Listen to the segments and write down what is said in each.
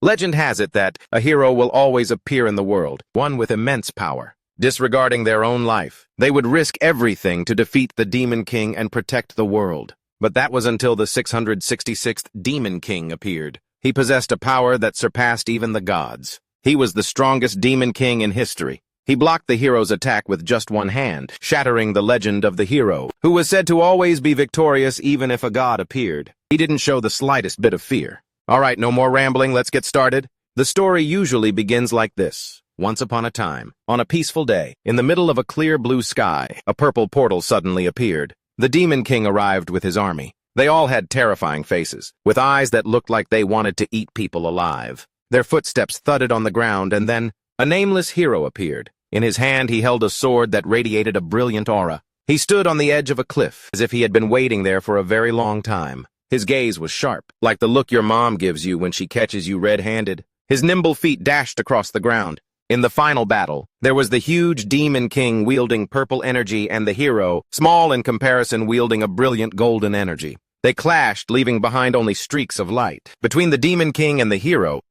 Legend has it that a hero will always appear in the world, one with immense power. Disregarding their own life, they would risk everything to defeat the Demon King and protect the world. But that was until the 666th Demon King appeared. He possessed a power that surpassed even the gods. He was the strongest Demon King in history. He blocked the hero's attack with just one hand, shattering the legend of the hero, who was said to always be victorious even if a god appeared. He didn't show the slightest bit of fear. All right, no more rambling, let's get started. The story usually begins like this. Once upon a time, on a peaceful day, in the middle of a clear blue sky, a purple portal suddenly appeared. The Demon King arrived with his army. They all had terrifying faces, with eyes that looked like they wanted to eat people alive. Their footsteps thudded on the ground, and then a nameless hero appeared. In his hand, he held a sword that radiated a brilliant aura. He stood on the edge of a cliff, as if he had been waiting there for a very long time. His gaze was sharp, like the look your mom gives you when she catches you red-handed. His nimble feet dashed across the ground. In the final battle, there was the huge Demon King wielding purple energy and the hero, small in comparison, wielding a brilliant golden energy. They clashed, leaving behind only streaks of light. Between the Demon King and the hero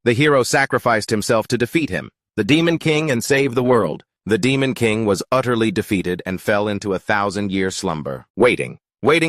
sacrificed himself to defeat him. The Demon King and save the world. The Demon King was utterly defeated and fell into a 1,000-year slumber, waiting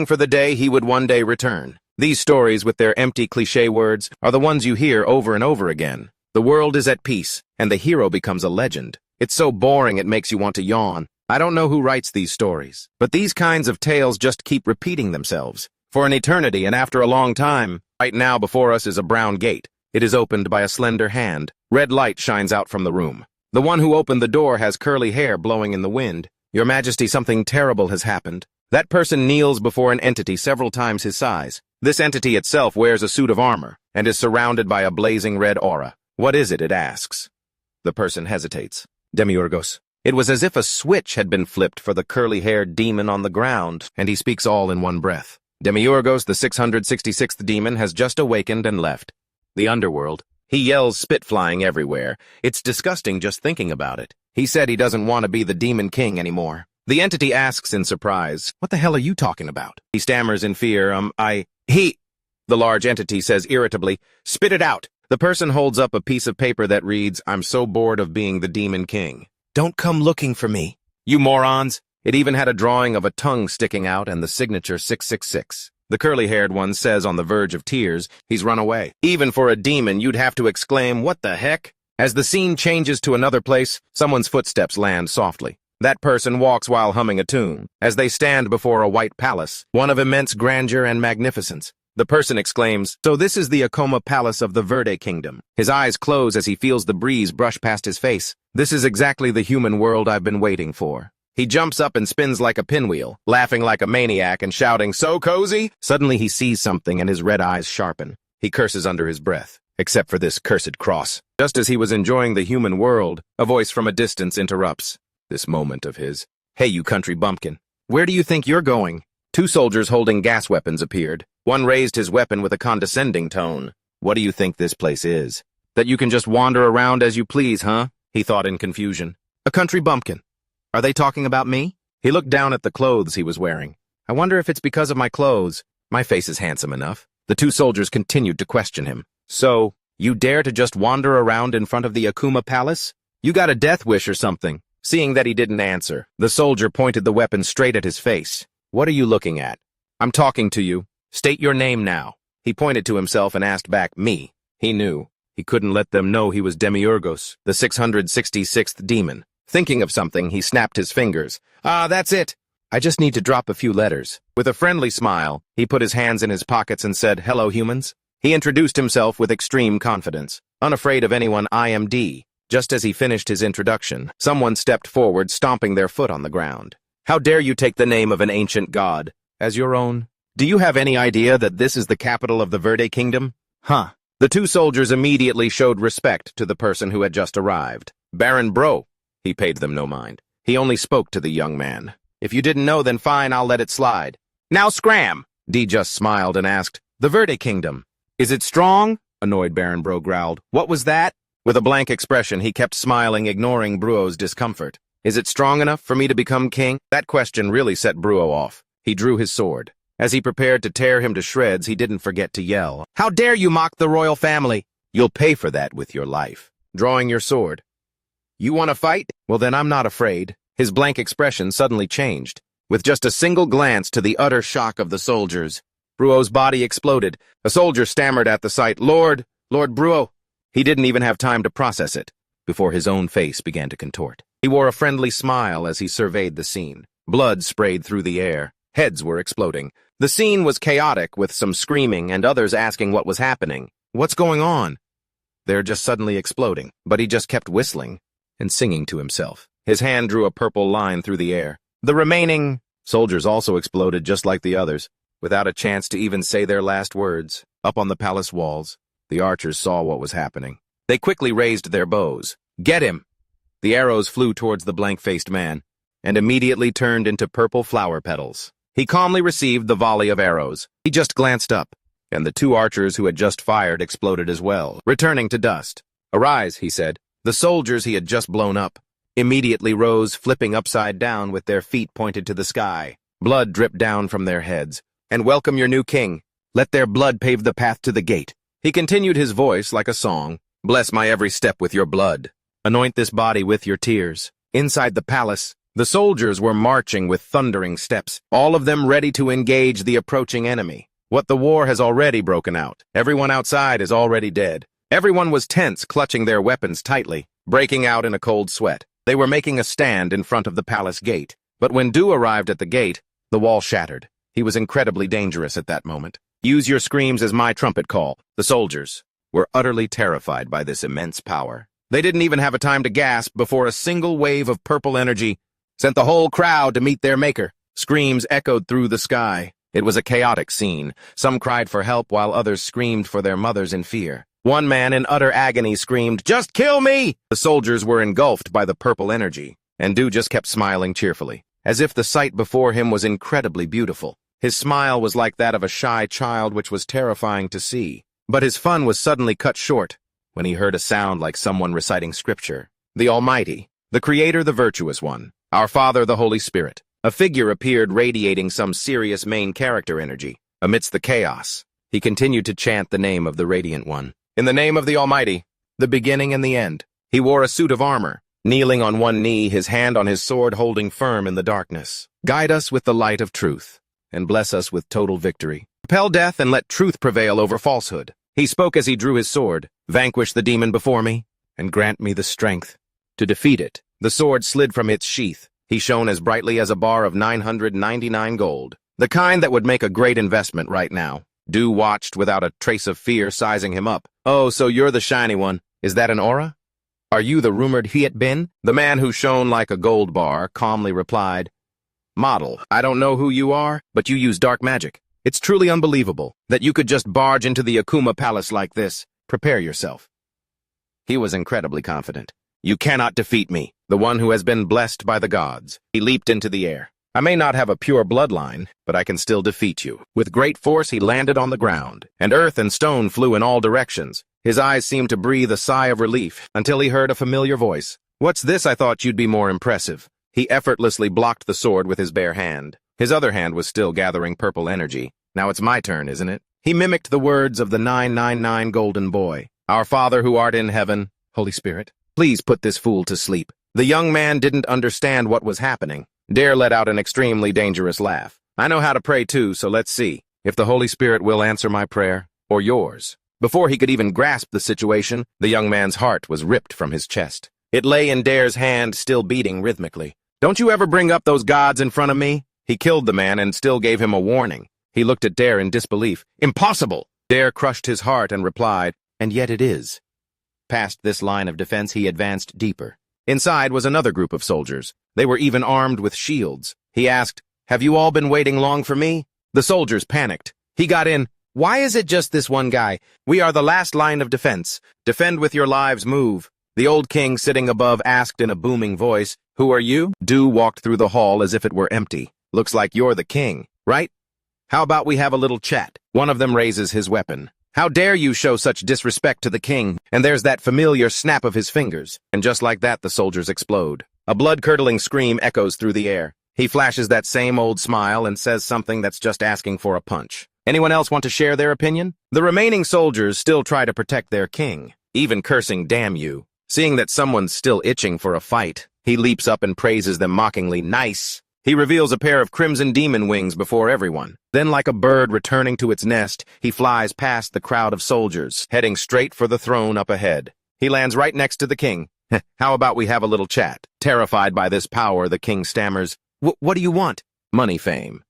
for the day he would one day return. These stories, with their empty cliché words, are the ones you hear over and over again. The world is at peace, and the hero becomes a legend. It's so boring it makes you want to yawn. I don't know who writes these stories, but these kinds of tales just keep repeating themselves. For an eternity and after a long time. Right now before us is a brown gate. It is opened by a slender hand. Red light shines out from the room. The one who opened the door has curly hair blowing in the wind. Your Majesty, something terrible has happened. That person kneels before an entity several times his size. This entity itself wears a suit of armor and is surrounded by a blazing red aura. What is it? It asks. The person hesitates. Demiurgos. It was as if a switch had been flipped for the curly-haired demon on the ground, and he speaks all in one breath. Demiurgos, the 666th demon, has just awakened and left the underworld. He yells, spit flying everywhere. It's disgusting just thinking about it. He said he doesn't want to be the Demon King anymore. The entity asks in surprise, "What the hell are you talking about?" He stammers in fear, The large entity says irritably, "Spit it out." The person holds up a piece of paper that reads, "I'm so bored of being the Demon King. Don't come looking for me, you morons." It even had a drawing of a tongue sticking out and the signature 666. The curly-haired one says on the verge of tears, he's run away. Even for a demon, you'd have to exclaim, "What the heck?" As the scene changes to another place, someone's footsteps land softly. That person walks while humming a tune. As they stand before a white palace, one of immense grandeur and magnificence, the person exclaims, "So this is the Akoma Palace of the Verde Kingdom." His eyes close as he feels the breeze brush past his face. This is exactly the human world I've been waiting for. He jumps up and spins like a pinwheel, laughing like a maniac and shouting, "So cozy!" Suddenly he sees something and his red eyes sharpen. He curses under his breath, except for this cursed cross. Just as he was enjoying the human world, a voice from a distance interrupts this moment of his. "Hey, you country bumpkin. Where do you think you're going?" Two soldiers holding gas weapons appeared. One raised his weapon with a condescending tone. "What do you think this place is? That you can just wander around as you please, huh?" he thought in confusion. "A country bumpkin. Are they talking about me?" He looked down at the clothes he was wearing. "I wonder if it's because of my clothes. My face is handsome enough." The two soldiers continued to question him. "So, you dare to just wander around in front of the Akuma Palace? You got a death wish or something?" Seeing that he didn't answer, the soldier pointed the weapon straight at his face. "What are you looking at?" "I'm talking to you. State your name now." He pointed to himself and asked back, "Me." He knew. He couldn't let them know he was Demiurgos, the 666th demon. Thinking of something, he snapped his fingers. That's it. I just need to drop a few letters." With a friendly smile, he put his hands in his pockets and said, "Hello, humans." He introduced himself with extreme confidence, unafraid of anyone. "I am D." Just as he finished his introduction, someone stepped forward, stomping their foot on the ground. "How dare you take the name of an ancient god as your own? Do you have any idea that this is the capital of the Verde Kingdom?" "Huh." The two soldiers immediately showed respect to the person who had just arrived. "Baron Bro." He paid them no mind. He only spoke to the young man. "If you didn't know, then fine, I'll let it slide." "Now scram!" D just smiled and asked, "The Verde Kingdom. Is it strong?" Annoyed Baron Bro growled. "What was that?" With a blank expression, he kept smiling, ignoring Bruo's discomfort. "Is it strong enough for me to become king?" That question really set Bruo off. He drew his sword. As he prepared to tear him to shreds, he didn't forget to yell, "How dare you mock the royal family? You'll pay for that with your life. Drawing your sword. You want to fight? Well, then I'm not afraid. His blank expression suddenly changed. With just a single glance to the utter shock of the soldiers, Bruo's body exploded. A soldier stammered at the sight, Lord Bruo. He didn't even have time to process it before his own face began to contort. He wore a friendly smile as he surveyed the scene. Blood sprayed through the air. Heads were exploding. The scene was chaotic, with some screaming and others asking what was happening. What's going on? They're just suddenly exploding. But he just kept whistling and singing to himself. His hand drew a purple line through the air. The remaining soldiers also exploded just like the others, without a chance to even say their last words. Up on the palace walls, the archers saw what was happening. They quickly raised their bows. Get him! The arrows flew towards the blank-faced man, and immediately turned into purple flower petals. He calmly received the volley of arrows. He just glanced up, and the two archers who had just fired exploded as well, returning to dust. Arise, he said. The soldiers he had just blown up immediately rose, flipping upside down with their feet pointed to the sky. Blood dripped down from their heads. And welcome your new king. Let their blood pave the path to the gate. He continued, his voice like a song. Bless my every step with your blood. Anoint this body with your tears. Inside the palace, the soldiers were marching with thundering steps, all of them ready to engage the approaching enemy. What the war has already broken out. Everyone outside is already dead. Everyone was tense, clutching their weapons tightly, breaking out in a cold sweat. They were making a stand in front of the palace gate. But when Du arrived at the gate, the wall shattered. He was incredibly dangerous at that moment. Use your screams as my trumpet call. The soldiers were utterly terrified by this immense power. They didn't even have a time to gasp before a single wave of purple energy sent the whole crowd to meet their maker. Screams echoed through the sky. It was a chaotic scene. Some cried for help while others screamed for their mothers in fear. One man in utter agony screamed, "Just kill me!" The soldiers were engulfed by the purple energy, and Du just kept smiling cheerfully, as if the sight before him was incredibly beautiful. His smile was like that of a shy child, which was terrifying to see. But his fun was suddenly cut short when he heard a sound like someone reciting scripture. The Almighty, the Creator, the Virtuous One, our Father, the Holy Spirit. A figure appeared radiating some serious main character energy. Amidst the chaos, he continued to chant the name of the Radiant One. In the name of the Almighty, the beginning and the end. He wore a suit of armor, kneeling on one knee, his hand on his sword holding firm in the darkness. Guide us with the light of truth, and bless us with total victory. Repel death and let truth prevail over falsehood. He spoke as he drew his sword. Vanquish the demon before me, and grant me the strength to defeat it. The sword slid from its sheath. He shone as brightly as a bar of 999 gold. The kind that would make a great investment right now. Du watched without a trace of fear, sizing him up. Oh, so you're the shiny one. Is that an aura? Are you the rumored Hiet Bin? The man who shone like a gold bar calmly replied, Model, I don't know who you are, but you use dark magic. It's truly unbelievable that you could just barge into the Akuma Palace like this. Prepare yourself. He was incredibly confident. You cannot defeat me, the one who has been blessed by the gods. He leaped into the air. I may not have a pure bloodline, but I can still defeat you. With great force, he landed on the ground, and earth and stone flew in all directions. His eyes seemed to breathe a sigh of relief until he heard a familiar voice. What's this? I thought you'd be more impressive. He effortlessly blocked the sword with his bare hand. His other hand was still gathering purple energy. Now it's my turn, isn't it? He mimicked the words of the 999 golden boy. Our Father who art in heaven, Holy Spirit, please put this fool to sleep. The young man didn't understand what was happening. Dare let out an extremely dangerous laugh. I know how to pray too, so let's see if the Holy Spirit will answer my prayer, or yours. Before he could even grasp the situation, the young man's heart was ripped from his chest. It lay in Dare's hand, still beating rhythmically. Don't you ever bring up those gods in front of me? He killed the man and still gave him a warning. He looked at Dare in disbelief. Impossible! Dare crushed his heart and replied, and yet it is. Past this line of defense, he advanced deeper. Inside was another group of soldiers. They were even armed with shields. He asked, Have you all been waiting long for me? The soldiers panicked. He got in. Why is it just this one guy? We are the last line of defense. Defend with your lives, move. The old king sitting above asked in a booming voice, Who are you? Du walked through the hall as if it were empty. Looks like you're the king, right? How about we have a little chat? One of them raises his weapon. How dare you show such disrespect to the king? And there's that familiar snap of his fingers. And just like that, the soldiers explode. A blood-curdling scream echoes through the air. He flashes that same old smile and says something that's just asking for a punch. Anyone else want to share their opinion? The remaining soldiers still try to protect their king, even cursing "damn you." Seeing that someone's still itching for a fight, he leaps up and praises them mockingly. Nice! He reveals a pair of crimson demon wings before everyone. Then, like a bird returning to its nest, he flies past the crowd of soldiers, heading straight for the throne up ahead. He lands right next to the king. How about we have a little chat? Terrified by this power, the king stammers, What do you want? Money, fame.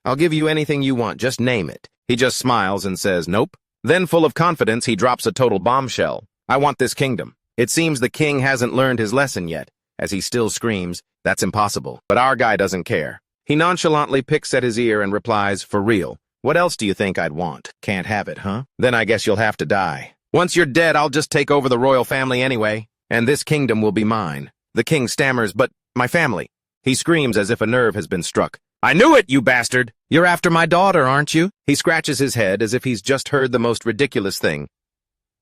I'll give you anything you want, just name it. He just smiles and says, nope. Then, full of confidence, he drops a total bombshell. I want this kingdom. It seems the king hasn't learned his lesson yet, as he still screams, that's impossible. But our guy doesn't care. He nonchalantly picks at his ear and replies, for real. What else do you think I'd want? Can't have it, huh? Then I guess you'll have to die. Once you're dead, I'll just take over the royal family anyway, and this kingdom will be mine. The king stammers, but my family. He screams as if a nerve has been struck. I knew it, you bastard! You're after my daughter, aren't you? He scratches his head as if he's just heard the most ridiculous thing.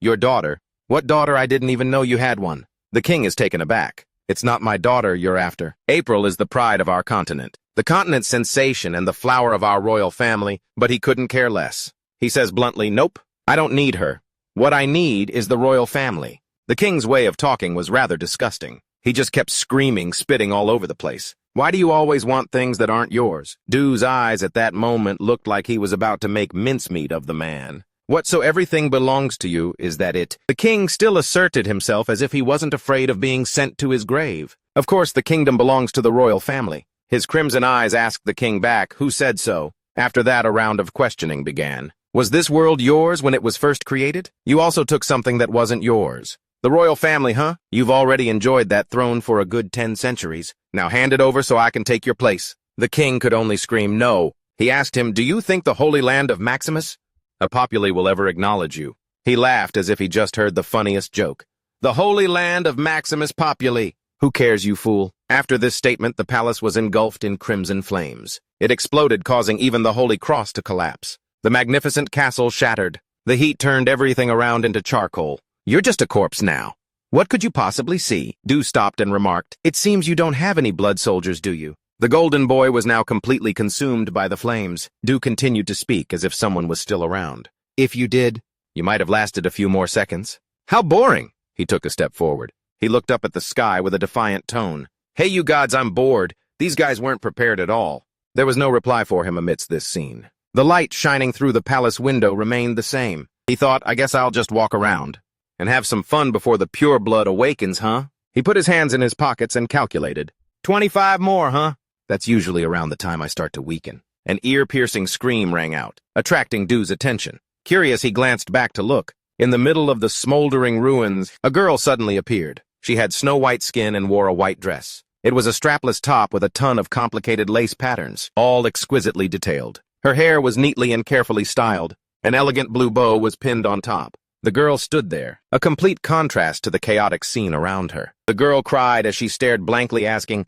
Your daughter? What daughter? I didn't even know you had one. The king is taken aback. It's not my daughter you're after. April is the pride of our continent, the continent's sensation and the flower of our royal family, but he couldn't care less. He says bluntly, nope, I don't need her. What I need is the royal family. The king's way of talking was rather disgusting. He just kept screaming, spitting all over the place. Why do you always want things that aren't yours? Dew's eyes at that moment looked like he was about to make mincemeat of the man. What, so everything belongs to you, is that it? The king still asserted himself as if he wasn't afraid of being sent to his grave. Of course, the kingdom belongs to the royal family. His crimson eyes asked the king back, who said so? After that, a round of questioning began. Was this world yours when it was first created? You also took something that wasn't yours. The royal family, huh? You've already enjoyed that throne for a good 10 centuries. Now hand it over so I can take your place. The king could only scream no. He asked him, do you think the holy land of Maximus a populi will ever acknowledge you? He laughed as if he just heard the funniest joke. The holy land of Maximus Populi. Who cares, you fool? After this statement, the palace was engulfed in crimson flames. It exploded, causing even the Holy Cross to collapse. The magnificent castle shattered. The heat turned everything around into charcoal. You're just a corpse now. What could you possibly see? Dew stopped and remarked, it seems you don't have any blood soldiers, do you? The golden boy was now completely consumed by the flames. Dew continued to speak as if someone was still around. If you did, you might have lasted a few more seconds. How boring! He took a step forward. He looked up at the sky with a defiant tone. Hey, you gods, I'm bored. These guys weren't prepared at all. There was no reply for him amidst this scene. The light shining through the palace window remained the same. He thought, I guess I'll just walk around and have some fun before the pure blood awakens, huh? He put his hands in his pockets and calculated. 25 more, huh? That's usually around the time I start to weaken. An ear-piercing scream rang out, attracting Dew's attention. Curious, he glanced back to look. In the middle of the smoldering ruins, a girl suddenly appeared. She had snow-white skin and wore a white dress. It was a strapless top with a ton of complicated lace patterns, all exquisitely detailed. Her hair was neatly and carefully styled. An elegant blue bow was pinned on top. The girl stood there, a complete contrast to the chaotic scene around her. The girl cried as she stared blankly, asking,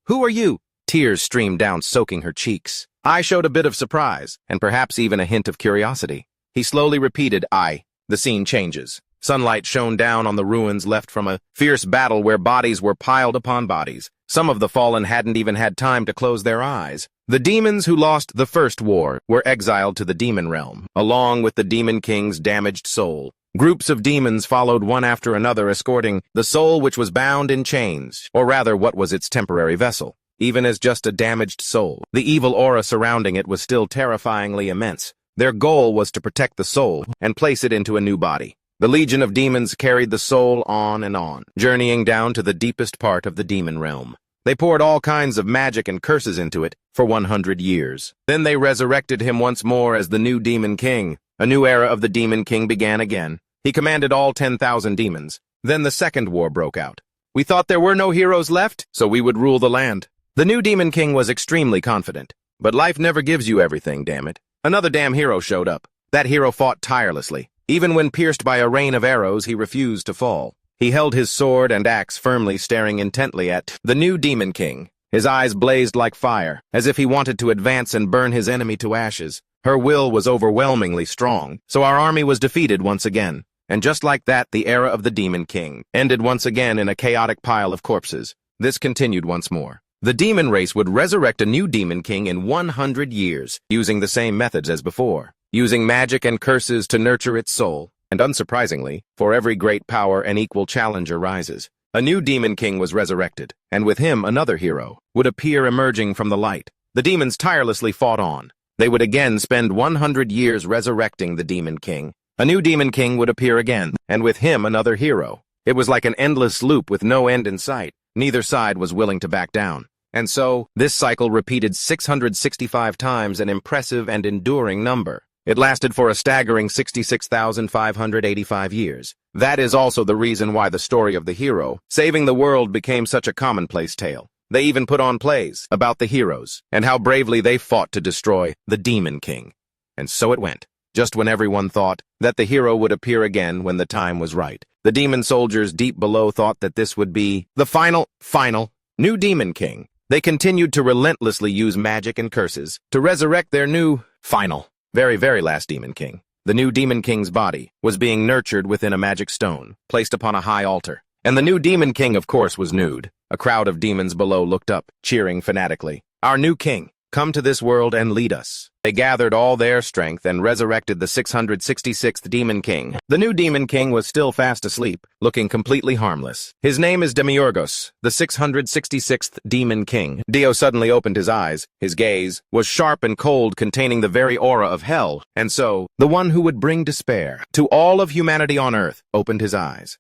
who are you? Tears streamed down, soaking her cheeks. I showed a bit of surprise, and perhaps even a hint of curiosity. He slowly repeated, The scene changes. Sunlight shone down on the ruins left from a fierce battle where bodies were piled upon bodies. Some of the fallen hadn't even had time to close their eyes. The demons who lost the first war were exiled to the demon realm, along with the demon king's damaged soul. Groups of demons followed one after another, escorting the soul which was bound in chains, or rather what was its temporary vessel. Even as just a damaged soul, the evil aura surrounding it was still terrifyingly immense. Their goal was to protect the soul and place it into a new body. The legion of demons carried the soul on, journeying down to the deepest part of the demon realm. They poured all kinds of magic and curses into it for 100 years. Then they resurrected him once more as the new demon king. A new era of the demon king began again. He commanded all 10,000 demons. Then the second war broke out. We thought there were no heroes left, so we would rule the land. The new demon king was extremely confident. But life never gives you everything, damn it. Another damn hero showed up. That hero fought tirelessly. Even when pierced by a rain of arrows, he refused to fall. He held his sword and axe firmly, staring intently at the new demon king. His eyes blazed like fire, as if he wanted to advance and burn his enemy to ashes. Her will was overwhelmingly strong, so our army was defeated once again. And just like that, the era of the demon king ended once again in a chaotic pile of corpses. This continued once more. The demon race would resurrect a new demon king in 100 years, using the same methods as before, using magic and curses to nurture its soul. And unsurprisingly, for every great power an equal challenge arises. A new demon king was resurrected, and with him another hero would appear emerging from the light. The demons tirelessly fought on. They would again spend 100 years resurrecting the demon king. A new demon king would appear again, and with him another hero. It was like an endless loop with no end in sight. Neither side was willing to back down. And so, this cycle repeated 665 times, an impressive and enduring number. It lasted for a staggering 66,585 years. That is also the reason why the story of the hero saving the world became such a commonplace tale. They even put on plays about the heroes and how bravely they fought to destroy the Demon King. And so it went. Just when everyone thought that the hero would appear again when the time was right, the demon soldiers deep below thought that this would be the final new Demon King. They continued to relentlessly use magic and curses to resurrect their new very last Demon King. The new Demon King's body was being nurtured within a magic stone, placed upon a high altar. And the new Demon King, of course, was nude. A crowd of demons below looked up, cheering fanatically. "Our new king, come to this world and lead us." They gathered all their strength and resurrected the 666th Demon King. The new Demon King was still fast asleep, looking completely harmless. His name is Demiurgos, the 666th Demon King. Dio suddenly opened his eyes. His gaze was sharp and cold, containing the very aura of hell. And so, the one who would bring despair to all of humanity on Earth opened his eyes.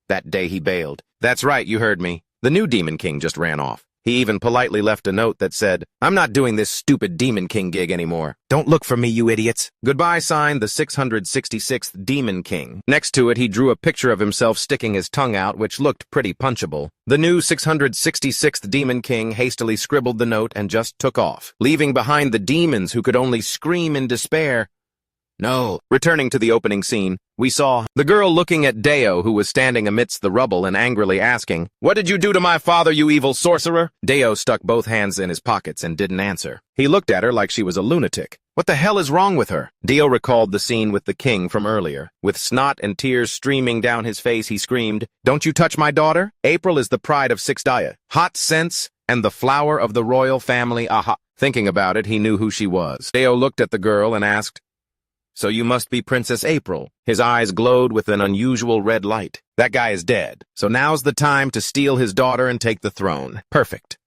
That day he bailed. That's right, you heard me. The new Demon King just ran off. He even politely left a note that said, "I'm not doing this stupid Demon King gig anymore. Don't look for me, you idiots." Goodbye, signed the 666th Demon King. Next to it, he drew a picture of himself sticking his tongue out, which looked pretty punchable. The new 666th Demon King hastily scribbled the note and just took off, leaving behind the demons who could only scream in despair. No. Returning to the opening scene, we saw the girl looking at Deo, who was standing amidst the rubble and angrily asking, "What did you do to my father, you evil sorcerer?" Deo stuck both hands in his pockets and didn't answer. He looked at her like she was a lunatic. What the hell is wrong with her? Deo recalled the scene with the king from earlier. With snot and tears streaming down his face, he screamed, "Don't you touch my daughter? April is the pride of Sixdaya, hot sense, and the flower of the royal family, aha." Thinking about it, he knew who she was. Deo looked at the girl and asked, "So you must be Princess April." His eyes glowed with an unusual red light. "That guy is dead, so now's the time to steal his daughter and take the throne. Perfect.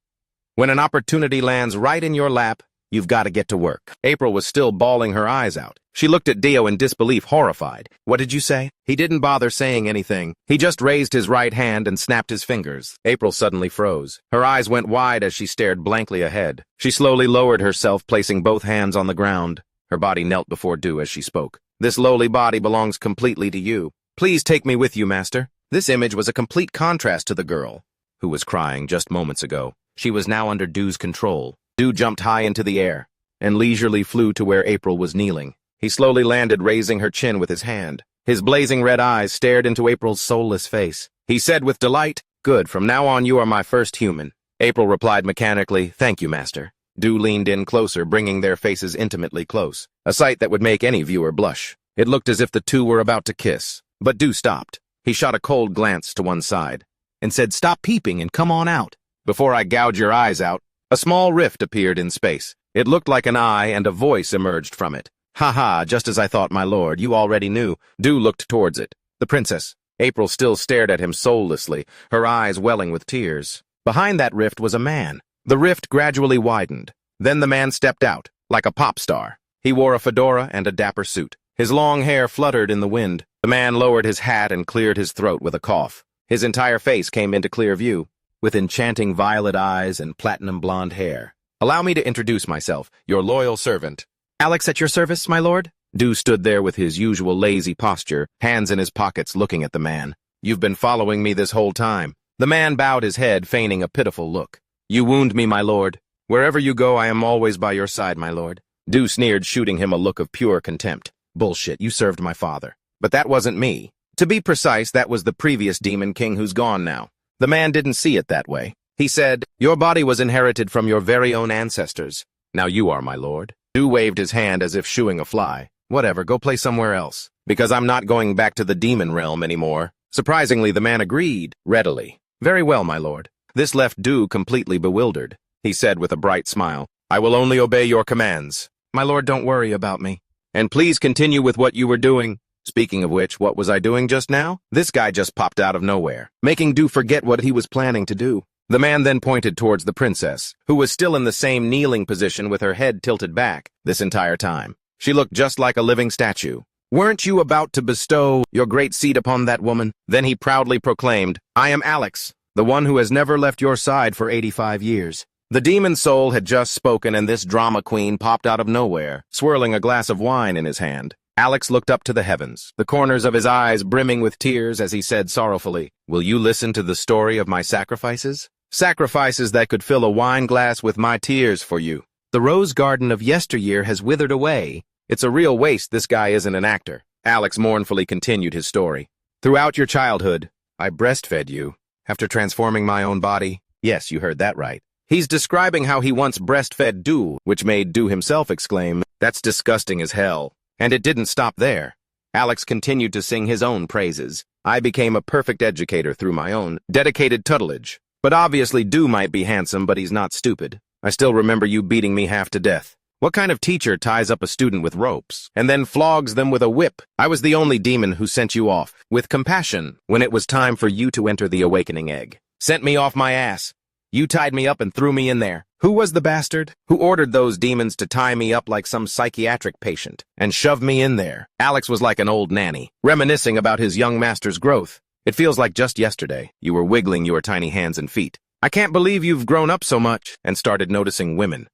When an opportunity lands right in your lap, you've got to get to work." April was still bawling her eyes out. She looked at Dio in disbelief, horrified. "What did you say?" He didn't bother saying anything. He just raised his right hand and snapped his fingers. April suddenly froze. Her eyes went wide as she stared blankly ahead. She slowly lowered herself, placing both hands on the ground. Her body knelt before Du as she spoke. "This lowly body belongs completely to you. Please take me with you, master." This image was a complete contrast to the girl, who was crying just moments ago. She was now under Du's control. Du jumped high into the air and leisurely flew to where April was kneeling. He slowly landed, raising her chin with his hand. His blazing red eyes stared into April's soulless face. He said with delight, "Good, from now on you are my first human." April replied mechanically, "Thank you, master." Du leaned in closer, bringing their faces intimately close, a sight that would make any viewer blush. It looked as if the two were about to kiss, but Du stopped. He shot a cold glance to one side and said, "Stop peeping and come on out. Before I gouge your eyes out." A small rift appeared in space. It looked like an eye, and a voice emerged from it. "Ha ha, just as I thought, my lord. You already knew." Du looked towards it. The princess. April still stared at him soullessly, her eyes welling with tears. Behind that rift was a man. The rift gradually widened. Then the man stepped out, like a pop star. He wore a fedora and a dapper suit. His long hair fluttered in the wind. The man lowered his hat and cleared his throat with a cough. His entire face came into clear view, with enchanting violet eyes and platinum blonde hair. "Allow me to introduce myself, your loyal servant." "Alex at your service, my lord?" Du stood there with his usual lazy posture, hands in his pockets looking at the man. "You've been following me this whole time." The man bowed his head, feigning a pitiful look. "You wound me, my lord. Wherever you go, I am always by your side, my lord." Du sneered, shooting him a look of pure contempt. "Bullshit, you served my father. But that wasn't me. To be precise, that was the previous Demon King who's gone now." The man didn't see it that way. He said, "Your body was inherited from your very own ancestors. Now you are my lord." Du waved his hand as if shooing a fly. "Whatever, go play somewhere else, because I'm not going back to the demon realm anymore." Surprisingly, the man agreed, readily. "Very well, my lord. This left Du completely bewildered. He said with a bright smile, "I will only obey your commands. My lord, don't worry about me. And please continue with what you were doing." Speaking of which, what was I doing just now? This guy just popped out of nowhere, making Du forget what he was planning to do. The man then pointed towards the princess, who was still in the same kneeling position with her head tilted back this entire time. She looked just like a living statue. "Weren't you about to bestow your great seat upon that woman?" Then he proudly proclaimed, "I am Alex, the one who has never left your side for 85 years. The demon soul had just spoken, and this drama queen popped out of nowhere, swirling a glass of wine in his hand. Alex looked up to the heavens, the corners of his eyes brimming with tears as he said sorrowfully, "Will you listen to the story of my sacrifices? Sacrifices that could fill a wine glass with my tears for you. The rose garden of yesteryear has withered away. It's a real waste this guy isn't an actor." Alex mournfully continued his story. "Throughout your childhood, I breastfed you. After transforming my own body," yes, you heard that right. He's describing how he once breastfed Du, which made Du himself exclaim, "That's disgusting as hell." And it didn't stop there. Alex continued to sing his own praises. "I became a perfect educator through my own dedicated tutelage. But obviously Du might be handsome, but he's not stupid. I still remember you beating me half to death. What kind of teacher ties up a student with ropes and then flogs them with a whip? I was the only demon who sent you off, with compassion, when it was time for you to enter the awakening egg. Sent me off my ass. You tied me up and threw me in there. Who was the bastard who ordered those demons to tie me up like some psychiatric patient and shove me in there?" Alex was like an old nanny, reminiscing about his young master's growth. "It feels like just yesterday you were wiggling your tiny hands and feet. I can't believe you've grown up so much," and started noticing women.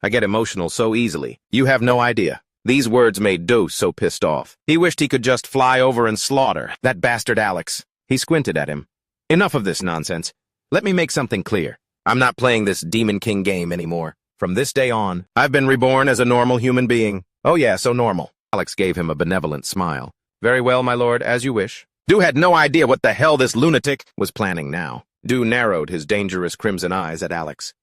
"I get emotional so easily. You have no idea." These words made Du so pissed off. He wished he could just fly over and slaughter that bastard Alex. He squinted at him. "Enough of this nonsense. Let me make something clear. I'm not playing this Demon King game anymore. From this day on, I've been reborn as a normal human being." "Oh yeah, so normal." Alex gave him a benevolent smile. "Very well, my lord, as you wish." Du had no idea what the hell this lunatic was planning now. Du narrowed his dangerous crimson eyes at Alex.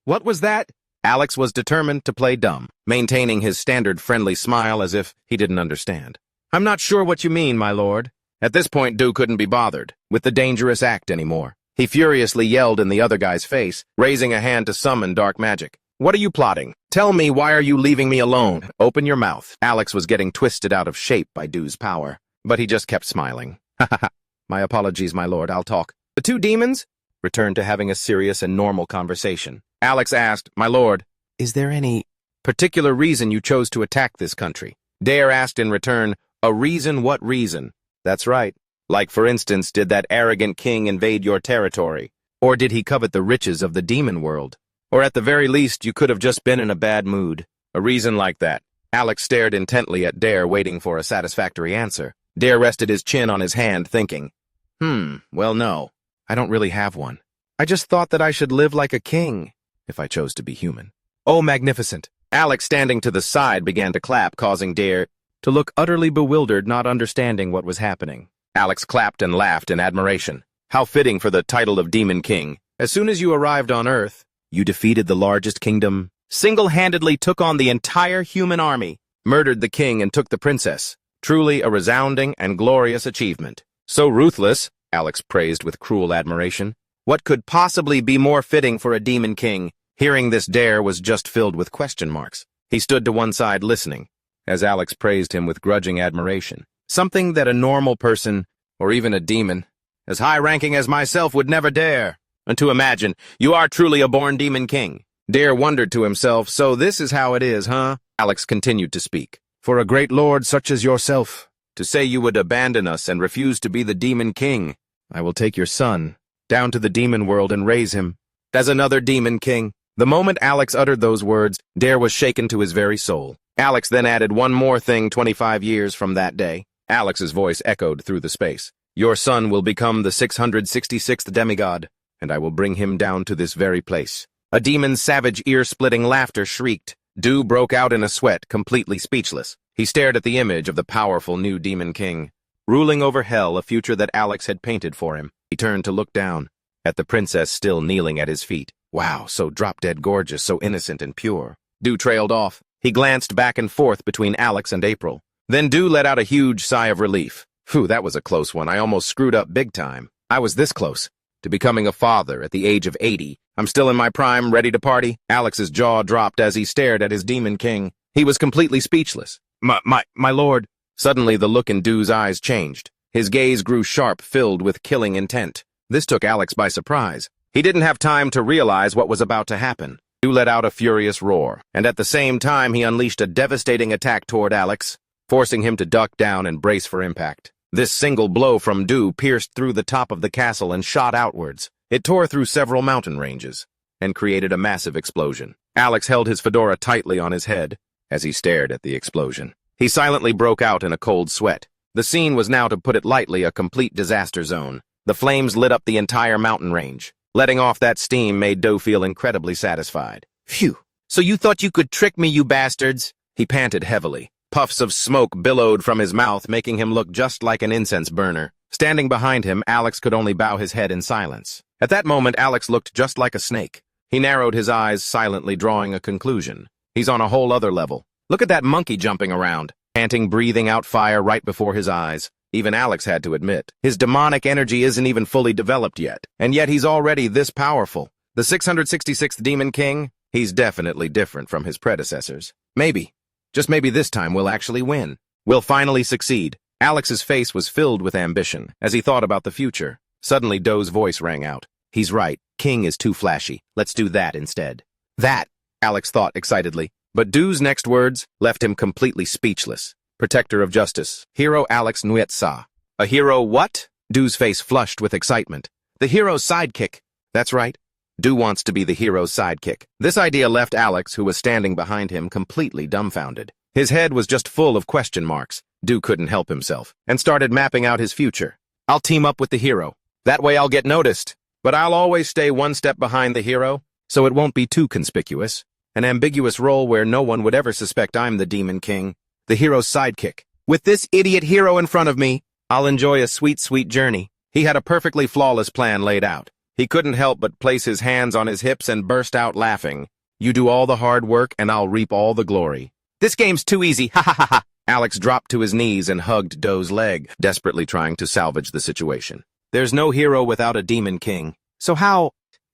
"What was that?" Alex was determined to play dumb, maintaining his standard friendly smile as if he didn't understand. "I'm not sure what you mean, my lord." At this point, Du couldn't be bothered with the dangerous act anymore. He furiously yelled in the other guy's face, raising a hand to summon dark magic. "What are you plotting? Tell me, why are you leaving me alone? Open your mouth." Alex was getting twisted out of shape by Du's power, but he just kept smiling. "Ha ha ha. My apologies, my lord, I'll talk." The two demons returned to having a serious and normal conversation. Alex asked, "My lord, is there any particular reason you chose to attack this country?" Dare asked in return, "A reason? What reason?" "That's right. Like, for instance, did that arrogant king invade your territory? Or did he covet the riches of the demon world? Or at the very least, you could have just been in a bad mood. A reason like that." Alex stared intently at Dare, waiting for a satisfactory answer. Dare rested his chin on his hand, thinking, Well, no, I don't really have one. I just thought that I should live like a king, if I chose to be human." "Oh, magnificent." Alex, standing to the side, began to clap, causing Dare to look utterly bewildered, not understanding what was happening. Alex clapped and laughed in admiration. How fitting for the title of Demon King. "As soon as you arrived on Earth, you defeated the largest kingdom, single-handedly took on the entire human army, murdered the king and took the princess. Truly a resounding and glorious achievement." "So ruthless," Alex praised with cruel admiration. What could possibly be more fitting for a Demon King? Hearing this, Dare was just filled with question marks. He stood to one side listening, as Alex praised him with grudging admiration. Something that a normal person, or even a demon, as high-ranking as myself would never dare. And to imagine, you are truly a born Demon King. Dare wondered to himself, so this is how it is, huh? Alex continued to speak. "For a great lord such as yourself, to say you would abandon us and refuse to be the Demon King, I will take your son down to the demon world and raise him as another Demon King." The moment Alex uttered those words, Dare was shaken to his very soul. Alex then added one more thing 25 years from that day. Alex's voice echoed through the space. "Your son will become the 666th demigod, and I will bring him down to this very place." A demon's savage ear-splitting laughter shrieked. Du broke out in a sweat, completely speechless. He stared at the image of the powerful new Demon King, ruling over hell, a future that Alex had painted for him. He turned to look down at the princess still kneeling at his feet. Wow, so drop-dead gorgeous, so innocent and pure. Du trailed off. He glanced back and forth between Alex and April. Then Du let out a huge sigh of relief. "Phew, that was a close one. I almost screwed up big time. I was this close to becoming a father at the age of 80. I'm still in my prime, ready to party. Alex's jaw dropped as he stared at his demon king. He was completely speechless. My lord. Suddenly, the look in Du's eyes changed. His gaze grew sharp, filled with killing intent. This took Alex by surprise. He didn't have time to realize what was about to happen. Du let out a furious roar, and at the same time he unleashed a devastating attack toward Alex, forcing him to duck down and brace for impact. This single blow from Du pierced through the top of the castle and shot outwards. It tore through several mountain ranges and created a massive explosion. Alex held his fedora tightly on his head as he stared at the explosion. He silently broke out in a cold sweat. The scene was now, to put it lightly, a complete disaster zone. The flames lit up the entire mountain range. Letting off that steam made Du feel incredibly satisfied. Phew! So you thought you could trick me, you bastards? He panted heavily. Puffs of smoke billowed from his mouth, making him look just like an incense burner. Standing behind him, Alex could only bow his head in silence. At that moment, Alex looked just like a snake. He narrowed his eyes, silently drawing a conclusion. He's on a whole other level. Look at that monkey jumping around, panting, breathing out fire right before his eyes. Even Alex had to admit, his demonic energy isn't even fully developed yet, and yet he's already this powerful. The 666th Demon King? He's definitely different from his predecessors. Maybe, just maybe this time we'll actually win. We'll finally succeed. Alex's face was filled with ambition as he thought about the future. Suddenly, Du's voice rang out. He's right. King is too flashy. Let's do that instead. That, Alex thought excitedly. But Du's next words left him completely speechless. Protector of Justice, Hero Alex Nguyen. A hero what? Du's face flushed with excitement. The hero's sidekick. That's right. Du wants to be the hero's sidekick. This idea left Alex, who was standing behind him, completely dumbfounded. His head was just full of question marks. Du couldn't help himself, and started mapping out his future. I'll team up with the hero. That way I'll get noticed. But I'll always stay one step behind the hero, so it won't be too conspicuous. An ambiguous role where no one would ever suspect I'm the Demon King. The hero's sidekick. With this idiot hero in front of me, I'll enjoy a sweet, sweet journey. He had a perfectly flawless plan laid out. He couldn't help but place his hands on his hips and burst out laughing. You do all the hard work and I'll reap all the glory. This game's too easy, ha ha ha ha. Alex dropped to his knees and hugged Du's leg, desperately trying to salvage the situation. There's no hero without a Demon King. So how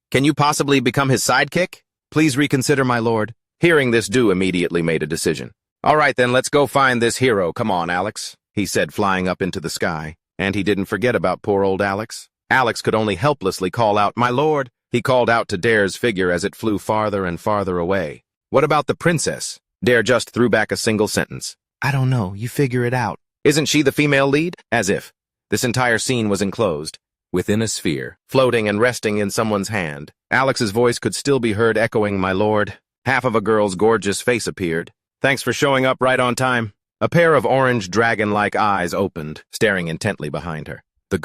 can you possibly become his sidekick? Please reconsider, my lord. Hearing this, Du immediately made a decision. All right, then, let's go find this hero. Come on, Alex, he said, flying up into the sky. And he didn't forget about poor old Alex. Alex could only helplessly call out, my lord. He called out to Dare's figure as it flew farther and farther away. What about the princess? Dare just threw back a single sentence. I don't know. You figure it out. Isn't she the female lead? As if this entire scene was enclosed within a sphere, floating and resting in someone's hand. Alex's voice could still be heard echoing, my lord. Half of a girl's gorgeous face appeared. Thanks for showing up right on time. A pair of orange dragon-like eyes opened, staring intently behind her. The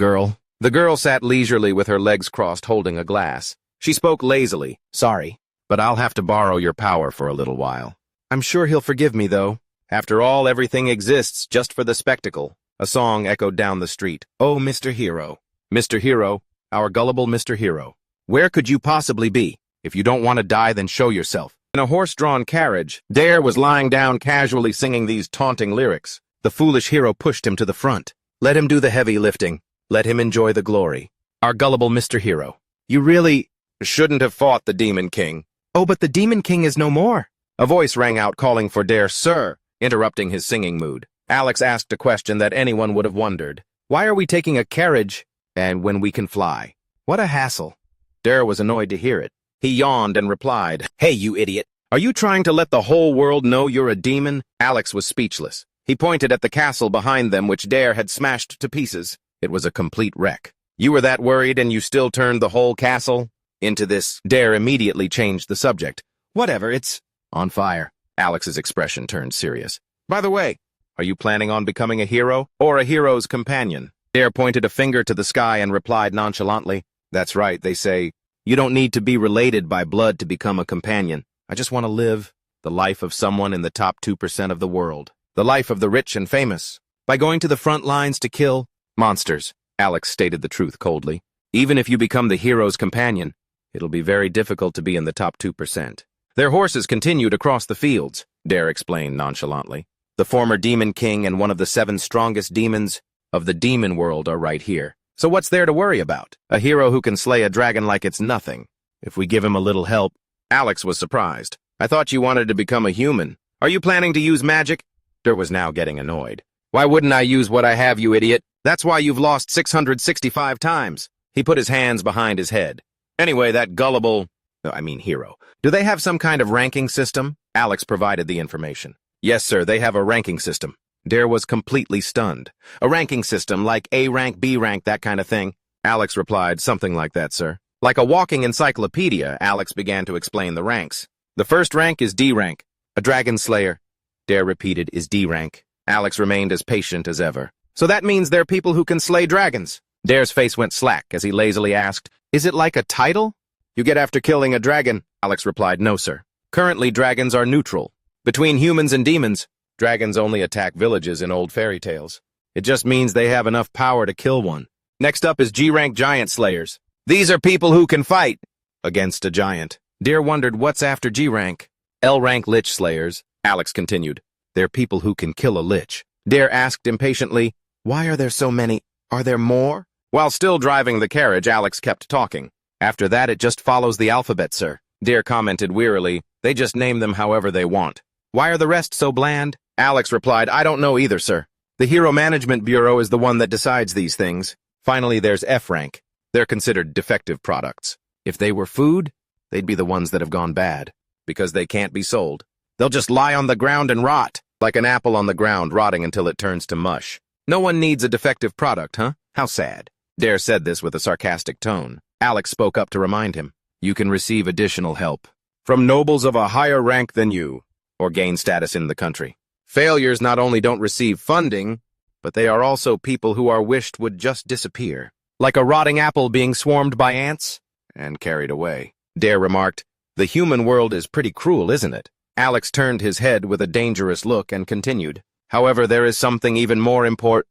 girl sat leisurely with her legs crossed, holding a glass. She spoke lazily. Sorry, but I'll have to borrow your power for a little while. I'm sure he'll forgive me, though. After all, everything exists just for the spectacle. A song echoed down the street. Oh, Mr. Hero. Mr. Hero, our gullible Mr. Hero. Where could you possibly be? If you don't want to die, then show yourself. In a horse-drawn carriage, Dare was lying down casually singing these taunting lyrics. The foolish hero pushed him to the front. Let him do the heavy lifting. Let him enjoy the glory. Our gullible Mr. Hero. You really shouldn't have fought the Demon King. Oh, but the Demon King is no more. A voice rang out calling for Dare, sir, interrupting his singing mood. Alex asked a question that anyone would have wondered. Why are we taking a carriage and when we can fly? What a hassle. Dare was annoyed to hear it. He yawned and replied, Hey, you idiot. Are you trying to let the whole world know you're a demon? Alex was speechless. He pointed at the castle behind them, which Dare had smashed to pieces. It was a complete wreck. You were that worried and you still turned the whole castle into this? Dare immediately changed the subject. Whatever, it's on fire. Alex's expression turned serious. By the way, are you planning on becoming a hero or a hero's companion? Dare pointed a finger to the sky and replied nonchalantly, That's right, they say, you don't need to be related by blood to become a companion. I just want to live the life of someone in the top 2% of the world. The life of the rich and famous. By going to the front lines to kill monsters. Alex stated the truth coldly. Even if you become the hero's companion, it'll be very difficult to be in the top 2%. Their horses continued across the fields, Dare explained nonchalantly. The former Demon King and one of the 7 strongest demons of the demon world are right here. So what's there to worry about? A hero who can slay a dragon like it's nothing. If we give him a little help. Alex was surprised. I thought you wanted to become a human. Are you planning to use magic? Der was now getting annoyed. Why wouldn't I use what I have, you idiot? That's why you've lost 665 times. He put his hands behind his head. Anyway, that gullible, hero. Do they have some kind of ranking system? Alex provided the information. Yes, sir, they have a ranking system. Der was completely stunned. A ranking system, like A rank, B rank, that kind of thing? Alex replied, something like that, sir. Like a walking encyclopedia, Alex began to explain the ranks. The first rank is D rank. A dragon slayer. Der repeated, is D rank. Alex remained as patient as ever. So that means they're people who can slay dragons. Der's face went slack as he lazily asked, is it like a title? You get after killing a dragon. Alex replied, no, sir. Currently, dragons are neutral. Between humans and demons, dragons only attack villages in old fairy tales. It just means they have enough power to kill one. Next up is G-rank giant slayers. These are people who can fight against a giant. Der wondered what's after G-rank. L-rank lich slayers. Alex continued. They're people who can kill a lich. Der asked impatiently, why are there so many? Are there more? While still driving the carriage, Alex kept talking. After that, it just follows the alphabet, sir. Der commented wearily, they just name them however they want. Why are the rest so bland? Alex replied, I don't know either, sir. The Hero Management Bureau is the one that decides these things. Finally, there's F rank. They're considered defective products. If they were food, they'd be the ones that have gone bad, because they can't be sold. They'll just lie on the ground and rot, like an apple on the ground rotting until it turns to mush. No one needs a defective product, huh? How sad. Der said this with a sarcastic tone. Alex spoke up to remind him. You can receive additional help from nobles of a higher rank than you, or gain status in the country. Failures not only don't receive funding, but they are also people who are wished would just disappear. Like a rotting apple being swarmed by ants and carried away. Der remarked, the human world is pretty cruel, isn't it? Alex turned his head with a dangerous look and continued. However, there is something even more important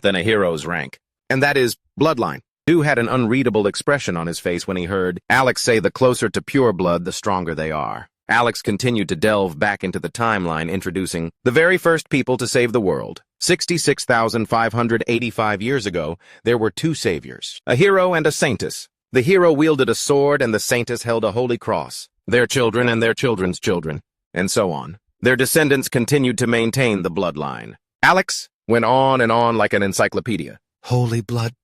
than a hero's rank, and that is bloodline. Du had an unreadable expression on his face when he heard Alex say the closer to pure blood, the stronger they are. Alex continued to delve back into the timeline, introducing the very first people to save the world. 66,585 years ago, there were two saviors, a hero and a saintess. The hero wielded a sword and the saintess held a holy cross. Their children and their children's children, and so on. Their descendants continued to maintain the bloodline. Alex went on and on like an encyclopedia. Holy blood.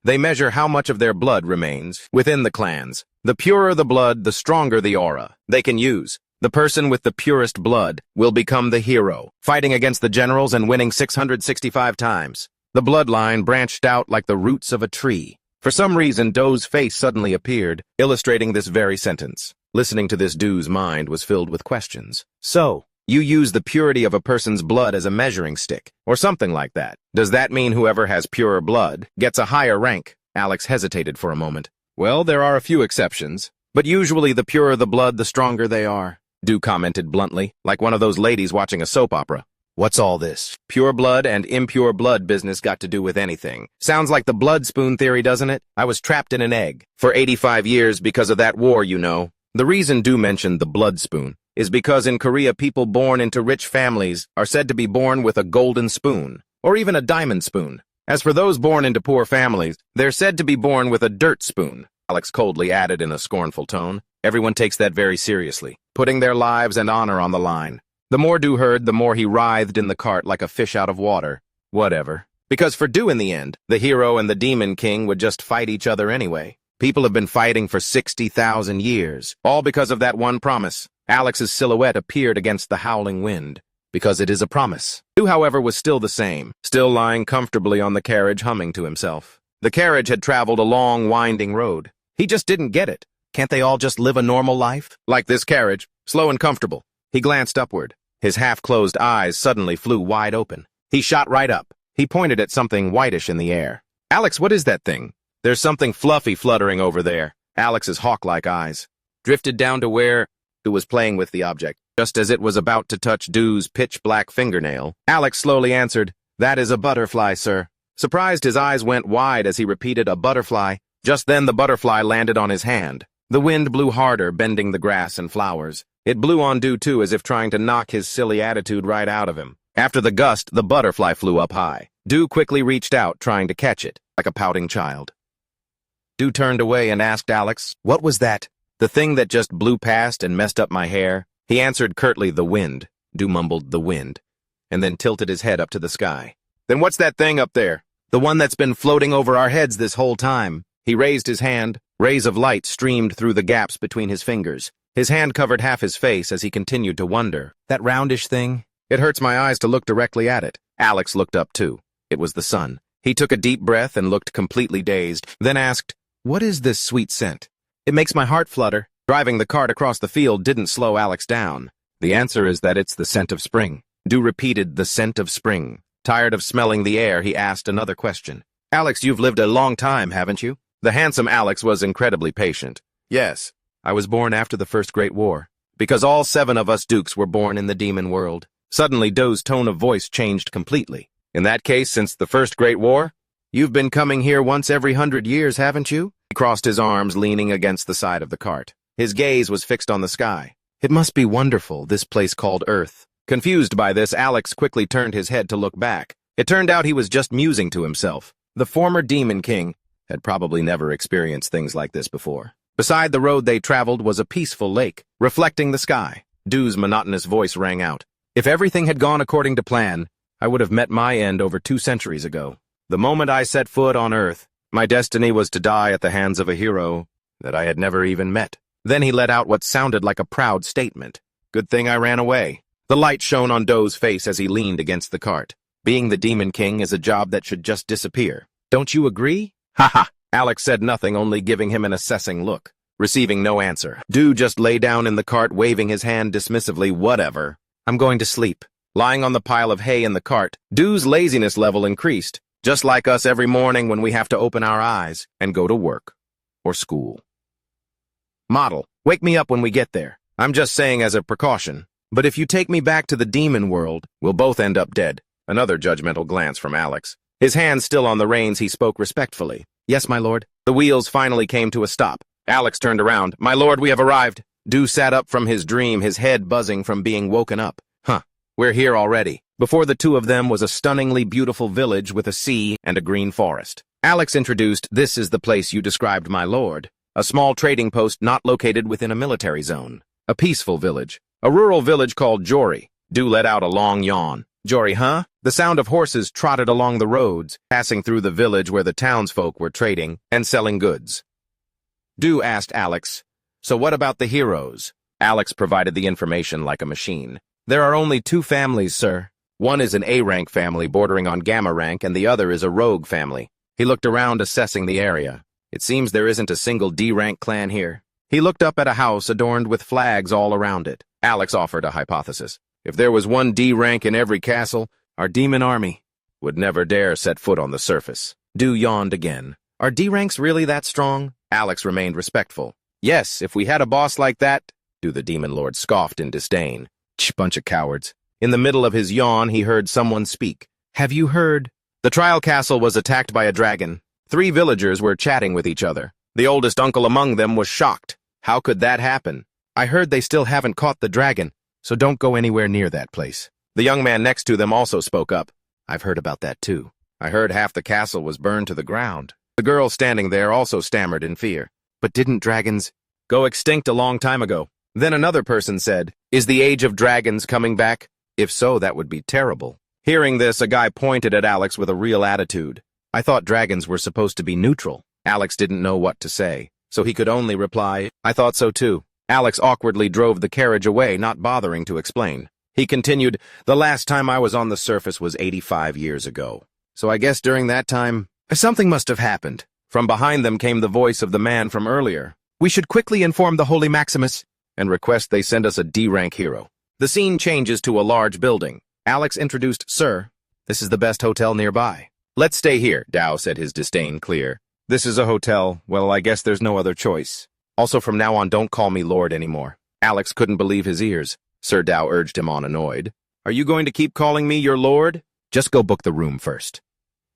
They measure how much of their blood remains within the clans. The purer the blood, the stronger the aura they can use. The person with the purest blood will become the hero, fighting against the generals and winning 665 times. The bloodline branched out like the roots of a tree. For some reason, Do's face suddenly appeared, illustrating this very sentence. Listening to this, Do's mind was filled with questions. So, you use the purity of a person's blood as a measuring stick, or something like that. Does that mean whoever has purer blood gets a higher rank? Alex hesitated for a moment. Well, there are a few exceptions, but usually the purer the blood, the stronger they are. Do commented bluntly, like one of those ladies watching a soap opera. What's all this? Pure blood and impure blood business got to do with anything. Sounds like the blood spoon theory, doesn't it? I was trapped in an egg for 85 years because of that war, you know. The reason Do mentioned the blood spoon is because in Korea people born into rich families are said to be born with a golden spoon, or even a diamond spoon. As for those born into poor families, they're said to be born with a dirt spoon, Alex coldly added in a scornful tone. Everyone takes that very seriously, putting their lives and honor on the line. The more Do heard, the more he writhed in the cart like a fish out of water. Whatever. Because for Do in the end, the hero and the demon king would just fight each other anyway. People have been fighting for 60,000 years, all because of that one promise. Alex's silhouette appeared against the howling wind. Because it is a promise. Do, however, was still the same, still lying comfortably on the carriage, humming to himself. The carriage had traveled a long, winding road. He just didn't get it. Can't they all just live a normal life? Like this carriage, slow and comfortable. He glanced upward. His half-closed eyes suddenly flew wide open. He shot right up. He pointed at something whitish in the air. Alex, what is that thing? There's something fluffy fluttering over there. Alex's hawk-like eyes drifted down to where Do was playing with the object. Just as it was about to touch Do's pitch-black fingernail, Alex slowly answered, "That is a butterfly, sir." Surprised, his eyes went wide as he repeated, "A butterfly." Just then the butterfly landed on his hand. The wind blew harder, bending the grass and flowers. It blew on Do too, as if trying to knock his silly attitude right out of him. After the gust, the butterfly flew up high. Do quickly reached out, trying to catch it. like a pouting child. Du turned away and asked Alex, "What was that?" "The thing that just blew past and messed up my hair." He answered curtly, "The wind." Du mumbled, "The wind," and then tilted his head up to the sky. "Then what's that thing up there?" "The one that's been floating over our heads this whole time." He raised his hand. Rays of light streamed through the gaps between his fingers. His hand covered half his face as he continued to wonder. "That roundish thing? It hurts my eyes to look directly at it." Alex looked up too. It was the sun. He took a deep breath and looked completely dazed, then asked, "What is this sweet scent?" "It makes my heart flutter." Driving the cart across the field didn't slow Alex down. "The answer is that it's the scent of spring." Du repeated, "The scent of spring." Tired of smelling the air, he asked another question. "Alex, you've lived a long time, haven't you?" The handsome Alex was incredibly patient. "Yes, I was born after the First Great War, because all 7 of us dukes were born in the demon world." Suddenly, Do's tone of voice changed completely. "In that case, since the First Great War, you've been coming here once every 100 years, haven't you?" He crossed his arms, leaning against the side of the cart. His gaze was fixed on the sky. "It must be wonderful, this place called Earth." Confused by this, Alex quickly turned his head to look back. It turned out he was just musing to himself. The former Demon King had probably never experienced things like this before. Beside the road they traveled was a peaceful lake, reflecting the sky. Du's monotonous voice rang out. "If everything had gone according to plan, I would have met my end over 2 centuries ago. The moment I set foot on Earth, my destiny was to die at the hands of a hero that I had never even met." Then he let out what sounded like a proud statement. "Good thing I ran away." The light shone on Do's face as he leaned against the cart. "Being the Demon King is a job that should just disappear. Don't you agree?" "Ha ha!" Alex said nothing, only giving him an assessing look. Receiving no answer, Du just lay down in the cart, waving his hand dismissively. "Whatever. I'm going to sleep." Lying on the pile of hay in the cart, Du's laziness level increased, just like us every morning when we have to open our eyes and go to work or school. "Model, wake me up when we get there. I'm just saying as a precaution. But if you take me back to the demon world, we'll both end up dead." Another judgmental glance from Alex. His hand still on the reins, he spoke respectfully. "Yes, my lord." The wheels finally came to a stop. Alex turned around. "My lord, we have arrived." Du sat up from his dream, his head buzzing from being woken up. We're here already." Before the two of them was a stunningly beautiful village with a sea and a green forest. Alex introduced, "This is the place you described, my lord. A small trading post not located within a military zone. A peaceful village. A rural village called Jory." Du let out a long yawn. "Jory, huh?" The sound of horses trotted along the roads, passing through the village where the townsfolk were trading and selling goods. Du asked Alex, "So what about the heroes?" Alex provided the information like a machine. "There are only 2 families, sir. One is an A-rank family bordering on Gamma rank, and the other is a rogue family." He looked around, assessing the area. "It seems there isn't a single D-rank clan here." He looked up at a house adorned with flags all around it. Alex offered a hypothesis. "If there was 1 D-rank in every castle, our demon army would never dare set foot on the surface." Du yawned again. "Are D-ranks really that strong?" Alex remained respectful. "Yes, if we had a boss like that," Du the Demon Lord scoffed in disdain. "Bunch of cowards." In the middle of his yawn, he heard someone speak. "Have you heard?" The trial castle was attacked by a dragon. 3 villagers were chatting with each other. The oldest uncle among them was shocked. How could that happen? "I heard they still haven't caught the dragon, so don't go anywhere near that place." The young man next to them also spoke up. "I've heard about that too. I heard half the castle was burned to the ground." The girl standing there also stammered in fear. "But didn't dragons go extinct a long time ago?" Then another person said, "Is the age of dragons coming back? If so, that would be terrible." Hearing this, a guy pointed at Alex with a real attitude. "I thought dragons were supposed to be neutral." Alex didn't know what to say, so he could only reply, "I thought so too." Alex awkwardly drove the carriage away, not bothering to explain. He continued, "The last time I was on the surface was 85 years ago. So I guess during that time, something must have happened." From behind them came the voice of the man from earlier. "We should quickly inform the Holy Maximus and request they send us a D-rank hero." The scene changes to a large building. Alex introduced, "Sir, this is the best hotel nearby." "Let's stay here," Dao said, his disdain clear. "This is a hotel. Well, I guess there's no other choice. Also, from now on, don't call me Lord anymore." Alex couldn't believe his ears. Sir Dao urged him on, annoyed. "Are you going to keep calling me your Lord?" "Just go book the room first."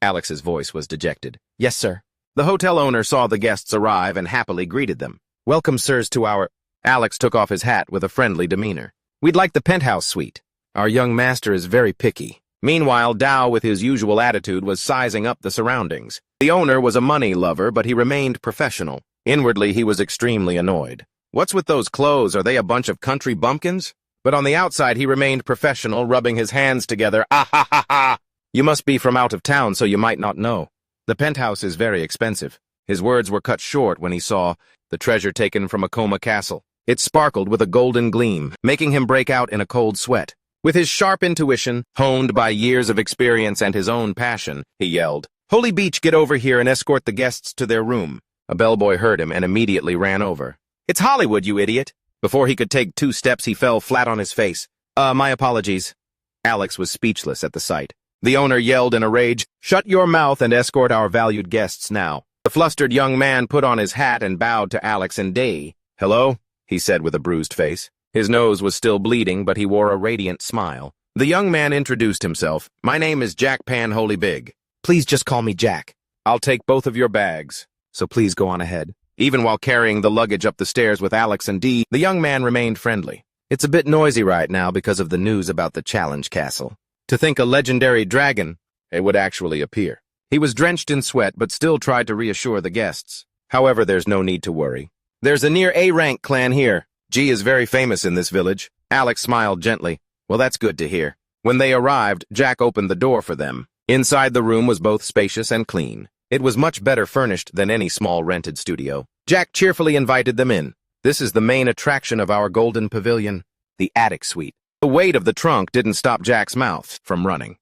Alex's voice was dejected. "Yes, sir." The hotel owner saw the guests arrive and happily greeted them. "Welcome, sirs, to our—" Alex took off his hat with a friendly demeanor. "We'd like the penthouse suite. Our young master is very picky." Meanwhile, Dao, with his usual attitude, was sizing up the surroundings. The owner was a money lover, but he remained professional. Inwardly, he was extremely annoyed. What's with those clothes? Are they a bunch of country bumpkins? But on the outside, he remained professional, rubbing his hands together. Ah ha ha ha! You must be from out of town, so you might not know. The penthouse is very expensive. His words were cut short when he saw the treasure taken from a coma castle. It sparkled with a golden gleam, making him break out in a cold sweat. With his sharp intuition, honed by years of experience and his own passion, he yelled, "Holy Beach, get over here and escort the guests to their room." A bellboy heard him and immediately ran over. "It's Hollywood, you idiot!" Before he could take 2 steps, he fell flat on his face. My apologies." Alex was speechless at the sight. The owner yelled in a rage, "Shut your mouth and escort our valued guests now." The flustered young man put on his hat and bowed to Alex and Day. "Hello?" he said with a bruised face. His nose was still bleeding, but he wore a radiant smile. The young man introduced himself. "My name is Jack Pan Holy Big. Please just call me Jack. I'll take both of your bags, so please go on ahead." Even while carrying the luggage up the stairs with Alex and Dee, the young man remained friendly. "It's a bit noisy right now because of the news about the Challenge Castle. To think a legendary dragon, it would actually appear." He was drenched in sweat, but still tried to reassure the guests. "However, there's no need to worry. There's a near A-rank clan here. G is very famous in this village." Alex smiled gently. "Well, that's good to hear." When they arrived, Jack opened the door for them. Inside the room was both spacious and clean. It was much better furnished than any small rented studio. Jack cheerfully invited them in. "This is the main attraction of our golden pavilion, the attic suite." The weight of the trunk didn't stop Jack's mouth from running.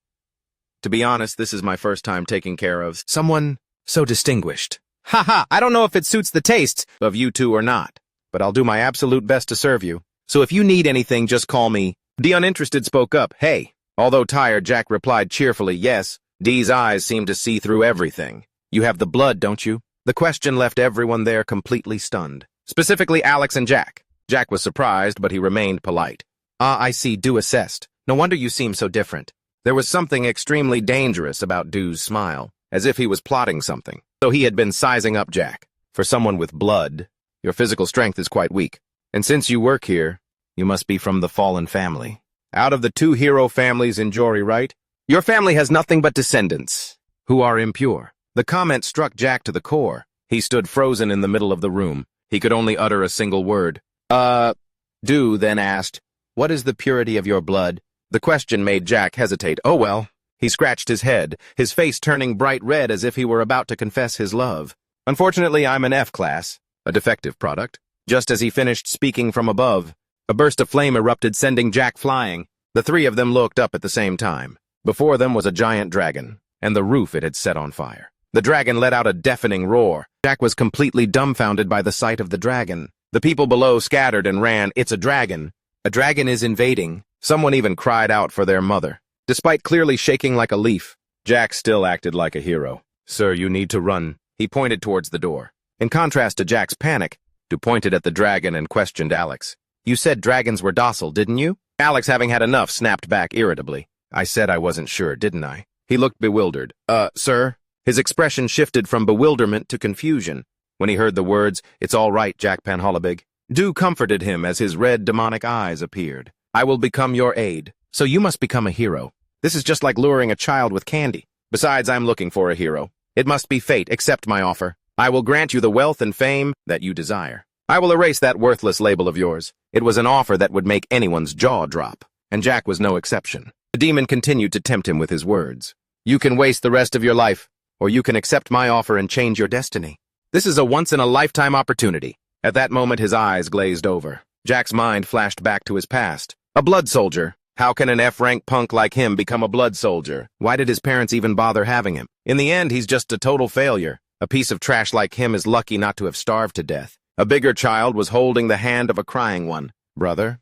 "To be honest, this is my first time taking care of someone so distinguished. Haha, I don't know if it suits the tastes of you two or not, but I'll do my absolute best to serve you. So if you need anything, just call me." The uninterested spoke up. "Hey." Although tired, Jack replied cheerfully, "Yes." Dee's eyes seemed to see through everything. "You have the blood, don't you?" The question left everyone there completely stunned. Specifically Alex and Jack. Jack was surprised, but he remained polite. "Ah, I see, Du assessed. No wonder you seem so different." There was something extremely dangerous about Du's smile, as if he was plotting something. So he had been sizing up Jack. "For someone with blood, your physical strength is quite weak. And since you work here, you must be from the fallen family. Out of the 2 hero families in Jory, right? Your family has nothing but descendants who are impure." The comment struck Jack to the core. He stood frozen in the middle of the room. He could only utter a single word. Du then asked, "What is the purity of your blood?" The question made Jack hesitate. "Oh well." He scratched his head, his face turning bright red as if he were about to confess his love. "Unfortunately, I'm an F class, a defective product." Just as he finished speaking from above, a burst of flame erupted, sending Jack flying. The 3 of them looked up at the same time. Before them was a giant dragon, and the roof it had set on fire. The dragon let out a deafening roar. Jack was completely dumbfounded by the sight of the dragon. The people below scattered and ran. "It's a dragon. A dragon is invading." Someone even cried out for their mother. Despite clearly shaking like a leaf, Jack still acted like a hero. "Sir, you need to run." He pointed towards the door. In contrast to Jack's panic, Du pointed at the dragon and questioned Alex. "You said dragons were docile, didn't you?" Alex, having had enough, snapped back irritably. "I said I wasn't sure, didn't I?" He looked bewildered. Sir?" His expression shifted from bewilderment to confusion. When he heard the words, "It's all right, Jack Panholabig," Du comforted him as his red demonic eyes appeared. "I will become your aide, so you must become a hero. This is just like luring a child with candy. Besides, I'm looking for a hero. It must be fate. Accept my offer. I will grant you the wealth and fame that you desire. I will erase that worthless label of yours." It was an offer that would make anyone's jaw drop, and Jack was no exception. The demon continued to tempt him with his words. "You can waste the rest of your life, or you can accept my offer and change your destiny. This is a once-in-a-lifetime opportunity." At that moment, his eyes glazed over. Jack's mind flashed back to his past. A blood soldier. How can an F-rank punk like him become a blood soldier? Why did his parents even bother having him? In the end, he's just a total failure. A piece of trash like him is lucky not to have starved to death. A bigger child was holding the hand of a crying one. "Brother?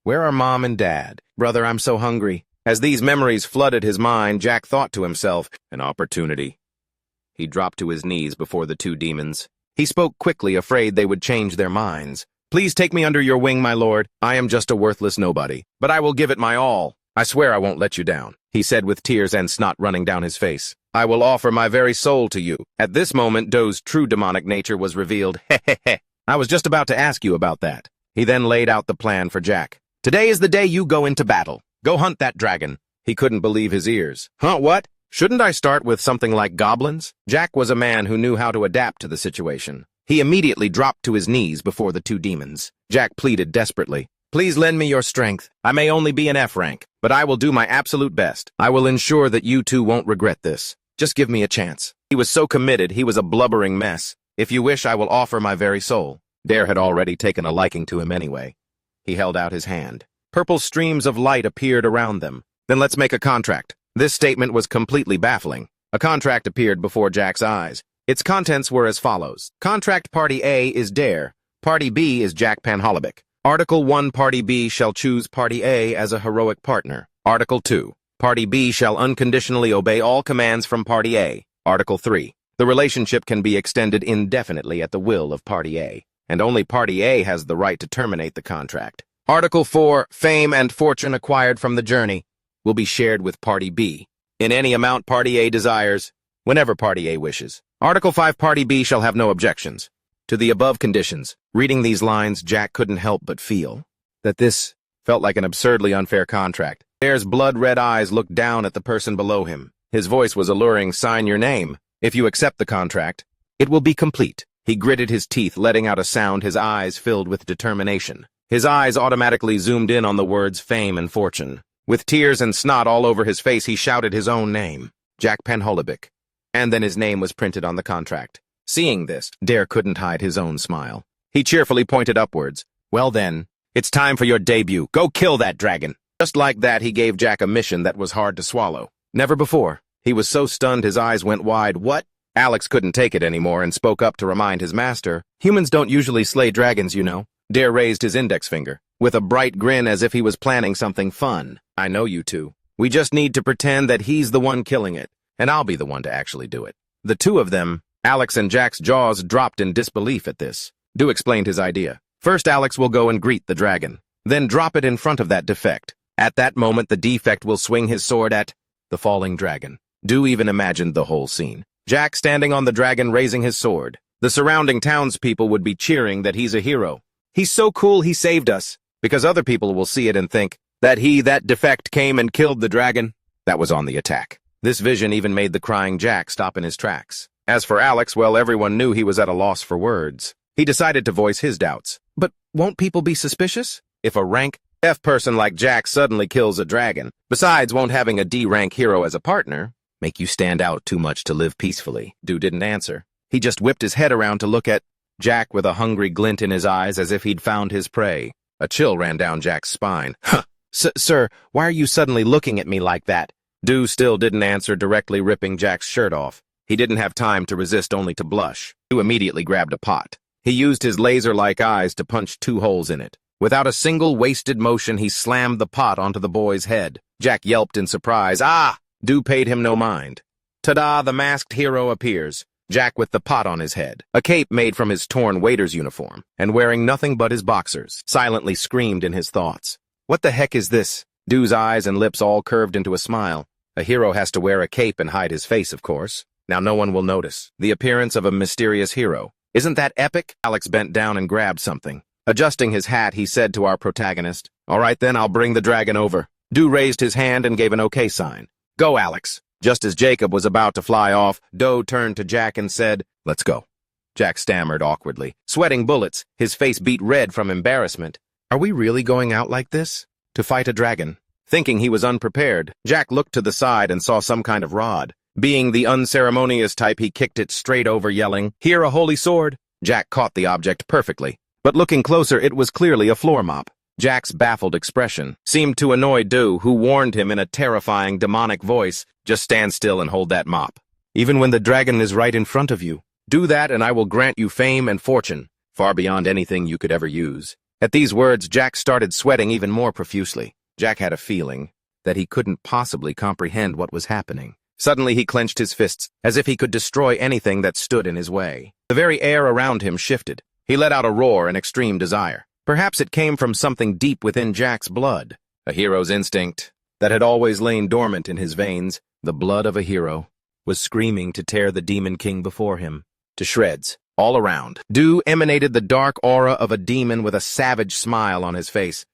Where are Mom and Dad? Brother, I'm so hungry." As these memories flooded his mind, Jack thought to himself, "An opportunity." He dropped to his knees before the 2 demons. He spoke quickly, afraid they would change their minds. "Please take me under your wing, my lord. I am just a worthless nobody, but I will give it my all. I swear I won't let you down," he said with tears and snot running down his face. "I will offer my very soul to you." At this moment, Do's true demonic nature was revealed. "Heh. I was just about to ask you about that." He then laid out the plan for Jack. "Today is the day you go into battle. Go hunt that dragon." He couldn't believe his ears. "Huh, what?" Shouldn't I start with something like goblins? Jack was a man who knew how to adapt to the situation. He immediately dropped to his knees before the two demons. Jack pleaded desperately. Please lend me your strength. I may only be an F rank, but I will do my absolute best. I will ensure that you two won't regret this. Just give me a chance. He was so committed, he was a blubbering mess. If you wish, I will offer my very soul. Dare had already taken a liking to him anyway. He held out his hand. Purple streams of light appeared around them. Then let's make a contract. This statement was completely baffling. A contract appeared before Jack's eyes. Its contents were as follows. Contract Party A is Dare. Party B is Jack Panholobic. Article 1, Party B shall choose Party A as a heroic partner. Article 2, Party B shall unconditionally obey all commands from Party A. Article 3, the relationship can be extended indefinitely at the will of Party A, and only Party A has the right to terminate the contract. Article 4, fame and fortune acquired from the journey will be shared with Party B, in any amount Party A desires, whenever Party A wishes. Article 5, Party B shall have no objections to the above conditions. Reading these lines, Jack couldn't help but feel that this felt like an absurdly unfair contract. Dare's blood-red eyes looked down at the person below him. His voice was alluring. Sign your name. If you accept the contract, it will be complete. He gritted his teeth, letting out a sound, his eyes filled with determination. His eyes automatically zoomed in on the words fame and fortune. With tears and snot all over his face, he shouted his own name, Jack Panholobic. And then his name was printed on the contract. Seeing this, Dare couldn't hide his own smile. He cheerfully pointed upwards. Well then, it's time for your debut. Go kill that dragon. Just like that, he gave Jack a mission that was hard to swallow. Never before. He was so stunned his eyes went wide. What? Alex couldn't take it anymore and spoke up to remind his master. Humans don't usually slay dragons, you know. Dare raised his index finger, with a bright grin as if he was planning something fun. I know you two. We just need to pretend that he's the one killing it, and I'll be the one to actually do it. The two of them, Alex and Jack's jaws dropped in disbelief at this. Du explained his idea. First, Alex will go and greet the dragon, then drop it in front of that defect. At that moment, the defect will swing his sword at the falling dragon. Du even imagined the whole scene. Jack standing on the dragon raising his sword. The surrounding townspeople would be cheering that he's a hero. He's so cool he saved us, because other people will see it and think that that defect came and killed the dragon. That was on the attack. This vision even made the crying Jack stop in his tracks. As for Alex, well, everyone knew he was at a loss for words. He decided to voice his doubts. But won't people be suspicious if a rank F person like Jack suddenly kills a dragon? Besides, won't having a D-rank hero as a partner make you stand out too much to live peacefully? Du didn't answer. He just whipped his head around to look at Jack with a hungry glint in his eyes as if he'd found his prey. A chill ran down Jack's spine. Huh. Sir, why are you suddenly looking at me like that? Du still didn't answer, directly ripping Jack's shirt off. He didn't have time to resist, only to blush. Du immediately grabbed a pot. He used his laser-like eyes to punch 2 holes in it. Without a single wasted motion, he slammed the pot onto the boy's head. Jack yelped in surprise. Ah! Du paid him no mind. Ta-da! The masked hero appears. Jack with the pot on his head, a cape made from his torn waiter's uniform, and wearing nothing but his boxers, silently screamed in his thoughts. What the heck is this? Du's eyes and lips all curved into a smile. A hero has to wear a cape and hide his face, of course. Now no one will notice. The appearance of a mysterious hero. Isn't that epic? Alex bent down and grabbed something. Adjusting his hat, he said to our protagonist, All right then, I'll bring the dragon over. Du raised his hand and gave an okay sign. Go, Alex. Just as Jacob was about to fly off, Doe turned to Jack and said, Let's go. Jack stammered awkwardly, sweating bullets, his face beat red from embarrassment. Are we really going out like this? To fight a dragon? Thinking he was unprepared, Jack looked to the side and saw some kind of rod. Being the unceremonious type, he kicked it straight over, yelling, Here, a holy sword! Jack caught the object perfectly, but looking closer, it was clearly a floor mop. Jack's baffled expression seemed to annoy Du, who warned him in a terrifying, demonic voice, Just stand still and hold that mop. Even when the dragon is right in front of you, do that and I will grant you fame and fortune, far beyond anything you could ever use. At these words, Jack started sweating even more profusely. Jack had a feeling that he couldn't possibly comprehend what was happening. Suddenly he clenched his fists, as if he could destroy anything that stood in his way. The very air around him shifted. He let out a roar in extreme desire. Perhaps it came from something deep within Jack's blood, a hero's instinct that had always lain dormant in his veins. The blood of a hero was screaming to tear the demon king before him to shreds. All around, Du emanated the dark aura of a demon with a savage smile on his face.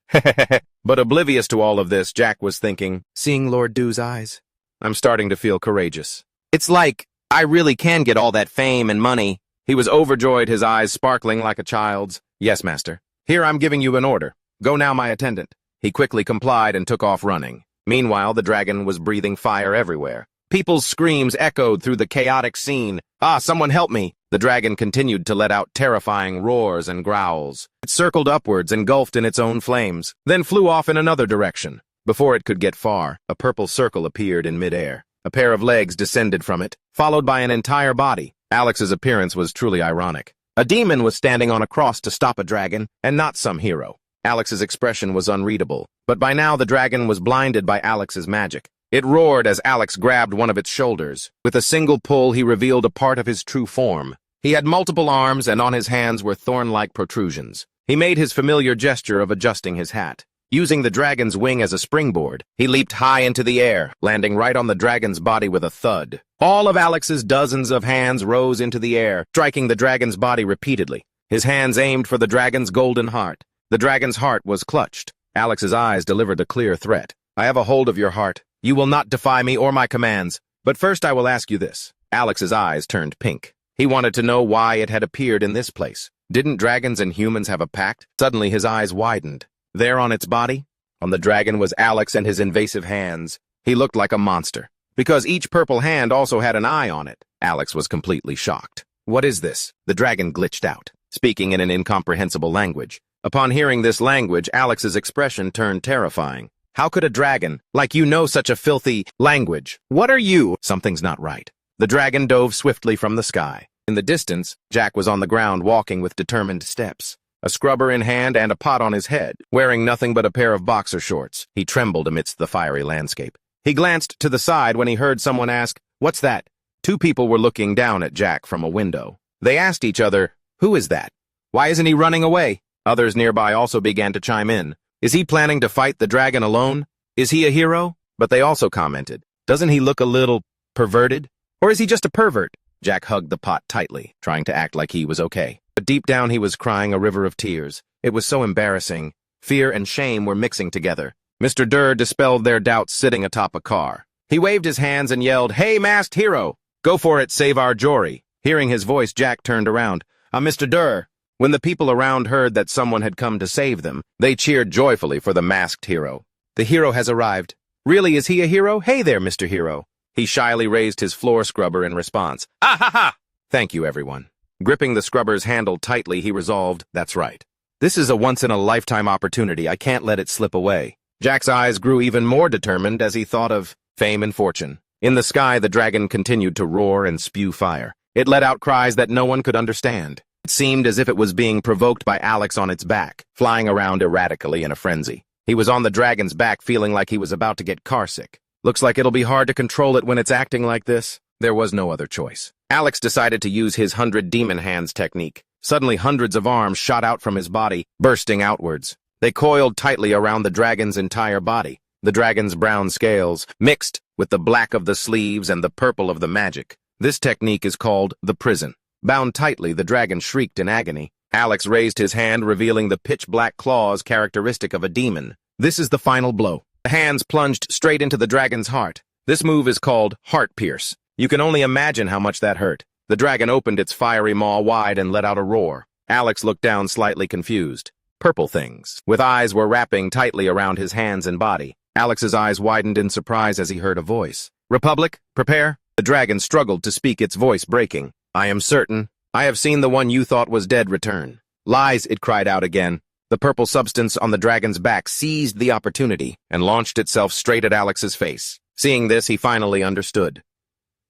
But oblivious to all of this, Jack was thinking, seeing Lord Du's eyes, I'm starting to feel courageous. It's like, I really can get all that fame and money. He was overjoyed, his eyes sparkling like a child's. Yes, master. Here, I'm giving you an order. Go now, my attendant. He quickly complied and took off running. Meanwhile, the dragon was breathing fire everywhere. People's screams echoed through the chaotic scene. Ah, someone help me! The dragon continued to let out terrifying roars and growls. It circled upwards, engulfed in its own flames, then flew off in another direction. Before it could get far, a purple circle appeared in midair. A pair of legs descended from it, followed by an entire body. Alex's appearance was truly ironic. A demon was standing on a cross to stop a dragon, and not some hero. Alex's expression was unreadable, but by now the dragon was blinded by Alex's magic. It roared as Alex grabbed one of its shoulders. With a single pull, he revealed a part of his true form. He had multiple arms, and on his hands were thorn-like protrusions. He made his familiar gesture of adjusting his hat. Using the dragon's wing as a springboard, he leaped high into the air, landing right on the dragon's body with a thud. All of Alex's dozens of hands rose into the air, striking the dragon's body repeatedly. His hands aimed for the dragon's golden heart. The dragon's heart was clutched. Alex's eyes delivered a clear threat. I have a hold of your heart. You will not defy me or my commands. But first I will ask you this. Alex's eyes turned pink. He wanted to know why it had appeared in this place. Didn't dragons and humans have a pact? Suddenly his eyes widened. There on its body, on the dragon, was Alex and his invasive hands. He looked like a monster, because each purple hand also had an eye on it. Alex was completely shocked. What is this? The dragon glitched out, speaking in an incomprehensible language. Upon hearing this language, Alex's expression turned terrifying. How could a dragon, like you, know such a filthy language? What are you? Something's not right. The dragon dove swiftly from the sky. In the distance, Jack was on the ground walking with determined steps. A scrubber in hand and a pot on his head, wearing nothing but a pair of boxer shorts. He trembled amidst the fiery landscape. He glanced to the side when he heard someone ask, "What's that?" Two people were looking down at Jack from a window. They asked each other, "Who is that? Why isn't he running away?" Others nearby also began to chime in. Is he planning to fight the dragon alone? Is he a hero? But they also commented, doesn't he look a little perverted? Or is he just a pervert? Jack hugged the pot tightly, trying to act like he was okay. But deep down he was crying a river of tears. It was so embarrassing. Fear and shame were mixing together. Mr. Durr dispelled their doubts sitting atop a car. He waved his hands and yelled, "Hey, masked hero! Go for it, save our Jory!" Hearing his voice, Jack turned around. Mr. Durr." When the people around heard that someone had come to save them, they cheered joyfully for the masked hero. "The hero has arrived." "Really, is he a hero? Hey there, Mr. Hero." He shyly raised his floor scrubber in response. "Ah ha ha!" "Thank you, everyone." Gripping the scrubber's handle tightly, he resolved, "That's right. This is a once-in-a-lifetime opportunity. I can't let it slip away." Jack's eyes grew even more determined as he thought of fame and fortune. In the sky, the dragon continued to roar and spew fire. It let out cries that no one could understand. It seemed as if it was being provoked by Alex on its back, flying around erratically in a frenzy. He was on the dragon's back, feeling like he was about to get carsick. Looks like it'll be hard to control it when it's acting like this. There was no other choice. Alex decided to use his 100 demon hands technique. Suddenly, hundreds of arms shot out from his body, bursting outwards. They coiled tightly around the dragon's entire body. The dragon's brown scales mixed with the black of the sleeves and the purple of the magic. This technique is called the prison. Bound tightly, the dragon shrieked in agony. Alex raised his hand, revealing the pitch-black claws characteristic of a demon. This is the final blow. The hands plunged straight into the dragon's heart. This move is called heart pierce. You can only imagine how much that hurt. The dragon opened its fiery maw wide and let out a roar. Alex looked down, slightly confused. Purple things, with eyes, were wrapping tightly around his hands and body. Alex's eyes widened in surprise as he heard a voice. "Republic, prepare." The dragon struggled to speak, its voice breaking. "I am certain. I have seen the one you thought was dead return." "Lies," it cried out again. The purple substance on the dragon's back seized the opportunity and launched itself straight at Alex's face. Seeing this, he finally understood.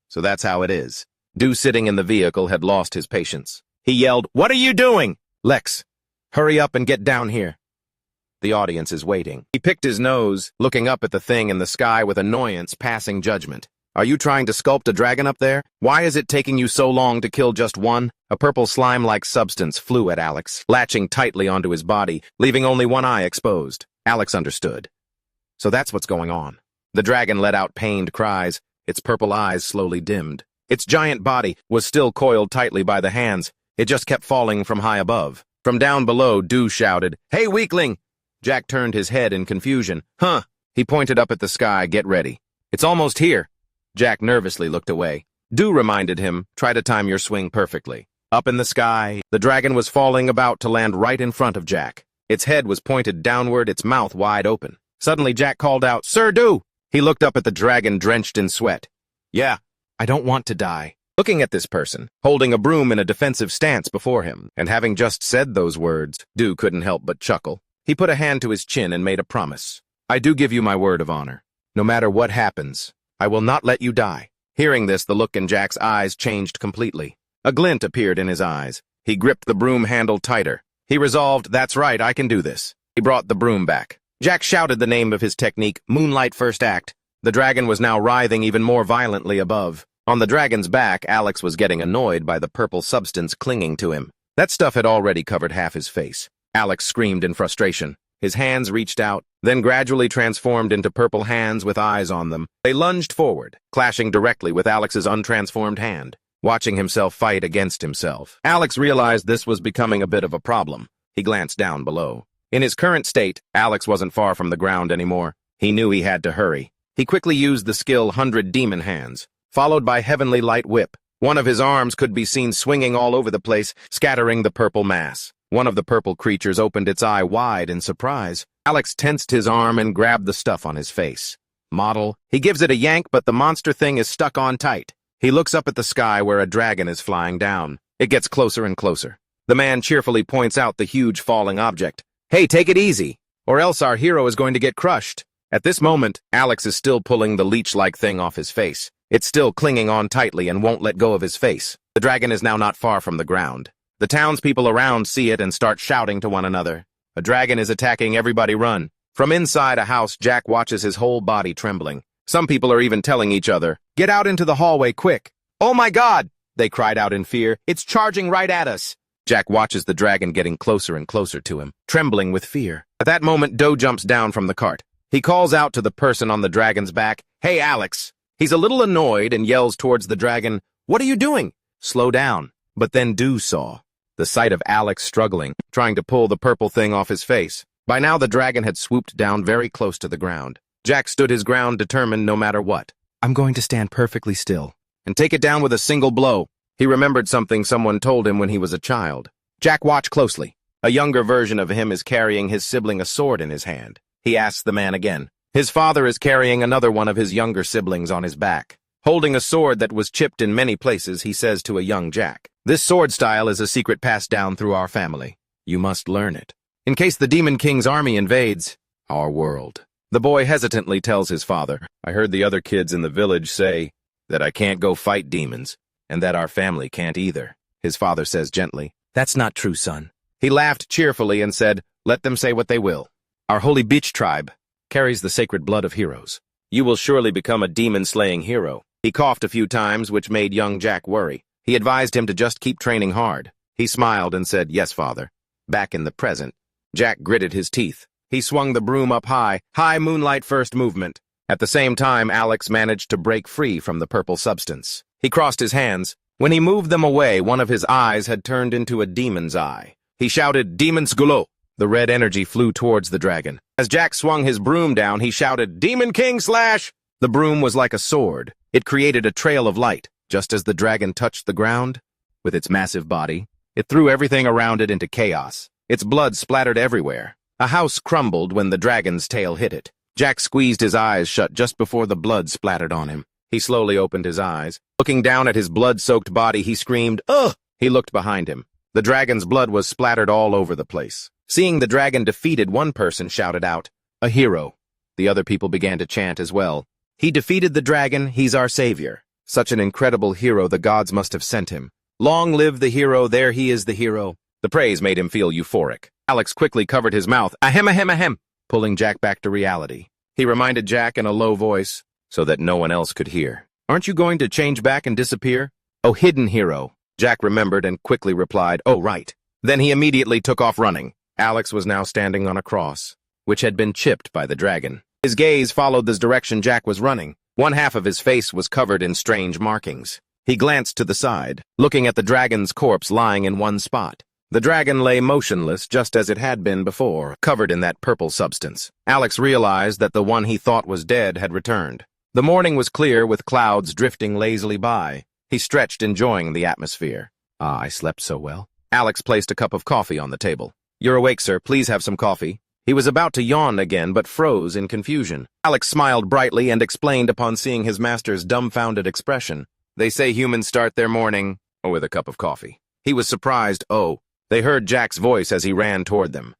So that's how it is. Dew, sitting in the vehicle, had lost his patience. He yelled, "What are you doing?" "Lex, hurry up and get down here. The audience is waiting." He picked his nose, looking up at the thing in the sky with annoyance, passing judgment. "Are you trying to sculpt a dragon up there? Why is it taking you so long to kill just one?" A purple slime-like substance flew at Alex, latching tightly onto his body, leaving only one eye exposed. Alex understood. So that's what's going on. The dragon let out pained cries. Its purple eyes slowly dimmed. Its giant body was still coiled tightly by the hands. It just kept falling from high above. From down below, Dew shouted, "Hey, weakling!" Jack turned his head in confusion. "Huh?" He pointed up at the sky. "Get ready. It's almost here." Jack nervously looked away. Do reminded him, try to time your swing perfectly. Up in the sky, the dragon was falling about to land right in front of Jack. Its head was pointed downward, its mouth wide open. Suddenly Jack called out, "Sir, do!" He looked up at the dragon drenched in sweat. "Yeah, I don't want to die." Looking at this person, holding a broom in a defensive stance before him, and having just said those words, Do couldn't help but chuckle. He put a hand to his chin and made a promise. "I do give you my word of honor. No matter what happens, I will not let you die." Hearing this, the look in Jack's eyes changed completely. A glint appeared in his eyes. He gripped the broom handle tighter. He resolved, "That's right, I can do this." He brought the broom back. Jack shouted the name of his technique, Moonlight First Act. The dragon was now writhing even more violently above. On the dragon's back, Alex was getting annoyed by the purple substance clinging to him. That stuff had already covered half his face. Alex screamed in frustration. His hands reached out, then gradually transformed into purple hands with eyes on them. They lunged forward, clashing directly with Alex's untransformed hand. Watching himself fight against himself, Alex realized this was becoming a bit of a problem. He glanced down below. In his current state, Alex wasn't far from the ground anymore. He knew he had to hurry. He quickly used the skill 100 Demon Hands, followed by Heavenly Light Whip. One of his arms could be seen swinging all over the place, scattering the purple mass. One of the purple creatures opened its eye wide in surprise. Alex tensed his arm and grabbed the stuff on his face. Model. He gives it a yank, but the monster thing is stuck on tight. He looks up at the sky where a dragon is flying down. It gets closer and closer. The man cheerfully points out the huge falling object. "Hey, take it easy, or else our hero is going to get crushed." At this moment, Alex is still pulling the leech-like thing off his face. It's still clinging on tightly and won't let go of his face. The dragon is now not far from the ground. The townspeople around see it and start shouting to one another. "A dragon is attacking, everybody run." From inside a house, Jack watches his whole body trembling. Some people are even telling each other, "Get out into the hallway, quick." "Oh my God!" they cried out in fear. "It's charging right at us." Jack watches the dragon getting closer and closer to him, trembling with fear. At that moment, Doe jumps down from the cart. He calls out to the person on the dragon's back, "Hey, Alex." He's a little annoyed and yells towards the dragon, "What are you doing?" "Slow down." But then Doe saw the sight of Alex struggling, trying to pull the purple thing off his face. By now, the dragon had swooped down very close to the ground. Jack stood his ground, determined no matter what. "I'm going to stand perfectly still and take it down with a single blow." He remembered something someone told him when he was a child. Jack watched closely. A younger version of him is carrying his sibling a sword in his hand. He asks the man again. His father is carrying another one of his younger siblings on his back. Holding a sword that was chipped in many places, he says to a young Jack, "This sword style is a secret passed down through our family. You must learn it, in case the Demon King's army invades our world." The boy hesitantly tells his father, "I heard the other kids in the village say that I can't go fight demons, and that our family can't either." His father says gently, "That's not true, son." He laughed cheerfully and said, "Let them say what they will. Our holy beach tribe carries the sacred blood of heroes. You will surely become a demon-slaying hero." He coughed a few times, which made young Jack worry. He advised him to just keep training hard. He smiled and said, "Yes, father." Back in the present, Jack gritted his teeth. He swung the broom up high moonlight first movement. At the same time, Alex managed to break free from the purple substance. He crossed his hands. When he moved them away, one of his eyes had turned into a demon's eye. He shouted, "Demon Skulo!" The red energy flew towards the dragon. As Jack swung his broom down, he shouted, "Demon King Slash!" The broom was like a sword. It created a trail of light. Just as the dragon touched the ground, with its massive body, it threw everything around it into chaos. Its blood splattered everywhere. A house crumbled when the dragon's tail hit it. Jack squeezed his eyes shut just before the blood splattered on him. He slowly opened his eyes. Looking down at his blood-soaked body, he screamed, "Ugh!" He looked behind him. The dragon's blood was splattered all over the place. Seeing the dragon defeated, one person shouted out, "A hero." The other people began to chant as well. "He defeated the dragon, he's our savior. Such an incredible hero, the gods must have sent him. Long live the hero, there he is the hero." The praise made him feel euphoric. Alex quickly covered his mouth, "Ahem, ahem, ahem," pulling Jack back to reality. He reminded Jack in a low voice, so that no one else could hear, "Aren't you going to change back and disappear?" "Oh, hidden hero." Jack remembered and quickly replied, "Oh, right." Then he immediately took off running. Alex was now standing on a cross, which had been chipped by the dragon. His gaze followed the direction Jack was running. One half of his face was covered in strange markings. He glanced to the side, looking at the dragon's corpse lying in one spot. The dragon lay motionless just as it had been before, covered in that purple substance. Alex realized that the one he thought was dead had returned. The morning was clear with clouds drifting lazily by. He stretched, enjoying the atmosphere. Ah, I slept so well. Alex placed a cup of coffee on the table. You're awake, sir. Please have some coffee. He was about to yawn again, but froze in confusion. Alex smiled brightly and explained upon seeing his master's dumbfounded expression. They say humans start their morning with a cup of coffee. He was surprised. Oh, they heard Jack's voice as he ran toward them.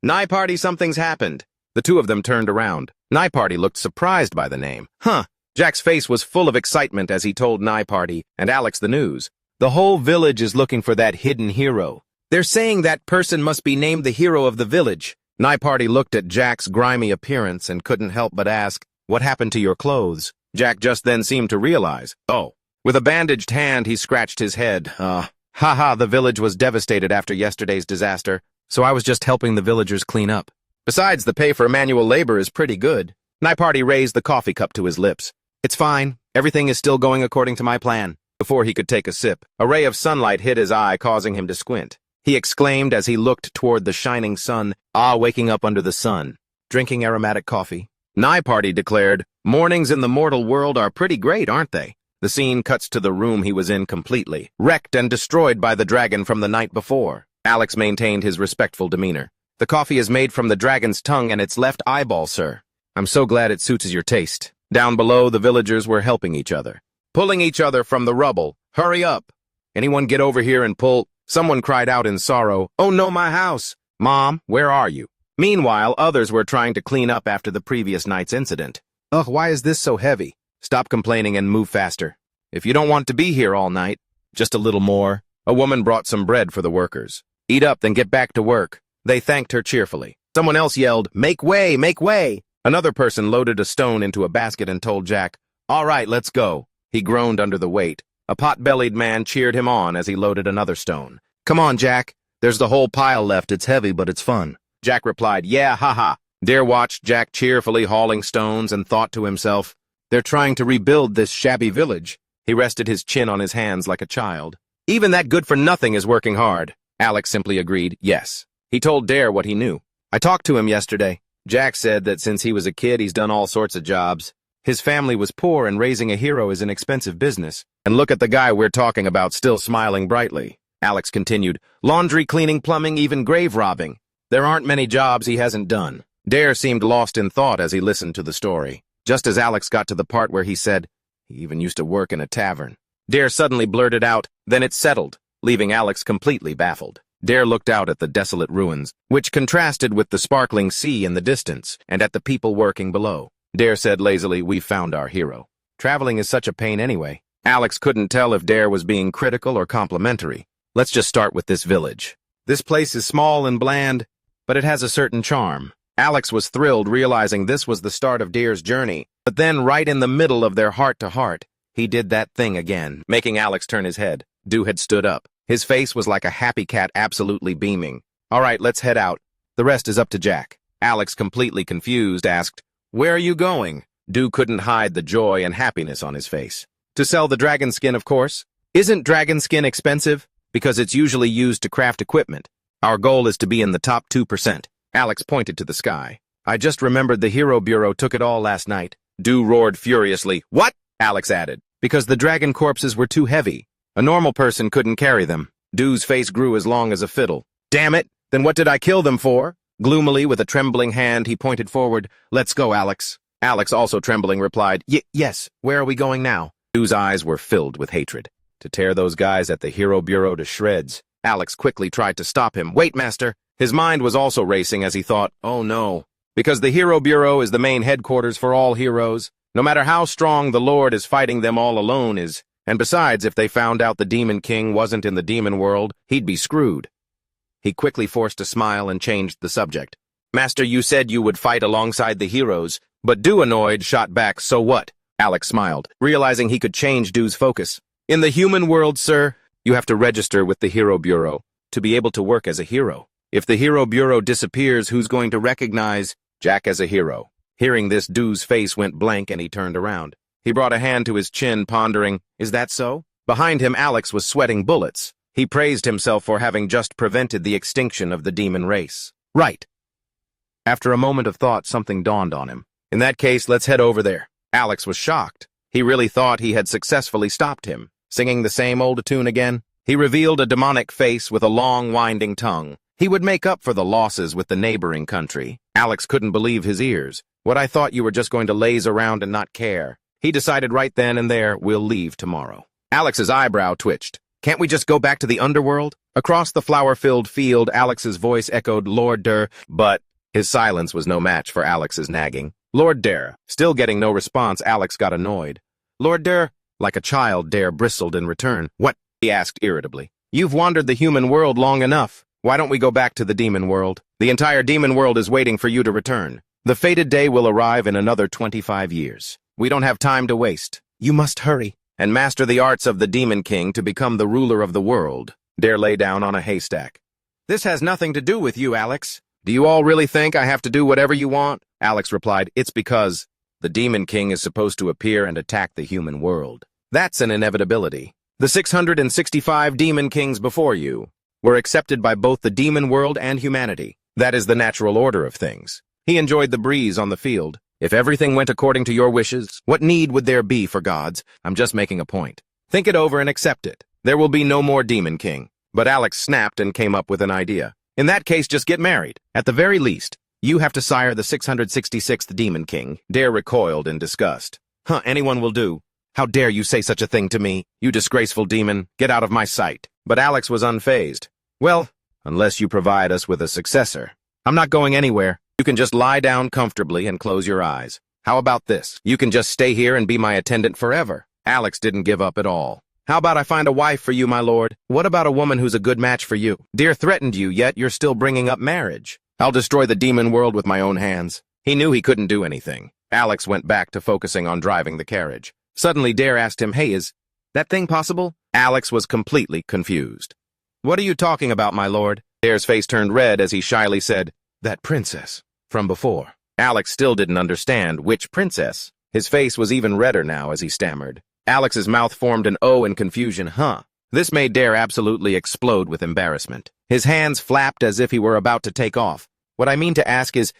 Nye Party, something's happened. The two of them turned around. Nye Party looked surprised by the name. Huh. Jack's face was full of excitement as he told Nye Party and Alex the news. The whole village is looking for that hidden hero. They're saying that person must be named the hero of the village. Nye Party looked at Jack's grimy appearance and couldn't help but ask, what happened to your clothes? Jack just then seemed to realize. Oh. With a bandaged hand, he scratched his head. Haha, the village was devastated after yesterday's disaster, so I was just helping the villagers clean up. Besides, the pay for manual labor is pretty good. Nye Party raised the coffee cup to his lips. It's fine. Everything is still going according to my plan. Before he could take a sip, a ray of sunlight hit his eye, causing him to squint. He exclaimed as he looked toward the shining sun, waking up under the sun. Drinking aromatic coffee? Nye Party declared, mornings in the mortal world are pretty great, aren't they? The scene cuts to the room he was in completely, wrecked and destroyed by the dragon from the night before. Alex maintained his respectful demeanor. The coffee is made from the dragon's tongue and its left eyeball, sir. I'm so glad it suits your taste. Down below, the villagers were helping each other, pulling each other from the rubble. Hurry up! Anyone get over here and pull? Someone cried out in sorrow. Oh no, my house! Mom, where are you? Meanwhile, others were trying to clean up after the previous night's incident. Ugh, why is this so heavy? Stop complaining and move faster. If you don't want to be here all night, just a little more. A woman brought some bread for the workers. Eat up, then get back to work. They thanked her cheerfully. Someone else yelled, make way, make way! Another person loaded a stone into a basket and told Jack, all right, let's go. He groaned under the weight. A pot-bellied man cheered him on as he loaded another stone. Come on, Jack. There's the whole pile left. It's heavy, but it's fun. Jack replied, yeah, haha. Dare watched Jack cheerfully hauling stones and thought to himself, they're trying to rebuild this shabby village. He rested his chin on his hands like a child. Even that good-for-nothing is working hard. Alex simply agreed, yes. He told Dare what he knew. I talked to him yesterday. Jack said that since he was a kid, he's done all sorts of jobs. His family was poor and raising a hero is an expensive business. And look at the guy we're talking about still smiling brightly. Alex continued, laundry, cleaning, plumbing, even grave robbing. There aren't many jobs he hasn't done. Dare seemed lost in thought as he listened to the story. Just as Alex got to the part where he said, he even used to work in a tavern. Dare suddenly blurted out, then it settled, leaving Alex completely baffled. Dare looked out at the desolate ruins, which contrasted with the sparkling sea in the distance, and at the people working below. Dare said lazily, we found our hero. Traveling is such a pain anyway. Alex couldn't tell if Dare was being critical or complimentary. Let's just start with this village. This place is small and bland, but it has a certain charm. Alex was thrilled realizing this was the start of Dare's journey, but then right in the middle of their heart-to-heart, he did that thing again, making Alex turn his head. Du had stood up. His face was like a happy cat, absolutely beaming. All right, let's head out. The rest is up to Jack. Alex, completely confused, asked, where are you going? Du couldn't hide the joy and happiness on his face. To sell the dragon skin, of course. Isn't dragon skin expensive? Because it's usually used to craft equipment. Our goal is to be in the top 2%. Alex pointed to the sky. I just remembered the Hero Bureau took it all last night. Du roared furiously. What? Alex added. Because the dragon corpses were too heavy. A normal person couldn't carry them. Du's face grew as long as a fiddle. Damn it! Then what did I kill them for? Gloomily, with a trembling hand, he pointed forward. Let's go, Alex. Alex, also trembling, replied, yes, where are we going now? Du's eyes were filled with hatred. To tear those guys at the Hero Bureau to shreds. Alex quickly tried to stop him. Wait, master. His mind was also racing as he thought, oh no. Because the Hero Bureau is the main headquarters for all heroes. No matter how strong the Lord is, fighting them all alone is. And besides, if they found out the Demon King wasn't in the demon world, he'd be screwed. He quickly forced a smile and changed the subject. Master, you said you would fight alongside the heroes, but Du, annoyed, shot back, so what? Alex smiled, realizing he could change Du's focus. In the human world, sir, you have to register with the Hero Bureau to be able to work as a hero. If the Hero Bureau disappears, who's going to recognize Jack as a hero? Hearing this, Du's face went blank and he turned around. He brought a hand to his chin, pondering, is that so? Behind him, Alex was sweating bullets. He praised himself for having just prevented the extinction of the demon race. Right. After a moment of thought, something dawned on him. In that case, let's head over there. Alex was shocked. He really thought he had successfully stopped him. Singing the same old tune again? He revealed a demonic face with a long, winding tongue. He would make up for the losses with the neighboring country. Alex couldn't believe his ears. What, I thought you were just going to laze around and not care. He decided right then and there, we'll leave tomorrow. Alex's eyebrow twitched. Can't we just go back to the underworld? Across the flower-filled field, Alex's voice echoed Lord Der, but his silence was no match for Alex's nagging. Lord Der. Still getting no response, Alex got annoyed. Lord Der. Like a child, Der bristled in return. What? He asked irritably. You've wandered the human world long enough. Why don't we go back to the demon world? The entire demon world is waiting for you to return. The fated day will arrive in another 25 years. We don't have time to waste. You must hurry and master the arts of the Demon King to become the ruler of the world. Der lay down on a haystack. This has nothing to do with you, Alex. Do you all really think I have to do whatever you want? Alex replied, it's because the Demon King is supposed to appear and attack the human world. That's an inevitability. The 665 Demon Kings before you were accepted by both the demon world and humanity. That is the natural order of things. He enjoyed the breeze on the field. If everything went according to your wishes, what need would there be for gods? I'm just making a point. Think it over and accept it. There will be no more Demon King. But Alex snapped and came up with an idea. In that case, just get married. At the very least, you have to sire the 666th Demon King. Der recoiled in disgust. Anyone will do. How dare you say such a thing to me? You disgraceful demon, get out of my sight. But Alex was unfazed. Well, unless you provide us with a successor. I'm not going anywhere. You can just lie down comfortably and close your eyes. How about this? You can just stay here and be my attendant forever. Alex didn't give up at all. How about I find a wife for you, my lord? What about a woman who's a good match for you? Der threatened you, yet you're still bringing up marriage. I'll destroy the demon world with my own hands. He knew he couldn't do anything. Alex went back to focusing on driving the carriage. Suddenly, Der asked him, hey, is that thing possible? Alex was completely confused. What are you talking about, my lord? Der's face turned red as he shyly said, that princess from before. Alex still didn't understand which princess. His face was even redder now as he stammered. Alex's mouth formed an O in confusion. This made Der absolutely explode with embarrassment. His hands flapped as if he were about to take off. What I mean to ask is,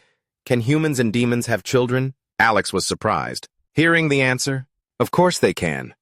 can humans and demons have children? Alex was surprised. Hearing the answer, of course they can.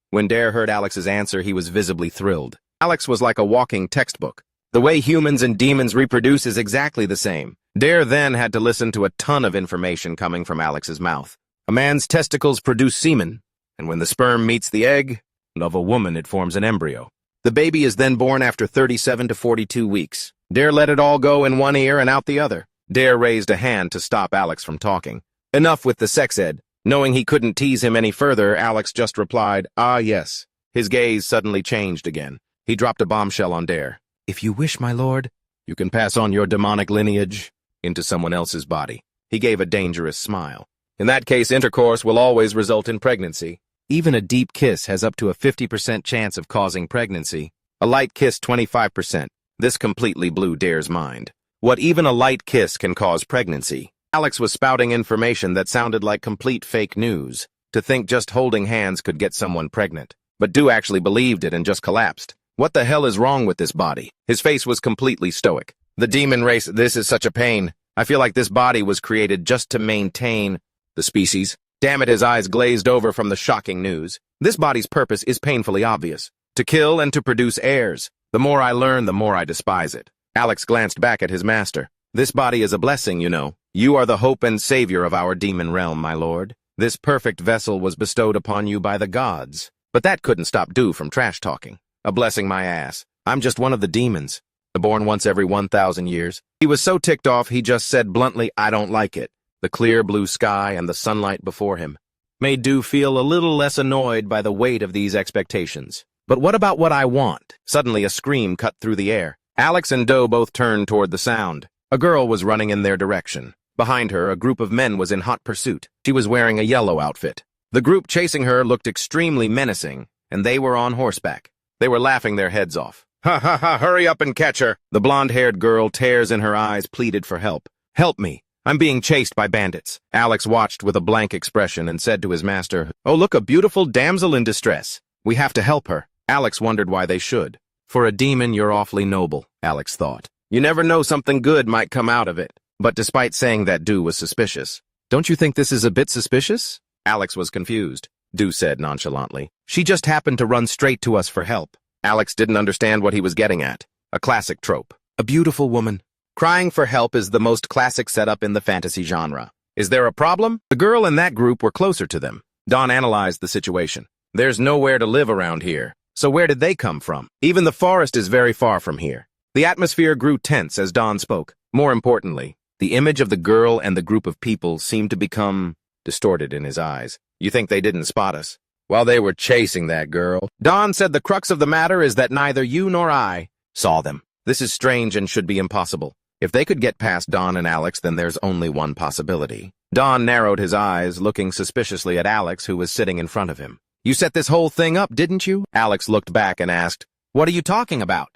When Der heard Alex's answer, he was visibly thrilled. Alex was like a walking textbook. The way humans and demons reproduce is exactly the same. Der then had to listen to a ton of information coming from Alex's mouth. A man's testicles produce semen, and when the sperm meets the egg of a woman, it forms an embryo. The baby is then born after 37 to 42 weeks. Der let it all go in one ear and out the other. Der raised a hand to stop Alex from talking. Enough with the sex ed. Knowing he couldn't tease him any further, Alex just replied, ah, yes. His gaze suddenly changed again. He dropped a bombshell on Der. If you wish, my lord, you can pass on your demonic lineage into someone else's body. He gave a dangerous smile. In that case, intercourse will always result in pregnancy. Even a deep kiss has up to a 50% chance of causing pregnancy. A light kiss, 25%. This completely blew Der's mind. What, even a light kiss can cause pregnancy? Alex was spouting information that sounded like complete fake news. To think just holding hands could get someone pregnant. But Du actually believed it and just collapsed. What the hell is wrong with this body? His face was completely stoic. The demon race, this is such a pain. I feel like this body was created just to maintain the species. Damn it, his eyes glazed over from the shocking news. This body's purpose is painfully obvious. To kill and to produce heirs. The more I learn, the more I despise it. Alex glanced back at his master. This body is a blessing, you know. You are the hope and savior of our demon realm, my lord. This perfect vessel was bestowed upon you by the gods. But that couldn't stop Du from trash-talking. A blessing my ass. I'm just one of the demons. Born once every 1,000 years. He was so ticked off he just said bluntly, I don't like it. The clear blue sky and the sunlight before him made Du feel a little less annoyed by the weight of these expectations. But what about what I want? Suddenly a scream cut through the air. Alex and Do both turned toward the sound. A girl was running in their direction. Behind her, a group of men was in hot pursuit. She was wearing a yellow outfit. The group chasing her looked extremely menacing, and they were on horseback. They were laughing their heads off. Ha ha ha, hurry up and catch her! The blonde-haired girl, tears in her eyes, pleaded for help. Help me! I'm being chased by bandits. Alex watched with a blank expression and said to his master, oh, look, a beautiful damsel in distress. We have to help her. Alex wondered why they should. For a demon, you're awfully noble, Alex thought. You never know, something good might come out of it. But despite saying that, Du was suspicious. Don't you think this is a bit suspicious? Alex was confused. Du said nonchalantly. She just happened to run straight to us for help. Alex didn't understand what he was getting at. A classic trope. A beautiful woman. Crying for help is the most classic setup in the fantasy genre. Is there a problem? The girl in that group were closer to them. Don analyzed the situation. There's nowhere to live around here. So where did they come from? Even the forest is very far from here. The atmosphere grew tense as Don spoke. More importantly, the image of the girl and the group of people seemed to become distorted in his eyes. You think they didn't spot us? While they were chasing that girl. Don said the crux of the matter is that neither you nor I saw them. This is strange and should be impossible. If they could get past Don and Alex, then there's only one possibility. Don narrowed his eyes, looking suspiciously at Alex, who was sitting in front of him. You set this whole thing up, didn't you? Alex looked back and asked, What are you talking about?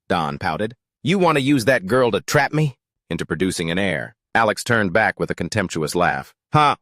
Don pouted. You want to use that girl to trap me? Into producing an air. Alex turned back with a contemptuous laugh.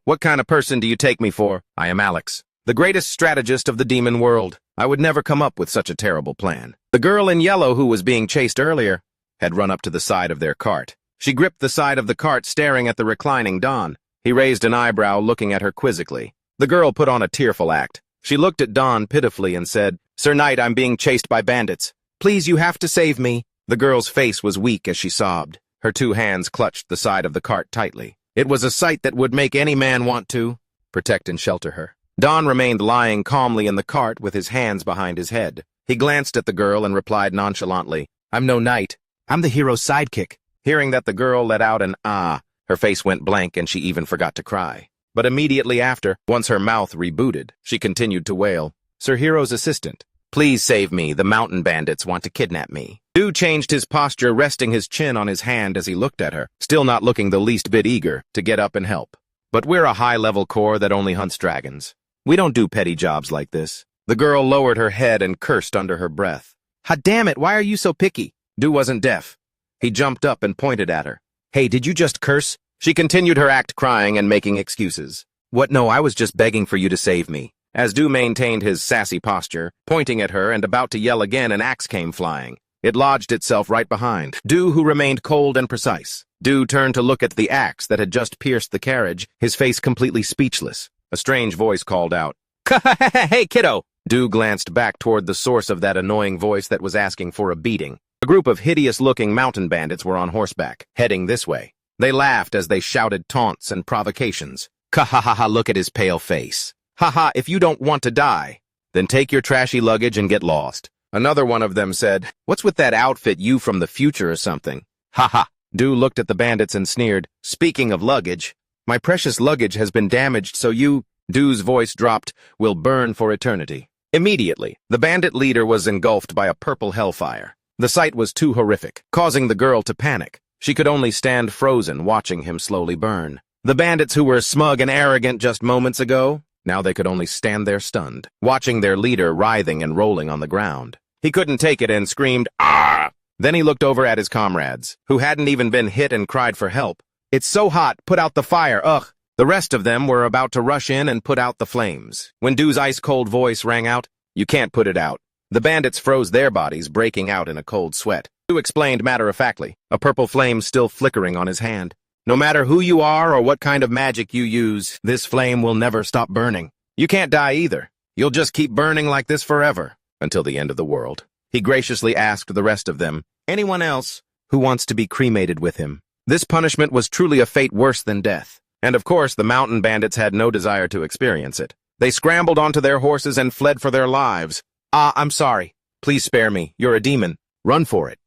What kind of person do you take me for? I am Alex, the greatest strategist of the demon world. I would never come up with such a terrible plan. The girl in yellow who was being chased earlier had run up to the side of their cart. She gripped the side of the cart, staring at the reclining Don. He raised an eyebrow, looking at her quizzically. The girl put on a tearful act. She looked at Don pitifully and said, Sir Knight, I'm being chased by bandits. Please, you have to save me. The girl's face was weak as she sobbed. Her two hands clutched the side of the cart tightly. It was a sight that would make any man want to protect and shelter her. Don remained lying calmly in the cart with his hands behind his head. He glanced at the girl and replied nonchalantly, I'm no knight. I'm the hero's sidekick. Hearing that, the girl let out an ah. Her face went blank and she even forgot to cry. But immediately after, once her mouth rebooted, she continued to wail, Sir Hero's assistant. Please save me, the mountain bandits want to kidnap me. Du changed his posture, resting his chin on his hand as he looked at her, still not looking the least bit eager to get up and help. But we're a high-level corps that only hunts dragons. We don't do petty jobs like this. The girl lowered her head and cursed under her breath. Ha damn it, why are you so picky? Du wasn't deaf. He jumped up and pointed at her. Hey, did you just curse? She continued her act, crying and making excuses. What? No, I was just begging for you to save me. As Du maintained his sassy posture, pointing at her and about to yell again, an axe came flying. It lodged itself right behind Du, who remained cold and precise. Du turned to look at the axe that had just pierced the carriage, his face completely speechless. A strange voice called out, Hey, kiddo! Du glanced back toward the source of that annoying voice that was asking for a beating. A group of hideous-looking mountain bandits were on horseback, heading this way. They laughed as they shouted taunts and provocations. Ha, look at his pale face. Ha, if you don't want to die, then take your trashy luggage and get lost. Another one of them said, What's with that outfit, you from the future or something? Ha. Du looked at the bandits and sneered, Speaking of luggage, my precious luggage has been damaged, so you, Du's voice dropped, will burn for eternity. Immediately, the bandit leader was engulfed by a purple hellfire. The sight was too horrific, causing the girl to panic. She could only stand frozen, watching him slowly burn. The bandits who were smug and arrogant just moments ago, now they could only stand there stunned, watching their leader writhing and rolling on the ground. He couldn't take it and screamed, Ah! Then he looked over at his comrades, who hadn't even been hit, and cried for help. It's so hot, put out the fire, ugh! The rest of them were about to rush in and put out the flames, when Du's ice-cold voice rang out, You can't put it out. The bandits froze their bodies, breaking out in a cold sweat. Du explained matter-of-factly, a purple flame still flickering on his hand. No matter who you are or what kind of magic you use, this flame will never stop burning. You can't die either. You'll just keep burning like this forever, until the end of the world. He graciously asked the rest of them, Anyone else who wants to be cremated with him? This punishment was truly a fate worse than death. And of course, the mountain bandits had no desire to experience it. They scrambled onto their horses and fled for their lives. I'm sorry. Please spare me. You're a demon. Run for it.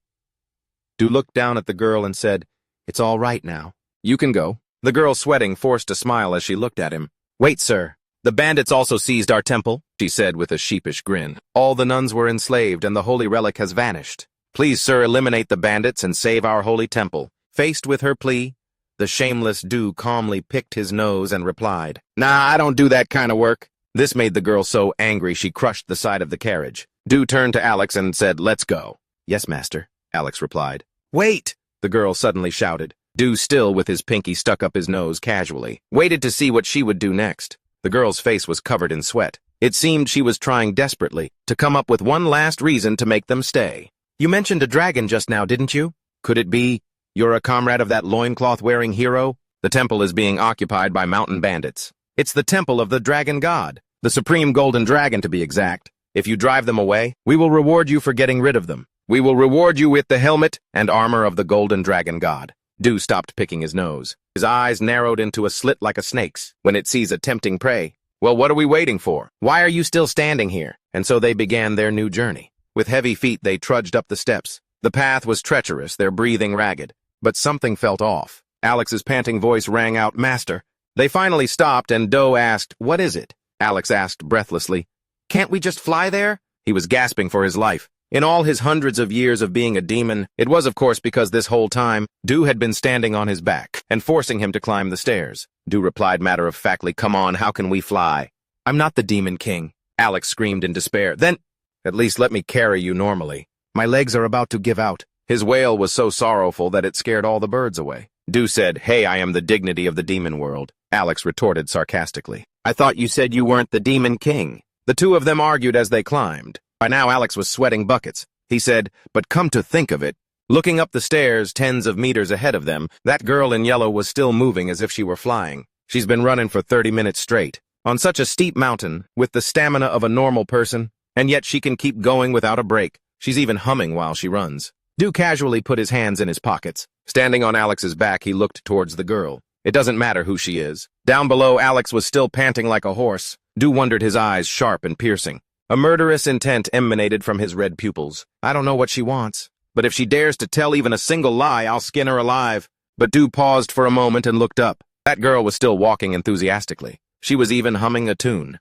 Du looked down at the girl and said, It's all right now. You can go. The girl, sweating, forced a smile as she looked at him. Wait, sir. The bandits also seized our temple, she said with a sheepish grin. All the nuns were enslaved and the holy relic has vanished. Please, sir, eliminate the bandits and save our holy temple. Faced with her plea, the shameless Du calmly picked his nose and replied, Nah, I don't do that kind of work. This made the girl so angry she crushed the side of the carriage. Du turned to Alex and said, Let's go. Yes, master, Alex replied. Wait, the girl suddenly shouted. Du, still with his pinky stuck up his nose casually, waited to see what she would do next. The girl's face was covered in sweat. It seemed she was trying desperately to come up with one last reason to make them stay. You mentioned a dragon just now, didn't you? Could it be you're a comrade of that loincloth-wearing hero? The temple is being occupied by mountain bandits. It's the temple of the dragon god, the supreme golden dragon to be exact. If you drive them away, we will reward you for getting rid of them. We will reward you with the helmet and armor of the golden dragon god. Du stopped picking his nose. His eyes narrowed into a slit like a snake's when it sees a tempting prey. Well, what are we waiting for? Why are you still standing here? And so they began their new journey. With heavy feet, they trudged up the steps. The path was treacherous, their breathing ragged. But something felt off. Alex's panting voice rang out, "Master." They finally stopped, and Do asked, "What is it?" Alex asked breathlessly, "Can't we just fly there?" He was gasping for his life. In all his hundreds of years of being a demon, it was of course because this whole time, Du had been standing on his back and forcing him to climb the stairs. Du replied matter-of-factly, "Come on, how can we fly?" "I'm not the Demon King," Alex screamed in despair. "Then, at least let me carry you normally. My legs are about to give out." His wail was so sorrowful that it scared all the birds away. Du said, "Hey, I am the dignity of the demon world." Alex retorted sarcastically, "I thought you said you weren't the Demon King." The two of them argued as they climbed. By now, Alex was sweating buckets. He said, "But come to think of it." Looking up the stairs, tens of meters ahead of them, that girl in yellow was still moving as if she were flying. She's been running for 30 minutes straight. On such a steep mountain, with the stamina of a normal person, and yet she can keep going without a break. She's even humming while she runs. Du casually put his hands in his pockets. Standing on Alex's back, he looked towards the girl. It doesn't matter who she is. Down below, Alex was still panting like a horse. Du wondered, his eyes sharp and piercing. A murderous intent emanated from his red pupils. "I don't know what she wants, but if she dares to tell even a single lie, I'll skin her alive." But Du paused for a moment and looked up. That girl was still walking enthusiastically. She was even humming a tune.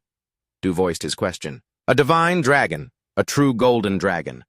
Du voiced his question. "A divine dragon, a true golden dragon.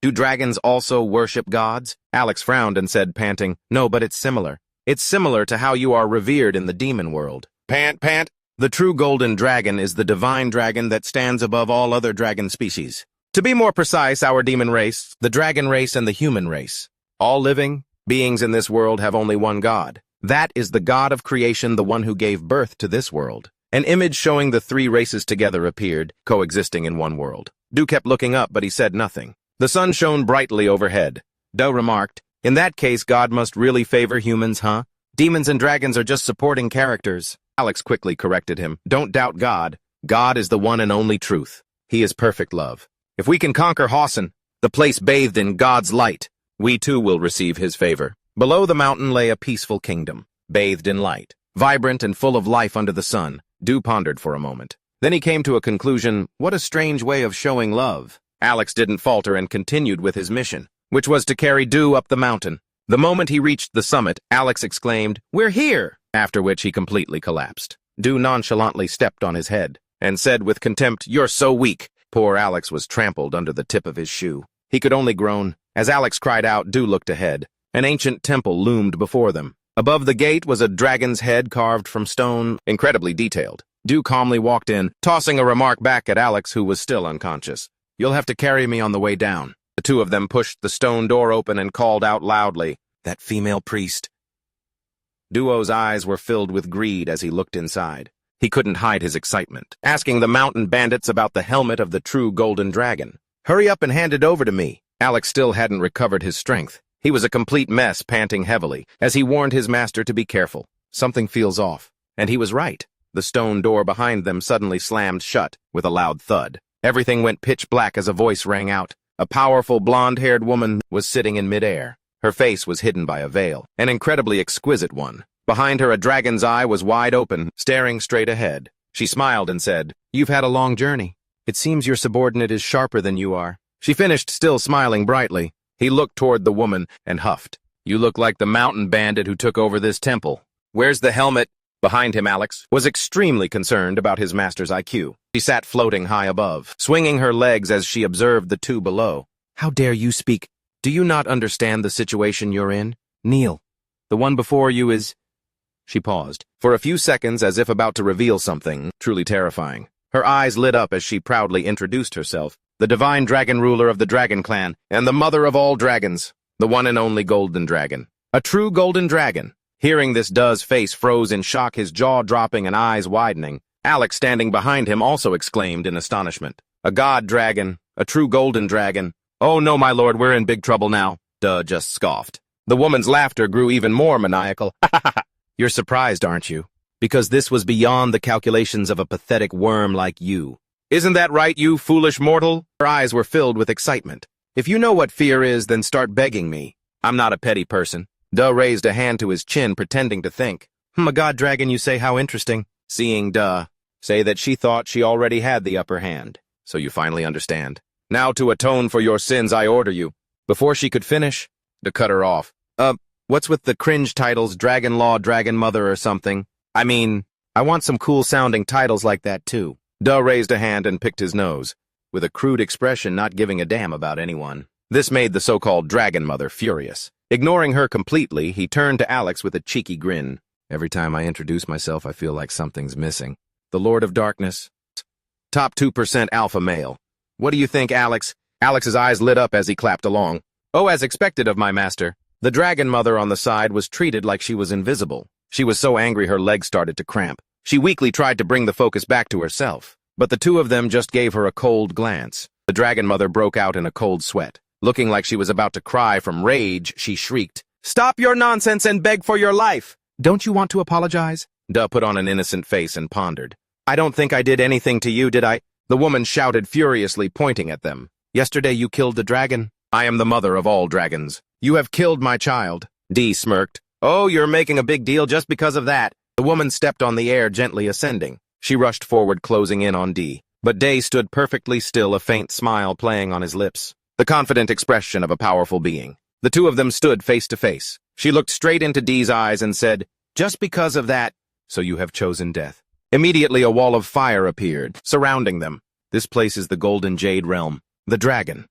Do dragons also worship gods?" Alex frowned and said, panting, "No, but it's similar. It's similar to how you are revered in the demon world." Pant, pant. "The true golden dragon is the divine dragon that stands above all other dragon species. To be more precise, our demon race, the dragon race, and the human race. All living beings in this world have only one God. That is the God of creation, the one who gave birth to this world." An image showing the three races together appeared, coexisting in one world. Du kept looking up, but he said nothing. The sun shone brightly overhead. Du remarked, "In that case, God must really favor humans, huh? Demons and dragons are just supporting characters." Alex quickly corrected him. "Don't doubt God. God is the one and only truth. He is perfect love. If we can conquer Hausen, the place bathed in God's light, we too will receive his favor." Below the mountain lay a peaceful kingdom, bathed in light, vibrant and full of life under the sun. Du pondered for a moment. Then he came to a conclusion. What a strange way of showing love. Alex didn't falter and continued with his mission, which was to carry Du up the mountain. The moment he reached the summit, Alex exclaimed, "We're here!" After which he completely collapsed. Du nonchalantly stepped on his head and said with contempt, "You're so weak." Poor Alex was trampled under the tip of his shoe. He could only groan. As Alex cried out, Du looked ahead. An ancient temple loomed before them. Above the gate was a dragon's head carved from stone, incredibly detailed. Du calmly walked in, tossing a remark back at Alex, who was still unconscious. "You'll have to carry me on the way down." The two of them pushed the stone door open and called out loudly, "That female priest." Duo's eyes were filled with greed as he looked inside. He couldn't hide his excitement, asking the mountain bandits about the helmet of the true golden dragon. "Hurry up and hand it over to me." Alex still hadn't recovered his strength. He was a complete mess, panting heavily, as he warned his master to be careful. Something feels off. And he was right. The stone door behind them suddenly slammed shut with a loud thud. Everything went pitch black as a voice rang out. A powerful blonde-haired woman was sitting in midair. Her face was hidden by a veil, an incredibly exquisite one. Behind her, a dragon's eye was wide open, staring straight ahead. She smiled and said, "You've had a long journey. It seems your subordinate is sharper than you are." She finished, still smiling brightly. He looked toward the woman and huffed. "You look like the mountain bandit who took over this temple. Where's the helmet?" Behind him, Alex was extremely concerned about his master's IQ. She sat floating high above, swinging her legs as she observed the two below. "How dare you speak? Do you not understand the situation you're in? Kneel. The one before you is—" She paused, for a few seconds as if about to reveal something truly terrifying. Her eyes lit up as she proudly introduced herself. "The divine dragon ruler of the dragon clan, and the mother of all dragons, the one and only golden dragon. A true golden dragon." Hearing this, Du's face froze in shock, his jaw dropping and eyes widening. Alex, standing behind him, also exclaimed in astonishment. "A god dragon, a true golden dragon. Oh no, my lord, we're in big trouble now." Du just scoffed. The woman's laughter grew even more maniacal. "You're surprised, aren't you? because this was beyond the calculations of a pathetic worm like you. Isn't that right, you foolish mortal? Her eyes were filled with excitement. If you know what fear is, then start begging me. I'm not a petty person. Duh raised a hand to his chin, pretending to think. A god dragon, you say, how interesting. Seeing Duh say that she thought she already had the upper hand. So you finally understand. Now to atone for your sins, I order you. Before she could finish, to cut her off. What's with the cringe titles, Dragon Law, Dragon Mother or something? I mean, I want some cool-sounding titles like that, too. Duh raised a hand and picked his nose, with a crude expression not giving a damn about anyone. This made the so-called Dragon Mother furious. Ignoring her completely, he turned to Alex with a cheeky grin. Every time I introduce myself, I feel like something's missing. The Lord of Darkness. Top 2% alpha male. What do you think, Alex? Alex's eyes lit up as he clapped along. Oh, as expected of my master. The Dragon Mother on the side was treated like she was invisible. She was so angry her legs started to cramp. She weakly tried to bring the focus back to herself, but the two of them just gave her a cold glance. The Dragon Mother broke out in a cold sweat. Looking like she was about to cry from rage, she shrieked, "Stop your nonsense and beg for your life! Don't you want to apologize?" Duh put on an innocent face and pondered. "I don't think I did anything to you, did I?" The woman shouted furiously, pointing at them. "Yesterday you killed the dragon. I am the mother of all dragons. You have killed my child." Dee smirked. "Oh, you're making a big deal just because of that." The woman stepped on the air, gently ascending. She rushed forward, closing in on Dee. But Day stood perfectly still, a faint smile playing on his lips. The confident expression of a powerful being. The two of them stood face to face. She looked straight into Dee's eyes and said, "Just because of that, so you have chosen death." Immediately a wall of fire appeared, surrounding them. This place is the Golden Jade Realm, the dragon.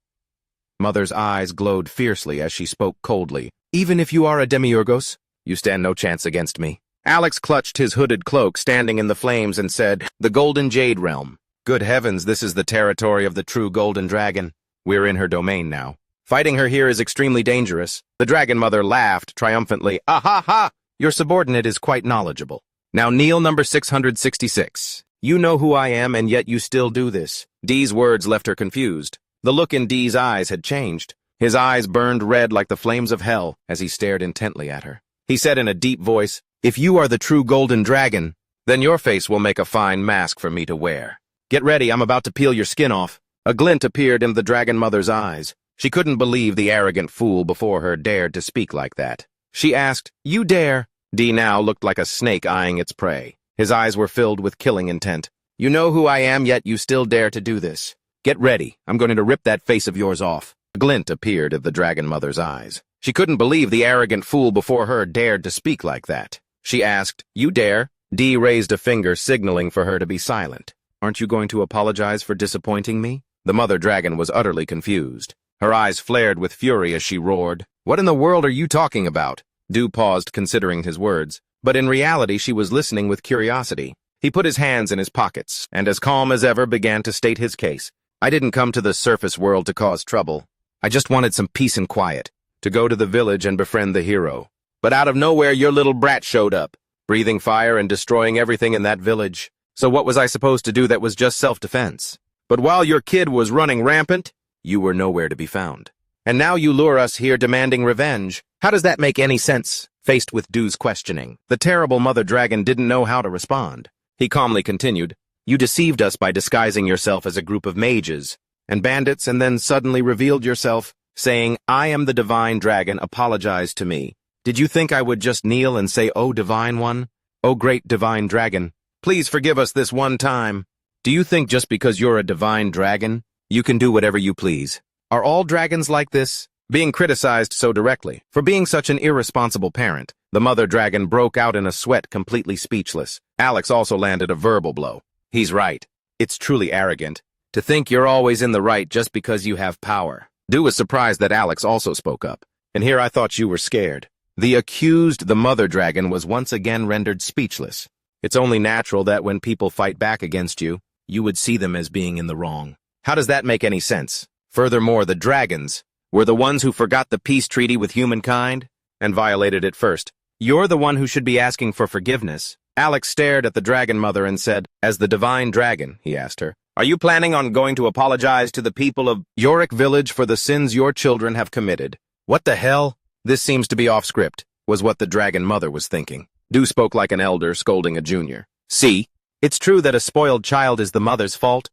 Mother's eyes glowed fiercely as she spoke coldly. "Even if you are a demiurgos, you stand no chance against me." Alex clutched his hooded cloak, standing in the flames, and said, "The Golden Jade Realm. Good heavens, this is the territory of the true Golden Dragon. We're in her domain now. Fighting her here is extremely dangerous." The Dragon Mother laughed triumphantly. "Ah ha ha! Your subordinate is quite knowledgeable. Now kneel, number 666. You know who I am, and yet you still do this." Dee's words left her confused. The look in Dee's eyes had changed. His eyes burned red like the flames of hell as he stared intently at her. He said in a deep voice, "If you are the true Golden Dragon, then your face will make a fine mask for me to wear. Get ready, I'm about to peel your skin off." A glint appeared in the Dragon Mother's eyes. She couldn't believe the arrogant fool before her dared to speak like that. She asked, "You dare?" Dee now looked like a snake eyeing its prey. His eyes were filled with killing intent. "You know who I am, yet you still dare to do this. Get ready, I'm going to rip that face of yours off." A glint appeared in the Dragon Mother's eyes. She couldn't believe the arrogant fool before her dared to speak like that. She asked, "You dare?" Dee raised a finger, signaling for her to be silent. "Aren't you going to apologize for disappointing me?" The Mother Dragon was utterly confused. Her eyes flared with fury as she roared, "What in the world are you talking about?" Dew paused, considering his words, but in reality she was listening with curiosity. He put his hands in his pockets, and as calm as ever began to state his case. "I didn't come to the surface world to cause trouble. I just wanted some peace and quiet, to go to the village and befriend the hero. But out of nowhere your little brat showed up, breathing fire and destroying everything in that village. So what was I supposed to do that was just self-defense? But while your kid was running rampant, you were nowhere to be found. And now you lure us here demanding revenge. How does that make any sense?" Faced with Dew's questioning, the terrible Mother Dragon didn't know how to respond. He calmly continued, "You deceived us by disguising yourself as a group of mages and bandits, and then suddenly revealed yourself, saying, 'I am the Divine Dragon, apologize to me.' Did you think I would just kneel and say, 'Oh, Divine One, oh great Divine Dragon, please forgive us this one time'? Do you think just because you're a Divine Dragon, you can do whatever you please? Are all dragons like this?" Being criticized so directly for being such an irresponsible parent, the Mother Dragon broke out in a sweat, completely speechless. Alex also landed a verbal blow. "He's right. It's truly arrogant to think you're always in the right just because you have power." Dew was surprised that Alex also spoke up. "And here I thought you were scared." The accused, the Mother Dragon, was once again rendered speechless. It's only natural that when people fight back against you, you would see them as being in the wrong. How does that make any sense? Furthermore, the dragons were the ones who forgot the peace treaty with humankind and violated it first. You're the one who should be asking for forgiveness. Alex stared at the Dragon Mother and said, "As the Divine Dragon," he asked her, "are you planning on going to apologize to the people of Yorick Village for the sins your children have committed?" What the hell? This seems to be off script, was what the Dragon Mother was thinking. Du spoke like an elder scolding a junior. See, it's true that a spoiled child is the mother's fault.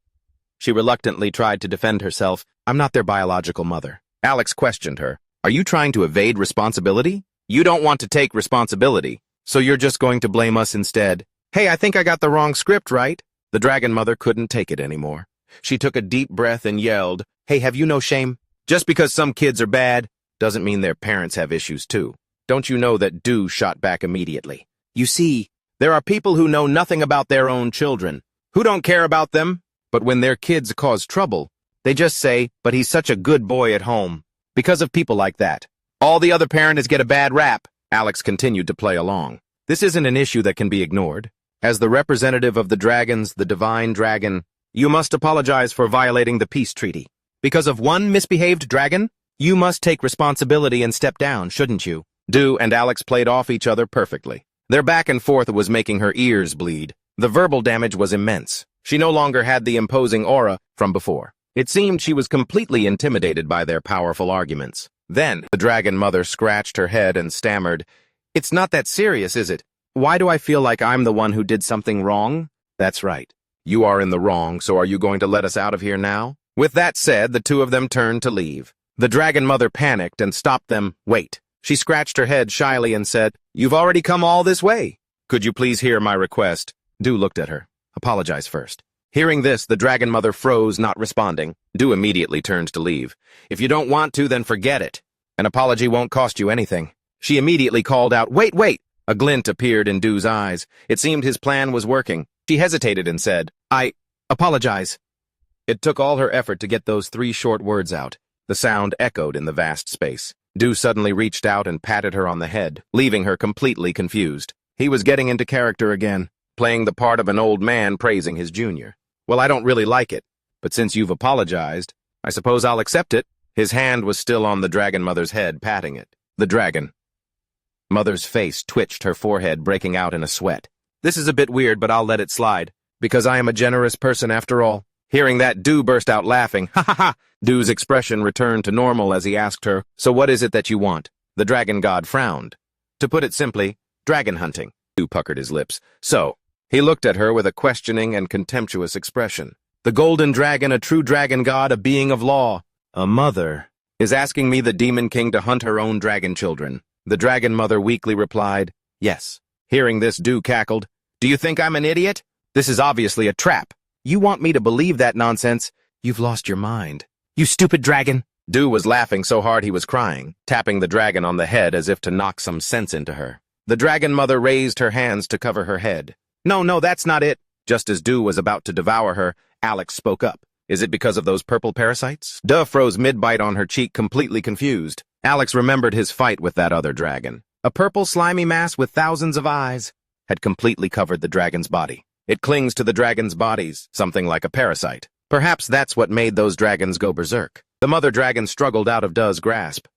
She reluctantly tried to defend herself. I'm not their biological mother. Alex questioned her. Are you trying to evade responsibility? You don't want to take responsibility, so you're just going to blame us instead. Hey, I think I got the wrong script, right? The dragon mother couldn't take it anymore. She took a deep breath and yelled, Hey, have you no shame? Just because some kids are bad doesn't mean their parents have issues too. Don't you know that Du shot back immediately? You see, there are people who know nothing about their own children, who don't care about them, but when their kids cause trouble, they just say, but he's such a good boy at home. Because of people like that, all the other parents get a bad rap. Alex continued to play along. This isn't an issue that can be ignored. As the representative of the dragons, the divine dragon, you must apologize for violating the peace treaty. Because of one misbehaved dragon, you must take responsibility and step down, shouldn't you? Du and Alex played off each other perfectly. Their back and forth was making her ears bleed. The verbal damage was immense. She no longer had the imposing aura from before. It seemed she was completely intimidated by their powerful arguments. Then, the dragon mother scratched her head and stammered, It's not that serious, is it? Why do I feel like I'm the one who did something wrong? That's right. You are in the wrong, so are you going to let us out of here now? With that said, the two of them turned to leave. The dragon mother panicked and stopped them. Wait. She scratched her head shyly and said, You've already come all this way. Could you please hear my request? Du looked at her. Apologize first. Hearing this, the dragon mother froze, not responding. Du immediately turned to leave. If you don't want to, then forget it. An apology won't cost you anything. She immediately called out, Wait! A glint appeared in Du's eyes. It seemed his plan was working. She hesitated and said, I apologize. It took all her effort to get those 3 short words out. The sound echoed in the vast space. Du suddenly reached out and patted her on the head, leaving her completely confused. He was getting into character again, playing the part of an old man praising his junior. Well, I don't really like it, but since you've apologized, I suppose I'll accept it. His hand was still on the dragon mother's head, patting it. The dragon mother's face twitched, her forehead breaking out in a sweat. This is a bit weird, but I'll let it slide, because I am a generous person after all. Hearing that, Du burst out laughing. Ha ha ha! Du's expression returned to normal as he asked her, So what is it that you want? The dragon god frowned. To put it simply, dragon hunting. Du puckered his lips. So, he looked at her with a questioning and contemptuous expression. The golden dragon, a true dragon god, a being of law, a mother, is asking me, the demon king, to hunt her own dragon children. The dragon mother weakly replied, Yes. Hearing this, Du cackled. Do you think I'm an idiot? This is obviously a trap. You want me to believe that nonsense? You've lost your mind. You stupid dragon! Du was laughing so hard he was crying, tapping the dragon on the head as if to knock some sense into her. The dragon mother raised her hands to cover her head. No, that's not it. Just as Du was about to devour her, Alex spoke up. Is it because of those purple parasites? Du froze mid-bite on her cheek, completely confused. Alex remembered his fight with that other dragon. A purple slimy mass with thousands of eyes had completely covered the dragon's body. It clings to the dragon's bodies, something like a parasite. Perhaps that's what made those dragons go berserk. The mother dragon struggled out of Du's grasp.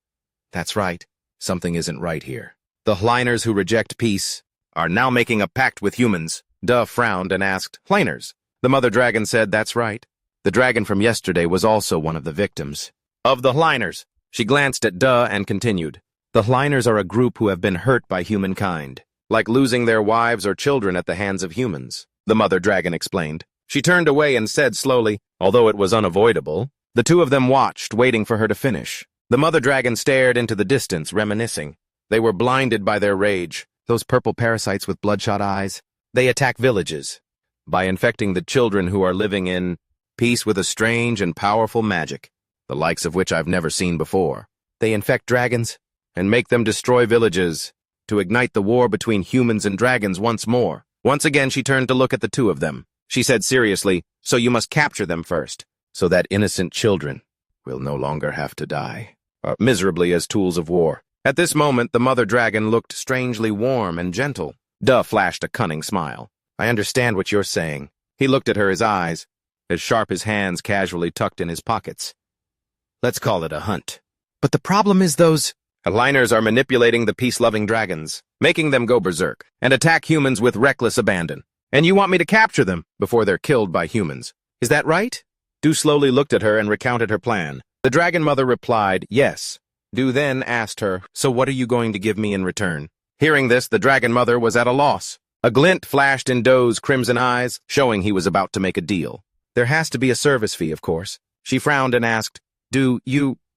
That's right. Something isn't right here. The Hleiners who reject peace are now making a pact with humans. Du frowned and asked, Hleiners? The mother dragon said, That's right. The dragon from yesterday was also one of the victims. Of the Hleiners. She glanced at Du and continued. The Hleiners are a group who have been hurt by humankind, like losing their wives or children at the hands of humans. The mother dragon explained. She turned away and said slowly, although it was unavoidable. The two of them watched, waiting for her to finish. The mother dragon stared into the distance, reminiscing. They were blinded by their rage. Those purple parasites with bloodshot eyes. They attack villages by infecting the children who are living in peace with a strange and powerful magic, the likes of which I've never seen before. They infect dragons and make them destroy villages to ignite the war between humans and dragons once more. Once again, she turned to look at the two of them. She said seriously, So you must capture them first, so that innocent children will no longer have to die miserably as tools of war. At this moment, the mother dragon looked strangely warm and gentle. Du flashed a cunning smile. I understand what you're saying. He looked at her, his eyes as sharp as hands casually tucked in his pockets. Let's call it a hunt. But the problem is those Hleiners are manipulating the peace-loving dragons, making them go berserk and attack humans with reckless abandon. And you want me to capture them before they're killed by humans. Is that right? Du slowly looked at her and recounted her plan. The dragon mother replied, Yes. Du then asked her, So what are you going to give me in return? Hearing this, the Dragon Mother was at a loss. A glint flashed in Do's crimson eyes, showing he was about to make a deal. There has to be a service fee, of course. She frowned and asked,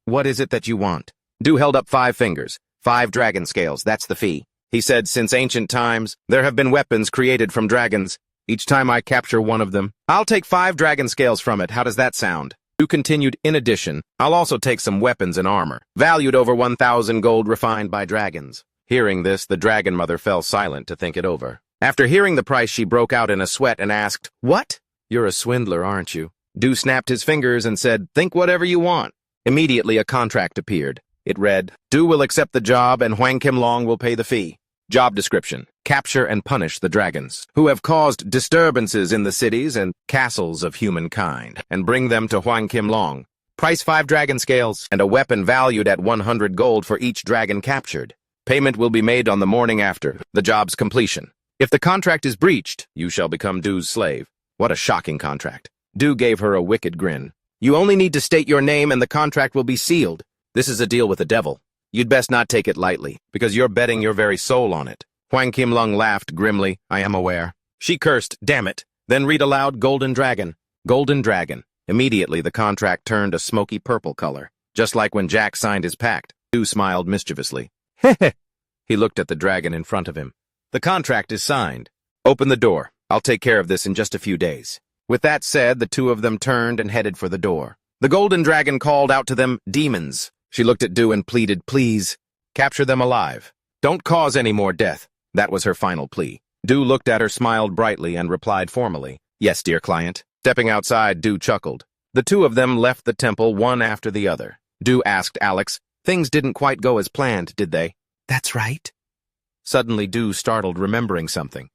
what is it that you want? Do held up 5 fingers. 5 dragon scales, that's the fee. He said, since ancient times, there have been weapons created from dragons. Each time I capture one of them, I'll take 5 dragon scales from it. How does that sound? Du continued, in addition, I'll also take some weapons and armor, valued over 1,000 gold refined by dragons. Hearing this, the Dragon Mother fell silent to think it over. After hearing the price, she broke out in a sweat and asked, What? You're a swindler, aren't you? Du snapped his fingers and said, Think whatever you want. Immediately, a contract appeared. It read, Du will accept the job and Huang Qimlong will pay the fee. Job description, capture and punish the dragons, who have caused disturbances in the cities and castles of humankind, and bring them to Huang Qimlong. Price 5 dragon scales, and a weapon valued at 100 gold for each dragon captured. Payment will be made on the morning after the job's completion. If the contract is breached, you shall become Du's slave. What a shocking contract. Du gave her a wicked grin. You only need to state your name and the contract will be sealed. This is a deal with the devil. You'd best not take it lightly, because you're betting your very soul on it. Huang Qimlong laughed grimly. I am aware. She cursed, damn it. Then read aloud, Golden Dragon. Golden Dragon. Immediately, the contract turned a smoky purple color, just like when Jack signed his pact. Du smiled mischievously. Heh. He looked at the dragon in front of him. The contract is signed. Open the door. I'll take care of this in just a few days. With that said, the two of them turned and headed for the door. The Golden Dragon called out to them, Demons. She looked at Du and pleaded, Please, capture them alive. Don't cause any more death. That was her final plea. Du looked at her, smiled brightly, and replied formally, Yes, dear client. Stepping outside, Du chuckled. The two of them left the temple one after the other. Du asked Alex, Things didn't quite go as planned, did they? That's right. Suddenly, Du startled, remembering something.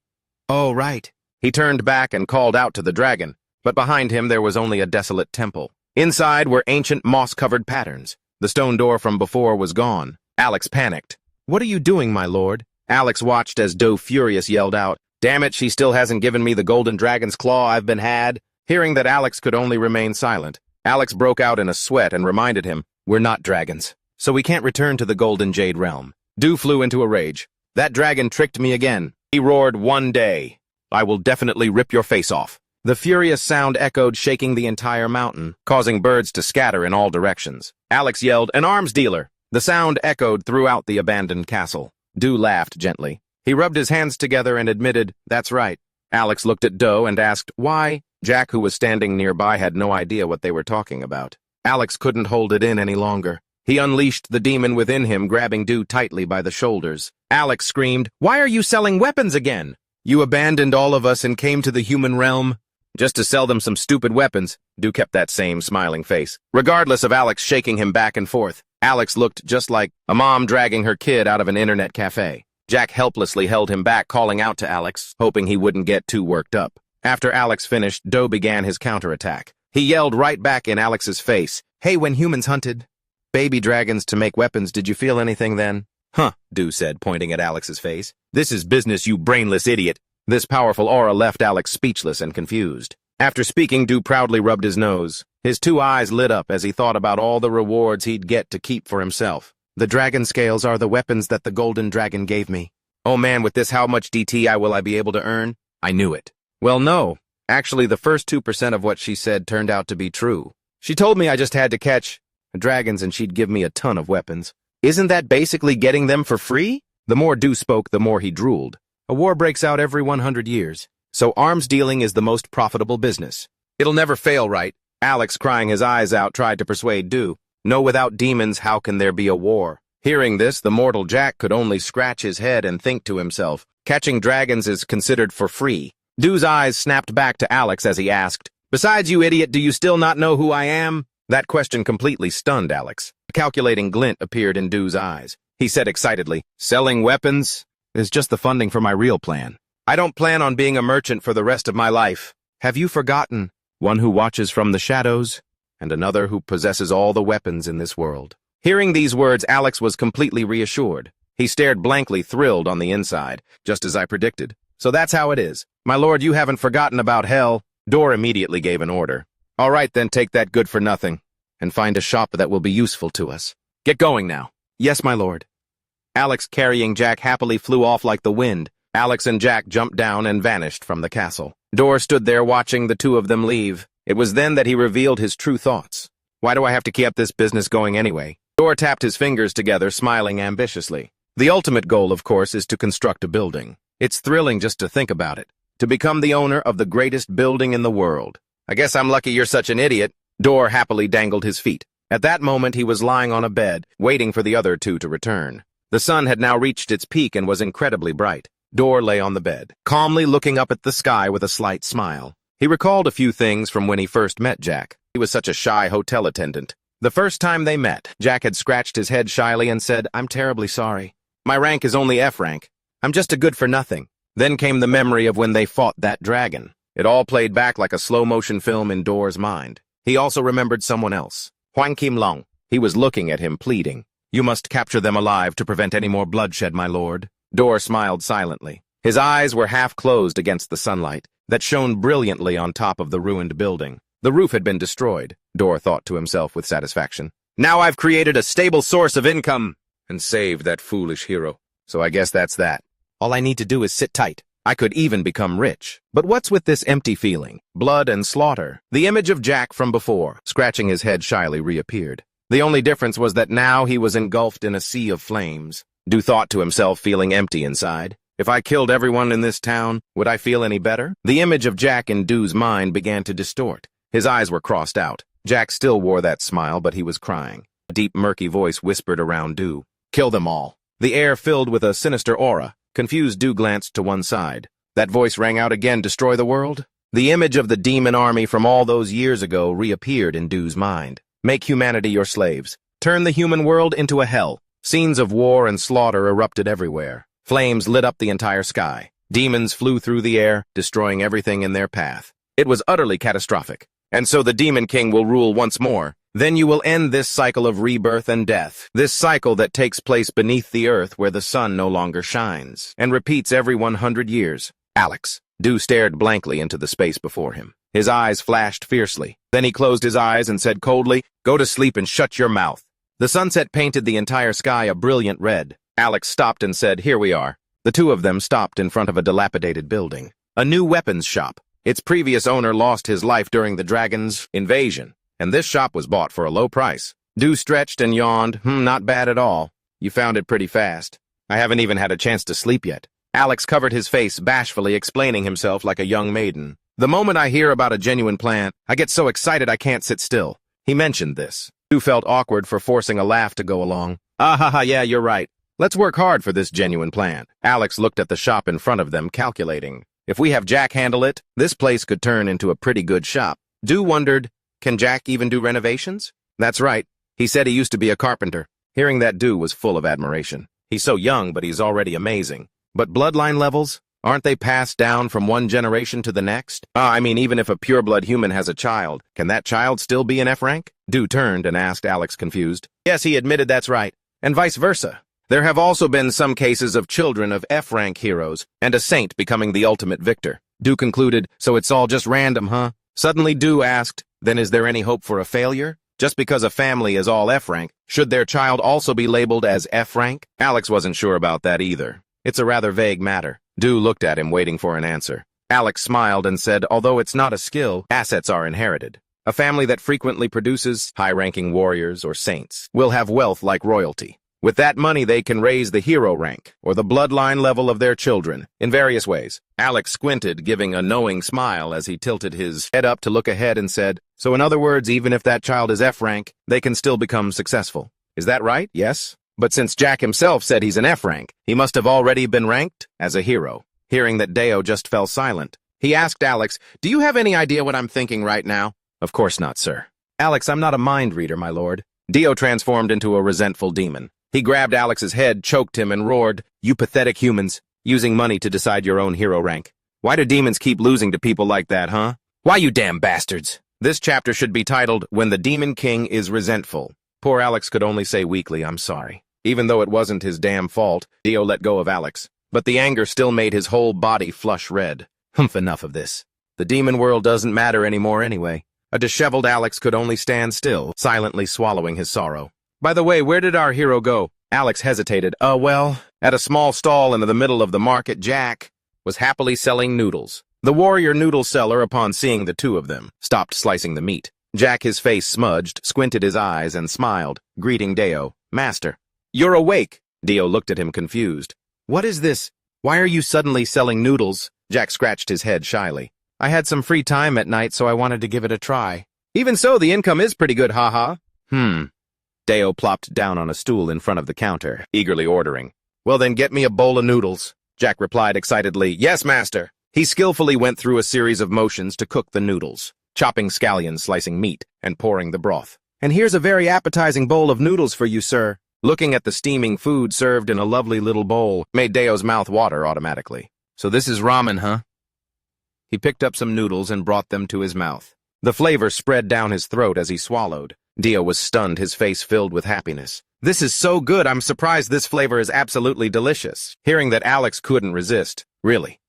Oh, right. He turned back and called out to the dragon, but behind him there was only a desolate temple. Inside were ancient moss-covered patterns. The stone door from before was gone. Alex panicked. What are you doing, my lord? Alex watched as Du, furious, yelled out, Damn it, she still hasn't given me the golden dragon's claw I've been had. Hearing that Alex could only remain silent, Alex broke out in a sweat and reminded him, We're not dragons, so we can't return to the golden jade realm. Du flew into a rage. That dragon tricked me again. He roared, One day, I will definitely rip your face off. The furious sound echoed, shaking the entire mountain, causing birds to scatter in all directions. Alex yelled, An arms dealer! The sound echoed throughout the abandoned castle. Du laughed gently. He rubbed his hands together and admitted, That's right. Alex looked at Do and asked, Why? Jack, who was standing nearby, had no idea what they were talking about. Alex couldn't hold it in any longer. He unleashed the demon within him, grabbing Du tightly by the shoulders. Alex screamed, Why are you selling weapons again? You abandoned all of us and came to the human realm? Just to sell them some stupid weapons. Du kept that same smiling face. Regardless of Alex shaking him back and forth, Alex looked just like a mom dragging her kid out of an internet cafe. Jack helplessly held him back, calling out to Alex, hoping he wouldn't get too worked up. After Alex finished, Do began his counterattack. He yelled right back in Alex's face, Hey, when humans hunted baby dragons to make weapons, did you feel anything then? Huh, Du said, pointing at Alex's face. This is business, you brainless idiot. This powerful aura left Alex speechless and confused. After speaking, Du proudly rubbed his nose. His 2 eyes lit up as he thought about all the rewards he'd get to keep for himself. The dragon scales are the weapons that the golden dragon gave me. Oh man, with this, how much DT will I be able to earn? I knew it. Well, no. Actually, the first 2% of what she said turned out to be true. She told me I just had to catch dragons and she'd give me a ton of weapons. Isn't that basically getting them for free? The more Du spoke, the more he drooled. A war breaks out every 100 years, so arms dealing is the most profitable business. It'll never fail, right? Alex, crying his eyes out, tried to persuade Du. No, without demons, how can there be a war? Hearing this, the mortal Jack could only scratch his head and think to himself, catching dragons is considered for free. Du's eyes snapped back to Alex as he asked, Besides, you idiot, do you still not know who I am? That question completely stunned Alex. A calculating glint appeared in Du's eyes. He said excitedly, Selling weapons is just the funding for my real plan. I don't plan on being a merchant for the rest of my life. Have you forgotten? One who watches from the shadows, and another who possesses all the weapons in this world. Hearing these words, Alex was completely reassured. He stared blankly, thrilled on the inside, just as I predicted. So that's how it is. My lord, you haven't forgotten about hell. Dor immediately gave an order. All right, then take that good for nothing, and find a shop that will be useful to us. Get going now. Yes, my lord. Alex carrying Jack happily flew off like the wind. Alex and Jack jumped down and vanished from the castle. Dor stood there watching the two of them leave. It was then that he revealed his true thoughts. Why do I have to keep this business going anyway? Dor tapped his fingers together, smiling ambitiously. The ultimate goal, of course, is to construct a building. It's thrilling just to think about it. To become the owner of the greatest building in the world. I guess I'm lucky you're such an idiot. Dor happily dangled his feet. At that moment, he was lying on a bed, waiting for the other two to return. The sun had now reached its peak and was incredibly bright. Dor lay on the bed, calmly looking up at the sky with a slight smile. He recalled a few things from when he first met Jack. He was such a shy hotel attendant. The first time they met, Jack had scratched his head shyly and said, "I'm terribly sorry. My rank is only F rank. I'm just a good-for-nothing." Then came the memory of when they fought that dragon. It all played back like a slow-motion film in Dor's mind. He also remembered someone else. Huang Kim-long. He was looking at him, pleading. "You must capture them alive to prevent any more bloodshed, my lord." Dor smiled silently. His eyes were half closed against the sunlight that shone brilliantly on top of the ruined building. The roof had been destroyed, Dor thought to himself with satisfaction. Now I've created a stable source of income and saved that foolish hero. So I guess that's that. All I need to do is sit tight. I could even become rich. But what's with this empty feeling? Blood and slaughter. The image of Jack from before, scratching his head shyly, reappeared. The only difference was that now he was engulfed in a sea of flames. Du thought to himself, feeling empty inside. If I killed everyone in this town, would I feel any better? The image of Jack in Du's mind began to distort. His eyes were crossed out. Jack still wore that smile, but he was crying. A deep, murky voice whispered around Du. "Kill them all." The air filled with a sinister aura. Confused, Du glanced to one side. That voice rang out again, "Destroy the world?" The image of the demon army from all those years ago reappeared in Du's mind. "Make humanity your slaves. Turn the human world into a hell." Scenes of war and slaughter erupted everywhere. Flames lit up the entire sky. Demons flew through the air, destroying everything in their path. It was utterly catastrophic. And so the Demon King will rule once more. Then you will end this cycle of rebirth and death. This cycle that takes place beneath the earth where the sun no longer shines, and repeats every 100 years. Alex. Du stared blankly into the space before him. His eyes flashed fiercely. Then he closed his eyes and said coldly, "Go to sleep and shut your mouth." The sunset painted the entire sky a brilliant red. Alex stopped and said, "Here we are." The two of them stopped in front of a dilapidated building. A new weapons shop. Its previous owner lost his life during the dragon's invasion, and this shop was bought for a low price. Du stretched and yawned. Not bad at all. You found it pretty fast. I haven't even had a chance to sleep yet." Alex covered his face, bashfully explaining himself like a young maiden. "The moment I hear about a genuine plan, I get so excited I can't sit still." He mentioned this. Du felt awkward for forcing a laugh to go along. Yeah, you're right. Let's work hard for this genuine plan." Alex looked at the shop in front of them, calculating. If we have Jack handle it, this place could turn into a pretty good shop. Du wondered, can Jack even do renovations? That's right. He said he used to be a carpenter. Hearing that, Du was full of admiration. He's so young, but he's already amazing. But bloodline levels? Aren't they passed down from one generation to the next? Even if a pureblood human has a child, can that child still be an F rank? Du turned and asked Alex, confused. Yes, he admitted that's right. And vice versa. There have also been some cases of children of F-rank heroes, and a saint becoming the ultimate victor. Du concluded, so it's all just random, huh? Suddenly Du asked, then is there any hope for a failure? Just because a family is all F-rank, should their child also be labeled as F-rank? Alex wasn't sure about that either. It's a rather vague matter. Du looked at him, waiting for an answer. Alex smiled and said, although it's not a skill, assets are inherited. A family that frequently produces high-ranking warriors or saints will have wealth like royalty. With that money, they can raise the hero rank, or the bloodline level of their children, in various ways. Alex squinted, giving a knowing smile as he tilted his head up to look ahead and said, so in other words, even if that child is F rank, they can still become successful. Is that right? Yes? But since Jack himself said he's an F rank, he must have already been ranked as a hero. Hearing that, Deo just fell silent. He asked Alex, do you have any idea what I'm thinking right now? Of course not, sir. Alex, I'm not a mind reader, my lord. Deo transformed into a resentful demon. He grabbed Alex's head, choked him, and roared, you pathetic humans, using money to decide your own hero rank. Why do demons keep losing to people like that, huh? Why, you damn bastards? This chapter should be titled, When the Demon King is Resentful. Poor Alex could only say weakly, I'm sorry. Even though it wasn't his damn fault, Deo let go of Alex. But the anger still made his whole body flush red. Enough of this. The demon world doesn't matter anymore anyway. A disheveled Alex could only stand still, silently swallowing his sorrow. By the way, where did our hero go? Alex hesitated. Well, at a small stall in the middle of the market, Jack was happily selling noodles. The warrior noodle seller, upon seeing the two of them, stopped slicing the meat. Jack, his face smudged, squinted his eyes and smiled, greeting Deo. Master. You're awake. Deo looked at him confused. What is this? Why are you suddenly selling noodles? Jack scratched his head shyly. I had some free time at night, so I wanted to give it a try. Even so, the income is pretty good, haha. Deo plopped down on a stool in front of the counter, eagerly ordering. Well then, get me a bowl of noodles. Jack replied excitedly. Yes, master. He skillfully went through a series of motions to cook the noodles, chopping scallions, slicing meat, and pouring the broth. And here's a very appetizing bowl of noodles for you, sir. Looking at the steaming food served in a lovely little bowl made Deo's mouth water automatically. So this is ramen, huh? He picked up some noodles and brought them to his mouth. The flavor spread down his throat as he swallowed. Deo was stunned, his face filled with happiness. This is so good, I'm surprised this flavor is absolutely delicious. Hearing that, Alex couldn't resist. Really?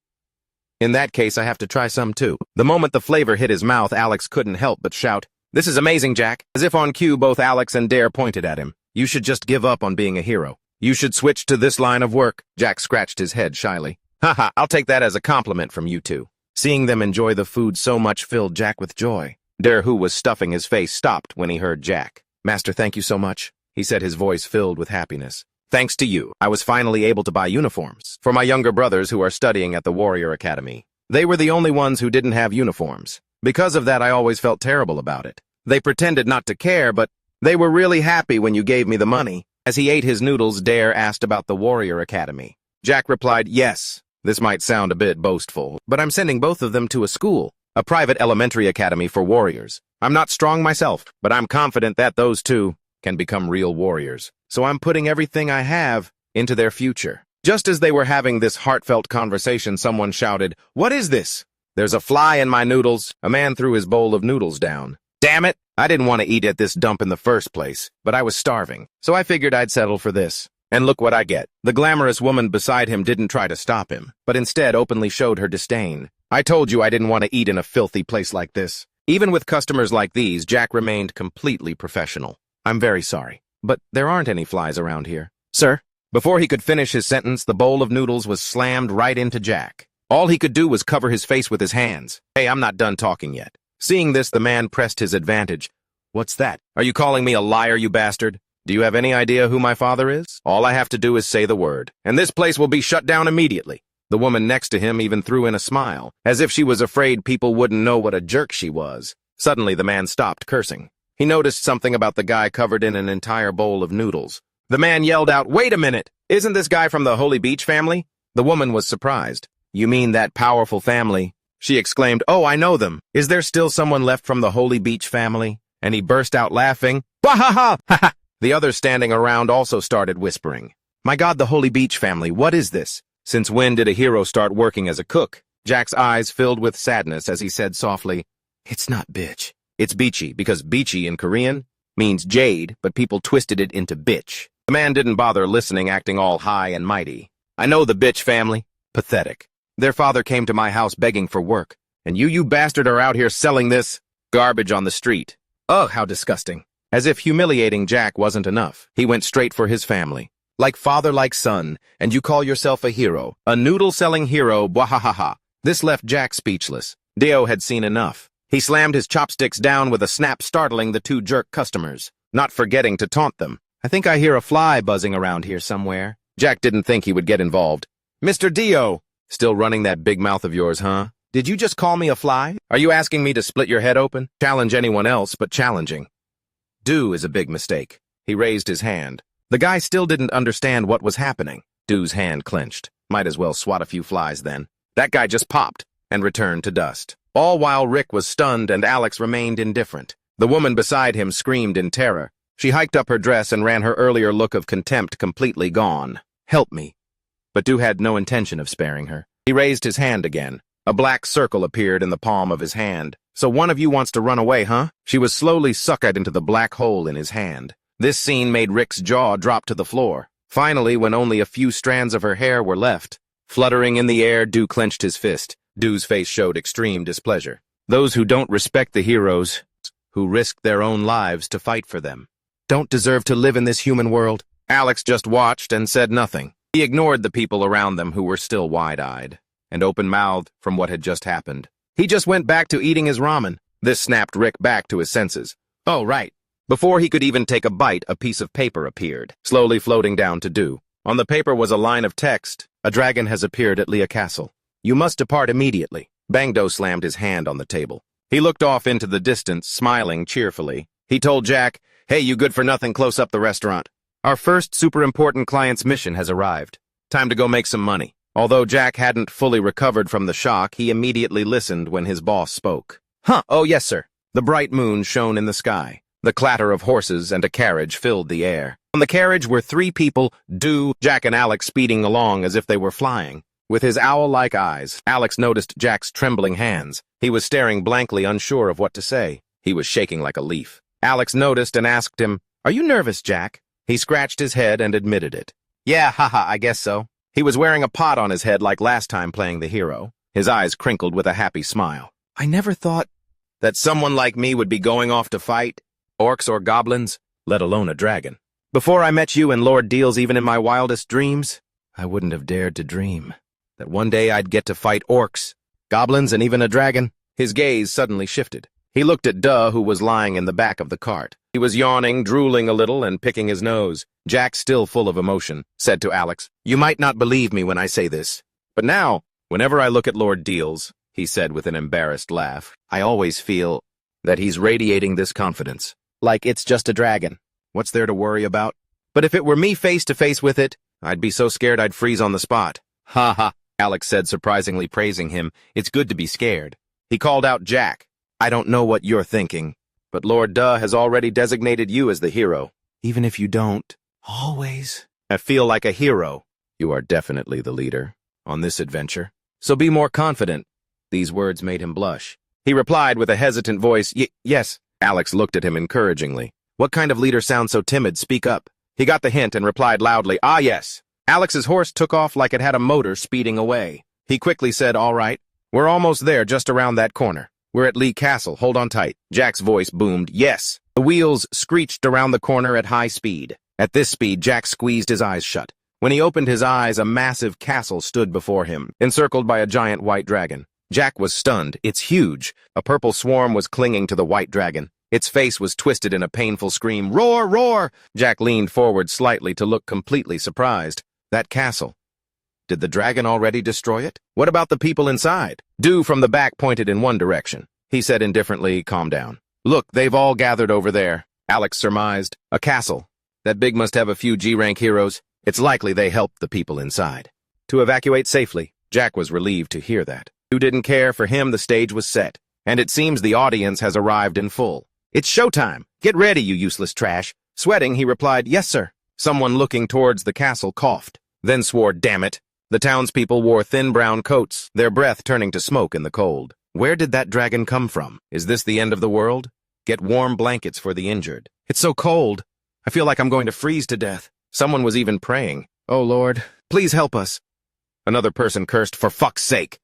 In that case, I have to try some too. The moment the flavor hit his mouth, Alex couldn't help but shout, This is amazing, Jack. As if on cue, both Alex and Dare pointed at him. You should just give up on being a hero. You should switch to this line of work. Jack scratched his head shyly. Haha, I'll take that as a compliment from you two. Seeing them enjoy the food so much filled Jack with joy. Dare, who was stuffing his face, stopped when he heard Jack. Master, thank you so much, he said, his voice filled with happiness. Thanks to you, I was finally able to buy uniforms for my younger brothers who are studying at the Warrior Academy. They were the only ones who didn't have uniforms. Because of that, I always felt terrible about it. They pretended not to care, but they were really happy when you gave me the money. As he ate his noodles, Dare asked about the Warrior Academy. Jack replied, yes. This might sound a bit boastful, but I'm sending both of them to a school, a private elementary academy for warriors. I'm not strong myself, but I'm confident that those two can become real warriors. So I'm putting everything I have into their future. Just as they were having this heartfelt conversation, someone shouted, What is this? There's a fly in my noodles. A man threw his bowl of noodles down. Damn it! I didn't want to eat at this dump in the first place, but I was starving, so I figured I'd settle for this. And look what I get. The glamorous woman beside him didn't try to stop him, but instead openly showed her disdain. I told you I didn't want to eat in a filthy place like this. Even with customers like these, Jack remained completely professional. I'm very sorry, but there aren't any flies around here. Sir? Before he could finish his sentence, the bowl of noodles was slammed right into Jack. All he could do was cover his face with his hands. Hey, I'm not done talking yet. Seeing this, the man pressed his advantage. What's that? Are you calling me a liar, you bastard? Do you have any idea who my father is? All I have to do is say the word, and this place will be shut down immediately. The woman next to him even threw in a smile, as if she was afraid people wouldn't know what a jerk she was. Suddenly, the man stopped cursing. He noticed something about the guy covered in an entire bowl of noodles. The man yelled out, Wait a minute! Isn't this guy from the Holy Beach family? The woman was surprised. You mean that powerful family? She exclaimed, Oh, I know them. Is there still someone left from the Holy Beach family? And he burst out laughing. Bah-ha-ha! Ha-ha! The others standing around also started whispering. My God, the Holy Beach family, what is this? Since when did a hero start working as a cook? Jack's eyes filled with sadness as he said softly, It's not bitch. It's beachy, because beachy in Korean means jade, but people twisted it into bitch. The man didn't bother listening, acting all high and mighty. I know the bitch family. Pathetic. Their father came to my house begging for work, and you bastard are out here selling this garbage on the street. Ugh, how disgusting. As if humiliating Jack wasn't enough, he went straight for his family. Like father, like son, and you call yourself a hero, a noodle-selling hero, bwahahaha. This left Jack speechless. Deo had seen enough. He slammed his chopsticks down with a snap, startling the two jerk customers, not forgetting to taunt them. I think I hear a fly buzzing around here somewhere. Jack didn't think he would get involved. Mr. Deo! Still running that big mouth of yours, huh? Did you just call me a fly? Are you asking me to split your head open? Challenge anyone else, but challenging. Do is a big mistake. He raised his hand. The guy still didn't understand what was happening. Do's hand clenched. Might as well swat a few flies then. That guy just popped and returned to dust. All while Rick was stunned and Alex remained indifferent. The woman beside him screamed in terror. She hiked up her dress and ran her earlier look of contempt completely gone. Help me. But Do had no intention of sparing her. He raised his hand again. A black circle appeared in the palm of his hand. So one of you wants to run away, huh? She was slowly sucked into the black hole in his hand. This scene made Rick's jaw drop to the floor. Finally, when only a few strands of her hair were left, fluttering in the air, Do clenched his fist. Do's face showed extreme displeasure. Those who don't respect the heroes, who risk their own lives to fight for them, don't deserve to live in this human world. Alex just watched and said nothing. He ignored the people around them who were still wide-eyed and open-mouthed from what had just happened. He just went back to eating his ramen. This snapped Rick back to his senses. Oh, right. Before he could even take a bite, a piece of paper appeared, slowly floating down to Do. On the paper was a line of text. A dragon has appeared at Lea Castle. You must depart immediately. Bangdo slammed his hand on the table. He looked off into the distance, smiling cheerfully. He told Jack, "Hey, you good-for-nothing, close up the restaurant. Our first super-important client's mission has arrived. Time to go make some money." Although Jack hadn't fully recovered from the shock, he immediately listened when his boss spoke. "Huh, oh yes, sir." The bright moon shone in the sky. The clatter of horses and a carriage filled the air. On the carriage were 3 people, Do, Jack, and Alex, speeding along as if they were flying. With his owl-like eyes, Alex noticed Jack's trembling hands. He was staring blankly, unsure of what to say. He was shaking like a leaf. Alex noticed and asked him, "Are you nervous, Jack?" He scratched his head and admitted it. "Yeah, haha, I guess so." He was wearing a pot on his head like last time playing the hero. His eyes crinkled with a happy smile. "I never thought that someone like me would be going off to fight orcs or goblins, let alone a dragon. Before I met you and Lord Deals, even in my wildest dreams, I wouldn't have dared to dream that one day I'd get to fight orcs, goblins, and even a dragon." His gaze suddenly shifted. He looked at Duh, who was lying in the back of the cart. He was yawning, drooling a little, and picking his nose. Jack, still full of emotion, said to Alex, "You might not believe me when I say this, but now, whenever I look at Lord Deals," he said with an embarrassed laugh, "I always feel that he's radiating this confidence. Like it's just a dragon. What's there to worry about? But if it were me face to face with it, I'd be so scared I'd freeze on the spot." "Ha ha," Alex said, surprisingly praising him. "It's good to be scared." He called out, "Jack, I don't know what you're thinking, but Lord Duh has already designated you as the hero. Even if you don't, always, I feel like a hero. You are definitely the leader on this adventure, so be more confident." These words made him blush. He replied with a hesitant voice, Yes." Alex looked at him encouragingly. "What kind of leader sounds so timid? Speak up." He got the hint and replied loudly, "Ah, yes." Alex's horse took off like it had a motor speeding away. He quickly said, "All right, we're almost there, just around that corner. We're at Lea Castle, hold on tight." Jack's voice boomed, "Yes." The wheels screeched around the corner at high speed. At this speed, Jack squeezed his eyes shut. When he opened his eyes, a massive castle stood before him, encircled by a giant white dragon. Jack was stunned. It's huge. A purple swarm was clinging to the white dragon. Its face was twisted in a painful scream. "Roar, roar!" Jack leaned forward slightly to look completely surprised. That castle. Did the dragon already destroy it? What about the people inside? Do from the back pointed in one direction. He said indifferently, "Calm down." "Look, they've all gathered over there," Alex surmised. "A castle. That big must have a few G-rank heroes. It's likely they helped the people inside to evacuate safely." Jack was relieved to hear that. Who didn't care? For him, the stage was set, and it seems the audience has arrived in full. "It's showtime. Get ready, you useless trash." Sweating, he replied, "Yes, sir." Someone looking towards the castle coughed, then swore, "Damn it." The townspeople wore thin brown coats, their breath turning to smoke in the cold. Where did that dragon come from? Is this the end of the world? Get warm blankets for the injured. It's so cold. I feel like I'm going to freeze to death. Someone was even praying. "Oh, Lord, please help us." Another person cursed, "For fuck's sake.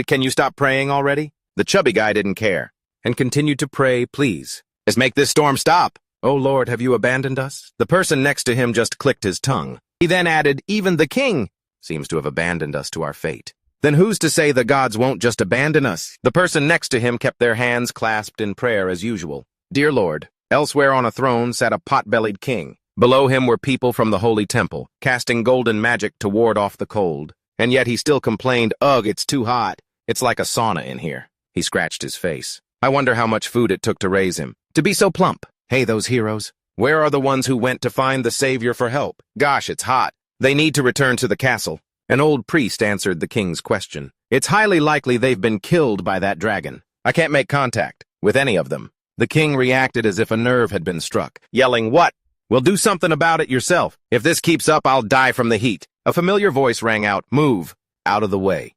Can you stop praying already?" The chubby guy didn't care and continued to pray, "Please, just make this storm stop." "Oh, Lord, have you abandoned us?" The person next to him just clicked his tongue. He then added, "Even the king seems to have abandoned us to our fate." "Then who's to say the gods won't just abandon us?" The person next to him kept their hands clasped in prayer as usual. "Dear Lord." Elsewhere on a throne sat a pot-bellied king. Below him were people from the holy temple, casting golden magic to ward off the cold. And yet he still complained, "Ugh, it's too hot. It's like a sauna in here." He scratched his face. I wonder how much food it took to raise him, to be so plump. Hey, those heroes. Where are the ones who went to find the savior for help? Gosh, it's hot. They need to return to the castle. An old priest answered the king's question. "It's highly likely they've been killed by that dragon. I can't make contact with any of them." The king reacted as if a nerve had been struck, yelling, "What? Well, do something about it yourself. If this keeps up, I'll die from the heat." A familiar voice rang out, "Move, out of the way."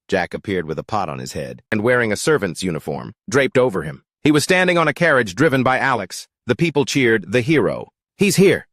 Jack appeared with a pot on his head and wearing a servant's uniform, draped over him. He was standing on a carriage driven by Alex. The people cheered, "The hero. He's here."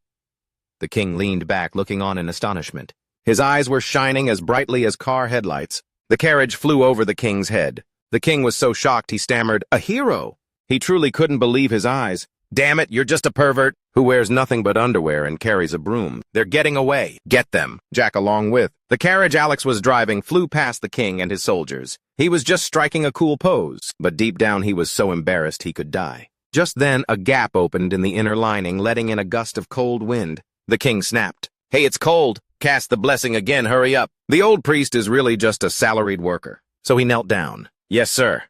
The king leaned back, looking on in astonishment. His eyes were shining as brightly as car headlights. The carriage flew over the king's head. The king was so shocked he stammered, "A hero!" He truly couldn't believe his eyes. Damn it, you're just a pervert who wears nothing but underwear and carries a broom. They're getting away. Get them. Jack along with. The carriage Alex was driving flew past the king and his soldiers. He was just striking a cool pose, but deep down he was so embarrassed he could die. Just then, a gap opened in the inner lining, letting in a gust of cold wind. The king snapped. Hey, it's cold. Cast the blessing again, hurry up. The old priest is really just a salaried worker. So he knelt down. Yes, sir.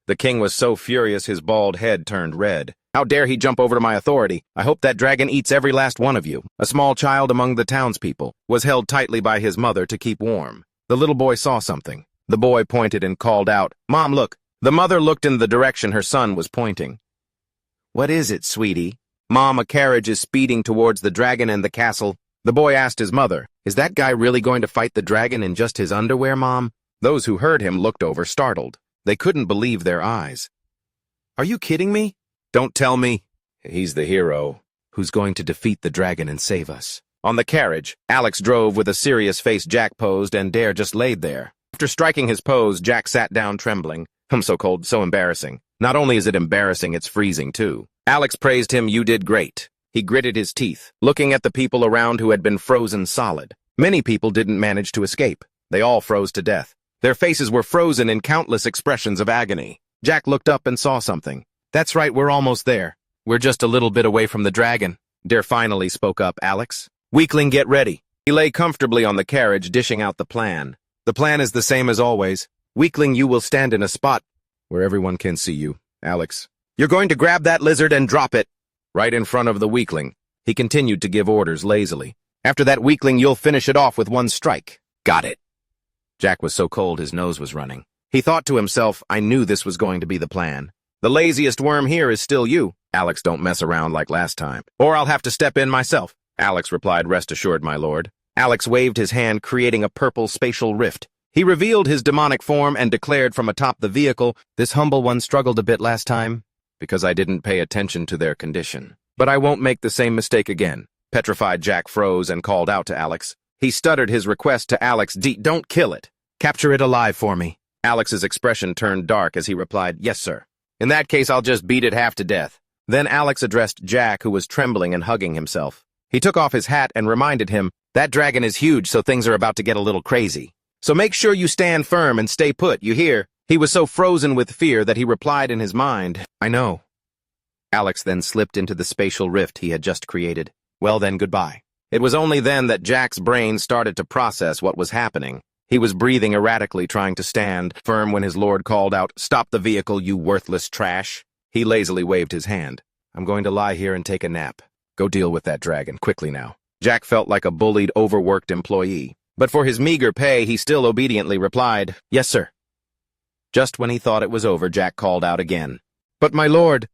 The king was so furious his bald head turned red. How dare he jump over to my authority? I hope that dragon eats every last one of you. A small child among the townspeople was held tightly by his mother to keep warm. The little boy saw something. The boy pointed and called out, Mom, look. The mother looked in the direction her son was pointing. What is it, sweetie? Mom, a carriage is speeding towards the dragon and the castle. The boy asked his mother, is that guy really going to fight the dragon in just his underwear, Mom? Those who heard him looked over startled. They couldn't believe their eyes. Are you kidding me? Don't tell me. He's the hero who's going to defeat the dragon and save us. On the carriage, Alex drove with a serious face. Jack posed and Dare just laid there. After striking his pose, Jack sat down trembling. I'm so cold, so embarrassing. Not only is it embarrassing, it's freezing too. Alex praised him. You did great. He gritted his teeth, looking at the people around who had been frozen solid. Many people didn't manage to escape. They all froze to death. Their faces were frozen in countless expressions of agony. Jack looked up and saw something. That's right, we're almost there. We're just a little bit away from the dragon. Dare finally spoke up. Alex? Weakling, get ready. He lay comfortably on the carriage, dishing out the plan. The plan is the same as always. Weakling, you will stand in a spot where everyone can see you. Alex, you're going to grab that lizard and drop it right in front of the weakling. He continued to give orders lazily. After that, weakling, you'll finish it off with one strike. Got it. Jack was so cold his nose was running. He thought to himself, I knew this was going to be the plan. The laziest worm here is still you. Alex, don't mess around like last time, or I'll have to step in myself. Alex replied, rest assured, my lord. Alex waved his hand, creating a purple spatial rift. He revealed his demonic form and declared from atop the vehicle, this humble one struggled a bit last time because I didn't pay attention to their condition. But I won't make the same mistake again. Petrified, Jack froze and called out to Alex. He stuttered his request to Alex, don't kill it. Capture it alive for me. Alex's expression turned dark as he replied, yes, sir. In that case, I'll just beat it half to death. Then Alex addressed Jack, who was trembling and hugging himself. He took off his hat and reminded him, that dragon is huge, so things are about to get a little crazy. So make sure you stand firm and stay put, you hear? He was so frozen with fear that he replied in his mind, I know. Alex then slipped into the spatial rift he had just created. Well then, goodbye. It was only then that Jack's brain started to process what was happening. He was breathing erratically, trying to stand firm when his lord called out, stop the vehicle, you worthless trash. He lazily waved his hand. I'm going to lie here and take a nap. Go deal with that dragon, quickly now. Jack felt like a bullied, overworked employee. But for his meager pay, he still obediently replied, yes, sir. Just when he thought it was over, Jack called out again. But my lord!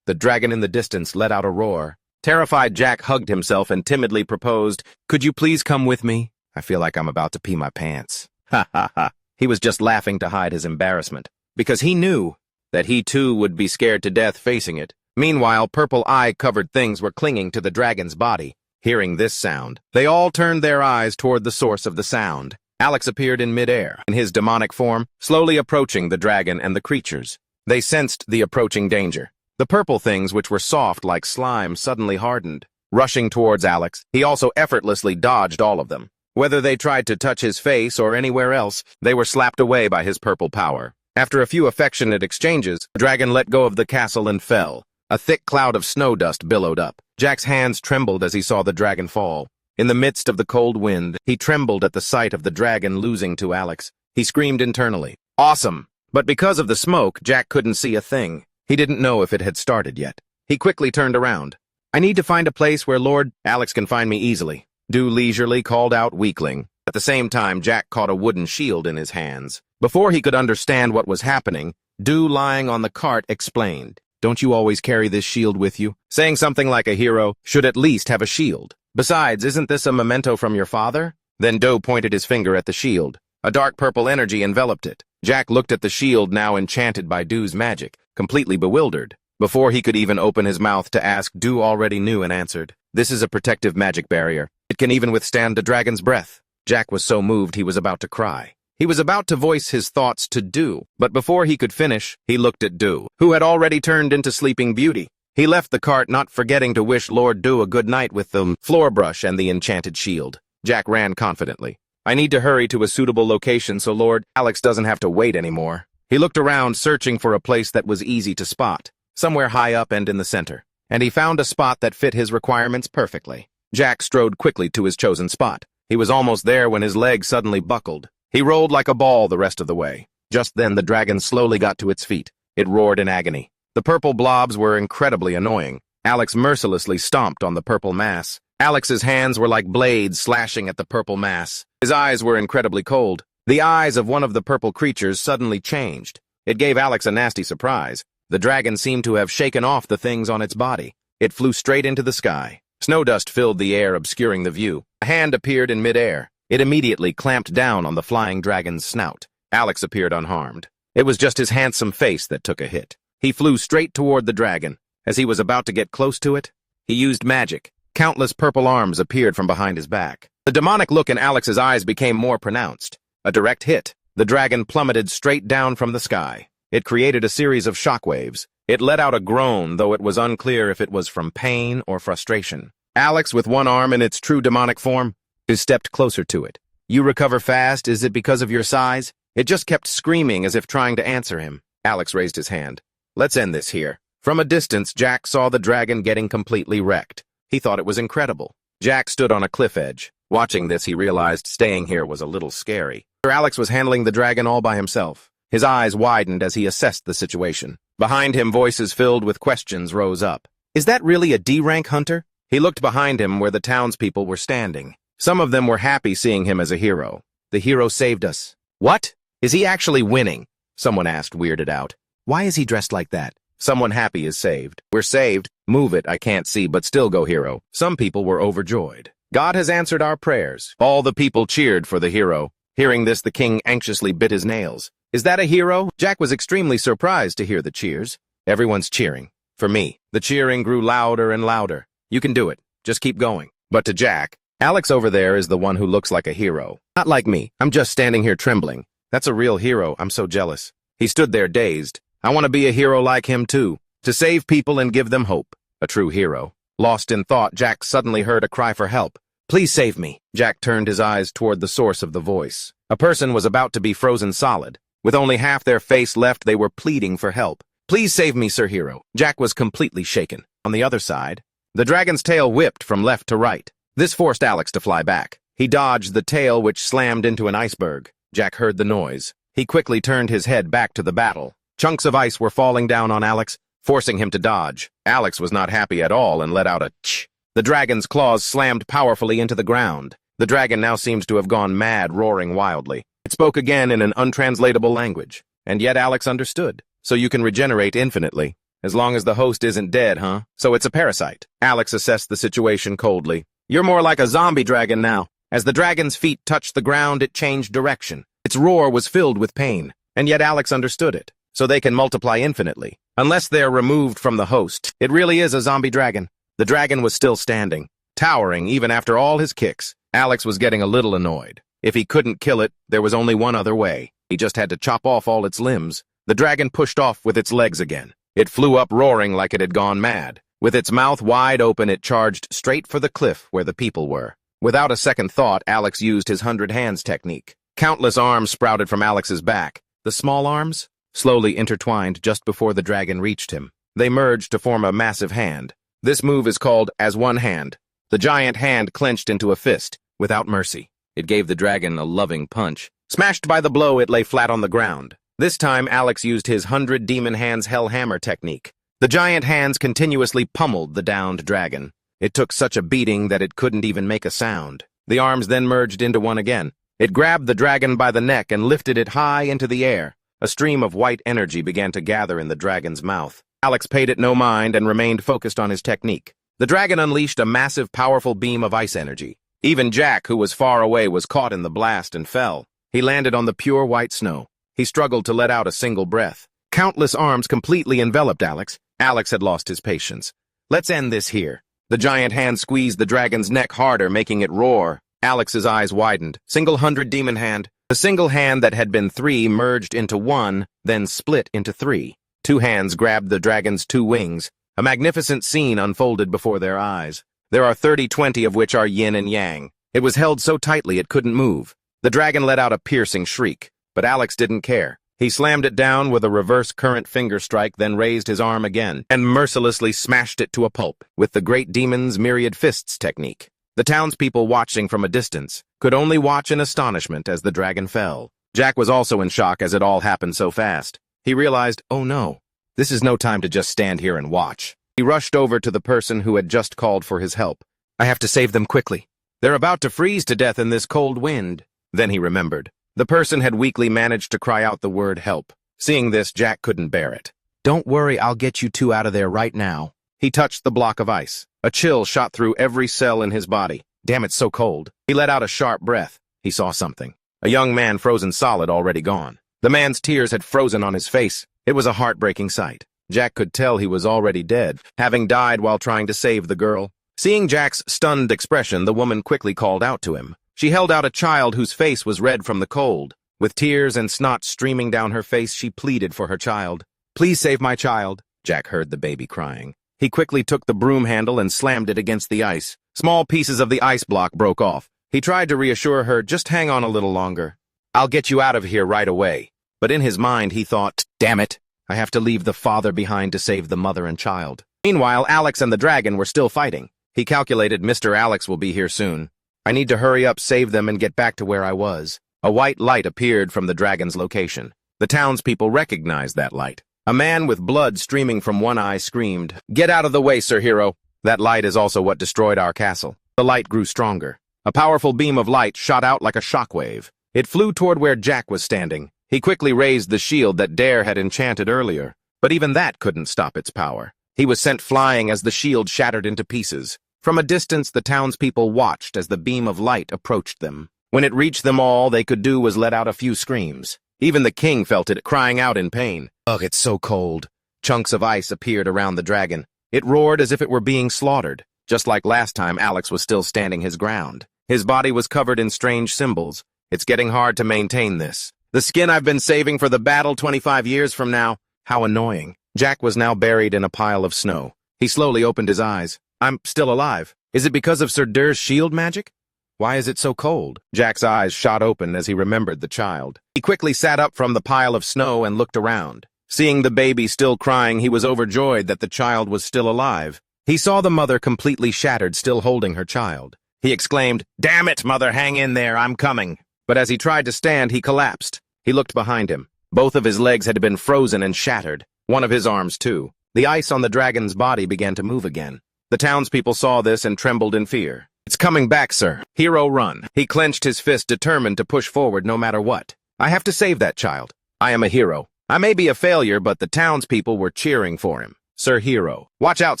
The dragon in the distance let out a roar. Terrified, Jack hugged himself and timidly proposed, could you please come with me? I feel like I'm about to pee my pants. Ha ha ha. He was just laughing to hide his embarrassment, because he knew that he too would be scared to death facing it. Meanwhile, purple eye-covered things were clinging to the dragon's body. Hearing this sound, they all turned their eyes toward the source of the sound. Alex appeared in midair, in his demonic form, slowly approaching the dragon and the creatures. They sensed the approaching danger. The purple things, which were soft like slime, suddenly hardened. Rushing towards Alex, he also effortlessly dodged all of them. Whether they tried to touch his face or anywhere else, they were slapped away by his purple power. After a few affectionate exchanges, the dragon let go of the castle and fell. A thick cloud of snow dust billowed up. Jack's hands trembled as he saw the dragon fall. In the midst of the cold wind, he trembled at the sight of the dragon losing to Alex. He screamed internally, awesome! But because of the smoke, Jack couldn't see a thing. He didn't know if it had started yet. He quickly turned around. I need to find a place where Lord Alex can find me easily. Dew leisurely called out weakling. At the same time, Jack caught a wooden shield in his hands. Before he could understand what was happening, Dew, lying on the cart, explained, don't you always carry this shield with you? Saying something like a hero should at least have a shield. Besides, isn't this a memento from your father? Then Dew pointed his finger at the shield. A dark purple energy enveloped it. Jack looked at the shield, now enchanted by Dew's magic, completely bewildered. Before he could even open his mouth to ask, Dew already knew and answered, this is a protective magic barrier. It can even withstand the dragon's breath. Jack was so moved he was about to cry. He was about to voice his thoughts to Dew, but before he could finish, he looked at Dew, who had already turned into Sleeping Beauty. He left the cart, not forgetting to wish Lord Do a good night with the floor brush and the enchanted shield. Jack ran confidently. I need to hurry to a suitable location so Lord Alex doesn't have to wait anymore. He looked around, searching for a place that was easy to spot, somewhere high up and in the center, and he found a spot that fit his requirements perfectly. Jack strode quickly to his chosen spot. He was almost there when his leg suddenly buckled. He rolled like a ball the rest of the way. Just then the dragon slowly got to its feet. It roared in agony. The purple blobs were incredibly annoying. Alex mercilessly stomped on the purple mass. Alex's hands were like blades slashing at the purple mass. His eyes were incredibly cold. The eyes of one of the purple creatures suddenly changed. It gave Alex a nasty surprise. The dragon seemed to have shaken off the things on its body. It flew straight into the sky. Snow dust filled the air, obscuring the view. A hand appeared in midair. It immediately clamped down on the flying dragon's snout. Alex appeared unharmed. It was just his handsome face that took a hit. He flew straight toward the dragon. As he was about to get close to it, he used magic. Countless purple arms appeared from behind his back. The demonic look in Alex's eyes became more pronounced. A direct hit. The dragon plummeted straight down from the sky. It created a series of shockwaves. It let out a groan, though it was unclear if it was from pain or frustration. Alex, with one arm in its true demonic form, stepped closer to it. You recover fast? Is it because of your size? It just kept screaming as if trying to answer him. Alex raised his hand. Let's end this here. From a distance, Jack saw the dragon getting completely wrecked. He thought it was incredible. Jack stood on a cliff edge. Watching this, he realized staying here was a little scary. Alex was handling the dragon all by himself. His eyes widened as he assessed the situation. Behind him, voices filled with questions rose up. Is that really a D-rank hunter? He looked behind him where the townspeople were standing. Some of them were happy seeing him as a hero. The hero saved us. What? Is he actually winning? Someone asked, weirded out. Why is he dressed like that? Someone happy is saved. We're saved. Move it, I can't see, but still go, hero. Some people were overjoyed. God has answered our prayers. All the people cheered for the hero. Hearing this, the king anxiously bit his nails. Is that a hero? Jack was extremely surprised to hear the cheers. Everyone's cheering. For me. The cheering grew louder and louder. You can do it. Just keep going. But to Jack, Alex over there is the one who looks like a hero. Not like me. I'm just standing here trembling. That's a real hero. I'm so jealous. He stood there dazed. I want to be a hero like him too. To save people and give them hope. A true hero. Lost in thought, Jack suddenly heard a cry for help. Please save me. Jack turned his eyes toward the source of the voice. A person was about to be frozen solid. With only half their face left, they were pleading for help. Please save me, Sir Hero. Jack was completely shaken. On the other side, the dragon's tail whipped from left to right. This forced Alex to fly back. He dodged the tail, which slammed into an iceberg. Jack heard the noise. He quickly turned his head back to the battle. Chunks of ice were falling down on Alex, forcing him to dodge. Alex was not happy at all and let out a tch. The dragon's claws slammed powerfully into the ground. The dragon now seems to have gone mad, roaring wildly. It spoke again in an untranslatable language, and yet Alex understood. So you can regenerate infinitely, as long as the host isn't dead, huh? So it's a parasite. Alex assessed the situation coldly. You're more like a zombie dragon now. As the dragon's feet touched the ground, it changed direction. Its roar was filled with pain, and yet Alex understood it. So they can multiply infinitely. Unless they're removed from the host, it really is a zombie dragon. The dragon was still standing, towering even after all his kicks. Alex was getting a little annoyed. If he couldn't kill it, there was only one other way. He just had to chop off all its limbs. The dragon pushed off with its legs again. It flew up roaring like it had gone mad. With its mouth wide open, it charged straight for the cliff where the people were. Without a second thought, Alex used his 100 hands technique. Countless arms sprouted from Alex's back. The small arms slowly intertwined just before the dragon reached him. They merged to form a massive hand. This move is called as one hand. The giant hand clenched into a fist, without mercy. It gave the dragon a loving punch. Smashed by the blow, it lay flat on the ground. This time, Alex used his 100 demon hands hell hammer technique. The giant hands continuously pummeled the downed dragon. It took such a beating that it couldn't even make a sound. The arms then merged into one again. It grabbed the dragon by the neck and lifted it high into the air. A stream of white energy began to gather in the dragon's mouth. Alex paid it no mind and remained focused on his technique. The dragon unleashed a massive, powerful beam of ice energy. Even Jack, who was far away, was caught in the blast and fell. He landed on the pure white snow. He struggled to let out a single breath. Countless arms completely enveloped Alex. Alex had lost his patience. Let's end this here. The giant hand squeezed the dragon's neck harder, making it roar. Alex's eyes widened. Single 100 demon hand. The single hand that had been 3 merged into 1, then split into 3. 2 hands grabbed the dragon's 2 wings. A magnificent scene unfolded before their eyes. There are 30-20 of which are yin and yang. It was held so tightly it couldn't move. The dragon let out a piercing shriek, but Alex didn't care. He slammed it down with a reverse current finger strike, then raised his arm again and mercilessly smashed it to a pulp with the great demon's myriad fists technique. The townspeople watching from a distance could only watch in astonishment as the dragon fell. Jack was also in shock as it all happened so fast. He realized, oh no, this is no time to just stand here and watch. He rushed over to the person who had just called for his help. I have to save them quickly. They're about to freeze to death in this cold wind. Then he remembered. The person had weakly managed to cry out the word help. Seeing this, Jack couldn't bear it. Don't worry, I'll get you two out of there right now. He touched the block of ice. A chill shot through every cell in his body. Damn, it's so cold. He let out a sharp breath. He saw something. A young man frozen solid, already gone. The man's tears had frozen on his face. It was a heartbreaking sight. Jack could tell he was already dead, having died while trying to save the girl. Seeing Jack's stunned expression, the woman quickly called out to him. She held out a child whose face was red from the cold. With tears and snot streaming down her face, she pleaded for her child. Please save my child. Jack heard the baby crying. He quickly took the broom handle and slammed it against the ice. Small pieces of the ice block broke off. He tried to reassure her, just hang on a little longer. I'll get you out of here right away. But in his mind, he thought, damn it, I have to leave the father behind to save the mother and child. Meanwhile, Alex and the dragon were still fighting. He calculated Mr. Alex will be here soon. I need to hurry up, save them, and get back to where I was. A white light appeared from the dragon's location. The townspeople recognized that light. A man with blood streaming from one eye screamed, Get out of the way, Sir Hero. That light is also what destroyed our castle. The light grew stronger. A powerful beam of light shot out like a shockwave. It flew toward where Jack was standing. He quickly raised the shield that Dare had enchanted earlier, but even that couldn't stop its power. He was sent flying as the shield shattered into pieces. From a distance, the townspeople watched as the beam of light approached them. When it reached them, all they could do was let out a few screams. Even the king felt it, crying out in pain. Ugh, it's so cold. Chunks of ice appeared around the dragon. It roared as if it were being slaughtered. Just like last time, Alex was still standing his ground. His body was covered in strange symbols. It's getting hard to maintain this. The skin I've been saving for the battle 25 years from now. How annoying. Jack was now buried in a pile of snow. He slowly opened his eyes. I'm still alive. Is it because of Sir Dur's shield magic? Why is it so cold? Jack's eyes shot open as he remembered the child. He quickly sat up from the pile of snow and looked around. Seeing the baby still crying, he was overjoyed that the child was still alive. He saw the mother completely shattered, still holding her child. He exclaimed, Damn it, mother, hang in there, I'm coming. But as he tried to stand, he collapsed. He looked behind him. Both of his legs had been frozen and shattered. One of his arms, too. The ice on the dragon's body began to move again. The townspeople saw this and trembled in fear. It's coming back, sir. Hero, run. He clenched his fist, determined to push forward no matter what. I have to save that child. I am a hero. I may be a failure, but the townspeople were cheering for him. Sir Hero. Watch out,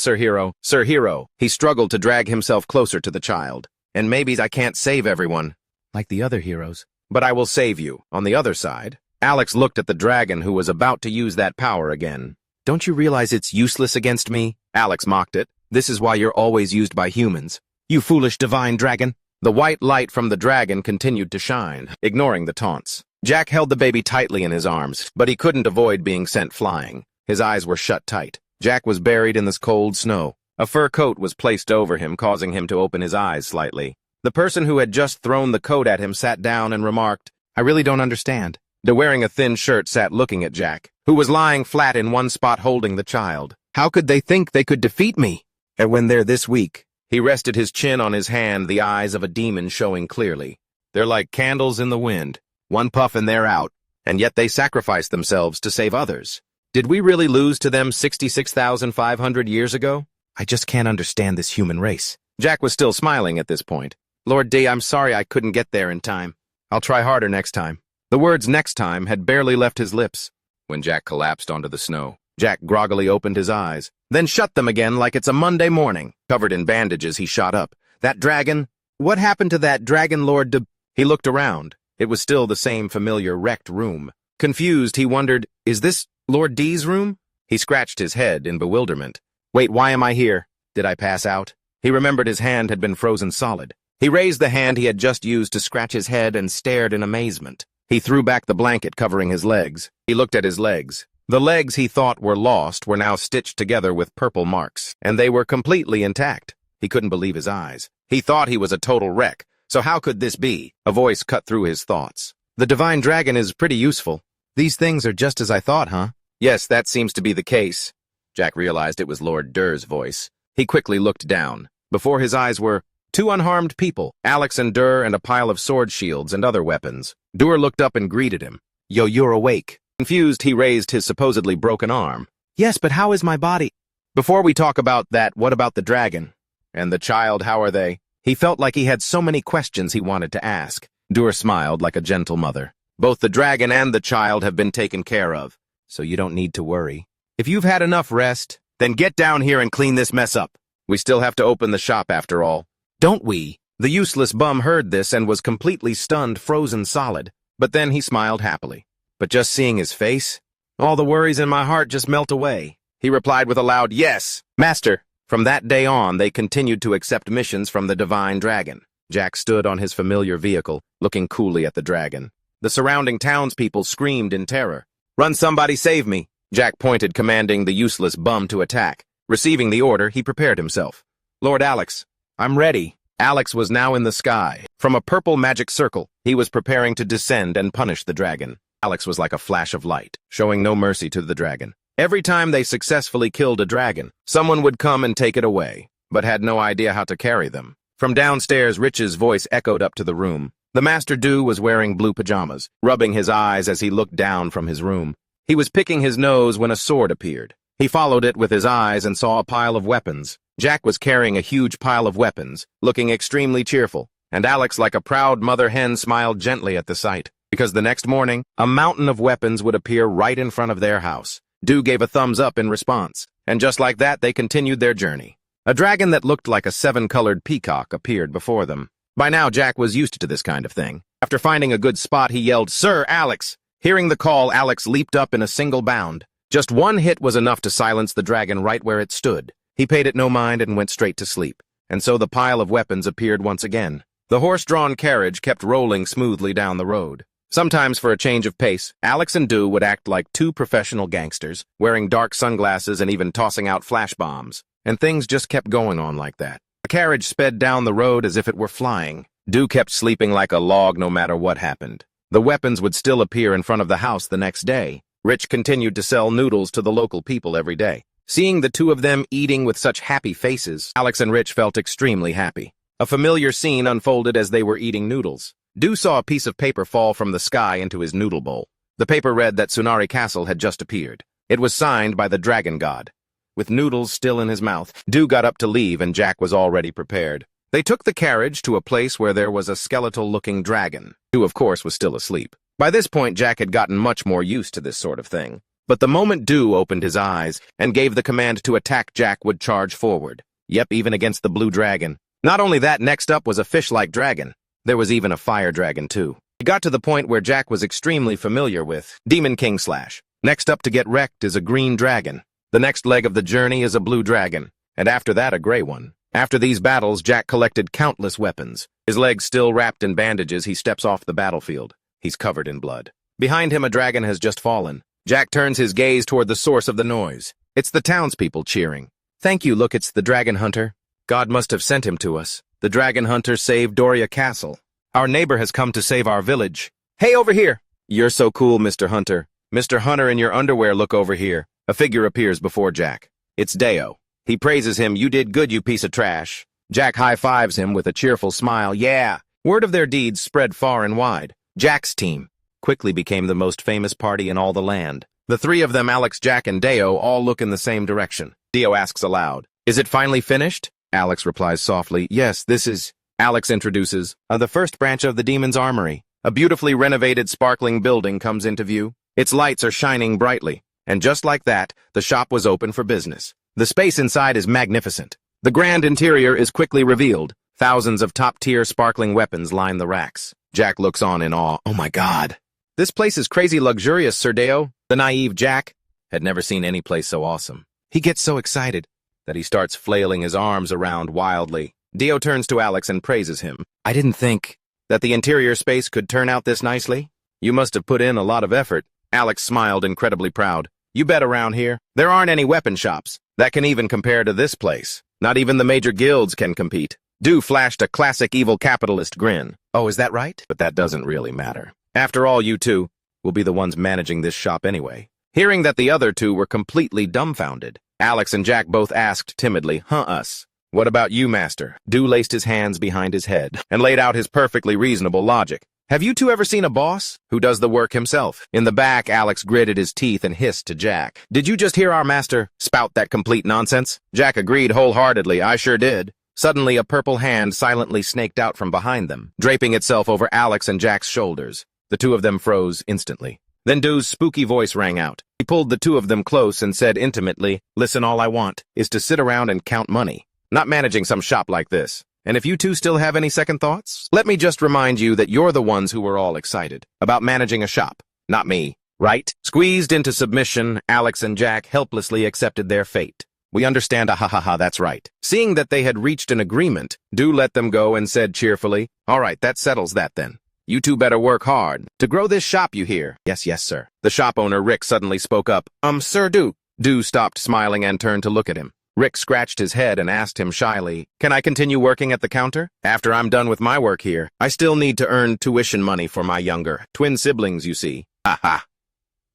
Sir Hero. Sir Hero. He struggled to drag himself closer to the child. And maybe I can't save everyone, like the other heroes. But I will save you. On the other side, Alex looked at the dragon who was about to use that power again. Don't you realize it's useless against me? Alex mocked it. This is why you're always used by humans. You foolish divine dragon. The white light from the dragon continued to shine, ignoring the taunts. Jack held the baby tightly in his arms, but he couldn't avoid being sent flying. His eyes were shut tight. Jack was buried in this cold snow. A fur coat was placed over him, causing him to open his eyes slightly. The person who had just thrown the coat at him sat down and remarked, I really don't understand. The wearing a thin shirt sat looking at Jack, who was lying flat in one spot holding the child. How could they think they could defeat me? And when they're this weak? He rested his chin on his hand, the eyes of a demon showing clearly. They're like candles in the wind. One puff and they're out, and yet they sacrificed themselves to save others. Did we really lose to them 66,500 years ago? I just can't understand this human race. Jack was still smiling at this point. Lord D, I'm sorry I couldn't get there in time. I'll try harder next time. The words next time had barely left his lips when Jack collapsed onto the snow. Jack groggily opened his eyes, then shut them again like it's a Monday morning. Covered in bandages, he shot up. That dragon? What happened to that dragon, Lord D? He looked around. It was still the same familiar wrecked room. Confused, he wondered, is this Lord D's room? He scratched his head in bewilderment. Wait, why am I here? Did I pass out? He remembered his hand had been frozen solid. He raised the hand he had just used to scratch his head and stared in amazement. He threw back the blanket covering his legs. He looked at his legs. The legs he thought were lost were now stitched together with purple marks, and they were completely intact. He couldn't believe his eyes. He thought he was a total wreck, so how could this be? A voice cut through his thoughts. The divine dragon is pretty useful. These things are just as I thought, huh? Yes, that seems to be the case. Jack realized it was Lord Durr's voice. He quickly looked down. Before his eyes were two unharmed people, Alex and Durr, and a pile of sword shields and other weapons. Durr looked up and greeted him. Yo, you're awake. Confused, he raised his supposedly broken arm. Yes, but how is my body? Before we talk about that, what about the dragon? And the child, how are they? He felt like he had so many questions he wanted to ask. Durr smiled like a gentle mother. Both the dragon and the child have been taken care of, so you don't need to worry. If you've had enough rest, then get down here and clean this mess up. We still have to open the shop after all. Don't we? The useless bum heard this and was completely stunned, frozen solid. But then he smiled happily. But just seeing his face, all the worries in my heart just melt away. He replied with a loud yes, Master. From that day on, they continued to accept missions from the divine dragon. Jack stood on his familiar vehicle, looking coolly at the dragon. The surrounding townspeople screamed in terror. Run, somebody save me! Jack pointed, commanding the useless bum to attack. Receiving the order, he prepared himself. Lord Alex, I'm ready. Alex was now in the sky. From a purple magic circle, he was preparing to descend and punish the dragon. Alex was like a flash of light, showing no mercy to the dragon. Every time they successfully killed a dragon, someone would come and take it away, but had no idea how to carry them. From downstairs, Rich's voice echoed up to the room. The Master Do was wearing blue pajamas, rubbing his eyes as he looked down from his room. He was picking his nose when a sword appeared. He followed it with his eyes and saw a pile of weapons. Jack was carrying a huge pile of weapons, looking extremely cheerful, and Alex, like a proud mother hen, smiled gently at the sight, because the next morning, a mountain of weapons would appear right in front of their house. Do gave a thumbs up in response, and just like that, they continued their journey. A dragon that looked like a seven-colored peacock appeared before them. By now, Jack was used to this kind of thing. After finding a good spot, he yelled, Sir, Alex! Hearing the call, Alex leaped up in a single bound. Just one hit was enough to silence the dragon right where it stood. He paid it no mind and went straight to sleep. And so the pile of weapons appeared once again. The horse-drawn carriage kept rolling smoothly down the road. Sometimes, for a change of pace, Alex and Do would act like two professional gangsters, wearing dark sunglasses and even tossing out flash bombs. And things just kept going on like that. The carriage sped down the road as if it were flying. Do kept sleeping like a log no matter what happened. The weapons would still appear in front of the house the next day. Rich continued to sell noodles to the local people every day. Seeing the two of them eating with such happy faces, Alex and Rich felt extremely happy. A familiar scene unfolded as they were eating noodles. Do saw a piece of paper fall from the sky into his noodle bowl. The paper read that Tsunari Castle had just appeared. It was signed by the dragon god. With noodles still in his mouth, Do got up to leave and Jack was already prepared. They took the carriage to a place where there was a skeletal-looking dragon. Do, of course, was still asleep. By this point, Jack had gotten much more used to this sort of thing. But the moment Do opened his eyes and gave the command to attack, Jack would charge forward. Yep, even against the blue dragon. Not only that, next up was a fish-like dragon. There was even a fire dragon, too. He got to the point where Jack was extremely familiar with Demon King Slash. Next up to get wrecked is a green dragon. The next leg of the journey is a blue dragon, and after that a gray one. After these battles, Jack collected countless weapons. His legs still wrapped in bandages, he steps off the battlefield. He's covered in blood. Behind him, a dragon has just fallen. Jack turns his gaze toward the source of the noise. It's the townspeople cheering. Thank you, look, it's the dragon hunter. God must have sent him to us. The dragon hunter saved Doria Castle. Our neighbor has come to save our village. Hey, over here! You're so cool, Mr. Hunter. Mr. Hunter in your underwear, look over here. A figure appears before Jack. It's Deo. He praises him, you did good, you piece of trash. Jack high-fives him with a cheerful smile. Yeah! Word of their deeds spread far and wide. Jack's team quickly became the most famous party in all the land. The three of them, Alex, Jack, and Deo, all look in the same direction. Deo asks aloud, Is it finally finished? Alex replies softly, Yes, this is... Alex introduces, the first branch of the Demon's Armory. A beautifully renovated, sparkling building comes into view. Its lights are shining brightly. And just like that, the shop was open for business. The space inside is magnificent. The grand interior is quickly revealed. Thousands of top-tier sparkling weapons line the racks. Jack looks on in awe. Oh my God. This place is crazy luxurious, Sir Deo. The naive Jack had never seen any place so awesome. He gets so excited that he starts flailing his arms around wildly. Deo turns to Alex and praises him. I didn't think that the interior space could turn out this nicely. You must have put in a lot of effort. Alex smiled, incredibly proud. You bet around here, there aren't any weapon shops that can even compare to this place. Not even the major guilds can compete. Do flashed a classic evil capitalist grin. Oh, is that right? But that doesn't really matter. After all, you two will be the ones managing this shop anyway. Hearing that the other two were completely dumbfounded, Alex and Jack both asked timidly, us? What about you, Master? Do laced his hands behind his head and laid out his perfectly reasonable logic. Have you two ever seen a boss who does the work himself? In the back, Alex gritted his teeth and hissed to Jack. Did you just hear our master spout that complete nonsense? Jack agreed wholeheartedly. I sure did. Suddenly, a purple hand silently snaked out from behind them, draping itself over Alex and Jack's shoulders. The two of them froze instantly. Then Do's spooky voice rang out. He pulled the two of them close and said intimately, listen, all I want is to sit around and count money, not managing some shop like this. And if you two still have any second thoughts, let me just remind you that you're the ones who were all excited about managing a shop, not me, right? Squeezed into submission, Alex and Jack helplessly accepted their fate. We understand, that's right. Seeing that they had reached an agreement, Do let them go and said cheerfully, all right, that settles that then. You two better work hard to grow this shop, you hear? Yes, sir. The shop owner, Rick, suddenly spoke up. Sir Do. Do stopped smiling and turned to look at him. Rick scratched his head and asked him shyly, can I continue working at the counter? After I'm done with my work here, I still need to earn tuition money for my younger twin siblings, you see.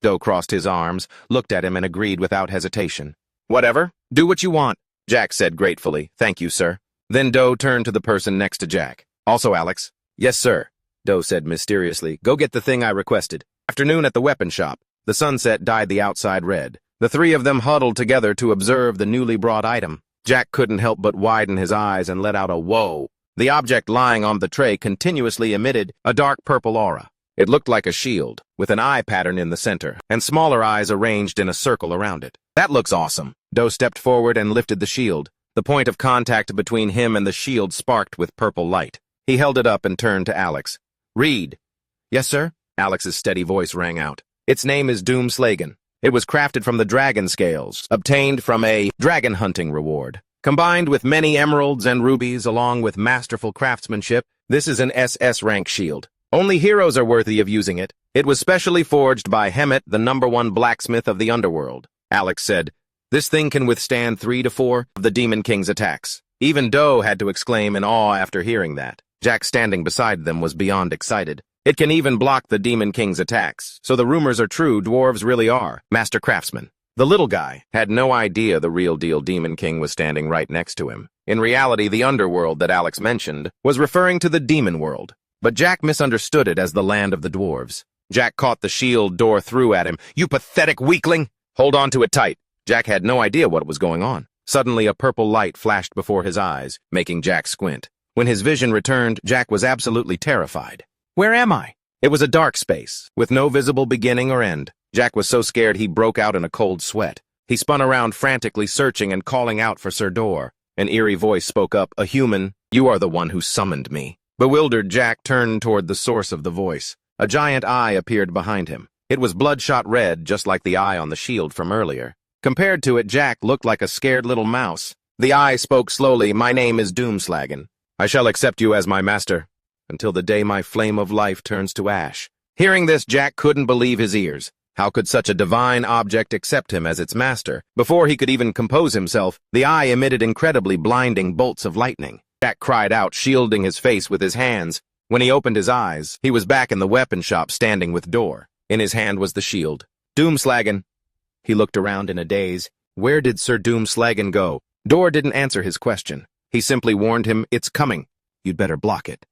Do crossed his arms, looked at him and agreed without hesitation. Whatever, do what you want, Jack said gratefully. Thank you, sir. Then Do turned to the person next to Jack. Also Alex. Yes, sir, Do said mysteriously. Go get the thing I requested. Afternoon at the weapon shop. The sunset dyed the outside red. The three of them huddled together to observe the newly brought item. Jack couldn't help but widen his eyes and let out a whoa. The object lying on the tray continuously emitted a dark purple aura. It looked like a shield, with an eye pattern in the center, and smaller eyes arranged in a circle around it. That looks awesome. Do stepped forward and lifted the shield. The point of contact between him and the shield sparked with purple light. He held it up and turned to Alex. Read. Yes, sir? Alex's steady voice rang out. Its name is Doomslagen. It was crafted from the dragon scales, obtained from a dragon hunting reward. Combined with many emeralds and rubies along with masterful craftsmanship, this is an SS rank shield. Only heroes are worthy of using it. It was specially forged by Hemet, the #1 blacksmith of the underworld. Alex said, this thing can withstand 3 to 4 of the Demon King's attacks. Even Do had to exclaim in awe after hearing that. Jack standing beside them was beyond excited. It can even block the Demon King's attacks, so the rumors are true, dwarves really are master craftsmen. The little guy had no idea the real deal Demon King was standing right next to him. In reality, the underworld that Alex mentioned was referring to the demon world, but Jack misunderstood it as the land of the dwarves. Jack caught the shield door threw at him. You pathetic weakling! Hold on to it tight. Jack had no idea what was going on. Suddenly, a purple light flashed before his eyes, making Jack squint. When his vision returned, Jack was absolutely terrified. Where am I? It was a dark space, with no visible beginning or end. Jack was so scared he broke out in a cold sweat. He spun around frantically searching and calling out for Sir Dor. An eerie voice spoke up, a human, you are the one who summoned me. Bewildered, Jack turned toward the source of the voice. A giant eye appeared behind him. It was bloodshot red, just like the eye on the shield from earlier. Compared to it, Jack looked like a scared little mouse. The eye spoke slowly, my name is Doomslagen. I shall accept you as my master, until the day my flame of life turns to ash. Hearing this, Jack couldn't believe his ears. How could such a divine object accept him as its master? Before he could even compose himself, the eye emitted incredibly blinding bolts of lightning. Jack cried out, shielding his face with his hands. When he opened his eyes, he was back in the weapon shop standing with Dor. In his hand was the shield. Doomslagen. He looked around in a daze. Where did Sir Doomslagen go? Dor didn't answer his question. He simply warned him, it's coming. You'd better block it.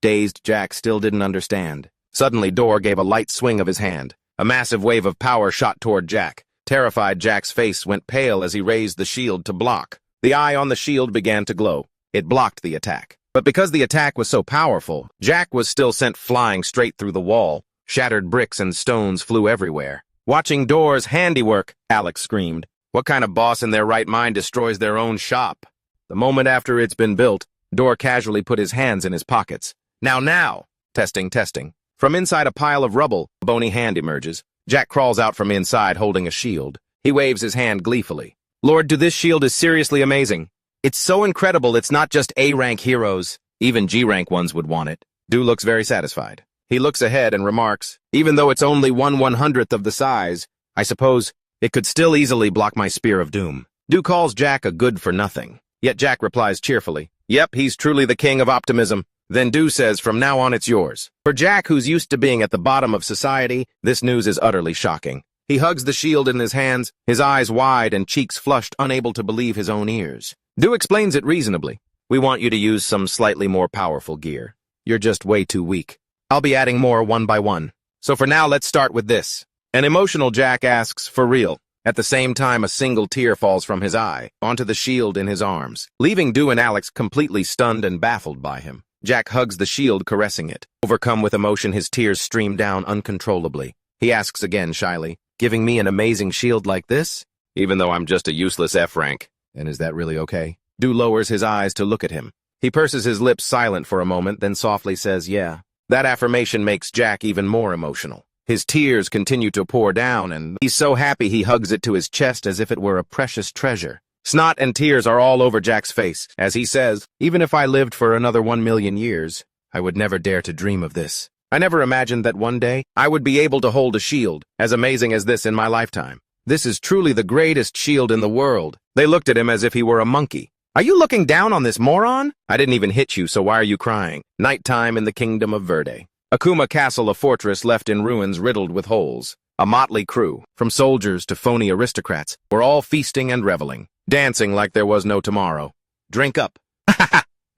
Dazed, Jack still didn't understand. Suddenly, Dor gave a light swing of his hand. A massive wave of power shot toward Jack. Terrified, Jack's face went pale as he raised the shield to block. The eye on the shield began to glow. It blocked the attack. But because the attack was so powerful, Jack was still sent flying straight through the wall. Shattered bricks and stones flew everywhere. Watching Dor's handiwork, Alex screamed. What kind of boss in their right mind destroys their own shop? The moment after it's been built, Dor casually put his hands in his pockets. Now! Testing. From inside a pile of rubble, a bony hand emerges. Jack crawls out from inside holding a shield. He waves his hand gleefully. Lord, this shield is seriously amazing. It's so incredible it's not just A-rank heroes. Even G-rank ones would want it. Do looks very satisfied. He looks ahead and remarks, even though it's only 1/100th of the size, I suppose It could still easily block my spear of doom. Do calls Jack a good for nothing. Yet Jack replies cheerfully, "Yep, he's truly the king of optimism." Then Do says, "From now on it's yours." For Jack, who's used to being at the bottom of society, this news is utterly shocking. He hugs the shield in his hands, his eyes wide and cheeks flushed, unable to believe his own ears. Do explains it reasonably. "We want you to use some slightly more powerful gear. You're just way too weak. I'll be adding more one by one. So for now, let's start with this." An emotional Jack asks, "For real?" At the same time, a single tear falls from his eye, onto the shield in his arms, leaving Do and Alex completely stunned and baffled by him. Jack hugs the shield, caressing it. Overcome with emotion, his tears stream down uncontrollably. He asks again shyly, "Giving me an amazing shield like this? Even though I'm just a useless F-rank. And is that really okay?" Do lowers his eyes to look at him. He purses his lips silent for a moment, then softly says, "Yeah." That affirmation makes Jack even more emotional. His tears continue to pour down, and he's so happy he hugs it to his chest as if it were a precious treasure. Snot and tears are all over Jack's face, as he says, "Even if I lived for another 1,000,000 years, I would never dare to dream of this. I never imagined that one day I would be able to hold a shield as amazing as this in my lifetime. This is truly the greatest shield in the world." They looked at him as if he were a monkey. "Are you looking down on this moron? I didn't even hit you, so why are you crying?" Nighttime in the kingdom of Verde. Akuma Castle, a fortress left in ruins riddled with holes. A motley crew, from soldiers to phony aristocrats, were all feasting and reveling, dancing like there was no tomorrow. "Drink up."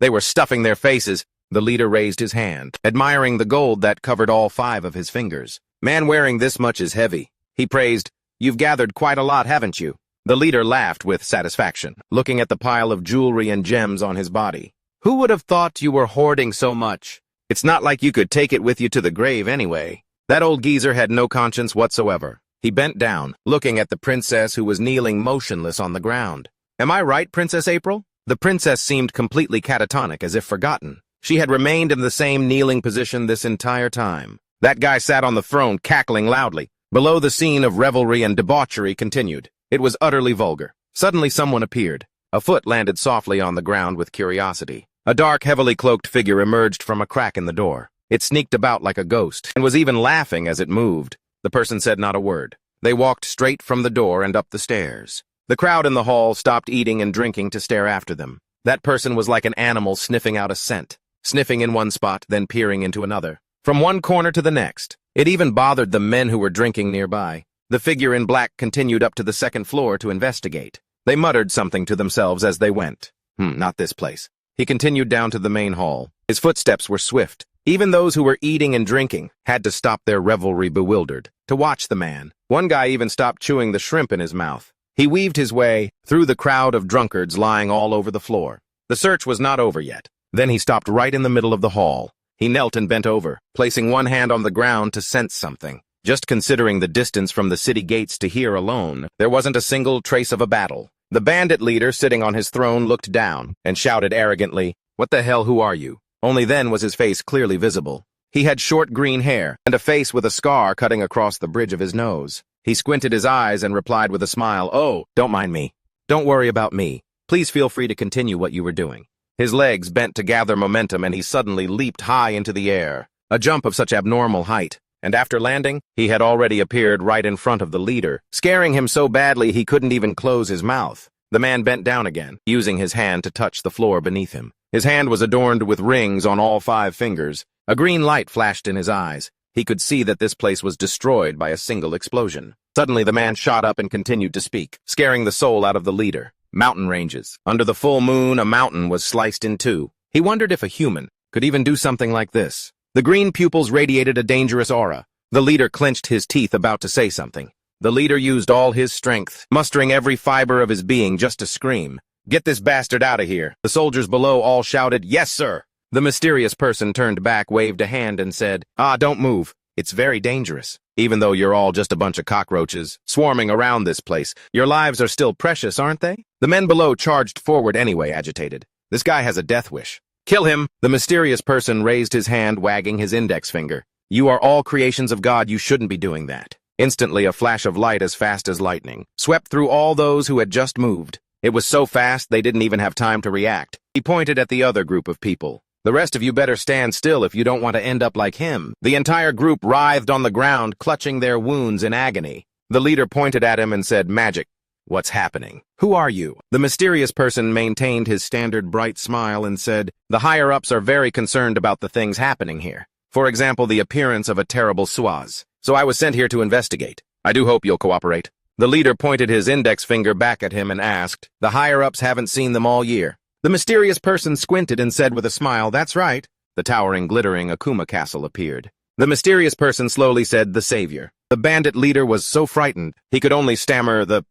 They were stuffing their faces. The leader raised his hand, admiring the gold that covered all 5 of his fingers. "Man, wearing this much is heavy." He praised, "You've gathered quite a lot, haven't you?" The leader laughed with satisfaction, looking at the pile of jewelry and gems on his body. "Who would have thought you were hoarding so much? It's not like you could take it with you to the grave anyway." That old geezer had no conscience whatsoever. He bent down, looking at the princess who was kneeling motionless on the ground. "Am I right, Princess April?" The princess seemed completely catatonic, as if forgotten. She had remained in the same kneeling position this entire time. That guy sat on the throne, cackling loudly. Below, the scene of revelry and debauchery continued. It was utterly vulgar. Suddenly someone appeared. A foot landed softly on the ground with curiosity. A dark, heavily cloaked figure emerged from a crack in the door. It sneaked about like a ghost, and was even laughing as it moved. The person said not a word. They walked straight from the door and up the stairs. The crowd in the hall stopped eating and drinking to stare after them. That person was like an animal sniffing out a scent, sniffing in one spot, then peering into another, from one corner to the next. It even bothered the men who were drinking nearby. The figure in black continued up to the 2nd floor to investigate. They muttered something to themselves as they went. Not this place. He continued down to the main hall. His footsteps were swift. Even those who were eating and drinking had to stop their revelry bewildered to watch the man. One guy even stopped chewing the shrimp in his mouth. He weaved his way through the crowd of drunkards lying all over the floor. The search was not over yet. Then he stopped right in the middle of the hall. He knelt and bent over, placing one hand on the ground to sense something. Just considering the distance from the city gates to here alone, there wasn't a single trace of a battle. The bandit leader sitting on his throne looked down and shouted arrogantly, "What the hell, who are you?" Only then was his face clearly visible. He had short green hair and a face with a scar cutting across the bridge of his nose. He squinted his eyes and replied with a smile, "Oh, don't mind me. Don't worry about me. Please feel free to continue what you were doing." His legs bent to gather momentum and he suddenly leaped high into the air, a jump of such abnormal height. And after landing, he had already appeared right in front of the leader, scaring him so badly he couldn't even close his mouth. The man bent down again, using his hand to touch the floor beneath him. His hand was adorned with rings on all 5 fingers. A green light flashed in his eyes. He could see that this place was destroyed by a single explosion. Suddenly the man shot up and continued to speak, scaring the soul out of the leader. Mountain ranges. Under the full moon, a mountain was sliced in 2. He wondered if a human could even do something like this. The green pupils radiated a dangerous aura. The leader clenched his teeth, about to say something. The leader used all his strength, mustering every fiber of his being just to scream, "Get this bastard out of here!" The soldiers below all shouted, "Yes, sir!" The mysterious person turned back, waved a hand, and said, Don't move. It's very dangerous. Even though you're all just a bunch of cockroaches swarming around this place, your lives are still precious, aren't they?" The men below charged forward anyway, agitated. "This guy has a death wish. Kill him!" The mysterious person raised his hand, wagging his index finger. "You are all creations of God. You shouldn't be doing that." Instantly, a flash of light as fast as lightning swept through all those who had just moved. It was so fast they didn't even have time to react. He pointed at the other group of people. "The rest of you better stand still if you don't want to end up like him." The entire group writhed on the ground, clutching their wounds in agony. The leader pointed at him and said, "Magic. What's happening? Who are you?" The mysterious person maintained his standard bright smile and said, "The higher-ups are very concerned about the things happening here. For example, the appearance of a terrible Suaz. So I was sent here to investigate. I do hope you'll cooperate." The leader pointed his index finger back at him and asked, "The higher-ups haven't seen them all year." The mysterious person squinted and said with a smile, "That's right." The towering, glittering Akuma castle appeared. The mysterious person slowly said, "The savior." The bandit leader was so frightened, he could only stammer, the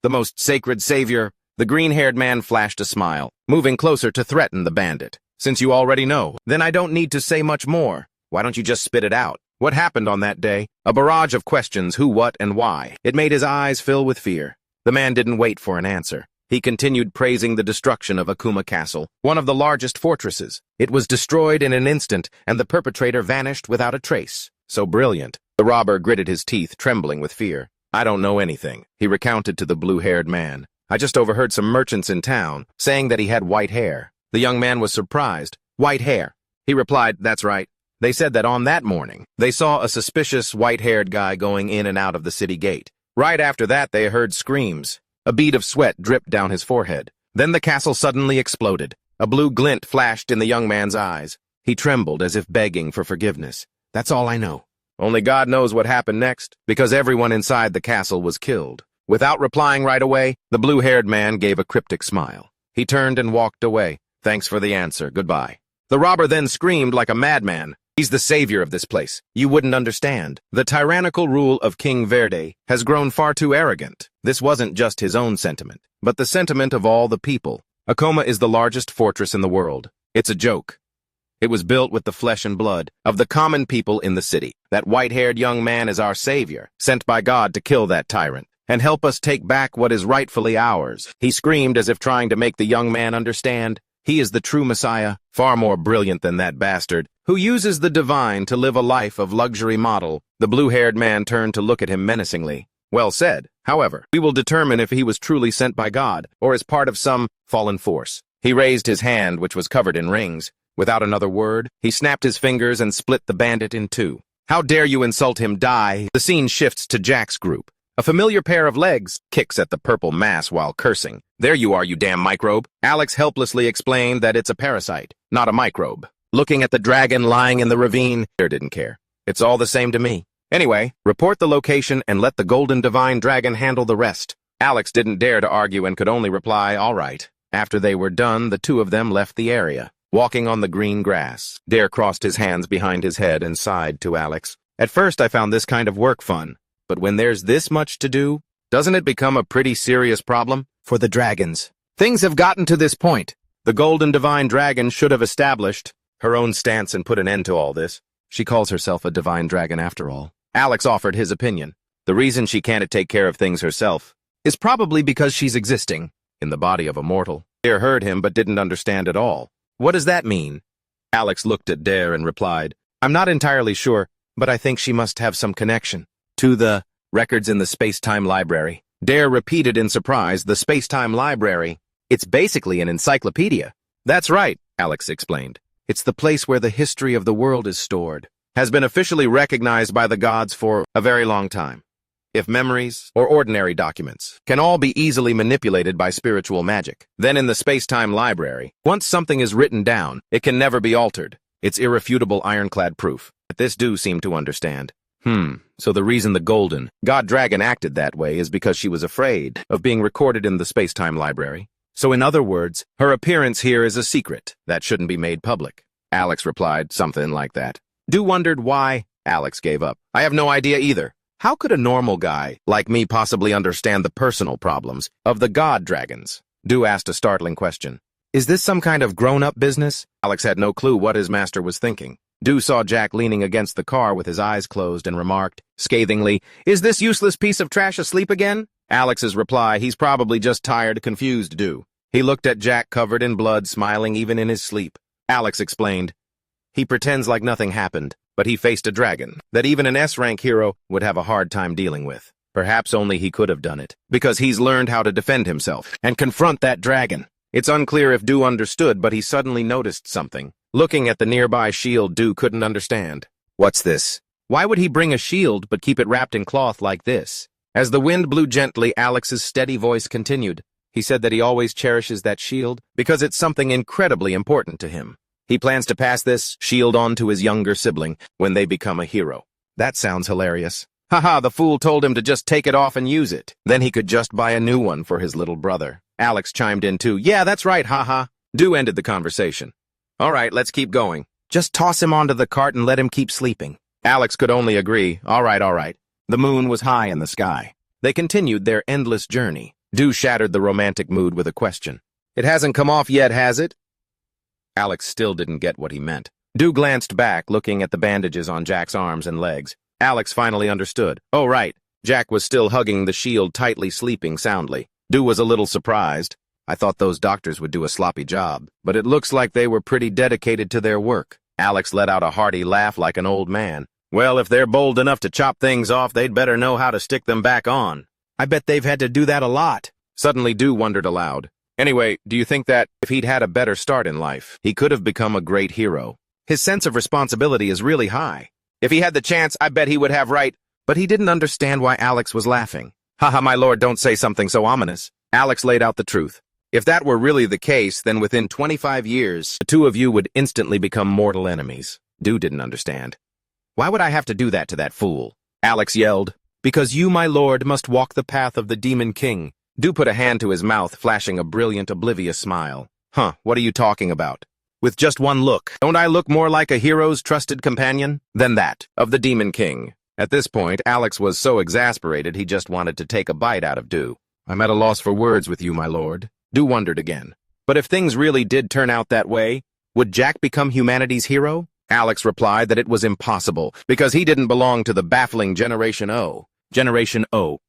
most sacred savior." The green-haired man flashed a smile, moving closer to threaten the bandit. "Since you already know, then I don't need to say much more. Why don't you just spit it out? What happened on that day?" A barrage of questions, who, what, and why. It made his eyes fill with fear. The man didn't wait for an answer. He continued praising the destruction of Akuma Castle, one of the largest fortresses. It was destroyed in an instant, and the perpetrator vanished without a trace. So brilliant. The robber gritted his teeth, trembling with fear. "I don't know anything," he recounted to the blue-haired man. "I just overheard some merchants in town saying that he had white hair." The young man was surprised. "White hair?" He replied, "That's right. They said that on that morning, they saw a suspicious white-haired guy going in and out of the city gate. Right after that, they heard screams. A bead of sweat dripped down his forehead. Then the castle suddenly exploded. A blue glint flashed in the young man's eyes. He trembled as if begging for forgiveness. "That's all I know. Only God knows what happened next, because everyone inside the castle was killed." Without replying right away, the blue-haired man gave a cryptic smile. He turned and walked away. "Thanks for the answer. Goodbye." The robber then screamed like a madman, "He's the savior of this place. You wouldn't understand. The tyrannical rule of King Verde has grown far too arrogant." This wasn't just his own sentiment, but the sentiment of all the people. Akuma is the largest fortress in the world. It's a joke. It was built with the flesh and blood of the common people in the city. That white-haired young man is our savior, sent by God to kill that tyrant and help us take back what is rightfully ours. He screamed as if trying to make the young man understand. He is the true Messiah, far more brilliant than that bastard, who uses the divine to live a life of luxury model. The blue-haired man turned to look at him menacingly. "Well said. However, we will determine if he was truly sent by God or is part of some fallen force." He raised his hand, which was covered in rings. Without another word, he snapped his fingers and split the bandit in two. "How dare you insult him, die!" The scene shifts to Jack's group. A familiar pair of legs kicks at the purple mass while cursing. "There you are, you damn microbe." Alex helplessly explained that it's a parasite, not a microbe. Looking at the dragon lying in the ravine, he didn't care. "It's all the same to me. Anyway, report the location and let the golden divine dragon handle the rest." Alex didn't dare to argue and could only reply, "All right." After they were done, the two of them left the area. Walking on the green grass, Dare crossed his hands behind his head and sighed to Alex. "At first I found this kind of work fun, but when there's this much to do, doesn't it become a pretty serious problem for the dragons? Things have gotten to this point. The golden divine dragon should have established her own stance and put an end to all this. She calls herself a divine dragon after all." Alex offered his opinion. "The reason she can't take care of things herself is probably because she's existing in the body of a mortal." Dare heard him but didn't understand at all. "What does that mean?" Alex looked at Dare and replied, "I'm not entirely sure, but I think she must have some connection to the records in the space-time library." Dare repeated in surprise, "The space-time library? It's basically an encyclopedia." "That's right," Alex explained. "It's the place where the history of the world is stored. Has been officially recognized by the gods for a very long time. If memories or ordinary documents can all be easily manipulated by spiritual magic, then in the space-time library, once something is written down, it can never be altered. It's irrefutable ironclad proof." This do seem to understand. So the reason the golden god dragon acted that way is because she was afraid of being recorded in the space-time library. So in other words, her appearance here is a secret that shouldn't be made public. Alex replied, "Something like that." Do wondered why. Alex gave up. "I have no idea either. How could a normal guy like me possibly understand the personal problems of the god dragons?" Do asked a startling question. "Is this some kind of grown-up business?" Alex had no clue what his master was thinking. Do saw Jack leaning against the car with his eyes closed and remarked, scathingly, "Is this useless piece of trash asleep again?" Alex's reply, "He's probably just tired, confused, Do." He looked at Jack covered in blood, smiling even in his sleep. Alex explained, "He pretends like nothing happened, but he faced a dragon that even an S-rank hero would have a hard time dealing with. Perhaps only he could have done it, because he's learned how to defend himself and confront that dragon." It's unclear if Do understood, but he suddenly noticed something. Looking at the nearby shield, Do couldn't understand. "What's this? Why would he bring a shield but keep it wrapped in cloth like this?" As the wind blew gently, Alex's steady voice continued. He said that he always cherishes that shield because it's something incredibly important to him. He plans to pass this shield on to his younger sibling when they become a hero. That sounds hilarious. Haha, the fool told him to just take it off and use it. Then he could just buy a new one for his little brother. Alex chimed in too. Yeah, that's right, haha. Du ended the conversation. All right, let's keep going. Just toss him onto the cart and let him keep sleeping. Alex could only agree. All right, all right. The moon was high in the sky. They continued their endless journey. Du shattered the romantic mood with a question. It hasn't come off yet, has it? Alex still didn't get what he meant. Du glanced back, looking at the bandages on Jack's arms and legs. Alex finally understood. Oh, right. Jack was still hugging the shield tightly, sleeping soundly. Du was a little surprised. I thought those doctors would do a sloppy job, but it looks like they were pretty dedicated to their work. Alex let out a hearty laugh like an old man. Well, if they're bold enough to chop things off, they'd better know how to stick them back on. I bet they've had to do that a lot. Suddenly, Du wondered aloud. Anyway, do you think that, if he'd had a better start in life, he could have become a great hero? His sense of responsibility is really high. If he had the chance, I bet he would have right. But he didn't understand why Alex was laughing. Haha, my lord, don't say something so ominous. Alex laid out the truth. If that were really the case, then within 25 years, the two of you would instantly become mortal enemies. Du didn't understand. Why would I have to do that to that fool? Alex yelled. Because you, my lord, must walk the path of the Demon King. Du put a hand to his mouth, flashing a brilliant, oblivious smile. Huh, what are you talking about? With just one look, don't I look more like a hero's trusted companion than that of the Demon King? At this point, Alex was so exasperated he just wanted to take a bite out of Du. I'm at a loss for words with you, my lord. Du wondered again. But if things really did turn out that way, would Jack become humanity's hero? Alex replied that it was impossible, because he didn't belong to the baffling Generation O. Generation O.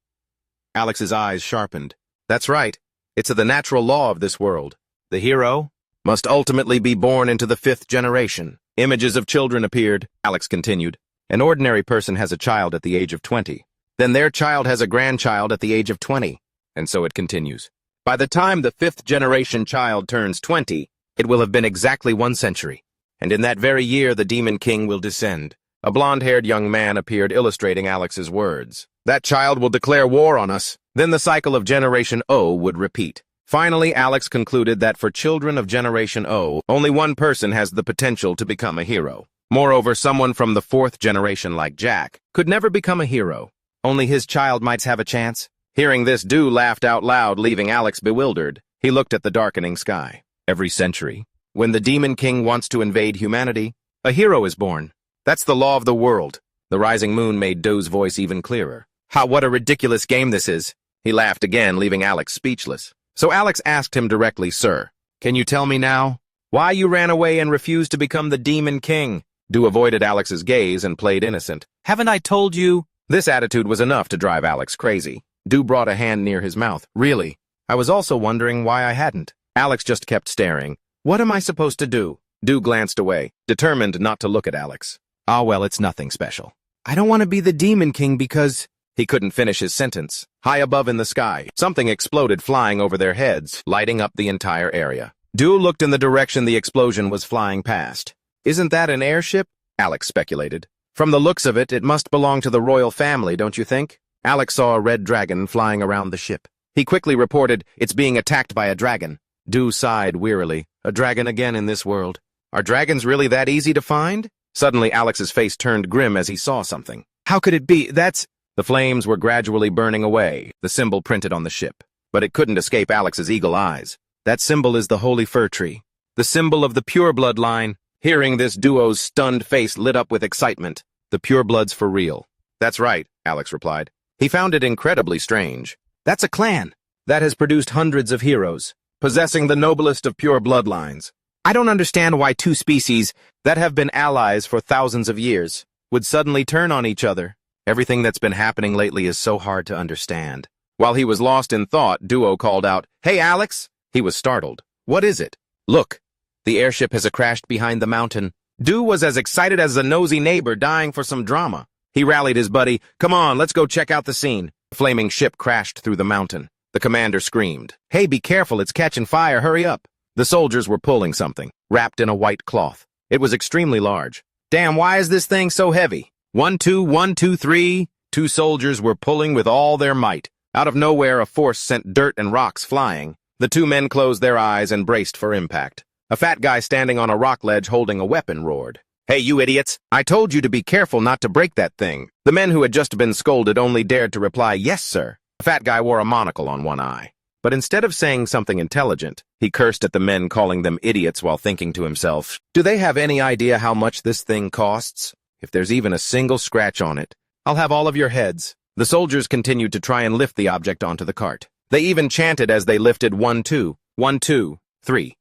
Alex's eyes sharpened. That's right. It's the natural law of this world. The hero must ultimately be born into the 5th generation. Images of children appeared, Alex continued. An ordinary person has a child at the age of 20. Then their child has a grandchild at the age of 20. And so it continues. By the time the 5th generation child turns 20, it will have been exactly 1 century. And in that very year, the Demon King will descend. A blonde-haired young man appeared, illustrating Alex's words. That child will declare war on us. Then the cycle of Generation O would repeat. Finally, Alex concluded that for children of Generation O, only one person has the potential to become a hero. Moreover, someone from the 4th generation like Jack could never become a hero. Only his child might have a chance. Hearing this, Du laughed out loud, leaving Alex bewildered. He looked at the darkening sky. Every century, when the Demon King wants to invade humanity, a hero is born. That's the law of the world. The rising moon made Du's voice even clearer. What a ridiculous game this is. He laughed again, leaving Alex speechless. So Alex asked him directly, Sir, can you tell me now why you ran away and refused to become the Demon King? Du avoided Alex's gaze and played innocent. Haven't I told you? This attitude was enough to drive Alex crazy. Du brought a hand near his mouth. Really? I was also wondering why I hadn't. Alex just kept staring. What am I supposed to do? Du glanced away, determined not to look at Alex. Ah, well, it's nothing special. I don't want to be the Demon King because... He couldn't finish his sentence. High above in the sky, something exploded, flying over their heads, lighting up the entire area. Du looked in the direction the explosion was flying past. Isn't that an airship? Alex speculated. From the looks of it, it must belong to the royal family, don't you think? Alex saw a red dragon flying around the ship. He quickly reported, it's being attacked by a dragon. Du sighed wearily. A dragon again in this world. Are dragons really that easy to find? Suddenly, Alex's face turned grim as he saw something. How could it be? That's... The flames were gradually burning away, the symbol printed on the ship. But it couldn't escape Alex's eagle eyes. That symbol is the holy fir tree. The symbol of the pure bloodline. Hearing this, Duo's stunned face lit up with excitement. The purebloods for real. That's right, Alex replied. He found it incredibly strange. That's a clan that has produced hundreds of heroes, possessing the noblest of pure bloodlines. I don't understand why two species that have been allies for thousands of years would suddenly turn on each other. Everything that's been happening lately is so hard to understand. While he was lost in thought, Duo called out, Hey, Alex! He was startled. What is it? Look, the airship has crashed behind the mountain. Du was as excited as a nosy neighbor dying for some drama. He rallied his buddy. Come on, let's go check out the scene. The flaming ship crashed through the mountain. The commander screamed. Hey, be careful, it's catching fire, hurry up. The soldiers were pulling something, wrapped in a white cloth. It was extremely large. Damn, why is this thing so heavy? 1, 2, 1, 2, 3, Two soldiers were pulling with all their might. Out of nowhere, a force sent dirt and rocks flying. The two men closed their eyes and braced for impact. A fat guy standing on a rock ledge holding a weapon roared, "Hey, you idiots! I told you to be careful not to break that thing." The men who had just been scolded only dared to reply, "Yes, sir." The fat guy wore a monocle on one eye. But instead of saying something intelligent, he cursed at the men, calling them idiots while thinking to himself, "Do they have any idea how much this thing costs? If there's even a single scratch on it, I'll have all of your heads." The soldiers continued to try and lift the object onto the cart. They even chanted as they lifted 1, 2, 1, 2, 3.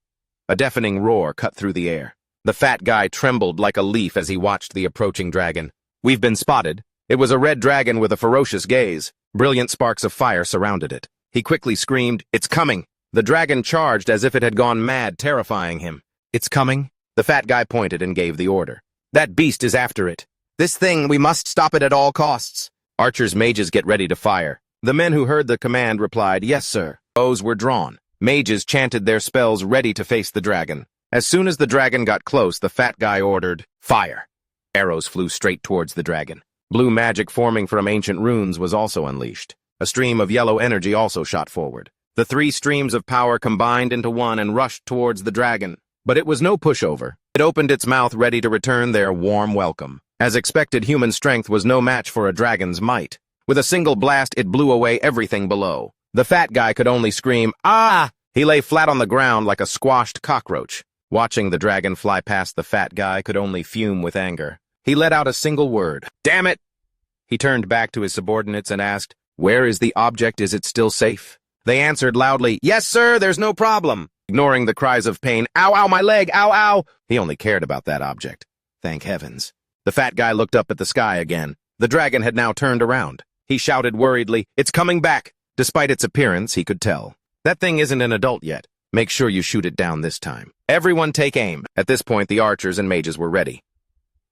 A deafening roar cut through the air. The fat guy trembled like a leaf as he watched the approaching dragon. "We've been spotted." It was a red dragon with a ferocious gaze. Brilliant sparks of fire surrounded it. He quickly screamed, "It's coming!" The dragon charged as if it had gone mad, terrifying him. "It's coming?" The fat guy pointed and gave the order. "That beast is after it. This thing, we must stop it at all costs." Archers, mages, get ready to fire. The men who heard the command replied, "Yes, sir." Bows were drawn. Mages chanted their spells, ready to face the dragon. As soon as the dragon got close, the fat guy ordered, "Fire!" Arrows flew straight towards the dragon. Blue magic forming from ancient runes was also unleashed. A stream of yellow energy also shot forward. The three streams of power combined into one and rushed towards the dragon. But it was no pushover. It opened its mouth, ready to return their warm welcome. As expected, human strength was no match for a dragon's might. With a single blast, it blew away everything below. The fat guy could only scream, "Ah!" He lay flat on the ground like a squashed cockroach. Watching the dragon fly past, the fat guy could only fume with anger. He let out a single word, "Damn it!" He turned back to his subordinates and asked, "Where is the object? Is it still safe?" They answered loudly, "Yes, sir, there's no problem." Ignoring the cries of pain, "Ow, ow, my leg, ow, ow." He only cared about that object. Thank heavens. The fat guy looked up at the sky again. The dragon had now turned around. He shouted worriedly, "It's coming back." Despite its appearance, he could tell. "That thing isn't an adult yet. Make sure you shoot it down this time. Everyone take aim." At this point, the archers and mages were ready.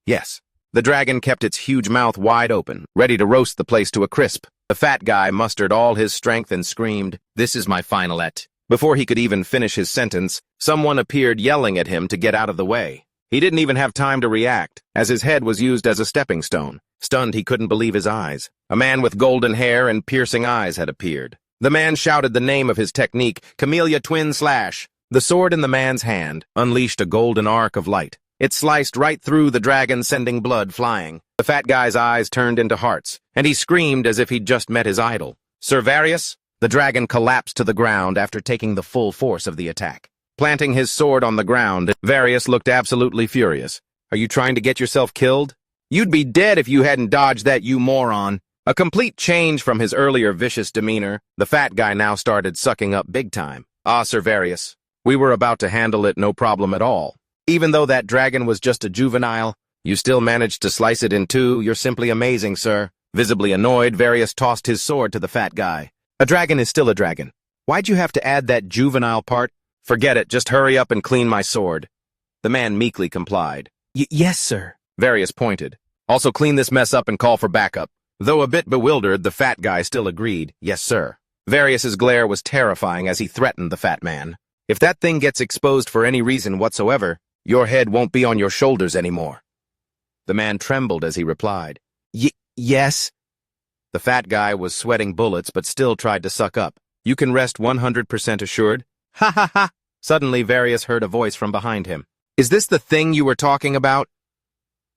Yes. The dragon kept its huge mouth wide open, ready to roast the place to a crisp. The fat guy mustered all his strength and screamed, "This is my final et." Before he could even finish his sentence, someone appeared yelling at him to get out of the way. He didn't even have time to react, as his head was used as a stepping stone. Stunned, he couldn't believe his eyes. A man with golden hair and piercing eyes had appeared. The man shouted the name of his technique, Camellia Twin Slash. The sword in the man's hand unleashed a golden arc of light. It sliced right through the dragon, sending blood flying. The fat guy's eyes turned into hearts, and he screamed as if he'd just met his idol. "Sir Varius?" The dragon collapsed to the ground after taking the full force of the attack. Planting his sword on the ground, Varius looked absolutely furious. "Are you trying to get yourself killed? You'd be dead if you hadn't dodged that, you moron." A complete change from his earlier vicious demeanor, the fat guy now started sucking up big time. "Ah, Sir Varius, we were about to handle it no problem at all. Even though that dragon was just a juvenile, you still managed to slice it in two. You're simply amazing, sir." Visibly annoyed, Varius tossed his sword to the fat guy. "A dragon is still a dragon. Why'd you have to add that juvenile part?" "Forget it, just hurry up and clean my sword." The man meekly complied. Yes, sir." Varius pointed. "Also clean this mess up and call for backup." Though a bit bewildered, the fat guy still agreed, "Yes, sir." Varius's glare was terrifying as he threatened the fat man. "If that thing gets exposed for any reason whatsoever, your head won't be on your shoulders anymore." The man trembled as he replied, Yes." The fat guy was sweating bullets but still tried to suck up. "You can rest 100% assured." "Ha ha ha!" Suddenly Varius heard a voice from behind him. "Is this the thing you were talking about?"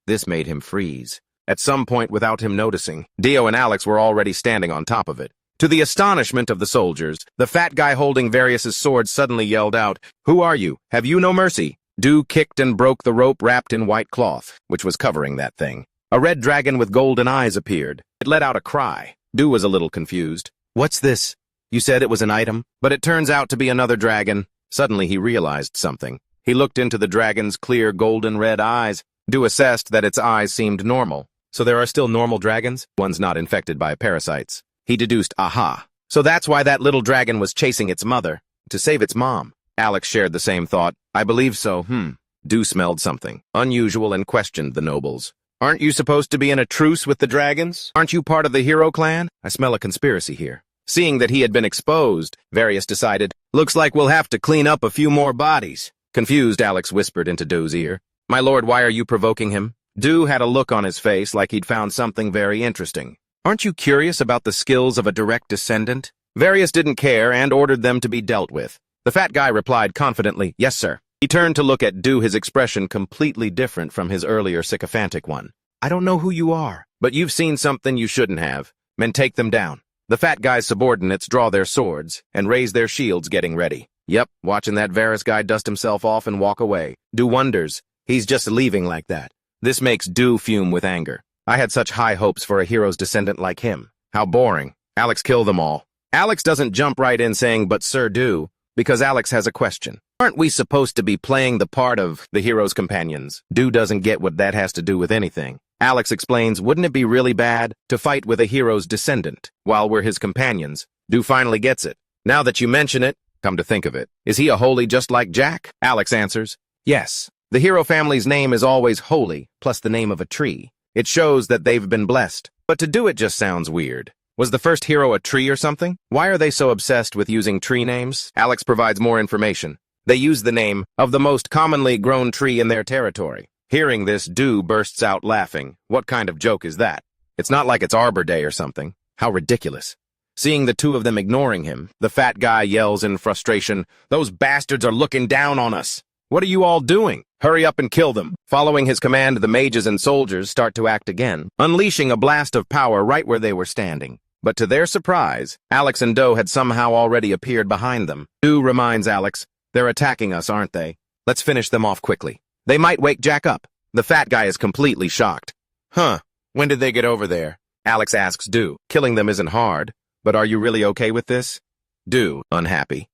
This made him freeze. At some point, without him noticing, Dio and Alex were already standing on top of it. To the astonishment of the soldiers, the fat guy holding Varius's sword suddenly yelled out, "Who are you? Have you no mercy?" Du kicked and broke the rope wrapped in white cloth, which was covering that thing. A red dragon with golden eyes appeared. It let out a cry. Du was a little confused. "What's this? You said it was an item, but it turns out to be another dragon." Suddenly he realized something. He looked into the dragon's clear golden red eyes. Du assessed that its eyes seemed normal. So there are still normal dragons? One's not infected by parasites. He deduced, aha. So that's why that little dragon was chasing its mother, to save its mom. Alex shared the same thought. "I believe so, Du smelled something unusual and questioned the nobles. "Aren't you supposed to be in a truce with the dragons? Aren't you part of the hero clan? I smell a conspiracy here." Seeing that he had been exposed, Varius decided, "Looks like we'll have to clean up a few more bodies." Confused, Alex whispered into Du's ear, "My lord, why are you provoking him?" Du had a look on his face like he'd found something very interesting. Aren't you curious about the skills of a direct descendant? Various didn't care and ordered them to be dealt with. The fat guy replied confidently, "Yes, sir." He turned to look at Du, his expression completely different from his earlier sycophantic one. "I don't know who you are, but you've seen something you shouldn't have. Men, take them down." The fat guy's subordinates draw their swords and raise their shields, getting ready. Yep, watching that Varys guy dust himself off and walk away. Du wonders, he's just leaving like that. This makes Du fume with anger. I had such high hopes for a hero's descendant like him. How boring. Alex, kill them all. Alex doesn't jump right in saying, "But Sir Du," because Alex has a question. Aren't we supposed to be playing the part of the hero's companions? Du doesn't get what that has to do with anything. Alex explains, wouldn't it be really bad to fight with a hero's descendant while we're his companions? Du finally gets it. Now that you mention it, come to think of it, is he a holy just like Jack? Alex answers, yes. The hero family's name is always holy, plus the name of a tree. It shows that they've been blessed. But to do it just sounds weird. Was the first hero a tree or something? Why are they so obsessed with using tree names? Alex provides more information. They use the name of the most commonly grown tree in their territory. Hearing this, Du bursts out laughing. What kind of joke is that? It's not like it's Arbor Day or something. How ridiculous. Seeing the two of them ignoring him, the fat guy yells in frustration, "Those bastards are looking down on us. What are you all doing? Hurry up and kill them." Following his command, the mages and soldiers start to act again, unleashing a blast of power right where they were standing. But to their surprise, Alex and Du had somehow already appeared behind them. Du reminds Alex, "They're attacking us, aren't they? Let's finish them off quickly. They might wake Jack up." The fat guy is completely shocked. "Huh, when did they get over there?" Alex asks Du. "Killing them isn't hard, but are you really okay with this?" Du, unhappy.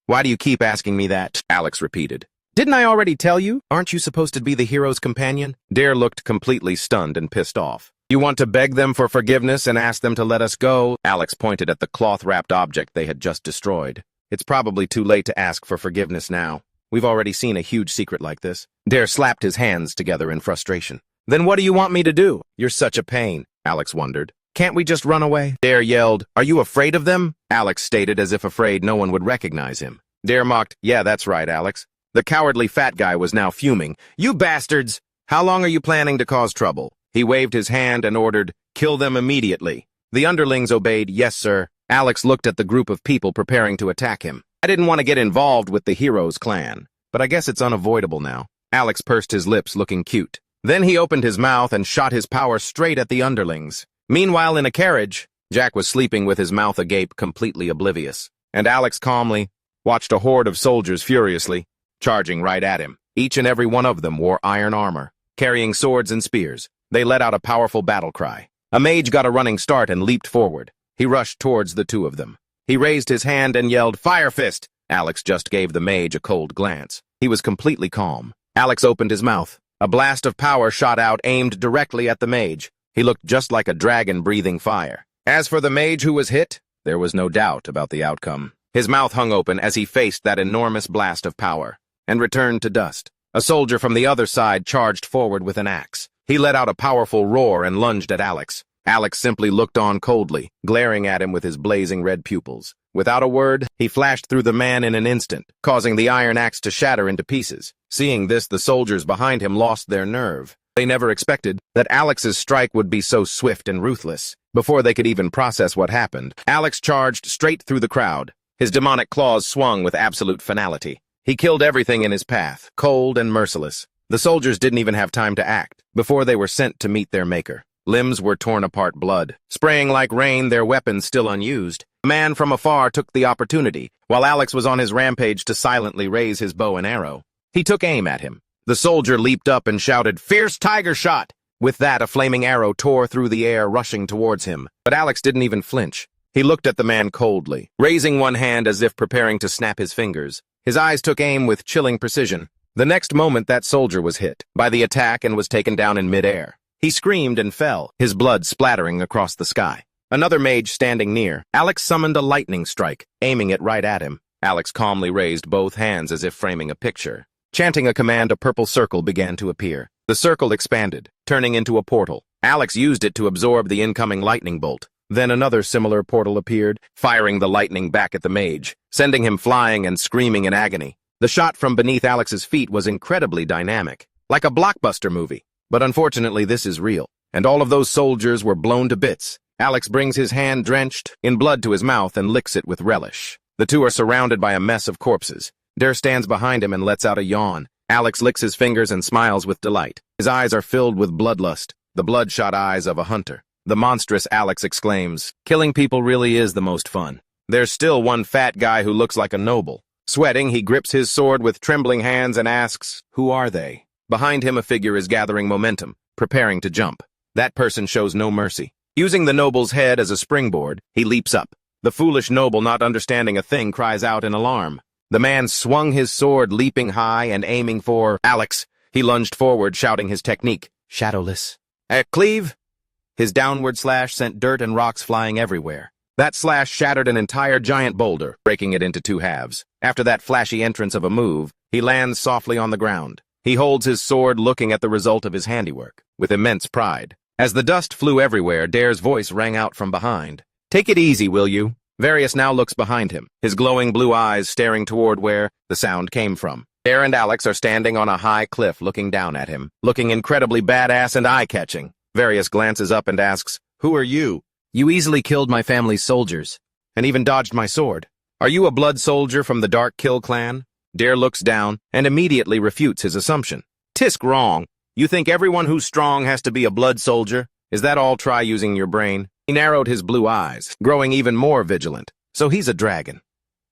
"Why do you keep asking me that?" Alex repeated. "Didn't I already tell you? Aren't you supposed to be the hero's companion?" Dare looked completely stunned and pissed off. "You want to beg them for forgiveness and ask them to let us go?" Alex pointed at the cloth-wrapped object they had just destroyed. "It's probably too late to ask for forgiveness now. We've already seen a huge secret like this." Dare slapped his hands together in frustration. "Then what do you want me to do? You're such a pain," Alex wondered. "Can't we just run away?" Dare yelled, "Are you afraid of them?" Alex stated as if afraid no one would recognize him. Dare mocked, "Yeah, that's right, Alex." The cowardly fat guy was now fuming. "You bastards! How long are you planning to cause trouble?" He waved his hand and ordered, "Kill them immediately." The underlings obeyed, "Yes, sir." Alex looked at the group of people preparing to attack him. "I didn't want to get involved with the hero's clan, but I guess it's unavoidable now." Alex pursed his lips, looking cute. Then he opened his mouth and shot his power straight at the underlings. Meanwhile, in a carriage, Jack was sleeping with his mouth agape, completely oblivious. And Alex calmly watched a horde of soldiers furiously charging right at him. Each and every one of them wore iron armor, carrying swords and spears. They let out a powerful battle cry. A mage got a running start and leaped forward. He rushed towards the two of them. He raised his hand and yelled, "Fire Fist!" Alex just gave the mage a cold glance. He was completely calm. Alex opened his mouth. A blast of power shot out, aimed directly at the mage. He looked just like a dragon breathing fire. As for the mage who was hit, there was no doubt about the outcome. His mouth hung open as he faced that enormous blast of power and returned to dust. A soldier from the other side charged forward with an axe. He let out a powerful roar and lunged at Alex. Alex simply looked on coldly, glaring at him with his blazing red pupils. Without a word, he flashed through the man in an instant, causing the iron axe to shatter into pieces. Seeing this, the soldiers behind him lost their nerve. They never expected that Alex's strike would be so swift and ruthless. Before they could even process what happened, Alex charged straight through the crowd. His demonic claws swung with absolute finality. He killed everything in his path, cold and merciless. The soldiers didn't even have time to act before they were sent to meet their maker. Limbs were torn apart, blood spraying like rain, their weapons still unused. A man from afar took the opportunity, while Alex was on his rampage, to silently raise his bow and arrow. He took aim at him. The soldier leaped up and shouted, "Fierce tiger shot!" With that, a flaming arrow tore through the air, rushing towards him. But Alex didn't even flinch. He looked at the man coldly, raising one hand as if preparing to snap his fingers. His eyes took aim with chilling precision. The next moment, that soldier was hit by the attack and was taken down in midair. He screamed and fell, his blood splattering across the sky. Another mage standing near, Alex summoned a lightning strike, aiming it right at him. Alex calmly raised both hands as if framing a picture. Chanting a command, a purple circle began to appear. The circle expanded, turning into a portal. Alex used it to absorb the incoming lightning bolt. Then another similar portal appeared, firing the lightning back at the mage, sending him flying and screaming in agony. The shot from beneath Alex's feet was incredibly dynamic, like a blockbuster movie. But unfortunately, this is real, and all of those soldiers were blown to bits. Alex brings his hand drenched in blood to his mouth and licks it with relish. The two are surrounded by a mess of corpses. Dare stands behind him and lets out a yawn. Alex licks his fingers and smiles with delight. His eyes are filled with bloodlust, the bloodshot eyes of a hunter. The monstrous Alex exclaims, "Killing people really is the most fun." There's still one fat guy who looks like a noble. Sweating, he grips his sword with trembling hands and asks, "Who are they?" Behind him, a figure is gathering momentum, preparing to jump. That person shows no mercy. Using the noble's head as a springboard, he leaps up. The foolish noble, not understanding a thing, cries out in alarm. The man swung his sword, leaping high and aiming for Alex. He lunged forward, shouting his technique, "Shadowless." Cleave! His downward slash sent dirt and rocks flying everywhere. That slash shattered an entire giant boulder, breaking it into two halves. After that flashy entrance of a move, he lands softly on the ground. He holds his sword, looking at the result of his handiwork, with immense pride. As the dust flew everywhere, Dare's voice rang out from behind. "Take it easy, will you?" Various now looks behind him, his glowing blue eyes staring toward where the sound came from. Dare and Alex are standing on a high cliff looking down at him, looking incredibly badass and eye-catching. Various glances up and asks, "Who are you?" "You easily killed my family's soldiers, and even dodged my sword. Are you a blood soldier from the Dark Kill clan?" Dare looks down and immediately refutes his assumption. "Tisk wrong. You think everyone who's strong has to be a blood soldier? Is that all? Try using your brain." He narrowed his blue eyes, growing even more vigilant. "So he's a dragon.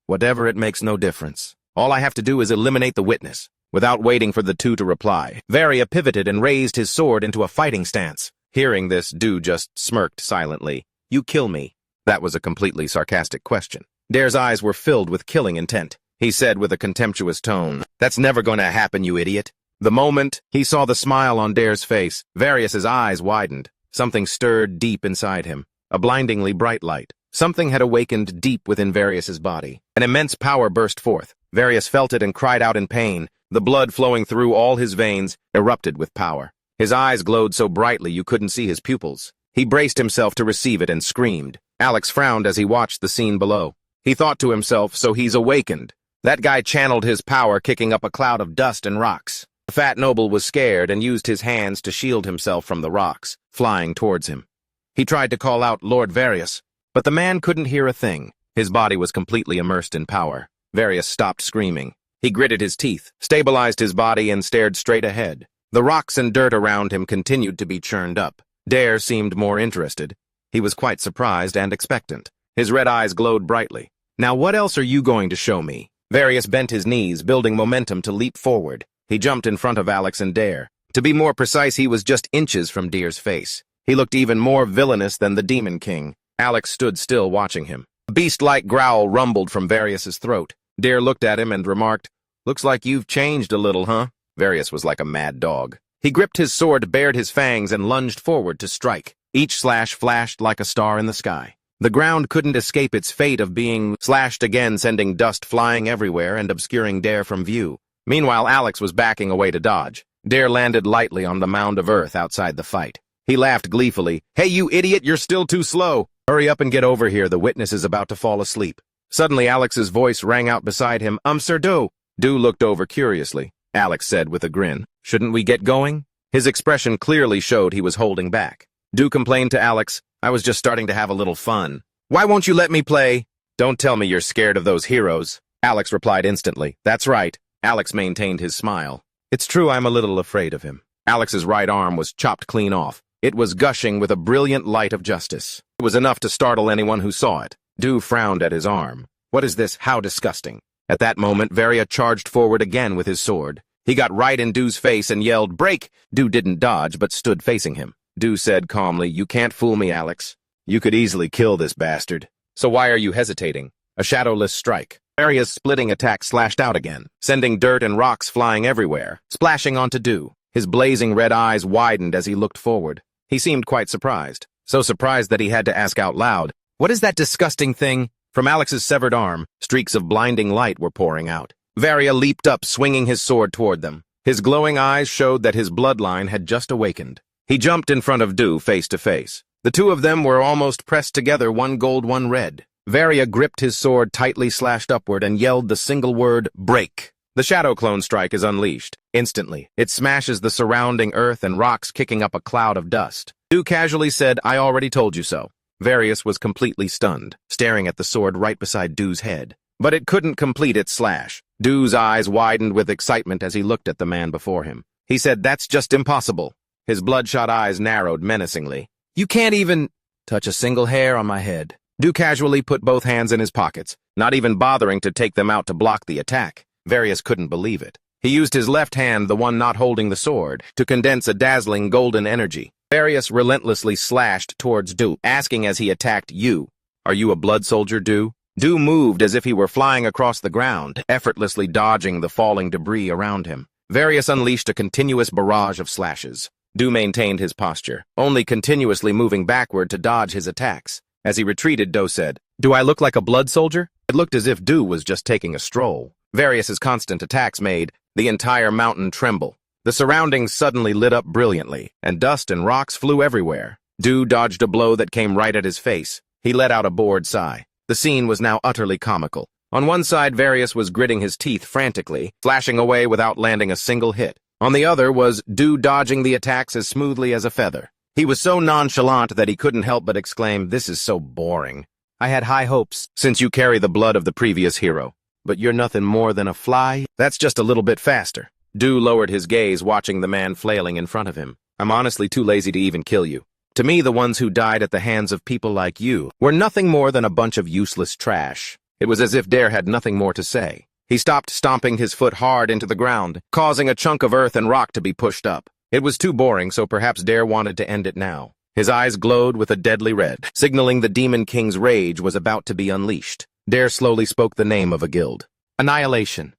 Whatever, it makes no difference. All I have to do is eliminate the witness." Without waiting for the two to reply, Varia pivoted and raised his sword into a fighting stance. Hearing this, Du just smirked silently. "You kill me." That was a completely sarcastic question. Dare's eyes were filled with killing intent. He said with a contemptuous tone, "That's never going to happen, you idiot." The moment he saw the smile on Dare's face, Varius's eyes widened. Something stirred deep inside him, a blindingly bright light. Something had awakened deep within Varius's body. An immense power burst forth. Varius felt it and cried out in pain. The blood flowing through all his veins erupted with power. His eyes glowed so brightly you couldn't see his pupils. He braced himself to receive it and screamed. Alex frowned as he watched the scene below. He thought to himself, so he's awakened. That guy channeled his power, kicking up a cloud of dust and rocks. The fat noble was scared and used his hands to shield himself from the rocks, flying towards him. He tried to call out, "Lord Varius," but the man couldn't hear a thing. His body was completely immersed in power. Varius stopped screaming. He gritted his teeth, stabilized his body, and stared straight ahead. The rocks and dirt around him continued to be churned up. Dare seemed more interested. He was quite surprised and expectant. His red eyes glowed brightly. "Now what else are you going to show me?" Varius bent his knees, building momentum to leap forward. He jumped in front of Alex and Dare. To be more precise, he was just inches from Dare's face. He looked even more villainous than the Demon King. Alex stood still watching him. A beast-like growl rumbled from Varius's throat. Dare looked at him and remarked, "Looks like you've changed a little, huh?" Varius was like a mad dog. He gripped his sword, bared his fangs, and lunged forward to strike. Each slash flashed like a star in the sky. The ground couldn't escape its fate of being slashed again, sending dust flying everywhere and obscuring Dare from view. Meanwhile, Alex was backing away to dodge. Dare landed lightly on the mound of earth outside the fight. He laughed gleefully. "Hey, you idiot, you're still too slow. Hurry up and get over here, the witness is about to fall asleep." Suddenly, Alex's voice rang out beside him. Sir Du." Du looked over curiously. Alex said with a grin, "Shouldn't we get going?" His expression clearly showed he was holding back. Du complained to Alex, "I was just starting to have a little fun." "Why won't you let me play?" "Don't tell me you're scared of those heroes." Alex replied instantly. "That's right." Alex maintained his smile. "It's true, I'm a little afraid of him." Alex's right arm was chopped clean off. It was gushing with a brilliant light of justice. It was enough to startle anyone who saw it. Du frowned at his arm. "What is this? How disgusting." At that moment, Varia charged forward again with his sword. He got right in Du's face and yelled, "Break!" Du didn't dodge, but stood facing him. Du said calmly, "You can't fool me, Alex. You could easily kill this bastard. So why are you hesitating?" A shadowless strike. Varia's splitting attack slashed out again, sending dirt and rocks flying everywhere, splashing onto Du. His blazing red eyes widened as he looked forward. He seemed quite surprised. So surprised that he had to ask out loud, "What is that disgusting thing?" From Alex's severed arm, streaks of blinding light were pouring out. Varia leaped up, swinging his sword toward them. His glowing eyes showed that his bloodline had just awakened. He jumped in front of Du face to face. The two of them were almost pressed together, one gold, one red. Varia gripped his sword tightly slashed upward and yelled the single word, "Break." The Shadow Clone Strike is unleashed. Instantly, it smashes the surrounding earth and rocks, kicking up a cloud of dust. Du casually said, "I already told you so." Various was completely stunned, staring at the sword right beside Do's head. But it couldn't complete its slash. Do's eyes widened with excitement as he looked at the man before him. He said, "That's just impossible." His bloodshot eyes narrowed menacingly. "You can't even touch a single hair on my head." Do casually put both hands in his pockets, not even bothering to take them out to block the attack. Various couldn't believe it. He used his left hand, the one not holding the sword, to condense a dazzling golden energy. Various relentlessly slashed towards Do, asking as he attacked, "You, are you a blood soldier, Do?" Do moved as if he were flying across the ground, effortlessly dodging the falling debris around him. Various unleashed a continuous barrage of slashes. Do maintained his posture, only continuously moving backward to dodge his attacks. As he retreated, Do said, "Do I look like a blood soldier?" It looked as if Do was just taking a stroll. Various's constant attacks made the entire mountain tremble. The surroundings suddenly lit up brilliantly, and dust and rocks flew everywhere. Do dodged a blow that came right at his face. He let out a bored sigh. The scene was now utterly comical. On one side, Various was gritting his teeth frantically, flashing away without landing a single hit. On the other was Do dodging the attacks as smoothly as a feather. He was so nonchalant that he couldn't help but exclaim, "This is so boring. I had high hopes, since you carry the blood of the previous hero. But you're nothing more than a fly? That's just a little bit faster." Do lowered his gaze, watching the man flailing in front of him. "I'm honestly too lazy to even kill you. To me, the ones who died at the hands of people like you were nothing more than a bunch of useless trash." It was as if Dare had nothing more to say. He stopped stomping his foot hard into the ground, causing a chunk of earth and rock to be pushed up. It was too boring, so perhaps Dare wanted to end it now. His eyes glowed with a deadly red, signaling the Demon King's rage was about to be unleashed. Dare slowly spoke the name of a guild. "Annihilation."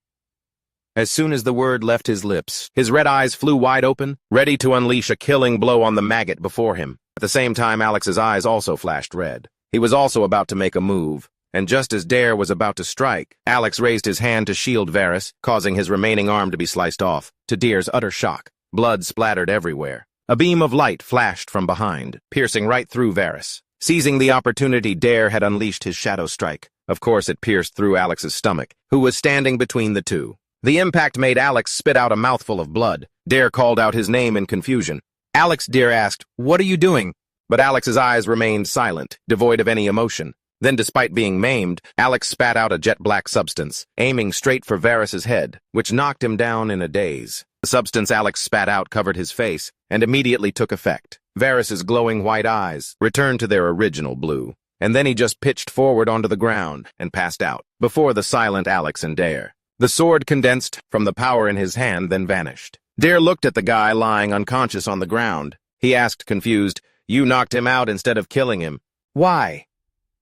As soon as the word left his lips, his red eyes flew wide open, ready to unleash a killing blow on the maggot before him. At the same time, Alex's eyes also flashed red. He was also about to make a move, and just as Dare was about to strike, Alex raised his hand to shield Varys, causing his remaining arm to be sliced off. To Dare's utter shock, blood splattered everywhere. A beam of light flashed from behind, piercing right through Varys. Seizing the opportunity, Dare had unleashed his shadow strike. Of course, it pierced through Alex's stomach, who was standing between the two. The impact made Alex spit out a mouthful of blood. Dare called out his name in confusion. "Alex," Dare asked, "what are you doing?" But Alex's eyes remained silent, devoid of any emotion. Then, despite being maimed, Alex spat out a jet-black substance, aiming straight for Varys's head, which knocked him down in a daze. The substance Alex spat out covered his face, and immediately took effect. Varys's glowing white eyes returned to their original blue, and then he just pitched forward onto the ground and passed out, before the silent Alex and Dare. The sword condensed from the power in his hand, then vanished. Dare looked at the guy lying unconscious on the ground. He asked, confused, "You knocked him out instead of killing him. Why?"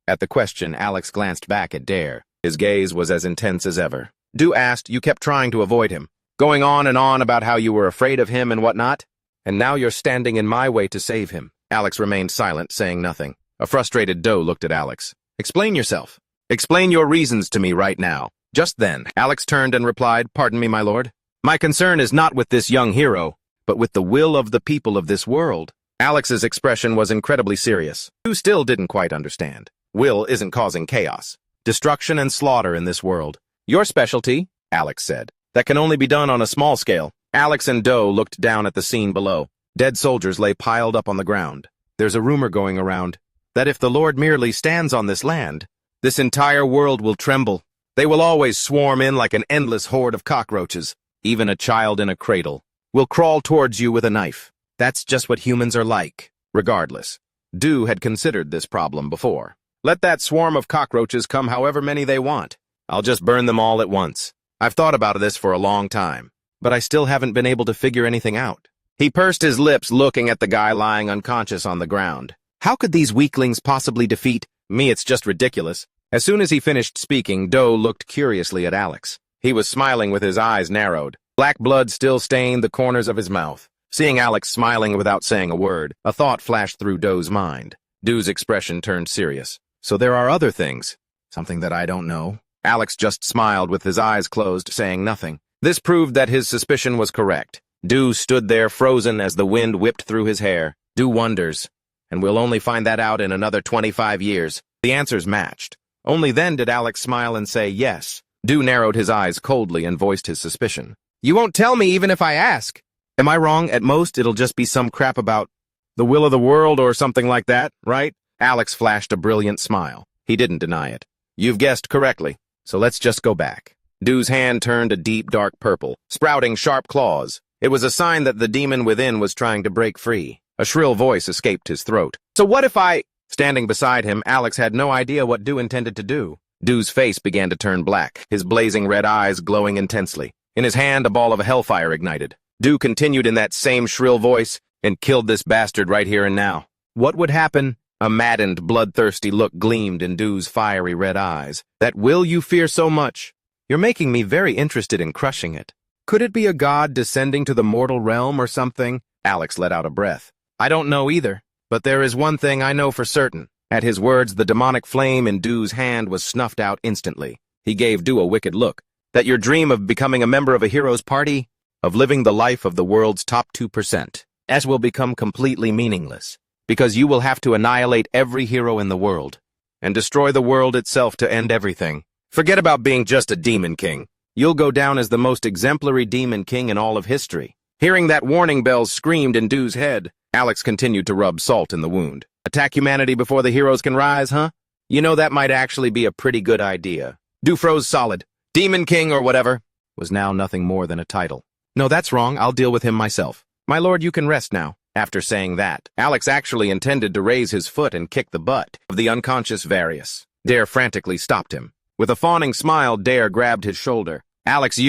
At the question, Alex glanced back at Dare. His gaze was as intense as ever. "Do asked, you kept trying to avoid him, going on and on about how you were afraid of him and whatnot, and now you're standing in my way to save him." Alex remained silent, saying nothing. A frustrated Doe looked at Alex. "Explain yourself. Explain your reasons to me right now." Just then, Alex turned and replied, "Pardon me, my lord. My concern is not with this young hero, but with the will of the people of this world." Alex's expression was incredibly serious. Who still didn't quite understand. Will isn't causing chaos, destruction and slaughter in this world. "Your specialty," Alex said. "That can only be done on a small scale." Alex and Doe looked down at the scene below. Dead soldiers lay piled up on the ground. "There's a rumor going around that if the Lord merely stands on this land, this entire world will tremble. They will always swarm in like an endless horde of cockroaches. Even a child in a cradle will crawl towards you with a knife. That's just what humans are like, regardless." Do had considered this problem before. "Let that swarm of cockroaches come however many they want. I'll just burn them all at once. I've thought about this for a long time, but I still haven't been able to figure anything out." He pursed his lips, looking at the guy lying unconscious on the ground. "How could these weaklings possibly defeat me? It's just ridiculous." As soon as he finished speaking, Doe looked curiously at Alex. He was smiling with his eyes narrowed. Black blood still stained the corners of his mouth. Seeing Alex smiling without saying a word, a thought flashed through Doe's mind. Doe's expression turned serious. "So there are other things. Something that I don't know?" Alex just smiled with his eyes closed, saying nothing. This proved that his suspicion was correct. Doe stood there frozen as the wind whipped through his hair. "Do wonders. And we'll only find that out in another 25 years. The answers matched. Only then did Alex smile and say yes. Doe narrowed his eyes coldly and voiced his suspicion. "You won't tell me even if I ask." "Am I wrong? At most, it'll just be some crap about the will of the world or something like that, right?" Alex flashed a brilliant smile. He didn't deny it. You've guessed correctly, so let's just go back. Du's hand turned a deep dark purple, sprouting sharp claws. It was a sign that the demon within was trying to break free. A shrill voice escaped his throat. So what if I... Standing beside him, Alex had no idea what Du intended to do. Du's face began to turn black, his blazing red eyes glowing intensely. In his hand, a ball of hellfire ignited. Du continued in that same shrill voice, and killed this bastard right here and now. What would happen? A maddened, bloodthirsty look gleamed in Du's fiery red eyes. That will you fear so much? You're making me very interested in crushing it. Could it be a god descending to the mortal realm or something? Alex let out a breath. I don't know either, but there is one thing I know for certain. At his words, the demonic flame in Du's hand was snuffed out instantly. He gave Du a wicked look. That your dream of becoming a member of a hero's party, of living the life of the world's top 2%, as will become completely meaningless, because you will have to annihilate every hero in the world, and destroy the world itself to end everything. Forget about being just a demon king. You'll go down as the most exemplary demon king in all of history. Hearing that warning bells screamed in Du's head, Alex continued to rub salt in the wound. Attack humanity before the heroes can rise, huh? You know that might actually be a pretty good idea. Du froze solid. Demon King or whatever was now nothing more than a title. No, that's wrong. I'll deal with him myself. My lord, you can rest now. After saying that, Alex actually intended to raise his foot and kick the butt of the unconscious Varius. Dare frantically stopped him. With a fawning smile, Dare grabbed his shoulder. Alex,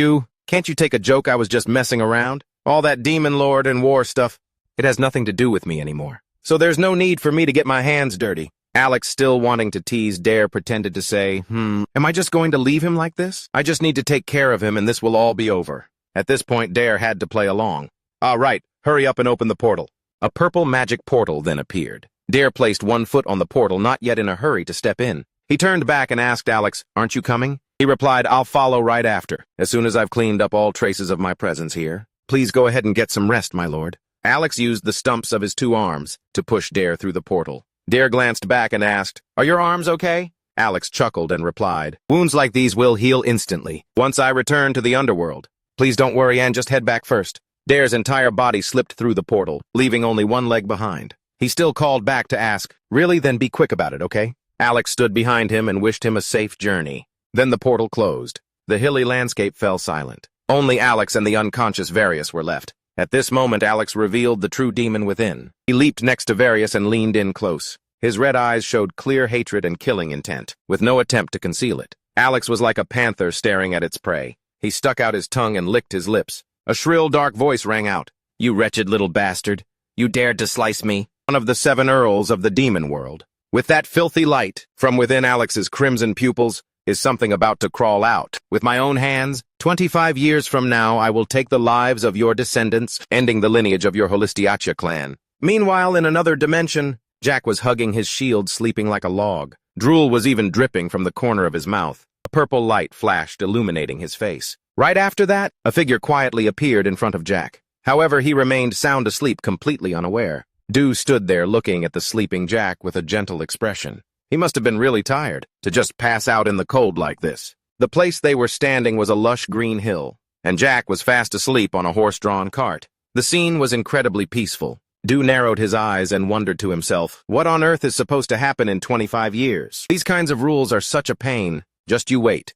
can't you take a joke? I was just messing around? All that demon lord and war stuff, it has nothing to do with me anymore. So there's no need for me to get my hands dirty. Alex, still wanting to tease Dare, pretended to say, am I just going to leave him like this? I just need to take care of him and this will all be over. At this point, Dare had to play along. All right, hurry up and open the portal. A purple magic portal then appeared. Dare placed one foot on the portal, not yet in a hurry to step in. He turned back and asked Alex, aren't you coming? He replied, I'll follow right after, as soon as I've cleaned up all traces of my presence here. Please go ahead and get some rest, my lord. Alex used the stumps of his two arms to push Dare through the portal. Dare glanced back and asked, are your arms okay? Alex chuckled and replied, wounds like these will heal instantly, once I return to the underworld. Please don't worry and just head back first. Dare's entire body slipped through the portal, leaving only one leg behind. He still called back to ask, really? Then be quick about it, okay? Alex stood behind him and wished him a safe journey. Then the portal closed. The hilly landscape fell silent. Only Alex and the unconscious Varius were left. At this moment, Alex revealed the true demon within. He leaped next to Varius and leaned in close. His red eyes showed clear hatred and killing intent, with no attempt to conceal it. Alex was like a panther staring at its prey. He stuck out his tongue and licked his lips. A shrill, dark voice rang out. You wretched little bastard. You dared to slice me, one of the 7 earls of the demon world. With that filthy light, from within Alex's crimson pupils, is something about to crawl out. With my own hands, 25 years from now, I will take the lives of your descendants, ending the lineage of your Holistiacha clan. Meanwhile, in another dimension, Jack was hugging his shield, sleeping like a log. Drool was even dripping from the corner of his mouth. A purple light flashed, illuminating his face. Right after that, a figure quietly appeared in front of Jack. However, he remained sound asleep, completely unaware. Du stood there looking at the sleeping Jack with a gentle expression. He must have been really tired to just pass out in the cold like this. The place they were standing was a lush green hill, and Jack was fast asleep on a horse-drawn cart. The scene was incredibly peaceful. Du narrowed his eyes and wondered to himself, what on earth is supposed to happen in 25 years? These kinds of rules are such a pain. Just you wait.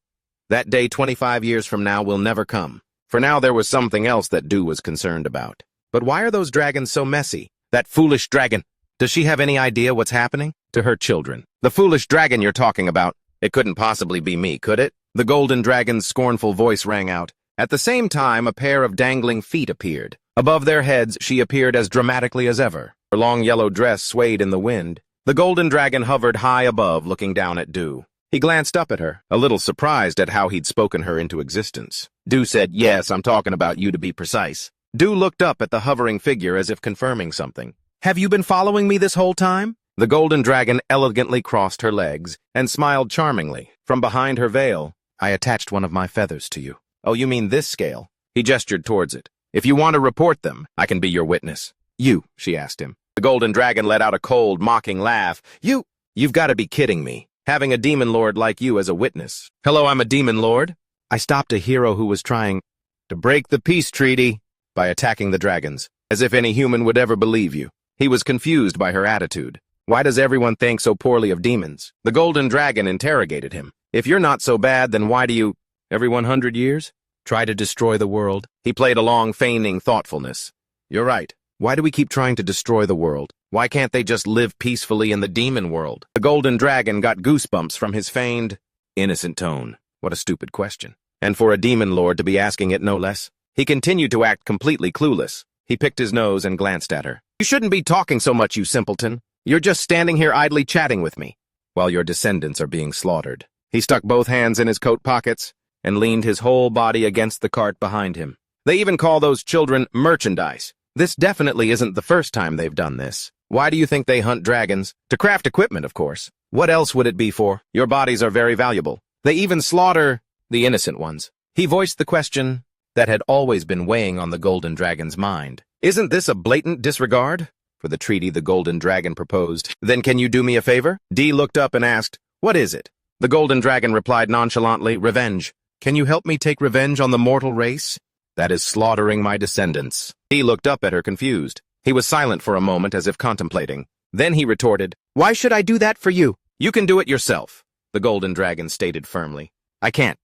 That day 25 years from now will never come. For now there was something else that Du was concerned about. But why are those dragons so messy? That foolish dragon. Does she have any idea what's happening? To her children. The foolish dragon you're talking about. It couldn't possibly be me, could it? The golden dragon's scornful voice rang out. At the same time, a pair of dangling feet appeared. Above their heads, she appeared as dramatically as ever. Her long yellow dress swayed in the wind. The golden dragon hovered high above, looking down at Du. He glanced up at her, a little surprised at how he'd spoken her into existence. Du said, yes, I'm talking about you to be precise. Du looked up at the hovering figure as if confirming something. Have you been following me this whole time? The golden dragon elegantly crossed her legs and smiled charmingly. From behind her veil, I attached one of my feathers to you. Oh, you mean this scale? He gestured towards it. If you want to report them, I can be your witness. You, she asked him. The golden dragon let out a cold, mocking laugh. You've got to be kidding me. Having a demon lord like you as a witness. Hello, I'm a demon lord. I stopped a hero who was trying to break the peace treaty by attacking the dragons, as if any human would ever believe you. He was confused by her attitude. Why does everyone think so poorly of demons? The Golden Dragon interrogated him. If you're not so bad, then why do you, every 100 years, try to destroy the world? He played along, feigning thoughtfulness. You're right. Why do we keep trying to destroy the world? Why can't they just live peacefully in the demon world? The Golden Dragon got goosebumps from his feigned, innocent tone. What a stupid question. And for a demon lord to be asking it no less. He continued to act completely clueless. He picked his nose and glanced at her. You shouldn't be talking so much, you simpleton. You're just standing here idly chatting with me, while your descendants are being slaughtered. He stuck both hands in his coat pockets and leaned his whole body against the cart behind him. They even call those children merchandise. This definitely isn't the first time they've done this. Why do you think they hunt dragons? To craft equipment, of course. What else would it be for? Your bodies are very valuable. They even slaughter the innocent ones. He voiced the question that had always been weighing on the Golden Dragon's mind. Isn't this a blatant disregard for the treaty the Golden Dragon proposed? Then can you do me a favor? Dee looked up and asked, what is it? The Golden Dragon replied nonchalantly, revenge. Can you help me take revenge on the mortal race? That is slaughtering my descendants. Dee looked up at her confused. He was silent for a moment as if contemplating. Then he retorted, why should I do that for you? You can do it yourself, the Golden Dragon stated firmly. I can't.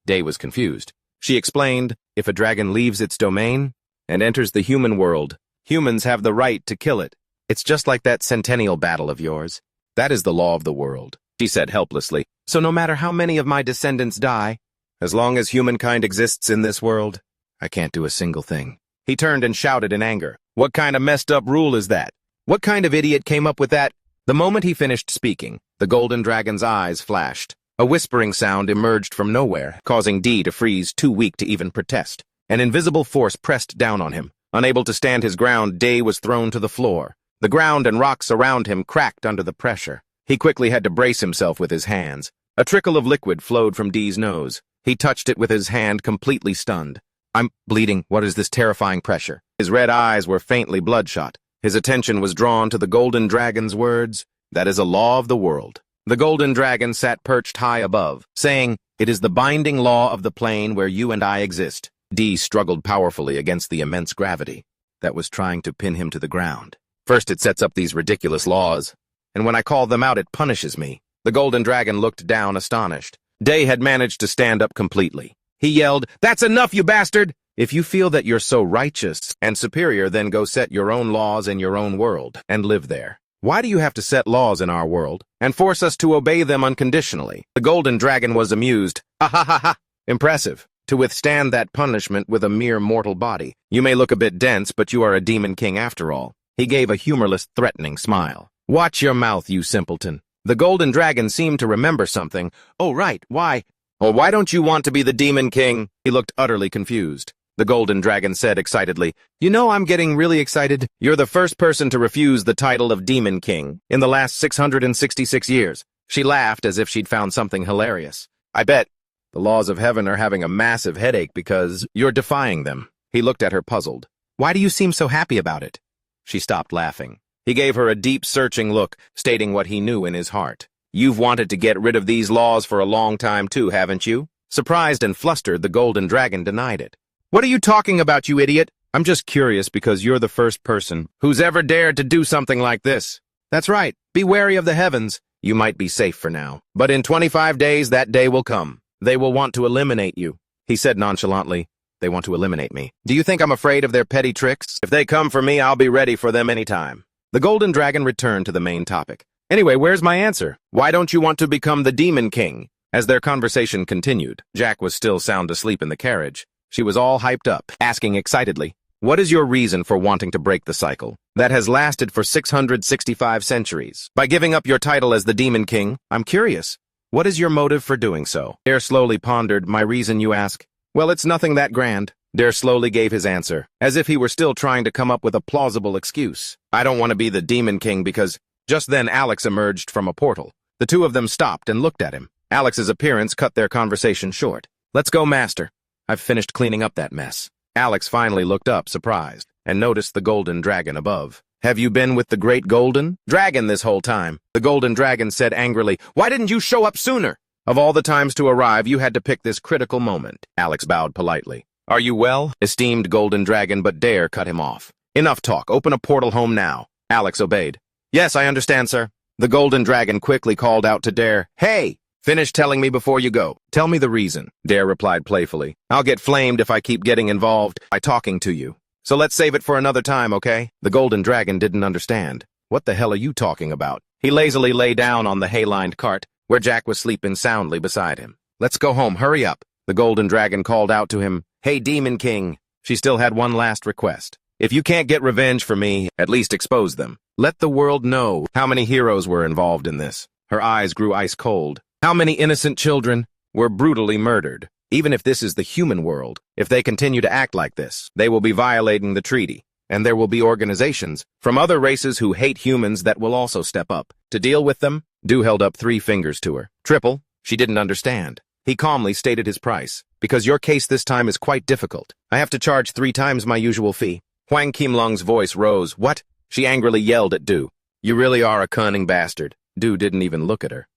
Day was confused. She explained, if a dragon leaves its domain and enters the human world, humans have the right to kill it. It's just like that centennial battle of yours. That is the law of the world, she said helplessly. So no matter how many of my descendants die, as long as humankind exists in this world, I can't do a single thing. He turned and shouted in anger. What kind of messed up rule is that? What kind of idiot came up with that? The moment he finished speaking, the Golden Dragon's eyes flashed. A whispering sound emerged from nowhere, causing Dee to freeze, too weak to even protest. An invisible force pressed down on him. Unable to stand his ground, Day was thrown to the floor. The ground and rocks around him cracked under the pressure. He quickly had to brace himself with his hands. A trickle of liquid flowed from Dee's nose. He touched it with his hand, completely stunned. I'm bleeding. What is this terrifying pressure? His red eyes were faintly bloodshot. His attention was drawn to the Golden Dragon's words. That is a law of the world. The Golden Dragon sat perched high above, saying, it is the binding law of the plane where you and I exist. Dee struggled powerfully against the immense gravity that was trying to pin him to the ground. First it sets up these ridiculous laws, and when I call them out it punishes me. The Golden Dragon looked down astonished. Day had managed to stand up completely. He yelled, that's enough, you bastard! If you feel that you're so righteous and superior, then go set your own laws in your own world and live there. Why do you have to set laws in our world and force us to obey them unconditionally? The Golden Dragon was amused. Ha ha ha ha! Impressive. To withstand that punishment with a mere mortal body. You may look a bit dense, but you are a demon king after all. He gave a humorless, threatening smile. Watch your mouth, you simpleton. The Golden Dragon seemed to remember something. Oh, right, why? Oh, why don't you want to be the demon king? He looked utterly confused. The Golden Dragon said excitedly, you know, I'm getting really excited. You're the first person to refuse the title of Demon King in the last 666 years. She laughed as if she'd found something hilarious. I bet the laws of heaven are having a massive headache because you're defying them. He looked at her puzzled. Why do you seem so happy about it? She stopped laughing. He gave her a deep, searching look, stating what he knew in his heart. You've wanted to get rid of these laws for a long time too, haven't you? Surprised and flustered, the Golden Dragon denied it. What are you talking about, you idiot? I'm just curious because you're the first person who's ever dared to do something like this. That's right. Be wary of the heavens. You might be safe for now. But in 25 days, that day will come. They will want to eliminate you. He said nonchalantly, they want to eliminate me. Do you think I'm afraid of their petty tricks? If they come for me, I'll be ready for them anytime. The Golden Dragon returned to the main topic. Anyway, where's my answer? Why don't you want to become the Demon King? As their conversation continued, Jack was still sound asleep in the carriage. She was all hyped up, asking excitedly, what is your reason for wanting to break the cycle that has lasted for 665 centuries? By giving up your title as the Demon King, I'm curious. What is your motive for doing so? Dare slowly pondered, my reason, you ask? Well, it's nothing that grand. Dare slowly gave his answer, as if he were still trying to come up with a plausible excuse. I don't want to be the Demon King because... Just then Alex emerged from a portal. The two of them stopped and looked at him. Alex's appearance cut their conversation short. Let's go, Master. I've finished cleaning up that mess. Alex finally looked up, surprised, and noticed the Golden Dragon above. Have you been with the Great Golden Dragon this whole time? The Golden Dragon said angrily, why didn't you show up sooner? Of all the times to arrive, you had to pick this critical moment. Alex bowed politely. Are you well, esteemed Golden Dragon? But Dare cut him off. Enough talk. Open a portal home now. Alex obeyed. Yes, I understand, sir. The golden dragon quickly called out to Dare, "Hey! Finish telling me before you go. Tell me the reason." Dare replied playfully, "I'll get flamed if I keep getting involved by talking to you. So let's save it for another time, okay?" The golden dragon didn't understand. What the hell are you talking about? He lazily lay down on the hay-lined cart, where Jack was sleeping soundly beside him. "Let's go home, hurry up." The golden dragon called out to him, "Hey, Demon King." She still had one last request. "If you can't get revenge for me, at least expose them. Let the world know how many heroes were involved in this." Her eyes grew ice cold. How many innocent children were brutally murdered? Even if this is the human world, if they continue to act like this, they will be violating the treaty. And there will be organizations from other races who hate humans that will also step up. To deal with them, Du held up 3 fingers to her. "Triple?" She didn't understand. He calmly stated his price. "Because your case this time is quite difficult. I have to charge 3 times my usual fee." Huang Qimlong's voice rose. "What?" She angrily yelled at Du. "You really are a cunning bastard." Du didn't even look at her.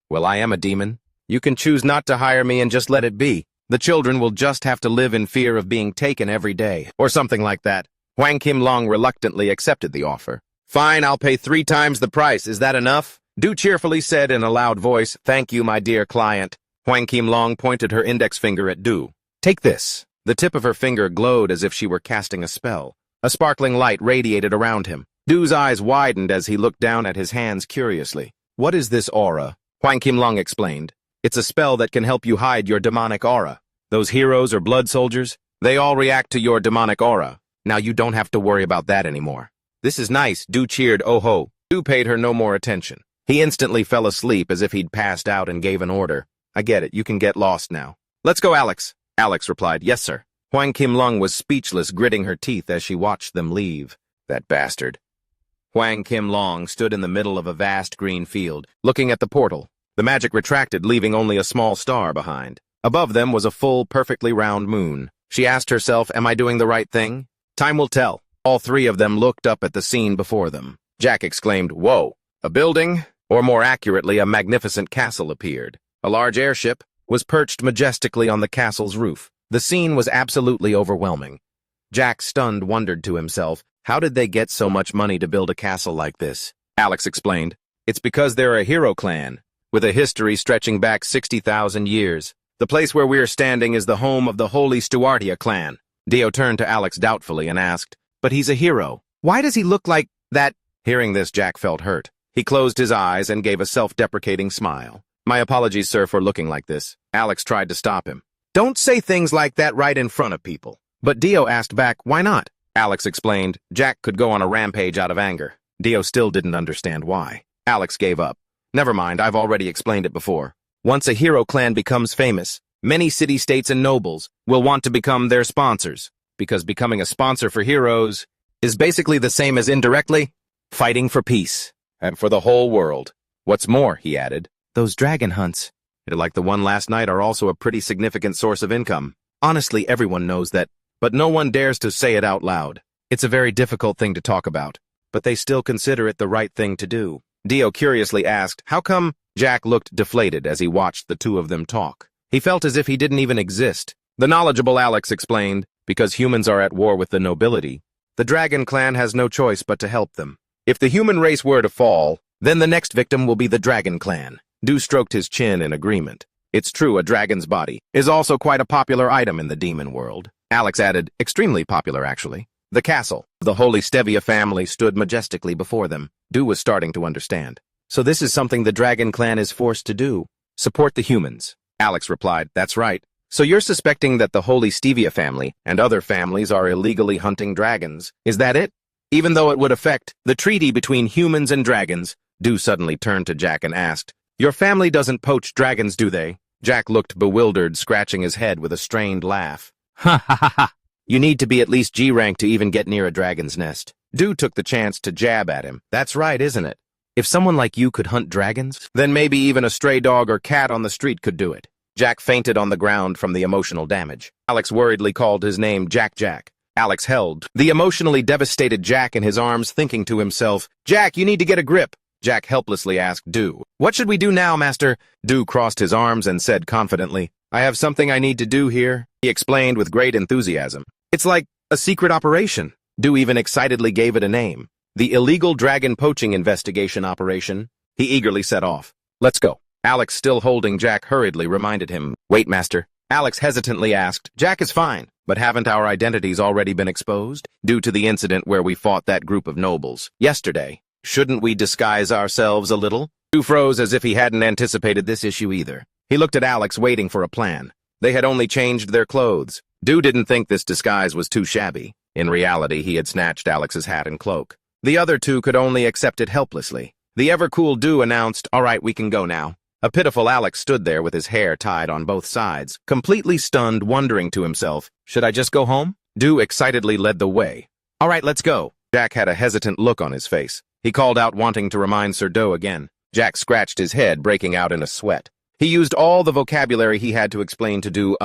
"Well, I am a demon. You can choose not to hire me and just let it be. The children will just have to live in fear of being taken every day, or something like that." Huang Qimlong reluctantly accepted the offer. "Fine, I'll pay 3 times the price. Is that enough?" Du cheerfully said in a loud voice, "Thank you, my dear client." Huang Qimlong pointed her index finger at Du. "Take this." The tip of her finger glowed as if she were casting a spell. A sparkling light radiated around him. Du's eyes widened as he looked down at his hands curiously. "What is this aura?" Huang Qimlong explained. "It's a spell that can help you hide your demonic aura. Those heroes or blood soldiers, they all react to your demonic aura. Now you don't have to worry about that anymore." "This is nice," Du cheered. "Oh ho." Du paid her no more attention. He instantly fell asleep as if he'd passed out and gave an order. "I get it. You can get lost now." "Let's go, Alex." Alex replied, "Yes, sir." Huang Qimlong was speechless, gritting her teeth as she watched them leave. That bastard. Huang Qimlong stood in the middle of a vast green field, looking at the portal. The magic retracted, leaving only a small star behind. Above them was a full, perfectly round moon. She asked herself, "Am I doing the right thing?" Time will tell. All 3 of them looked up at the scene before them. Jack exclaimed, "Whoa!" A building, or more accurately, a magnificent castle appeared. A large airship was perched majestically on the castle's roof. The scene was absolutely overwhelming. Jack, stunned, wondered to himself, how did they get so much money to build a castle like this? Alex explained, "It's because they're a hero clan, with a history stretching back 60,000 years. The place where we're standing is the home of the Holy Stuartia clan." Dio turned to Alex doubtfully and asked, "But he's a hero. Why does he look like that?" Hearing this, Jack felt hurt. He closed his eyes and gave a self-deprecating smile. "My apologies, sir, for looking like this." Alex tried to stop him. "Don't say things like that right in front of people." But Dio asked back, "Why not?" Alex explained, Jack could go on a rampage out of anger. Dio still didn't understand why. Alex gave up. "Never mind, I've already explained it before. Once a hero clan becomes famous, many city-states and nobles will want to become their sponsors, because becoming a sponsor for heroes is basically the same as indirectly fighting for peace, and for the whole world. What's more," he added, "those dragon hunts, like the one last night, are also a pretty significant source of income. Honestly, everyone knows that, but no one dares to say it out loud. It's a very difficult thing to talk about, but they still consider it the right thing to do." Dio curiously asked, "How come?" Jack looked deflated as he watched the 2 of them talk. He felt as if he didn't even exist. The knowledgeable Alex explained, "Because humans are at war with the nobility. The dragon clan has no choice but to help them. If the human race were to fall, then the next victim will be the dragon clan." Du stroked his chin in agreement. "It's true, a dragon's body is also quite a popular item in the demon world." Alex added, "Extremely popular, actually." The castle of the Holy Stevia family stood majestically before them. Du was starting to understand. "So this is something the dragon clan is forced to do. Support the humans." Alex replied, "That's right. So you're suspecting that the Holy Stevia family and other families are illegally hunting dragons. Is that it? Even though it would affect the treaty between humans and dragons." Du suddenly turned to Jack and asked, "Your family doesn't poach dragons, do they?" Jack looked bewildered, scratching his head with a strained laugh. "Ha ha ha ha. You need to be at least G-rank to even get near a dragon's nest." Du took the chance to jab at him. "That's right, isn't it? If someone like you could hunt dragons, then maybe even a stray dog or cat on the street could do it." Jack fainted on the ground from the emotional damage. Alex worriedly called his name Jack. Alex held the emotionally devastated Jack in his arms, thinking to himself, "Jack, you need to get a grip." Jack helplessly asked Du, "What should we do now, master?" Du crossed his arms and said confidently, "I have something I need to do here," he explained with great enthusiasm. "It's like a secret operation." Du even excitedly gave it a name. The illegal dragon poaching investigation operation. He eagerly set off. Let's go. Alex, still holding Jack, hurriedly reminded him. Wait, master. Alex hesitantly asked. Jack is fine, but haven't our identities already been exposed? Due to the incident where we fought that group of nobles yesterday. Shouldn't we disguise ourselves a little? Du froze as if he hadn't anticipated this issue either. He looked at Alex, waiting for a plan. They had only changed their clothes. Du didn't think this disguise was too shabby. In reality, he had snatched Alex's hat and cloak. The other two could only accept it helplessly. The ever-cool Du announced, "All right, we can go now." A pitiful Alex stood there with his hair tied on both sides, completely stunned, wondering to himself, should I just go home? Du excitedly led the way. All right, let's go. Jack had a hesitant look on his face. He called out, wanting to remind Sir Do again. Jack scratched his head, breaking out in a sweat. He used all the vocabulary he had to explain to Du,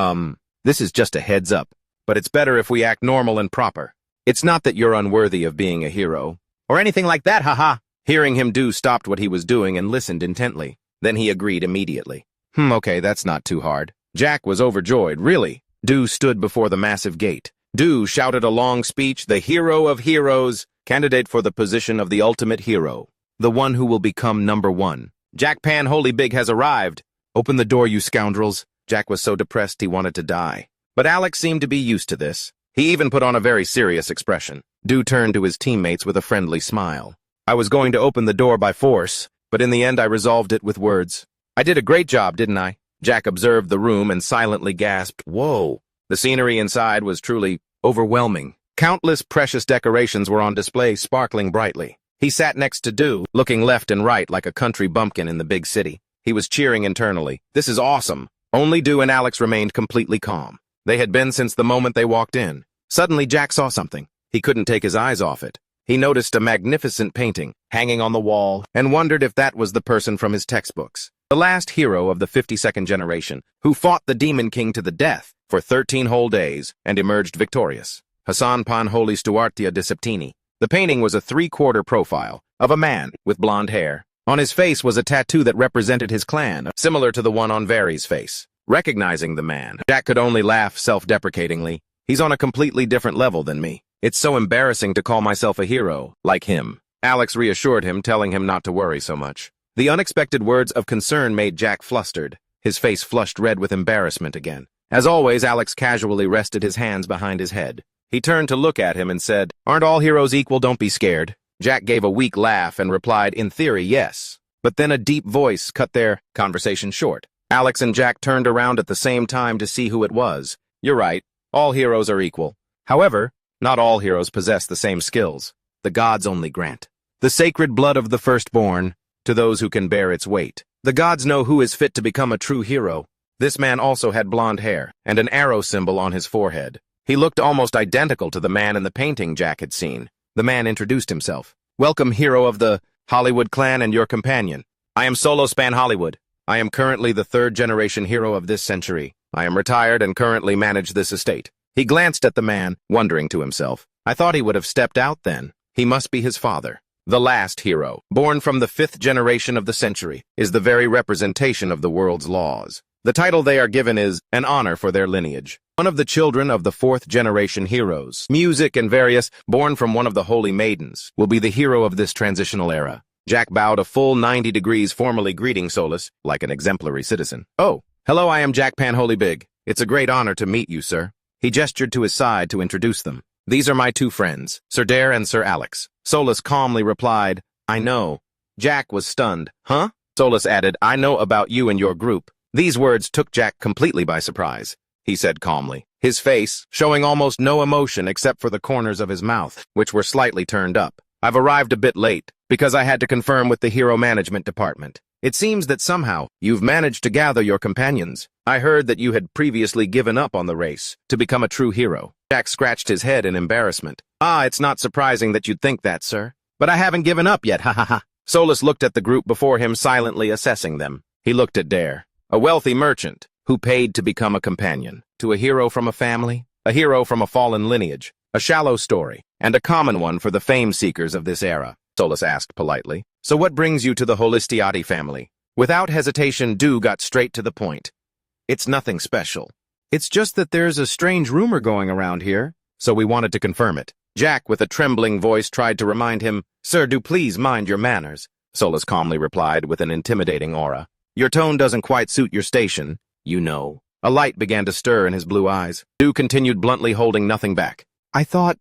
this is just a heads up, but it's better if we act normal and proper. It's not that you're unworthy of being a hero, or anything like that, haha. Hearing him, Du stopped what he was doing and listened intently. Then he agreed immediately. Okay, that's not too hard. Jack was overjoyed, really. Du stood before the massive gate. Du shouted a long speech, the hero of heroes, candidate for the position of the ultimate hero, the one who will become #1. Jack Pan Holy Big has arrived. Open the door, you scoundrels. Jack was so depressed he wanted to die. But Alex seemed to be used to this. He even put on a very serious expression. Du turned to his teammates with a friendly smile. I was going to open the door by force, but in the end I resolved it with words. I did a great job, didn't I? Jack observed the room and silently gasped, whoa. The scenery inside was truly overwhelming. Countless precious decorations were on display, sparkling brightly. He sat next to Du, looking left and right like a country bumpkin in the big city. He was cheering internally. This is awesome. Only Du and Alex remained completely calm. They had been since the moment they walked in. Suddenly Jack saw something. He couldn't take his eyes off it. He noticed a magnificent painting hanging on the wall and wondered if that was the person from his textbooks. The last hero of the 52nd generation, who fought the Demon King to the death for 13 whole days and emerged victorious. Hassan Pan Holy Stuartia de Septini. The painting was a 3/4 profile of a man with blonde hair. On his face was a tattoo that represented his clan, similar to the one on Vari's face. Recognizing the man, Jack could only laugh self-deprecatingly. He's on a completely different level than me. It's so embarrassing to call myself a hero, like him. Alex reassured him, telling him not to worry so much. The unexpected words of concern made Jack flustered. His face flushed red with embarrassment again. As always, Alex casually rested his hands behind his head. He turned to look at him and said, "Aren't all heroes equal? Don't be scared." Jack gave a weak laugh and replied, "In theory, yes." But then a deep voice cut their conversation short. Alex and Jack turned around at the same time to see who it was. You're right, all heroes are equal. However, not all heroes possess the same skills. The gods only grant the sacred blood of the firstborn to those who can bear its weight. The gods know who is fit to become a true hero. This man also had blonde hair and an arrow symbol on his forehead. He looked almost identical to the man in the painting Jack had seen. The man introduced himself. Welcome, hero of the Hollywood clan and your companion. I am Solo Span Hollywood. I am currently the 3rd-generation hero of this century. I am retired and currently manage this estate. He glanced at the man, wondering to himself. I thought he would have stepped out then. He must be his father. The last hero, born from the 5th generation of the century, is the very representation of the world's laws. The title they are given is an honor for their lineage. One of the children of the 4th-generation heroes, music and various, born from one of the holy maidens, will be the hero of this transitional era. Jack bowed a full 90 degrees, formally greeting Solus, like an exemplary citizen. Oh, hello, I am Jack Pan Holy Big. It's a great honor to meet you, sir. He gestured to his side to introduce them. These are my 2 friends, Sir Dare and Sir Alex. Solus calmly replied, I know. Jack was stunned. Huh? Solus added, I know about you and your group. These words took Jack completely by surprise. He said calmly, his face showing almost no emotion except for the corners of his mouth, which were slightly turned up. I've arrived a bit late, because I had to confirm with the Hero Management Department. It seems that somehow you've managed to gather your companions. I heard that you had previously given up on the race to become a true hero. Jack scratched his head in embarrassment. It's not surprising that you'd think that, sir. But I haven't given up yet, ha ha ha. Solus looked at the group before him, silently assessing them. He looked at Dare, a wealthy merchant who paid to become a companion, to a hero from a family, a hero from a fallen lineage, a shallow story, and a common one for the fame seekers of this era. Solus asked politely. So what brings you to the Holistiati family? Without hesitation, Du got straight to the point. It's nothing special. It's just that there's a strange rumor going around here. so we wanted to confirm it. Jack, with a trembling voice, tried to remind him, "Sir, do please mind your manners." Solus calmly replied with an intimidating aura, "Your tone doesn't quite suit your station, you know." A light began to stir in his blue eyes. Du continued bluntly, holding nothing back. "I thought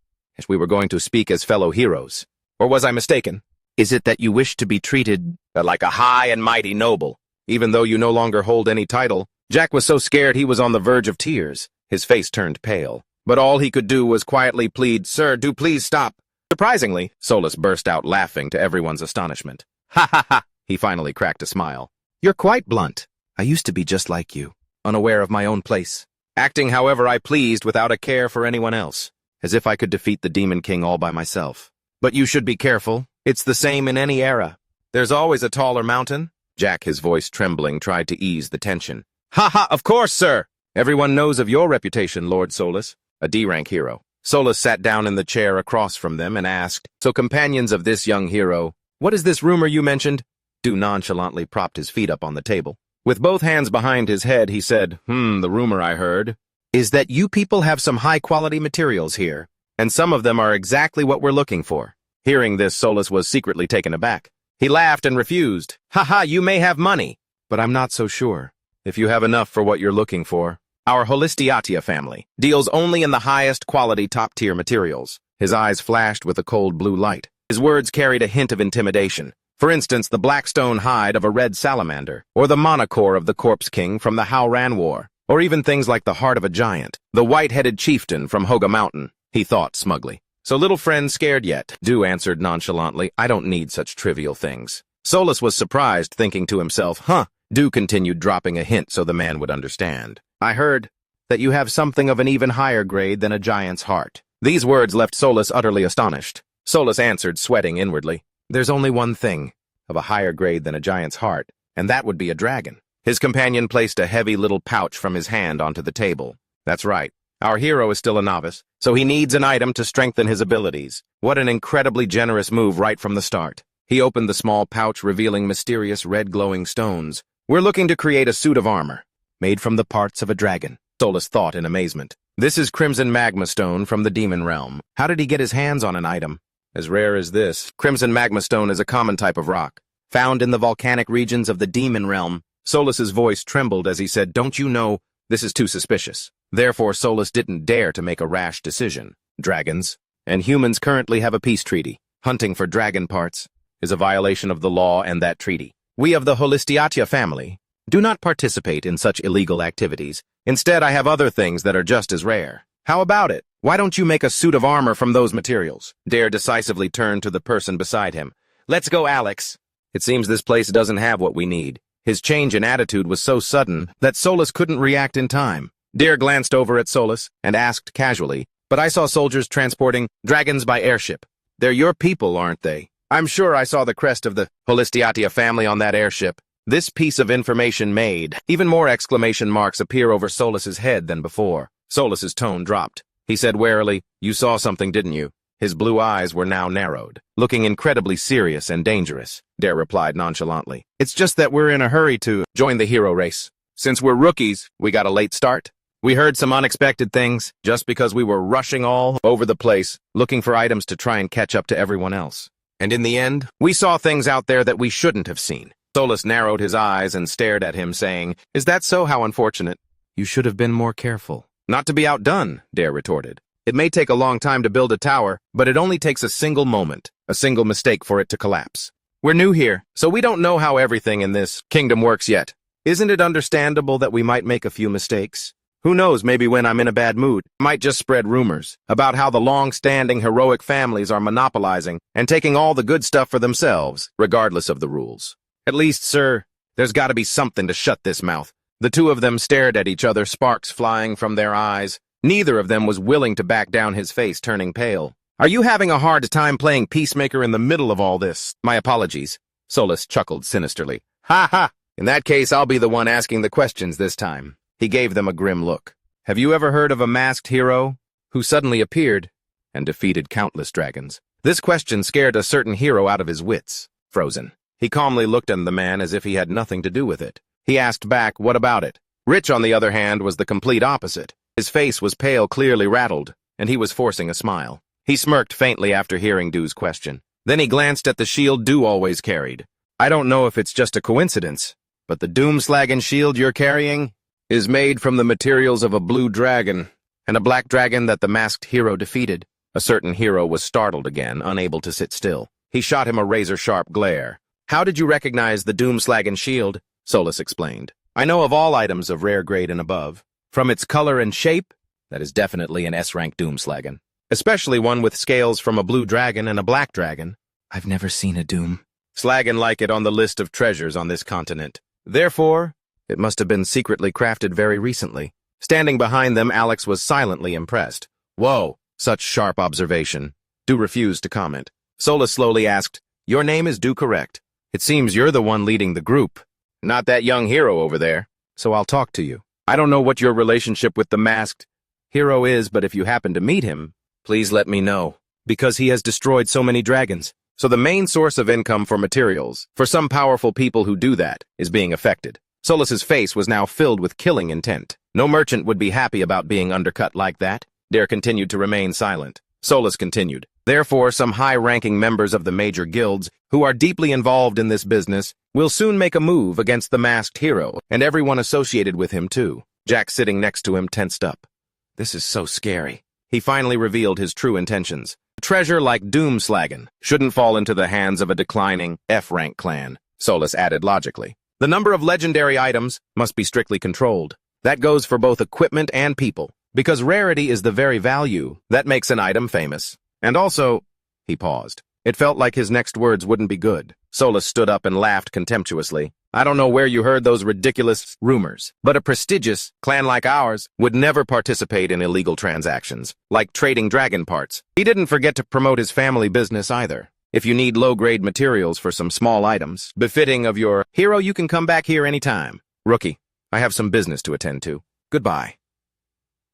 we were going to speak as fellow heroes. Or was I mistaken? Is it that you wish to be treated like a high and mighty noble, even though you no longer hold any title?" Jack was so scared he was on the verge of tears. His face turned pale. But all he could do was quietly plead, "Sir, do please stop." Surprisingly, Solus burst out laughing to everyone's astonishment. "Ha ha ha!" He finally cracked a smile. "You're quite blunt. I used to be just like you, unaware of my own place, acting however I pleased without a care for anyone else, as if I could defeat the Demon King all by myself. But you should be careful. It's the same in any era. There's always a taller mountain." Jack, his voice trembling, tried to ease the tension. "Ha ha, of course, sir! Everyone knows of your reputation, Lord Solus, a D-rank hero." Solus sat down in the chair across from them and asked, "So companions of this young hero, what is this rumor you mentioned?" Du nonchalantly propped his feet up on the table. With both hands behind his head, he said, The rumor I heard is that you people have some high-quality materials here, and some of them are exactly what we're looking for." Hearing this, Solus was secretly taken aback. He laughed and refused. "Ha ha, you may have money, but I'm not so sure if you have enough for what you're looking for. Our Holistiatia family deals only in the highest quality top-tier materials." His eyes flashed with a cold blue light. His words carried a hint of intimidation. For instance, the black stone hide of a red salamander, or the monocore of the Corpse King from the Howran War, or even things like the heart of a giant, the white-headed chieftain from Hoga Mountain, he thought smugly. "So little friend scared yet?" Du answered nonchalantly, "I don't need such trivial things." Solus was surprised, thinking to himself, Du continued, dropping a hint so the man would understand. "I heard that you have something of an even higher grade than a giant's heart." These words left Solus utterly astonished. Solus answered, sweating inwardly, "There's only one thing of a higher grade than a giant's heart, and that would be a dragon." His companion placed a heavy little pouch from his hand onto the table. "That's right. Our hero is still a novice, so he needs an item to strengthen his abilities." What an incredibly generous move right from the start. He opened the small pouch, revealing mysterious red glowing stones. "We're looking to create a suit of armor, made from the parts of a dragon," Solus thought in amazement. "This is Crimson Magma Stone from the Demon Realm. How did he get his hands on an item as rare as this?" Crimson Magma Stone is a common type of rock, found in the volcanic regions of the Demon Realm. Solus's voice trembled as he said, "Don't you know, this is too suspicious." Therefore, Solus didn't dare to make a rash decision. Dragons and humans currently have a peace treaty. Hunting for dragon parts is a violation of the law and that treaty. We of the Holistiatia family do not participate in such illegal activities. Instead, I have other things that are just as rare. How about it? Why don't you make a suit of armor from those materials?" Dare decisively turned to the person beside him. "Let's go, Alex. It seems this place doesn't have what we need." His change in attitude was so sudden that Solus couldn't react in time. Dare glanced over at Solus and asked casually, "But I saw soldiers transporting dragons by airship. They're your people, aren't they?" "I'm sure I saw the crest of the Holistiatia family on that airship." This piece of information made even more exclamation marks appear over Solus's head than before. Solus's tone dropped. He said warily, "You saw something, didn't you?" His blue eyes were now narrowed, looking incredibly serious and dangerous. Dare replied nonchalantly, "It's just that we're in a hurry to join the hero race. Since we're rookies, we got a late start. We heard some unexpected things just because we were rushing all over the place, looking for items to try and catch up to everyone else. And in the end, we saw things out there that we shouldn't have seen." Solus narrowed his eyes and stared at him, saying, "Is that so? How unfortunate. You should have been more careful." "Not to be outdone," Dare retorted. "It may take a long time to build a tower, but it only takes a single moment, a single mistake for it to collapse. We're new here, so we don't know how everything in this kingdom works yet. Isn't it understandable that we might make a few mistakes? Who knows, maybe when I'm in a bad mood, I might just spread rumors about how the long-standing heroic families are monopolizing and taking all the good stuff for themselves, regardless of the rules. At least, sir, there's got to be something to shut this mouth." The two of them stared at each other, sparks flying from their eyes. Neither of them was willing to back down, his face turning pale. "Are you having a hard time playing peacemaker in the middle of all this?" "My apologies." Solus chuckled sinisterly. "Ha ha! In that case, I'll be the one asking the questions this time." He gave them a grim look. "Have you ever heard of a masked hero who suddenly appeared and defeated countless dragons?" This question scared a certain hero out of his wits. Frozen. He calmly looked at the man as if he had nothing to do with it. He asked back, "What about it?" Rich, on the other hand, was the complete opposite. His face was pale, clearly rattled, and he was forcing a smile. He smirked faintly after hearing Do's question. Then he glanced at the shield Do always carried. I don't know if it's just a coincidence, but the Doomslagon shield you're carrying is made from the materials of a blue dragon and a black dragon that the masked hero defeated. A certain hero was startled again, unable to sit still. He shot him a razor-sharp glare. How did you recognize the Doomslagon shield? Solus explained. I know of all items of rare grade and above. From its color and shape, that is definitely an S-rank Doomslagon. Especially one with scales from a blue dragon and a black dragon. I've never seen a Doom Slagon like it on the list of treasures on this continent. Therefore, it must have been secretly crafted very recently. Standing behind them, Alex was silently impressed. Whoa, such sharp observation. Do refused to comment. Solus slowly asked, Your name is Do, correct? It seems you're the one leading the group. Not that young hero over there. So I'll talk to you. I don't know what your relationship with the masked hero is, but if you happen to meet him, please let me know. Because he has destroyed so many dragons. So the main source of income for materials, for some powerful people who do that, is being affected. Solus's face was now filled with killing intent. No merchant would be happy about being undercut like that. Dare continued to remain silent. Solus continued. Therefore, some high-ranking members of the major guilds, who are deeply involved in this business, will soon make a move against the masked hero, and everyone associated with him too. Jack, sitting next to him, tensed up. This is so scary. He finally revealed his true intentions. A treasure like Doomslagon shouldn't fall into the hands of a declining F-rank clan, Solus added logically. The number of legendary items must be strictly controlled. That goes for both equipment and people, because rarity is the very value that makes an item famous. And also, he paused. It felt like his next words wouldn't be good. Solus stood up and laughed contemptuously. I don't know where you heard those ridiculous rumors, but a prestigious clan like ours would never participate in illegal transactions, like trading dragon parts. He didn't forget to promote his family business either. If you need low-grade materials for some small items befitting of your hero, you can come back here anytime. Rookie, I have some business to attend to. Goodbye.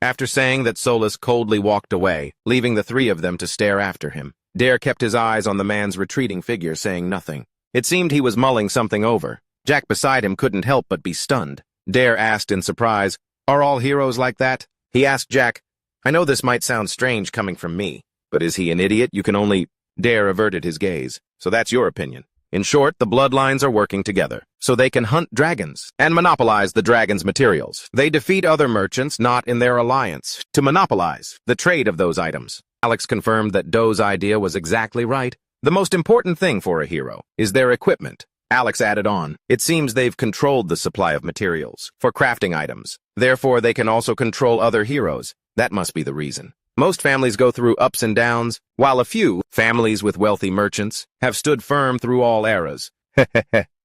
After saying that, Solus coldly walked away, leaving the three of them to stare after him. Dare kept his eyes on the man's retreating figure, saying nothing. It seemed he was mulling something over. Jack beside him couldn't help but be stunned. Dare asked in surprise, Are all heroes like that? He asked Jack, I know this might sound strange coming from me, but is he an idiot? You can only... Dare averted his gaze. So that's your opinion. In short, the bloodlines are working together, so they can hunt dragons and monopolize the dragon's materials. They defeat other merchants not in their alliance to monopolize the trade of those items. Alex confirmed that Do's idea was exactly right. The most important thing for a hero is their equipment. Alex added on, it seems they've controlled the supply of materials for crafting items. Therefore, they can also control other heroes. That must be the reason. Most families go through ups and downs, while a few families with wealthy merchants have stood firm through all eras.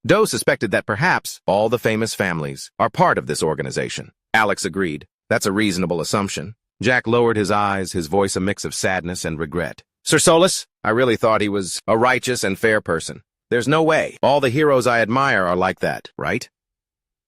Do suspected that perhaps all the famous families are part of this organization. Alex agreed. That's a reasonable assumption. Jack lowered his eyes, his voice a mix of sadness and regret. Sir Solus, I really thought he was a righteous and fair person. There's no way all the heroes I admire are like that, right?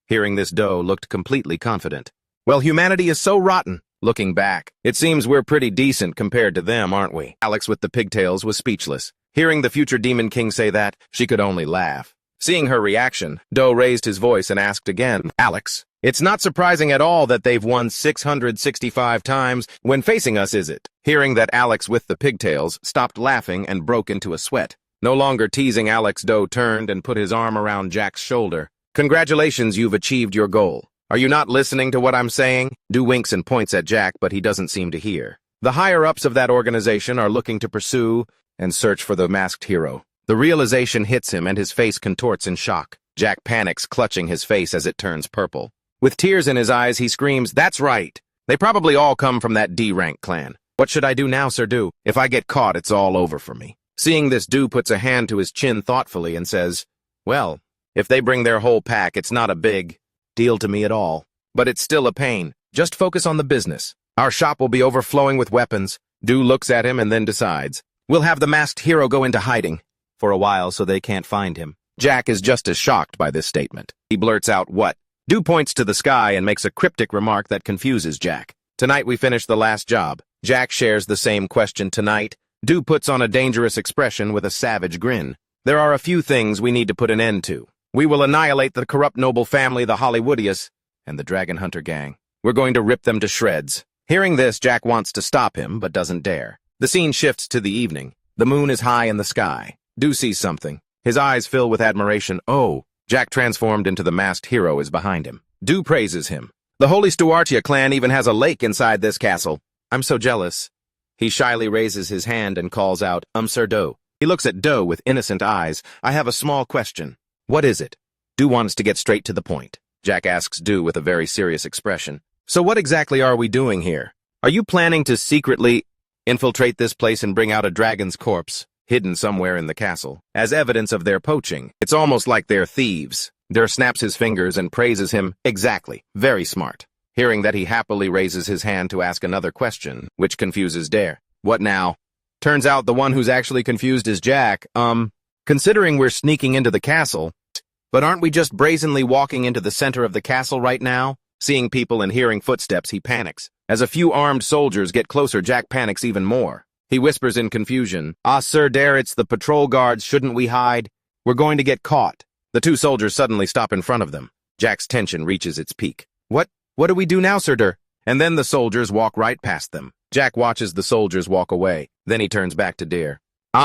Hearing this, Do looked completely confident. Well, humanity is so rotten. Looking back, it seems we're pretty decent compared to them, aren't we? Alex with the pigtails was speechless. Hearing the future Demon King say that, she could only laugh. Seeing her reaction, Do raised his voice and asked again, Alex, it's not surprising at all that they've won 665 times when facing us, is it? Hearing that, Alex with the pigtails stopped laughing and broke into a sweat. No longer teasing Alex, Do turned and put his arm around Jack's shoulder. Congratulations, you've achieved your goal. Are you not listening to what I'm saying? Do winks and points at Jack, but he doesn't seem to hear. The higher-ups of that organization are looking to pursue and search for the masked hero. The realization hits him and his face contorts in shock. Jack panics, clutching his face as it turns purple. With tears in his eyes, he screams, That's right! They probably all come from that D-rank clan. What should I do now, Sir Do? If I get caught, it's all over for me. Seeing this, Do puts a hand to his chin thoughtfully and says, Well, if they bring their whole pack, it's not a big deal to me at all. But it's still a pain. Just focus on the business. Our shop will be overflowing with weapons. Do looks at him and then decides. We'll have the masked hero go into hiding for a while so they can't find him. Jack is just as shocked by this statement. He blurts out, What? Do points to the sky and makes a cryptic remark that confuses Jack. Tonight we finish the last job. Jack shares the same question tonight. Do puts on a dangerous expression with a savage grin. There are a few things we need to put an end to. We will annihilate the corrupt noble family, the Hollywoodius, and the Dragon Hunter gang. We're going to rip them to shreds. Hearing this, Jack wants to stop him, but doesn't dare. The scene shifts to the evening. The moon is high in the sky. Do sees something. His eyes fill with admiration. Oh, Jack transformed into the masked hero is behind him. Do praises him. The Holy Stuartia clan even has a lake inside this castle. I'm so jealous. He shyly raises his hand and calls out, Sir Do. He looks at Do with innocent eyes. I have a small question. What is it? Do wants to get straight to the point. Jack asks Do with a very serious expression. So what exactly are we doing here? Are you planning to secretly infiltrate this place and bring out a dragon's corpse, hidden somewhere in the castle, as evidence of their poaching? It's almost like they're thieves. Der snaps his fingers and praises him. Exactly. Very smart. Hearing that, he happily raises his hand to ask another question, which confuses Der. What now? Turns out the one who's actually confused is Jack. Considering we're sneaking into the castle, but aren't we just brazenly walking into the center of the castle right now? Seeing people and hearing footsteps, he panics. As a few armed soldiers get closer, Jack panics even more. He whispers in confusion, Sir Der, it's the patrol guards, shouldn't we hide? We're going to get caught. The two soldiers suddenly stop in front of them. Jack's tension reaches its peak. What do we do now, Sir Der? And then the soldiers walk right past them. Jack watches the soldiers walk away. Then he turns back to Der.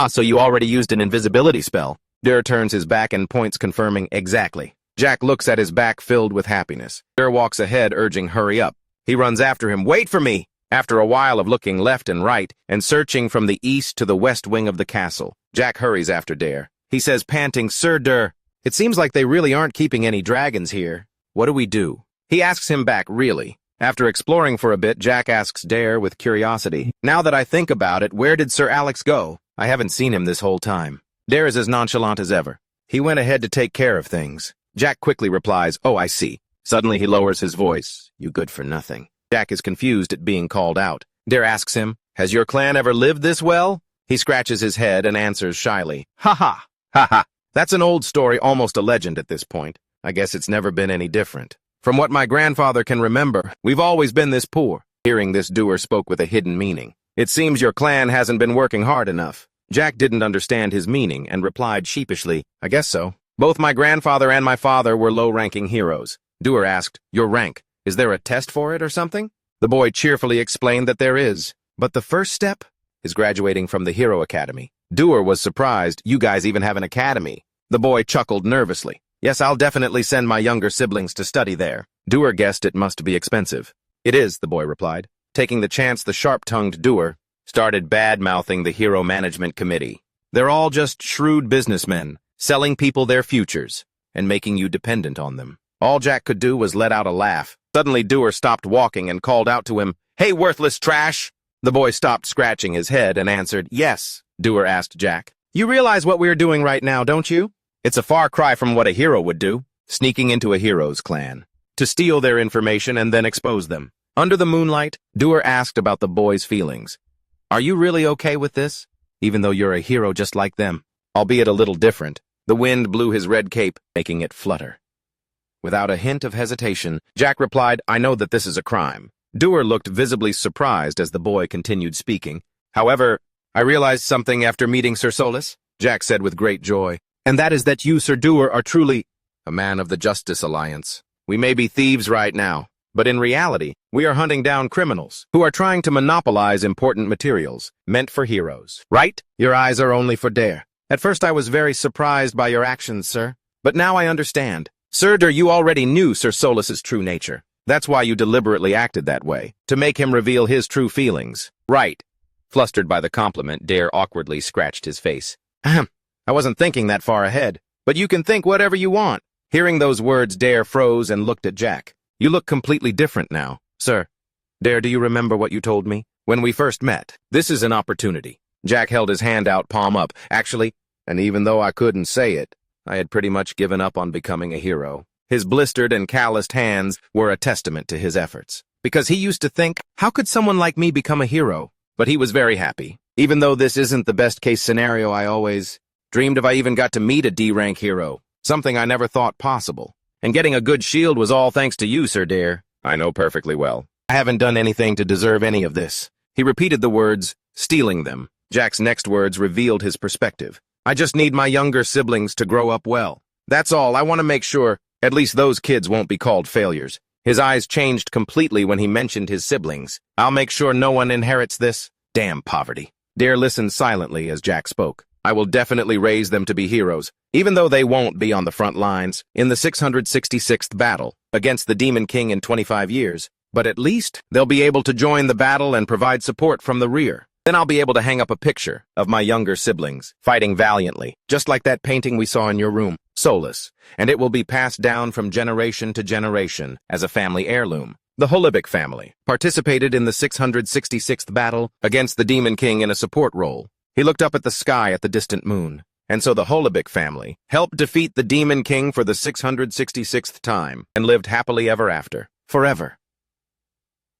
So you already used an invisibility spell. Der turns his back and points, confirming, exactly. Jack looks at his back filled with happiness. Der walks ahead, urging, hurry up. He runs after him. Wait for me! After a while of looking left and right and searching from the east to the west wing of the castle, Jack hurries after Der. He says, panting, Sir Der, it seems like they really aren't keeping any dragons here. What do we do? He asks him back, really. After exploring for a bit, Jack asks Der with curiosity, now that I think about it, where did Sir Alex go? I haven't seen him this whole time. Der is as nonchalant as ever. He went ahead to take care of things. Jack quickly replies, oh, I see. Suddenly he lowers his voice. You good for nothing. Jack is confused at being called out. Der asks him, has your clan ever lived this well? He scratches his head and answers shyly, ha ha, ha ha. That's an old story, almost a legend at this point. I guess it's never been any different. From what my grandfather can remember, we've always been this poor. Hearing this, Doer spoke with a hidden meaning. It seems your clan hasn't been working hard enough. Jack didn't understand his meaning and replied sheepishly, I guess so. Both my grandfather and my father were low-ranking heroes. Doer asked, your rank, is there a test for it or something? The boy cheerfully explained that there is. But the first step is graduating from the Hero Academy. Doer was surprised. You guys even have an academy. The boy chuckled nervously. Yes, I'll definitely send my younger siblings to study there. Doer guessed it must be expensive. It is, the boy replied. Taking the chance, the sharp-tongued Doer started bad-mouthing the Hero Management Committee. They're all just shrewd businessmen, selling people their futures, and making you dependent on them. All Jack could do was let out a laugh. Suddenly, Doer stopped walking and called out to him, Hey, worthless trash! The boy stopped scratching his head and answered, Yes. Doer asked Jack, You realize what we're doing right now, don't you? It's a far cry from what a hero would do, sneaking into a hero's clan, to steal their information and then expose them. Under the moonlight, Doer asked about the boy's feelings. Are you really okay with this? Even though you're a hero just like them, albeit a little different. The wind blew his red cape, making it flutter. Without a hint of hesitation, Jack replied, I know that this is a crime. Doer looked visibly surprised as the boy continued speaking. However, I realized something after meeting Sir Solus, Jack said with great joy. And that is that you, Sir Doer, are truly a man of the Justice Alliance. We may be thieves right now, but in reality, we are hunting down criminals who are trying to monopolize important materials meant for heroes. Right? Your eyes are only for Der. At first I was very surprised by your actions, sir, but now I understand. Sir Der, you already knew Sir Solus's true nature. That's why you deliberately acted that way, to make him reveal his true feelings. Right. Flustered by the compliment, Der awkwardly scratched his face. Ahem. I wasn't thinking that far ahead, but you can think whatever you want. Hearing those words, Der froze and looked at Jack. You look completely different now, sir. Der, do you remember what you told me when we first met? This is an opportunity. Jack held his hand out, palm up. Actually, and even though I couldn't say it, I had pretty much given up on becoming a hero. His blistered and calloused hands were a testament to his efforts. Because he used to think, how could someone like me become a hero? But he was very happy. Even though this isn't the best-case scenario, I always dreamed if I even got to meet a D-rank hero, something I never thought possible. And getting a good shield was all thanks to you, Sir Der. I know perfectly well. I haven't done anything to deserve any of this. He repeated the words, stealing them. Jack's next words revealed his perspective. I just need my younger siblings to grow up well. That's all. I want to make sure at least those kids won't be called failures. His eyes changed completely when he mentioned his siblings. I'll make sure no one inherits this. Damn poverty. Dare listened silently as Jack spoke. I will definitely raise them to be heroes, even though they won't be on the front lines in the 666th battle against the Demon King in 25 years. But at least they'll be able to join the battle and provide support from the rear. Then I'll be able to hang up a picture of my younger siblings fighting valiantly, just like that painting we saw in your room, soulless, and it will be passed down from generation to generation as a family heirloom. The Holubik family participated in the 666th battle against the Demon King in a support role. He looked up at the sky at the distant moon, and so the Holubik family helped defeat the Demon King for the 666th time and lived happily ever after, forever.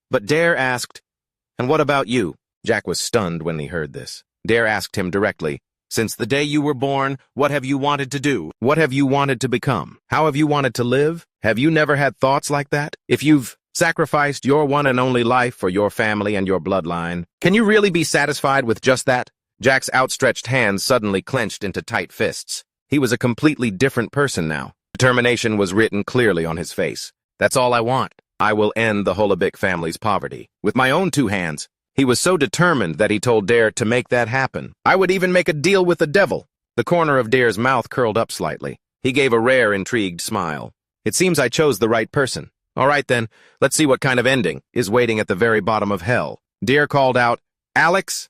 But Dare asked, "And what about you?" Jack was stunned when he heard this. Dare asked him directly, "Since the day you were born, what have you wanted to do? What have you wanted to become? How have you wanted to live? Have you never had thoughts like that? If you've sacrificed your one and only life for your family and your bloodline, can you really be satisfied with just that?" Jack's outstretched hands suddenly clenched into tight fists. He was a completely different person now. Determination was written clearly on his face. "That's all I want. I will end the Holubik family's poverty with my own two hands." He was so determined that he told Dare to make that happen. "I would even make a deal with the devil." The corner of Dare's mouth curled up slightly. He gave a rare, intrigued smile. "It seems I chose the right person. All right then, let's see what kind of ending is waiting at the very bottom of hell." Dare called out, "Alex!"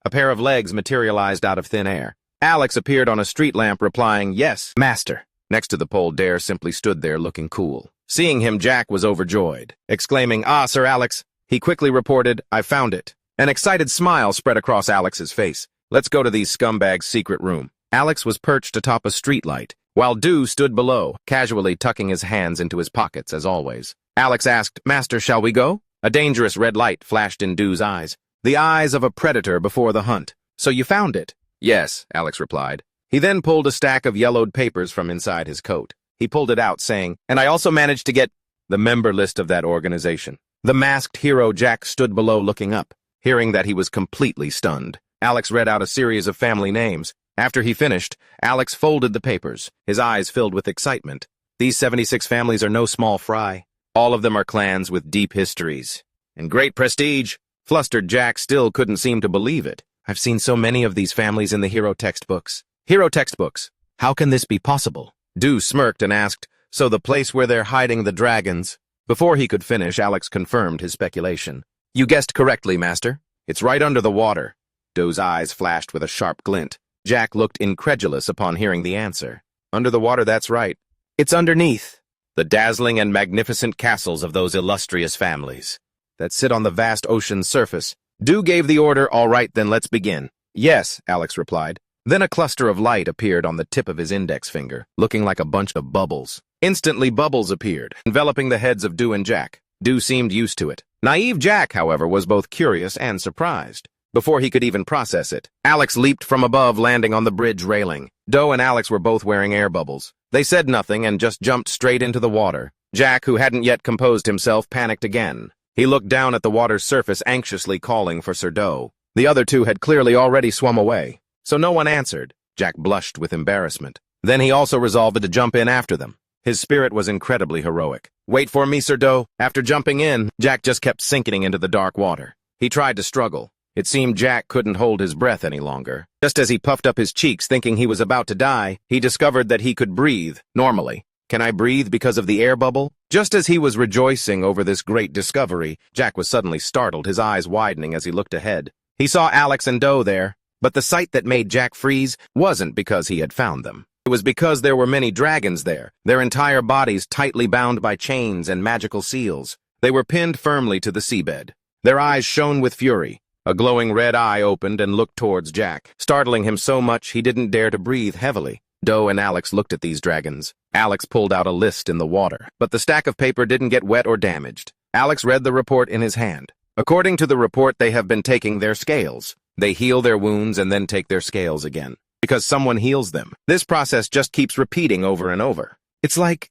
A pair of legs materialized out of thin air. Alex appeared on a street lamp replying, "Yes, master." Next to the pole, Dare simply stood there looking cool. Seeing him, Jack was overjoyed, exclaiming, "Ah, Sir Alex." He quickly reported, "I found it." An excited smile spread across Alex's face. "Let's go to these scumbags' secret room." Alex was perched atop a streetlight, while Dew stood below, casually tucking his hands into his pockets as always. Alex asked, "Master, shall we go?" A dangerous red light flashed in Dew's eyes, the eyes of a predator before the hunt. "So you found it?" "Yes," Alex replied. He then pulled a stack of yellowed papers from inside his coat. He pulled it out, saying, "And I also managed to get the member list of that organization." The masked hero Jack stood below looking up. Hearing that, he was completely stunned. Alex read out a series of family names. After he finished, Alex folded the papers, his eyes filled with excitement. These 76 families are no small fry. All of them are clans with deep histories and great prestige. Flustered Jack still couldn't seem to believe it. "I've seen so many of these families in the hero textbooks." "Hero textbooks? How can this be possible?" Dew smirked and asked, "So the place where they're hiding the dragons?" Before he could finish, Alex confirmed his speculation. "You guessed correctly, master. It's right under the water." Dew's eyes flashed with a sharp glint. Jack looked incredulous upon hearing the answer. "Under the water, that's right. It's underneath the dazzling and magnificent castles of those illustrious families that sit on the vast ocean's surface." Dew gave the order, "All right, then let's begin." "Yes," Alex replied. Then a cluster of light appeared on the tip of his index finger, looking like a bunch of bubbles. Instantly, bubbles appeared, enveloping the heads of Dew and Jack. Dew seemed used to it. Naive Jack, however, was both curious and surprised. Before he could even process it, Alex leaped from above, landing on the bridge railing. Dew and Alex were both wearing air bubbles. They said nothing and just jumped straight into the water. Jack, who hadn't yet composed himself, panicked again. He looked down at the water's surface, anxiously calling for Sir Dew. The other two had clearly already swum away, so no one answered. Jack blushed with embarrassment. Then he also resolved to jump in after them. His spirit was incredibly heroic. "Wait for me, Sir Dew." After jumping in, Jack just kept sinking into the dark water. He tried to struggle. It seemed Jack couldn't hold his breath any longer. Just as he puffed up his cheeks thinking he was about to die, he discovered that he could breathe normally. "Can I breathe because of the air bubble?" Just as he was rejoicing over this great discovery, Jack was suddenly startled, his eyes widening as he looked ahead. He saw Alex and Dew there, but the sight that made Jack freeze wasn't because he had found them. It was because there were many dragons there, their entire bodies tightly bound by chains and magical seals. They were pinned firmly to the seabed. Their eyes shone with fury. A glowing red eye opened and looked towards Jack, startling him so much he didn't dare to breathe heavily. Dew and Alex looked at these dragons. Alex pulled out a list in the water, but the stack of paper didn't get wet or damaged. Alex read the report in his hand. According to the report, they have been taking their scales. They heal their wounds and then take their scales again, because someone heals them. This process just keeps repeating over and over. It's like...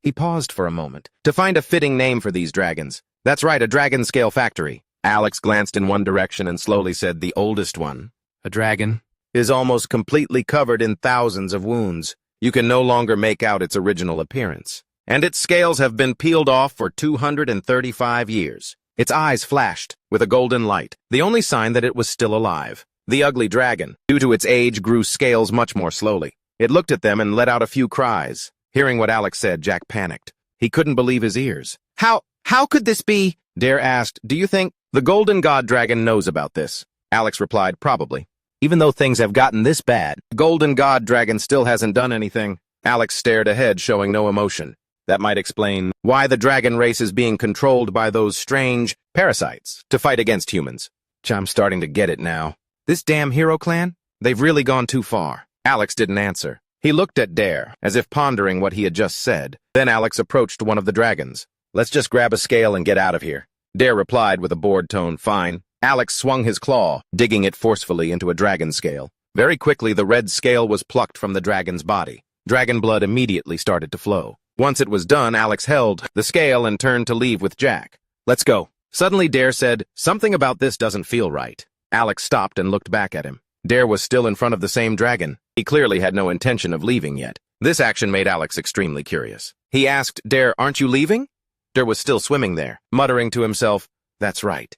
He paused for a moment to find a fitting name for these dragons. "That's right, a dragon scale factory." Alex glanced in one direction and slowly said, "The oldest one, a dragon, is almost completely covered in thousands of wounds. You can no longer make out its original appearance. and its scales have been peeled off for 235 years. Its eyes flashed with a golden light, the only sign that it was still alive. The ugly dragon, due to its age, grew scales much more slowly. It looked at them and let out a few cries. Hearing what Alex said, Jack panicked. He couldn't believe his ears. How could this be? Dare asked, do you think the golden god dragon knows about this? Alex replied, probably. Even though things have gotten this bad, the golden god dragon still hasn't done anything. Alex stared ahead, showing no emotion. That might explain why the dragon race is being controlled by those strange parasites to fight against humans. I'm starting to get it now. This damn hero clan? They've really gone too far. Alex didn't answer. He looked at Dare, as if pondering what he had just said. Then Alex approached one of the dragons. Let's just grab a scale and get out of here. Dare replied with a bored tone, fine. Alex swung his claw, digging it forcefully into a dragon scale. Very quickly, the red scale was plucked from the dragon's body. Dragon blood immediately started to flow. Once it was done, Alex held the scale and turned to leave with Jack. Let's go. Suddenly, Dare said, something about this doesn't feel right. Alex stopped and looked back at him. Dare was still in front of the same dragon. He clearly had no intention of leaving yet. This action made Alex extremely curious. He asked, Dare, aren't you leaving? Dare was still swimming there, muttering to himself, that's right.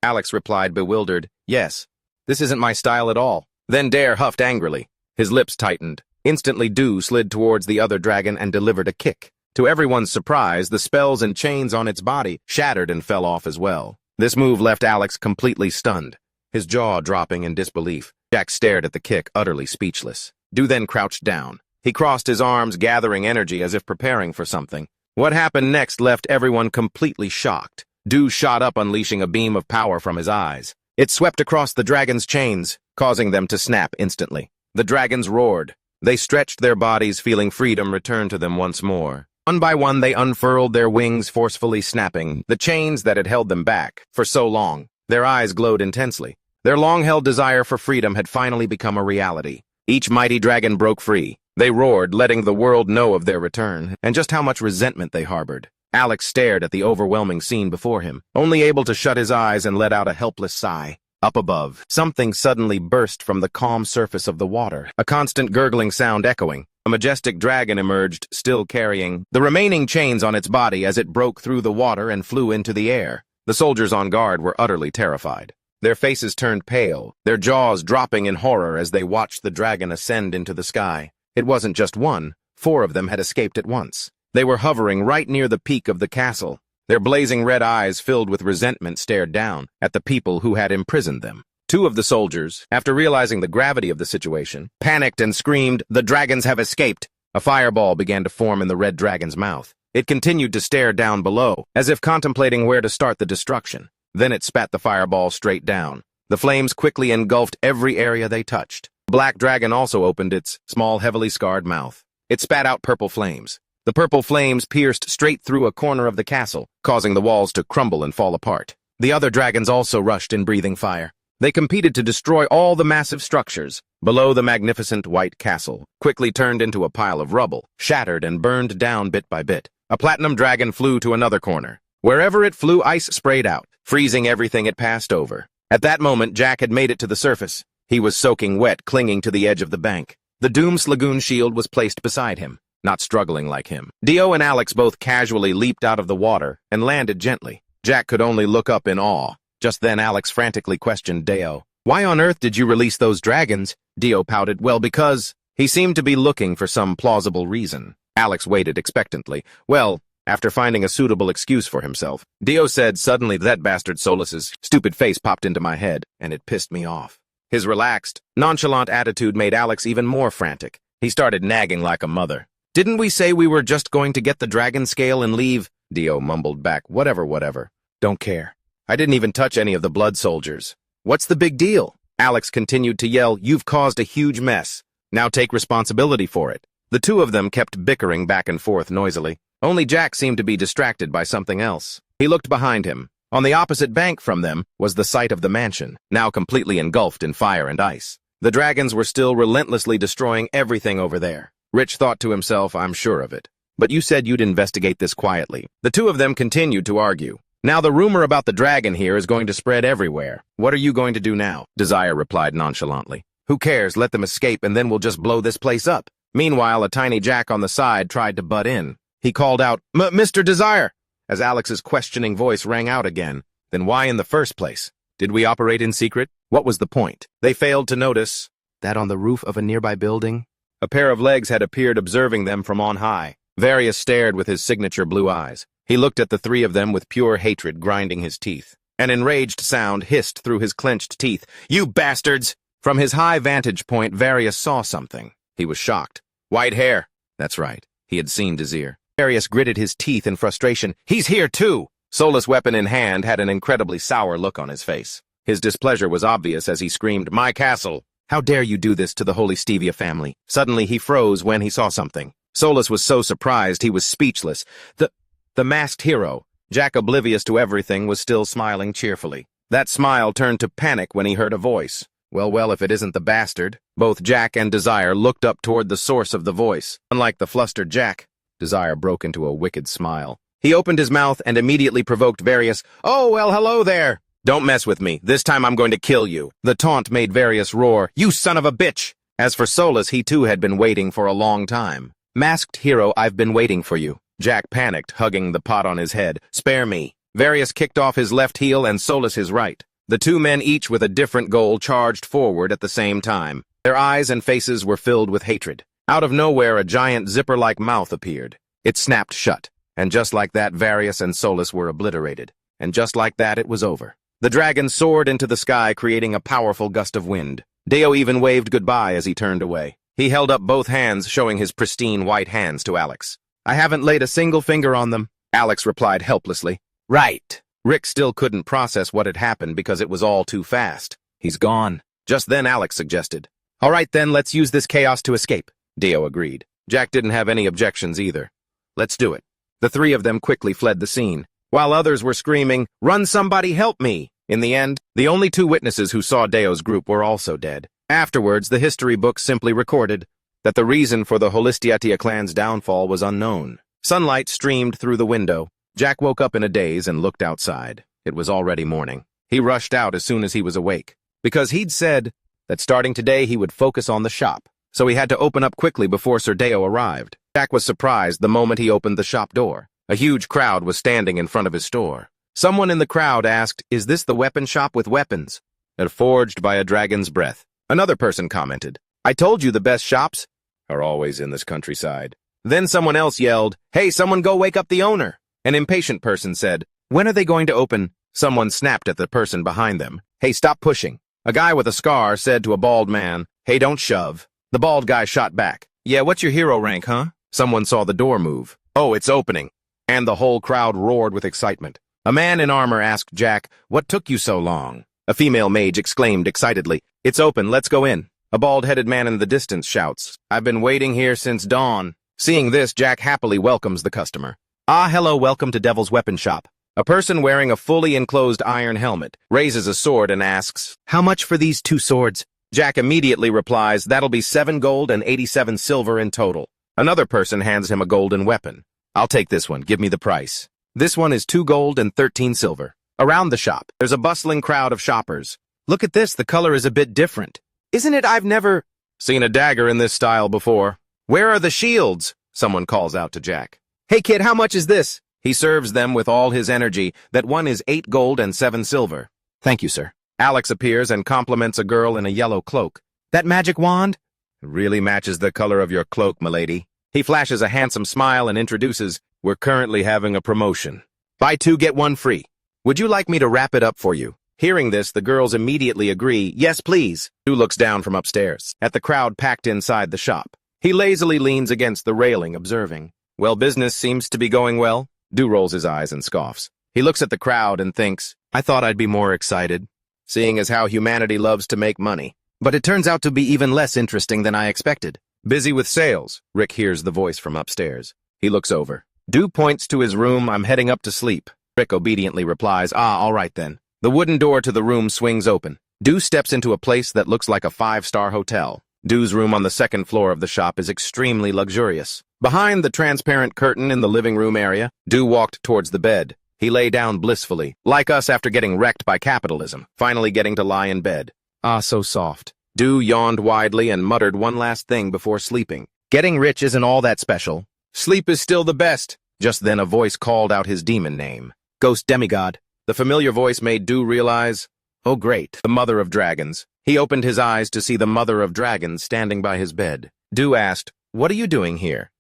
Alex replied, bewildered, yes. This isn't my style at all. Then Dare huffed angrily. His lips tightened. Instantly, Dew slid towards the other dragon and delivered a kick. To everyone's surprise, the spells and chains on its body shattered and fell off as well. This move left Alex completely stunned, his jaw dropping in disbelief. Jack stared at the kick, utterly speechless. Dew then crouched down. He crossed his arms, gathering energy as if preparing for something. What happened next left everyone completely shocked. Dew shot up, unleashing a beam of power from his eyes. It swept across the dragon's chains, causing them to snap instantly. The dragons roared. They stretched their bodies, feeling freedom return to them once more. One by one, they unfurled their wings, forcefully snapping the chains that had held them back for so long. Their eyes glowed intensely. Their long-held desire for freedom had finally become a reality. Each mighty dragon broke free. They roared, letting the world know of their return, and just how much resentment they harbored. Alex stared at the overwhelming scene before him, only able to shut his eyes and let out a helpless sigh. Up above, something suddenly burst from the calm surface of the water, a constant gurgling sound echoing. A majestic dragon emerged, still carrying the remaining chains on its body as it broke through the water and flew into the air. The soldiers on guard were utterly terrified. Their faces turned pale, their jaws dropping in horror as they watched the dragon ascend into the sky. It wasn't just one. 4 of them had escaped at once. They were hovering right near the peak of the castle. Their blazing red eyes, filled with resentment, stared down at the people who had imprisoned them. 2 of the soldiers, after realizing the gravity of the situation, panicked and screamed, "The dragons have escaped!" A fireball began to form in the red dragon's mouth. It continued to stare down below, as if contemplating where to start the destruction. Then it spat the fireball straight down. The flames quickly engulfed every area they touched. The black dragon also opened its small, heavily scarred mouth. It spat out purple flames. The purple flames pierced straight through a corner of the castle, causing the walls to crumble and fall apart. The other dragons also rushed in, breathing fire. They competed to destroy all the massive structures below the magnificent white castle, quickly turned into a pile of rubble, shattered and burned down bit by bit. A platinum dragon flew to another corner. Wherever it flew, ice sprayed out, freezing everything it passed over. At that moment, Jack had made it to the surface. He was soaking wet, clinging to the edge of the bank. The Doom's Lagoon shield was placed beside him, not struggling like him. Dio and Alex both casually leaped out of the water and landed gently. Jack could only look up in awe. Just then, Alex frantically questioned Dio. "Why on earth did you release those dragons?" Dio pouted. "Well, because..." He seemed to be looking for some plausible reason. Alex waited expectantly. "Well..." After finding a suitable excuse for himself, Dio said, "Suddenly that bastard Solus's stupid face popped into my head, and it pissed me off." His relaxed, nonchalant attitude made Alex even more frantic. He started nagging like a mother. "Didn't we say we were just going to get the dragon scale and leave?" Dio mumbled back, whatever. Don't care. I didn't even touch any of the blood soldiers. What's the big deal?" Alex continued to yell, "You've caused a huge mess. Now take responsibility for it." The 2 of them kept bickering back and forth noisily. Only Jack seemed to be distracted by something else. He looked behind him. On the opposite bank from them was the site of the mansion, now completely engulfed in fire and ice. The dragons were still relentlessly destroying everything over there. Rich thought to himself, "I'm sure of it. But you said you'd investigate this quietly." The 2 of them continued to argue. "Now the rumor about the dragon here is going to spread everywhere. What are you going to do now?" Desire replied nonchalantly. "Who cares? Let them escape and then we'll just blow this place up." Meanwhile, a tiny Jack on the side tried to butt in. He called out, Mr. Desire, as Alex's questioning voice rang out again. Then why in the first place? Did we operate in secret? What was the point? They failed to notice that on the roof of a nearby building, a pair of legs had appeared observing them from on high. Various stared with his signature blue eyes. He looked at the three of them with pure hatred grinding his teeth. An enraged sound hissed through his clenched teeth. You bastards! From his high vantage point, Various saw something. He was shocked. White hair. That's right. He had seen Desire. Various gritted his teeth in frustration. He's here too! Solus, weapon in hand, had an incredibly sour look on his face. His displeasure was obvious as he screamed, My castle! How dare you do this to the Holy Stevia family? Suddenly he froze when he saw something. Solus was so surprised he was speechless. The masked hero, Jack, oblivious to everything, was still smiling cheerfully. That smile turned to panic when he heard a voice. Well, if it isn't the bastard. Both Jack and Desire looked up toward the source of the voice. Unlike the flustered Jack, Desire broke into a wicked smile. He opened his mouth and immediately provoked Various. Oh, well, hello there! Don't mess with me. This time I'm going to kill you. The taunt made Various roar, You son of a bitch! As for Solus, he too had been waiting for a long time. Masked hero, I've been waiting for you. Jack panicked, hugging the pot on his head. Spare me. Various kicked off his left heel and Solus his right. The two men, each with a different goal, charged forward at the same time. Their eyes and faces were filled with hatred. Out of nowhere, a giant zipper-like mouth appeared. It snapped shut. And just like that, Various and Solus were obliterated. And just like that, it was over. The dragon soared into the sky, creating a powerful gust of wind. Deo even waved goodbye as he turned away. He held up both hands, showing his pristine white hands to Alex. I haven't laid a single finger on them, Alex replied helplessly. Right. Rick still couldn't process what had happened because it was all too fast. He's gone. Just then Alex suggested. All right then, let's use this chaos to escape. Deo agreed. Jack didn't have any objections either. Let's do it. The three of them quickly fled the scene, while others were screaming, Run, somebody, help me! In the end, the only two witnesses who saw Deo's group were also dead. Afterwards, the history books simply recorded that the reason for the Holistiatia clan's downfall was unknown. Sunlight streamed through the window. Jack woke up in a daze and looked outside. It was already morning. He rushed out as soon as he was awake, because he'd said that starting today he would focus on the shop, so he had to open up quickly before Sir Deo arrived. Jack was surprised the moment he opened the shop door. A huge crowd was standing in front of his store. Someone in the crowd asked, Is this the weapon shop with weapons? Forged by a dragon's breath. Another person commented, I told you the best shops are always in this countryside. Then someone else yelled, Hey, someone go wake up the owner. An impatient person said, When are they going to open? Someone snapped at the person behind them. Hey, stop pushing. A guy with a scar said to a bald man, Hey, don't shove. The bald guy shot back. Yeah, what's your hero rank, huh? Someone saw the door move. Oh, it's opening. And the whole crowd roared with excitement. A man in armor asked Jack, What took you so long? A female mage exclaimed excitedly, It's open, let's go in. A bald-headed man in the distance shouts, I've been waiting here since dawn. Seeing this, Jack happily welcomes the customer. Ah, hello, welcome to Devil's Weapon Shop. A person wearing a fully enclosed iron helmet raises a sword and asks, How much for these 2 swords? Jack immediately replies, That'll be 7 gold and 87 silver in total. Another person hands him a golden weapon. I'll take this one, give me the price. This one is 2 gold and 13 silver. Around the shop, there's a bustling crowd of shoppers. Look at this, the color is a bit different. Isn't it? I've never seen a dagger in this style before. Where are the shields? Someone calls out to Jack. Hey kid, how much is this? He serves them with all his energy. That one is 8 gold and 7 silver. Thank you, sir. Alex appears and compliments a girl in a yellow cloak. That magic wand? It really matches the color of your cloak, milady. He flashes a handsome smile and introduces, We're currently having a promotion. Buy 2, get 1 free. Would you like me to wrap it up for you? Hearing this, the girls immediately agree, Yes, please. Stu looks down from upstairs at the crowd packed inside the shop. He lazily leans against the railing, observing. Well, business seems to be going well. Stu rolls his eyes and scoffs. He looks at the crowd and thinks, I thought I'd be more excited, seeing as how humanity loves to make money. But it turns out to be even less interesting than I expected. Busy with sales, Rick hears the voice from upstairs. He looks over. Stu points to his room, I'm heading up to sleep. Rick obediently replies, all right then. The wooden door to the room swings open. Stu steps into a place that looks like a 5-star hotel. Stu's room on the 2nd floor of the shop is extremely luxurious. Behind the transparent curtain in the living room area, Stu walked towards the bed. He lay down blissfully, like us after getting wrecked by capitalism, finally getting to lie in bed. Ah, so soft. Stu yawned widely and muttered one last thing before sleeping. Getting rich isn't all that special. Sleep is still the best. Just then a voice called out his demon name. Ghost demigod. The familiar voice made Du realize, oh great, the mother of dragons. He opened his eyes to see the mother of dragons standing by his bed. Du asked, what are you doing here?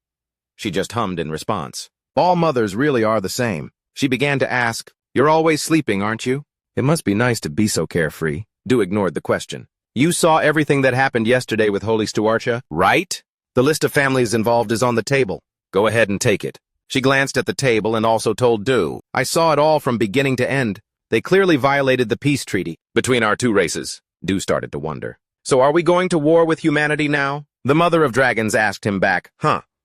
She just hummed in response. All mothers really are the same. She began to ask, you're always sleeping, aren't you? It must be nice to be so carefree. Du ignored the question. You saw everything that happened yesterday with Holy Stuartia, right? The list of families involved is on the table. Go ahead and take it. She glanced at the table and also told Du, I saw it all from beginning to end. They clearly violated the peace treaty between our two races. Du started to wonder. So are we going to war with humanity now? The mother of dragons asked him back,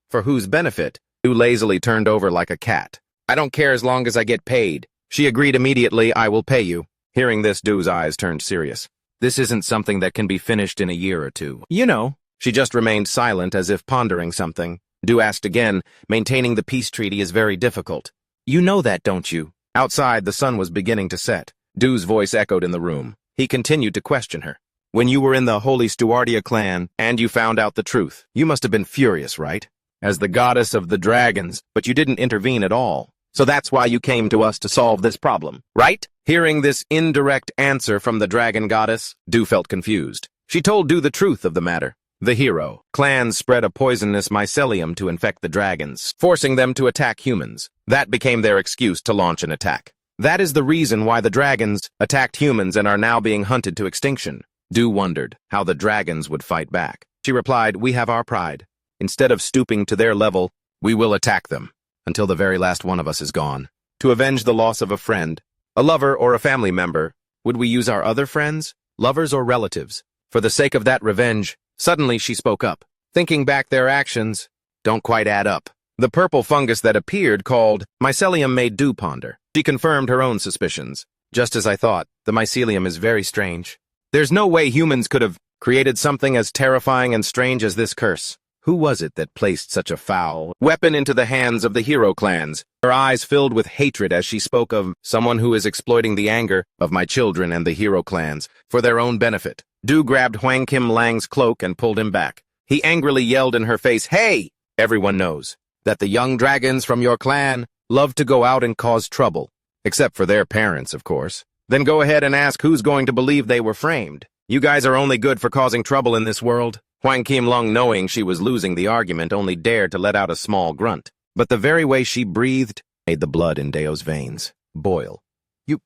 for whose benefit? Du lazily turned over like a cat. I don't care as long as I get paid. She agreed immediately, I will pay you. Hearing this, Du's eyes turned serious. This isn't something that can be finished in a year or two. You know. She just remained silent as if pondering something. Du asked again, maintaining the peace treaty is very difficult. You know that, don't you? Outside, the sun was beginning to set. Du's voice echoed in the room. He continued to question her. When you were in the Holy Stuartia clan, and you found out the truth, you must have been furious, right? As the goddess of the dragons, but you didn't intervene at all. So that's why you came to us to solve this problem, right? Hearing this indirect answer from the dragon goddess, Du felt confused. She told Du the truth of the matter. The hero. Clans spread a poisonous mycelium to infect the dragons, forcing them to attack humans. That became their excuse to launch an attack. That is the reason why the dragons attacked humans and are now being hunted to extinction. Du wondered how the dragons would fight back. She replied, we have our pride. Instead of stooping to their level, we will attack them, until the very last one of us is gone. To avenge the loss of a friend, a lover or a family member, would we use our other friends, lovers or relatives? For the sake of that revenge, suddenly she spoke up. Thinking back their actions, don't quite add up. The purple fungus that appeared called mycelium made Du ponder. She confirmed her own suspicions. Just as I thought, the mycelium is very strange. There's no way humans could have created something as terrifying and strange as this curse. Who was it that placed such a foul weapon into the hands of the hero clans? Her eyes filled with hatred as she spoke of someone who is exploiting the anger of my children and the hero clans for their own benefit. Du grabbed Huang Kim Lang's cloak and pulled him back. He angrily yelled in her face, hey! Everyone knows that the young dragons from your clan love to go out and cause trouble. Except for their parents, of course. Then go ahead and ask who's going to believe they were framed. You guys are only good for causing trouble in this world. Huang Kim Long, knowing she was losing the argument, only dared to let out a small grunt. But the very way she breathed made the blood in Deo's veins boil.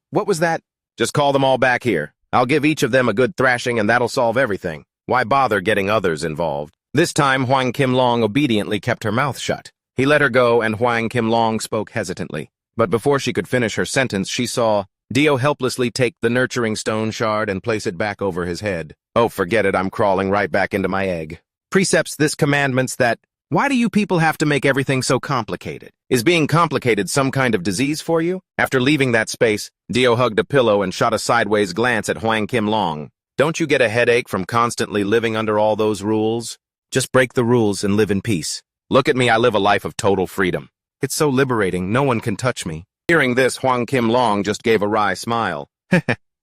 What was that? Just call them all back here. I'll give each of them a good thrashing and that'll solve everything. Why bother getting others involved? This time, Huang Kim Long obediently kept her mouth shut. He let her go and Huang Kim Long spoke hesitantly. But before she could finish her sentence, she saw Dio helplessly take the nurturing stone shard and place it back over his head. Oh, forget it, I'm crawling right back into my egg. Precepts this commandments that, why do you people have to make everything so complicated? Is being complicated some kind of disease for you? After leaving that space, Dio hugged a pillow and shot a sideways glance at Huang Kim Long. Don't you get a headache from constantly living under all those rules? Just break the rules and live in peace. Look at me, I live a life of total freedom. It's so liberating, no one can touch me. Hearing this, Huang Kim Long just gave a wry smile.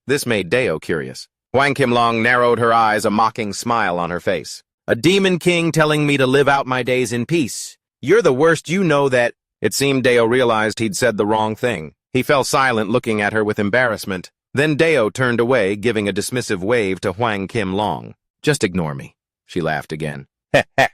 This made Deo curious. Huang Kim Long narrowed her eyes, a mocking smile on her face. A demon king telling me to live out my days in peace. You're the worst, you know that. It seemed Deo realized he'd said the wrong thing. He fell silent, looking at her with embarrassment. Then Deo turned away, giving a dismissive wave to Huang Kim Long. Just ignore me. She laughed again. Heh heh.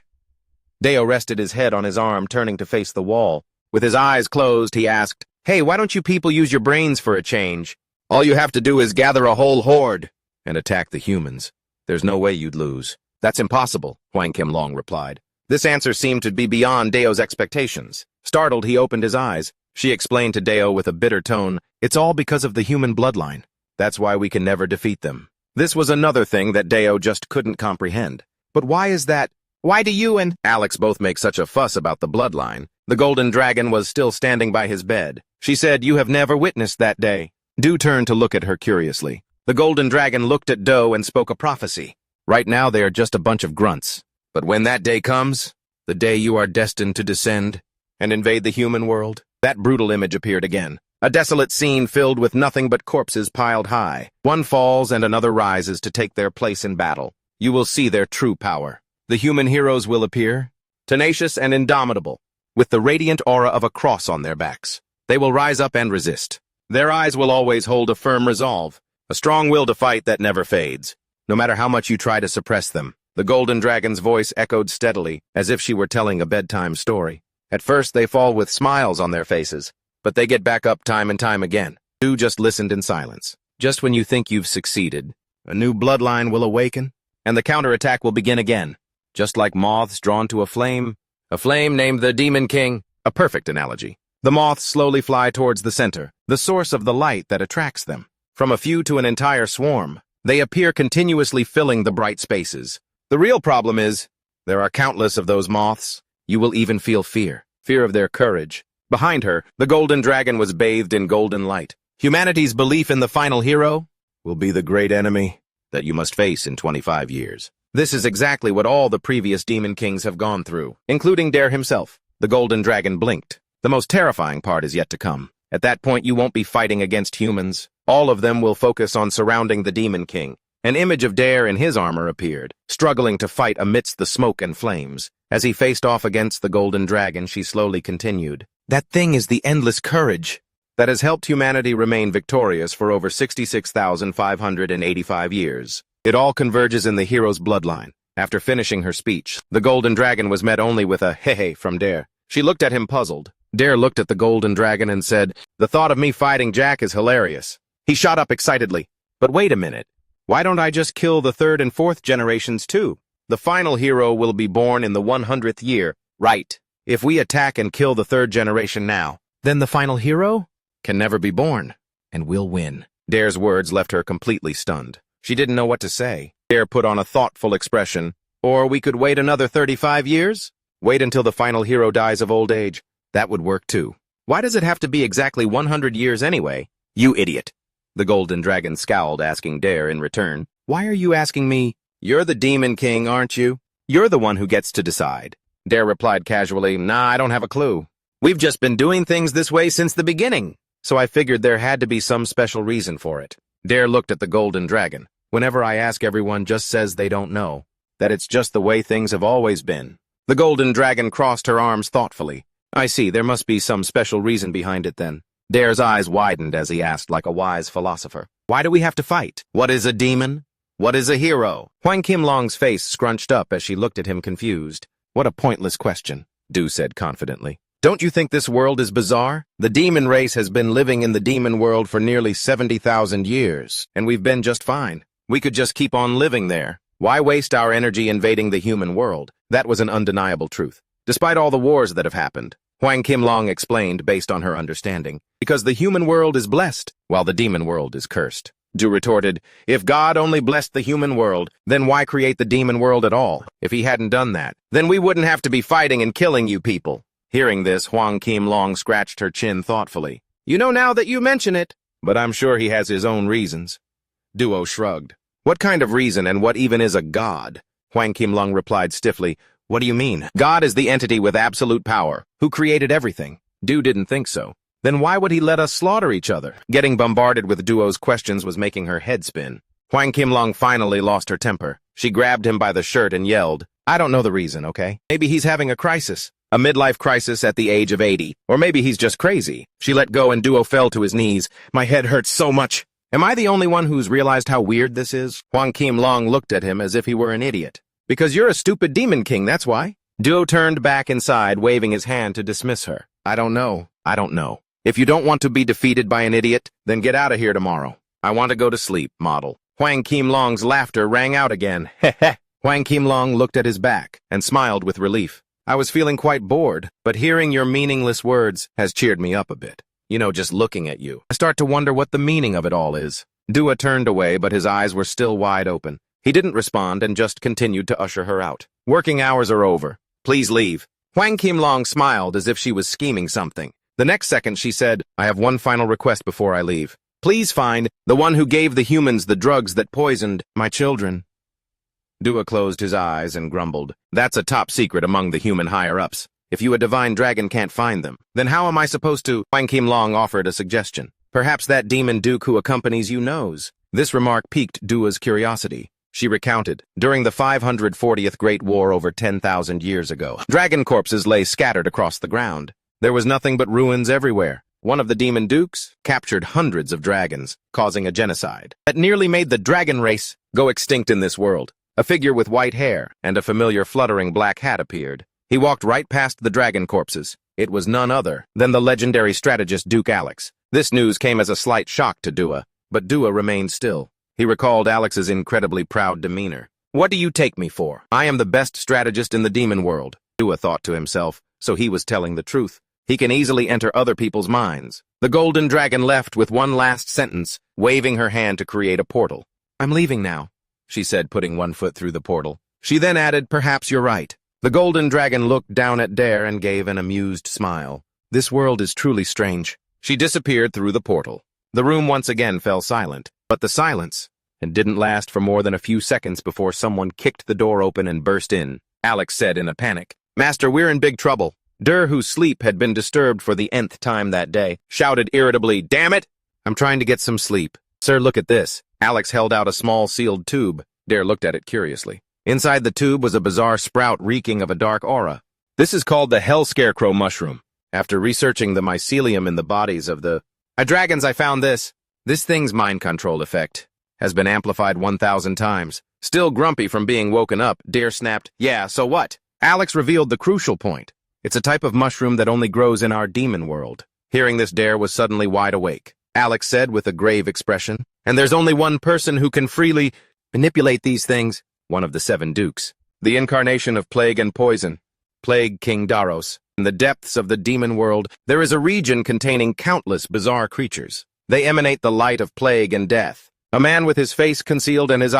Deo rested his head on his arm, turning to face the wall. With his eyes closed, he asked, Hey, why don't you people use your brains for a change? All you have to do is gather a whole horde and attack the humans. There's no way you'd lose. That's impossible, Huang Kim Long replied. This answer seemed to be beyond Deo's expectations. Startled, he opened his eyes. She explained to Deo with a bitter tone, It's all because of the human bloodline. That's why we can never defeat them. This was another thing that Deo just couldn't comprehend. But why is that? Why do you and Alex both make such a fuss about the bloodline? The golden dragon was still standing by his bed. She said, You have never witnessed that day. Du turned to look at her curiously. The golden dragon looked at Do and spoke a prophecy. Right now they are just a bunch of grunts. But when that day comes, the day you are destined to descend and invade the human world, that brutal image appeared again. A desolate scene filled with nothing but corpses piled high. One falls and another rises to take their place in battle. You will see their true power. The human heroes will appear, tenacious and indomitable, with the radiant aura of a cross on their backs. They will rise up and resist. Their eyes will always hold a firm resolve, a strong will to fight that never fades, no matter how much you try to suppress them. The golden dragon's voice echoed steadily, as if she were telling a bedtime story. At first they fall with smiles on their faces, but they get back up time and time again. Du just listened in silence. Just when you think you've succeeded, a new bloodline will awaken, and the counterattack will begin again. Just like moths drawn to a flame named the Demon King. A perfect analogy. The moths slowly fly towards the center, the source of the light that attracts them. From a few to an entire swarm, they appear continuously filling the bright spaces. The real problem is, there are countless of those moths. You will even feel fear of their courage. Behind her, the golden dragon was bathed in golden light. Humanity's belief in the final hero will be the great enemy that you must face in 25 years. This is exactly what all the previous demon kings have gone through, including Dare himself. The golden dragon blinked. The most terrifying part is yet to come. At that point, you won't be fighting against humans. All of them will focus on surrounding the Demon King. An image of Dare in his armor appeared, struggling to fight amidst the smoke and flames. As he faced off against the golden dragon, she slowly continued. That thing is the endless courage that has helped humanity remain victorious for over 66,585 years. It all converges in the hero's bloodline. After finishing her speech, the golden dragon was met only with a hey from Dare. She looked at him puzzled. Dare looked at the golden dragon and said, "The thought of me fighting Jack is hilarious." He shot up excitedly. "But wait a minute. Why don't I just kill the third and fourth generations too? The final hero will be born in the 100th year." "Right. If we attack and kill the third generation now, then the final hero can never be born, and we'll win." Dare's words left her completely stunned. She didn't know what to say. Dare put on a thoughtful expression. "Or we could wait another 35 years? Wait until the final hero dies of old age. That would work too. Why does it have to be exactly 100 years anyway?" "You idiot." The golden dragon scowled, asking Dare in return, "Why are you asking me? You're the Demon King, aren't you? You're the one who gets to decide." Dare replied casually, "Nah, I don't have a clue. We've just been doing things this way since the beginning, so I figured there had to be some special reason for it." Dare looked at the golden dragon. "Whenever I ask, everyone just says they don't know, that it's just the way things have always been." The golden dragon crossed her arms thoughtfully. "I see, there must be some special reason behind it then." Dare's eyes widened as he asked like a wise philosopher, "Why do we have to fight? What is a demon? What is a hero?" Hwang Kim-long's face scrunched up as she looked at him confused. "What a pointless question," Du said confidently. "Don't you think this world is bizarre? The demon race has been living in the demon world for nearly 70,000 years, and we've been just fine. We could just keep on living there. Why waste our energy invading the human world?" That was an undeniable truth. Despite all the wars that have happened, Hwang Kim-long explained based on her understanding, because the human world is blessed, while the demon world is cursed. Du retorted, "If God only blessed the human world, then why create the demon world at all? If he hadn't done that, then we wouldn't have to be fighting and killing you people." Hearing this, Hwang Kim-long scratched her chin thoughtfully. "You know now that you mention it, but I'm sure he has his own reasons." Duo shrugged. "What kind of reason, and what even is a god?" Hwang Kim-long replied stiffly, "What do you mean? God is the entity with absolute power, who created everything." Du didn't think so. Then why would he let us slaughter each other? Getting bombarded with Duo's questions was making her head spin. Hwang Kim-long finally lost her temper. She grabbed him by the shirt and yelled, "I don't know the reason, okay? Maybe he's having a crisis. A midlife crisis at the age of 80. Or maybe he's just crazy." She let go and Duo fell to his knees. "My head hurts so much. Am I the only one who's realized how weird this is?" Hwang Kim-long looked at him as if he were an idiot. "Because you're a stupid demon king, that's why." Duo turned back inside, waving his hand to dismiss her. I don't know. If you don't want to be defeated by an idiot, then get out of here tomorrow. I want to go to sleep, model." Hwang Kim-long's laughter rang out again. Heh heh. Hwang Kim-long looked at his back and smiled with relief. "I was feeling quite bored, but hearing your meaningless words has cheered me up a bit. You know, just looking at you, I start to wonder what the meaning of it all is." Dua turned away, but his eyes were still wide open. He didn't respond and just continued to usher her out. "Working hours are over. Please leave." Hwang Kim-long smiled as if she was scheming something. The next second she said, "I have one final request before I leave. Please find the one who gave the humans the drugs that poisoned my children." Dua closed his eyes and grumbled, "That's a top secret among the human higher-ups. If you, a divine dragon, can't find them, then how am I supposed to?" Hwang Kim-long offered a suggestion. "Perhaps that demon duke who accompanies you knows." This remark piqued Dua's curiosity. She recounted. During the 540th Great War over 10,000 years ago, dragon corpses lay scattered across the ground. There was nothing but ruins everywhere. One of the demon dukes captured hundreds of dragons, causing a genocide that nearly made the dragon race go extinct in this world. A figure with white hair and a familiar fluttering black hat appeared. He walked right past the dragon corpses. It was none other than the legendary strategist Duke Alex. This news came as a slight shock to Dua, but Dua remained still. He recalled Alex's incredibly proud demeanor. "What do you take me for? I am the best strategist in the demon world," Dua thought to himself, so he was telling the truth. He can easily enter other people's minds. The golden dragon left with one last sentence, waving her hand to create a portal. "I'm leaving now," she said, putting one foot through the portal. She then added, "Perhaps you're right." The golden dragon looked down at Dare and gave an amused smile. "This world is truly strange." She disappeared through the portal. The room once again fell silent, but the silence didn't last for more than a few seconds before someone kicked the door open and burst in. Alex said in a panic, "Master, we're in big trouble." Dur, whose sleep had been disturbed for the nth time that day, shouted irritably, "Damn it! I'm trying to get some sleep." "Sir, look at this." Alex held out a small sealed tube. Dare looked at it curiously. Inside the tube was a bizarre sprout reeking of a dark aura. "This is called the Hell Scarecrow mushroom. After researching the mycelium in the bodies of the dragons, I found this. This thing's mind control effect has been amplified 1,000 times. Still grumpy from being woken up, Dare snapped, "Yeah, so what?" Alex revealed the crucial point. "It's a type of mushroom that only grows in our demon world." Hearing this, Dare was suddenly wide awake. Alex said with a grave expression, "And there's only one person who can freely manipulate these things." One of the 7 dukes. The incarnation of plague and poison. Plague King Daros. In the depths of the demon world, there is a region containing countless bizarre creatures. They emanate the light of plague and death. A man with his face concealed and his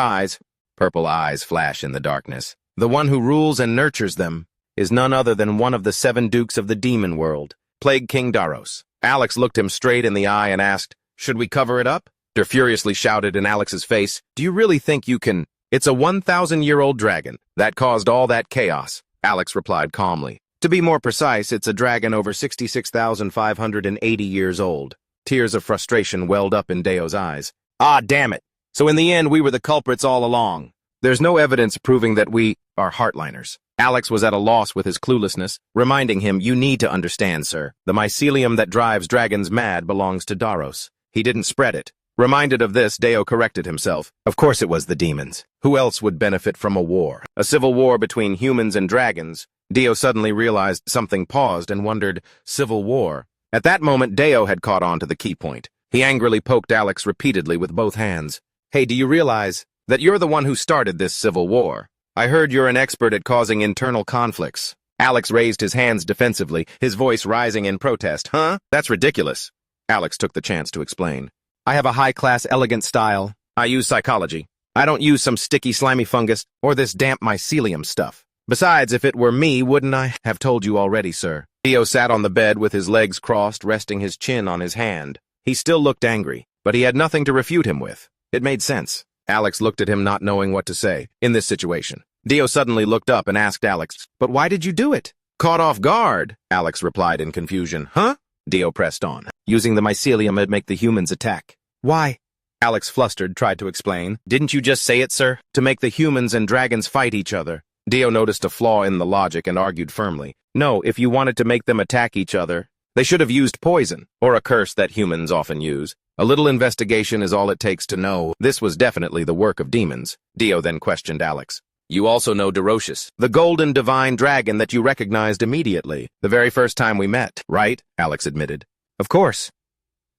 purple eyes flash in the darkness. The one who rules and nurtures them is none other than one of the 7 dukes of the demon world, Plague King Daros. Alex looked him straight in the eye and asked, "Should we cover it up?" Dur furiously shouted in Alex's face, "Do you really think you can? It's a 1,000-year-old dragon that caused all that chaos." Alex replied calmly. "To be more precise, it's a dragon over 66,580 years old." Tears of frustration welled up in Deo's eyes. "Ah, damn it. So in the end, we were the culprits all along. There's no evidence proving that we are Heartliners." Alex was at a loss with his cluelessness, reminding him, "You need to understand, sir. The mycelium that drives dragons mad belongs to Daros. He didn't spread it." Reminded of this, Deo corrected himself. Of course it was the demons. Who else would benefit from a war? A civil war between humans and dragons? Deo suddenly realized something, paused and wondered, civil war? At that moment, Deo had caught on to the key point. He angrily poked Alex repeatedly with both hands. "Hey, do you realize that you're the one who started this civil war? I heard you're an expert at causing internal conflicts." Alex raised his hands defensively, his voice rising in protest. "Huh? That's ridiculous." Alex took the chance to explain. "I have a high-class, elegant style. I use psychology. I don't use some sticky, slimy fungus or this damp mycelium stuff. Besides, if it were me, wouldn't I have told you already, sir?" Theo sat on the bed with his legs crossed, resting his chin on his hand. He still looked angry, but he had nothing to refute him with. It made sense. Alex looked at him, not knowing what to say in this situation. Dio suddenly looked up and asked Alex, "But why did you do it?" "Caught off guard," Alex replied in confusion. "Huh?" Dio pressed on. "Using the mycelium to make the humans attack." "Why?" Alex, flustered, tried to explain. "Didn't you just say it, sir? To make the humans and dragons fight each other." Dio noticed a flaw in the logic and argued firmly. "No, if you wanted to make them attack each other, they should have used poison, or a curse that humans often use. A little investigation is all it takes to know this was definitely the work of demons." Dio then questioned Alex. "You also know Derocious, the golden divine dragon that you recognized immediately, the very first time we met, right?" Alex admitted. "Of course."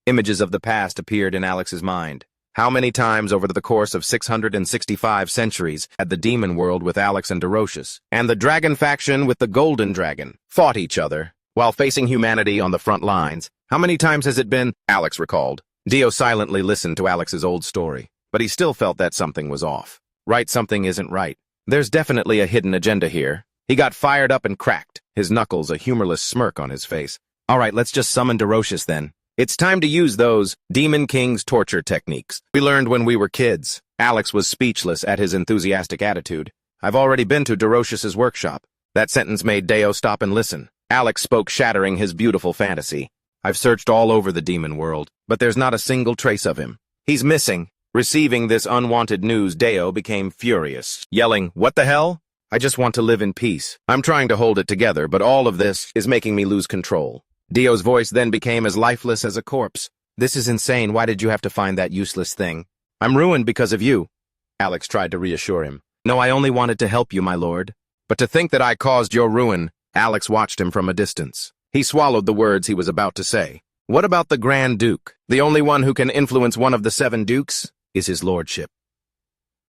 Images of the past appeared in Alex's mind. How many times over the course of 665 centuries had the demon world with Alex and Derocious, and the dragon faction with the golden dragon, fought each other, while facing humanity on the front lines? How many times has it been? Alex recalled. Dio silently listened to Alex's old story, but he still felt that something was off. Right something isn't right. There's definitely a hidden agenda here. He got fired up and cracked, his knuckles a humorless smirk on his face. "All right, let's just summon Derocious then. It's time to use those Demon King's torture techniques we learned when we were kids." Alex was speechless at his enthusiastic attitude. "I've already been to Derocious's workshop." That sentence made Deo stop and listen. Alex spoke, shattering his beautiful fantasy. "I've searched all over the demon world, but there's not a single trace of him. He's missing." Receiving this unwanted news, Deo became furious, yelling, "What the hell? I just want to live in peace. I'm trying to hold it together, but all of this is making me lose control." Deo's voice then became as lifeless as a corpse. "This is insane. Why did you have to find that useless thing?" "I'm ruined because of you." Alex tried to reassure him. "No, I only wanted to help you, my lord." "But to think that I caused your ruin." Alex watched him from a distance. He swallowed the words he was about to say. "What about the Grand Duke? The only one who can influence one of the 7 dukes is his lordship."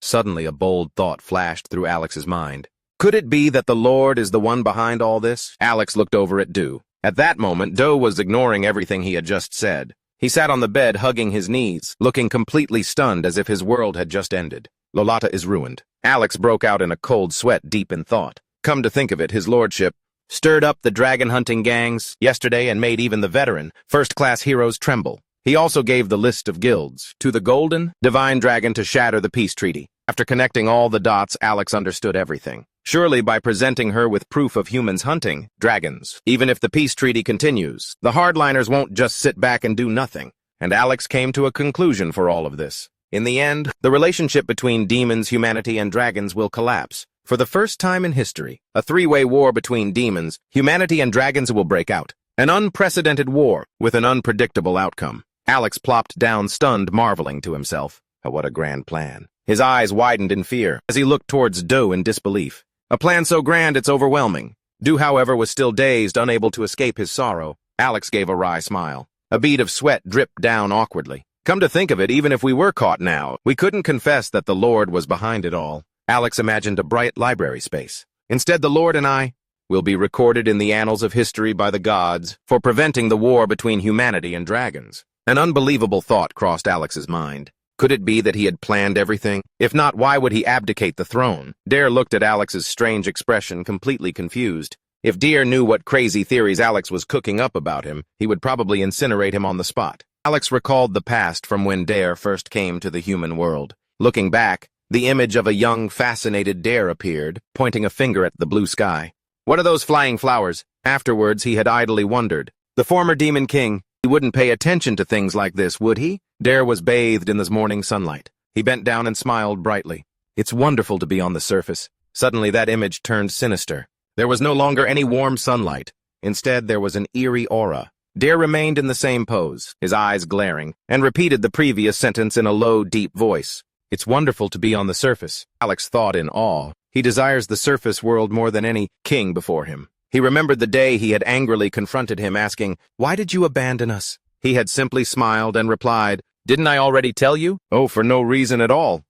Suddenly, a bold thought flashed through Alex's mind. Could it be that the Lord is the one behind all this? Alex looked over at Do. At that moment, Do was ignoring everything he had just said. He sat on the bed, hugging his knees, looking completely stunned as if his world had just ended. Lolata is ruined. Alex broke out in a cold sweat, deep in thought. Come to think of it, his lordship stirred up the dragon-hunting gangs yesterday and made even the veteran, first-class heroes tremble. He also gave the list of guilds to the Golden Divine Dragon to shatter the peace treaty. After connecting all the dots, Alex understood everything. Surely by presenting her with proof of humans hunting dragons, even if the peace treaty continues, the hardliners won't just sit back and do nothing. And Alex came to a conclusion for all of this. In the end, the relationship between demons, humanity, and dragons will collapse. For the first time in history, a 3-way war between demons, humanity, and dragons will break out. An unprecedented war with an unpredictable outcome. Alex plopped down stunned, marveling to himself. What a grand plan. His eyes widened in fear as he looked towards Do in disbelief. A plan so grand it's overwhelming. Do, however, was still dazed, unable to escape his sorrow. Alex gave a wry smile. A bead of sweat dripped down awkwardly. Come to think of it, even if we were caught now, we couldn't confess that the Lord was behind it all. Alex imagined a bright library space. Instead, the Lord and I will be recorded in the annals of history by the gods for preventing the war between humanity and dragons. An unbelievable thought crossed Alex's mind. Could it be that he had planned everything? If not, why would he abdicate the throne? Dare looked at Alex's strange expression, completely confused. If Dare knew what crazy theories Alex was cooking up about him, he would probably incinerate him on the spot. Alex recalled the past from when Dare first came to the human world. Looking back, the image of a young, fascinated Dare appeared, pointing a finger at the blue sky. What are those flying flowers? Afterwards, he had idly wondered. The former Demon King, he wouldn't pay attention to things like this, would he? Dare was bathed in the morning sunlight. He bent down and smiled brightly. It's wonderful to be on the surface. Suddenly, that image turned sinister. There was no longer any warm sunlight. Instead, there was an eerie aura. Dare remained in the same pose, his eyes glaring, and repeated the previous sentence in a low, deep voice. It's wonderful to be on the surface. Alex thought in awe. He desires the surface world more than any king before him. He remembered the day he had angrily confronted him, asking, "Why did you abandon us?" He had simply smiled and replied, "Didn't I already tell you?" "Oh, for no reason at all,"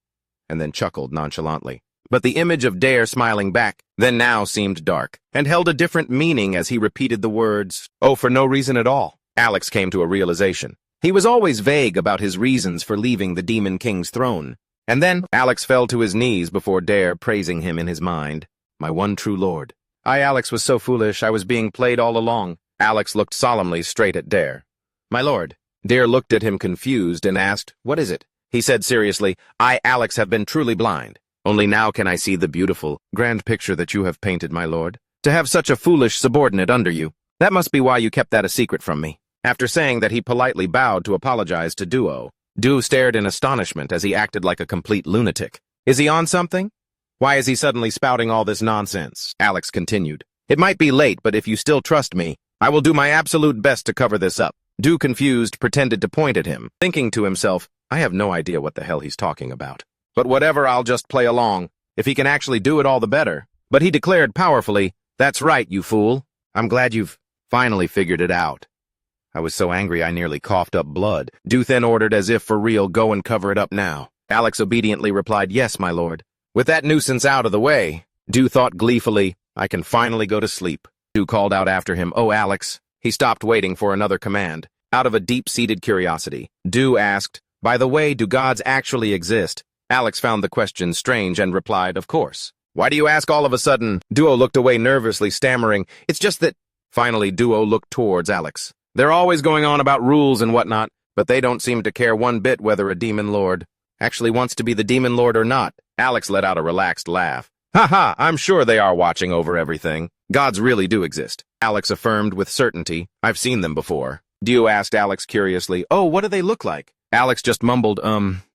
and then chuckled nonchalantly. But the image of Dare smiling back then now seemed dark, and held a different meaning as he repeated the words, "Oh, for no reason at all." Alex came to a realization. He was always vague about his reasons for leaving the Demon King's throne. And then Alex fell to his knees before Dare, praising him in his mind. "My one true lord." Alex was so foolish. I was being played all along." Alex looked solemnly straight at Dare. "My lord." Dare looked at him confused and asked, "What is it?" He said seriously, "I, Alex, have been truly blind. Only now can I see the beautiful, grand picture that you have painted, my lord. To have such a foolish subordinate under you. That must be why you kept that a secret from me." After saying that, he politely bowed to apologize to Duo. Du stared in astonishment as he acted like a complete lunatic. "Is he on something? Why is he suddenly spouting all this nonsense?" Alex continued. "It might be late, but if you still trust me, I will do my absolute best to cover this up." Du, confused, pretended to point at him, thinking to himself, I have no idea what the hell he's talking about. But whatever, I'll just play along. If he can actually do it, all the better. But he declared powerfully, "That's right, you fool. I'm glad you've finally figured it out." I was so angry I nearly coughed up blood. Du then ordered as if for real, "Go and cover it up now." Alex obediently replied, "Yes, my lord." With that nuisance out of the way, Du thought gleefully, "I can finally go to sleep." Du called out after him, "Oh, Alex." He stopped waiting for another command. Out of a deep-seated curiosity, Du asked, "By the way, do gods actually exist?" Alex found the question strange and replied, "Of course." "Why do you ask all of a sudden?" Duo looked away nervously, stammering, "It's just that—" Finally, Duo looked towards Alex. "They're always going on about rules and whatnot, but they don't seem to care one bit whether a demon lord actually wants to be the demon lord or not." Alex let out a relaxed laugh. "Ha ha, I'm sure they are watching over everything. Gods really do exist," Alex affirmed with certainty. "I've seen them before." Duo asked Alex curiously, "Oh, what do they look like?" Alex just mumbled,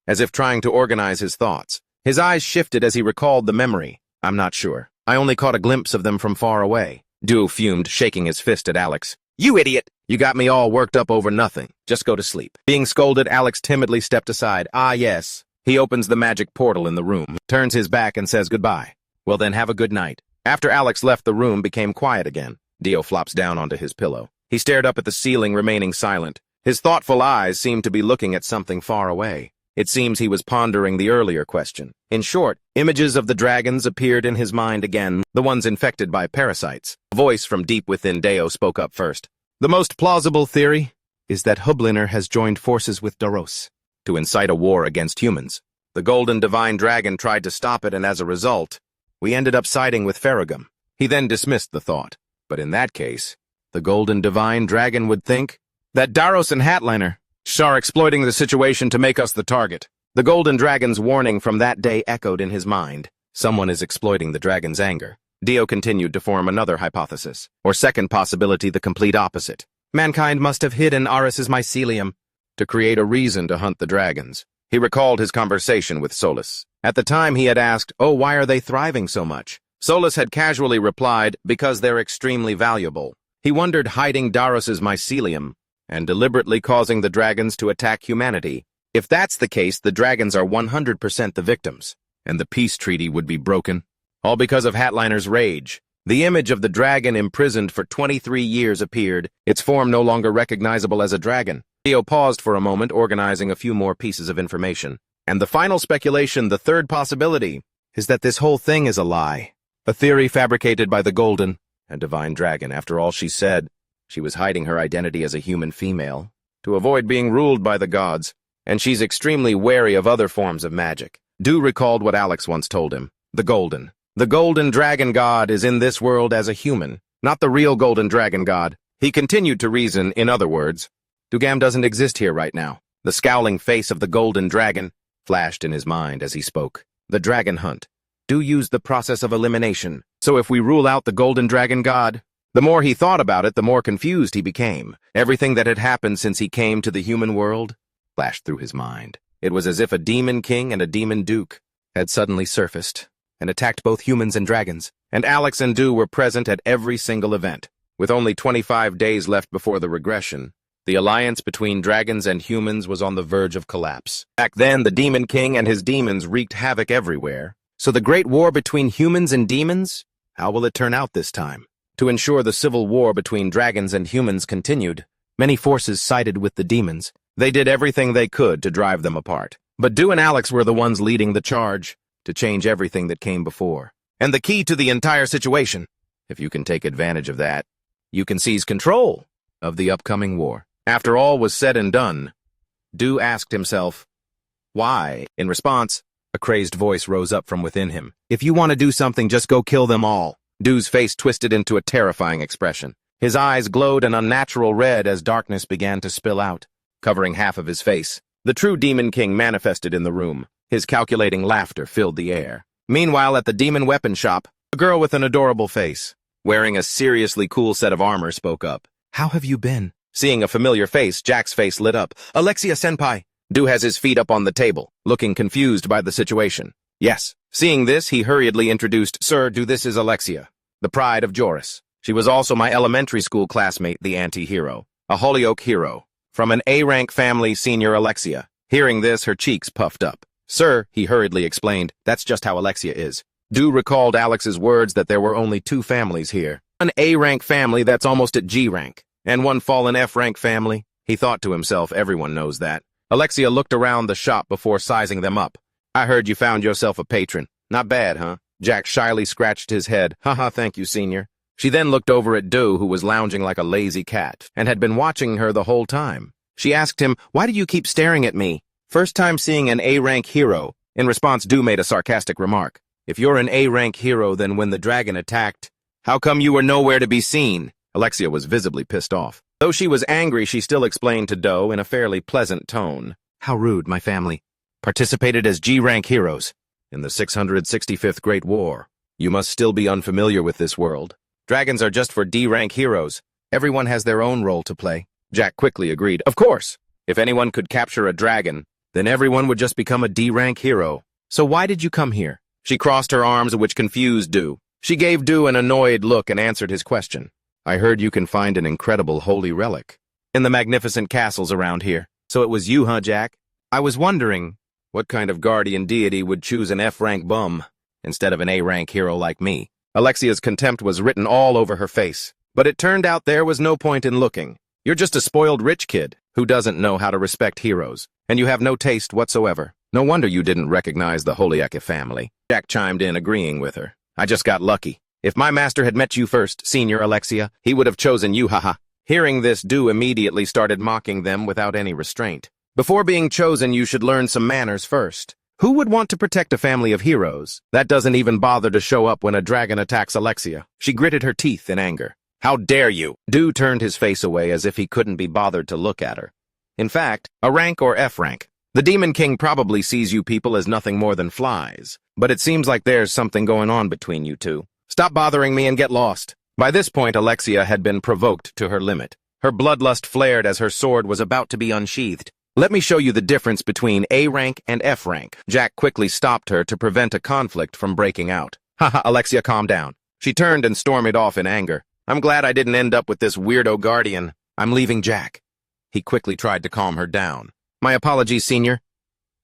as if trying to organize his thoughts. His eyes shifted as he recalled the memory. I'm not sure. I only caught a glimpse of them from far away. Du fumed, shaking his fist at Alex. You idiot! You got me all worked up over nothing. Just go to sleep. Being scolded, Alex timidly stepped aside. Ah, yes. He opens the magic portal in the room, turns his back and says goodbye. Well then, have a good night. After Alex left, the room became quiet again. Dio flops down onto his pillow. He stared up at the ceiling, remaining silent. His thoughtful eyes seemed to be looking at something far away. It seems he was pondering the earlier question. In short, images of the dragons appeared in his mind again, the ones infected by parasites. A voice from deep within Deo spoke up first. The most plausible theory is that Hubliner has joined forces with Daros to incite a war against humans. The Golden Divine Dragon tried to stop it, and as a result, we ended up siding with Farragum. He then dismissed the thought. But in that case, the Golden Divine Dragon would think that Daros and Hatliner are exploiting the situation to make us the target. The Golden Dragon's warning from that day echoed in his mind. Someone is exploiting the dragon's anger. Dio continued to form another hypothesis, or second possibility, the complete opposite. Mankind must have hidden Aris's mycelium to create a reason to hunt the dragons. He recalled his conversation with Solus. At the time he had asked, oh, why are they thriving so much? Solus had casually replied, because they're extremely valuable. He wondered, hiding Daros's mycelium and deliberately causing the dragons to attack humanity. If that's the case, the dragons are 100% the victims, and the peace treaty would be broken. All because of Hatliner's rage. The image of the dragon imprisoned for 23 years appeared, its form no longer recognizable as a dragon. Theo paused for a moment, organizing a few more pieces of information. And the final speculation, the third possibility, is that this whole thing is a lie. A theory fabricated by the Golden and Divine Dragon. After all, she said she was hiding her identity as a human female to avoid being ruled by the gods, and she's extremely wary of other forms of magic. Du recalled what Alex once told him. The Golden Dragon God is in this world as a human, not the real Golden Dragon God. He continued to reason, in other words, Dugam doesn't exist here right now. The scowling face of the Golden Dragon flashed in his mind as he spoke. The Dragon Hunt. Du used the process of elimination. So if we rule out the Golden Dragon God? The more he thought about it, the more confused he became. Everything that had happened since he came to the human world flashed through his mind. It was as if a demon king and a demon duke had suddenly surfaced and attacked both humans and dragons, and Alex and Du were present at every single event. With only 25 days left before the regression, the alliance between dragons and humans was on the verge of collapse. Back then, the Demon King and his demons wreaked havoc everywhere. So the great war between humans and demons? How will it turn out this time? To ensure the civil war between dragons and humans continued, many forces sided with the demons. They did everything they could to drive them apart. But Du and Alex were the ones leading the charge to change everything that came before. And the key to the entire situation, if you can take advantage of that, you can seize control of the upcoming war. After all was said and done, Du asked himself, why? In response, a crazed voice rose up from within him. If you want to do something, just go kill them all. Du's face twisted into a terrifying expression. His eyes glowed an unnatural red as darkness began to spill out, covering half of his face. The true Demon King manifested in the room. His calculating laughter filled the air. Meanwhile, at the demon weapon shop, a girl with an adorable face, wearing a seriously cool set of armor, spoke up. How have you been? Seeing a familiar face, Jack's face lit up. Alexia Senpai. Du has his feet up on the table, looking confused by the situation. Yes. Seeing this, he hurriedly introduced, Sir, Du, this is Alexia, the pride of Joris. She was also my elementary school classmate, the anti-hero, a Hollyoak hero, from an A-rank family, Senior Alexia. Hearing this, her cheeks puffed up. Sir, he hurriedly explained, that's just how Alexia is. Du recalled Alex's words that there were only two families here. An A-rank family that's almost at G-rank, and one fallen F-rank family. He thought to himself, everyone knows that. Alexia looked around the shop before sizing them up. I heard you found yourself a patron. Not bad, huh? Jack shyly scratched his head. Haha, thank you, Senior. She then looked over at Du, who was lounging like a lazy cat, and had been watching her the whole time. She asked him, why do you keep staring at me? First time seeing an A-rank hero. In response, Du made a sarcastic remark. If you're an A-rank hero, then when the dragon attacked, how come you were nowhere to be seen? Alexia was visibly pissed off. Though she was angry, she still explained to Du in a fairly pleasant tone. How rude, my family participated as G-rank heroes in the 665th Great War. You must still be unfamiliar with this world. Dragons are just for D-rank heroes. Everyone has their own role to play. Jack quickly agreed. Of course, if anyone could capture a dragon, Then everyone would just become a D-rank hero. So why did you come here? She crossed her arms, which confused Du. She gave Du an annoyed look and answered his question. I heard you can find an incredible holy relic in the magnificent castles around here. So it was you, huh, Jack? I was wondering what kind of guardian deity would choose an F-rank bum instead of an A-rank hero like me. Alexia's contempt was written all over her face, but it turned out there was no point in looking. You're just a spoiled rich kid who doesn't know how to respect heroes, and you have no taste whatsoever. No wonder you didn't recognize the Holyaka family. Jack chimed in, agreeing with her. I just got lucky. If my master had met you first, Senior Alexia, he would have chosen you, haha. Hearing this, Du immediately started mocking them without any restraint. Before being chosen, you should learn some manners first. Who would want to protect a family of heroes that doesn't even bother to show up when a dragon attacks Alexia? She gritted her teeth in anger. How dare you? Du turned his face away as if he couldn't be bothered to look at her. In fact, a rank or F rank. The Demon King probably sees you people as nothing more than flies, but it seems like there's something going on between you two. Stop bothering me and get lost. By this point, Alexia had been provoked to her limit. Her bloodlust flared as her sword was about to be unsheathed. Let me show you the difference between A rank and F rank. Jack quickly stopped her to prevent a conflict from breaking out. Haha, Alexia, calm down. She turned and stormed off in anger. I'm glad I didn't end up with this weirdo guardian. I'm leaving, Jack. He quickly tried to calm her down. My apologies, Senior.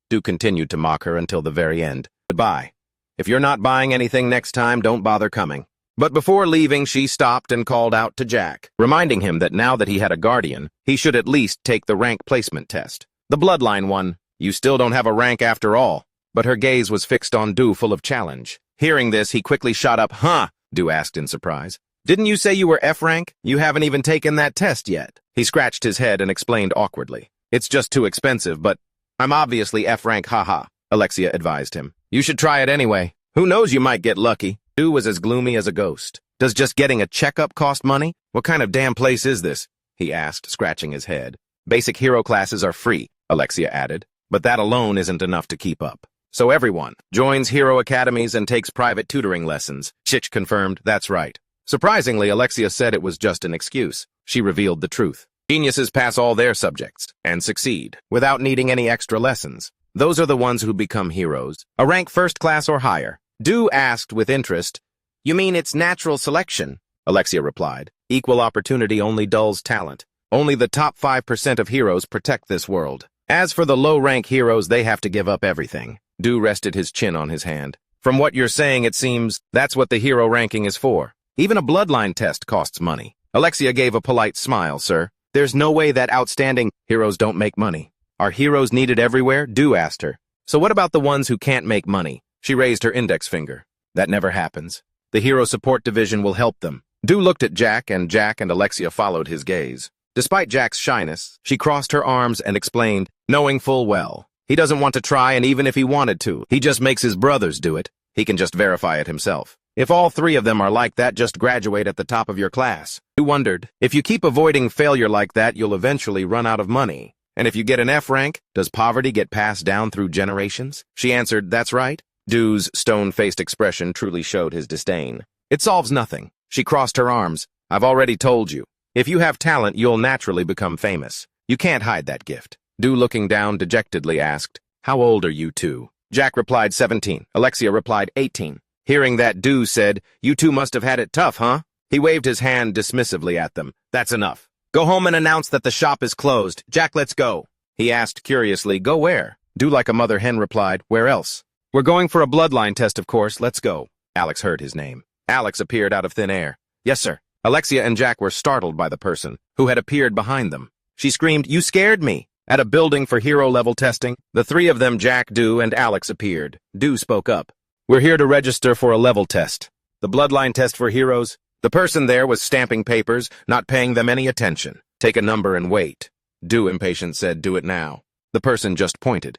Du continued to mock her until the very end. Goodbye. If you're not buying anything next time, don't bother coming. But before leaving, she stopped and called out to Jack, reminding him that now that he had a guardian, he should at least take the rank placement test. The bloodline one. You still don't have a rank after all. But her gaze was fixed on Du, full of challenge. Hearing this, he quickly shot up. Huh? Du asked in surprise. Didn't you say you were F rank? You haven't even taken that test yet. He scratched his head and explained awkwardly. It's just too expensive, but I'm obviously F rank, haha, Alexia advised him. You should try it anyway. Who knows, you might get lucky. Du was as gloomy as a ghost. Does just getting a checkup cost money? What kind of damn place is this? He asked, scratching his head. Basic hero classes are free, Alexia added, but that alone isn't enough to keep up. So everyone joins hero academies and takes private tutoring lessons. Chich confirmed, that's right. Surprisingly, Alexia said it was just an excuse. She revealed the truth. Geniuses pass all their subjects and succeed without needing any extra lessons. Those are the ones who become heroes. A rank first class or higher. Du asked with interest, You mean it's natural selection? Alexia replied, Equal opportunity only dulls talent. Only the top 5% of heroes protect this world. As for the low-rank heroes, they have to give up everything. Du rested his chin on his hand. From what you're saying, it seems that's what the hero ranking is for. Even a bloodline test costs money. Alexia gave a polite smile, sir. There's no way that outstanding heroes don't make money. Are heroes needed everywhere? Du asked her. So what about the ones who can't make money? She raised her index finger. That never happens. The hero support division will help them. Du looked at Jack and Alexia followed his gaze. Despite Jack's shyness, she crossed her arms and explained, knowing full well. He doesn't want to try, and even if he wanted to, he just makes his brothers do it. He can just verify it himself. If all three of them are like that, just graduate at the top of your class. Du wondered, if you keep avoiding failure like that, you'll eventually run out of money. And if you get an F rank, does poverty get passed down through generations? She answered, that's right. Du's stone-faced expression truly showed his disdain. It solves nothing. She crossed her arms. I've already told you. If you have talent, you'll naturally become famous. You can't hide that gift. Du, looking down dejectedly, asked, How old are you two? Jack replied 17. Alexia replied 18. Hearing that, Du said, You two must have had it tough, huh? He waved his hand dismissively at them. That's enough. Go home and announce that the shop is closed. Jack, let's go. He asked curiously, Go where? Du, like a mother hen, replied, Where else? We're going for a bloodline test, of course. Let's go. Alex heard his name. Alex appeared out of thin air. Yes, sir. Alexia and Jack were startled by the person who had appeared behind them. She screamed, You scared me. At a building for hero-level testing, the three of them, Jack, Du, and Alex, appeared. Du spoke up. We're here to register for a level test. The bloodline test for heroes. The person there was stamping papers, not paying them any attention. Take a number and wait. Du, impatient, said, Do it now. The person just pointed.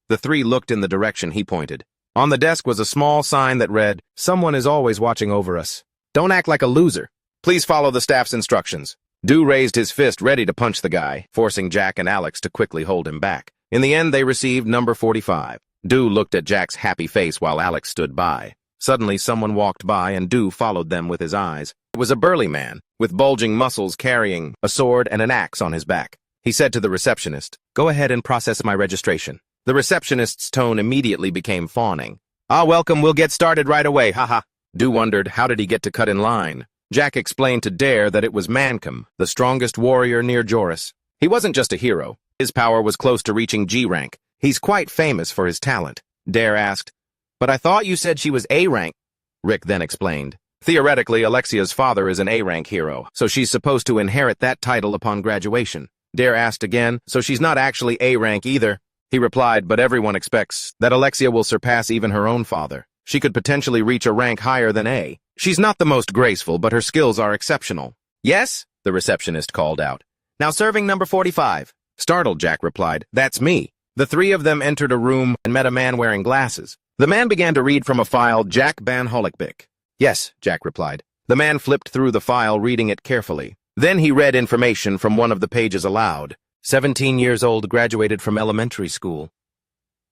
The three looked in the direction he pointed. On the desk was a small sign that read, Someone is always watching over us. Don't act like a loser. Please follow the staff's instructions. Du raised his fist ready to punch the guy, forcing Jack and Alex to quickly hold him back. In the end, they received number 45. Du looked at Jack's happy face while Alex stood by. Suddenly, someone walked by and Du followed them with his eyes. It was a burly man, with bulging muscles carrying a sword and an axe on his back. He said to the receptionist, Go ahead and process my registration. The receptionist's tone immediately became fawning. Ah, welcome, we'll get started right away, haha. Du wondered, how did he get to cut in line? Jack explained to Dare that it was Manhwa, the strongest warrior near Joris. He wasn't just a hero. His power was close to reaching G rank. He's quite famous for his talent. Dare asked, but I thought you said she was A rank. Rick then explained. Theoretically, Alexia's father is an A-rank hero, so she's supposed to inherit that title upon graduation. Dare asked again, so she's not actually A-rank either. He replied, but everyone expects that Alexia will surpass even her own father. She could potentially reach a rank higher than A. She's not the most graceful, but her skills are exceptional. Yes? The receptionist called out. Now serving number 45. Startled, Jack replied, that's me. The three of them entered a room and met a man wearing glasses. The man began to read from a file, Jack Van Hollickbick. Yes, Jack replied. The man flipped through the file, reading it carefully. Then he read information from one of the pages aloud. 17 years old, graduated from elementary school.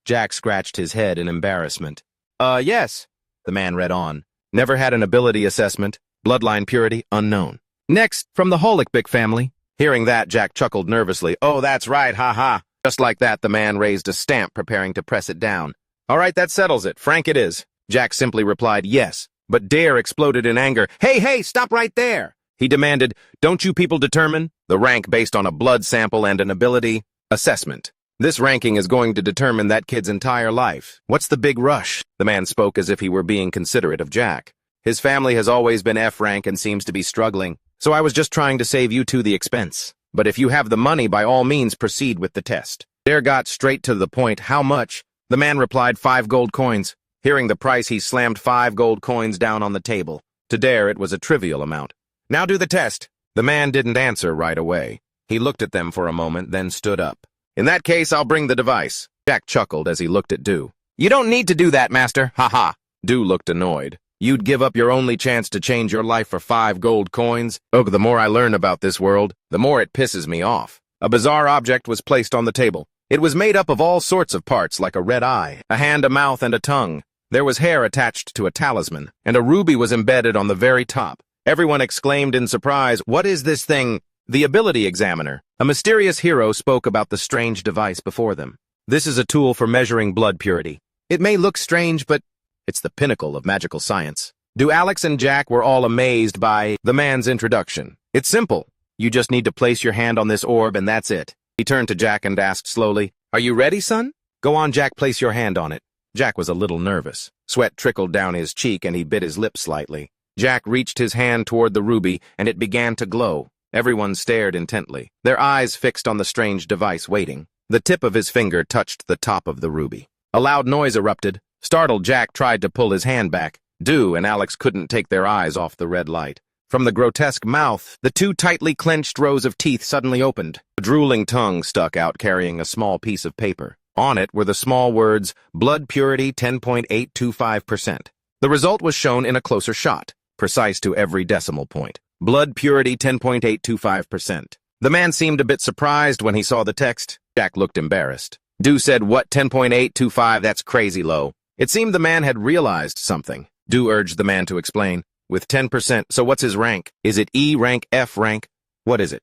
Jack scratched his head in embarrassment. Yes, the man read on. Never had an ability assessment. Bloodline purity, unknown. Next, from the Hollickbick family. Hearing that, Jack chuckled nervously. Oh, that's right, ha-ha. Just like that, the man raised a stamp, preparing to press it down. All right, that settles it. Frank it is. Jack simply replied, yes. But Dare exploded in anger. Hey, stop right there! He demanded, don't you people determine the rank based on a blood sample and an ability assessment? This ranking is going to determine that kid's entire life. What's the big rush? The man spoke as if he were being considerate of Jack. His family has always been F rank and seems to be struggling, so I was just trying to save you two the expense. But if you have the money, by all means proceed with the test. Dare got straight to the point. How much? The man replied, 5 gold coins. Hearing the price, he slammed 5 gold coins down on the table. To Dare, it was a trivial amount. Now do the test. The man didn't answer right away. He looked at them for a moment, then stood up. In that case, I'll bring the device. Jack chuckled as he looked at Du. You don't need to do that, master. Ha-ha. Du looked annoyed. You'd give up your only chance to change your life for 5 gold coins? Oh, the more I learn about this world, the more it pisses me off. A bizarre object was placed on the table. It was made up of all sorts of parts, like a red eye, a hand, a mouth, and a tongue. There was hair attached to a talisman, and a ruby was embedded on the very top. Everyone exclaimed in surprise, what is this thing? The ability examiner, a mysterious hero, spoke about the strange device before them. This is a tool for measuring blood purity. It may look strange, but it's the pinnacle of magical science. Du, Alex, and Jack were all amazed by the man's introduction. It's simple. You just need to place your hand on this orb, and that's it. He turned to Jack and asked slowly, are you ready, son? Go on, Jack, place your hand on it. Jack was a little nervous. Sweat trickled down his cheek and he bit his lip slightly. Jack reached his hand toward the ruby and it began to glow. Everyone stared intently, their eyes fixed on the strange device waiting. The tip of his finger touched the top of the ruby. A loud noise erupted. Startled, Jack tried to pull his hand back. Du and Alex couldn't take their eyes off the red light. From the grotesque mouth, the 2 tightly clenched rows of teeth suddenly opened. A drooling tongue stuck out carrying a small piece of paper. On it were the small words, blood purity 10.825%. The result was shown in a closer shot, precise to every decimal point. Blood purity 10.825%. The man seemed a bit surprised when he saw the text. Jack looked embarrassed. Du said, what, 10.825? That's crazy low. It seemed the man had realized something. Du urged the man to explain. With 10%, so what's his rank? Is it E rank, F rank? What is it?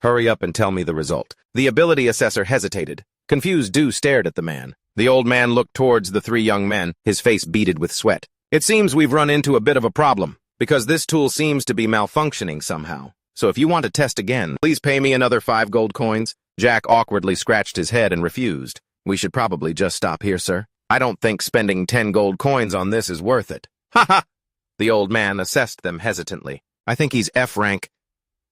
Hurry up and tell me the result. The ability assessor hesitated. Confused, Du stared at the man. The old man looked towards the 3 young men, his face beaded with sweat. It seems we've run into a bit of a problem, because this tool seems to be malfunctioning somehow. So if you want to test again, please pay me another 5 gold coins. Jack awkwardly scratched his head and refused. We should probably just stop here, sir. I don't think spending 10 gold coins on this is worth it. Ha ha! The old man assessed them hesitantly. I think he's F rank.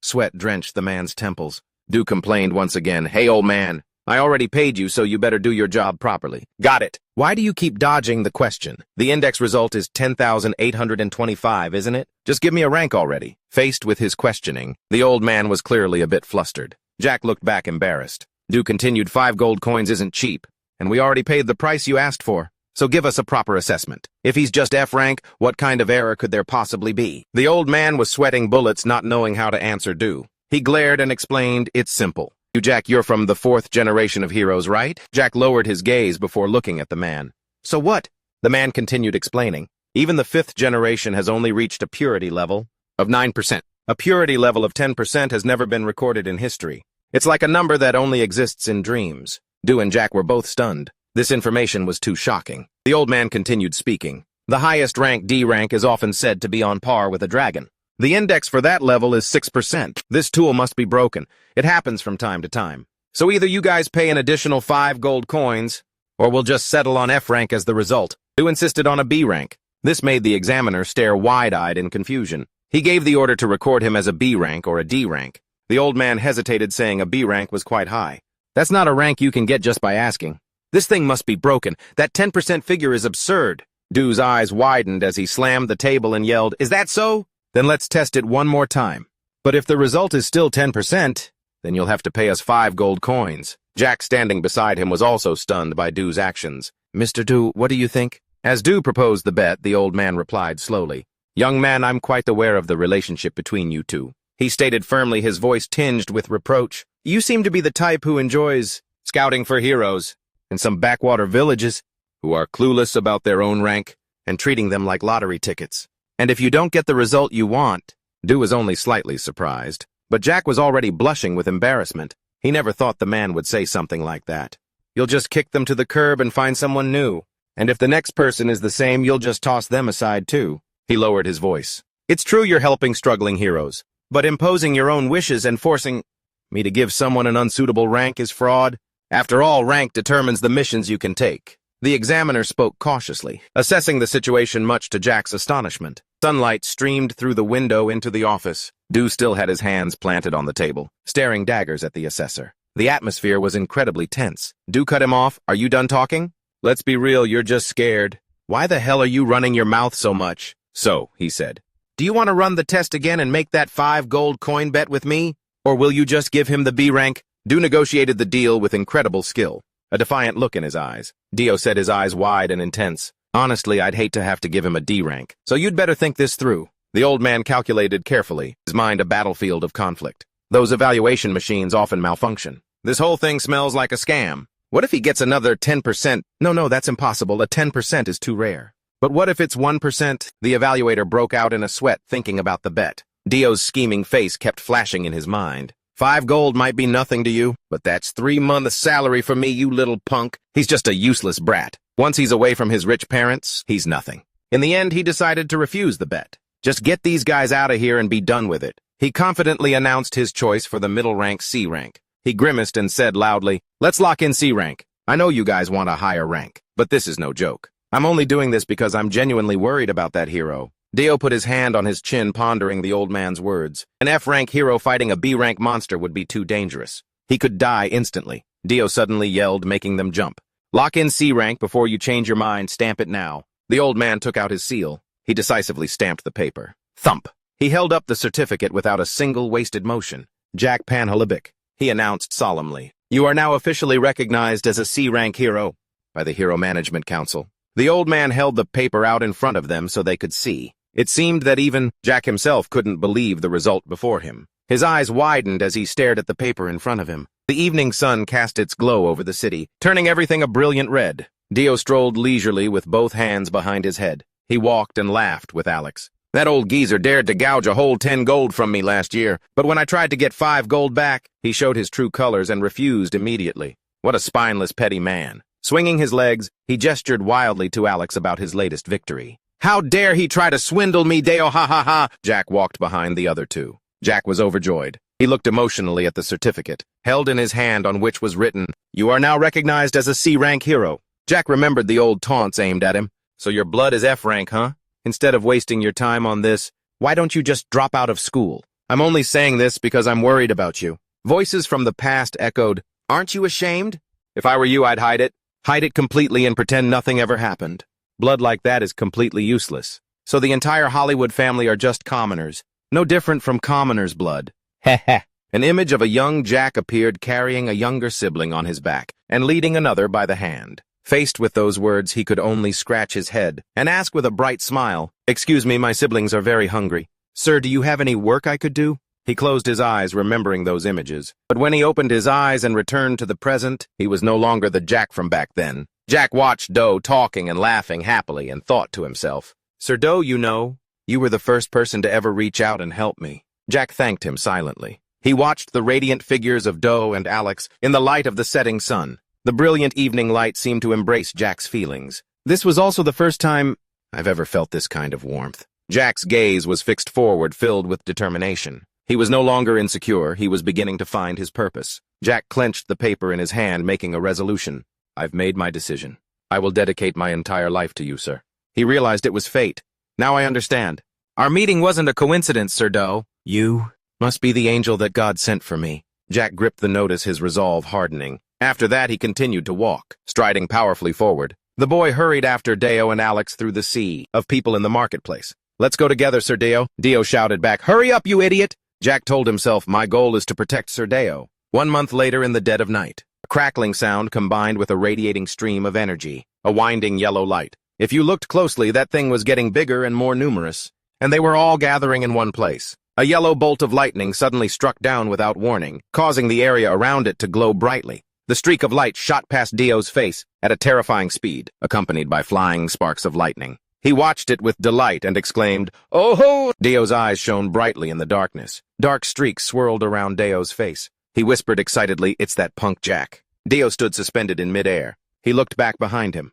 Sweat drenched the man's temples. Du complained once again. Hey, old man. I already paid you, so you better do your job properly. Got it. Why do you keep dodging the question? The index result is 10,825, isn't it? Just give me a rank already. Faced with his questioning, the old man was clearly a bit flustered. Jack looked back embarrassed. Du continued, 5 gold coins isn't cheap, and we already paid the price you asked for. So give us a proper assessment. If he's just F rank, what kind of error could there possibly be? The old man was sweating bullets, not knowing how to answer Du. He glared and explained, it's simple. You, Jack, you're from the 4th generation of heroes, right? Jack lowered his gaze before looking at the man. So what? The man continued explaining. Even the 5th generation has only reached a purity level of 9%. A purity level of 10% has never been recorded in history. It's like a number that only exists in dreams. Do and Jack were both stunned. This information was too shocking. The old man continued speaking. The highest rank, D rank, is often said to be on par with a dragon. The index for that level is 6%. This tool must be broken. It happens from time to time. So either you guys pay an additional 5 gold coins, or we'll just settle on F rank as the result. Du insisted on a B rank. This made the examiner stare wide-eyed in confusion. He gave the order to record him as a B rank or a D rank. The old man hesitated, saying a B rank was quite high. That's not a rank you can get just by asking. This thing must be broken. That 10% figure is absurd. Du's eyes widened as he slammed the table and yelled, "Is that so? Then let's test it one more time. But if the result is still 10%, then you'll have to pay us 5 gold coins." Jack, standing beside him, was also stunned by Du's actions. "Mr. Du, what do you think?" As Du proposed the bet, the old man replied slowly, "Young man, I'm quite aware of the relationship between you two." He stated firmly, his voice tinged with reproach. "You seem to be the type who enjoys scouting for heroes in some backwater villages who are clueless about their own rank and treating them like lottery tickets. And if you don't get the result you want..." Du was only slightly surprised, but Jack was already blushing with embarrassment. He never thought the man would say something like that. "You'll just kick them to the curb and find someone new. And if the next person is the same, you'll just toss them aside too." He lowered his voice. "It's true you're helping struggling heroes, but imposing your own wishes and forcing me to give someone an unsuitable rank is fraud. After all, rank determines the missions you can take." The examiner spoke cautiously, assessing the situation much to Jack's astonishment. Sunlight streamed through the window into the office. Du still had his hands planted on the table, staring daggers at the assessor. The atmosphere was incredibly tense. Du cut him off. "Are you done talking? Let's be real, you're just scared. Why the hell are you running your mouth so much?" "So," he said, "do you want to run the test again and make that 5 gold coin bet with me? Or will you just give him the B rank?" Du negotiated the deal with incredible skill, a defiant look in his eyes. Dio said, his eyes wide and intense, "Honestly, I'd hate to have to give him a D rank, so you'd better think this through." The old man calculated carefully, his mind a battlefield of conflict. Those evaluation machines often malfunction. This whole thing smells like a scam. What if he gets another 10%? No, that's impossible. A 10% is too rare. But what if it's 1%? The evaluator broke out in a sweat thinking about the bet. Dio's scheming face kept flashing in his mind. 5 gold might be nothing to you, but that's 3 months' salary for me, you little punk. He's just a useless brat. Once he's away from his rich parents, he's nothing. In the end, he decided to refuse the bet. Just get these guys out of here and be done with it. He confidently announced his choice for the middle rank, C rank. He grimaced and said loudly, "Let's lock in C rank. I know you guys want a higher rank, but this is no joke. I'm only doing this because I'm genuinely worried about that hero." Dio put his hand on his chin, pondering the old man's words. An F-rank hero fighting a B-rank monster would be too dangerous. He could die instantly. Dio suddenly yelled, making them jump. "Lock in C rank before you change your mind. Stamp it now." The old man took out his seal. He decisively stamped the paper. Thump! He held up the certificate without a single wasted motion. "Jack Panhalibik," he announced solemnly, "you are now officially recognized as a C-rank hero by the Hero Management Council." The old man held the paper out in front of them so they could see. It seemed that even Jack himself couldn't believe the result before him. His eyes widened as he stared at the paper in front of him. The evening sun cast its glow over the city, turning everything a brilliant red. Dio strolled leisurely with both hands behind his head. He walked and laughed with Alex. "That old geezer dared to gouge a whole 10 gold from me last year, but when I tried to get 5 gold back, he showed his true colors and refused immediately. What a spineless, petty man." Swinging his legs, he gestured wildly to Alex about his latest victory. "How dare he try to swindle me, Deo, ha ha ha!" Jack walked behind the other two. Jack was overjoyed. He looked emotionally at the certificate, held in his hand on which was written, "You are now recognized as a C-rank hero." Jack remembered the old taunts aimed at him. "So your blood is F-rank, huh? Instead of wasting your time on this, why don't you just drop out of school? I'm only saying this because I'm worried about you." Voices from the past echoed, "Aren't you ashamed? If I were you, I'd hide it. Hide it completely and pretend nothing ever happened. Blood like that is completely useless. So the entire Hollywood family are just commoners, no different from commoners' blood." Heh heh. An image of a young Jack appeared carrying a younger sibling on his back and leading another by the hand. Faced with those words, he could only scratch his head and ask with a bright smile, "Excuse me, my siblings are very hungry. Sir, do you have any work I could do?" He closed his eyes, remembering those images. But when he opened his eyes and returned to the present, he was no longer the Jack from back then. Jack watched Doe talking and laughing happily and thought to himself, "Sir Doe, you know, you were the first person to ever reach out and help me." Jack thanked him silently. He watched the radiant figures of Doe and Alex in the light of the setting sun. The brilliant evening light seemed to embrace Jack's feelings. This was also the first time I've ever felt this kind of warmth. Jack's gaze was fixed forward, filled with determination. He was no longer insecure, he was beginning to find his purpose. Jack clenched the paper in his hand, making a resolution. I've made my decision. I will dedicate my entire life to you, sir. He realized it was fate. Now I understand. Our meeting wasn't a coincidence, Sir Doe. You must be the angel that God sent for me. Jack gripped the notice, his resolve hardening. After that, he continued to walk, striding powerfully forward. The boy hurried after Deo and Alex through the sea of people in the marketplace. Let's go together, Sir Deo. Deo shouted back, Hurry up, you idiot! Jack told himself, my goal is to protect Sir Deo. 1 month later, in the dead of night, a crackling sound combined with a radiating stream of energy, a winding yellow light. If you looked closely, that thing was getting bigger and more numerous, and they were all gathering in one place. A yellow bolt of lightning suddenly struck down without warning, causing the area around it to glow brightly. The streak of light shot past Dio's face at a terrifying speed, accompanied by flying sparks of lightning. He watched it with delight and exclaimed, Oh ho! Dio's eyes shone brightly in the darkness. Dark streaks swirled around Dio's face. He whispered excitedly, It's that punk Jack. Dio stood suspended in midair. He looked back behind him.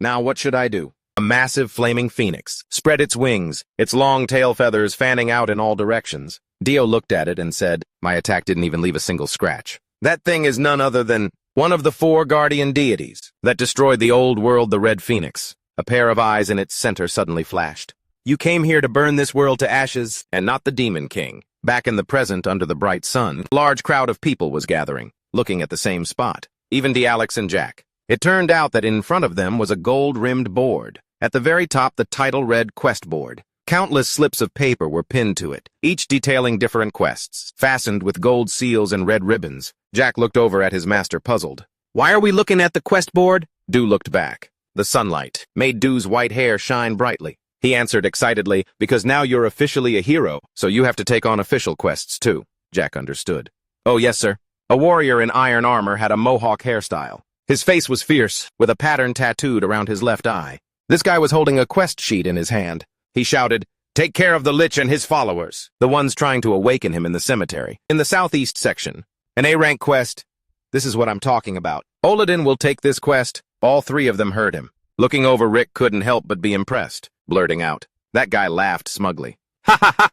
Now what should I do? A massive flaming phoenix spread its wings, its long tail feathers fanning out in all directions. Dio looked at it and said, My attack didn't even leave a single scratch. That thing is none other than one of the 4 guardian deities that destroyed the old world, the Red Phoenix. A pair of eyes in its center suddenly flashed. You came here to burn this world to ashes, and not the Demon King. Back in the present, under the bright sun, a large crowd of people was gathering, looking at the same spot. Even Alex and Jack. It turned out that in front of them was a gold-rimmed board. At the very top, the title read Quest Board. Countless slips of paper were pinned to it, each detailing different quests, fastened with gold seals and red ribbons. Jack looked over at his master, puzzled. Why are we looking at the quest board? Do looked back. The sunlight made Do's white hair shine brightly. He answered excitedly, Because now you're officially a hero, so you have to take on official quests too. Jack understood. Oh yes, sir. A warrior in iron armor had a mohawk hairstyle. His face was fierce, with a pattern tattooed around his left eye. This guy was holding a quest sheet in his hand. He shouted, Take care of the Lich and his followers, the ones trying to awaken him in the cemetery. In the southeast section, an A-rank quest. This is what I'm talking about. Oladin will take this quest. All 3 of them heard him. Looking over, Rick couldn't help but be impressed, blurting out. That guy laughed smugly. Ha ha ha!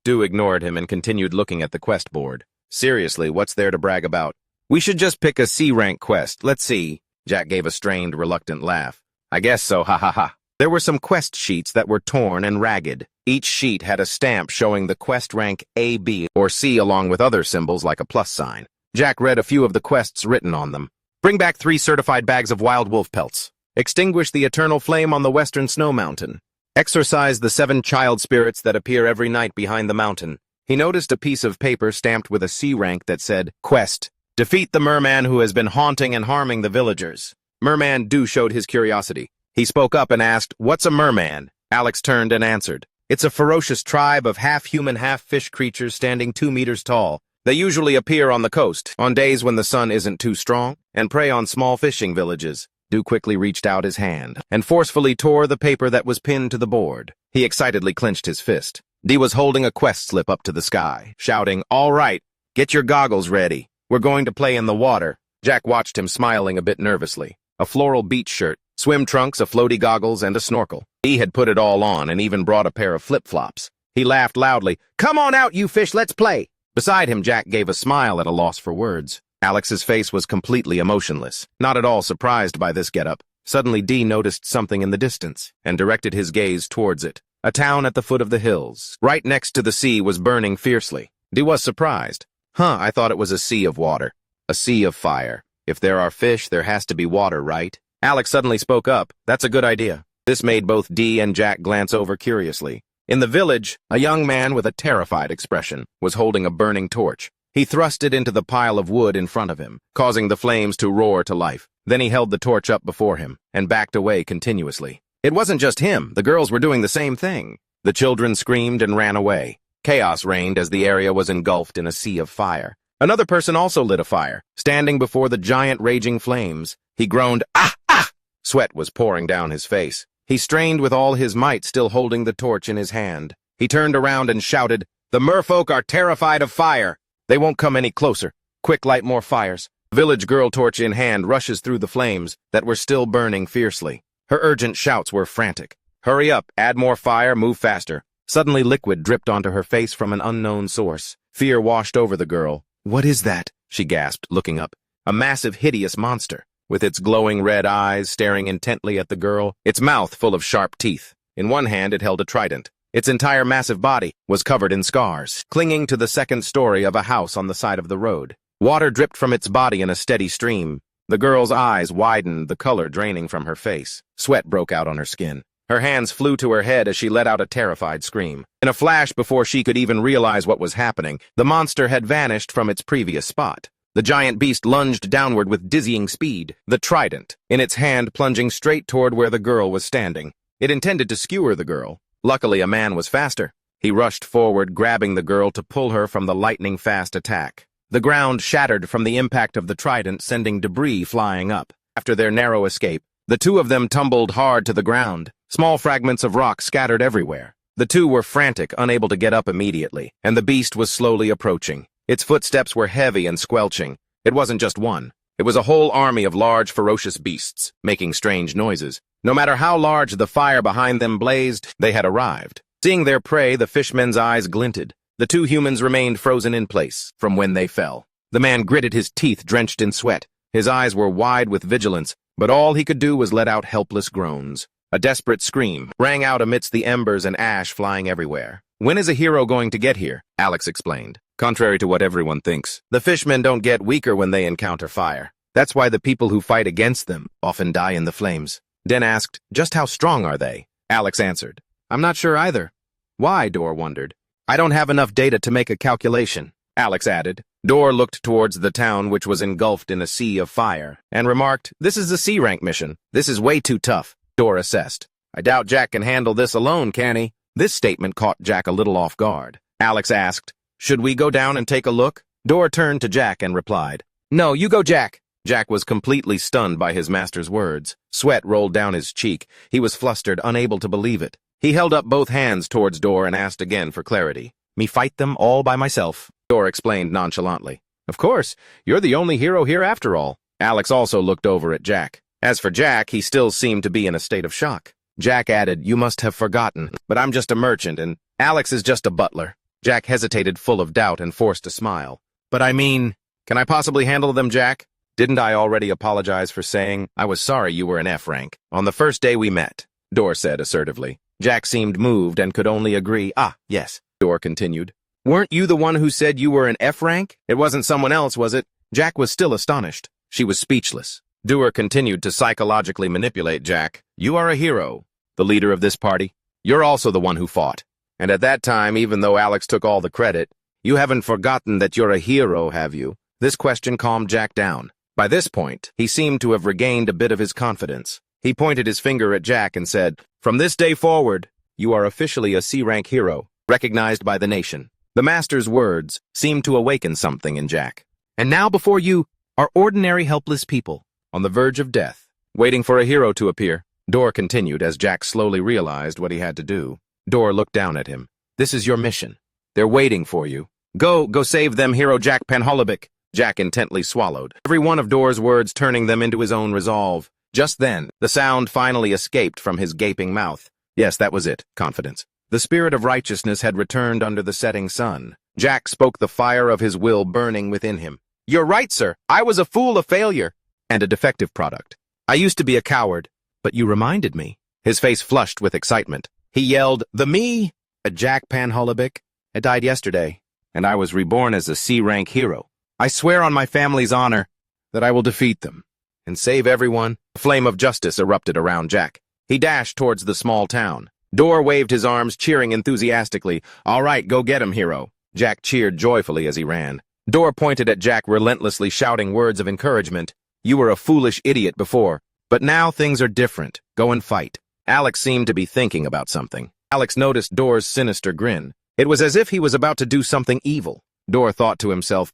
Do ignored him and continued looking at the quest board. Seriously, what's there to brag about? We should just pick a C-rank quest. Let's see. Jack gave a strained, reluctant laugh. I guess so, ha ha ha. There were some quest sheets that were torn and ragged. Each sheet had a stamp showing the quest rank A, B, or C along with other symbols like a plus sign. Jack read a few of the quests written on them. Bring back 3 certified bags of wild wolf pelts. Extinguish the eternal flame on the western snow mountain. Exorcise the 7 child spirits that appear every night behind the mountain. He noticed a piece of paper stamped with a C rank that said, Quest. Defeat the merman who has been haunting and harming the villagers. Merman Do showed his curiosity. He spoke up and asked, What's a merman? Alex turned and answered, It's a ferocious tribe of half-human, half-fish creatures standing 2 meters tall. They usually appear on the coast, on days when the sun isn't too strong, and prey on small fishing villages. Do quickly reached out his hand and forcefully tore the paper that was pinned to the board. He excitedly clenched his fist. D was holding a quest slip up to the sky, shouting, All right, get your goggles ready. We're going to play in the water. Jack watched him, smiling a bit nervously. A floral beach shirt, swim trunks, a floaty goggles, and a snorkel. He had put it all on and even brought a pair of flip-flops. He laughed loudly. Come on out, you fish, let's play. Beside him, Jack gave a smile at a loss for words. Alex's face was completely emotionless, not at all surprised by this getup. Suddenly, D noticed something in the distance and directed his gaze towards it. A town at the foot of the hills, right next to the sea, was burning fiercely. D was surprised. I thought it was a sea of water. A sea of fire. If there are fish, there has to be water, right? Alex suddenly spoke up. That's a good idea. This made both D and Jack glance over curiously. In the village, a young man with a terrified expression was holding a burning torch. He thrust it into the pile of wood in front of him, causing the flames to roar to life. Then he held the torch up before him and backed away continuously. It wasn't just him. The girls were doing the same thing. The children screamed and ran away. Chaos reigned as the area was engulfed in a sea of fire. Another person also lit a fire, standing before the giant raging flames. He groaned, Ah! Ah! Sweat was pouring down his face. He strained with all his might, still holding the torch in his hand. He turned around and shouted, The merfolk are terrified of fire. They won't come any closer. Quick, light more fires. Village girl, torch in hand, rushes through the flames that were still burning fiercely. Her urgent shouts were frantic. Hurry up, add more fire, move faster. Suddenly liquid dripped onto her face from an unknown source. Fear washed over the girl. What is that? She gasped, looking up. A massive, hideous monster, with its glowing red eyes staring intently at the girl, its mouth full of sharp teeth. In one hand it held a trident. Its entire massive body was covered in scars, clinging to the second story of a house on the side of the road. Water dripped from its body in a steady stream. The girl's eyes widened, the color draining from her face. Sweat broke out on her skin. Her hands flew to her head as she let out a terrified scream. In a flash, before she could even realize what was happening, the monster had vanished from its previous spot. The giant beast lunged downward with dizzying speed, the trident in its hand plunging straight toward where the girl was standing. It intended to skewer the girl. Luckily, a man was faster. He rushed forward, grabbing the girl to pull her from the lightning-fast attack. The ground shattered from the impact of the trident, sending debris flying up. After their narrow escape, the two of them tumbled hard to the ground. Small fragments of rock scattered everywhere. The two were frantic, unable to get up immediately, and the beast was slowly approaching. Its footsteps were heavy and squelching. It wasn't just one. It was a whole army of large, ferocious beasts, making strange noises. No matter how large the fire behind them blazed, they had arrived. Seeing their prey, the fishmen's eyes glinted. The two humans remained frozen in place from when they fell. The man gritted his teeth, drenched in sweat. His eyes were wide with vigilance, but all he could do was let out helpless groans. A desperate scream rang out amidst the embers and ash flying everywhere. When is a hero going to get here? Alex explained. Contrary to what everyone thinks, the fishmen don't get weaker when they encounter fire. That's why the people who fight against them often die in the flames. Den asked, just how strong are they? Alex answered, I'm not sure either. Why? Dor wondered. I don't have enough data to make a calculation, Alex added. Dor looked towards the town, which was engulfed in a sea of fire, and remarked, this is a C-rank mission. This is way too tough. Dor assessed. I doubt Jack can handle this alone, can he? This statement caught Jack a little off guard. Alex asked, should we go down and take a look? Dor turned to Jack and replied, no, you go, Jack. Jack was completely stunned by his master's words. Sweat rolled down his cheek. He was flustered, unable to believe it. He held up both hands towards Dor and asked again for clarity. Me fight them all by myself, Dor explained nonchalantly. Of course, you're the only hero here after all. Alex also looked over at Jack. As for Jack, he still seemed to be in a state of shock. Jack added, you must have forgotten, but I'm just a merchant and Alex is just a butler. Jack hesitated, full of doubt, and forced a smile. But I mean, can I possibly handle them, Jack? Didn't I already apologize for saying I was sorry you were an F rank on the first day we met? Dor said assertively. Jack seemed moved and could only agree. Ah, yes, Dor continued. Weren't you the one who said you were an F rank? It wasn't someone else, was it? Jack was still astonished. She was speechless. Dor continued to psychologically manipulate Jack. You are a hero, the leader of this party. You're also the one who fought. And at that time, even though Alex took all the credit, you haven't forgotten that you're a hero, have you? This question calmed Jack down. By this point, he seemed to have regained a bit of his confidence. He pointed his finger at Jack and said, from this day forward, you are officially a C-rank hero, recognized by the nation. The master's words seemed to awaken something in Jack. And now before you are ordinary helpless people, on the verge of death, waiting for a hero to appear. Dor continued as Jack slowly realized what he had to do. Dor looked down at him. This is your mission. They're waiting for you. Go save them, hero Jack Panholibik. Jack intently swallowed, every one of Dor's words turning them into his own resolve. Just then, the sound finally escaped from his gaping mouth. Yes, that was it, confidence. The spirit of righteousness had returned under the setting sun. Jack spoke, the fire of his will burning within him. You're right, sir. I was a fool, a failure, and a defective product. I used to be a coward, but you reminded me. His face flushed with excitement. He yelled, the me, a Jack Panholibik. I died yesterday, and I was reborn as a C-rank hero. I swear on my family's honor that I will defeat them and save everyone. A flame of justice erupted around Jack. He dashed towards the small town. Dor waved his arms, cheering enthusiastically. All right, go get him, hero. Jack cheered joyfully as he ran. Dor pointed at Jack, relentlessly shouting words of encouragement. You were a foolish idiot before, but now things are different. Go and fight. Alex seemed to be thinking about something. Alex noticed Dor's sinister grin. It was as if he was about to do something evil. Dor thought to himself,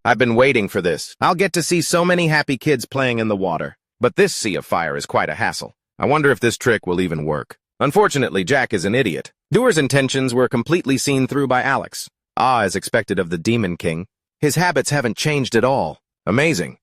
I've been waiting for this. I'll get to see so many happy kids playing in the water. But this sea of fire is quite a hassle. I wonder if this trick will even work. Unfortunately, Jack is an idiot. Dor's intentions were completely seen through by Alex. As expected of the Demon King, His habits haven't changed at all. Amazing.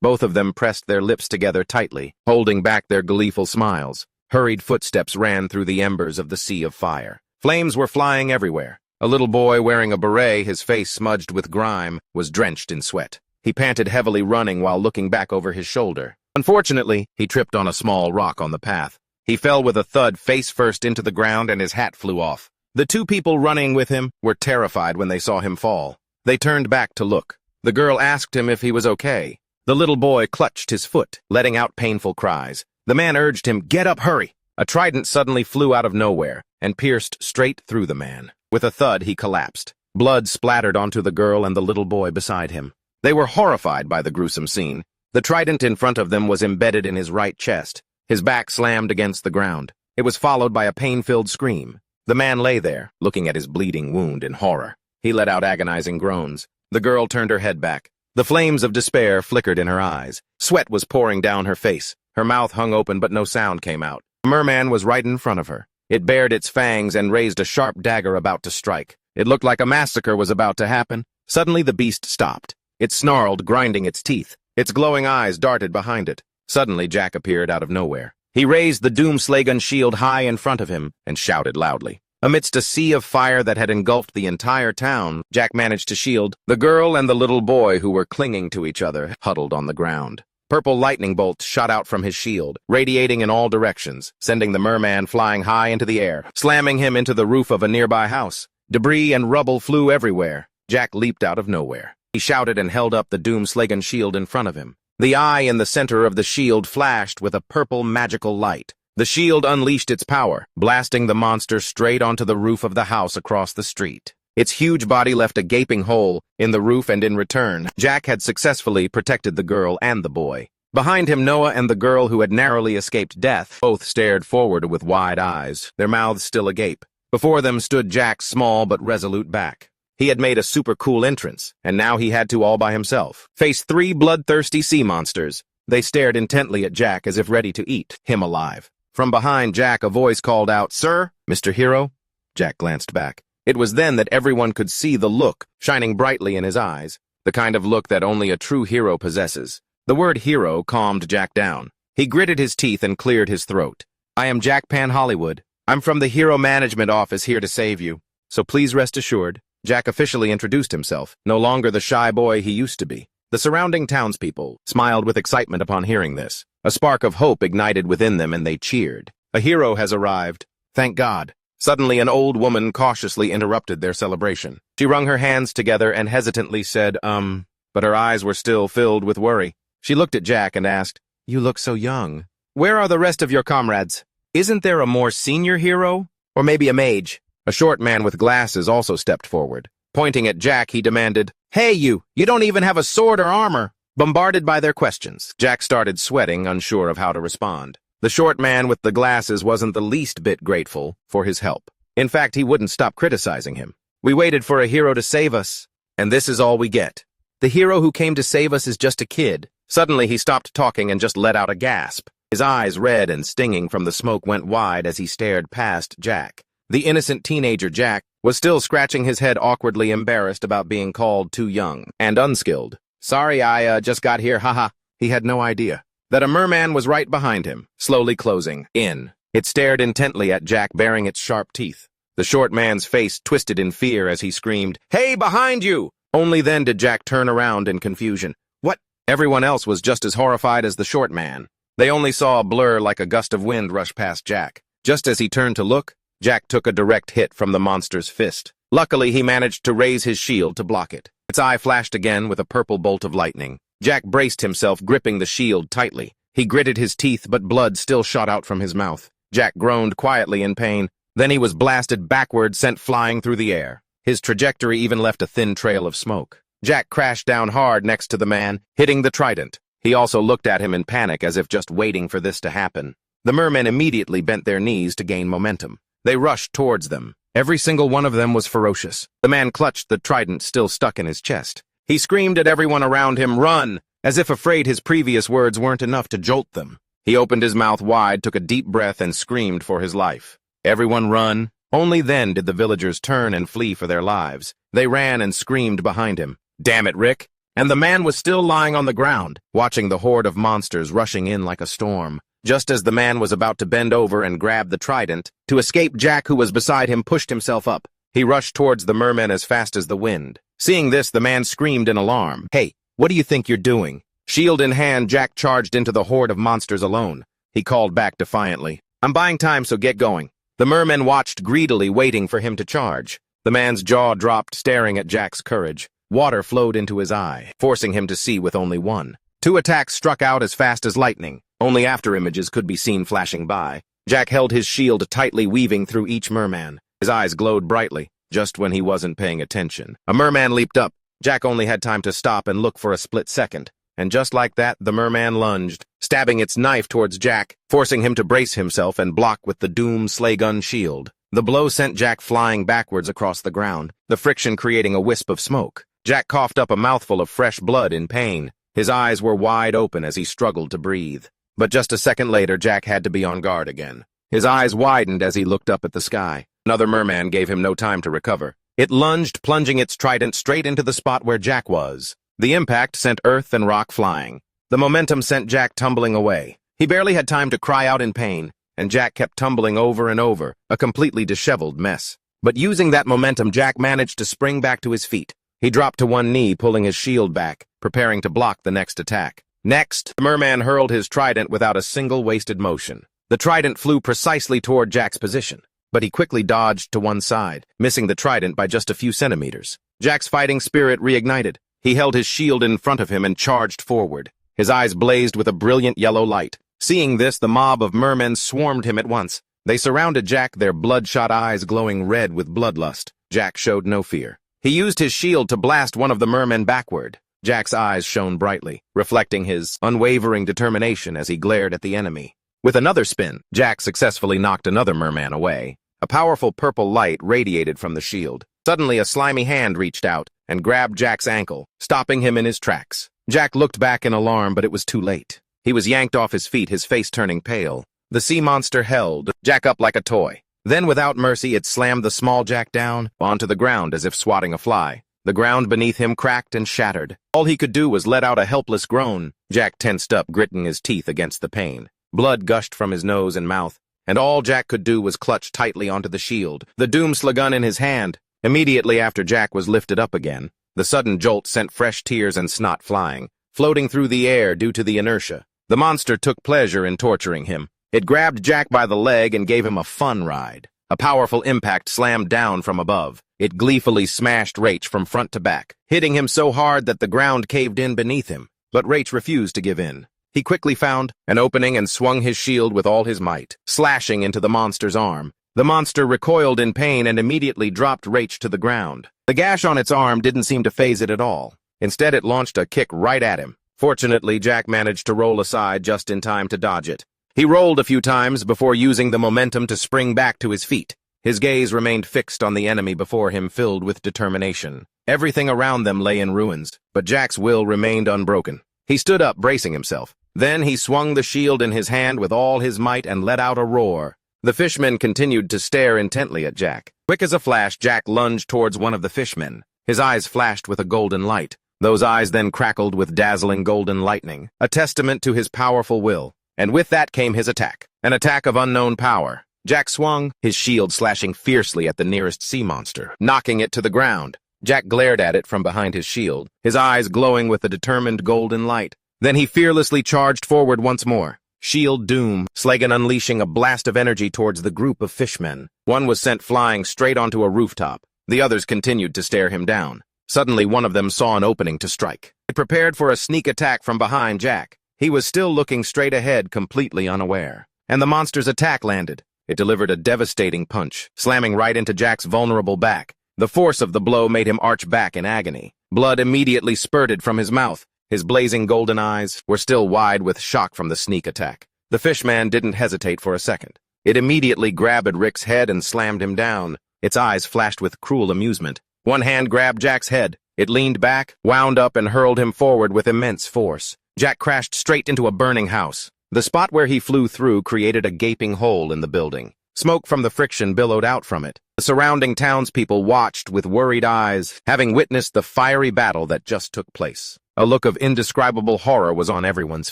Both of them pressed their lips together tightly, holding back their gleeful smiles. Hurried footsteps ran through the embers of the sea of fire. Flames were flying everywhere. A little boy wearing a beret, his face smudged with grime, was drenched in sweat. He panted heavily, running while looking back over his shoulder. Unfortunately, he tripped on a small rock on the path. He fell with a thud face first into the ground and his hat flew off. The two people running with him were terrified when they saw him fall. They turned back to look. The girl asked him if he was okay. The little boy clutched his foot, letting out painful cries. The man urged him, "Get up, hurry!" A trident suddenly flew out of nowhere and pierced straight through the man. With a thud, he collapsed. Blood splattered onto the girl and the little boy beside him. They were horrified by the gruesome scene. The trident in front of them was embedded in his right chest. His back slammed against the ground. It was followed by a pain-filled scream. The man lay there, looking at his bleeding wound in horror. He let out agonizing groans. The girl turned her head back. The flames of despair flickered in her eyes. Sweat was pouring down her face. Her mouth hung open, but no sound came out. The merman was right in front of her. It bared its fangs and raised a sharp dagger about to strike. It looked like a massacre was about to happen. Suddenly the beast stopped. It snarled, grinding its teeth. Its glowing eyes darted behind it. Suddenly Jack appeared out of nowhere. He raised the Doomslagan shield high in front of him and shouted loudly. Amidst a sea of fire that had engulfed the entire town, Jack managed to shield the girl and the little boy who were clinging to each other, huddled on the ground. Purple lightning bolts shot out from his shield, radiating in all directions, sending the merman flying high into the air, slamming him into the roof of a nearby house. Debris and rubble flew everywhere. Jack leaped out of nowhere. He shouted and held up the Doomslagan shield in front of him. The eye in the center of the shield flashed with a purple magical light. The shield unleashed its power, blasting the monster straight onto the roof of the house across the street. Its huge body left a gaping hole in the roof, and in return, Jack had successfully protected the girl and the boy. Behind him, Noah and the girl who had narrowly escaped death both stared forward with wide eyes, their mouths still agape. Before them stood Jack's small but resolute back. He had made a super cool entrance, and now he had to, all by himself, face 3 bloodthirsty sea monsters. They stared intently at Jack as if ready to eat him alive. From behind Jack, a voice called out, "Sir, Mr. Hero?" Jack glanced back. It was then that everyone could see the look shining brightly in his eyes, the kind of look that only a true hero possesses. The word hero calmed Jack down. He gritted his teeth and cleared his throat. "I am Jack Pan Hollywood. I'm from the Hero Management Office, here to save you. So please rest assured." Jack officially introduced himself, no longer the shy boy he used to be. The surrounding townspeople smiled with excitement upon hearing this. A spark of hope ignited within them, and they cheered. "A hero has arrived. Thank God." Suddenly, an old woman cautiously interrupted their celebration. She wrung her hands together and hesitantly said, but her eyes were still filled with worry. She looked at Jack and asked, "You look so young. Where are the rest of your comrades? Isn't there a more senior hero? Or maybe a mage?" A short man with glasses also stepped forward. Pointing at Jack, he demanded, "Hey, you don't even have a sword or armor." Bombarded by their questions, Jack started sweating, unsure of how to respond. The short man with the glasses wasn't the least bit grateful for his help. In fact, he wouldn't stop criticizing him. "We waited for a hero to save us, and this is all we get. The hero who came to save us is just a kid." Suddenly, he stopped talking and just let out a gasp. His eyes, red and stinging from the smoke, went wide as he stared past Jack. The innocent teenager Jack was still scratching his head, awkwardly embarrassed about being called too young and unskilled. "Sorry, I just got here, haha." He had no idea that a merman was right behind him, slowly closing in. It stared intently at Jack, baring its sharp teeth. The short man's face twisted in fear as he screamed, "Hey, behind you!" Only then did Jack turn around in confusion. What? Everyone else was just as horrified as the short man. They only saw a blur like a gust of wind rush past Jack. Just as he turned to look, Jack took a direct hit from the monster's fist. Luckily, he managed to raise his shield to block it. Its eye flashed again with a purple bolt of lightning. Jack braced himself, gripping the shield tightly. He gritted his teeth, but blood still shot out from his mouth. Jack groaned quietly in pain. Then he was blasted backward, sent flying through the air. His trajectory even left a thin trail of smoke. Jack crashed down hard next to the man, hitting the trident. He also looked at him in panic, as if just waiting for this to happen. The mermen immediately bent their knees to gain momentum. They rushed towards them. Every single one of them was ferocious. The man clutched the trident still stuck in his chest. He screamed at everyone around him, "Run!" as if afraid his previous words weren't enough to jolt them. He opened his mouth wide, took a deep breath, and screamed for his life. "Everyone run!" Only then did the villagers turn and flee for their lives. They ran and screamed behind him. "Damn it, Rick." And the man was still lying on the ground, watching the horde of monsters rushing in like a storm. Just as the man was about to bend over and grab the trident, to escape, Jack, who was beside him, pushed himself up. He rushed towards the merman as fast as the wind. Seeing this, the man screamed in alarm. "Hey, what do you think you're doing?" Shield in hand, Jack charged into the horde of monsters alone. He called back defiantly, "I'm buying time, so get going." The merman watched greedily, waiting for him to charge. The man's jaw dropped, staring at Jack's courage. Water flowed into his eye, forcing him to see with only one. Two attacks struck out as fast as lightning. Only after images could be seen flashing by. Jack held his shield tightly, weaving through each merman. His eyes glowed brightly, just when he wasn't paying attention. A merman leaped up. Jack only had time to stop and look for a split second. And just like that, the merman lunged, stabbing its knife towards Jack, forcing him to brace himself and block with the Doom Slaygun shield. The blow sent Jack flying backwards across the ground, the friction creating a wisp of smoke. Jack coughed up a mouthful of fresh blood in pain. His eyes were wide open as he struggled to breathe. But just a second later, Jack had to be on guard again. His eyes widened as he looked up at the sky. Another merman gave him no time to recover. It lunged, plunging its trident straight into the spot where Jack was. The impact sent earth and rock flying. The momentum sent Jack tumbling away. He barely had time to cry out in pain, and Jack kept tumbling over and over, a completely disheveled mess. But using that momentum, Jack managed to spring back to his feet. He dropped to one knee, pulling his shield back, preparing to block the next attack. Next, the merman hurled his trident without a single wasted motion. The trident flew precisely toward Jack's position, but he quickly dodged to one side, missing the trident by just a few centimeters. Jack's fighting spirit reignited. He held his shield in front of him and charged forward. His eyes blazed with a brilliant yellow light. Seeing this, the mob of mermen swarmed him at once. They surrounded Jack, their bloodshot eyes glowing red with bloodlust. Jack showed no fear. He used his shield to blast one of the mermen backward. Jack's eyes shone brightly, reflecting his unwavering determination as he glared at the enemy. With another spin, Jack successfully knocked another merman away. A powerful purple light radiated from the shield. Suddenly, a slimy hand reached out and grabbed Jack's ankle, stopping him in his tracks. Jack looked back in alarm, but it was too late. He was yanked off his feet, his face turning pale. The sea monster held Jack up like a toy. Then, without mercy, it slammed the small Jack down onto the ground as if swatting a fly. The ground beneath him cracked and shattered. All he could do was let out a helpless groan. Jack tensed up, gritting his teeth against the pain. Blood gushed from his nose and mouth, and all Jack could do was clutch tightly onto the shield, the Doom Slaygun in his hand. Immediately after Jack was lifted up again, the sudden jolt sent fresh tears and snot flying, floating through the air due to the inertia. The monster took pleasure in torturing him. It grabbed Jack by the leg and gave him a fun ride. A powerful impact slammed down from above. It gleefully smashed Rach from front to back, hitting him so hard that the ground caved in beneath him. But Rach refused to give in. He quickly found an opening and swung his shield with all his might, slashing into the monster's arm. The monster recoiled in pain and immediately dropped Rach to the ground. The gash on its arm didn't seem to faze it at all. Instead, it launched a kick right at him. Fortunately, Jack managed to roll aside just in time to dodge it. He rolled a few times before using the momentum to spring back to his feet. His gaze remained fixed on the enemy before him, filled with determination. Everything around them lay in ruins, but Jack's will remained unbroken. He stood up, bracing himself. Then he swung the shield in his hand with all his might and let out a roar. The fishmen continued to stare intently at Jack. Quick as a flash, Jack lunged towards one of the fishmen. His eyes flashed with a golden light. Those eyes then crackled with dazzling golden lightning, a testament to his powerful will. And with that came his attack, an attack of unknown power. Jack swung, his shield slashing fiercely at the nearest sea monster, knocking it to the ground. Jack glared at it from behind his shield, his eyes glowing with a determined golden light. Then he fearlessly charged forward once more. Shield Doom, Slaygun unleashing a blast of energy towards the group of fishmen. One was sent flying straight onto a rooftop. The others continued to stare him down. Suddenly, one of them saw an opening to strike. It prepared for a sneak attack from behind Jack. He was still looking straight ahead, completely unaware. And the monster's attack landed. It delivered a devastating punch, slamming right into Jack's vulnerable back. The force of the blow made him arch back in agony. Blood immediately spurted from his mouth. His blazing golden eyes were still wide with shock from the sneak attack. The fishman didn't hesitate for a second. It immediately grabbed Rick's head and slammed him down. Its eyes flashed with cruel amusement. One hand grabbed Jack's head. It leaned back, wound up, and hurled him forward with immense force. Jack crashed straight into a burning house. The spot where he flew through created a gaping hole in the building. Smoke from the friction billowed out from it. The surrounding townspeople watched with worried eyes, having witnessed the fiery battle that just took place. A look of indescribable horror was on everyone's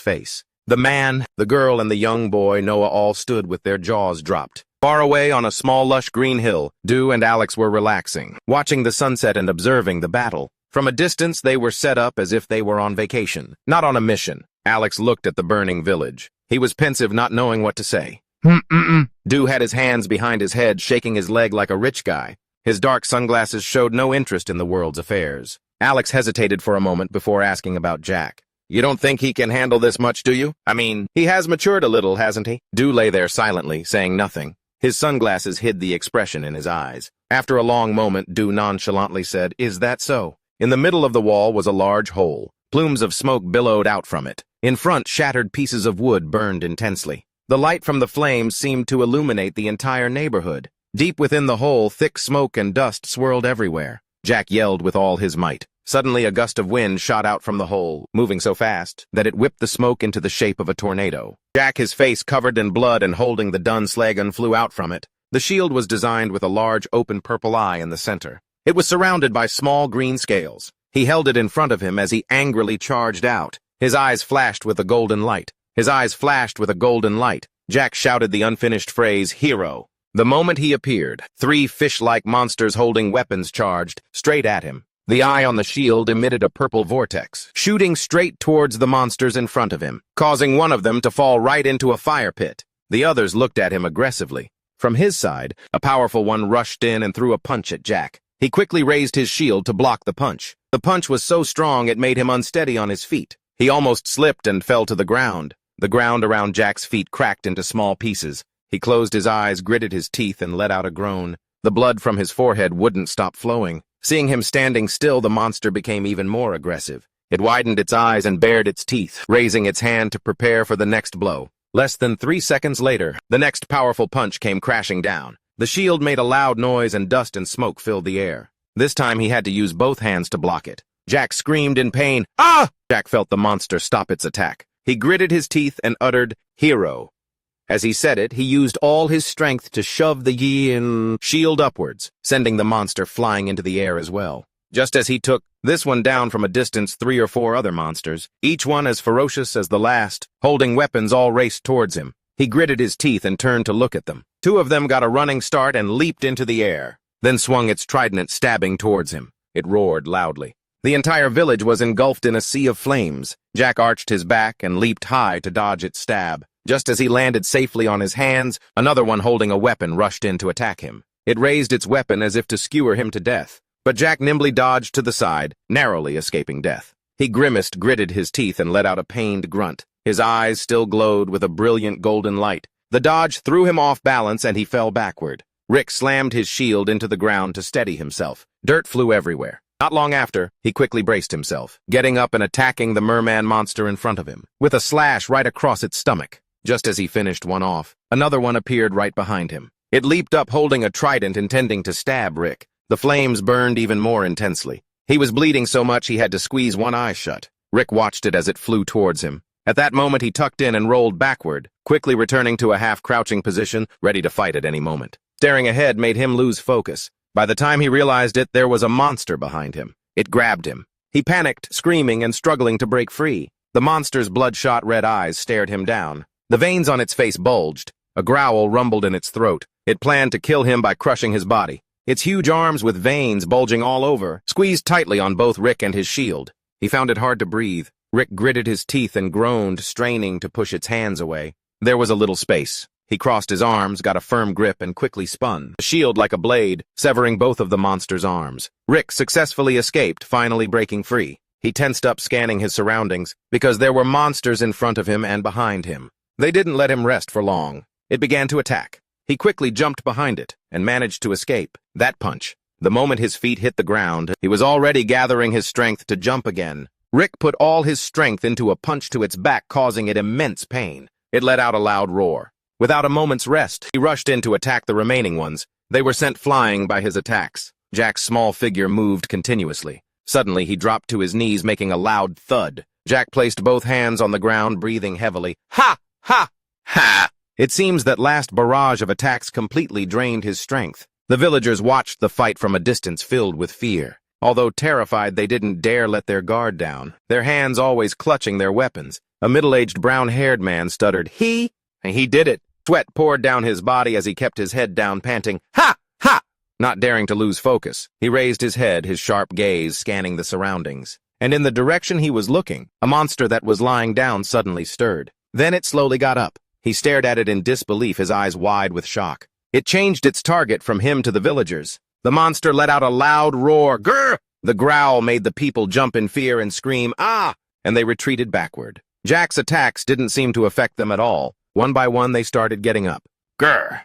face. The man, the girl, and the young boy Noah all stood with their jaws dropped. Far away on a small lush green hill, Dew and Alex were relaxing, watching the sunset and observing the battle. From a distance, they were set up as if they were on vacation, not on a mission. Alex looked at the burning village. He was pensive, not knowing what to say. Dew had his hands behind his head, shaking his leg like a rich guy. His dark sunglasses showed no interest in the world's affairs. Alex hesitated for a moment before asking about Jack. You don't think he can handle this much, do you? I mean, he has matured a little, hasn't he? Dew lay there silently, saying nothing. His sunglasses hid the expression in his eyes. After a long moment, Dew nonchalantly said, Is that so? In the middle of the wall was a large hole. Plumes of smoke billowed out from it. In front, shattered pieces of wood burned intensely. The light from the flames seemed to illuminate the entire neighborhood. Deep within the hole, thick smoke and dust swirled everywhere. Jack yelled with all his might. Suddenly, a gust of wind shot out from the hole, moving so fast that it whipped the smoke into the shape of a tornado. Jack, his face covered in blood and holding the Dunslagan, flew out from it. The shield was designed with a large open purple eye in the center. It was surrounded by small green scales. He held it in front of him as he angrily charged out. His eyes flashed with a golden light. Jack shouted the unfinished phrase, Hero. The moment he appeared, 3 fish-like monsters holding weapons charged straight at him. The eye on the shield emitted a purple vortex, shooting straight towards the monsters in front of him, causing one of them to fall right into a fire pit. The others looked at him aggressively. From his side, a powerful one rushed in and threw a punch at Jack. He quickly raised his shield to block the punch. The punch was so strong it made him unsteady on his feet. He almost slipped and fell to the ground. The ground around Jack's feet cracked into small pieces. He closed his eyes, gritted his teeth, and let out a groan. The blood from his forehead wouldn't stop flowing. Seeing him standing still, the monster became even more aggressive. It widened its eyes and bared its teeth, raising its hand to prepare for the next blow. Less than 3 seconds later, the next powerful punch came crashing down. The shield made a loud noise and dust and smoke filled the air. This time he had to use both hands to block it. Jack screamed in pain. Ah! Jack felt the monster stop its attack. He gritted his teeth and uttered, Hero. As he said it, he used all his strength to shove the shield upwards, sending the monster flying into the air as well. Just as he took this one down from a distance, 3 or 4 other monsters, each one as ferocious as the last, holding weapons, all raced towards him. He gritted his teeth and turned to look at them. 2 of them got a running start and leaped into the air, then swung its trident, stabbing towards him. It roared loudly. The entire village was engulfed in a sea of flames. Jack arched his back and leaped high to dodge its stab. Just as he landed safely on his hands, another one holding a weapon rushed in to attack him. It raised its weapon as if to skewer him to death, but Jack nimbly dodged to the side, narrowly escaping death. He grimaced, gritted his teeth, and let out a pained grunt. His eyes still glowed with a brilliant golden light. The dodge threw him off balance and he fell backward. Rick slammed his shield into the ground to steady himself. Dirt flew everywhere. Not long after, he quickly braced himself, getting up and attacking the merman monster in front of him, with a slash right across its stomach. Just as he finished one off, another one appeared right behind him. It leaped up holding a trident, intending to stab Rick. The flames burned even more intensely. He was bleeding so much he had to squeeze one eye shut. Rick watched it as it flew towards him. At that moment, he tucked in and rolled backward, quickly returning to a half-crouching position, ready to fight at any moment. Staring ahead made him lose focus. By the time he realized it, there was a monster behind him. It grabbed him. He panicked, screaming and struggling to break free. The monster's bloodshot red eyes stared him down. The veins on its face bulged. A growl rumbled in its throat. It planned to kill him by crushing his body. Its huge arms with veins bulging all over squeezed tightly on both Rick and his shield. He found it hard to breathe. Rick gritted his teeth and groaned, straining to push its hands away. There was a little space. He crossed his arms, got a firm grip, and quickly spun, the shield like a blade, severing both of the monster's arms. Rick successfully escaped, finally breaking free. He tensed up, scanning his surroundings, because there were monsters in front of him and behind him. They didn't let him rest for long. It began to attack. He quickly jumped behind it and managed to escape. That punch. The moment his feet hit the ground, he was already gathering his strength to jump again. Rick put all his strength into a punch to its back, causing it immense pain. It let out a loud roar. Without a moment's rest, he rushed in to attack the remaining ones. They were sent flying by his attacks. Jack's small figure moved continuously. Suddenly, he dropped to his knees, making a loud thud. Jack placed both hands on the ground, breathing heavily. Ha! Ha! Ha! It seems that last barrage of attacks completely drained his strength. The villagers watched the fight from a distance filled with fear. Although terrified, they didn't dare let their guard down, their hands always clutching their weapons. A middle-aged brown-haired man stuttered, He did it. Sweat poured down his body as he kept his head down, panting, Ha! Ha! Not daring to lose focus, he raised his head, his sharp gaze scanning the surroundings. And in the direction he was looking, a monster that was lying down suddenly stirred. Then it slowly got up. He stared at it in disbelief, his eyes wide with shock. It changed its target from him to the villagers. The monster let out a loud roar. Grr! The growl made the people jump in fear and scream, Ah! And they retreated backward. Jack's attacks didn't seem to affect them at all. One by one, they started getting up. Grr!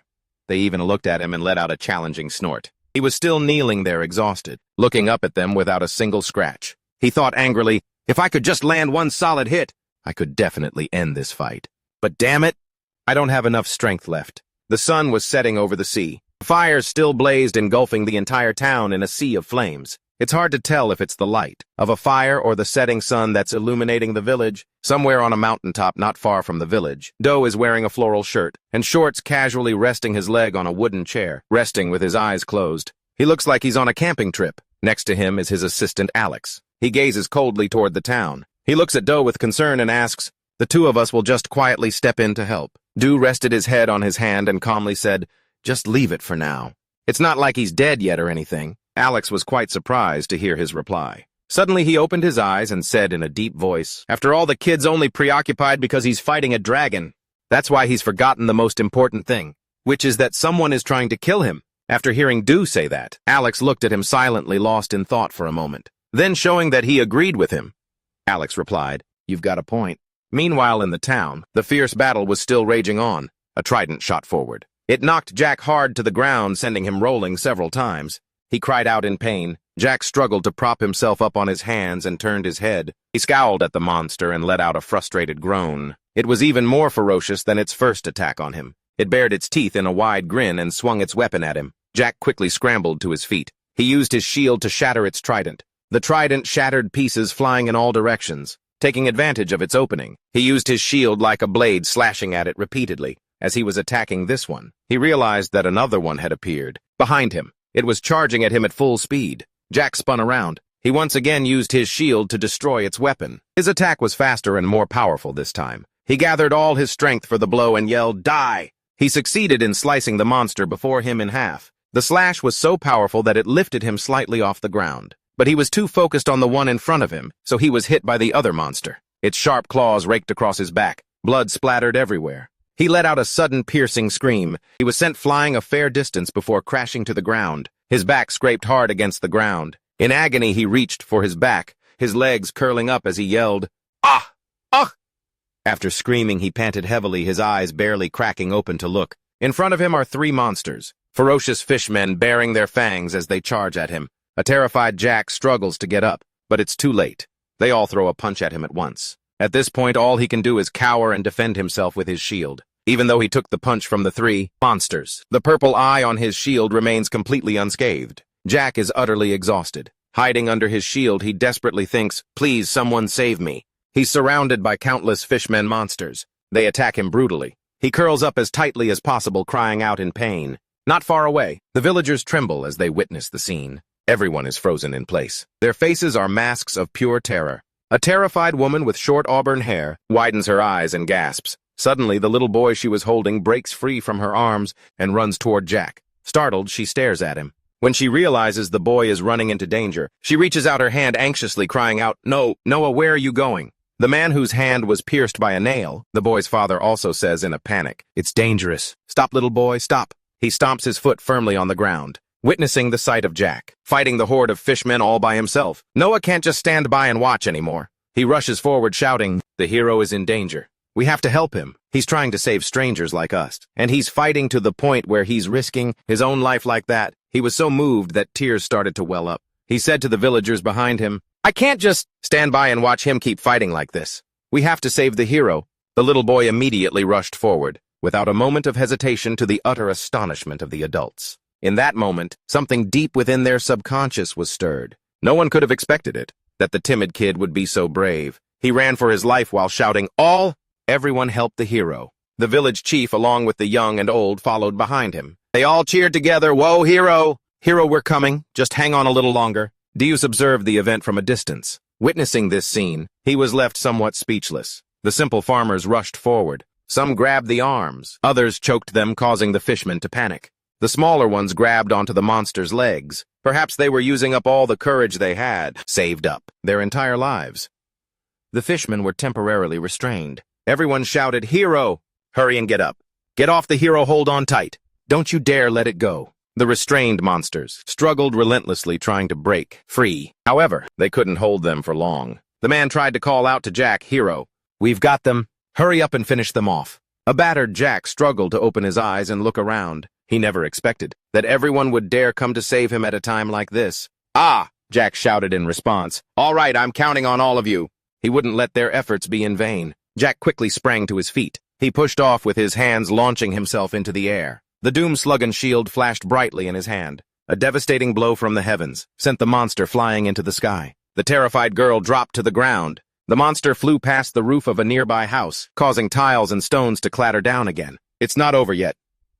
They even looked at him and let out a challenging snort. He was still kneeling there, exhausted, looking up at them without a single scratch. He thought angrily, if I could just land one solid hit, I could definitely end this fight. But damn it, I don't have enough strength left. The sun was setting over the sea. Fires still blazed, engulfing the entire town in a sea of flames. It's hard to tell if it's the light of a fire or the setting sun that's illuminating the village. Somewhere on a mountaintop not far from the village, Doe is wearing a floral shirt and shorts, casually resting his leg on a wooden chair, resting with his eyes closed. He looks like he's on a camping trip. Next to him is his assistant, Alex. He gazes coldly toward the town. He looks at Doe with concern and asks, The two of us will just quietly step in to help. Doe rested his head on his hand and calmly said, Just leave it for now. It's not like he's dead yet or anything. Alex was quite surprised to hear his reply. Suddenly he opened his eyes and said in a deep voice, After all, the kid's only preoccupied because he's fighting a dragon. That's why he's forgotten the most important thing, which is that someone is trying to kill him. After hearing Doe say that, Alex looked at him silently, lost in thought for a moment. Then, showing that he agreed with him, Alex replied, You've got a point. Meanwhile, in the town, the fierce battle was still raging on. A trident shot forward. It knocked Jack hard to the ground, sending him rolling several times. He cried out in pain. Jack struggled to prop himself up on his hands and turned his head. He scowled at the monster and let out a frustrated groan. It was even more ferocious than its first attack on him. It bared its teeth in a wide grin and swung its weapon at him. Jack quickly scrambled to his feet. He used his shield to shatter its trident. The trident shattered pieces flying in all directions. Taking advantage of its opening, he used his shield like a blade, slashing at it repeatedly. As he was attacking this one, he realized that another one had appeared. Behind him, it was charging at him at full speed. Jack spun around. He once again used his shield to destroy its weapon. His attack was faster and more powerful this time. He gathered all his strength for the blow and yelled, Die! He succeeded in slicing the monster before him in half. The slash was so powerful that it lifted him slightly off the ground. But he was too focused on the one in front of him, so he was hit by the other monster. Its sharp claws raked across his back. Blood splattered everywhere. He let out a sudden piercing scream. He was sent flying a fair distance before crashing to the ground. His back scraped hard against the ground. In agony, he reached for his back, his legs curling up as he yelled, Ah! Ah! After screaming, he panted heavily, his eyes barely cracking open to look. In front of him are three monsters, ferocious fishmen baring their fangs as they charge at him. A terrified Jack struggles to get up, but it's too late. They all throw a punch at him at once. At this point, all he can do is cower and defend himself with his shield. Even though he took the punch from the three monsters, the purple eye on his shield remains completely unscathed. Jack is utterly exhausted. Hiding under his shield, he desperately thinks, Please, someone save me. He's surrounded by countless fishmen monsters. They attack him brutally. He curls up as tightly as possible, crying out in pain. Not far away, the villagers tremble as they witness the scene. Everyone is frozen in place. Their faces are masks of pure terror. A terrified woman with short auburn hair widens her eyes and gasps. Suddenly, the little boy she was holding breaks free from her arms and runs toward Jack. Startled, she stares at him. When she realizes the boy is running into danger, she reaches out her hand anxiously, crying out, No, Noah, where are you going? The man whose hand was pierced by a nail, the boy's father also says in a panic, It's dangerous. Stop, little boy, stop. He stomps his foot firmly on the ground. Witnessing the sight of Jack, fighting the horde of fishmen all by himself, Noah can't just stand by and watch anymore. He rushes forward shouting, The hero is in danger. We have to help him. He's trying to save strangers like us. And he's fighting to the point where he's risking his own life like that. He was so moved that tears started to well up. He said to the villagers behind him, I can't just stand by and watch him keep fighting like this. We have to save the hero. The little boy immediately rushed forward, without a moment of hesitation, to the utter astonishment of the adults. In that moment, something deep within their subconscious was stirred. No one could have expected it, that the timid kid would be so brave. He ran for his life while shouting, Everyone help the hero. The village chief, along with the young and old, followed behind him. They all cheered together, "Whoa, hero! Hero, we're coming. Just hang on a little longer." Deus observed the event from a distance. Witnessing this scene, he was left somewhat speechless. The simple farmers rushed forward. Some grabbed the arms, others choked them, causing the fishmen to panic. The smaller ones grabbed onto the monster's legs. Perhaps they were using up all the courage they had saved up their entire lives. The fishmen were temporarily restrained. Everyone shouted, "Hero! Hurry and get up. Get off the hero, hold on tight. Don't you dare let it go." The restrained monsters struggled relentlessly, trying to break free. However, they couldn't hold them for long. The man tried to call out to Jack, "Hero, we've got them. Hurry up and finish them off." A battered Jack struggled to open his eyes and look around. He never expected that everyone would dare come to save him at a time like this. "Ah!" Jack shouted in response. "All right, I'm counting on all of you." He wouldn't let their efforts be in vain. Jack quickly sprang to his feet. He pushed off with his hands, launching himself into the air. The doom-slugging shield flashed brightly in his hand. A devastating blow from the heavens sent the monster flying into the sky. The terrified girl dropped to the ground. The monster flew past the roof of a nearby house, causing tiles and stones to clatter down again. "It's not over yet."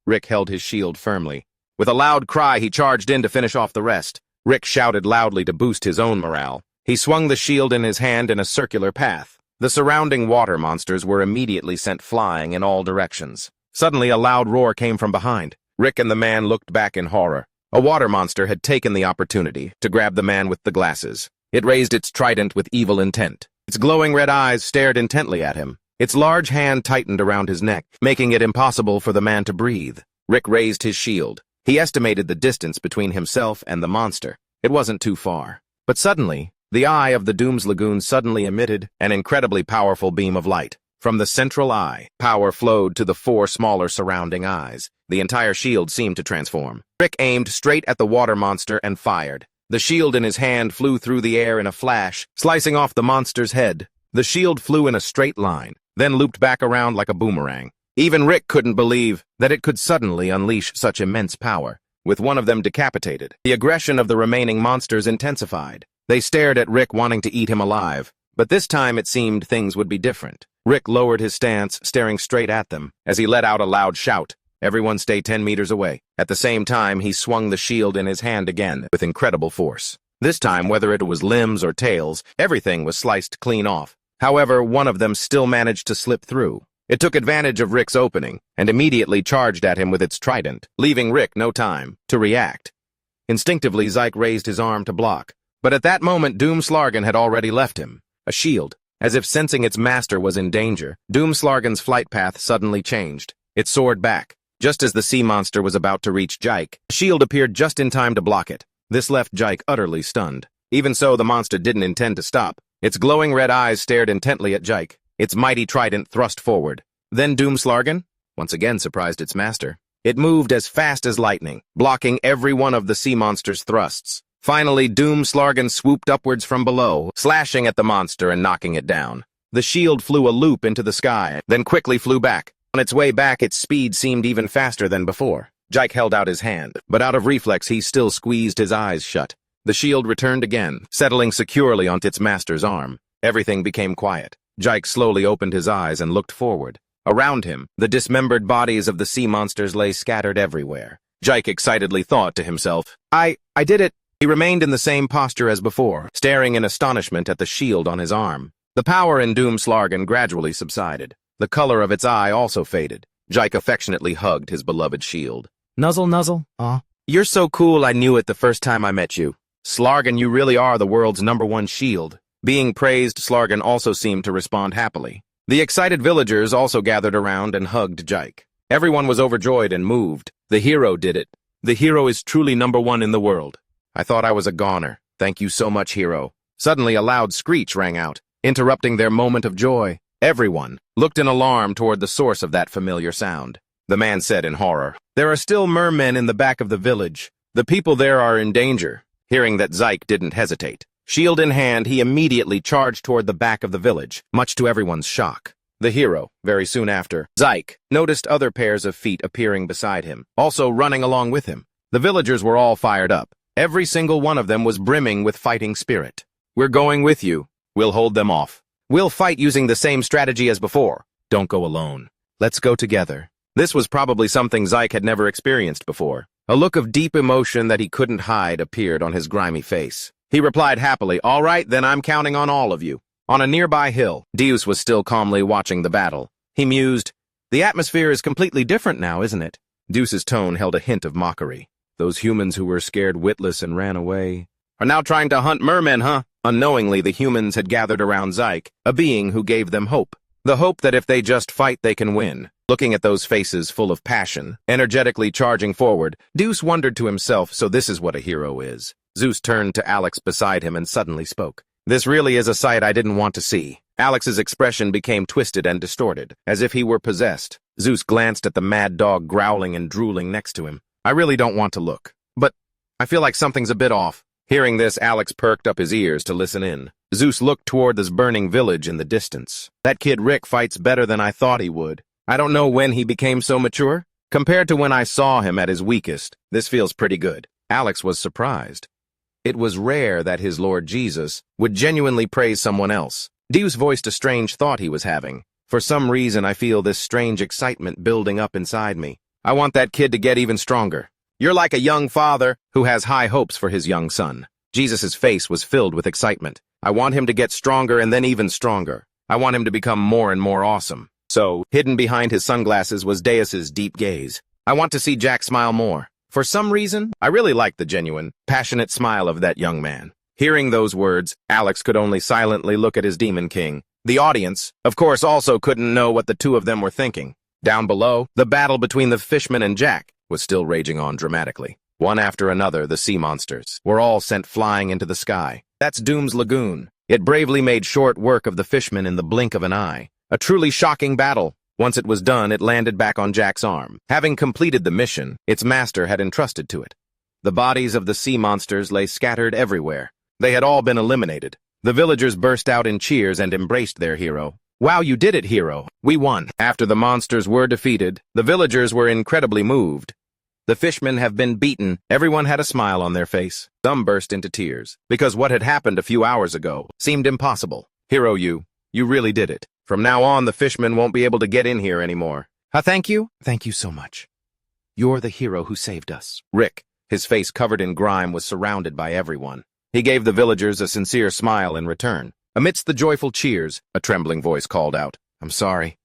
Rick held his shield firmly. With a loud cry, he charged in to finish off the rest. Rick shouted loudly to boost his own morale. He swung the shield in his hand in a circular path. The surrounding water monsters were immediately sent flying in all directions. Suddenly, a loud roar came from behind. Rick and the man looked back in horror. A water monster had taken the opportunity to grab the man with the glasses. It raised its trident with evil intent. Its glowing red eyes stared intently at him. Its large hand tightened around his neck, making it impossible for the man to breathe. Rick raised his shield. He estimated the distance between himself and the monster. It wasn't too far. But suddenly, the eye of the Doom's Lagoon suddenly emitted an incredibly powerful beam of light. From the central eye, power flowed to the 4 smaller surrounding eyes. The entire shield seemed to transform. Rick aimed straight at the water monster and fired. The shield in his hand flew through the air in a flash, slicing off the monster's head. The shield flew in a straight line, then looped back around like a boomerang. Even Rick couldn't believe that it could suddenly unleash such immense power. With one of them decapitated, the aggression of the remaining monsters intensified. They stared at Rick, wanting to eat him alive. But this time it seemed things would be different. Rick lowered his stance, staring straight at them, as he let out a loud shout. Everyone stay 10 meters away. At the same time, he swung the shield in his hand again with incredible force. This time, whether it was limbs or tails, everything was sliced clean off. However, one of them still managed to slip through. It took advantage of Rick's opening and immediately charged at him with its trident, leaving Rick no time to react. Instinctively, Zyke raised his arm to block. But at that moment, Doom Slargan had already left him. A shield. As if sensing its master was in danger, Doom Slargan's flight path suddenly changed. It soared back. Just as the sea monster was about to reach Jike, a shield appeared just in time to block it. This left Jike utterly stunned. Even so, the monster didn't intend to stop. Its glowing red eyes stared intently at Jike, its mighty trident thrust forward. Then Doom Slargan once again surprised its master. It moved as fast as lightning, blocking every one of the sea monster's thrusts. Finally, Doom Slargan swooped upwards from below, slashing at the monster and knocking it down. The shield flew a loop into the sky, then quickly flew back. On its way back, its speed seemed even faster than before. Jike held out his hand, but out of reflex, he still squeezed his eyes shut. The shield returned again, settling securely onto its master's arm. Everything became quiet. Jike slowly opened his eyes and looked forward. Around him, the dismembered bodies of the sea monsters lay scattered everywhere. Jike excitedly thought to himself, I did it. He remained in the same posture as before, staring in astonishment at the shield on his arm. The power in Doom Slargan gradually subsided. The color of its eye also faded. Jike affectionately hugged his beloved shield. Nuzzle, nuzzle, aw. You're so cool, I knew it the first time I met you. Slargan, you really are the world's #1 shield. Being praised, Slargan also seemed to respond happily. The excited villagers also gathered around and hugged Jike. Everyone was overjoyed and moved. The hero did it. The hero is truly #1 in the world. I thought I was a goner. Thank you so much, hero. Suddenly, a loud screech rang out, interrupting their moment of joy. Everyone looked in alarm toward the source of that familiar sound. The man said in horror, There are still mermen in the back of the village. The people there are in danger. Hearing that, Zyke didn't hesitate. Shield in hand, he immediately charged toward the back of the village, much to everyone's shock. The hero, very soon after, Zyke, noticed other pairs of feet appearing beside him, also running along with him. The villagers were all fired up. Every single one of them was brimming with fighting spirit. We're going with you. We'll hold them off. We'll fight using the same strategy as before. Don't go alone. Let's go together. This was probably something Zyke had never experienced before. A look of deep emotion that he couldn't hide appeared on his grimy face. He replied happily, "All right, then I'm counting on all of you." On a nearby hill, Deus was still calmly watching the battle. He mused, "The atmosphere is completely different now, isn't it?" Deus's tone held a hint of mockery. "Those humans who were scared witless and ran away are now trying to hunt mermen, huh?" Unknowingly, the humans had gathered around Zyke, a being who gave them hope. The hope that if they just fight, they can win. Looking at those faces full of passion, energetically charging forward, Deus wondered to himself, so this is what a hero is. Zeus turned to Alex beside him and suddenly spoke. "This really is a sight I didn't want to see." Alex's expression became twisted and distorted, as if he were possessed. Zeus glanced at the mad dog growling and drooling next to him. "I really don't want to look, but I feel like something's a bit off." Hearing this, Alex perked up his ears to listen in. Zeus looked toward this burning village in the distance. "That kid Rick fights better than I thought he would. I don't know when he became so mature. Compared to when I saw him at his weakest, this feels pretty good." Alex was surprised. It was rare that his Lord Jesus would genuinely praise someone else. Deus voiced a strange thought he was having. "For some reason, I feel this strange excitement building up inside me. I want that kid to get even stronger. You're like a young father who has high hopes for his young son." Jesus' face was filled with excitement. "I want him to get stronger and then even stronger. I want him to become more and more awesome." So, hidden behind his sunglasses was Deus's deep gaze. "I want to see Jack smile more. For some reason, I really like the genuine, passionate smile of that young man." Hearing those words, Alex could only silently look at his demon king. The audience, of course, also couldn't know what the two of them were thinking. Down below, the battle between the fishman and Jack was still raging on dramatically. One after another, the sea monsters were all sent flying into the sky. That's Doom's Lagoon. It bravely made short work of the fishman in the blink of an eye. A truly shocking battle. Once it was done, it landed back on Jack's arm, having completed the mission its master had entrusted to it. The bodies of the sea monsters lay scattered everywhere. They had all been eliminated. The villagers burst out in cheers and embraced their hero. "Wow, you did it, hero. We won." After the monsters were defeated, the villagers were incredibly moved. The fishmen have been beaten. Everyone had a smile on their face. Some burst into tears, because what had happened a few hours ago seemed impossible. "Hero, you really did it. From now on, the fishmen won't be able to get in here anymore." Thank you. Thank you so much. You're the hero who saved us." Rick, his face covered in grime, was surrounded by everyone. He gave the villagers a sincere smile in return. Amidst the joyful cheers, a trembling voice called out, "I'm sorry."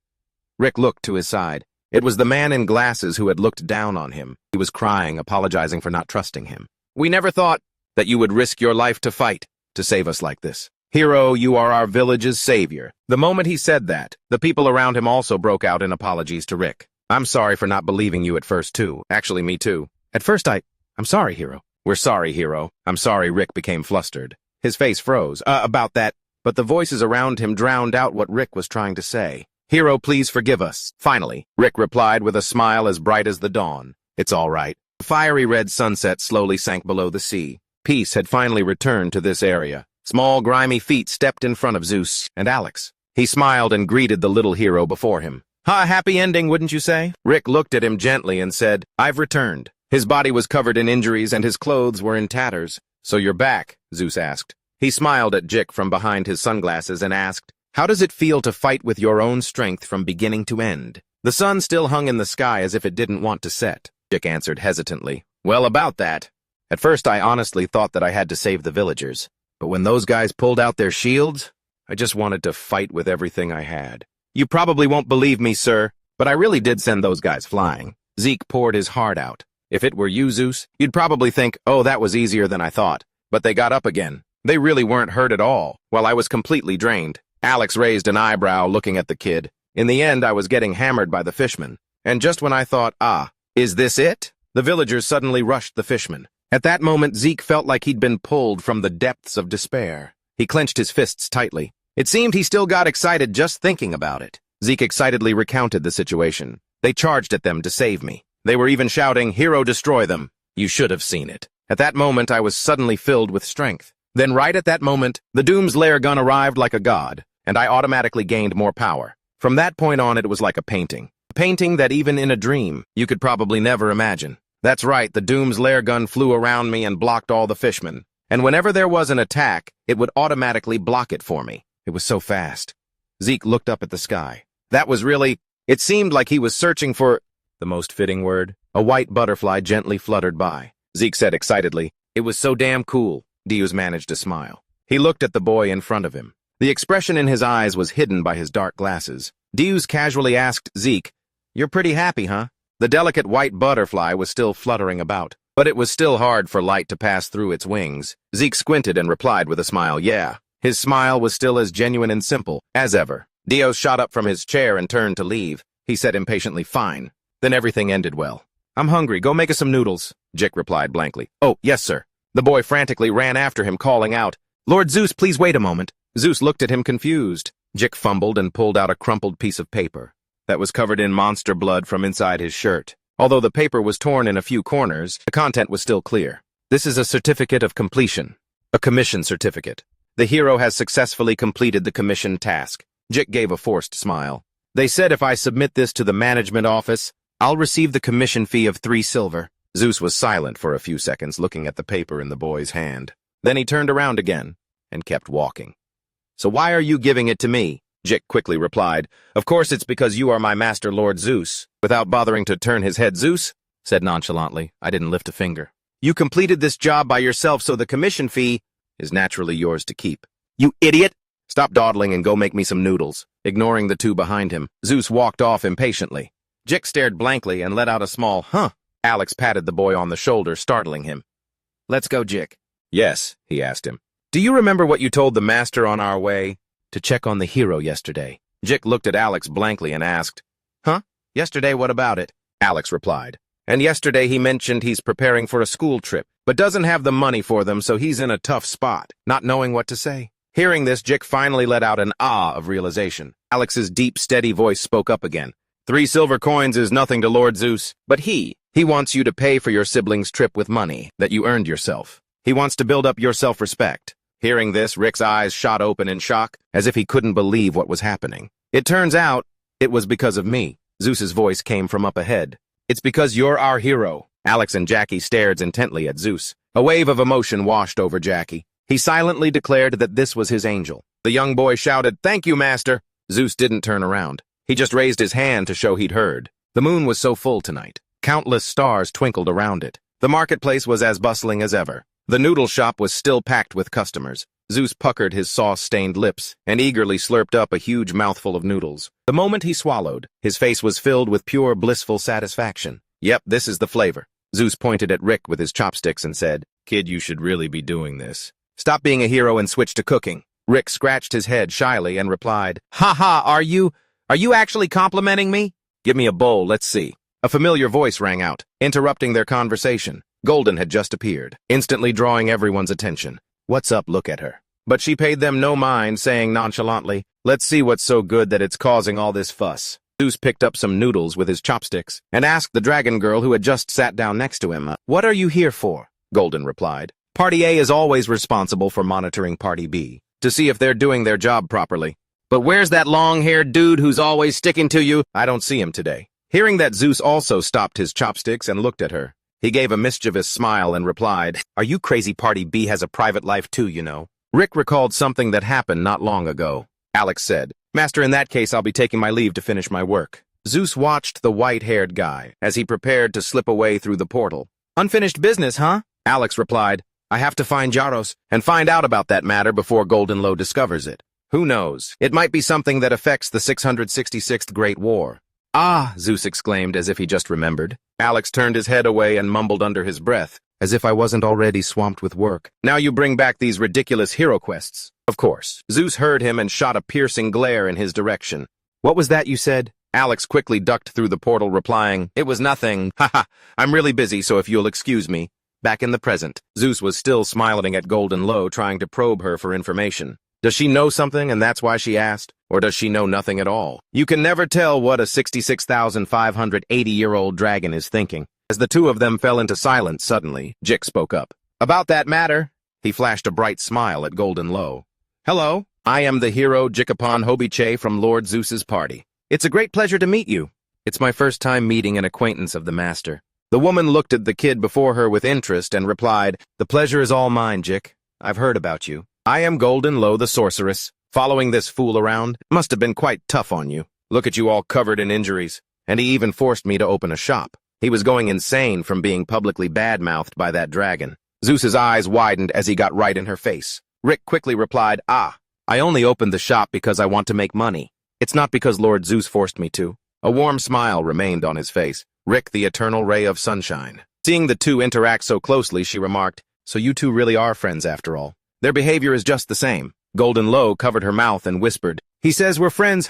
Rick looked to his side. It was the man in glasses who had looked down on him. He was crying, apologizing for not trusting him. "We never thought that you would risk your life to fight, to save us like this. Hero, you are our village's savior." The moment he said that, the people around him also broke out in apologies to Rick. "I'm sorry for not believing you at first, too. Actually, me too. At first I'm sorry, hero." "We're sorry, hero. I'm sorry." Rick became flustered. His face froze. About that." But the voices around him drowned out what Rick was trying to say. "Hero, please forgive us." Finally, Rick replied with a smile as bright as the dawn. "It's all right." The fiery red sunset slowly sank below the sea. Peace had finally returned to this area. Small, grimy feet stepped in front of Zeus and Alex. He smiled and greeted the little hero before him. Happy ending, wouldn't you say?" Rick looked at him gently and said, "I've returned." His body was covered in injuries and his clothes were in tatters. "So you're back?" Zeus asked. He smiled at Jick from behind his sunglasses and asked, "How does it feel to fight with your own strength from beginning to end?" The sun still hung in the sky as if it didn't want to set. Jick answered hesitantly, "Well, about that. At first I honestly thought that I had to save the villagers. But when those guys pulled out their shields, I just wanted to fight with everything I had. You probably won't believe me, sir, but I really did send those guys flying." Zeke poured his heart out. "If it were you, Zeus, you'd probably think, oh, that was easier than I thought. But they got up again. They really weren't hurt at all, while I was completely drained." Alex raised an eyebrow looking at the kid. "In the end, I was getting hammered by the fishmen. And just when I thought, is this it? The villagers suddenly rushed the fishmen. At that moment, Zeke felt like he'd been pulled from the depths of despair. He clenched his fists tightly. It seemed he still got excited just thinking about it. Zeke excitedly recounted the situation. "They charged at them to save me. They were even shouting, 'Hero, destroy them.' You should have seen it. At that moment, I was suddenly filled with strength. Then right at that moment, the Doom's lair gun arrived like a god, and I automatically gained more power. From that point on, it was like a painting. A painting that even in a dream, you could probably never imagine. That's right, the Doom's lair gun flew around me and blocked all the fishmen. And whenever there was an attack, it would automatically block it for me. It was so fast." Zeke looked up at the sky. "That was really It seemed like he was searching for the most fitting word. A white butterfly gently fluttered by. Zeke said excitedly, "It was so damn cool." Diaz managed to smile. He looked at the boy in front of him. The expression in his eyes was hidden by his dark glasses. Diaz casually asked Zeke, "You're pretty happy, huh?" The delicate white butterfly was still fluttering about, but it was still hard for light to pass through its wings. Zeke squinted and replied with a smile, "Yeah." His smile was still as genuine and simple as ever. Diaz shot up from his chair and turned to leave. He said impatiently, "Fine." Then everything ended well. "I'm hungry. Go make us some noodles," Jick replied blankly. "Oh, yes, sir." The boy frantically ran after him, calling out, "Lord Zeus, please wait a moment." Zeus looked at him confused. Jick fumbled and pulled out a crumpled piece of paper that was covered in monster blood from inside his shirt. Although the paper was torn in a few corners, the content was still clear. "This is a certificate of completion. A commission certificate. The hero has successfully completed the commission task." Jick gave a forced smile. "They said if I submit this to the management office, I'll receive the commission fee of 3 silver. Zeus was silent for a few seconds, looking at the paper in the boy's hand. Then he turned around again and kept walking. "So why are you giving it to me?" Jick quickly replied. "Of course it's because you are my master, Lord Zeus." Without bothering to turn his head, Zeus said nonchalantly, "I didn't lift a finger. You completed this job by yourself, so the commission fee is naturally yours to keep." "You idiot! Stop dawdling and go make me some noodles." Ignoring the two behind him, Zeus walked off impatiently. Jick stared blankly and let out a small, "Huh." Alex patted the boy on the shoulder, startling him. "Let's go, Jick." "Yes," he asked him. "Do you remember what you told the master on our way to check on the hero yesterday?" Jick looked at Alex blankly and asked, "Huh? Yesterday, what about it?" Alex replied. "And yesterday he mentioned he's preparing for a school trip, but doesn't have the money for them, so he's in a tough spot, not knowing what to say." Hearing this, Jick finally let out an ah of realization. Alex's deep, steady voice spoke up again. 3 silver coins is nothing to Lord Zeus, but he wants you to pay for your siblings' trip with money that you earned yourself. He wants to build up your self-respect." Hearing this, Rick's eyes shot open in shock, as if he couldn't believe what was happening. "It turns out it was because of me." Zeus's voice came from up ahead. "It's because you're our hero." Alex and Jackie stared intently at Zeus. A wave of emotion washed over Jackie. He silently declared that this was his angel. The young boy shouted, "Thank you, master." Zeus didn't turn around. He just raised his hand to show he'd heard. The moon was so full tonight. Countless stars twinkled around it. The marketplace was as bustling as ever. The noodle shop was still packed with customers. Zeus puckered his sauce-stained lips and eagerly slurped up a huge mouthful of noodles. The moment he swallowed, his face was filled with pure, blissful satisfaction. "Yep, this is the flavor." Zeus pointed at Rick with his chopsticks and said, "Kid, you should really be doing this. Stop being a hero and switch to cooking." Rick scratched his head shyly and replied, "Ha ha, are you actually complimenting me? Give me a bowl, let's see." A familiar voice rang out, interrupting their conversation. Golden had just appeared, instantly drawing everyone's attention. "What's up, look at her." But she paid them no mind, saying nonchalantly, "Let's see what's so good that it's causing all this fuss." Zeus picked up some noodles with his chopsticks and asked the dragon girl who had just sat down next to him, "What are you here for?" Golden replied, "Party A is always responsible for monitoring Party B, to see if they're doing their job properly. But where's that long-haired dude who's always sticking to you? I don't see him today." Hearing that, Zeus also stopped his chopsticks and looked at her. He gave a mischievous smile and replied, "Are you crazy? Party B has a private life too, you know." Rick recalled something that happened not long ago. Alex said, "Master, in that case, I'll be taking my leave to finish my work." Zeus watched the white-haired guy as he prepared to slip away through the portal. "Unfinished business, huh?" Alex replied, "I have to find Jaros and find out about that matter before Golden Low discovers it. Who knows? It might be something that affects the 666th Great War." "Ah," Zeus exclaimed as if he just remembered. Alex turned his head away and mumbled under his breath, "As if I wasn't already swamped with work. Now you bring back these ridiculous hero quests." "Of course." Zeus heard him and shot a piercing glare in his direction. "What was that you said?" Alex quickly ducked through the portal, replying, "It was nothing. Haha, I'm really busy, so if you'll excuse me." Back in the present, Zeus was still smiling at Golden Low, trying to probe her for information. Does she know something and that's why she asked? Or does she know nothing at all? You can never tell what a 66,580-year-old dragon is thinking. As the two of them fell into silence suddenly, Jick spoke up. "About that matter," he flashed a bright smile at Golden Low. "Hello, I am the hero Jickapon Hobiche from Lord Zeus's party. It's a great pleasure to meet you." "It's my first time meeting an acquaintance of the master." The woman looked at the kid before her with interest and replied, "The pleasure is all mine, Jick. I've heard about you. I am Golden Low the sorceress. Following this fool around must have been quite tough on you." Look at you all covered in injuries. And he even forced me to open a shop. He was going insane from being publicly bad-mouthed by that dragon. Zeus's eyes widened as he got right in her face. Rick quickly replied, I only opened the shop because I want to make money. It's not because Lord Zeus forced me to. A warm smile remained on his face. Rick, the eternal ray of sunshine. Seeing the two interact so closely, she remarked, so you two really are friends after all. Their behavior is just the same. Golden Low covered her mouth and whispered, he says we're friends,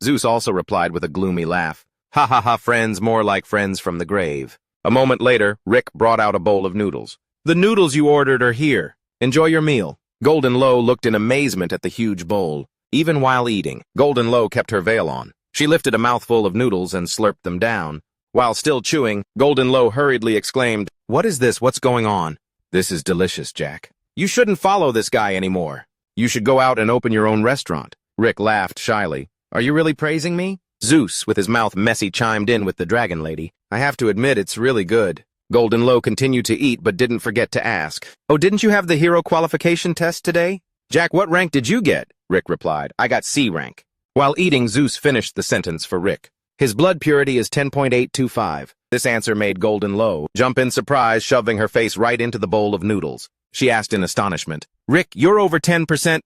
Zeus also replied with a gloomy laugh. Ha ha ha, friends, more like friends from the grave. A moment later, Rick brought out a bowl of noodles. The noodles you ordered are here. Enjoy your meal. Golden Low looked in amazement at the huge bowl. Even while eating, Golden Low kept her veil on. She lifted a mouthful of noodles and slurped them down. While still chewing, Golden Low hurriedly exclaimed, what is this? What's going on? This is delicious, Jack. You shouldn't follow this guy anymore. You should go out and open your own restaurant. Rick laughed shyly. Are you really praising me? Zeus, with his mouth messy, chimed in with the dragon lady. I have to admit, it's really good. Golden Low continued to eat but didn't forget to ask. Oh, didn't you have the hero qualification test today? Jack, what rank did you get? Rick replied. I got C rank. While eating, Zeus finished the sentence for Rick. His blood purity is 10.825. This answer made Golden Low jump in surprise, shoving her face right into the bowl of noodles. She asked in astonishment, Rick, you're over 10%.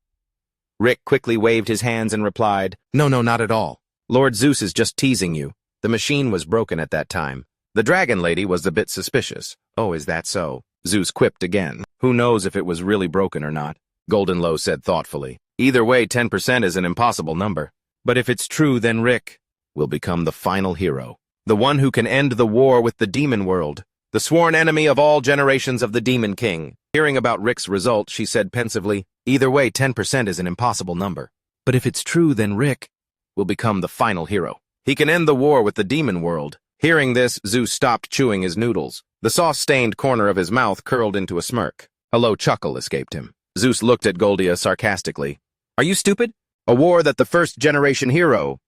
Rick quickly waved his hands and replied, No, not at all. Lord Zeus is just teasing you. The machine was broken at that time. The dragon lady was a bit suspicious. Oh, is that so? Zeus quipped again. Who knows if it was really broken or not? Golden Low said thoughtfully. Either way, 10% is an impossible number. But if it's true, then Rick will become the final hero. The one who can end the war with the demon world. The sworn enemy of all generations of the Demon King. Hearing about Rick's result, she said pensively, either way, 10% is an impossible number. But if it's true, then Rick will become the final hero. He can end the war with the demon world. Hearing this, Zeus stopped chewing his noodles. The sauce-stained corner of his mouth curled into a smirk. A low chuckle escaped him. Zeus looked at Goldia sarcastically. Are you stupid? A war that the first-generation hero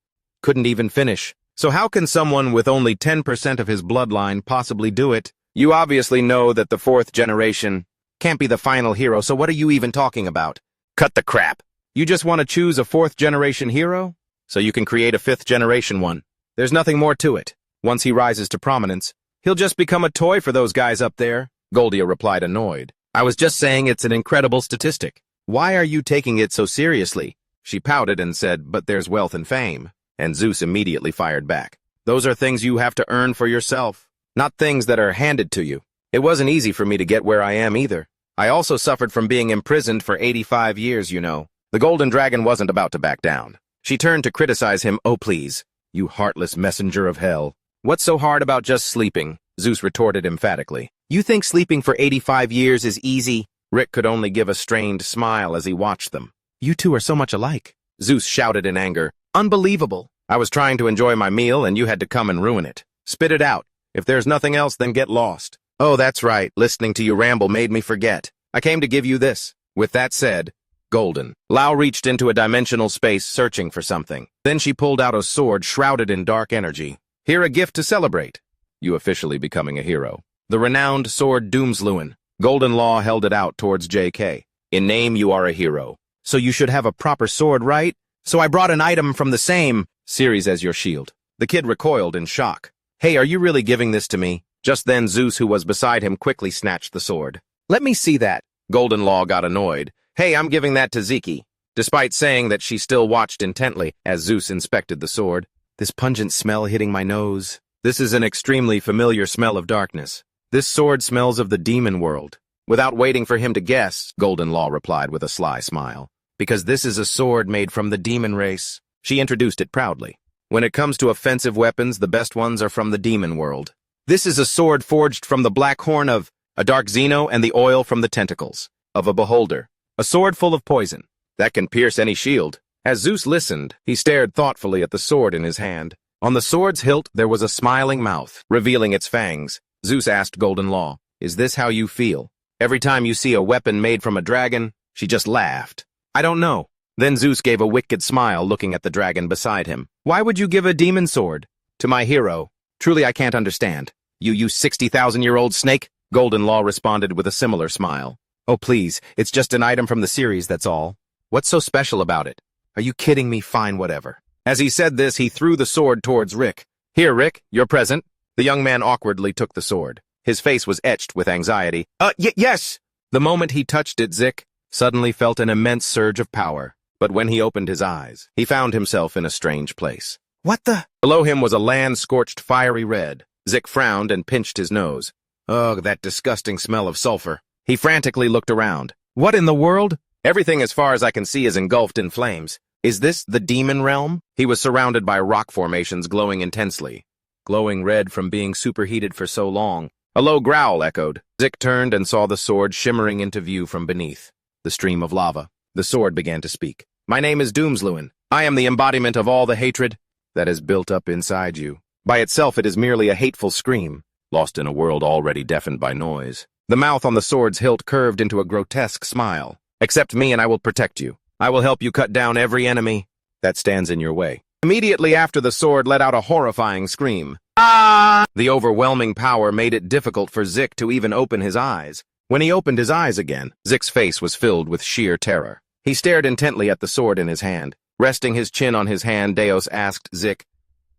couldn't even finish. So how can someone with only 10% of his bloodline possibly do it? You obviously know that the fourth generation can't be the final hero, so what are you even talking about? Cut the crap. You just want to choose a fourth-generation hero? So you can create a fifth-generation one. There's nothing more to it. Once he rises to prominence, he'll just become a toy for those guys up there. Goldia replied annoyed. I was just saying it's an incredible statistic. Why are you taking it so seriously? She pouted and said, but there's wealth and fame. And Zeus immediately fired back. Those are things you have to earn for yourself, not things that are handed to you. It wasn't easy for me to get where I am either. I also suffered from being imprisoned for 85 years, you know. The Golden Dragon wasn't about to back down. She turned to criticize him. Oh, please, you heartless messenger of hell. What's so hard about just sleeping? Zeus retorted emphatically. You think sleeping for 85 years is easy? Rick could only give a strained smile as he watched them. You two are so much alike. Zeus shouted in anger. Unbelievable. I was trying to enjoy my meal and you had to come and ruin it. Spit it out. If there's nothing else, then get lost. Oh, that's right. Listening to you ramble made me forget. I came to give you this. With that said, Golden. Lao reached into a dimensional space searching for something. Then she pulled out a sword shrouded in dark energy. Here a gift to celebrate. You officially becoming a hero. The renowned sword Doomsluin. Golden Law held it out towards JK. In name, you are a hero. So you should have a proper sword, right? So I brought an item from the same series as your shield. The kid recoiled in shock. Hey, are you really giving this to me? Just then Zeus, who was beside him, quickly snatched the sword. Let me see that. Golden Law got annoyed. Hey, I'm giving that to Ziki. Despite saying that, she still watched intently as Zeus inspected the sword. This pungent smell hitting my nose. This is an extremely familiar smell of darkness. This sword smells of the demon world. Without waiting for him to guess, Golden Law replied with a sly smile. Because this is a sword made from the demon race. She introduced it proudly. When it comes to offensive weapons, the best ones are from the demon world. This is a sword forged from the black horn of a dark Xeno and the oil from the tentacles of a beholder. A sword full of poison that can pierce any shield. As Zeus listened, he stared thoughtfully at the sword in his hand. On the sword's hilt, there was a smiling mouth, revealing its fangs. Zeus asked Golden Law, is this how you feel? Every time you see a weapon made from a dragon? She just laughed. I don't know. Then Zeus gave a wicked smile looking at the dragon beside him. Why would you give a demon sword to my hero? Truly, I can't understand. You 60,000-year-old snake? Golden Law responded with a similar smile. Oh, please, it's just an item from the series, that's all. What's so special about it? Are you kidding me? Fine, whatever. As he said this, he threw the sword towards Rick. Here, Rick, your present. The young man awkwardly took the sword. His face was etched with anxiety. Yes! The moment he touched it, Zik suddenly felt an immense surge of power. But when he opened his eyes, he found himself in a strange place. What the? Below him was a land scorched fiery red. Zik frowned and pinched his nose. Ugh, that disgusting smell of sulfur. He frantically looked around. What in the world? Everything as far as I can see is engulfed in flames. Is this the demon realm? He was surrounded by rock formations glowing intensely, glowing red from being superheated for so long. A low growl echoed. Zik turned and saw the sword shimmering into view from beneath the stream of lava. The sword began to speak. My name is Doomsluin. I am the embodiment of all the hatred that is built up inside you. By itself, it is merely a hateful scream, lost in a world already deafened by noise. The mouth on the sword's hilt curved into a grotesque smile. Accept me and I will protect you. I will help you cut down every enemy that stands in your way. Immediately after, the sword let out a horrifying scream. Ah! The overwhelming power made it difficult for Zik to even open his eyes. When he opened his eyes again, Zik's face was filled with sheer terror. He stared intently at the sword in his hand. Resting his chin on his hand, Deos asked Zik,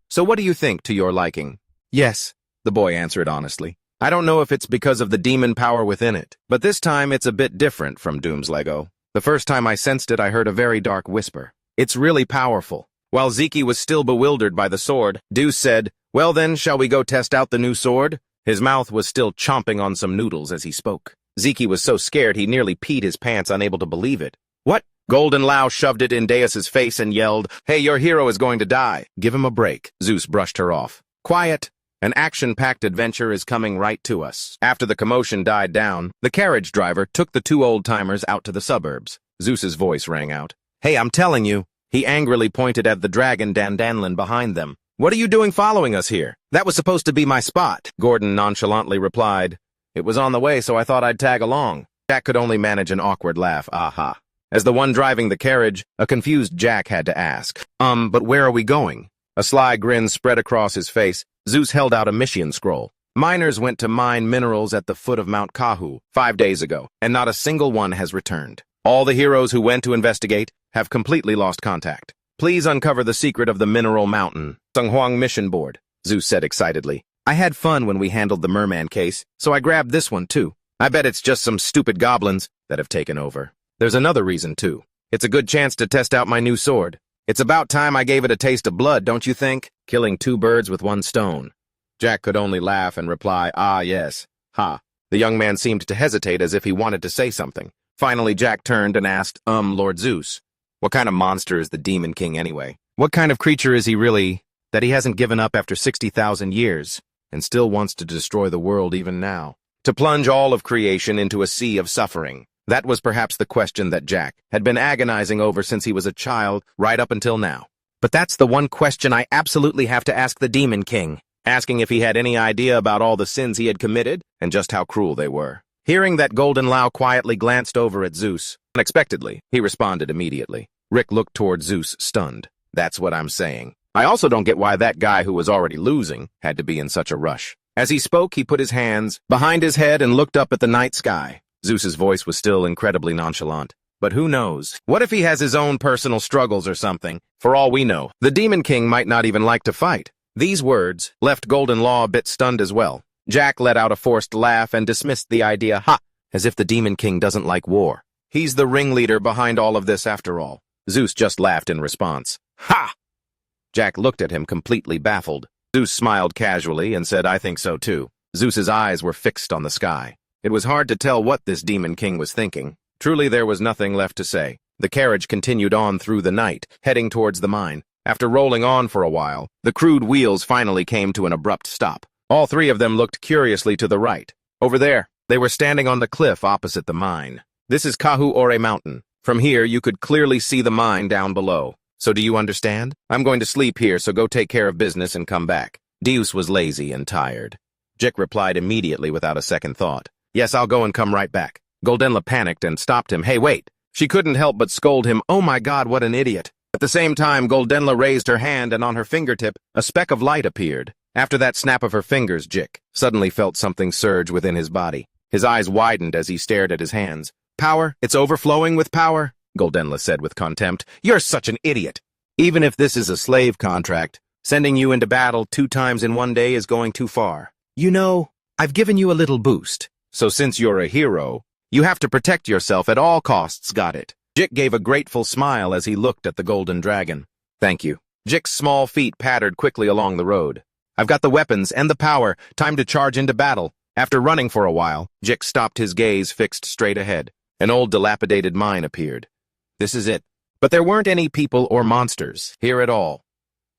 So what do you think to your liking? Yes, the boy answered honestly. I don't know if it's because of the demon power within it, but this time it's a bit different from Doom's Lego. The first time I sensed it, I heard a very dark whisper. It's really powerful. While Ziki was still bewildered by the sword, Deuce said, Well then, shall we go test out the new sword? His mouth was still chomping on some noodles as he spoke. Ziki was so scared he nearly peed his pants, unable to believe it. What? Golden Lao shoved it in Deus's face and yelled, Hey, your hero is going to die. Give him a break. Zeus brushed her off. Quiet. An action-packed adventure is coming right to us. After the commotion died down, the carriage driver took the two old-timers out to the suburbs. Zeus's voice rang out. Hey, I'm telling you. He angrily pointed at the dragon Dandanlin behind them. What are you doing following us here? That was supposed to be my spot, Gordon nonchalantly replied. It was on the way, so I thought I'd tag along. Jack could only manage an awkward laugh. Aha. As the one driving the carriage, a confused Jack had to ask, but where are we going? A sly grin spread across his face. Zeus held out a mission scroll. Miners went to mine minerals at the foot of Mount Kahu 5 days ago, and not a single one has returned. All the heroes who went to investigate have completely lost contact. Please uncover the secret of the mineral mountain. Sunghuang mission board, Zeus said excitedly. I had fun when we handled the merman case, so I grabbed this one too. I bet it's just some stupid goblins that have taken over. There's another reason too. It's a good chance to test out my new sword. It's about time I gave it a taste of blood, don't you think? Killing 2 birds with 1 stone. Jack could only laugh and reply, Ah, yes. Ha. The young man seemed to hesitate as if he wanted to say something. Finally, Jack turned and asked, Lord Zeus, what kind of monster is the Demon King anyway? What kind of creature is he really, that he hasn't given up after 60,000 years, and still wants to destroy the world even now? To plunge all of creation into a sea of suffering. That was perhaps the question that Jack had been agonizing over since he was a child, right up until now. But that's the one question I absolutely have to ask the Demon King, asking if he had any idea about all the sins he had committed and just how cruel they were. Hearing that, Golden Lao quietly glanced over at Zeus. Unexpectedly, he responded immediately. Rick looked toward Zeus, stunned. That's what I'm saying. I also don't get why that guy who was already losing had to be in such a rush. As he spoke, he put his hands behind his head and looked up at the night sky. Zeus's voice was still incredibly nonchalant. But who knows? What if he has his own personal struggles or something? For all we know, the Demon King might not even like to fight. These words left Golden Law a bit stunned as well. Jack let out a forced laugh and dismissed the idea, as if the Demon King doesn't like war. He's the ringleader behind all of this after all. Zeus just laughed in response. Ha! Jack looked at him completely baffled. Zeus smiled casually and said, I think so too. Zeus's eyes were fixed on the sky. It was hard to tell what this Demon King was thinking. Truly, there was nothing left to say. The carriage continued on through the night, heading towards the mine. After rolling on for a while, the crude wheels finally came to an abrupt stop. All 3 of them looked curiously to the right. Over there, they were standing on the cliff opposite the mine. This is Kahu Ore Mountain. From here, you could clearly see the mine down below. So do you understand? I'm going to sleep here, so go take care of business and come back. Deus was lazy and tired. Jik replied immediately without a second thought. Yes, I'll go and come right back. Goldenla panicked and stopped him. Hey, wait. She couldn't help but scold him. Oh my God, what an idiot. At the same time, Goldenla raised her hand and on her fingertip, a speck of light appeared. After that snap of her fingers, Jik suddenly felt something surge within his body. His eyes widened as he stared at his hands. Power? It's overflowing with power? Goldenla said with contempt. You're such an idiot. Even if this is a slave contract, sending you into battle 2 times in 1 day is going too far. You know, I've given you a little boost. So since you're a hero, you have to protect yourself at all costs, got it? Jik gave a grateful smile as he looked at the golden dragon. Thank you. Jik's small feet pattered quickly along the road. I've got the weapons and the power, time to charge into battle. After running for a while, Jik stopped, his gaze fixed straight ahead. An old dilapidated mine appeared. This is it. But there weren't any people or monsters here at all.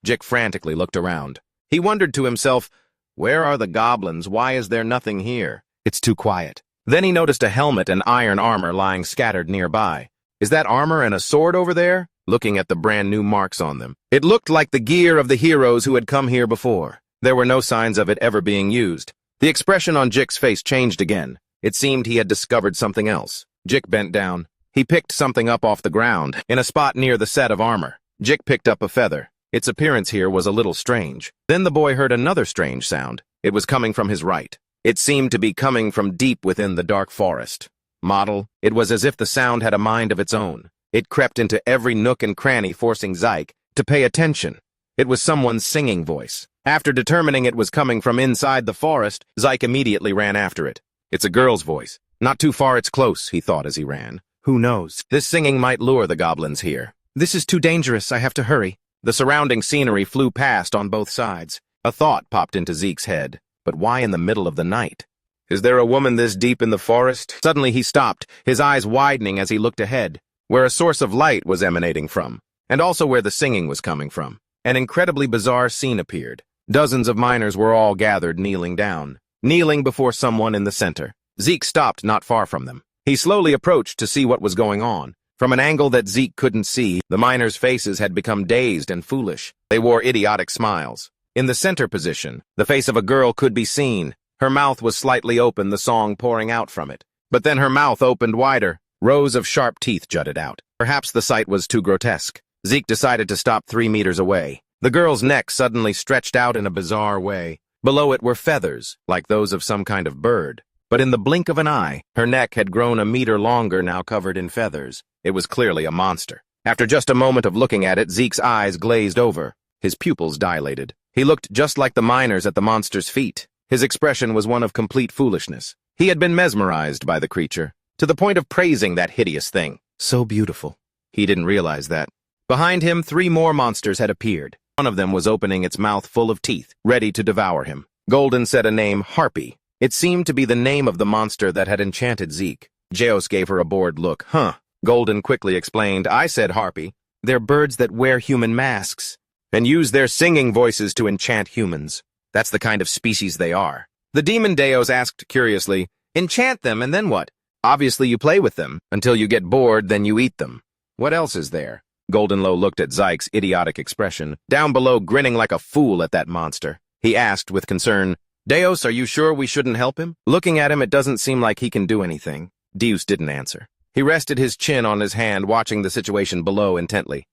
Jik frantically looked around. He wondered to himself, where are the goblins? Why is there nothing here? It's too quiet. Then he noticed a helmet and iron armor lying scattered nearby. Is that armor and a sword over there? Looking at the brand new marks on them. It looked like the gear of the heroes who had come here before. There were no signs of it ever being used. The expression on Jik's face changed again. It seemed he had discovered something else. Jik bent down. He picked something up off the ground, in a spot near the set of armor. Jik picked up a feather. Its appearance here was a little strange. Then the boy heard another strange sound. It was coming from his right. It seemed to be coming from deep within the dark forest. Model, it was as if the sound had a mind of its own. It crept into every nook and cranny, forcing Zyke to pay attention. It was someone's singing voice. After determining it was coming from inside the forest, Zyke immediately ran after it. It's a girl's voice. Not too far, it's close, he thought as he ran. Who knows? This singing might lure the goblins here. This is too dangerous, I have to hurry. The surrounding scenery flew past on both sides. A thought popped into Zeke's head. But why in the middle of the night? Is there a woman this deep in the forest? Suddenly he stopped, his eyes widening as he looked ahead, where a source of light was emanating from, and also where the singing was coming from. An incredibly bizarre scene appeared. Dozens of miners were all gathered, kneeling down, kneeling before someone in the center. Zeke stopped not far from them. He slowly approached to see what was going on. From an angle that Zeke couldn't see, the miners' faces had become dazed and foolish. They wore idiotic smiles. In the center position, the face of a girl could be seen. Her mouth was slightly open, the song pouring out from it. But then her mouth opened wider. Rows of sharp teeth jutted out. Perhaps the sight was too grotesque. Zeke decided to stop 3 meters away. The girl's neck suddenly stretched out in a bizarre way. Below it were feathers, like those of some kind of bird. But in the blink of an eye, her neck had grown a meter longer, now covered in feathers. It was clearly a monster. After just a moment of looking at it, Zeke's eyes glazed over. His pupils dilated. He looked just like the miners at the monster's feet. His expression was one of complete foolishness. He had been mesmerized by the creature, to the point of praising that hideous thing. So beautiful. He didn't realize that. Behind him, 3 more monsters had appeared. One of them was opening its mouth full of teeth, ready to devour him. Golden said a name, Harpy. It seemed to be the name of the monster that had enchanted Zeke. Jeos gave her a bored look. Huh. Golden quickly explained, I said Harpy. They're birds that wear human masks and use their singing voices to enchant humans. That's the kind of species they are. The demon Deos asked curiously, enchant them and then what? Obviously you play with them. Until you get bored, then you eat them. What else is there? Goldenlow looked at Zyke's idiotic expression, down below grinning like a fool at that monster. He asked with concern, Deos, are you sure we shouldn't help him? Looking at him, it doesn't seem like he can do anything. Deus didn't answer. He rested his chin on his hand, watching the situation below intently.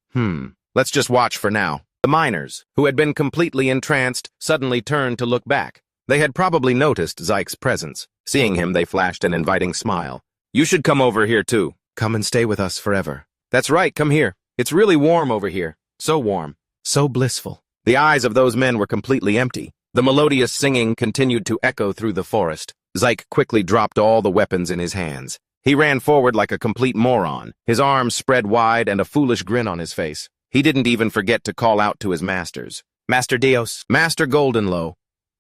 Let's just watch for now. The miners, who had been completely entranced, suddenly turned to look back. They had probably noticed Zyke's presence. Seeing him, they flashed an inviting smile. You should come over here, too. Come and stay with us forever. That's right, come here. It's really warm over here. So warm. So blissful. The eyes of those men were completely empty. The melodious singing continued to echo through the forest. Zyke quickly dropped all the weapons in his hands. He ran forward like a complete moron, his arms spread wide and a foolish grin on his face. He didn't even forget to call out to his masters. Master Deos, Master Goldenlow,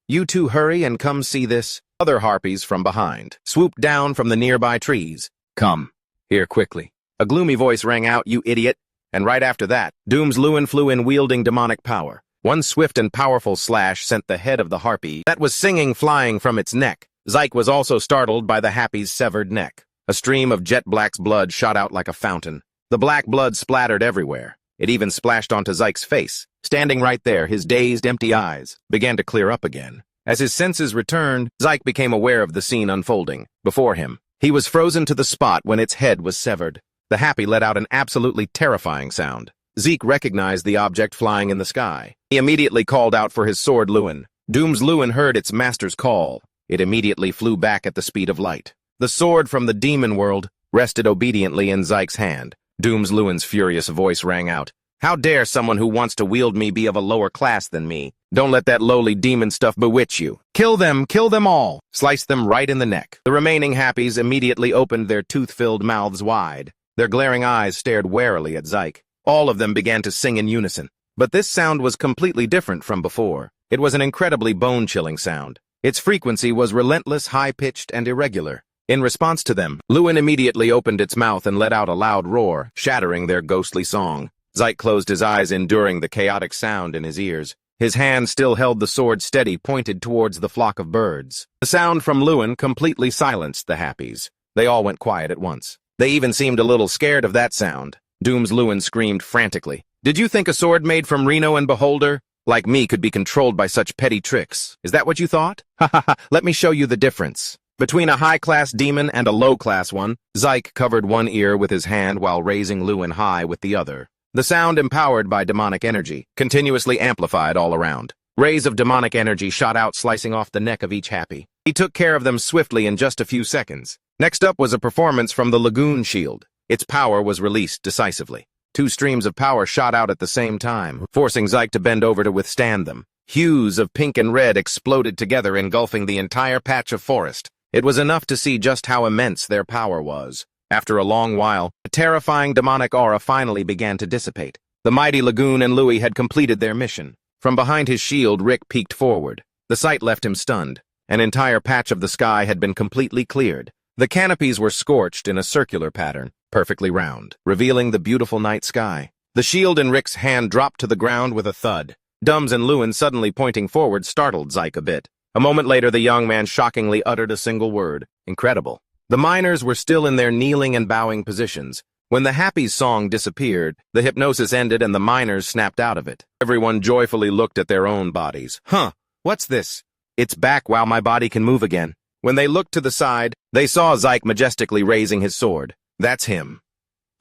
you two hurry and come see this. Other harpies from behind swooped down from the nearby trees. Come, here quickly. A gloomy voice rang out, you idiot. And right after that, Doom's Lewin flew in wielding demonic power. One swift and powerful slash sent the head of the harpy that was singing flying from its neck. Zyke was also startled by the happy's severed neck. A stream of jet black's blood shot out like a fountain. The black blood splattered everywhere. It even splashed onto Zyke's face. Standing right there, his dazed, empty eyes began to clear up again. As his senses returned, Zyke became aware of the scene unfolding before him. He was frozen to the spot when its head was severed. The happy let out an absolutely terrifying sound. Zeke recognized the object flying in the sky. He immediately called out for his sword Lewin. Doom's Lewin heard its master's call. It immediately flew back at the speed of light. The sword from the demon world rested obediently in Zyke's hand. Doom's Lewin's furious voice rang out. How dare someone who wants to wield me be of a lower class than me? Don't let that lowly demon stuff bewitch you. Kill them all. Slice them right in the neck. The remaining happies immediately opened their tooth-filled mouths wide. Their glaring eyes stared warily at Zyke. All of them began to sing in unison. But this sound was completely different from before. It was an incredibly bone-chilling sound. Its frequency was relentless, high-pitched, and irregular. In response to them, Lewin immediately opened its mouth and let out a loud roar, shattering their ghostly song. Zyke closed his eyes, enduring the chaotic sound in his ears. His hand still held the sword steady, pointed towards the flock of birds. The sound from Lewin completely silenced the happies. They all went quiet at once. They even seemed a little scared of that sound. Doom's Lewin screamed frantically. "Did you think a sword made from Reno and Beholder, like me, could be controlled by such petty tricks? Is that what you thought? Ha ha ha, let me show you the difference." Between a high-class demon and a low-class one, Zyke covered one ear with his hand while raising Lewin high with the other. The sound, empowered by demonic energy, continuously amplified all around. Rays of demonic energy shot out, slicing off the neck of each happy. He took care of them swiftly in just a few seconds. Next up was a performance from the Lagoon Shield. Its power was released decisively. Two streams of power shot out at the same time, forcing Zyke to bend over to withstand them. Hues of pink and red exploded together, engulfing the entire patch of forest. It was enough to see just how immense their power was. After a long while, a terrifying demonic aura finally began to dissipate. The mighty Lagoon and Louis had completed their mission. From behind his shield, Rick peeked forward. The sight left him stunned. An entire patch of the sky had been completely cleared. The canopies were scorched in a circular pattern, perfectly round, revealing the beautiful night sky. The shield in Rick's hand dropped to the ground with a thud. Dums and Lewin suddenly pointing forward startled Zyke a bit. A moment later, the young man shockingly uttered a single word: incredible. The miners were still in their kneeling and bowing positions. When the Happy's song disappeared, the hypnosis ended and the miners snapped out of it. Everyone joyfully looked at their own bodies. Huh, what's this? It's back. Wow, my body can move again. When they looked to the side, they saw Zyke majestically raising his sword. That's him.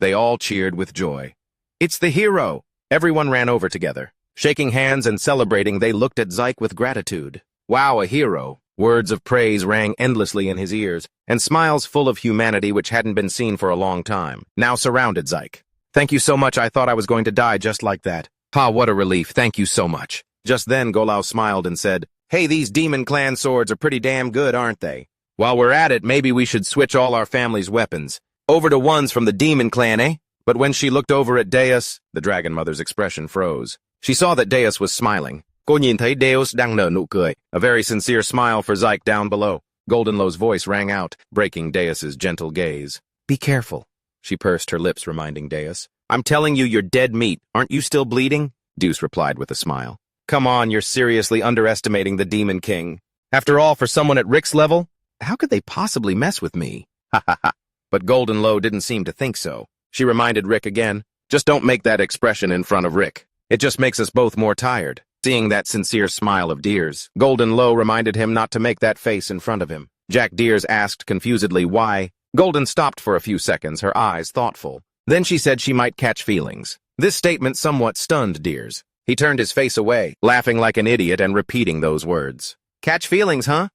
They all cheered with joy. It's the hero! Everyone ran over together. Shaking hands and celebrating, they looked at Zyke with gratitude. Wow, a hero! Words of praise rang endlessly in his ears, and smiles full of humanity which hadn't been seen for a long time now surrounded Zyke. Thank you so much. I thought I was going to die just like that. Ha, what a relief. Thank you so much. Just then, Golao smiled and said, Hey, these Demon Clan swords are pretty damn good, aren't they? While we're at it, maybe we should switch all our family's weapons. Over to ones from the Demon Clan, eh? But when she looked over at Deus, the Dragon Mother's expression froze. She saw that Deus was smiling. Cô nhìn thấy Deus đang nở nụ cười. A very sincere smile for Zyke down below. Goldenlow's voice rang out, breaking Deus's gentle gaze. Be careful. She pursed her lips, reminding Deus. I'm telling you, you're dead meat. Aren't you still bleeding? Deus replied with a smile. Come on, you're seriously underestimating the Demon King. After all, for someone at Rick's level, how could they possibly mess with me? Ha ha ha. But Goldenlow didn't seem to think so. She reminded Rick again, just don't make that expression in front of Rick. It just makes us both more tired. Seeing that sincere smile of Deer's, Goldenlow reminded him not to make that face in front of him. Jack Deers asked confusedly why. Golden stopped for a few seconds, her eyes thoughtful. Then she said she might catch feelings. This statement somewhat stunned Deers. He turned his face away, laughing like an idiot and repeating those words. Catch feelings, huh?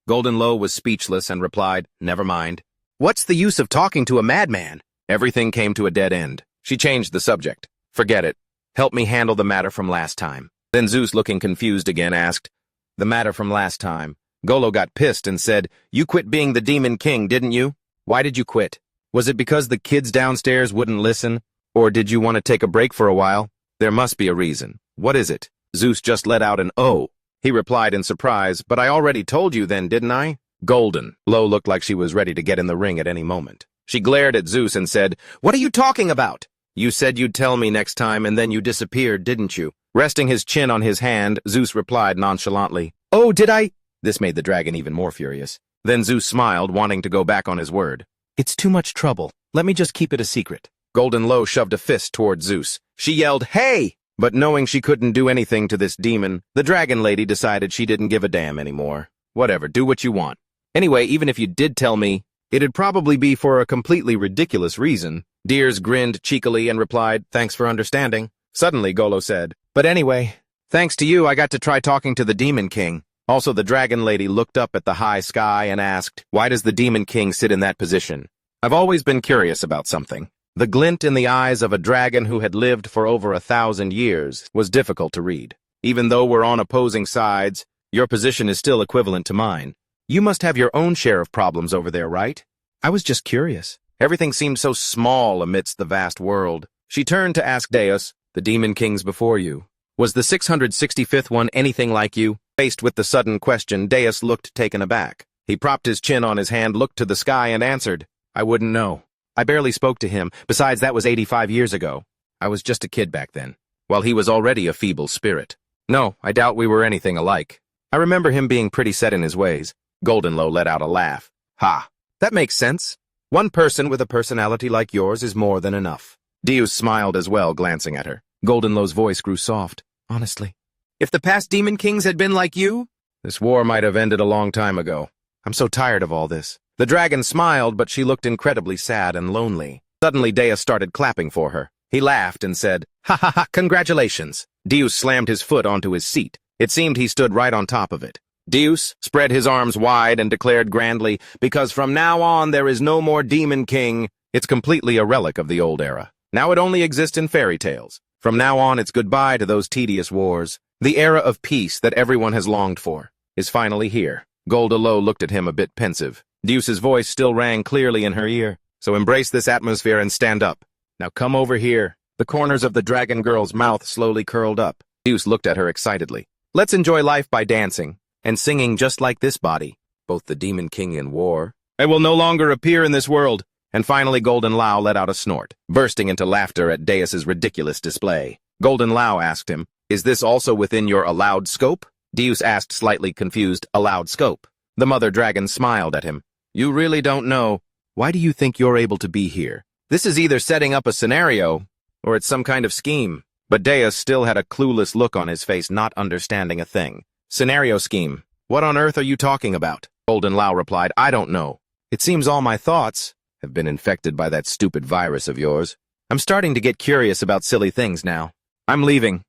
Goldenlow was speechless and replied, Never mind. What's the use of talking to a madman? Everything came to a dead end. She changed the subject. Forget it. Help me handle the matter from last time. Then Zeus, looking confused again, asked, The matter from last time. Golo got pissed and said, You quit being the Demon King, didn't you? Why did you quit? Was it because the kids downstairs wouldn't listen? Or did you want to take a break for a while? There must be a reason. What is it? Zeus just let out an oh. He replied in surprise, But I already told you then, didn't I? Golden. Lo looked like she was ready to get in the ring at any moment. She glared at Zeus and said, What are you talking about? You said you'd tell me next time and then you disappeared, didn't you? Resting his chin on his hand, Zeus replied nonchalantly, Oh, did I? This made the dragon even more furious. Then Zeus smiled, wanting to go back on his word. It's too much trouble. Let me just keep it a secret. Goldenlow shoved a fist toward Zeus. She yelled, Hey! But knowing she couldn't do anything to this demon, the dragon lady decided she didn't give a damn anymore. Whatever, do what you want. Anyway, even if you did tell me, it'd probably be for a completely ridiculous reason. Deers grinned cheekily and replied, Thanks for understanding. Suddenly, Golo said, But anyway, thanks to you, I got to try talking to the Demon King. Also, the dragon lady looked up at the high sky and asked, Why does the Demon King sit in that position? I've always been curious about something. The glint in the eyes of a dragon who had lived for over 1,000 years was difficult to read. Even though we're on opposing sides, your position is still equivalent to mine. You must have your own share of problems over there, right? I was just curious. Everything seemed so small amidst the vast world. She turned to ask Deus, the demon kings before you. Was the 665th one anything like you? Faced with the sudden question, Deus looked taken aback. He propped his chin on his hand, looked to the sky, and answered, I wouldn't know. I barely spoke to him. Besides, that was 85 years ago. I was just a kid back then, while he was already a feeble spirit. No, I doubt we were anything alike. I remember him being pretty set in his ways. Goldenlow let out a laugh. Ha! That makes sense. One person with a personality like yours is more than enough. Deus smiled as well, glancing at her. Goldenlow's voice grew soft. Honestly, if the past demon kings had been like you, this war might have ended a long time ago. I'm so tired of all this. The dragon smiled, but she looked incredibly sad and lonely. Suddenly, Deus started clapping for her. He laughed and said, Ha ha ha, congratulations. Deus slammed his foot onto his seat. It seemed he stood right on top of it. Deus spread his arms wide and declared grandly, because from now on there is no more demon king. It's completely a relic of the old era. Now it only exists in fairy tales. From now on it's goodbye to those tedious wars. The era of peace that everyone has longed for is finally here. Goldenlow looked at him a bit pensive. Deus's voice still rang clearly in her ear. So embrace this atmosphere and stand up. Now come over here. The corners of the dragon girl's mouth slowly curled up. Deus looked at her excitedly. Let's enjoy life by dancing and singing just like this body, both the demon king in war. I will no longer appear in this world. And finally Goldenlow let out a snort, bursting into laughter at Deus's ridiculous display. Goldenlow asked him, Is this also within your allowed scope? Deus asked, slightly confused, allowed scope. The mother dragon smiled at him. You really don't know. Why do you think you're able to be here? This is either setting up a scenario, or it's some kind of scheme. But Deus still had a clueless look on his face, not understanding a thing. Scenario scheme. What on earth are you talking about? Goldenlow replied, I don't know. It seems all my thoughts have been infected by that stupid virus of yours. I'm starting to get curious about silly things now. I'm leaving.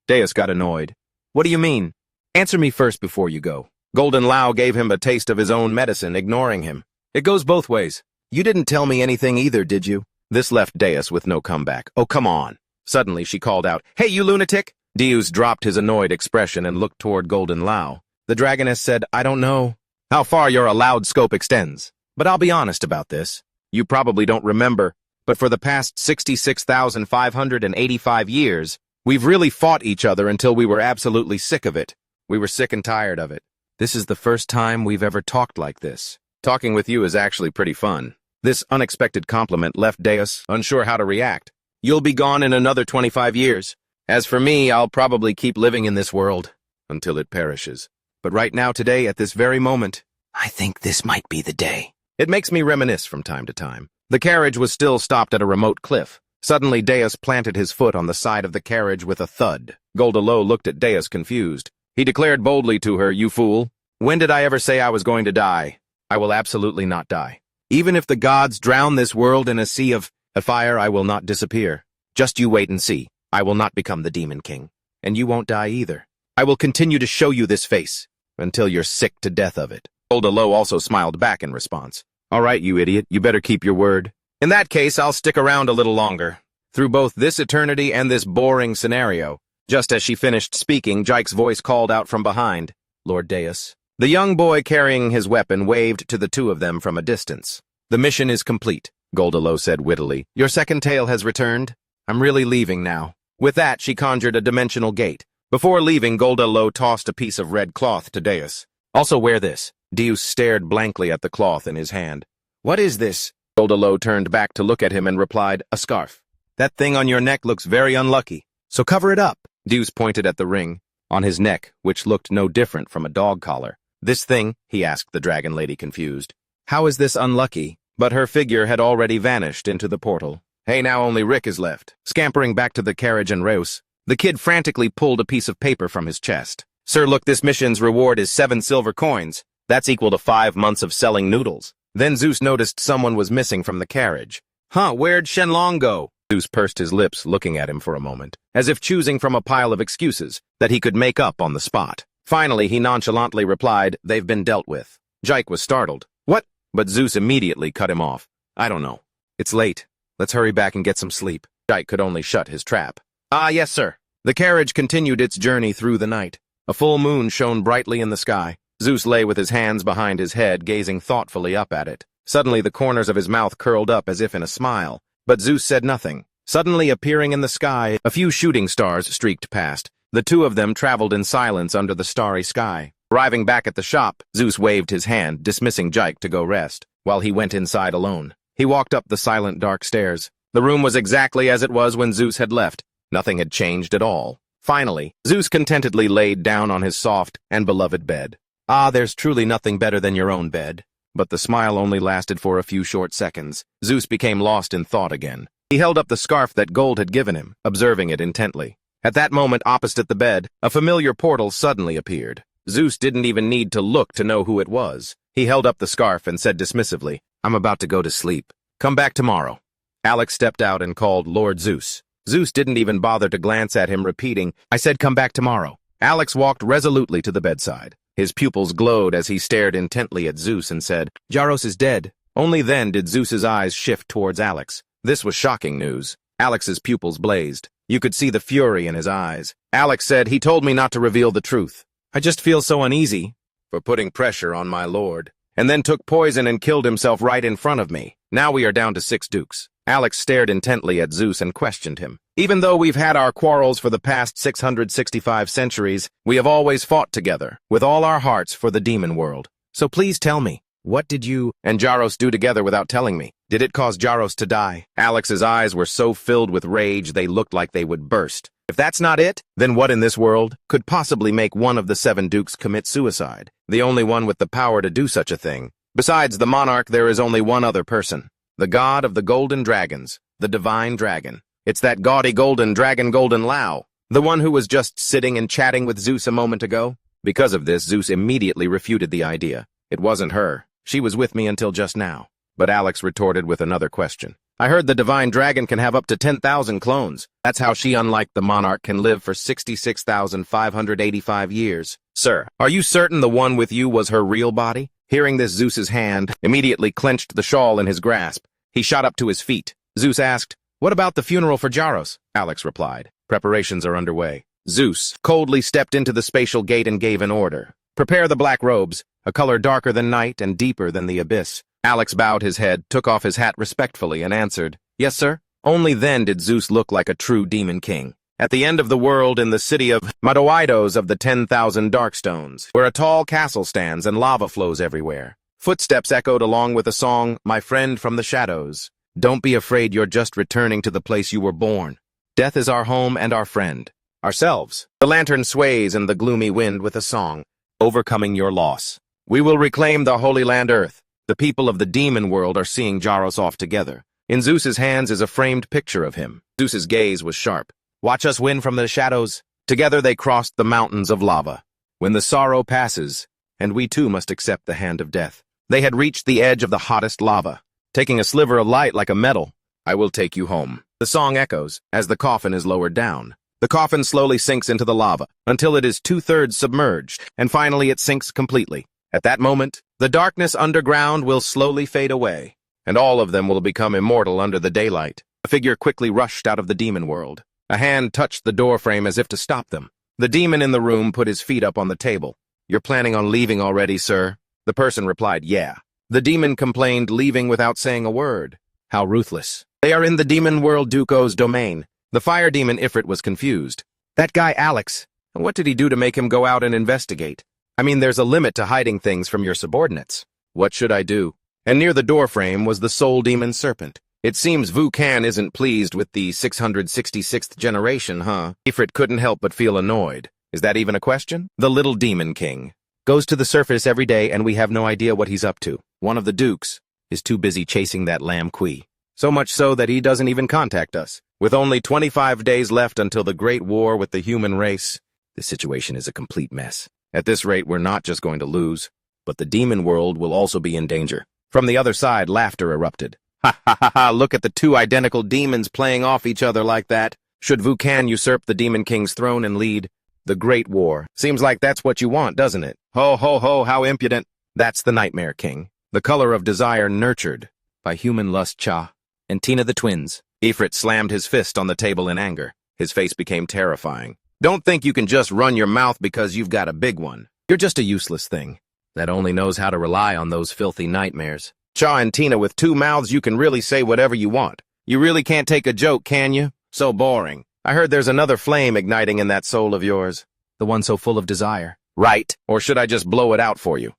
Deus got annoyed. What do you mean? Answer me first before you go. Goldenlow gave him a taste of his own medicine, ignoring him. It goes both ways. You didn't tell me anything either, did you? This left Deus with no comeback. Oh, come on. Suddenly she called out, Hey, you lunatic! Deus dropped his annoyed expression and looked toward Goldenlow. The dragoness said, I don't know how far your allowed scope extends. But I'll be honest about this. You probably don't remember, but for the past 66,585 years, we've really fought each other until we were absolutely sick of it. We were sick and tired of it. This is the first time we've ever talked like this. Talking with you is actually pretty fun. This unexpected compliment left Deus unsure how to react. You'll be gone in another 25 years. As for me, I'll probably keep living in this world until it perishes. But right now, today, at this very moment, I think this might be the day. It makes me reminisce from time to time. The carriage was still stopped at a remote cliff. Suddenly, Deus planted his foot on the side of the carriage with a thud. Goldenlow looked at Deus confused. He declared boldly to her, You fool! When did I ever say I was going to die? I will absolutely not die. Even if the gods drown this world in a sea of fire, I will not disappear. Just you wait and see. I will not become the Demon King. And you won't die either. I will continue to show you this face until you're sick to death of it. Goldenlow also smiled back in response. All right, you idiot, you better keep your word. In that case, I'll stick around a little longer. Through both this eternity and this boring scenario. Just as she finished speaking, Jike's voice called out from behind. Lord Deus. The young boy carrying his weapon waved to the two of them from a distance. The mission is complete, Goldenlow said wittily. Your second tail has returned. I'm really leaving now. With that, she conjured a dimensional gate. Before leaving, Goldenlow tossed a piece of red cloth to Deus. Also wear this. Deus stared blankly at the cloth in his hand. What is this? Goldenlow turned back to look at him and replied, A scarf. That thing on your neck looks very unlucky, so cover it up. Deus pointed at the ring on his neck, which looked no different from a dog collar. This thing, he asked the dragon lady, confused. How is this unlucky? But her figure had already vanished into the portal. Hey, now only Rick is left. Scampering back to the carriage and Reus, the kid frantically pulled a piece of paper from his chest. Sir, look, this mission's reward is 7 silver coins. That's equal to 5 months of selling noodles. Then Zeus noticed someone was missing from the carriage. Huh, where'd Shenlong go? Zeus pursed his lips, looking at him for a moment, as if choosing from a pile of excuses that he could make up on the spot. Finally, he nonchalantly replied, They've been dealt with. Jike was startled. What? But Zeus immediately cut him off. I don't know. It's late. Let's hurry back and get some sleep. Jike could only shut his trap. Ah, yes, sir. The carriage continued its journey through the night. A full moon shone brightly in the sky. Zeus lay with his hands behind his head, gazing thoughtfully up at it. Suddenly, the corners of his mouth curled up as if in a smile. But Zeus said nothing. Suddenly appearing in the sky, a few shooting stars streaked past. The two of them traveled in silence under the starry sky. Arriving back at the shop, Zeus waved his hand, dismissing Jike to go rest, while he went inside alone. He walked up the silent dark stairs. The room was exactly as it was when Zeus had left. Nothing had changed at all. Finally, Zeus contentedly laid down on his soft and beloved bed. Ah, there's truly nothing better than your own bed. But the smile only lasted for a few short seconds. Zeus became lost in thought again. He held up the scarf that Gold had given him, observing it intently. At that moment, opposite the bed, a familiar portal suddenly appeared. Zeus didn't even need to look to know who it was. He held up the scarf and said dismissively, "I'm about to go to sleep. Come back tomorrow." Alex stepped out and called Lord Zeus. Zeus didn't even bother to glance at him, repeating, "I said come back tomorrow." Alex walked resolutely to the bedside. His pupils glowed as he stared intently at Zeus and said, "Jaros is dead." Only then did Zeus's eyes shift towards Alex. This was shocking news. Alex's pupils blazed. You could see the fury in his eyes. Alex said, "He told me not to reveal the truth. I just feel so uneasy for putting pressure on my lord, and then took poison and killed himself right in front of me. Now we are down to 6 dukes." Alex stared intently at Zeus and questioned him. "Even though we've had our quarrels for the past 665 centuries, we have always fought together, with all our hearts for the demon world. So please tell me, what did you and Jaros do together without telling me? Did it cause Jaros to die?" Alex's eyes were so filled with rage they looked like they would burst. If that's not it, then what in this world could possibly make one of the 7 dukes commit suicide? The only one with the power to do such a thing. Besides the monarch, there is only one other person. The god of the golden dragons, the divine dragon. It's that gaudy golden dragon Golden Lao, the one who was just sitting and chatting with Zeus a moment ago. Because of this, Zeus immediately refuted the idea. It wasn't her. She was with me until just now. But Alex retorted with another question. "I heard the divine dragon can have up to 10,000 clones. That's how she, unlike the monarch, can live for 66,585 years. Sir, are you certain the one with you was her real body?" Hearing this, Zeus's hand immediately clenched the shawl in his grasp. He shot up to his feet. Zeus asked, "What about the funeral for Jaros?" Alex replied, "Preparations are underway." Zeus coldly stepped into the spatial gate and gave an order. "Prepare the black robes, a color darker than night and deeper than the abyss." Alex bowed his head, took off his hat respectfully, and answered, "Yes, sir." Only then did Zeus look like a true demon king. At the end of the world, in the city of Madoidos of the 10,000 Darkstones, where a tall castle stands and lava flows everywhere. Footsteps echoed along with a song, "My friend from the shadows. Don't be afraid, you're just returning to the place you were born. Death is our home and our friend. Ourselves." The lantern sways in the gloomy wind with a song, "Overcoming your loss. We will reclaim the Holy Land Earth." The people of the demon world are seeing Jaros off together. In Zeus's hands is a framed picture of him. Zeus's gaze was sharp. "Watch us win from the shadows." Together they crossed the mountains of lava. When the sorrow passes, and we too must accept the hand of death. They had reached the edge of the hottest lava. Taking a sliver of light like a medal, "I will take you home." The song echoes as the coffin is lowered down. The coffin slowly sinks into the lava until it is 2/3 submerged, and finally it sinks completely. At that moment, the darkness underground will slowly fade away, and all of them will become immortal under the daylight. A figure quickly rushed out of the demon world. A hand touched the doorframe as if to stop them. The demon in the room put his feet up on the table. "You're planning on leaving already, sir?" The person replied, "Yeah." The demon complained, leaving without saying a word. How ruthless. "They are in the demon world Duko's domain." The fire demon Ifrit was confused. "That guy Alex, what did he do to make him go out and investigate? I mean, there's a limit to hiding things from your subordinates. What should I do?" And near the doorframe was the soul demon serpent. "It seems Vukan isn't pleased with the 666th generation, huh?" Ifrit couldn't help but feel annoyed. Is that even a question? The little demon king goes to the surface every day and we have no idea what he's up to. One of the dukes is too busy chasing that lamb Kui. So much so that he doesn't even contact us. With only 25 days left until the great war with the human race, the situation is a complete mess. At this rate, we're not just going to lose, but the demon world will also be in danger. From the other side, laughter erupted. "Ha ha ha ha, look at the 2 identical demons playing off each other like that. Should Vukan usurp the Demon King's throne and lead the Great War? Seems like that's what you want, doesn't it? Ho ho ho, how impudent." That's the Nightmare King, the color of desire nurtured by human lust cha. and Tina the twins. Ifrit slammed his fist on the table in anger. His face became terrifying. Don't think you can just run your mouth because you've got a big one. You're just a useless thing that only knows how to rely on those filthy nightmares. Cha and Tina, with two mouths, you can really say whatever you want. You really can't take a joke, can you? So boring. I heard there's another flame igniting in that soul of yours. The one so full of desire. Right. Or should I just blow it out for you?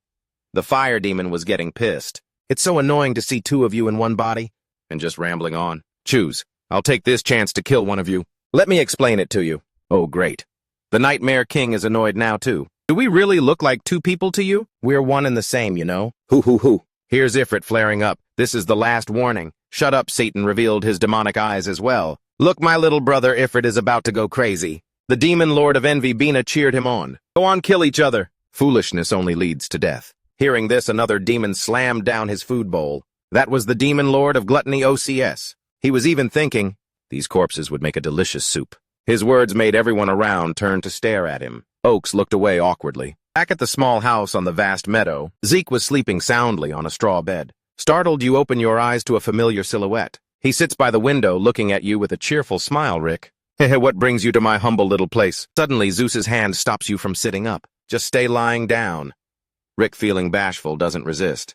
The fire demon was getting pissed. It's so annoying to see two of you in one body. And just rambling on. Choose. I'll take this chance to kill one of you. Let me explain it to you. Oh, great. The Nightmare King is annoyed now, too. Do we really look like two people to you? We're one and the same, you know. Hoo. Here's Ifrit flaring up. This is the last warning. Shut up, Satan revealed his demonic eyes as well. Look, my little brother Ifrit is about to go crazy. The demon lord of envy, Bina, cheered him on. Go on, kill each other. Foolishness only leads to death. Hearing this, another demon slammed down his food bowl. That was the demon lord of gluttony OCS. He was even thinking, these corpses would make a delicious soup. His words made everyone around turn to stare at him. Oaks looked away awkwardly. Back at the small house on the vast meadow, Zeke was sleeping soundly on a straw bed. Startled, you open your eyes to a familiar silhouette. He sits by the window looking at you with a cheerful smile, Rick. What brings you to my humble little place? Suddenly, Zeus's hand stops you from sitting up. Just stay lying down. Rick, feeling bashful, doesn't resist.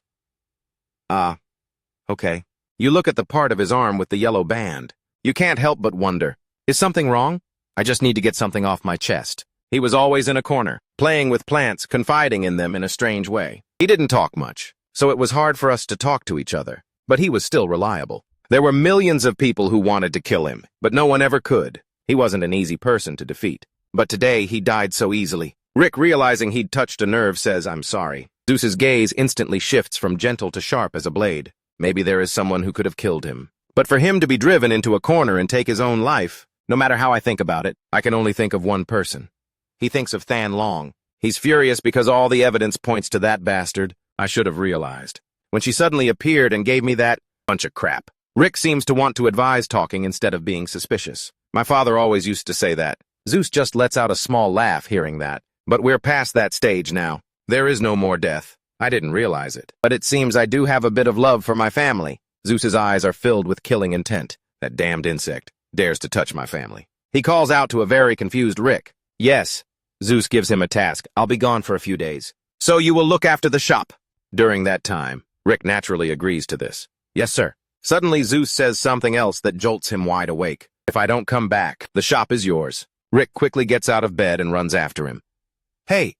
Okay. You look at the part of his arm with the yellow band. You can't help but wonder, is something wrong? I just need to get something off my chest. He was always in a corner, playing with plants, confiding in them in a strange way. He didn't talk much, so it was hard for us to talk to each other, but he was still reliable. There were millions of people who wanted to kill him, but no one ever could. He wasn't an easy person to defeat. But today, he died so easily. Rick, realizing he'd touched a nerve, says, I'm sorry. Zeus's gaze instantly shifts from gentle to sharp as a blade. Maybe there is someone who could have killed him. But for him to be driven into a corner and take his own life, no matter how I think about it, I can only think of one person. He thinks of Than Long. He's furious because all the evidence points to that bastard. I should have realized. When she suddenly appeared and gave me that bunch of crap. Rick seems to want to advise talking instead of being suspicious. My father always used to say that. Zeus just lets out a small laugh hearing that. But we're past that stage now. There is no more death. I didn't realize it. But it seems I do have a bit of love for my family. Zeus's eyes are filled with killing intent. That damned insect dares to touch my family. He calls out to a very confused Rick. Yes. Zeus gives him a task. I'll be gone for a few days. So you will look after the shop. During that time, Rick naturally agrees to this. Yes, sir. Suddenly, Zeus says something else that jolts him wide awake. If I don't come back, the shop is yours. Rick quickly gets out of bed and runs after him. Hey,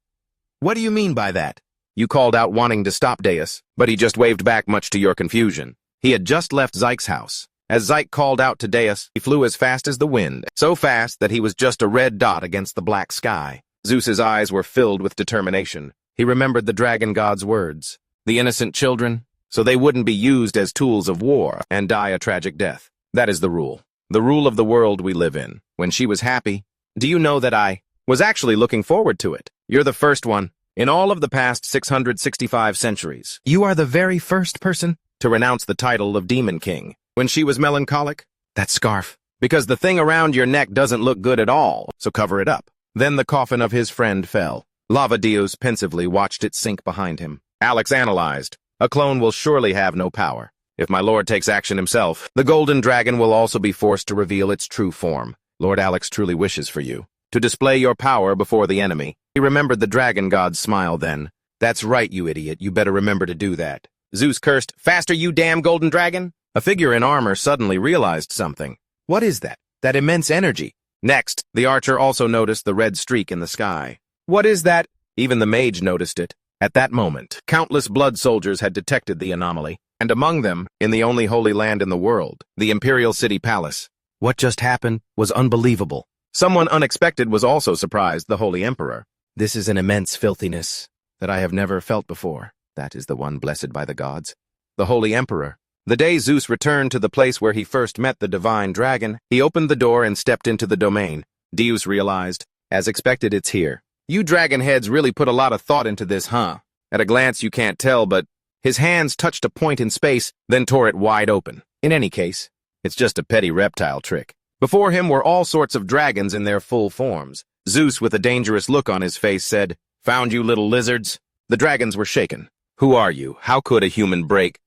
what do you mean by that? You called out wanting to stop Deus, but he just waved back much to your confusion. He had just left Zyke's house. As Zyke called out to Deus, he flew as fast as the wind, so fast that he was just a red dot against the black sky. Zeus's eyes were filled with determination. He remembered the dragon god's words. The innocent children, so they wouldn't be used as tools of war and die a tragic death. That is the rule. The rule of the world we live in. When she was happy, do you know that I was actually looking forward to it? You're the first one. In all of the past 665 centuries, you are the very first person to renounce the title of Demon King. When she was melancholic, that scarf. Because the thing around your neck doesn't look good at all, so cover it up. Then the coffin of his friend fell. Lava Deus pensively watched it sink behind him. Alex analyzed. A clone will surely have no power. If my lord takes action himself, the golden dragon will also be forced to reveal its true form. Lord Alex truly wishes for you to display your power before the enemy. He remembered the dragon god's smile then. That's right, you idiot. You better remember to do that. Zeus cursed, faster, you damn golden dragon! A figure in armor suddenly realized something. What is that? That immense energy. Next, the archer also noticed the red streak in the sky. What is that? Even the mage noticed it. At that moment, countless blood soldiers had detected the anomaly, and among them, in the only holy land in the world, the Imperial City Palace. What just happened was unbelievable. Someone unexpected was also surprised, the Holy Emperor. This is an immense filthiness that I have never felt before. That is the one blessed by the gods. The Holy Emperor. The day Zeus returned to the place where he first met the divine dragon, he opened the door and stepped into the domain. Deus realized, as expected, it's here. You dragon heads really put a lot of thought into this, huh? At a glance you can't tell, but his hands touched a point in space, then tore it wide open. In any case, it's just a petty reptile trick. Before him were all sorts of dragons in their full forms. Zeus, with a dangerous look on his face, said, "Found you, little lizards." The dragons were shaken. Who are you? How could a human break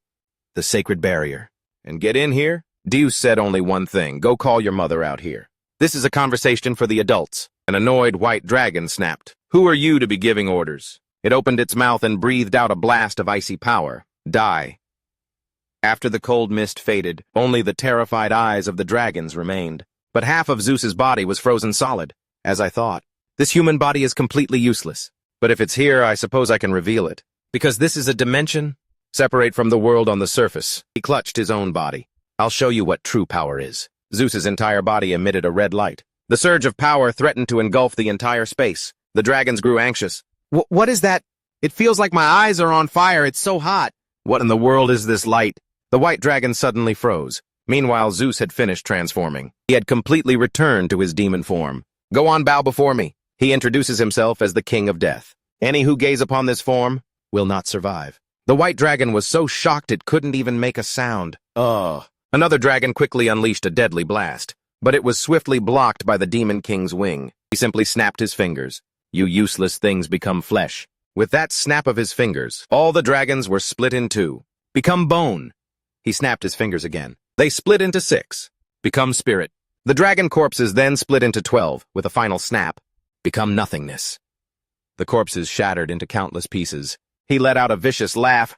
the sacred barrier and get in here? Deus said only one thing, go call your mother out here. This is a conversation for the adults. An annoyed white dragon snapped. Who are you to be giving orders? It opened its mouth and breathed out a blast of icy power. Die. After the cold mist faded, only the terrified eyes of the dragons remained. But half of Zeus's body was frozen solid, as I thought. This human body is completely useless. But if it's here, I suppose I can reveal it. Because this is a dimension, separate from the world on the surface. He clutched his own body. I'll show you what true power is. Zeus's entire body emitted a red light. The surge of power threatened to engulf the entire space. The dragons grew anxious. What is that? It feels like my eyes are on fire. It's so hot. What in the world is this light? The white dragon suddenly froze. Meanwhile, Zeus had finished transforming. He had completely returned to his demon form. Go on, bow before me. He introduces himself as the King of Death. Any who gaze upon this form will not survive. The white dragon was so shocked it couldn't even make a sound. Ugh. Another dragon quickly unleashed a deadly blast, but it was swiftly blocked by the Demon King's wing. He simply snapped his fingers. You useless things become flesh. With that snap of his fingers, all the dragons were split in two. Become bone. He snapped his fingers again. They split into 6. Become spirit. The dragon corpses then split into 12, with a final snap. Become nothingness. The corpses shattered into countless pieces. He let out a vicious laugh.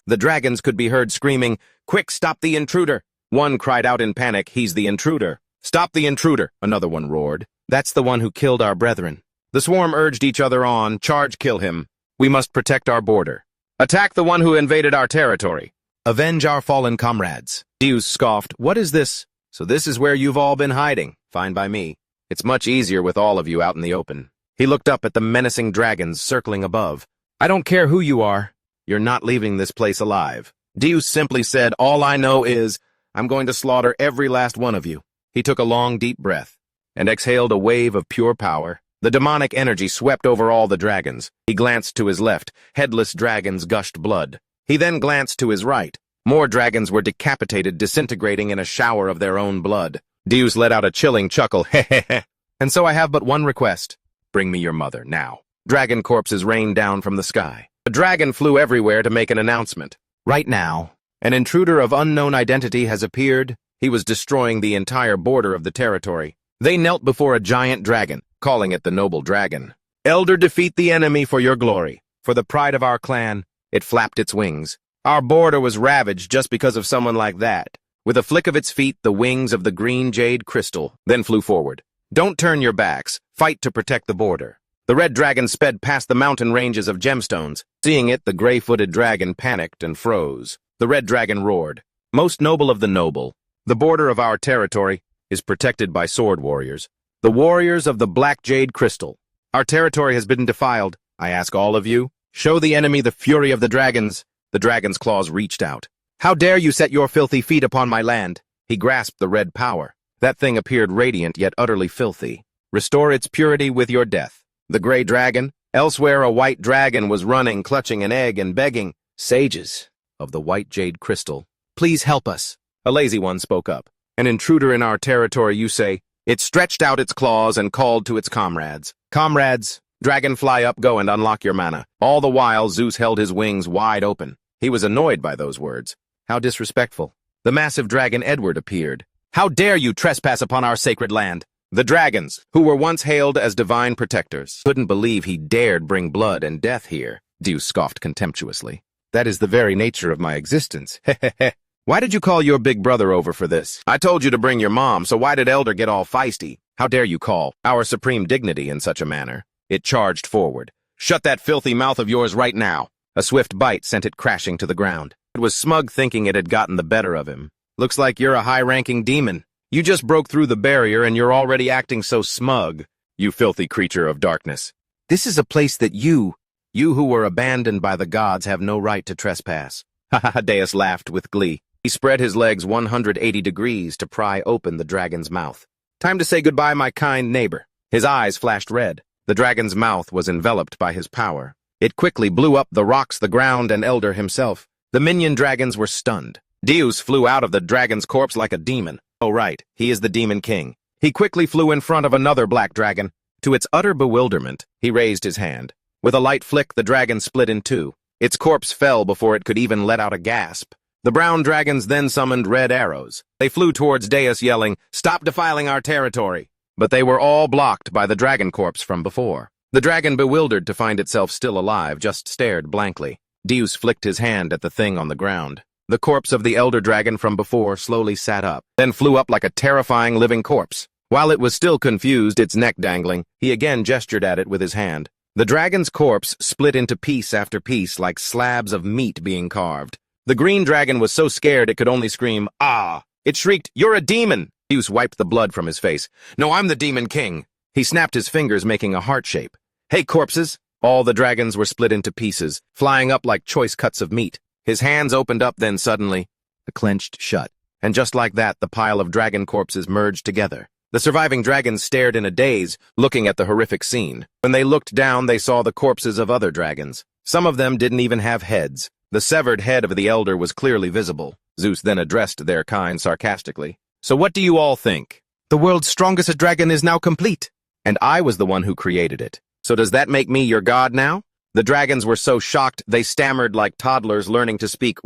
The dragons could be heard screaming, "Quick, stop the intruder!" One cried out in panic, "He's the intruder." "Stop the intruder," another one roared. "That's the one who killed our brethren." The swarm urged each other on, "Charge, kill him. We must protect our border. Attack the one who invaded our territory. Avenge our fallen comrades." Zeus scoffed, "What is this? So this is where you've all been hiding. Fine by me. It's much easier with all of you out in the open." He looked up at the menacing dragons circling above. "I don't care who you are. You're not leaving this place alive." Zeus simply said, "All I know is, I'm going to slaughter every last one of you." He took a long, deep breath and exhaled a wave of pure power. The demonic energy swept over all the dragons. He glanced to his left. Headless dragons gushed blood. He then glanced to his right. More dragons were decapitated, disintegrating in a shower of their own blood. Zeus let out a chilling chuckle. Hehehe. "And so I have but one request. Bring me your mother, now." Dragon corpses rained down from the sky. A dragon flew everywhere to make an announcement. Right now, an intruder of unknown identity has appeared. He was destroying the entire border of the territory. They knelt before a giant dragon, calling it the noble dragon. "Elder, defeat the enemy for your glory. For the pride of our clan." It flapped its wings. Our border was ravaged just because of someone like that. With a flick of its feet, the wings of the green jade crystal then flew forward. "Don't turn your backs. Fight to protect the border." The red dragon sped past the mountain ranges of gemstones. Seeing it, the gray-footed dragon panicked and froze. The red dragon roared, "Most noble of the noble, the border of our territory is protected by sword warriors, the warriors of the black jade crystal. Our territory has been defiled. I ask all of you, show the enemy the fury of the dragons." The dragon's claws reached out. "How dare you set your filthy feet upon my land?" He grasped the red power. That thing appeared radiant yet utterly filthy. "Restore its purity with your death." The gray dragon. Elsewhere, a white dragon was running, clutching an egg and begging, "Sages of the white jade crystal, please help us." A lazy one spoke up. "An intruder in our territory, you say?" It stretched out its claws and called to its comrades. "Comrades, dragonfly up, go and unlock your mana." All the while, Zeus held his wings wide open. He was annoyed by those words. How disrespectful. The massive dragon Edward appeared. "How dare you trespass upon our sacred land?" The dragons, who were once hailed as divine protectors, couldn't believe he dared bring blood and death here. Zeus scoffed contemptuously. "That is the very nature of my existence. Hehehe. Why did you call your big brother over for this? I told you to bring your mom, so why did Elder get all feisty? How dare you call our supreme dignity in such a manner?" It charged forward. "Shut that filthy mouth of yours right now." A swift bite sent it crashing to the ground. It was smug thinking it had gotten the better of him. "Looks like you're a high-ranking demon. You just broke through the barrier and you're already acting so smug, you filthy creature of darkness. This is a place that you who were abandoned by the gods, have no right to trespass." Ha ha ha, Deus laughed with glee. He spread his legs 180 degrees to pry open the dragon's mouth. "Time to say goodbye, my kind neighbor." His eyes flashed red. The dragon's mouth was enveloped by his power. It quickly blew up the rocks, the ground, and Elder himself. The minion dragons were stunned. Zeus flew out of the dragon's corpse like a demon. Oh right, he is the Demon King. He quickly flew in front of another black dragon. To its utter bewilderment, he raised his hand. With a light flick, the dragon split in two. Its corpse fell before it could even let out a gasp. The brown dragons then summoned red arrows. They flew towards Deus yelling, "Stop defiling our territory!" But they were all blocked by the dragon corpse from before. The dragon, bewildered to find itself still alive, just stared blankly. Deus flicked his hand at the thing on the ground. The corpse of the elder dragon from before slowly sat up, then flew up like a terrifying living corpse. While it was still confused, its neck dangling, he again gestured at it with his hand. The dragon's corpse split into piece after piece like slabs of meat being carved. The green dragon was so scared it could only scream, "Ah!" It shrieked, "You're a demon!" Deus wiped the blood from his face. "No, I'm the Demon King." He snapped his fingers, making a heart shape. "Hey, corpses!" All the dragons were split into pieces, flying up like choice cuts of meat. His hands opened up, then suddenly, clenched shut. And just like that, the pile of dragon corpses merged together. The surviving dragons stared in a daze, looking at the horrific scene. When they looked down, they saw the corpses of other dragons. Some of them didn't even have heads. The severed head of the elder was clearly visible. Zeus then addressed their kind sarcastically. "So what do you all think? The world's strongest dragon is now complete. And I was the one who created it. So does that make me your god now?" The dragons were so shocked they stammered like toddlers learning to speak.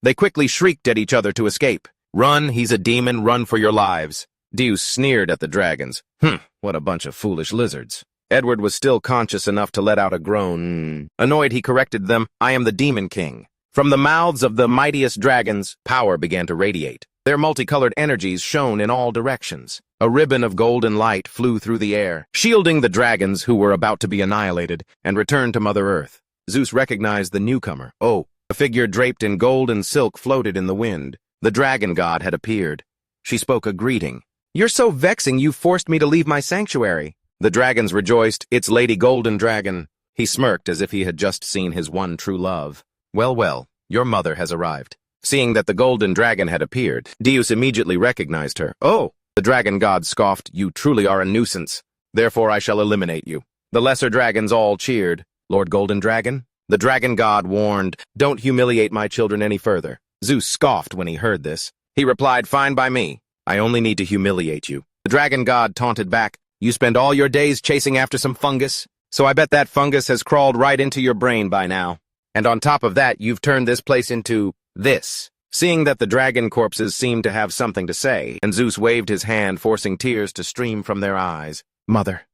They quickly shrieked at each other to escape. "Run, he's a demon, run for your lives." Deus sneered at the dragons. What a bunch of foolish lizards. Edward was still conscious enough to let out a groan. Annoyed, he corrected them, "I am the Demon King." From the mouths of the mightiest dragons, power began to radiate. Their multicolored energies shone in all directions. A ribbon of golden light flew through the air, shielding the dragons who were about to be annihilated and returned to Mother Earth. Zeus recognized the newcomer. A figure draped in gold and silk floated in the wind. The dragon god had appeared. She spoke a greeting. "You're so vexing you forced me to leave my sanctuary." The dragons rejoiced. "It's Lady Golden Dragon." He smirked as if he had just seen his one true love. Well, your mother has arrived." Seeing that the golden dragon had appeared, Deus immediately recognized her. "Oh!" The dragon god scoffed, "You truly are a nuisance. Therefore I shall eliminate you." The lesser dragons all cheered. "Lord Golden Dragon?" The dragon god warned, "Don't humiliate my children any further." Zeus scoffed when he heard this. He replied, "Fine by me. I only need to humiliate you." The dragon god taunted back, "You spend all your days chasing after some fungus? So I bet that fungus has crawled right into your brain by now. And on top of that, you've turned this place into this." Seeing that the dragon corpses seemed to have something to say, and Zeus waved his hand, forcing tears to stream from their eyes. Mother,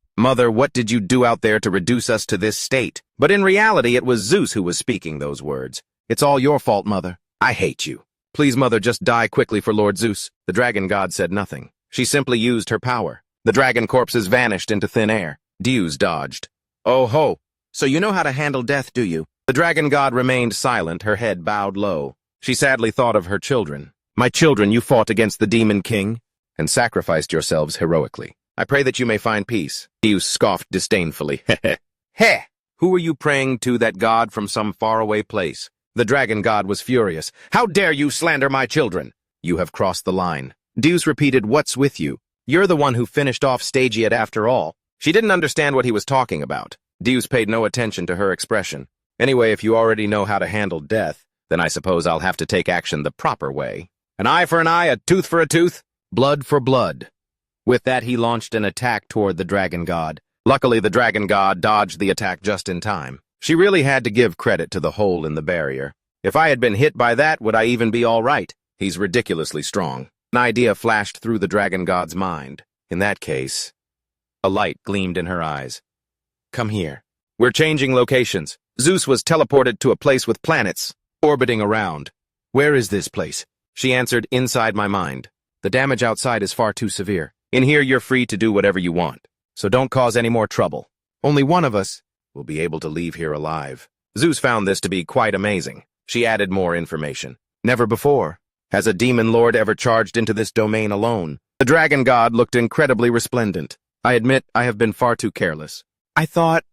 what did you do out there to reduce us to this state?" But in reality, it was Zeus who was speaking those words. "It's all your fault, Mother. I hate you. Please, Mother, just die quickly for Lord Zeus." The dragon god said nothing. She simply used her power. The dragon corpses vanished into thin air. Deus dodged. "Oh ho! So you know how to handle death, do you?" The dragon god remained silent, her head bowed low. She sadly thought of her children. "My children, you fought against the Demon King and sacrificed yourselves heroically. I pray that you may find peace." Deus scoffed disdainfully. Heh! Who are you praying to, that god from some faraway place?" The dragon god was furious. "How dare you slander my children?" "You have crossed the line." Deus repeated, "What's with you? You're the one who finished off Stygiad after all." She didn't understand what he was talking about. Deus paid no attention to her expression. "Anyway, if you already know how to handle death, then I suppose I'll have to take action the proper way. An eye for an eye, a tooth for a tooth, blood for blood." With that, he launched an attack toward the dragon god. Luckily, the dragon god dodged the attack just in time. She really had to give credit to the hole in the barrier. If I had been hit by that, would I even be all right? He's ridiculously strong. An idea flashed through the dragon god's mind. In that case, a light gleamed in her eyes. "Come here. We're changing locations." Zeus was teleported to a place with planets orbiting around. "Where is this place?" She answered, "Inside my mind. The damage outside is far too severe. In here, you're free to do whatever you want. So don't cause any more trouble. Only one of us will be able to leave here alive." Zeus found this to be quite amazing. She added more information. "Never before has a demon lord ever charged into this domain alone." The dragon god looked incredibly resplendent. "I admit I have been far too careless. I thought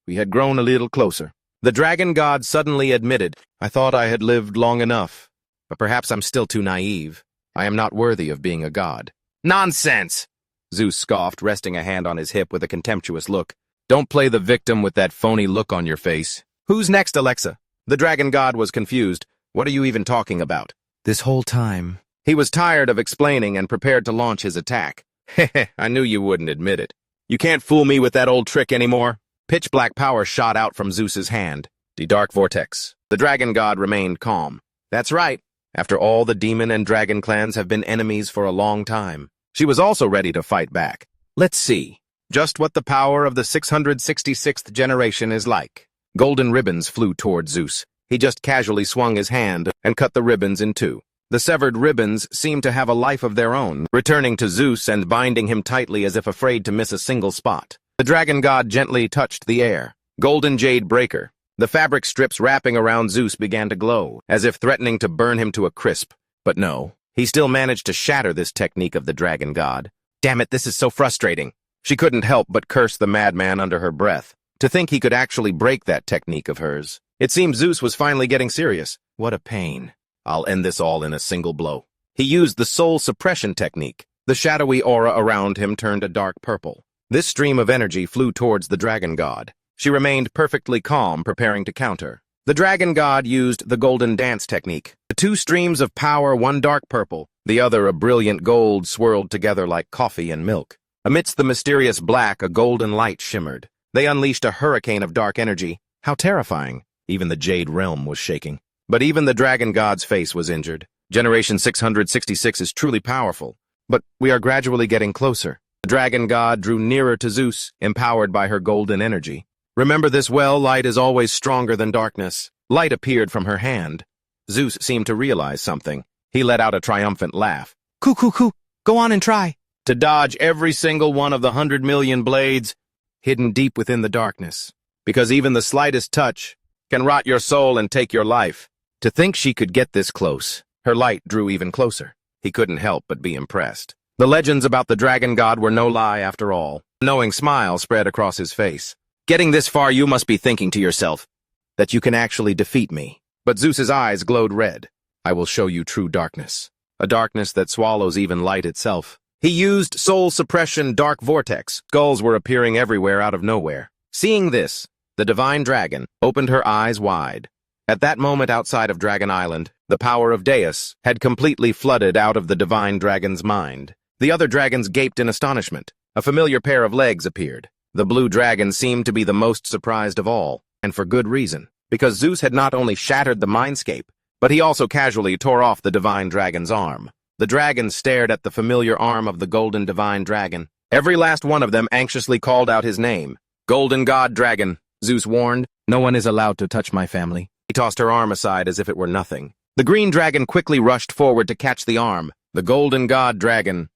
we had grown a little closer." The dragon god suddenly admitted, "I thought I had lived long enough, but perhaps I'm still too naive. I am not worthy of being a god." "Nonsense!" Zeus scoffed, resting a hand on his hip with a contemptuous look. "Don't play the victim with that phony look on your face." "Who's next, Alexa?" The dragon god was confused. "What are you even talking about?" "This whole time." He was tired of explaining and prepared to launch his attack. "Heh, I knew you wouldn't admit it. You can't fool me with that old trick anymore." Pitch black power shot out from Zeus's hand. The dark vortex. The dragon god remained calm. That's right. After all, the demon and dragon clans have been enemies for a long time. She was also ready to fight back. Let's see just what the power of the 666th generation is like. Golden ribbons flew toward Zeus. He just casually swung his hand and cut the ribbons in two. The severed ribbons seemed to have a life of their own, returning to Zeus and binding him tightly as if afraid to miss a single spot. The dragon god gently touched the air. Golden jade breaker. The fabric strips wrapping around Zeus began to glow, as if threatening to burn him to a crisp. But no, he still managed to shatter this technique of the dragon god. Damn it, this is so frustrating. She couldn't help but curse the madman under her breath. To think he could actually break that technique of hers. It seemed Zeus was finally getting serious. What a pain. I'll end this all in a single blow. He used the soul suppression technique. The shadowy aura around him turned a dark purple. This stream of energy flew towards the dragon god. She remained perfectly calm, preparing to counter. The dragon god used the golden dance technique. The two streams of power, one dark purple, the other a brilliant gold, swirled together like coffee and milk. Amidst the mysterious black, a golden light shimmered. They unleashed a hurricane of dark energy. How terrifying. Even the Jade Realm was shaking. But even the dragon god's face was injured. Generation 666 is truly powerful. But we are gradually getting closer. The dragon god drew nearer to Zeus, empowered by her golden energy. Remember this well, light is always stronger than darkness. Light appeared from her hand. Zeus seemed to realize something. He let out a triumphant laugh. Coo, coo, coo. Go on and try. To dodge every single one of the 100 million blades hidden deep within the darkness. Because even the slightest touch can rot your soul and take your life. To think she could get this close. Her light drew even closer. He couldn't help but be impressed. The legends about the dragon god were no lie after all. A knowing smile spread across his face. Getting this far, you must be thinking to yourself that you can actually defeat me. But Zeus's eyes glowed red. I will show you true darkness. A darkness that swallows even light itself. He used soul suppression dark vortex. Skulls were appearing everywhere out of nowhere. Seeing this, the divine dragon opened her eyes wide. At that moment outside of Dragon Island, the power of Deus had completely flooded out of the divine dragon's mind. The other dragons gaped in astonishment. A familiar pair of legs appeared. The blue dragon seemed to be the most surprised of all, and for good reason, because Zeus had not only shattered the mindscape, but he also casually tore off the divine dragon's arm. The dragon stared at the familiar arm of the golden divine dragon. Every last one of them anxiously called out his name. Golden god dragon, Zeus warned. No one is allowed to touch my family. He tossed her arm aside as if it were nothing. The green dragon quickly rushed forward to catch the arm. The golden god dragon.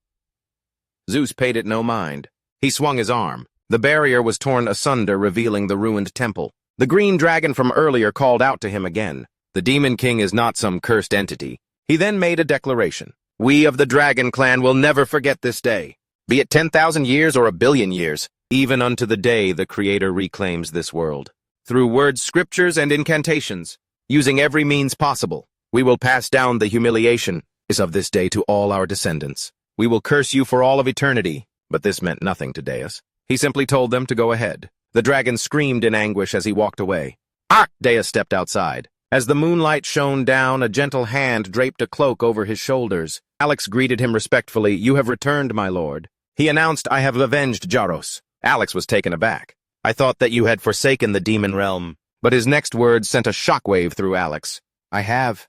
Zeus paid it no mind. He swung his arm. The barrier was torn asunder, revealing the ruined temple. The green dragon from earlier called out to him again. The Demon King is not some cursed entity. He then made a declaration. We of the Dragon Clan will never forget this day. Be it 10,000 years or a billion years, even unto the day the Creator reclaims this world. Through words, scriptures, and incantations, using every means possible, we will pass down the humiliation of this day to all our descendants. We will curse you for all of eternity. But this meant nothing to Deus. He simply told them to go ahead. The dragon screamed in anguish as he walked away. Ah! Deus stepped outside. As the moonlight shone down, a gentle hand draped a cloak over his shoulders. Alex greeted him respectfully. You have returned, my lord. He announced, I have avenged Jaros. Alex was taken aback. I thought that you had forsaken the demon realm. But his next words sent a shockwave through Alex. I have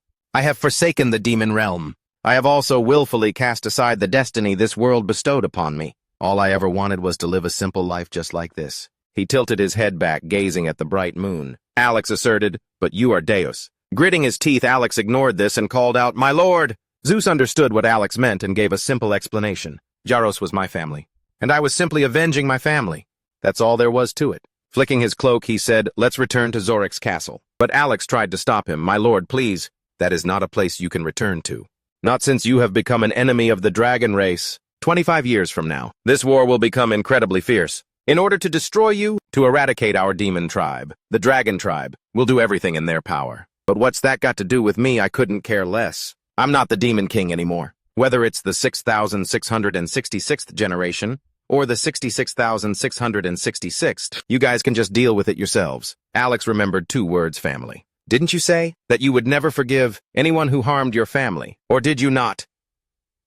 forsaken the demon realm. I have also willfully cast aside the destiny this world bestowed upon me. All I ever wanted was to live a simple life just like this. He tilted his head back, gazing at the bright moon. Alex asserted, but you are Deus. Gritting his teeth, Alex ignored this and called out, My lord! Zeus understood what Alex meant and gave a simple explanation. Jaros was my family, and I was simply avenging my family. That's all there was to it. Flicking his cloak, he said, Let's return to Zorik's castle. But Alex tried to stop him. My lord, please. That is not a place you can return to. Not since you have become an enemy of the dragon race. 25 years from now, this war will become incredibly fierce. In order to destroy you, to eradicate our demon tribe, the dragon tribe, will do everything in their power. But what's that got to do with me? I couldn't care less. I'm not the Demon King anymore. Whether it's the 6,666th generation, or the 66,666th, you guys can just deal with it yourselves. Alex remembered 2 words, family. Didn't you say that you would never forgive anyone who harmed your family? Or did you not?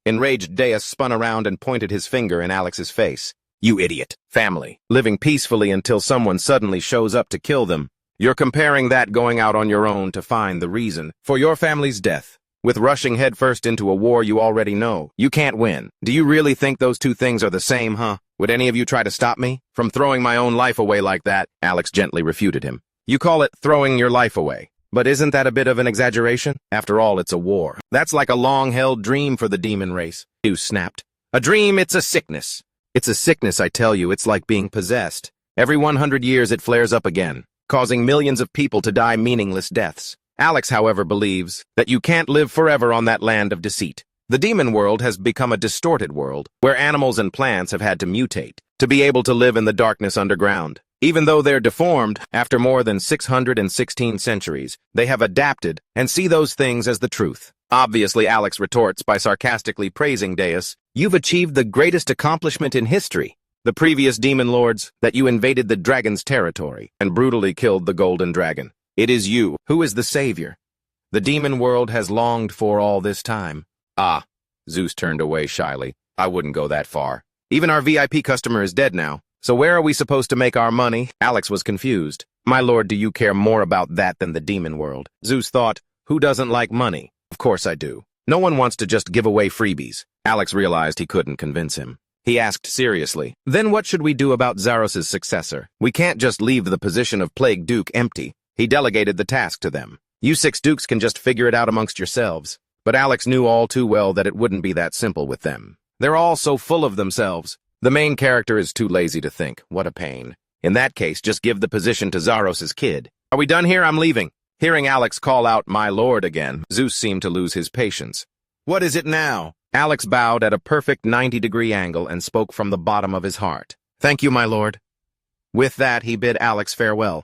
Enraged, Deus spun around and pointed his finger in Alex's face. You idiot. Family. Living peacefully until someone suddenly shows up to kill them. You're comparing that going out on your own to find the reason for your family's death with rushing headfirst into a war you already know you can't win. Do you really think those two things are the same, huh? Would any of you try to stop me from throwing my own life away like that? Alex gently refuted him. You call it throwing your life away. But isn't that a bit of an exaggeration? After all, it's a war. That's like a long-held dream for the demon race. You snapped. A dream, it's a sickness. It's a sickness, I tell you. It's like being possessed. Every 100 years it flares up again, causing millions of people to die meaningless deaths. Alex, however, believes that you can't live forever on that land of deceit. The demon world has become a distorted world, where animals and plants have had to mutate to be able to live in the darkness underground. Even though they're deformed, after more than 616 centuries, they have adapted and see those things as the truth. Obviously, Alex retorts by sarcastically praising Deus. You've achieved the greatest accomplishment in history. The previous demon lords, that you invaded the dragon's territory and brutally killed the golden dragon. It is you who is the savior. The demon world has longed for all this time. Ah, Zeus turned away shyly. I wouldn't go that far. Even our VIP customer is dead now. So where are we supposed to make our money? Alex was confused. My lord, do you care more about that than the demon world? Zeus thought, who doesn't like money? Of course I do. No one wants to just give away freebies. Alex realized he couldn't convince him. He asked seriously, then what should we do about Zaros's successor? We can't just leave the position of Plague Duke empty. He delegated the task to them. You 6 dukes can just figure it out amongst yourselves. But Alex knew all too well that it wouldn't be that simple with them. They're all so full of themselves. The main character is too lazy to think. What a pain. In that case, just give the position to Zaros's kid. Are we done here? I'm leaving. Hearing Alex call out, my lord, again, Zeus seemed to lose his patience. What is it now? Alex bowed at a perfect 90-degree angle and spoke from the bottom of his heart. Thank you, my lord. With that, he bid Alex farewell.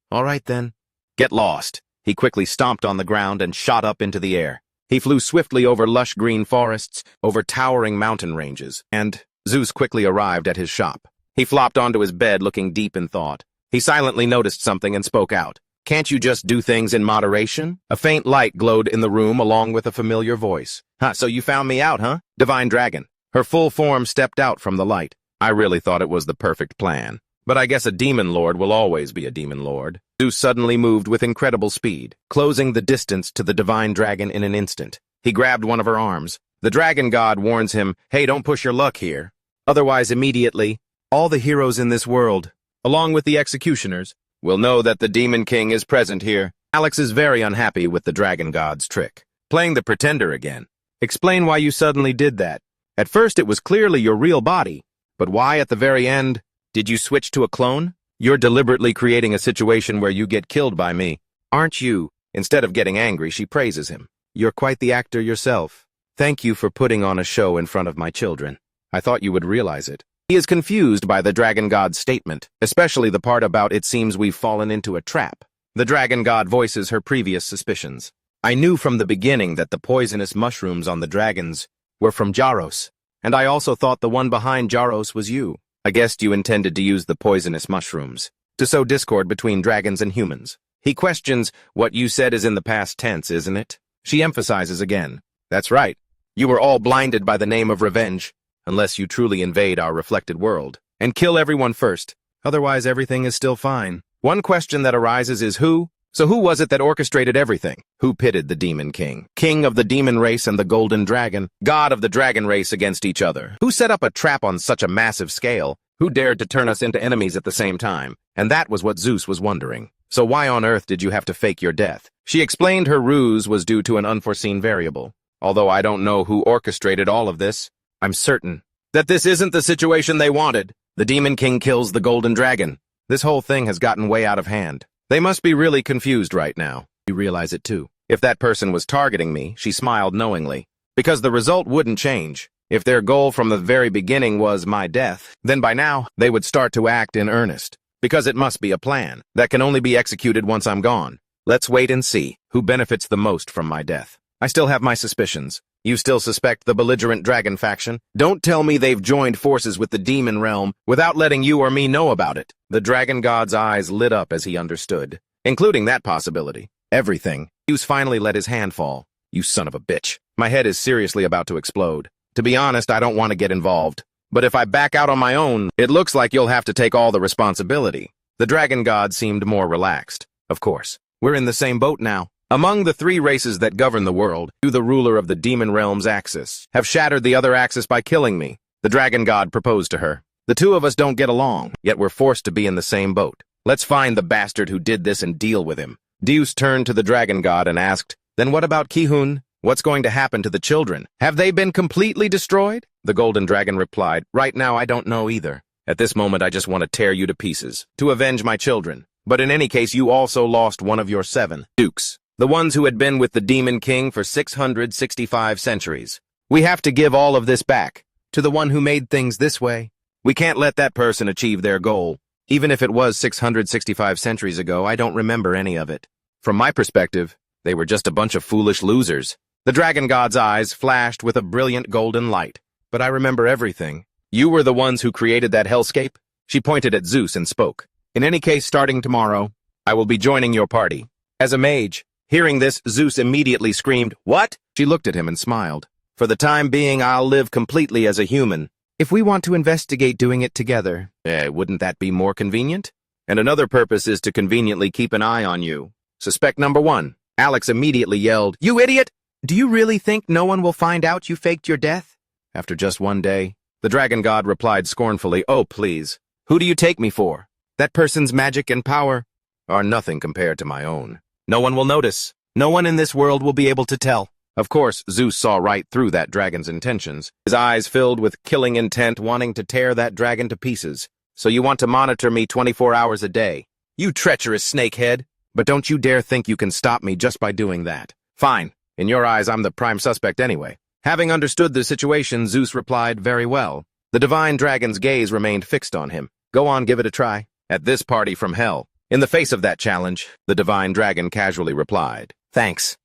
All right, then. Get lost. He quickly stomped on the ground and shot up into the air. He flew swiftly over lush green forests, over towering mountain ranges, and Zeus quickly arrived at his shop. He flopped onto his bed, looking deep in thought. He silently noticed something and spoke out. Can't you just do things in moderation? A faint light glowed in the room along with a familiar voice. So you found me out, huh? Divine Dragon. Her full form stepped out from the light. I really thought it was the perfect plan. But I guess a demon lord will always be a demon lord. Zeus suddenly moved with incredible speed, closing the distance to the Divine Dragon in an instant. He grabbed one of her arms. The dragon god warns him, hey, don't push your luck here. Otherwise, immediately, all the heroes in this world, along with the executioners, will know that the Demon King is present here. Alex is very unhappy with the dragon god's trick. Playing the pretender again. Explain why you suddenly did that. At first, it was clearly your real body. But why at the very end? Did you switch to a clone? You're deliberately creating a situation where you get killed by me. Aren't you? Instead of getting angry, she praises him. You're quite the actor yourself. Thank you for putting on a show in front of my children. I thought you would realize it. He is confused by the dragon god's statement, especially the part about it seems we've fallen into a trap. The dragon god voices her previous suspicions. I knew from the beginning that the poisonous mushrooms on the dragons were from Jaros, and I also thought the one behind Jaros was you. I guessed you intended to use the poisonous mushrooms to sow discord between dragons and humans. He questions, what you said is in the past tense, isn't it? She emphasizes again. That's right. You were all blinded by the name of revenge. Unless you truly invade our reflected world, and kill everyone first. Otherwise, everything is still fine. One question that arises is who? So who was it that orchestrated everything? Who pitted the Demon King? King of the demon race and the golden dragon, god of the dragon race against each other? Who set up a trap on such a massive scale? Who dared to turn us into enemies at the same time? And that was what Zeus was wondering. So why on earth did you have to fake your death? She explained her ruse was due to an unforeseen variable. Although I don't know who orchestrated all of this, I'm certain that this isn't the situation they wanted. The Demon King kills the Golden Dragon. This whole thing has gotten way out of hand. They must be really confused right now. You realize it too. If that person was targeting me, she smiled knowingly. Because the result wouldn't change. If their goal from the very beginning was my death, then by now, they would start to act in earnest. Because it must be a plan that can only be executed once I'm gone. Let's wait and see who benefits the most from my death. I still have my suspicions. You still suspect the belligerent dragon faction? Don't tell me they've joined forces with the demon realm without letting you or me know about it. The dragon god's eyes lit up as he understood, including that possibility. Everything. Zeus finally let his hand fall. You son of a bitch. My head is seriously about to explode. To be honest, I don't want to get involved. But if I back out on my own, it looks like you'll have to take all the responsibility. The dragon god seemed more relaxed. Of course, we're in the same boat now. Among the three races that govern the world, you, the ruler of the demon realm's axis, have shattered the other axis by killing me. The dragon god proposed to her. The two of us don't get along, yet we're forced to be in the same boat. Let's find the bastard who did this and deal with him. Deus turned to the dragon god and asked, then what about Ki-hun? What's going to happen to the children? Have they been completely destroyed? The golden dragon replied, right now I don't know either. At this moment I just want to tear you to pieces, to avenge my children. But in any case you also lost one of your 7 dukes, the ones who had been with the demon king for 665 centuries. We have to give all of this back, to the one who made things this way. We can't let that person achieve their goal. Even if it was 665 centuries ago, I don't remember any of it. From my perspective, they were just a bunch of foolish losers. The dragon god's eyes flashed with a brilliant golden light. But I remember everything. You were the ones who created that hellscape? She pointed at Zeus and spoke. In any case, starting tomorrow, I will be joining your party. As a mage, hearing this, Zeus immediately screamed, what? She looked at him and smiled. For the time being, I'll live completely as a human. If we want to investigate doing it together, wouldn't that be more convenient? And another purpose is to conveniently keep an eye on you. Suspect number 1. Alex immediately yelled, you idiot! Do you really think no one will find out you faked your death? After just one day, the dragon god replied scornfully, oh please, who do you take me for? That person's magic and power are nothing compared to my own. No one will notice. No one in this world will be able to tell. Of course, Zeus saw right through that dragon's intentions. His eyes filled with killing intent, wanting to tear that dragon to pieces. So you want to monitor me 24 hours a day. You treacherous snakehead. But don't you dare think you can stop me just by doing that. Fine. In your eyes, I'm the prime suspect anyway. Having understood the situation, Zeus replied, very well. The divine dragon's gaze remained fixed on him. Go on, give it a try. At this party from hell. In the face of that challenge, the divine dragon casually replied, thanks.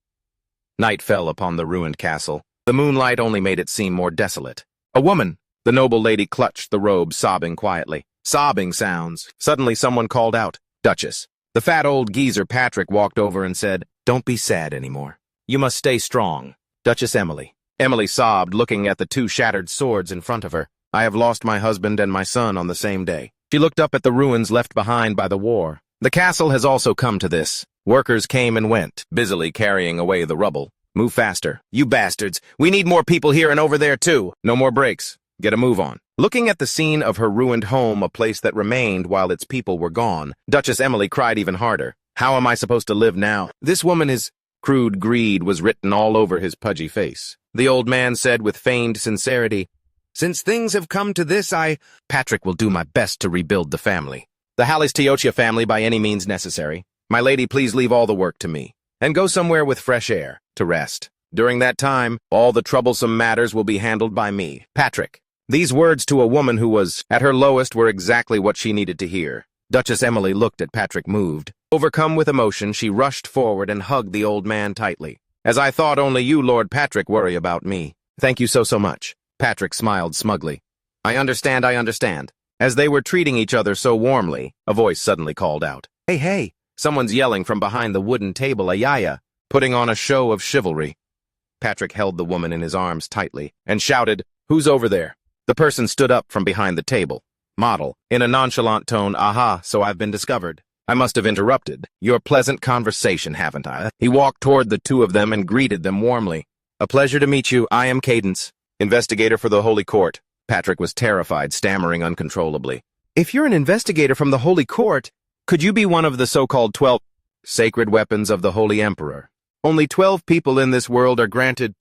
Night fell upon the ruined castle. The moonlight only made it seem more desolate. A woman! The noble lady clutched the robe, sobbing quietly. Sobbing sounds. Suddenly someone called out, Duchess. The fat old geezer Patrick walked over and said, don't be sad anymore. You must stay strong. Duchess Emily. Emily sobbed, looking at the 2 shattered swords in front of her. I have lost my husband and my son on the same day. She looked up at the ruins left behind by the war. The castle has also come to this. Workers came and went, busily carrying away the rubble. Move faster. You bastards. We need more people here and over there too. No more breaks. Get a move on. Looking at the scene of her ruined home, a place that remained while its people were gone, Duchess Emily cried even harder. How am I supposed to live now? This woman is... Crude greed was written all over his pudgy face. The old man said with feigned sincerity, since things have come to this, Patrick will do my best to rebuild the family. The Halis-Teotia family by any means necessary. My lady, please leave all the work to me. And go somewhere with fresh air, to rest. During that time, all the troublesome matters will be handled by me, Patrick. These words to a woman who was at her lowest were exactly what she needed to hear. Duchess Emily looked at Patrick, moved. Overcome with emotion, she rushed forward and hugged the old man tightly. As I thought, only you, Lord Patrick, worry about me. Thank you so much. Patrick smiled smugly. I understand. As they were treating each other so warmly, a voice suddenly called out. Hey, someone's yelling from behind the wooden table, Ayaya, putting on a show of chivalry. Patrick held the woman in his arms tightly and shouted, who's over there? The person stood up from behind the table. Model, in a nonchalant tone, aha, so I've been discovered. I must have interrupted your pleasant conversation, haven't I? He walked toward the 2 of them and greeted them warmly. A pleasure to meet you. I am Cadence, investigator for the Holy Court. Patrick was terrified, stammering uncontrollably. If you're an investigator from the Holy Court, could you be one of the so-called 12 sacred weapons of the Holy Emperor? Only 12 people in this world are granted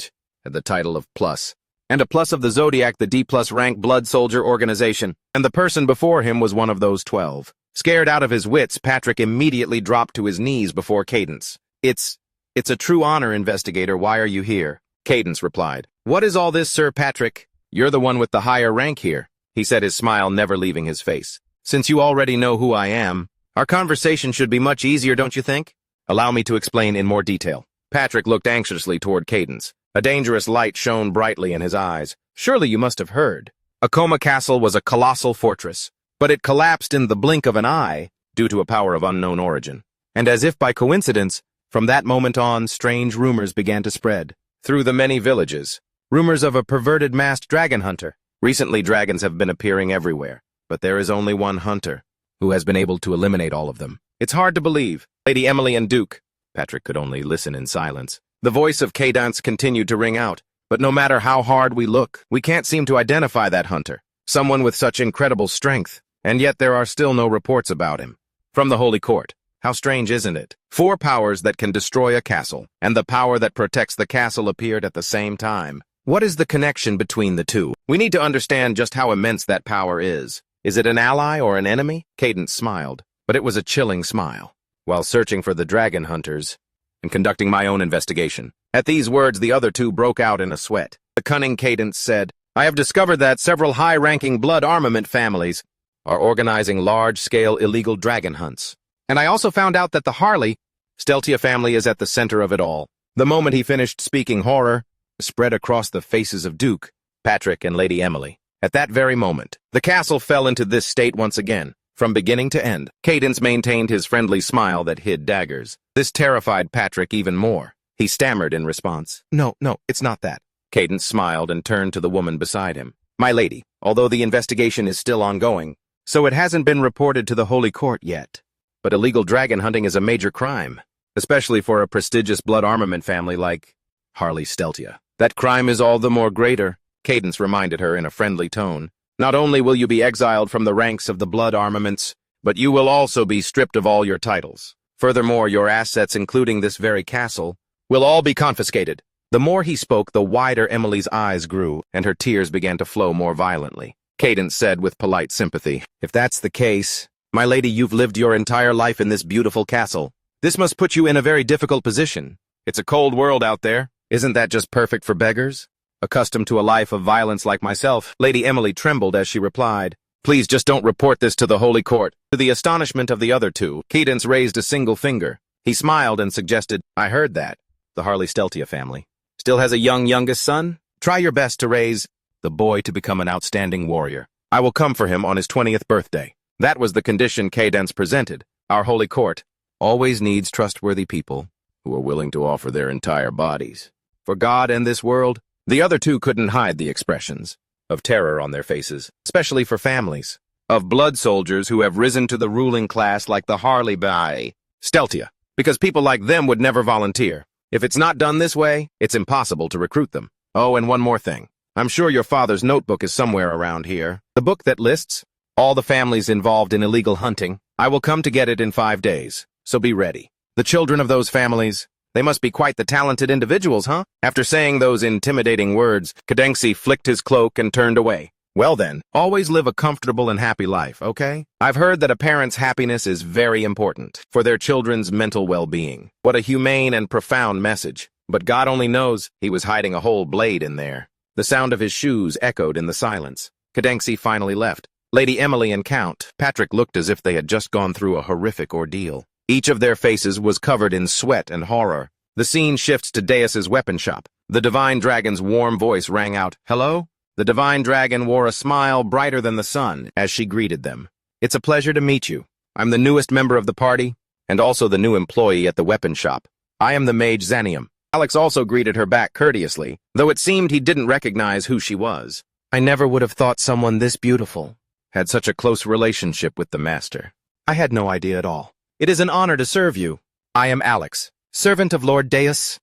the title of Plus. And a Plus of the Zodiac, the D+ rank blood soldier organization. And the person before him was one of those 12. Scared out of his wits, Patrick immediately dropped to his knees before Cadence. It's a true honor, investigator. Why are you here? Cadence replied. What is all this, Sir Patrick? You're the one with the higher rank here, he said, his smile never leaving his face. Since you already know who I am, our conversation should be much easier, don't you think? Allow me to explain in more detail. Patrick looked anxiously toward Cadence. A dangerous light shone brightly in his eyes. Surely you must have heard. Akoma Castle was a colossal fortress, but it collapsed in the blink of an eye due to a power of unknown origin. And as if by coincidence, from that moment on, strange rumors began to spread through the many villages. Rumors of a perverted masked dragon hunter. Recently, dragons have been appearing everywhere, but there is only one hunter. who has been able to eliminate all of them. It's hard to believe. Lady Emily and Duke. Patrick could only listen in silence. The voice of Cadence continued to ring out. But no matter how hard we look, we can't seem to identify that hunter. Someone with such incredible strength. And yet there are still no reports about him. From the Holy Court. How strange, isn't it? 4 powers that can destroy a castle, and the power that protects the castle appeared at the same time. What is the connection between the two? We need to understand just how immense that power is. Is it an ally or an enemy? Cadence smiled, but it was a chilling smile. While searching for the dragon hunters and conducting my own investigation. At these words, the other 2 broke out in a sweat. The cunning Cadence said, I have discovered that several high-ranking blood armament families are organizing large-scale illegal dragon hunts. And I also found out that the Harley Steltia family is at the center of it all. The moment he finished speaking, horror spread across the faces of Duke, Patrick, and Lady Emily. At that very moment, the castle fell into this state once again. From beginning to end, Cadence maintained his friendly smile that hid daggers. This terrified Patrick even more. He stammered in response. No, it's not that. Cadence smiled and turned to the woman beside him. My lady, although the investigation is still ongoing, so it hasn't been reported to the Holy Court yet. But illegal dragon hunting is a major crime, especially for a prestigious blood armament family like Harley Steltia. That crime is all the more greater, Cadence reminded her in a friendly tone. Not only will you be exiled from the ranks of the blood armaments, but you will also be stripped of all your titles. Furthermore, your assets, including this very castle, will all be confiscated. The more he spoke, the wider Emily's eyes grew, and her tears began to flow more violently. Cadence said with polite sympathy, If that's the case, my lady, you've lived your entire life in this beautiful castle. This must put you in a very difficult position. It's a cold world out there. Isn't that just perfect for beggars? Accustomed to a life of violence like myself, Lady Emily trembled as she replied, Please just don't report this to the Holy Court. To the astonishment of the other 2, Cadence raised a single finger. He smiled and suggested, I heard that. The Harley Steltia family still has a youngest son? Try your best to raise the boy to become an outstanding warrior. I will come for him on his 20th birthday. That was the condition Cadence presented. Our Holy Court always needs trustworthy people who are willing to offer their entire bodies. For God and this world, the other 2 couldn't hide the expressions of terror on their faces, especially for families of blood soldiers who have risen to the ruling class like the Harley by Steltia, because people like them would never volunteer. If it's not done this way, it's impossible to recruit them. Oh, and one more thing. I'm sure your father's notebook is somewhere around here. The book that lists all the families involved in illegal hunting. I will come to get it in 5 days, so be ready. The children of those families, they must be quite the talented individuals, huh? After saying those intimidating words, Cadence flicked his cloak and turned away. Well then, always live a comfortable and happy life, okay? I've heard that a parent's happiness is very important for their children's mental well-being. What a humane and profound message. But God only knows he was hiding a whole blade in there. The sound of his shoes echoed in the silence. Cadence finally left. Lady Emily and Count Patrick looked as if they had just gone through a horrific ordeal. Each of their faces was covered in sweat and horror. The scene shifts to Deus's weapon shop. The Divine Dragon's warm voice rang out, Hello? The Divine Dragon wore a smile brighter than the sun as she greeted them. It's a pleasure to meet you. I'm the newest member of the party, and also the new employee at the weapon shop. I am the mage Xanium. Alex also greeted her back courteously, though it seemed he didn't recognize who she was. I never would have thought someone this beautiful had such a close relationship with the master. I had no idea at all. It is an honor to serve you. I am Alex, servant of Lord Deus.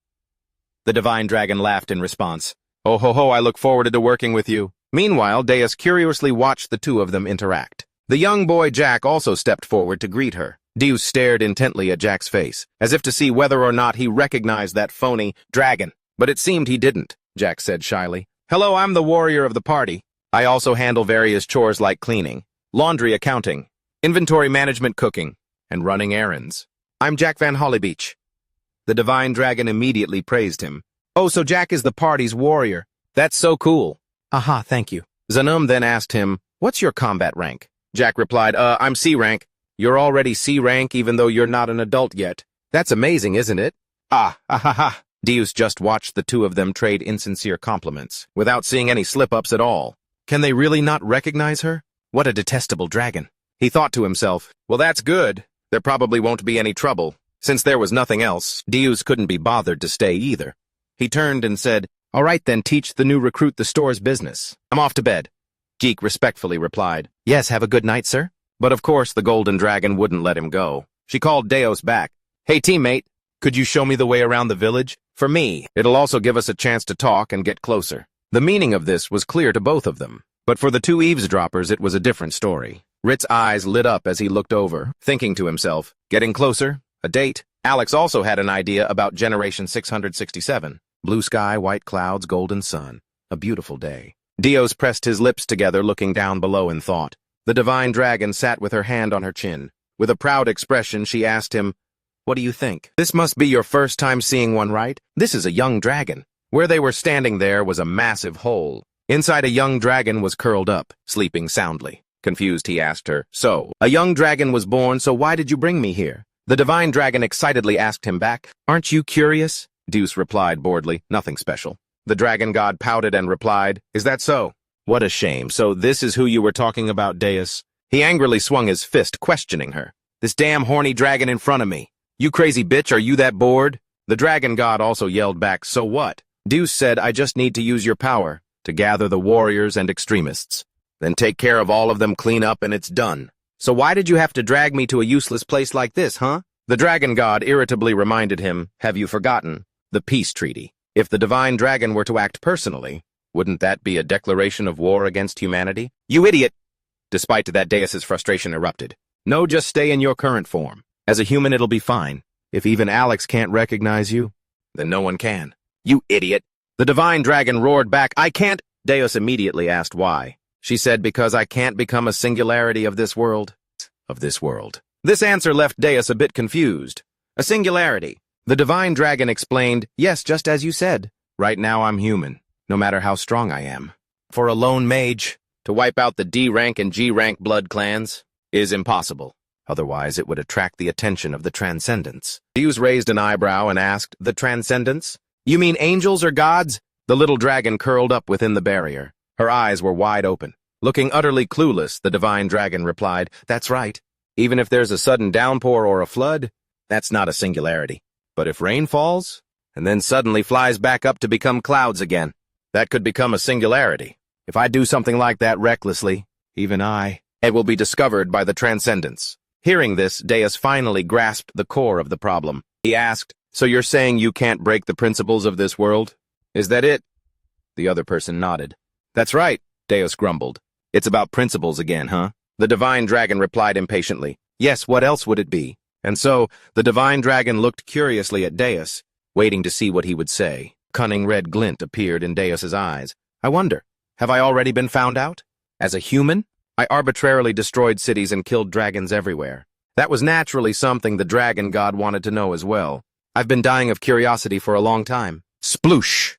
The Divine Dragon laughed in response. Oh ho ho, I look forward to working with you. Meanwhile, Deus curiously watched the 2 of them interact. The young boy Jack also stepped forward to greet her. Deus stared intently at Jack's face, as if to see whether or not he recognized that phony dragon. But it seemed he didn't, Jack said shyly. Hello, I'm the warrior of the party. I also handle various chores like cleaning, laundry, accounting, inventory management, cooking, and running errands. I'm Jack Van Hollybeach. The Divine Dragon immediately praised him. Oh, so Jack is the party's warrior. That's so cool. Aha, thank you. Xanum then asked him, What's your combat rank? Jack replied, I'm C rank. You're already C rank even though you're not an adult yet. That's amazing, isn't it? Ah ha ha. Deus just watched the 2 of them trade insincere compliments, without seeing any slip-ups at all. Can they really not recognize her? What a detestable dragon. He thought to himself, well, that's good. There probably won't be any trouble. Since there was nothing else, Deus couldn't be bothered to stay either. He turned and said, All right then, teach the new recruit the store's business. I'm off to bed. Geek respectfully replied, Yes, have a good night, sir. But of course the golden dragon wouldn't let him go. She called Deus back. Hey teammate, could you show me the way around the village? For me, it'll also give us a chance to talk and get closer. The meaning of this was clear to both of them. But for the two eavesdroppers it was a different story. Rit's eyes lit up as he looked over, thinking to himself, getting closer? A date? Alex also had an idea about Generation 667. Blue sky, white clouds, golden sun. A beautiful day. Deus pressed his lips together, looking down below in thought. The divine dragon sat with her hand on her chin. With a proud expression, she asked him, "What do you think? This must be your first time seeing one, right? This is a young dragon." Where they were standing there was a massive hole. Inside a young dragon was curled up, sleeping soundly. Confused, he asked her, "So, a young dragon was born, so why did you bring me here?" The divine dragon excitedly asked him back. "Aren't you curious?" Deus replied boredly, "Nothing special." The dragon god pouted and replied, "Is that so? What a shame. So this is who you were talking about, Deus?" He angrily swung his fist, questioning her. "This damn horny dragon in front of me. You crazy bitch, are you that bored?" The dragon god also yelled back, "So what?" Deus said, "I just need to use your power to gather the warriors and extremists. Then take care of all of them, clean up, and it's done. So why did you have to drag me to a useless place like this, huh?" The dragon god irritably reminded him, "Have you forgotten? The peace treaty. If the divine dragon were to act personally, wouldn't that be a declaration of war against humanity?" "You idiot!" Despite that, Deus's frustration erupted. "No, just stay in your current form. As a human, it'll be fine. If even Alex can't recognize you, then no one can." "You idiot!" The divine dragon roared back, "I can't." Deus immediately asked why. She said, "Because I can't become a singularity of this world." Of this world. This answer left Deus a bit confused. "A singularity." The divine dragon explained, "Yes, just as you said. Right now I'm human, no matter how strong I am. For a lone mage, to wipe out the D-rank and G-rank blood clans is impossible. Otherwise it would attract the attention of the Transcendents." Deus raised an eyebrow and asked, "The Transcendents? You mean angels or gods?" The little dragon curled up within the barrier. Her eyes were wide open. Looking utterly clueless, the divine dragon replied, "That's right. Even if there's a sudden downpour or a flood, that's not a singularity. But if rain falls, and then suddenly flies back up to become clouds again, that could become a singularity. If I do something like that recklessly, even it will be discovered by the Transcendents." Hearing this, Deus finally grasped the core of the problem. He asked, "So you're saying you can't break the principles of this world? Is that it?" The other person nodded. "That's right," Deus grumbled. "It's about principles again, huh?" The divine dragon replied impatiently, "Yes, what else would it be?" And so, the divine dragon looked curiously at Deus, waiting to see what he would say. Cunning red glint appeared in Deus's eyes. "I wonder, have I already been found out? As a human, I arbitrarily destroyed cities and killed dragons everywhere. That was naturally something the dragon god wanted to know as well. I've been dying of curiosity for a long time." Sploosh!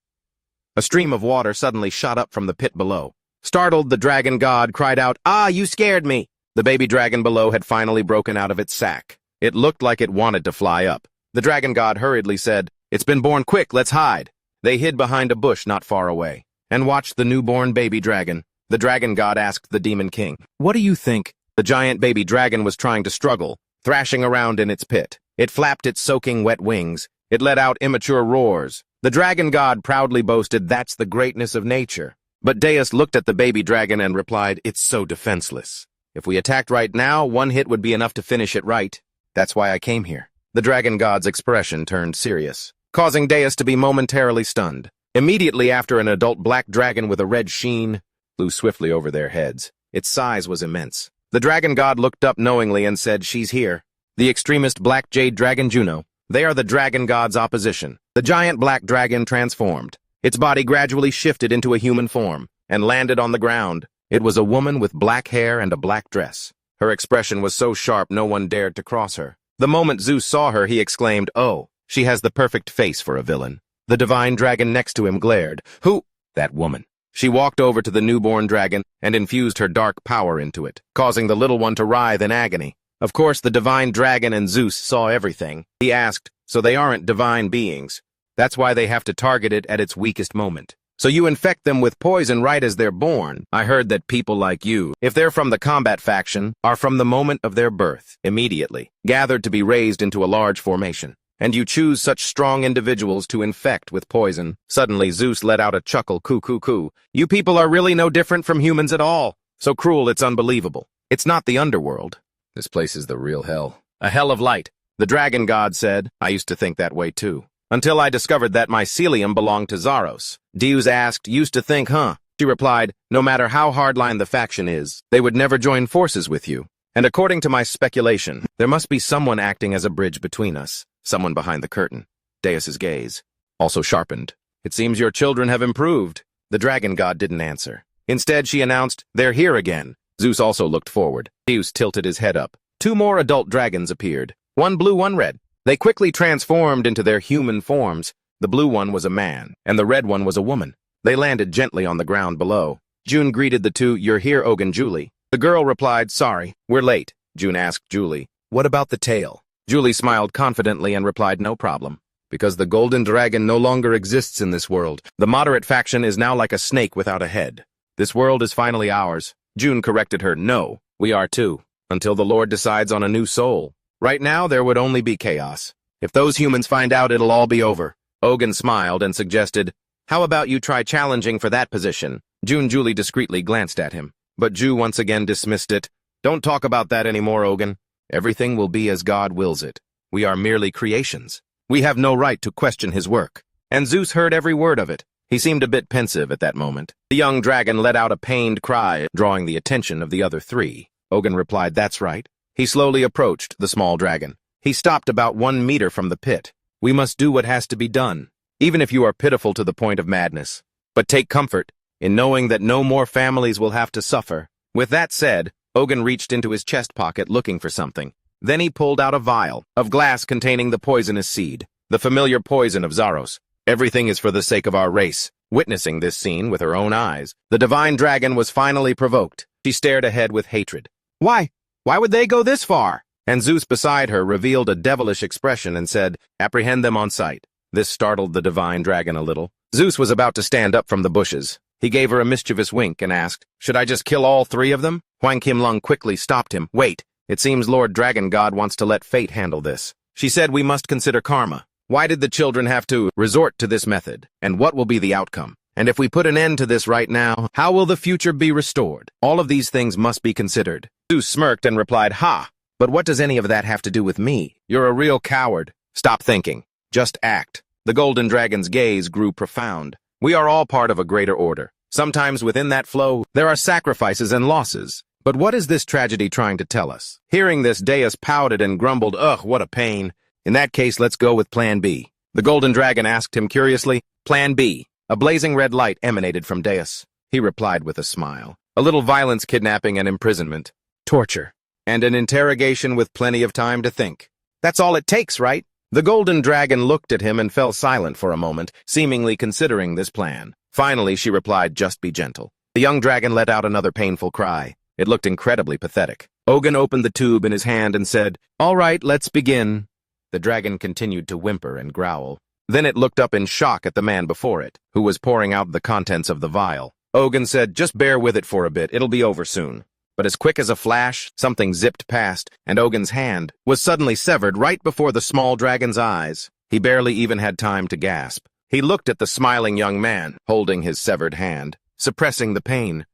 A stream of water suddenly shot up from the pit below. Startled, the dragon god cried out, "Ah, you scared me!" The baby dragon below had finally broken out of its sack. It looked like it wanted to fly up. The dragon god hurriedly said, "It's been born, quick, let's hide." They hid behind a bush not far away, and watched the newborn baby dragon. The dragon god asked the demon king, "What do you think?" The giant baby dragon was trying to struggle, thrashing around in its pit. It flapped its soaking wet wings. It let out immature roars. The dragon god proudly boasted, "That's the greatness of nature." But Deus looked at the baby dragon and replied, "It's so defenseless. If we attacked right now, one hit would be enough to finish it right. That's why I came here." The dragon god's expression turned serious, causing Deus to be momentarily stunned. Immediately after, an adult black dragon with a red sheen flew swiftly over their heads. Its size was immense. The dragon god looked up knowingly and said, "She's here. The extremist black jade dragon Juno. They are the dragon god's opposition." The giant black dragon transformed. Its body gradually shifted into a human form and landed on the ground. It was a woman with black hair and a black dress. Her expression was so sharp no one dared to cross her. The moment Zeus saw her, he exclaimed, "Oh, she has the perfect face for a villain." The divine dragon next to him glared. "Who?" "That woman." She walked over to the newborn dragon and infused her dark power into it, causing the little one to writhe in agony. Of course, the divine dragon and Zeus saw everything. He asked, "So they aren't divine beings? That's why they have to target it at its weakest moment. So you infect them with poison right as they're born. I heard that people like you, if they're from the combat faction, are from the moment of their birth, immediately, gathered to be raised into a large formation. And you choose such strong individuals to infect with poison." Suddenly Zeus let out a chuckle, "Coo, coo, coo. You people are really no different from humans at all. So cruel it's unbelievable." It's not the underworld. This place is the real hell. A hell of light. The dragon god said. I used to think that way too. Until I discovered that mycelium belonged to Zaros. Deus asked, used to think, huh? She replied, no matter how hardline the faction is, they would never join forces with you. And according to my speculation, there must be someone acting as a bridge between us. Someone behind the curtain. Deus's gaze also sharpened. It seems your children have improved. The dragon god didn't answer. Instead, she announced, they're here again. Zeus also looked forward. Deus tilted his head up. 2 more adult dragons appeared. 1 blue, 1 red. They quickly transformed into their human forms. The blue one was a man, and the red one was a woman. They landed gently on the ground below. June greeted the 2, you're here, Ogun Julie. The girl replied, sorry, we're late. June asked Julie, what about the tail? Julie smiled confidently and replied, no problem. Because the golden dragon no longer exists in this world. The moderate faction is now like a snake without a head. This world is finally ours. June corrected her, no, we are too. Until the Lord decides on a new soul. Right now, there would only be chaos. If those humans find out, it'll all be over. Ogun smiled and suggested, how about you try challenging for that position? Julie discreetly glanced at him. But Ju once again dismissed it. Don't talk about that anymore, Ogun. Everything will be as God wills it. We are merely creations. We have no right to question his work. And Zeus heard every word of it. He seemed a bit pensive at that moment. The young dragon let out a pained cry, drawing the attention of the other 3. Ogun replied, that's right. He slowly approached the small dragon. He stopped about 1 meter from the pit. We must do what has to be done, even if you are pitiful to the point of madness. But take comfort in knowing that no more families will have to suffer. With that said, Ogun reached into his chest pocket looking for something. Then he pulled out a vial of glass containing the poisonous seed, the familiar poison of Zaros. Everything is for the sake of our race. Witnessing this scene with her own eyes, the divine dragon was finally provoked. She stared ahead with hatred. Why would they go this far? And Zeus beside her revealed a devilish expression and said, apprehend them on sight. This startled the divine dragon a little. Zeus was about to stand up from the bushes. He gave her a mischievous wink and asked, should I just kill all 3 of them? Huang Qimlong quickly stopped him. Wait, it seems Lord Dragon God wants to let fate handle this. She said we must consider karma. Why did the children have to resort to this method? And what will be the outcome? And if we put an end to this right now, how will the future be restored? All of these things must be considered. Zeus smirked and replied, ha! But what does any of that have to do with me? You're a real coward. Stop thinking. Just act. The golden dragon's gaze grew profound. We are all part of a greater order. Sometimes within that flow, there are sacrifices and losses. But what is this tragedy trying to tell us? Hearing this, Deus pouted and grumbled, ugh, what a pain. In that case, let's go with Plan B. The golden dragon asked him curiously, Plan B. A blazing red light emanated from Deus. He replied with a smile. A little violence, kidnapping, and imprisonment. Torture. And an interrogation with plenty of time to think. That's all it takes, right? The golden dragon looked at him and fell silent for a moment, seemingly considering this plan. Finally, she replied, just be gentle. The young dragon let out another painful cry. It looked incredibly pathetic. Ogun opened the tube in his hand and said, all right, let's begin. The dragon continued to whimper and growl. Then it looked up in shock at the man before it, who was pouring out the contents of the vial. Ogun said, just bear with it for a bit, it'll be over soon. But as quick as a flash, something zipped past, and Ogun's hand was suddenly severed right before the small dragon's eyes. He barely even had time to gasp. He looked at the smiling young man, holding his severed hand, suppressing the pain.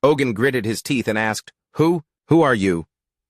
Ogun gritted his teeth and asked, Who are you?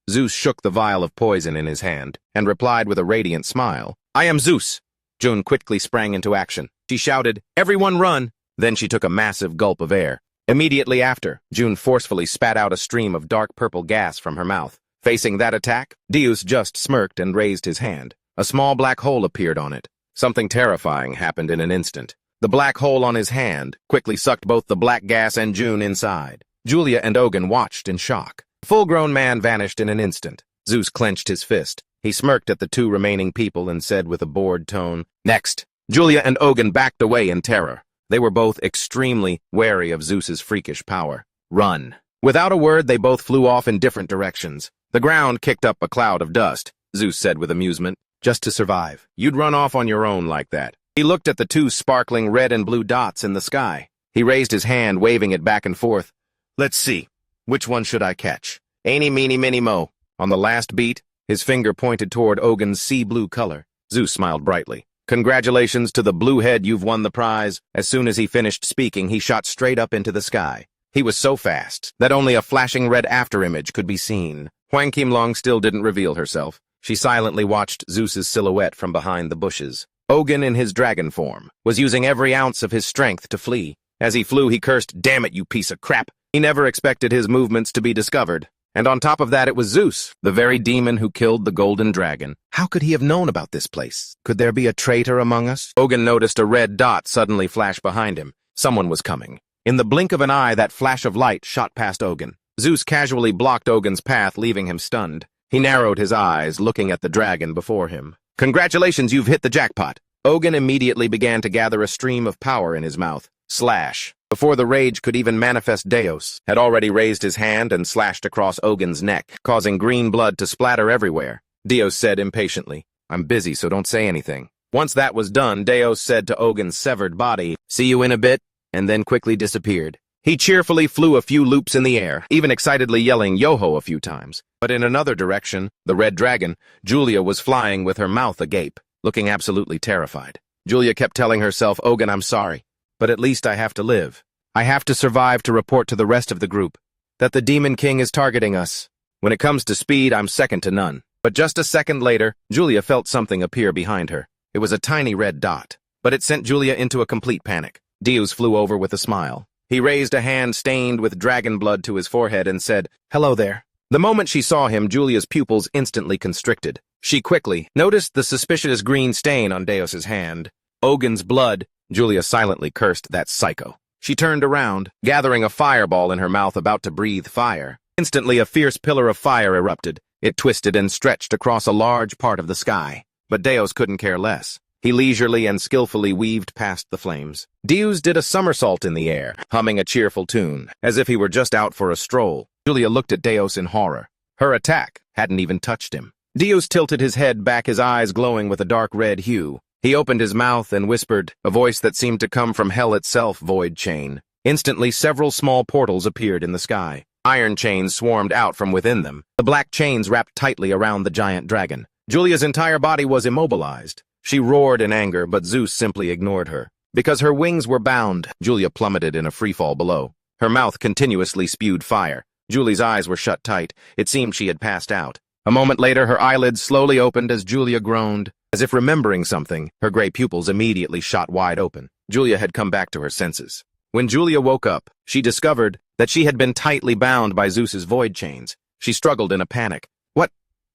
Zeus shook the vial of poison in his hand, and replied with a radiant smile, I am Zeus. June quickly sprang into action. She shouted, everyone run! Then she took a massive gulp of air. Immediately after, June forcefully spat out a stream of dark purple gas from her mouth. Facing that attack, Deus just smirked and raised his hand. A small black hole appeared on it. Something terrifying happened in an instant. The black hole on his hand quickly sucked both the black gas and June inside. Julia and Ogun watched in shock. The full-grown man vanished in an instant. Zeus clenched his fist. He smirked at the 2 remaining people and said with a bored tone, next. Julia and Ogun backed away in terror. They were both extremely wary of Zeus's freakish power. Run. Without a word, they both flew off in different directions. The ground kicked up a cloud of dust, Zeus said with amusement. Just to survive. You'd run off on your own like that. He looked at the 2 sparkling red and blue dots in the sky. He raised his hand, waving it back and forth. Let's see. Which one should I catch? Eeny, meeny, miny, mo. On the last beat, his finger pointed toward Ogun's sea blue color. Zeus smiled brightly. Congratulations to the blue head, you've won the prize. As soon as he finished speaking, he shot straight up into the sky. He was so fast that only a flashing red afterimage could be seen. Huang Qimlong still didn't reveal herself. She silently watched Zeus's silhouette from behind the bushes. Ogun, in his dragon form, was using every ounce of his strength to flee. As he flew, he cursed, "Damn it, you piece of crap!" He never expected his movements to be discovered. And on top of that, it was Zeus, the very demon who killed the golden dragon. How could he have known about this place? Could there be a traitor among us? Ogun noticed a red dot suddenly flash behind him. Someone was coming. In the blink of an eye, that flash of light shot past Ogun. Zeus casually blocked Ogun's path, leaving him stunned. He narrowed his eyes, looking at the dragon before him. "Congratulations, you've hit the jackpot." Ogun immediately began to gather a stream of power in his mouth. Slash. Before the rage could even manifest, Deus had already raised his hand and slashed across Ogun's neck, causing green blood to splatter everywhere. Deus said impatiently, "I'm busy, so don't say anything." Once that was done, Deus said to Ogun's severed body, "See you in a bit," and then quickly disappeared. He cheerfully flew a few loops in the air, even excitedly yelling "Yo-ho" a few times. But in another direction, the red dragon, Julia, was flying with her mouth agape, looking absolutely terrified. Julia kept telling herself, "Ogun, I'm sorry, but at least I have to live. I have to survive to report to the rest of the group that the Demon King is targeting us. When it comes to speed, I'm second to none." But just a second later, Julia felt something appear behind her. It was a tiny red dot, but it sent Julia into a complete panic. Deus flew over with a smile. He raised a hand stained with dragon blood to his forehead and said, "Hello there." The moment she saw him, Julia's pupils instantly constricted. She quickly noticed the suspicious green stain on Deus's hand. Ogun's blood. Julia silently cursed that psycho. She turned around, gathering a fireball in her mouth, about to breathe fire. Instantly, a fierce pillar of fire erupted. It twisted and stretched across a large part of the sky. But Deus couldn't care less. He leisurely and skillfully weaved past the flames. Deus did a somersault in the air, humming a cheerful tune, as if he were just out for a stroll. Julia looked at Deus in horror. Her attack hadn't even touched him. Deus tilted his head back, his eyes glowing with a dark red hue. He opened his mouth and whispered, a voice that seemed to come from hell itself, "Void chain." Instantly, several small portals appeared in the sky. Iron chains swarmed out from within them. The black chains wrapped tightly around the giant dragon. Julia's entire body was immobilized. She roared in anger, but Zeus simply ignored her. Because her wings were bound, Julia plummeted in a freefall below. Her mouth continuously spewed fire. Julie's eyes were shut tight. It seemed she had passed out. A moment later, her eyelids slowly opened as Julia groaned. As if remembering something, her gray pupils immediately shot wide open. Julia had come back to her senses. When Julia woke up, she discovered that she had been tightly bound by Zeus's void chains. She struggled in a panic.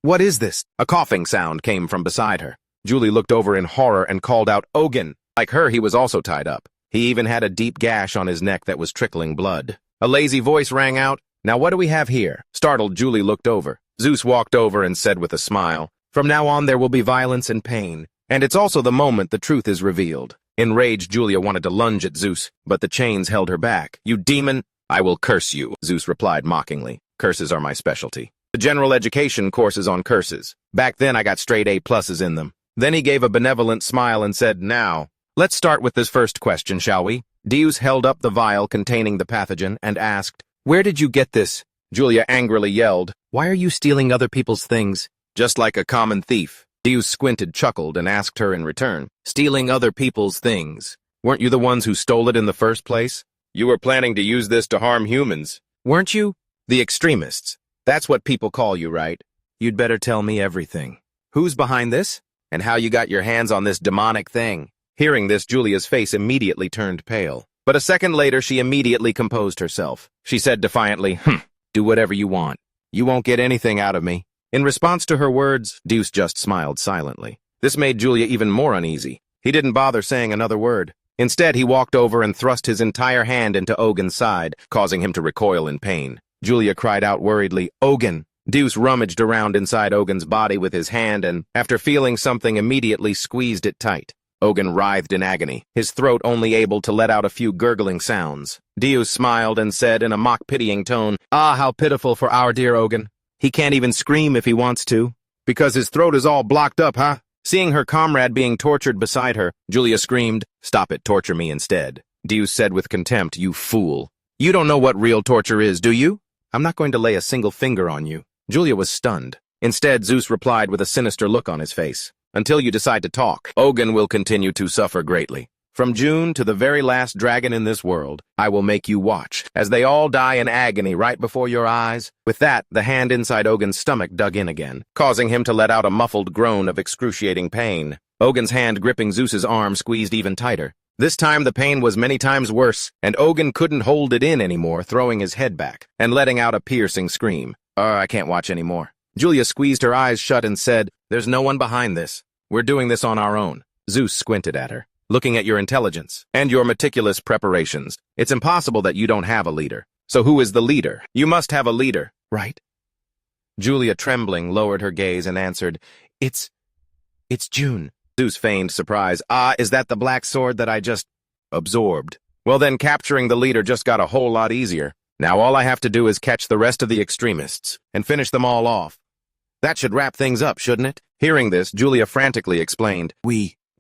What is this?" A coughing sound came from beside her. Julie looked over in horror and called out, "Ogun!" Like her, he was also tied up. He even had a deep gash on his neck that was trickling blood. A lazy voice rang out, "Now what do we have here?" Startled, Julie looked over. Zeus walked over and said with a smile, "From now on there will be violence and pain, and it's also the moment the truth is revealed." Enraged, Julia wanted to lunge at Zeus, but the chains held her back. "You demon! I will curse you," Zeus replied mockingly. "Curses are my specialty. The general education courses on curses. Back then I got straight A+ in them." Then he gave a benevolent smile and said, "Now, let's start with this first question, shall we?" Deus held up the vial containing the pathogen and asked, "Where did you get this?" Julia angrily yelled, "Why are you stealing other people's things?" "Just like a common thief." Deus squinted, chuckled, and asked her in return, "Stealing other people's things? Weren't you the ones who stole it in the first place? You were planning to use this to harm humans, weren't you? The extremists. That's what people call you, right? You'd better tell me everything. Who's behind this? And how you got your hands on this demonic thing?" Hearing this, Julia's face immediately turned pale. But a second later, she immediately composed herself. She said defiantly, "Do whatever you want. You won't get anything out of me." In response to her words, Deus just smiled silently. This made Julia even more uneasy. He didn't bother saying another word. Instead, he walked over and thrust his entire hand into Ogun's side, causing him to recoil in pain. Julia cried out worriedly, "Ogun!" Deus rummaged around inside Ogun's body with his hand and, after feeling something, immediately squeezed it tight. Ogun writhed in agony, his throat only able to let out a few gurgling sounds. Deus smiled and said in a mock-pitying tone, "Ah, how pitiful for our dear Ogun. He can't even scream if he wants to, because his throat is all blocked up, huh?" Seeing her comrade being tortured beside her, Julia screamed, "Stop it, torture me instead." Deus said with contempt, "You fool. You don't know what real torture is, do you? I'm not going to lay a single finger on you." Julia was stunned. Instead, Zeus replied with a sinister look on his face, "Until you decide to talk, Ogun will continue to suffer greatly. From June to the very last dragon in this world, I will make you watch, as they all die in agony right before your eyes. With that, the hand inside Ogun's stomach dug in again, causing him to let out a muffled groan of excruciating pain. Ogun's hand gripping Zeus's arm squeezed even tighter. This time the pain was many times worse, and Ogun couldn't hold it in anymore, throwing his head back and letting out a piercing scream. I can't watch anymore. Julia squeezed her eyes shut and said, "There's no one behind this. We're doing this on our own." Zeus squinted at her. "Looking at your intelligence and your meticulous preparations, it's impossible that you don't have a leader. So who is the leader? You must have a leader, right?" Julia, trembling, lowered her gaze and answered, It's June." Zeus feigned surprise. Is that the black sword that I just absorbed? Well then, capturing the leader just got a whole lot easier. Now all I have to do is catch the rest of the extremists and finish them all off. That should wrap things up, shouldn't it? Hearing this, Julia frantically explained,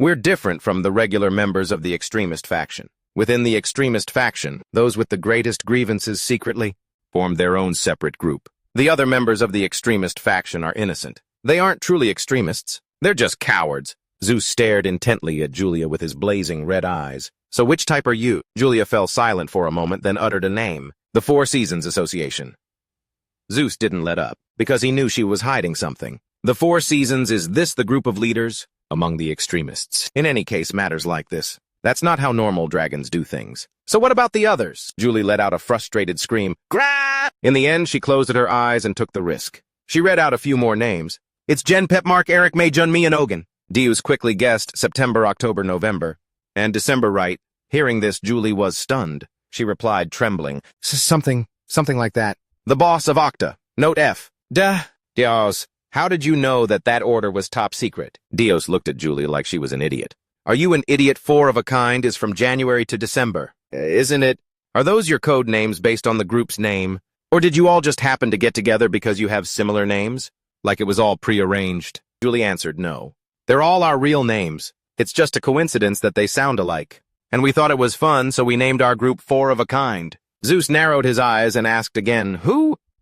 We're different from the regular members of the extremist faction. Within the extremist faction, those with the greatest grievances secretly formed their own separate group. The other members of the extremist faction are innocent. They aren't truly extremists. They're just cowards. Zeus stared intently at Julia with his blazing red eyes. "So which type are you?" Julia fell silent for a moment, then uttered a name. "The Four Seasons Association." Zeus didn't let up, because he knew she was hiding something. The Four Seasons, is this the group of leaders? Among the extremists. In any case, matters like this. That's not how normal dragons do things. "So what about the others?" Julie let out a frustrated scream. Grab! In the end, she closed her eyes and took the risk. She read out a few more names. "It's Jen, Pep, Mark, Eric, May, Jun, Mi, and Ogun." Deus quickly guessed September, October, November. And December right. Hearing this, Julie was stunned. She replied, trembling, Something like that. "The boss of Octa. Note F. Dios. How did you know that order was top secret?" Dios looked at Julie like she was an idiot. "Are you an idiot? Four of a kind is from January to December. Isn't it? Are those your code names based on the group's name? Or did you all just happen to get together because you have similar names? Like it was all prearranged?" Julie answered no. "They're all our real names. It's just a coincidence that they sound alike. And we thought it was fun, so we named our group Four of a Kind." Zeus narrowed his eyes and asked again,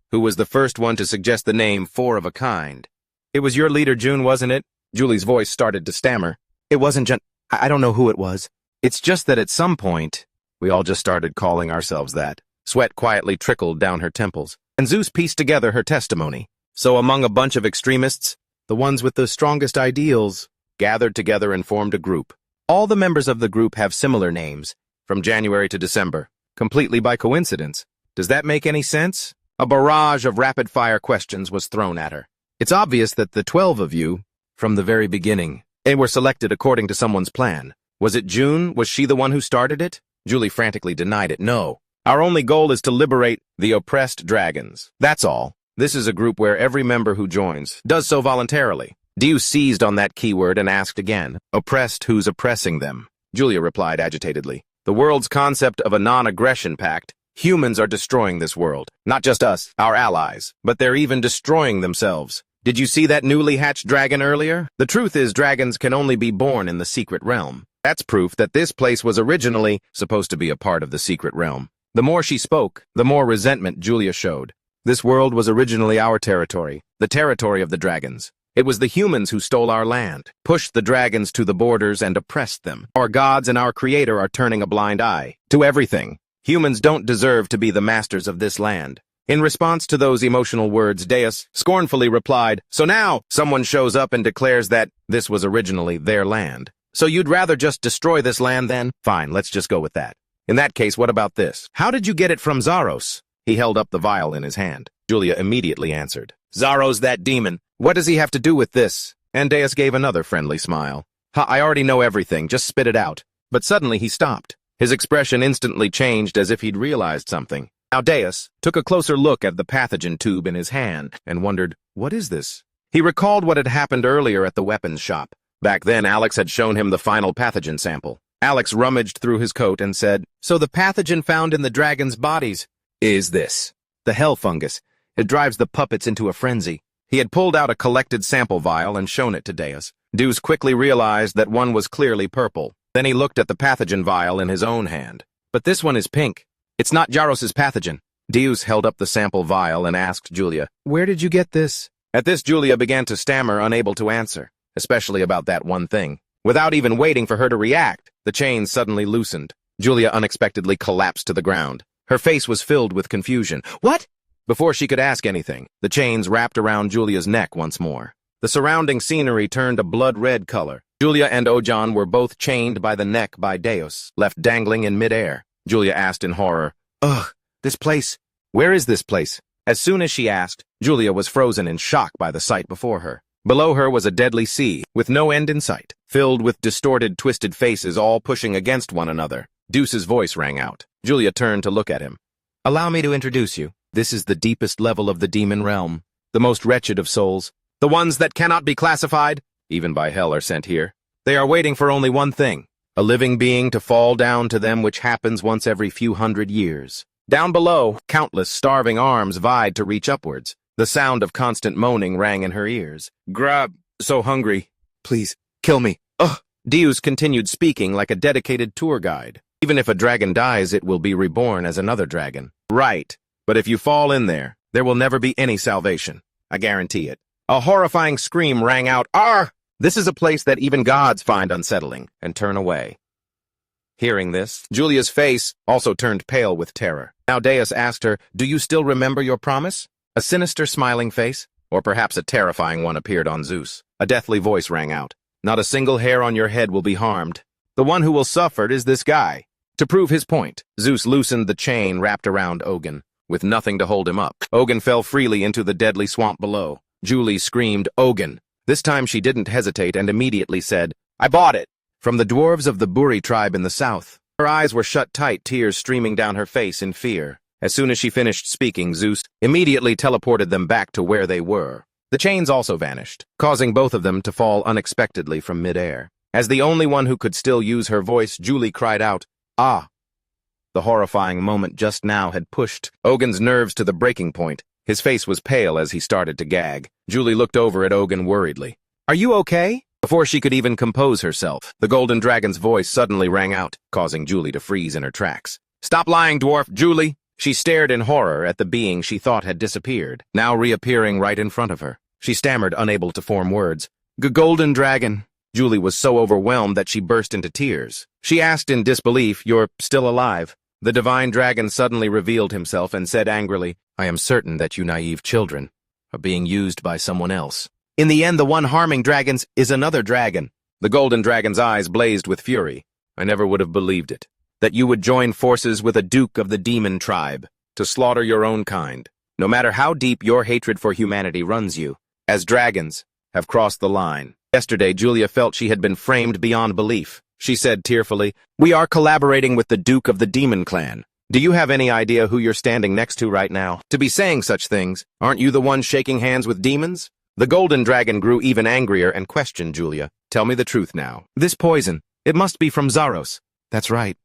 Who was the first one to suggest the name Four of a Kind? "It was your leader, June, wasn't it?" Julie's voice started to stammer. "It wasn't I don't know who it was. It's just that at some point, we all just started calling ourselves that." Sweat quietly trickled down her temples, and Zeus pieced together her testimony. "So among a bunch of extremists, the ones with the strongest ideals gathered together and formed a group. All the members of the group have similar names, from January to December, completely by coincidence. Does that make any sense?" A barrage of rapid-fire questions was thrown at her. "It's obvious that the 12 of you, from the very beginning, they were selected according to someone's plan. Was it June? Was she the one who started it?" Julie frantically denied it. "No. Our only goal is to liberate the oppressed dragons. That's all. This is a group where every member who joins does so voluntarily." Deus seized on that keyword and asked again, "Oppressed, who's oppressing them?" Julia replied agitatedly, "The world's concept of a non-aggression pact. Humans are destroying this world. Not just us, our allies, but they're even destroying themselves. Did you see that newly hatched dragon earlier? The truth is dragons can only be born in the secret realm. That's proof that this place was originally supposed to be a part of the secret realm." The more she spoke, the more resentment Julia showed. This world was originally our territory, the territory of the dragons. It was the humans who stole our land, pushed the dragons to the borders, and oppressed them. Our gods and our creator are turning a blind eye to everything. Humans don't deserve to be the masters of this land. In response to those emotional words, Deus scornfully replied, "So now someone shows up and declares that this was originally their land. So you'd rather just destroy this land then? Fine, let's just go with that. In that case, what about this? How did you get it from Zaros?" He held up the vial in his hand. Julia immediately answered, "Zaros, that demon. What does he have to do with this?" And Deus gave another friendly smile. I already know everything, just spit it out." But suddenly he stopped. His expression instantly changed as if he'd realized something. Now Deus took a closer look at the pathogen tube in his hand and wondered, what is this? He recalled what had happened earlier at the weapons shop. Back then, Alex had shown him the final pathogen sample. Alex rummaged through his coat and said, "So the pathogen found in the dragon's bodies is this. The hell fungus. It drives the puppets into a frenzy." He had pulled out a collected sample vial and shown it to Deus. Deus quickly realized that one was clearly purple. Then he looked at the pathogen vial in his own hand. "But this one is pink. It's not Jaros's pathogen." Deus held up the sample vial and asked Julia, "Where did you get this?" At this, Julia began to stammer, unable to answer, especially about that one thing. Without even waiting for her to react, The chains suddenly loosened. Julia unexpectedly collapsed to the ground. Her face was filled with confusion. What? Before she could ask anything, the chains wrapped around Julia's neck once more. The surrounding scenery turned a blood-red color. Julia and Ojan were both chained by the neck by Deus, left dangling in midair. Julia asked in horror, "Ugh, this place. Where is this place?" As soon as she asked, Julia was frozen in shock by the sight before her. Below her was a deadly sea, with no end in sight, filled with distorted, twisted faces all pushing against one another. Deuce's voice rang out. Julia turned to look at him. "Allow me to introduce you. This is the deepest level of the demon realm, the most wretched of souls. The ones that cannot be classified, even by hell, are sent here. They are waiting for only one thing, a living being to fall down to them, which happens once every few hundred years." Down below, countless starving arms vied to reach upwards. The sound of constant moaning rang in her ears. "Grab, so hungry. Please, kill me. Ugh." Deus continued speaking like a dedicated tour guide. "Even if a dragon dies, it will be reborn as another dragon." "Right, but if you fall in there will never be any salvation. I guarantee it." A horrifying scream rang out. "Arr! This is a place that even gods find unsettling and turn away." Hearing this, Julia's face also turned pale with terror. Now Deus asked her, "Do you still remember your promise?" A sinister smiling face, or perhaps a terrifying one, appeared on Zeus. A deathly voice rang out. "Not a single hair on your head will be harmed. The one who will suffer is this guy." To prove his point, Zeus loosened the chain wrapped around Ogun. With nothing to hold him up, Ogun fell freely into the deadly swamp below. Julie screamed, "Ogun!" This time she didn't hesitate and immediately said, "I bought it." From the dwarves of the Buri tribe in the south. Her eyes were shut tight, tears streaming down her face in fear. As soon as she finished speaking, Zeus immediately teleported them back to where they were. The chains also vanished, causing both of them to fall unexpectedly from midair. As the only one who could still use her voice, Julie cried out, "Ah!" The horrifying moment just now had pushed Ogun's nerves to the breaking point. His face was pale as he started to gag. Julie looked over at Ogun worriedly. "Are you okay?" Before she could even compose herself, the golden dragon's voice suddenly rang out, causing Julie to freeze in her tracks. "Stop lying, dwarf, Julie!" She stared in horror at the being she thought had disappeared, now reappearing right in front of her. She stammered, unable to form words. "Golden dragon." Julie was so overwhelmed that she burst into tears. She asked in disbelief, "You're still alive?" The divine dragon suddenly revealed himself and said angrily, "I am certain that you naive children are being used by someone else. In the end, the one harming dragons is another dragon." The golden dragon's eyes blazed with fury. "I never would have believed it. That you would join forces with a duke of the demon tribe to slaughter your own kind. No matter how deep your hatred for humanity runs you, as dragons have crossed the line." Yesterday, Julia felt she had been framed beyond belief. She said tearfully, "We are collaborating with the Duke of the Demon Clan. Do you have any idea who you're standing next to right now? To be saying such things, aren't you the one shaking hands with demons?" The golden dragon grew even angrier and questioned Julia. "Tell me the truth now. This poison, it must be from Zaros." "That's right."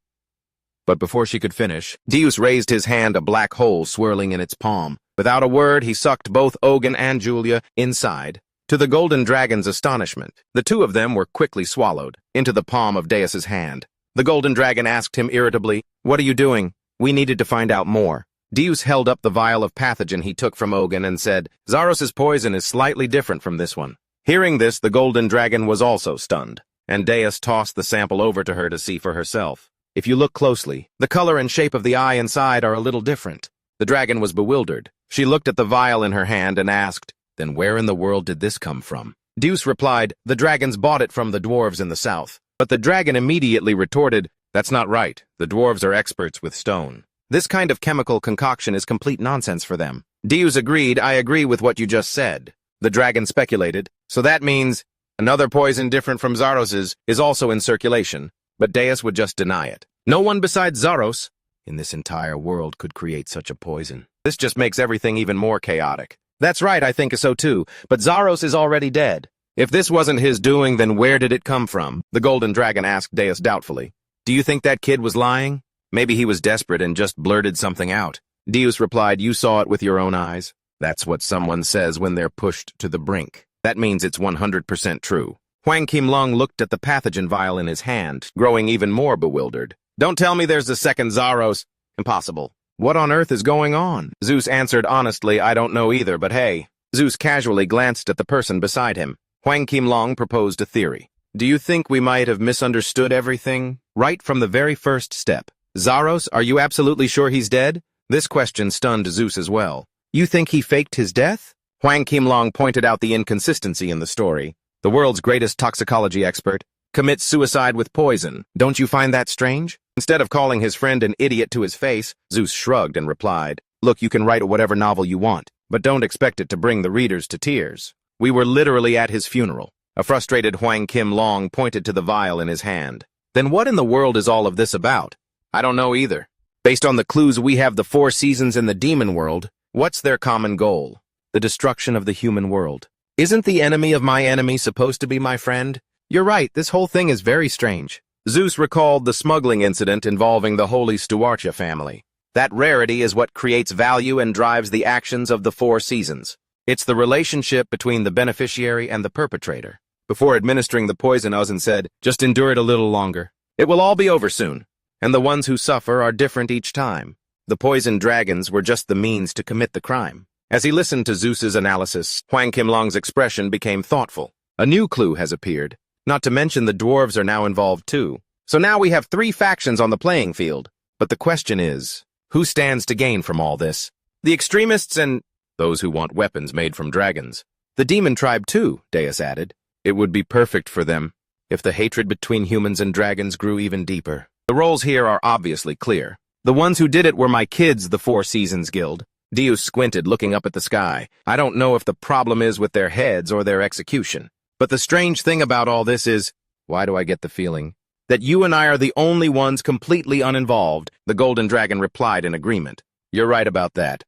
But before she could finish, Deus raised his hand, a black hole swirling in its palm. Without a word, he sucked both Ogun and Julia inside. To the golden dragon's astonishment, the two of them were quickly swallowed into the palm of Deus's hand. The golden dragon asked him irritably, "What are you doing? We needed to find out more." Deus held up the vial of pathogen he took from Ogun and said, "Zaros's poison is slightly different from this one." Hearing this, the golden dragon was also stunned, and Deus tossed the sample over to her to see for herself. If you look closely, the color and shape of the eye inside are a little different. The dragon was bewildered. She looked at the vial in her hand and asked, "Then where in the world did this come from?" Deus replied, "The dragons bought it from the dwarves in the south." But the dragon immediately retorted, "That's not right. The dwarves are experts with stone. This kind of chemical concoction is complete nonsense for them." Deus agreed, "I agree with what you just said." The dragon speculated, "So that means another poison different from Zaros's is also in circulation." But Deus would just deny it. "No one besides Zaros in this entire world could create such a poison. This just makes everything even more chaotic." "That's right, I think so too, but Zaros is already dead. If this wasn't his doing, then where did it come from?" The golden dragon asked Deus doubtfully. "Do you think that kid was lying? Maybe he was desperate and just blurted something out." Deus replied, "You saw it with your own eyes. That's what someone says when they're pushed to the brink. That means it's 100% true." Huang Qimlong looked at the pathogen vial in his hand, growing even more bewildered. "Don't tell me there's a second Zaros. Impossible. What on earth is going on?" Zeus answered honestly, "I don't know either, but hey." Zeus casually glanced at the person beside him. Huang Qimlong proposed a theory. "Do you think we might have misunderstood everything? right from the very first step. Zaros, are you absolutely sure he's dead? This question stunned Zeus as well. You think he faked his death? Hwang Kimlong pointed out the inconsistency in the story. The world's greatest toxicology expert commits suicide with poison. Don't you find that strange? Instead of calling his friend an idiot to his face, Zeus shrugged and replied, Look, you can write whatever novel you want, but don't expect it to bring the readers to tears. We were literally at his funeral. A frustrated Hwang Kim-long pointed to the vial in his hand. Then what in the world is all of this about? I don't know either. Based on the clues we have the 4 seasons in the demon world, what's their common goal? The destruction of the human world. Isn't the enemy of my enemy supposed to be my friend? You're right, this whole thing is very strange. Zeus recalled the smuggling incident involving the Holy Stuartia family. That rarity is what creates value and drives the actions of the 4 seasons. It's the relationship between the beneficiary and the perpetrator. Before administering the poison, Ozan said, Just endure it a little longer. It will all be over soon, and the ones who suffer are different each time. The poisoned dragons were just the means to commit the crime. As he listened to Zeus's analysis, Hwang Kim-long's expression became thoughtful. A new clue has appeared. Not to mention the dwarves are now involved too. So now we have 3 factions on the playing field. But the question is, who stands to gain from all this? The extremists and those who want weapons made from dragons. The demon tribe too, Deus added. It would be perfect for them if the hatred between humans and dragons grew even deeper. The roles here are obviously clear. The ones who did it were my kids, the 4 Seasons Guild. Deus squinted, looking up at the sky. I don't know if the problem is with their heads or their execution. But the strange thing about all this is, why do I get the feeling that you and I are the only ones completely uninvolved? The Golden Dragon replied in agreement. You're right about that.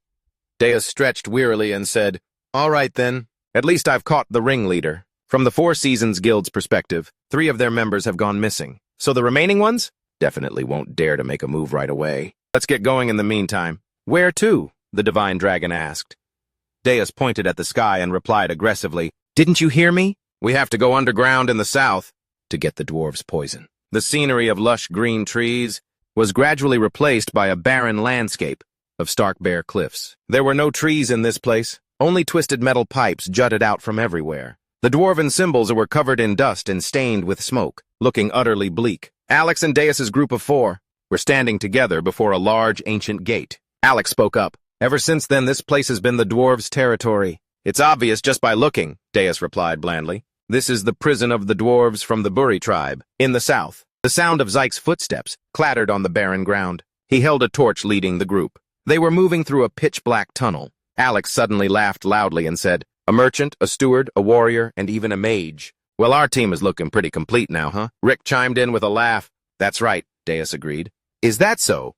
Deus stretched wearily and said, All right then, at least I've caught the ringleader. From the 4 Seasons Guild's perspective, 3 of their members have gone missing. So the remaining ones definitely won't dare to make a move right away. Let's get going in the meantime. Where to? The Divine Dragon asked. Deus pointed at the sky and replied aggressively, Didn't you hear me? We have to go underground in the south to get the dwarves' poison. The scenery of lush green trees was gradually replaced by a barren landscape of stark bare cliffs. There were no trees in this place, only twisted metal pipes jutted out from everywhere. The dwarven symbols were covered in dust and stained with smoke, looking utterly bleak. Alex and Deus's group of 4 were standing together before a large ancient gate. Alex spoke up. Ever since then, this place has been the dwarves' territory. It's obvious just by looking, Deus replied blandly. This is the prison of the dwarves from the Buri tribe, in the south. The sound of Zyke's footsteps clattered on the barren ground. He held a torch leading the group. They were moving through a pitch-black tunnel. Alex suddenly laughed loudly and said, A merchant, a steward, a warrior, and even a mage. Well, our team is looking pretty complete now, huh? Rick chimed in with a laugh. That's right, Deus agreed. Is that so?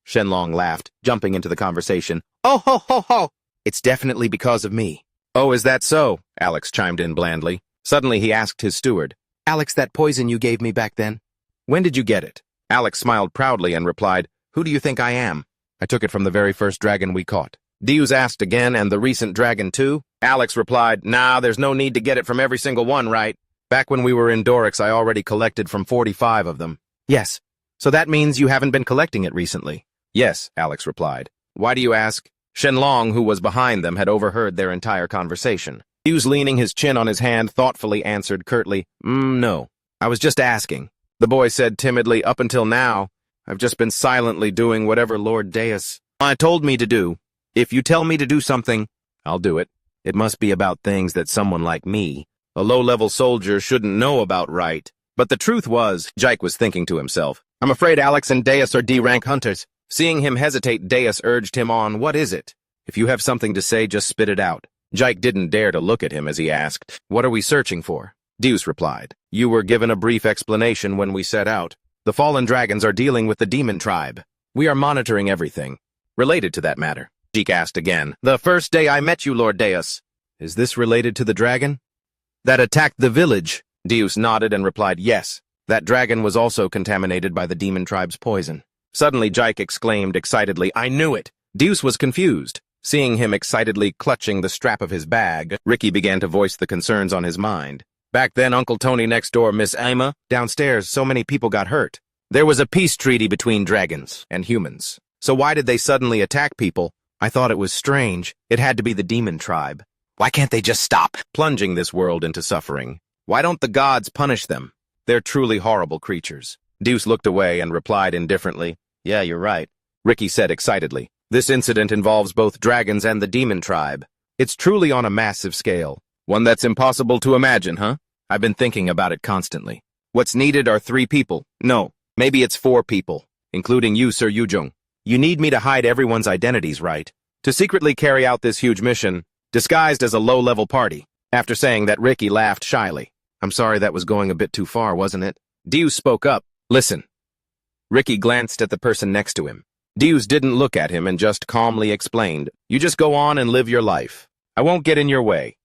Shenlong laughed, jumping into the conversation. Oh, ho, ho, ho! It's definitely because of me. Oh, is that so? Alex chimed in blandly. Suddenly he asked his steward, Alex, that poison you gave me back then, when did you get it? Alex smiled proudly and replied, Who do you think I am? I took it from the very first dragon we caught. Deus asked again, and the recent dragon too? Alex replied, Nah, there's no need to get it from every single one, right? Back when we were in Dorix, I already collected from 45 of them. Yes. So that means you haven't been collecting it recently? Yes, Alex replied. Why do you ask? Shenlong, who was behind them, had overheard their entire conversation. Deus, leaning his chin on his hand, thoughtfully answered curtly, No. I was just asking. The boy said timidly, Up until now, I've just been silently doing whatever Lord Deus told me to do. If you tell me to do something, I'll do it. It must be about things that someone like me, a low-level soldier, shouldn't know about, right? But the truth was, Jike was thinking to himself, I'm afraid Alex and Deus are D-rank hunters. Seeing him hesitate, Deus urged him on, What is it? If you have something to say, just spit it out. Jike didn't dare to look at him as he asked, What are we searching for? Deus replied, You were given a brief explanation when we set out. The fallen dragons are dealing with the demon tribe. We are monitoring everything related to that matter. Jike asked again, The first day I met you, Lord Deus. Is this related to the dragon that attacked the village? Deus nodded and replied, Yes. That dragon was also contaminated by the demon tribe's poison. Suddenly, Jike exclaimed excitedly, I knew it. Deus was confused. Seeing him excitedly clutching the strap of his bag, Ricky began to voice the concerns on his mind. Back then, Uncle Tony next door, Miss Emma, downstairs, so many people got hurt. There was a peace treaty between dragons and humans. So why did they suddenly attack people? I thought it was strange. It had to be the demon tribe. Why can't they just stop plunging this world into suffering? Why don't the gods punish them? They're truly horrible creatures. Deus looked away and replied indifferently, "Yeah, you're right." Ricky said excitedly, "This incident involves both dragons and the demon tribe. It's truly on a massive scale. One that's impossible to imagine, huh? I've been thinking about it constantly. What's needed are 3 people. No, maybe it's 4 people, including you, Sir Yujong. You need me to hide everyone's identities, right? To secretly carry out this huge mission, disguised as a low-level party." After saying that, Ricky laughed shyly. "I'm sorry, that was going a bit too far, wasn't it?" Deus spoke up. "Listen." Ricky glanced at the person next to him. Deus didn't look at him and just calmly explained, "You just go on and live your life. I won't get in your way."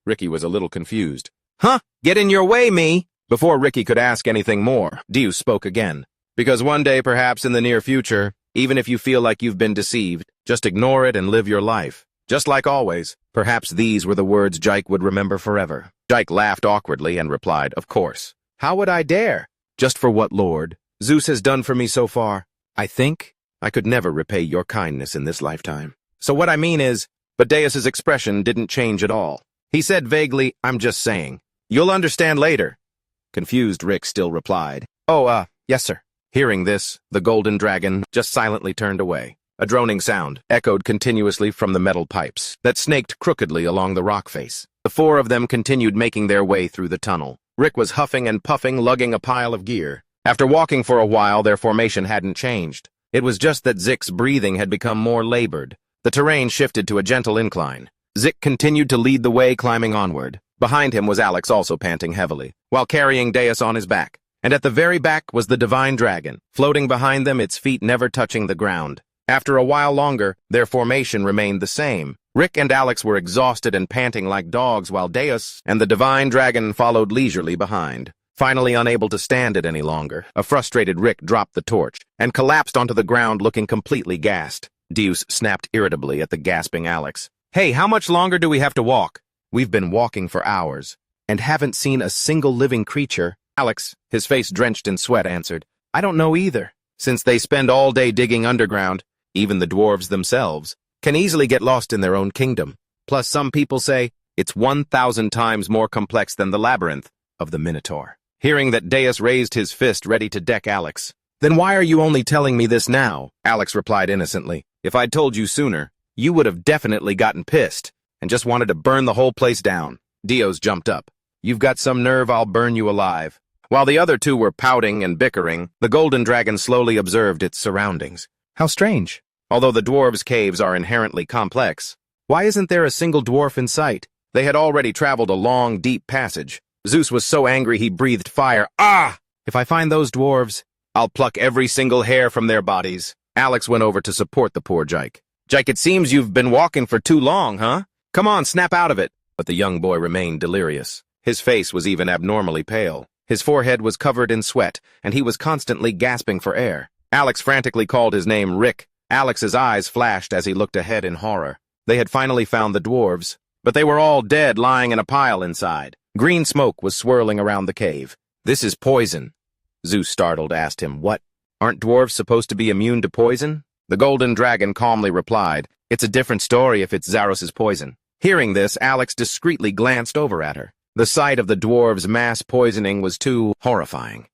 Ricky was a little confused. "Huh? Get in your way, me?" Before Ricky could ask anything more, Deus spoke again. "Because one day, perhaps in the near future, even if you feel like you've been deceived, just ignore it and live your life. Just like always." Perhaps these were the words Jike would remember forever. Jike laughed awkwardly and replied, "Of course. How would I dare? Just for what Lord Zeus has done for me so far. I think I could never repay your kindness in this lifetime. So what I mean is," but Deus's expression didn't change at all. He said vaguely, "I'm just saying. You'll understand later." Confused Rick still replied, "Oh, yes, sir." Hearing this, the golden dragon just silently turned away. A droning sound echoed continuously from the metal pipes that snaked crookedly along the rock face. The 4 of them continued making their way through the tunnel. Rick was huffing and puffing, lugging a pile of gear. After walking for a while, their formation hadn't changed. It was just that Zick's breathing had become more labored. The terrain shifted to a gentle incline. Zick continued to lead the way, climbing onward. Behind him was Alex, also panting heavily, while carrying Deus on his back. And at the very back was the divine dragon, floating behind them, its feet never touching the ground. After a while longer, their formation remained the same. Rick and Alex were exhausted and panting like dogs, while Deus and the divine dragon followed leisurely behind. Finally unable to stand it any longer, a frustrated Rick dropped the torch and collapsed onto the ground looking completely gassed. Deus snapped irritably at the gasping Alex. "Hey, how much longer do we have to walk? We've been walking for hours and haven't seen a single living creature." Alex, his face drenched in sweat, answered, "I don't know either. Since they spend all day digging underground, even the dwarves themselves can easily get lost in their own kingdom. Plus, some people say it's 1,000 times more complex than the labyrinth of the Minotaur." Hearing that, Deus raised his fist ready to deck Alex. "Then why are you only telling me this now?" Alex replied innocently. "If I'd told you sooner, you would have definitely gotten pissed and just wanted to burn the whole place down." Deus jumped up. "You've got some nerve, I'll burn you alive." While the other 2 were pouting and bickering, the golden dragon slowly observed its surroundings. How strange. Although the dwarves' caves are inherently complex, why isn't there a single dwarf in sight? They had already traveled a long, deep passage. Zeus was so angry he breathed fire. "Ah! If I find those dwarves, I'll pluck every single hair from their bodies." Alex went over to support the poor Jike. "Jike, it seems you've been walking for too long, huh? Come on, snap out of it." But the young boy remained delirious. His face was even abnormally pale. His forehead was covered in sweat, and he was constantly gasping for air. Alex frantically called his name, Rick. Alex's eyes flashed as he looked ahead in horror. They had finally found the dwarves, but they were all dead, lying in a pile inside. Green smoke was swirling around the cave. "This is poison." Zeus, startled, asked him, "What? Aren't dwarves supposed to be immune to poison?" The golden dragon calmly replied, "It's a different story if it's Zaros's poison." Hearing this, Alex discreetly glanced over at her. The sight of the dwarves' mass poisoning was too horrifying.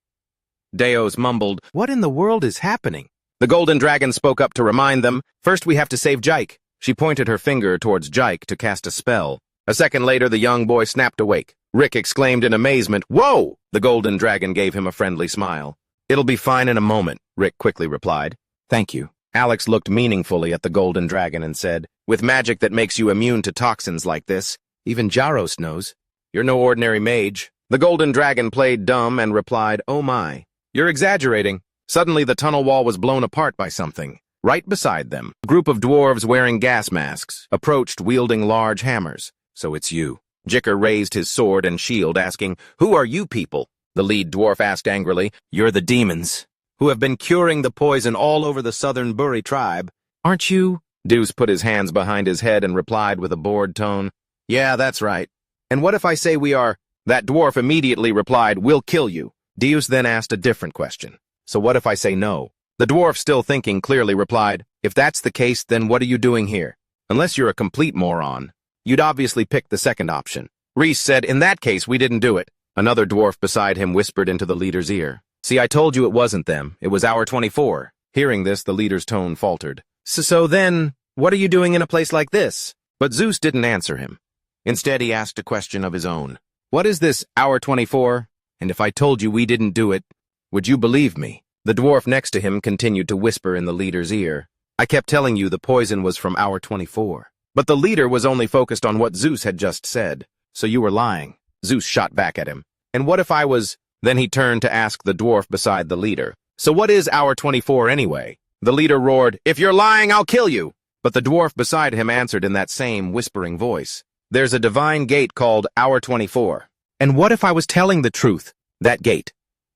Deus mumbled, "What in the world is happening?" The golden dragon spoke up to remind them, "First we have to save Jike." She pointed her finger towards Jike to cast a spell. A second later, the young boy snapped awake. Rick exclaimed in amazement, "Whoa!" The golden dragon gave him a friendly smile. "It'll be fine in a moment," Rick quickly replied. "Thank you." Alex looked meaningfully at the golden dragon and said, "With magic that makes you immune to toxins like this, even Jaros knows. You're no ordinary mage." The golden dragon played dumb and replied, "Oh my, you're exaggerating." Suddenly the tunnel wall was blown apart by something. Right beside them, a group of dwarves wearing gas masks approached wielding large hammers. "So it's you." Jicker raised his sword and shield, asking, "Who are you people?" The lead dwarf asked angrily, "You're the demons who have been curing the poison all over the southern Buri tribe. Aren't you?" Deus put his hands behind his head and replied with a bored tone, "Yeah, that's right." "And what if I say we are?" That dwarf immediately replied, "We'll kill you." Deus then asked a different question. "So what if I say no?" The dwarf, still thinking clearly, replied, "If that's the case, then what are you doing here? Unless you're a complete moron, you'd obviously pick the second option." Reese said, "In that case, we didn't do it." Another dwarf beside him whispered into the leader's ear, See, I told you it wasn't them. It was Hour 24. Hearing this, the leader's tone faltered. So then, what are you doing in a place like this? But Zeus didn't answer him. Instead, he asked a question of his own. What is this Hour 24? And if I told you we didn't do it, would you believe me? The dwarf next to him continued to whisper in the leader's ear. I kept telling you the poison was from Hour 24. But the leader was only focused on what Zeus had just said. So you were lying. Zeus shot back at him. And what if I was... Then he turned to ask the dwarf beside the leader. So what is Hour 24 anyway? The leader roared, If you're lying, I'll kill you! But the dwarf beside him answered in that same whispering voice. There's a divine gate called Hour 24. And what if I was telling the truth? That gate.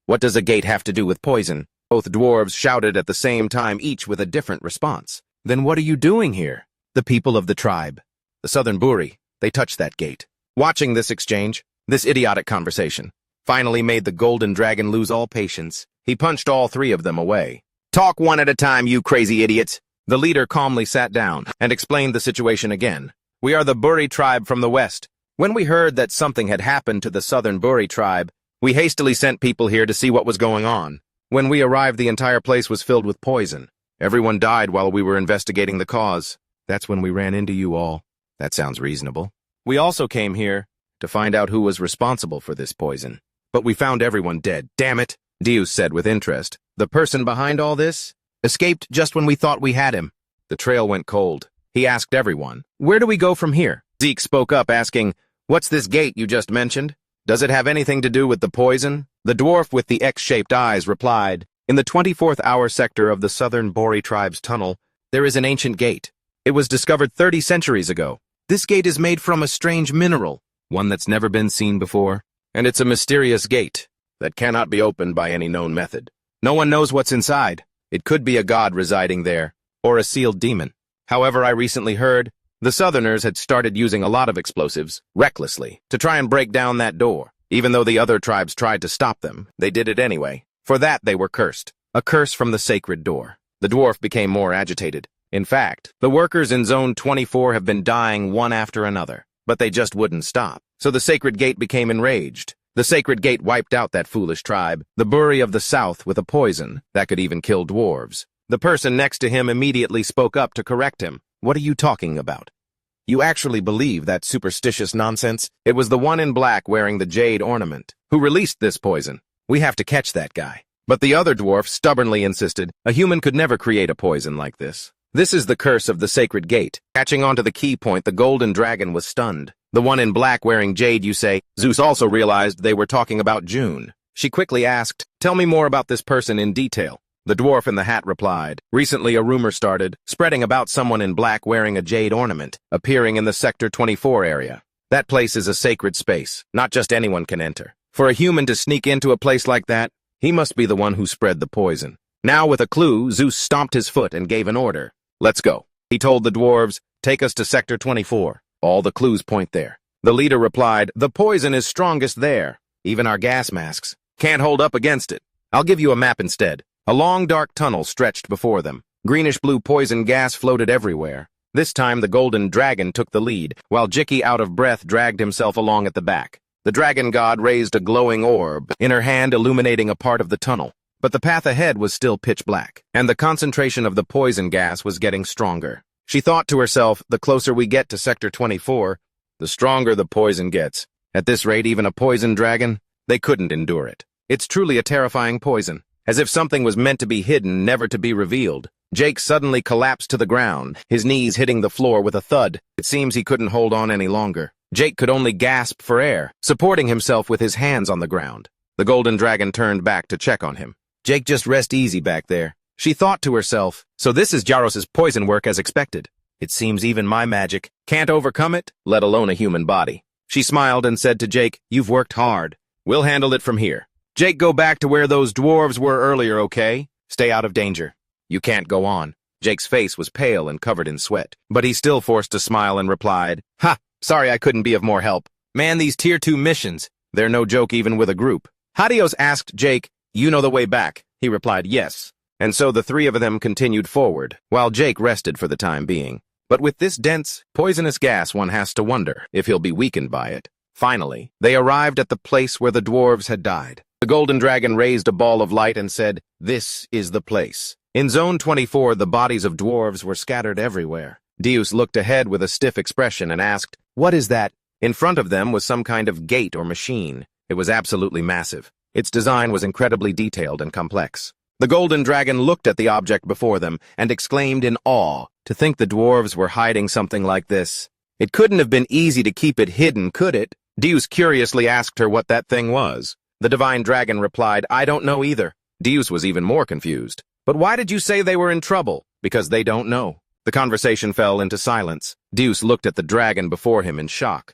What does a gate have to do with poison? Both dwarves shouted at the same time, each with a different response. Then what are you doing here? The people of the tribe. The southern Buri. They touched that gate. Watching this exchange, this idiotic conversation, finally made the golden dragon lose all patience. He punched all three of them away. Talk one at a time, you crazy idiots. The leader calmly sat down and explained the situation again. We are the Buri tribe from the west. When we heard that something had happened to the southern Buri tribe, we hastily sent people here to see what was going on. When we arrived, the entire place was filled with poison. Everyone died while we were investigating the cause. That's when we ran into you all. That sounds reasonable. We also came here to find out who was responsible for this poison. But we found everyone dead. Damn it, Deus said with interest. The person behind all this escaped just when we thought we had him. The trail went cold. He asked everyone, Where do we go from here? Zeke spoke up asking, What's this gate you just mentioned? Does it have anything to do with the poison? The dwarf with the X-shaped eyes replied, In the 24th hour sector of the southern Bori tribe's tunnel, there is an ancient gate. It was discovered 30 centuries ago. This gate is made from a strange mineral, one that's never been seen before, and it's a mysterious gate that cannot be opened by any known method. No one knows what's inside. It could be a god residing there, or a sealed demon. However, I recently heard the Southerners had started using a lot of explosives, recklessly, to try and break down that door. Even though the other tribes tried to stop them, they did it anyway. For that, they were cursed. A curse from the sacred door. The dwarf became more agitated. In fact, the workers in Zone 24 have been dying one after another, but they just wouldn't stop. So the sacred gate became enraged. The sacred gate wiped out that foolish tribe, the Buri of the south, with a poison that could even kill dwarves. The person next to him immediately spoke up to correct him. What are you talking about? You actually believe that superstitious nonsense? It was the one in black wearing the jade ornament who released this poison. We have to catch that guy. But the other dwarf stubbornly insisted a human could never create a poison like this. This is the curse of the sacred gate. Catching on to the key point, the golden dragon was stunned. The one in black wearing jade, you say? Zeus also realized they were talking about June. She quickly asked, Tell me more about this person in detail. The dwarf in the hat replied, Recently a rumor started, spreading about someone in black wearing a jade ornament, appearing in the Sector 24 area. That place is a sacred space. Not just anyone can enter. For a human to sneak into a place like that, he must be the one who spread the poison. Now with a clue, Zeus stomped his foot and gave an order. Let's go. He told the dwarves, Take us to Sector 24. All the clues point there. The leader replied, The poison is strongest there. Even our gas masks can't hold up against it. I'll give you a map instead. A long dark tunnel stretched before them. Greenish-blue poison gas floated everywhere. This time the golden dragon took the lead, while Jicky, out of breath, dragged himself along at the back. The dragon god raised a glowing orb, in her hand illuminating a part of the tunnel. But the path ahead was still pitch black, and the concentration of the poison gas was getting stronger. She thought to herself, the closer we get to Sector 24, the stronger the poison gets. At this rate, even a poison dragon, they couldn't endure it. It's truly a terrifying poison. As if something was meant to be hidden, never to be revealed. Jake suddenly collapsed to the ground, his knees hitting the floor with a thud. It seems he couldn't hold on any longer. Jake could only gasp for air, supporting himself with his hands on the ground. The golden dragon turned back to check on him. Jake, just rest easy back there. She thought to herself, so this is Jaros's poison work as expected. It seems even my magic can't overcome it, let alone a human body. She smiled and said to Jake, You've worked hard. We'll handle it from here. Jake, go back to where those dwarves were earlier, okay? Stay out of danger. You can't go on. Jake's face was pale and covered in sweat, but he still forced a smile and replied, Ha! Sorry I couldn't be of more help. Man, these Tier 2 missions, they're no joke even with a group. Hadios asked Jake, You know the way back? He replied, Yes. And so the three of them continued forward, while Jake rested for the time being. But with this dense, poisonous gas, one has to wonder if he'll be weakened by it. Finally, they arrived at the place where the dwarves had died. The golden dragon raised a ball of light and said, "This is the place." In Zone 24, the bodies of dwarves were scattered everywhere. Deus looked ahead with a stiff expression and asked, "What is that?" In front of them was some kind of gate or machine. It was absolutely massive. Its design was incredibly detailed and complex. The golden dragon looked at the object before them and exclaimed in awe, "To think the dwarves were hiding something like this. It couldn't have been easy to keep it hidden, could it?" Deus curiously asked her what that thing was. The divine dragon replied, "I don't know either." Deus was even more confused. "But why did you say they were in trouble?" "Because they don't know." The conversation fell into silence. Deus looked at the dragon before him in shock.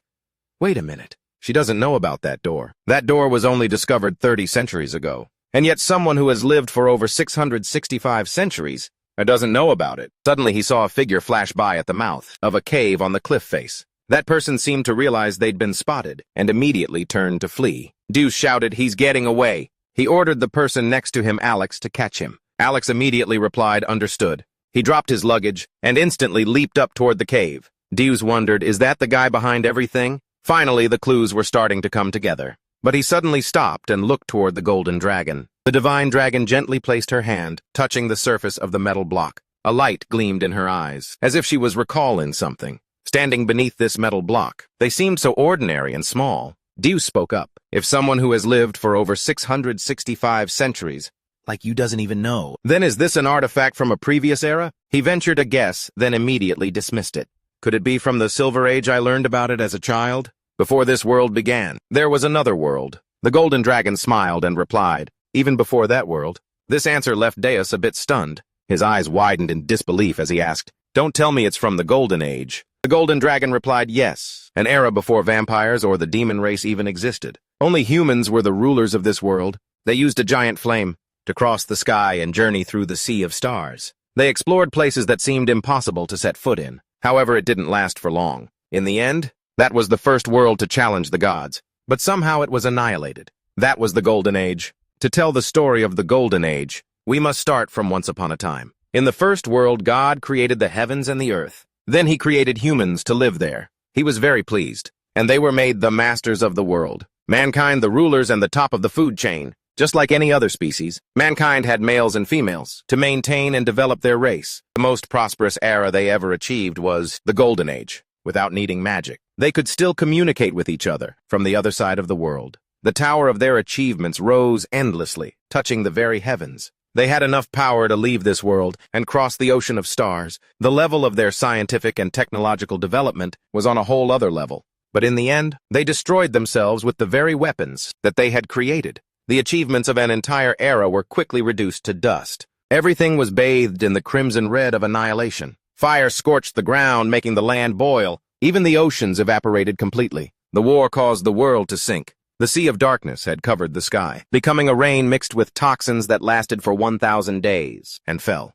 "Wait a minute. She doesn't know about that door. That door was only discovered 30 centuries ago. And yet someone who has lived for over 665 centuries doesn't know about it." Suddenly he saw a figure flash by at the mouth of a cave on the cliff face. That person seemed to realize they'd been spotted and immediately turned to flee. Deus shouted, "He's getting away." He ordered the person next to him, Alex, to catch him. Alex immediately replied, "Understood." He dropped his luggage and instantly leaped up toward the cave. Deus wondered, is that the guy behind everything? Finally, the clues were starting to come together. But he suddenly stopped and looked toward the golden dragon. The divine dragon gently placed her hand, touching the surface of the metal block. A light gleamed in her eyes, as if she was recalling something. Standing beneath this metal block, they seemed so ordinary and small. Deus spoke up. "If someone who has lived for over 665 centuries, like you, doesn't even know, then is this an artifact from a previous era?" He ventured a guess, then immediately dismissed it. "Could it be from the Silver Age? I learned about it as a child. Before this world began, there was another world." The golden dragon smiled and replied, "Even before that world." This answer left Deus a bit stunned. His eyes widened in disbelief as he asked, "Don't tell me it's from the Golden Age." The golden dragon replied, "Yes, an era before vampires or the demon race even existed. Only humans were the rulers of this world. They used a giant flame to cross the sky and journey through the sea of stars. They explored places that seemed impossible to set foot in. However, it didn't last for long. In the end, that was the first world to challenge the gods, but somehow it was annihilated. That was the Golden Age. To tell the story of the Golden Age, we must start from once upon a time. In the first world, God created the heavens and the earth. Then he created humans to live there. He was very pleased, and they were made the masters of the world. Mankind the rulers and the top of the food chain. Just like any other species, mankind had males and females to maintain and develop their race. The most prosperous era they ever achieved was the Golden Age. Without needing magic, they could still communicate with each other from the other side of the world. The tower of their achievements rose endlessly, touching the very heavens. They had enough power to leave this world and cross the ocean of stars. The level of their scientific and technological development was on a whole other level. But in the end, they destroyed themselves with the very weapons that they had created. The achievements of an entire era were quickly reduced to dust. Everything was bathed in the crimson red of annihilation. Fire scorched the ground, making the land boil. Even the oceans evaporated completely. The war caused the world to sink. The sea of darkness had covered the sky, becoming a rain mixed with toxins that lasted for 1,000 days and fell.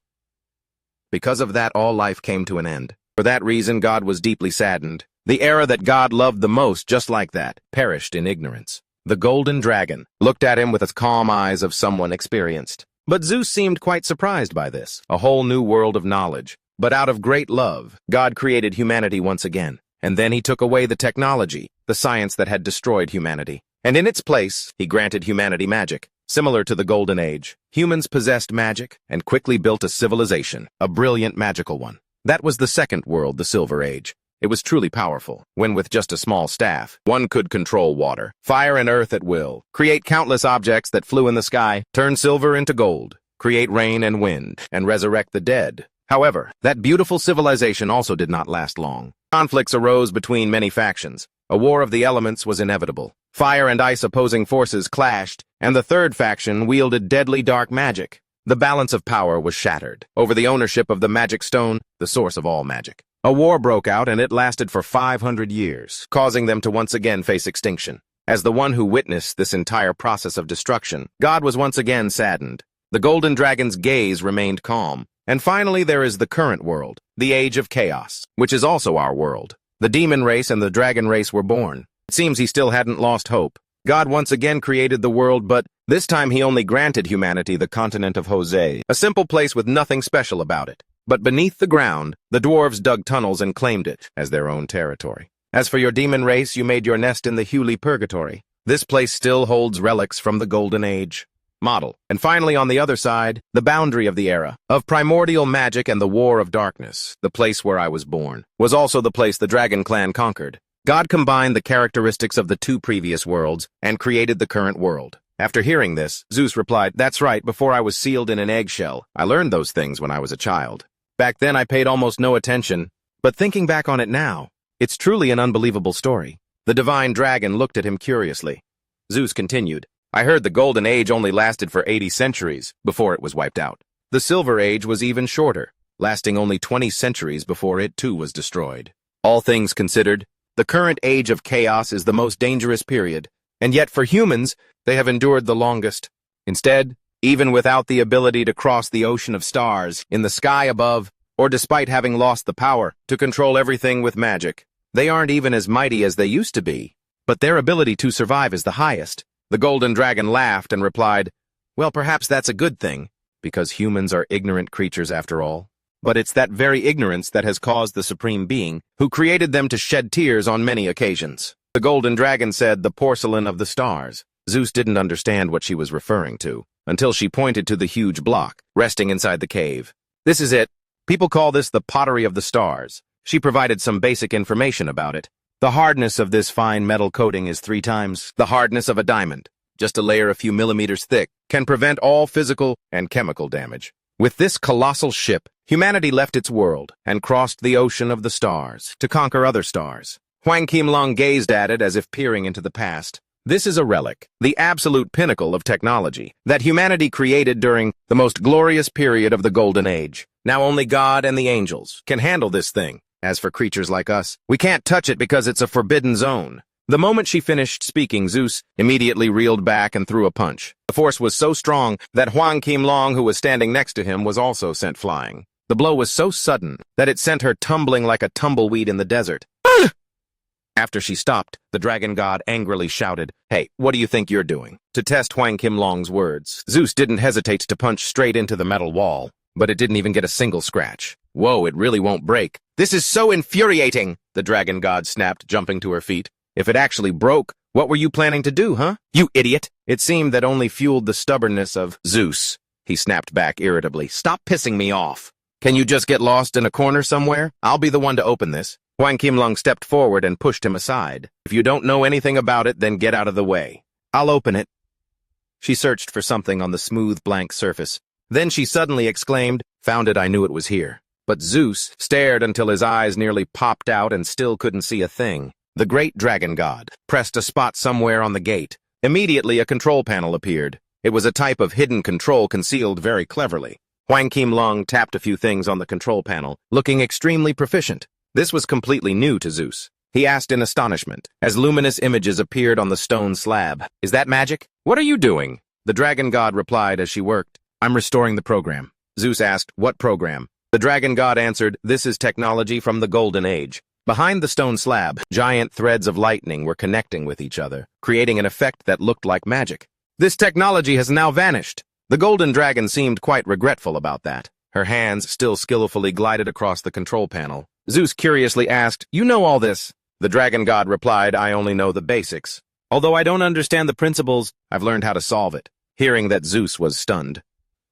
Because of that, all life came to an end. For that reason, God was deeply saddened. The era that God loved the most, just like that, perished in ignorance. The golden dragon looked at him with the calm eyes of someone experienced. But Zeus seemed quite surprised by this, a whole new world of knowledge. But out of great love, God created humanity once again. And then he took away the technology, the science that had destroyed humanity. And in its place, he granted humanity magic. Similar to the Golden Age, humans possessed magic and quickly built a civilization, a brilliant magical one. That was the second world, the Silver Age. It was truly powerful, when with just a small staff, one could control water, fire and earth at will, create countless objects that flew in the sky, turn silver into gold, create rain and wind, and resurrect the dead. However, that beautiful civilization also did not last long. Conflicts arose between many factions. A war of the elements was inevitable. Fire and ice opposing forces clashed, and the third faction wielded deadly dark magic. The balance of power was shattered over the ownership of the magic stone, the source of all magic. A war broke out, and it lasted for 500 years, causing them to once again face extinction. As the one who witnessed this entire process of destruction, God was once again saddened. The golden dragon's gaze remained calm. And finally, there is the current world, the Age of Chaos, which is also our world. The demon race and the dragon race were born. It seems he still hadn't lost hope. God once again created the world, but this time he only granted humanity the continent of Jose, a simple place with nothing special about it. But beneath the ground, the dwarves dug tunnels and claimed it as their own territory. As for your demon race, you made your nest in the Hewley Purgatory. This place still holds relics from the Golden Age. Model. And finally, on the other side, the boundary of the era, of primordial magic and the War of Darkness, the place where I was born, was also the place the Dragon Clan conquered. God combined the characteristics of the two previous worlds and created the current world. After hearing this, Zeus replied, "That's right, before I was sealed in an eggshell. I learned those things when I was a child. Back then I paid almost no attention, but thinking back on it now, it's truly an unbelievable story." The divine dragon looked at him curiously. Zeus continued, "I heard the Golden Age only lasted for 80 centuries before it was wiped out. The Silver Age was even shorter, lasting only 20 centuries before it too was destroyed. All things considered, the current age of chaos is the most dangerous period, and yet for humans, they have endured the longest. Instead, even without the ability to cross the ocean of stars in the sky above, or despite having lost the power to control everything with magic, they aren't even as mighty as they used to be, but their ability to survive is the highest." The golden dragon laughed and replied, "Well, perhaps that's a good thing, because humans are ignorant creatures after all. But it's that very ignorance that has caused the Supreme Being, who created them to shed tears on many occasions." The golden dragon said, "The porcelain of the stars." Zeus didn't understand what she was referring to, until she pointed to the huge block, resting inside the cave. "This is it. People call this the pottery of the stars." She provided some basic information about it. "The hardness of this fine metal coating is 3 times the hardness of a diamond. Just a layer a few millimeters thick can prevent all physical and chemical damage. With this colossal ship, humanity left its world and crossed the ocean of the stars to conquer other stars." Hwang Kim-long gazed at it as if peering into the past. "This is a relic, the absolute pinnacle of technology, that humanity created during the most glorious period of the Golden Age. Now only God and the angels can handle this thing. As for creatures like us, we can't touch it because it's a forbidden zone." The moment she finished speaking, Zeus immediately reeled back and threw a punch. The force was so strong that Hwang Kim-long, who was standing next to him, was also sent flying. The blow was so sudden that it sent her tumbling like a tumbleweed in the desert. After she stopped, the dragon god angrily shouted, "Hey, what do you think you're doing?" To test Hwang Kim-long's words, Zeus didn't hesitate to punch straight into the metal wall, but it didn't even get a single scratch. "Whoa, it really won't break. This is so infuriating," the dragon god snapped, jumping to her feet. "If it actually broke, what were you planning to do, huh? You idiot!" It seemed that only fueled the stubbornness of Zeus. He snapped back irritably. "Stop pissing me off. Can you just get lost in a corner somewhere? I'll be the one to open this." Hwang Kim-long stepped forward and pushed him aside. "If you don't know anything about it, then get out of the way. I'll open it." She searched for something on the smooth, blank surface. Then she suddenly exclaimed, "Found it, I knew it was here." But Zeus stared until his eyes nearly popped out and still couldn't see a thing. The great dragon god pressed a spot somewhere on the gate. Immediately, a control panel appeared. It was a type of hidden control concealed very cleverly. Hwang Kim-long tapped a few things on the control panel, looking extremely proficient. This was completely new to Zeus. He asked in astonishment, as luminous images appeared on the stone slab, "Is that magic? What are you doing?" The dragon god replied as she worked, "I'm restoring the program." Zeus asked, "What program?" The dragon god answered, "This is technology from the Golden Age." Behind the stone slab, giant threads of lightning were connecting with each other, creating an effect that looked like magic. "This technology has now vanished." The golden dragon seemed quite regretful about that. Her hands still skillfully glided across the control panel. Zeus curiously asked, "You know all this?" The dragon god replied, "I only know the basics. Although I don't understand the principles, I've learned how to solve it." Hearing that, Zeus was stunned.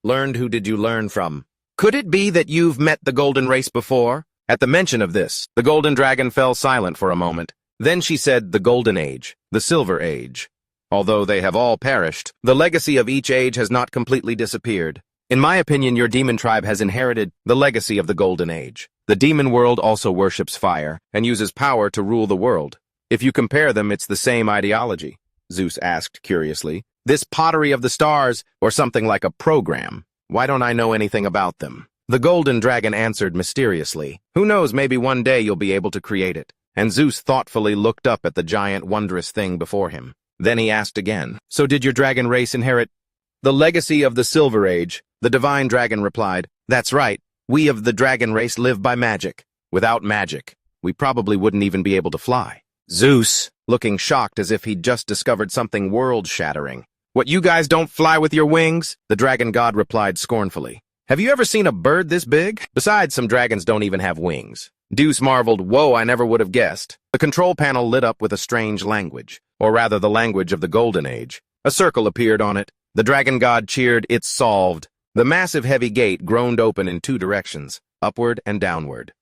"Learned? Who did you learn from?" "Could it be that you've met the golden race before?" At the mention of this, the golden dragon fell silent for a moment. Then she said, "The Golden Age, the Silver Age. Although they have all perished, the legacy of each age has not completely disappeared. In my opinion, your demon tribe has inherited the legacy of the Golden Age. The demon world also worships fire and uses power to rule the world. If you compare them, it's the same ideology." Zeus asked curiously. "This pottery of the stars, or something like a program. Why don't I know anything about them?" The golden dragon answered mysteriously, "Who knows, maybe one day you'll be able to create it." And Zeus thoughtfully looked up at the giant, wondrous thing before him. Then he asked again, "So did your dragon race inherit the legacy of the Silver Age?" The divine dragon replied, "That's right. We of the dragon race live by magic. Without magic, we probably wouldn't even be able to fly." Zeus, looking shocked as if he'd just discovered something world-shattering. "What, you guys don't fly with your wings?" The dragon god replied scornfully. "Have you ever seen a bird this big? Besides, some dragons don't even have wings." Zeus marveled, "Whoa, I never would have guessed." The control panel lit up with a strange language. or rather the language of the Golden Age. A circle appeared on it. The dragon god cheered, "It's solved." The massive heavy gate groaned open in two directions, upward and downward.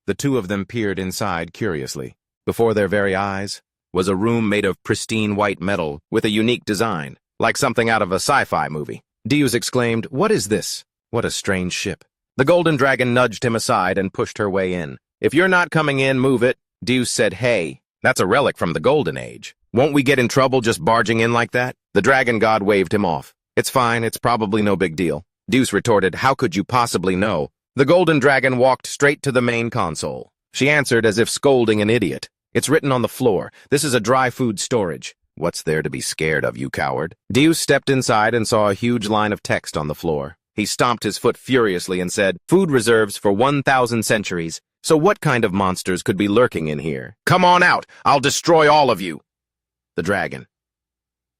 The two of them peered inside curiously. Before their very eyes was a room made of pristine white metal with a unique design, like something out of a sci-fi movie. Deus exclaimed, "What is this? What a strange ship." The golden dragon nudged him aside and pushed her way in. "If you're not coming in, move it." Deus said, "Hey, that's a relic from the Golden Age. Won't we get in trouble just barging in like that?" The dragon god waved him off. "It's fine, it's probably no big deal." Deus retorted, "How could you possibly know?" The golden dragon walked straight to the main console. She answered as if scolding an idiot. "It's written on the floor. This is a dry food storage." "What's there to be scared of, you coward?" Deus stepped inside and saw a huge line of text on the floor. He stomped his foot furiously and said, "Food reserves for 1,000 centuries. So what kind of monsters could be lurking in here? Come on out! I'll destroy all of you!" The dragon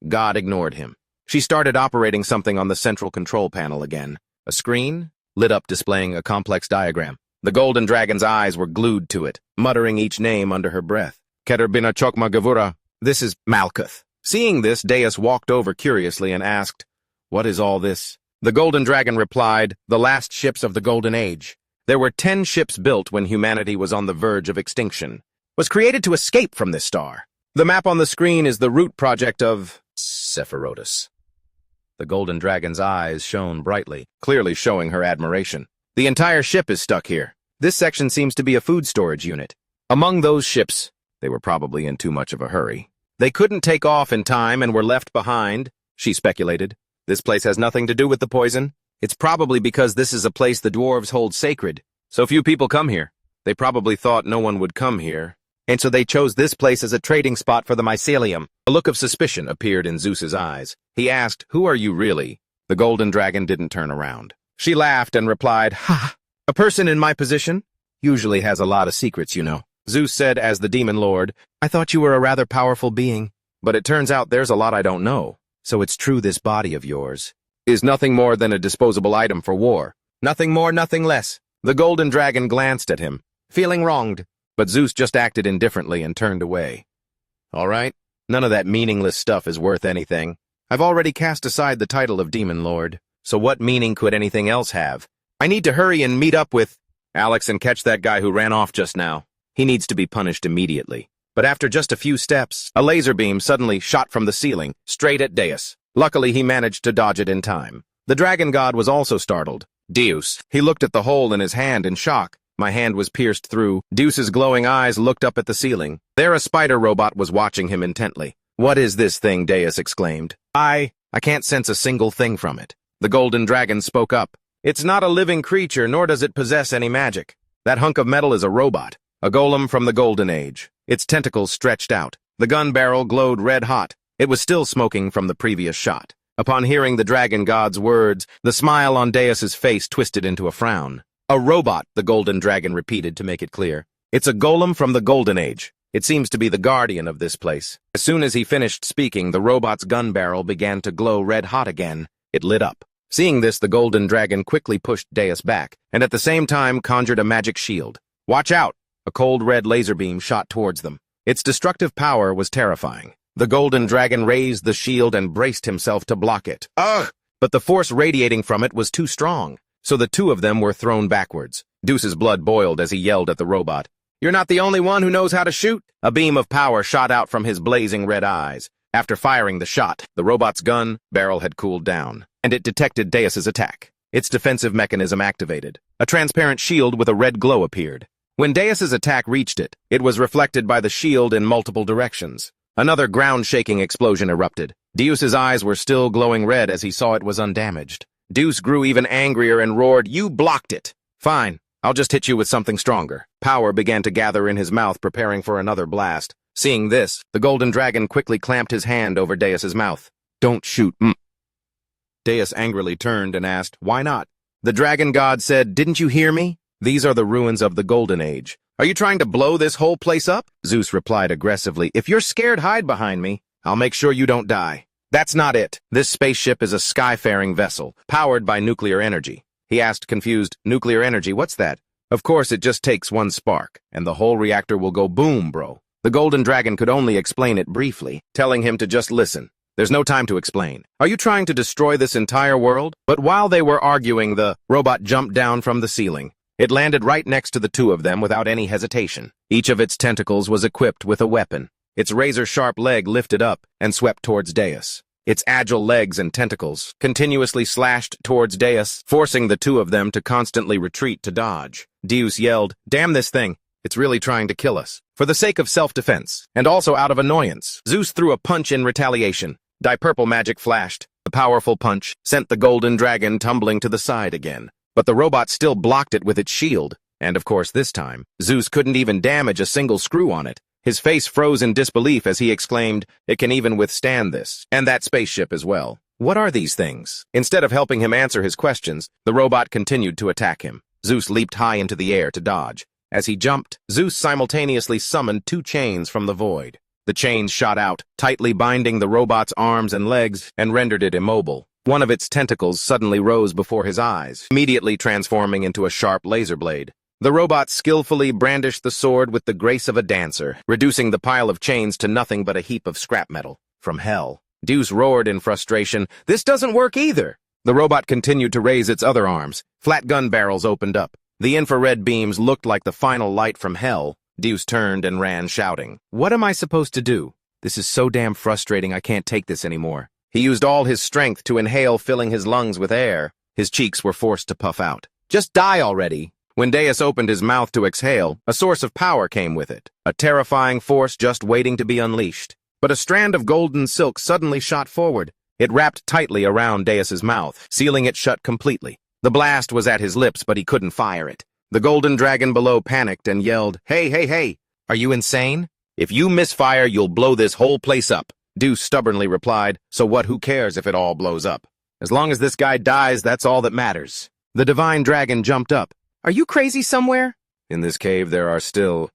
god ignored him. She started operating something on the central control panel again. A screen lit up displaying a complex diagram. The golden dragon's eyes were glued to it, muttering each name under her breath. "Keterbina Chokma Gavura. This is Malkuth." Seeing this, Deus walked over curiously and asked, "What is all this?" The golden dragon replied, "The last ships of the Golden Age. There were 10 ships built when humanity was on the verge of extinction. Was created to escape from this star. The map on the screen is the root project of Sephirothus." The golden dragon's eyes shone brightly, clearly showing her admiration. "The entire ship is stuck here. This section seems to be a food storage unit. Among those ships, they were probably in too much of a hurry. They couldn't take off in time and were left behind," she speculated. "This place has nothing to do with the poison. It's probably because this is a place the dwarves hold sacred. So few people come here. They probably thought no one would come here, and so they chose this place as a trading spot for the mycelium." A look of suspicion appeared in Zeus's eyes. He asked, "Who are you really?" The golden dragon didn't turn around. She laughed and replied, "Ha! A person in my position usually has a lot of secrets, you know." Zeus said as the demon lord, "I thought you were a rather powerful being, but it turns out there's a lot I don't know. So it's true this body of yours is nothing more than a disposable item for war. Nothing more, nothing less." The golden dragon glanced at him, feeling wronged, but Zeus just acted indifferently and turned away. "All right, none of that meaningless stuff is worth anything. I've already cast aside the title of Demon Lord, so what meaning could anything else have? I need to hurry and meet up with Alex and catch that guy who ran off just now. He needs to be punished immediately." But after just a few steps, a laser beam suddenly shot from the ceiling, straight at Deus. Luckily, he managed to dodge it in time. The dragon god was also startled. "Deus." He looked at the hole in his hand in shock. My hand was pierced through. Deus's glowing eyes looked up at the ceiling. There a spider robot was watching him intently. "What is this thing?" Deus exclaimed. I can't sense a single thing from it." The golden dragon spoke up. "It's not a living creature, nor does it possess any magic. That hunk of metal is a robot, a golem from the Golden Age. Its tentacles stretched out. The gun barrel glowed red hot. It was still smoking from the previous shot." Upon hearing the dragon god's words, the smile on Deus's face twisted into a frown. "A robot," the golden dragon repeated to make it clear. "It's a golem from the Golden Age. It seems to be the guardian of this place." As soon as he finished speaking, the robot's gun barrel began to glow red hot again. It lit up. Seeing this, the golden dragon quickly pushed Deus back, and at the same time conjured a magic shield. "Watch out!" A cold red laser beam shot towards them. Its destructive power was terrifying. The golden dragon raised the shield and braced himself to block it. Ugh! But the force radiating from it was too strong, so the two of them were thrown backwards. Deus's blood boiled as he yelled at the robot. "You're not the only one who knows how to shoot!" A beam of power shot out from his blazing red eyes. After firing the shot, the robot's gun barrel had cooled down, and it detected Deus's attack. Its defensive mechanism activated. A transparent shield with a red glow appeared. When Deus's attack reached it, it was reflected by the shield in multiple directions. Another ground-shaking explosion erupted. Deus's eyes were still glowing red as he saw it was undamaged. Deus grew even angrier and roared, "You blocked it!" "Fine, I'll just hit you with something stronger." Power began to gather in his mouth, preparing for another blast. Seeing this, the golden dragon quickly clamped his hand over Deus's mouth. "Don't shoot." Deus angrily turned and asked, "Why not?" The dragon god said, "Didn't you hear me? These are the ruins of the Golden Age. Are you trying to blow this whole place up?" Zeus replied aggressively, "If you're scared, hide behind me. I'll make sure you don't die." "That's not it. This spaceship is a sky-faring vessel, powered by nuclear energy." He asked, confused, "Nuclear energy, what's that?" "Of course, it just takes one spark, and the whole reactor will go boom, bro." The Golden Dragon could only explain it briefly, telling him to just listen. There's no time to explain. Are you trying to destroy this entire world? But while they were arguing, the robot jumped down from the ceiling. It landed right next to the two of them without any hesitation. Each of its tentacles was equipped with a weapon. Its razor-sharp leg lifted up and swept towards Deus. Its agile legs and tentacles continuously slashed towards Deus, forcing the two of them to constantly retreat to dodge. Deus yelled, "Damn this thing! It's really trying to kill us." For the sake of self-defense, and also out of annoyance, Zeus threw a punch in retaliation. Purple magic flashed. The powerful punch sent the Golden Dragon tumbling to the side again. But the robot still blocked it with its shield. And of course this time, Zeus couldn't even damage a single screw on it. His face froze in disbelief as he exclaimed, "It can even withstand this, and that spaceship as well. What are these things?" Instead of helping him answer his questions, the robot continued to attack him. Zeus leaped high into the air to dodge. As he jumped, Zeus simultaneously summoned two chains from the void. The chains shot out, tightly binding the robot's arms and legs, and rendered it immobile. One of its tentacles suddenly rose before his eyes, immediately transforming into a sharp laser blade. The robot skillfully brandished the sword with the grace of a dancer, reducing the pile of chains to nothing but a heap of scrap metal. From hell. Deus roared in frustration, "This doesn't work either!" The robot continued to raise its other arms. Flat gun barrels opened up. The infrared beams looked like the final light from hell. Deus turned and ran, shouting, "What am I supposed to do? This is so damn frustrating, I can't take this anymore." He used all his strength to inhale, filling his lungs with air. His cheeks were forced to puff out. "Just die already!" When Deus opened his mouth to exhale, a source of power came with it, a terrifying force just waiting to be unleashed. But a strand of golden silk suddenly shot forward. It wrapped tightly around Deus's mouth, sealing it shut completely. The blast was at his lips, but he couldn't fire it. The Golden Dragon below panicked and yelled, "Hey, hey, hey! Are you insane? If you misfire, you'll blow this whole place up." Deus stubbornly replied, "So what, who cares if it all blows up? As long as this guy dies, that's all that matters." The Divine Dragon jumped up. "Are you crazy somewhere?" "In this cave there are still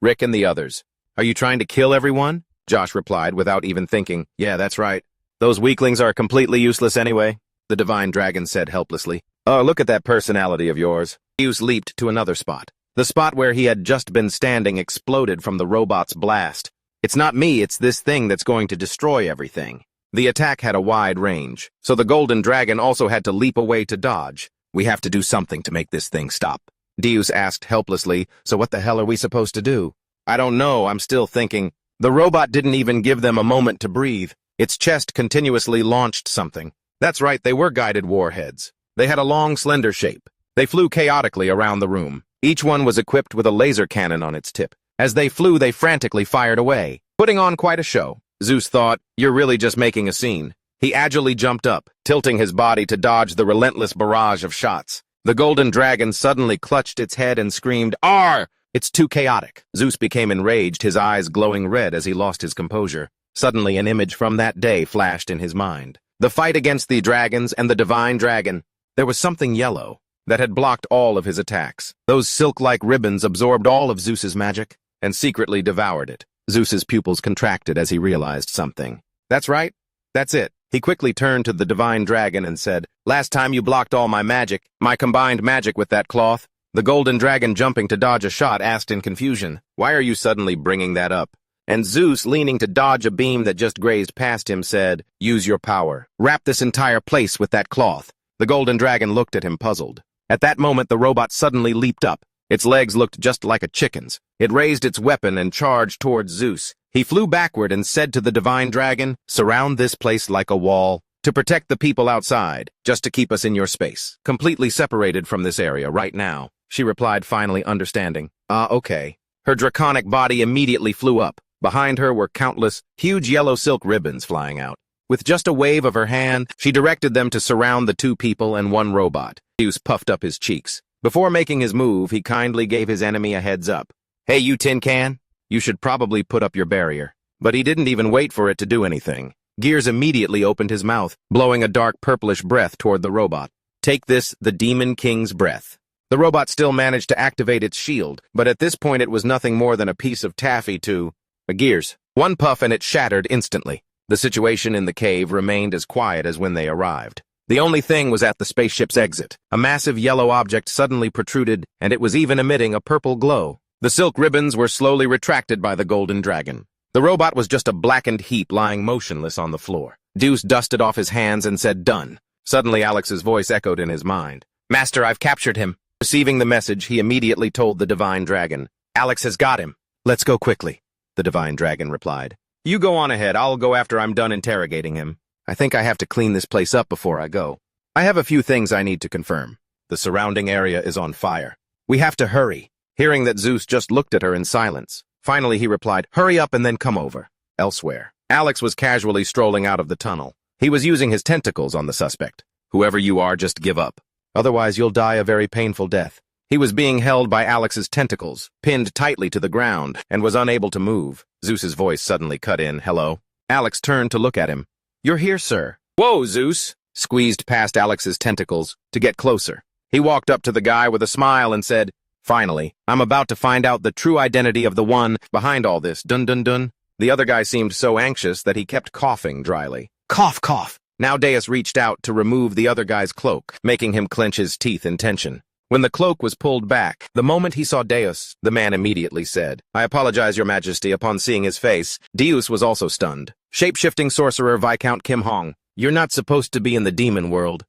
Rick and the others." "Are you trying to kill everyone?" Josh replied without even thinking. "Yeah, that's right. Those weaklings are completely useless anyway," the Divine Dragon said helplessly. "Oh, look at that personality of yours." Deus leaped to another spot. The spot where he had just been standing exploded from the robot's blast. "It's not me, it's this thing that's going to destroy everything." The attack had a wide range, so the Golden Dragon also had to leap away to dodge. "We have to do something to make this thing stop." Deus asked helplessly, "So what the hell are we supposed to do?" "I don't know, I'm still thinking." The robot didn't even give them a moment to breathe. Its chest continuously launched something. That's right, they were guided warheads. They had a long, slender shape. They flew chaotically around the room. Each one was equipped with a laser cannon on its tip. As they flew, they frantically fired away, putting on quite a show. Zeus thought, "You're really just making a scene." He agilely jumped up, tilting his body to dodge the relentless barrage of shots. The Golden Dragon suddenly clutched its head and screamed, "Arr! It's too chaotic." Zeus became enraged, his eyes glowing red as he lost his composure. Suddenly, an image from that day flashed in his mind. The fight against the dragons and the Divine Dragon. There was something yellow that had blocked all of his attacks. Those silk-like ribbons absorbed all of Zeus's magic and secretly devoured it. Zeus's pupils contracted as he realized something. "That's right. That's it." He quickly turned to the Divine Dragon and said, "Last time you blocked all my combined magic with that cloth." The Golden Dragon, jumping to dodge a shot, asked in confusion, "Why are you suddenly bringing that up?" And Zeus, leaning to dodge a beam that just grazed past him, said, "Use your power. Wrap this entire place with that cloth." The Golden Dragon looked at him, puzzled. At that moment, the robot suddenly leaped up. Its legs looked just like a chicken's. It raised its weapon and charged towards Zeus. He flew backward and said to the Divine Dragon, "Surround this place like a wall, to protect the people outside, just to keep us in your space, completely separated from this area right now." She replied, finally understanding. Okay." Her draconic body immediately flew up. Behind her were countless, huge yellow silk ribbons flying out. With just a wave of her hand, she directed them to surround the two people and one robot. Zeus puffed up his cheeks. Before making his move, he kindly gave his enemy a heads up. "Hey, you tin can, you should probably put up your barrier." But he didn't even wait for it to do anything. Gears immediately opened his mouth, blowing a dark purplish breath toward the robot. "Take this, the Demon King's breath." The robot still managed to activate its shield, but at this point it was nothing more than a piece of taffy to Gears. One puff and it shattered instantly. The situation in the cave remained as quiet as when they arrived. The only thing was at the spaceship's exit. A massive yellow object suddenly protruded, and it was even emitting a purple glow. The silk ribbons were slowly retracted by the golden dragon. The robot was just a blackened heap lying motionless on the floor. Deuce dusted off his hands and said, "Done." Suddenly Alex's voice echoed in his mind. "Master, I've captured him." Receiving the message, he immediately told the divine dragon, "Alex has got him." "Let's go quickly," the divine dragon replied. "You go on ahead. I'll go after I'm done interrogating him. I think I have to clean this place up before I go. I have a few things I need to confirm. The surrounding area is on fire. We have to hurry." Hearing that Zeus just looked at her in silence, finally he replied, "Hurry up and then come over." Elsewhere, Alex was casually strolling out of the tunnel. He was using his tentacles on the suspect. "Whoever you are, just give up. Otherwise you'll die a very painful death." He was being held by Alex's tentacles, pinned tightly to the ground, and was unable to move. Zeus's voice suddenly cut in, "Hello?" Alex turned to look at him. "You're here, sir." "Whoa, Zeus!" Squeezed past Alex's tentacles to get closer. He walked up to the guy with a smile and said, "Finally, I'm about to find out the true identity of the one behind all this. Dun dun dun." The other guy seemed so anxious that he kept coughing dryly. Cough, cough. Now Deus reached out to remove the other guy's cloak, making him clench his teeth in tension. When the cloak was pulled back, the moment he saw Deus, the man immediately said, "I apologize, Your Majesty." Upon seeing his face, Deus was also stunned. "Shape-shifting sorcerer Viscount Kim Hong, you're not supposed to be in the demon world.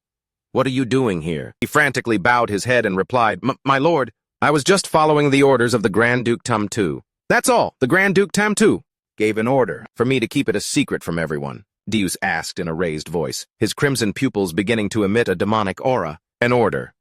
What are you doing here?" He frantically bowed his head and replied, My lord, I was just following the orders of the Grand Duke Tamtu." "That's all. The Grand Duke Tamtu gave an order for me to keep it a secret from everyone," Deus asked in a raised voice, his crimson pupils beginning to emit a demonic aura. "An order?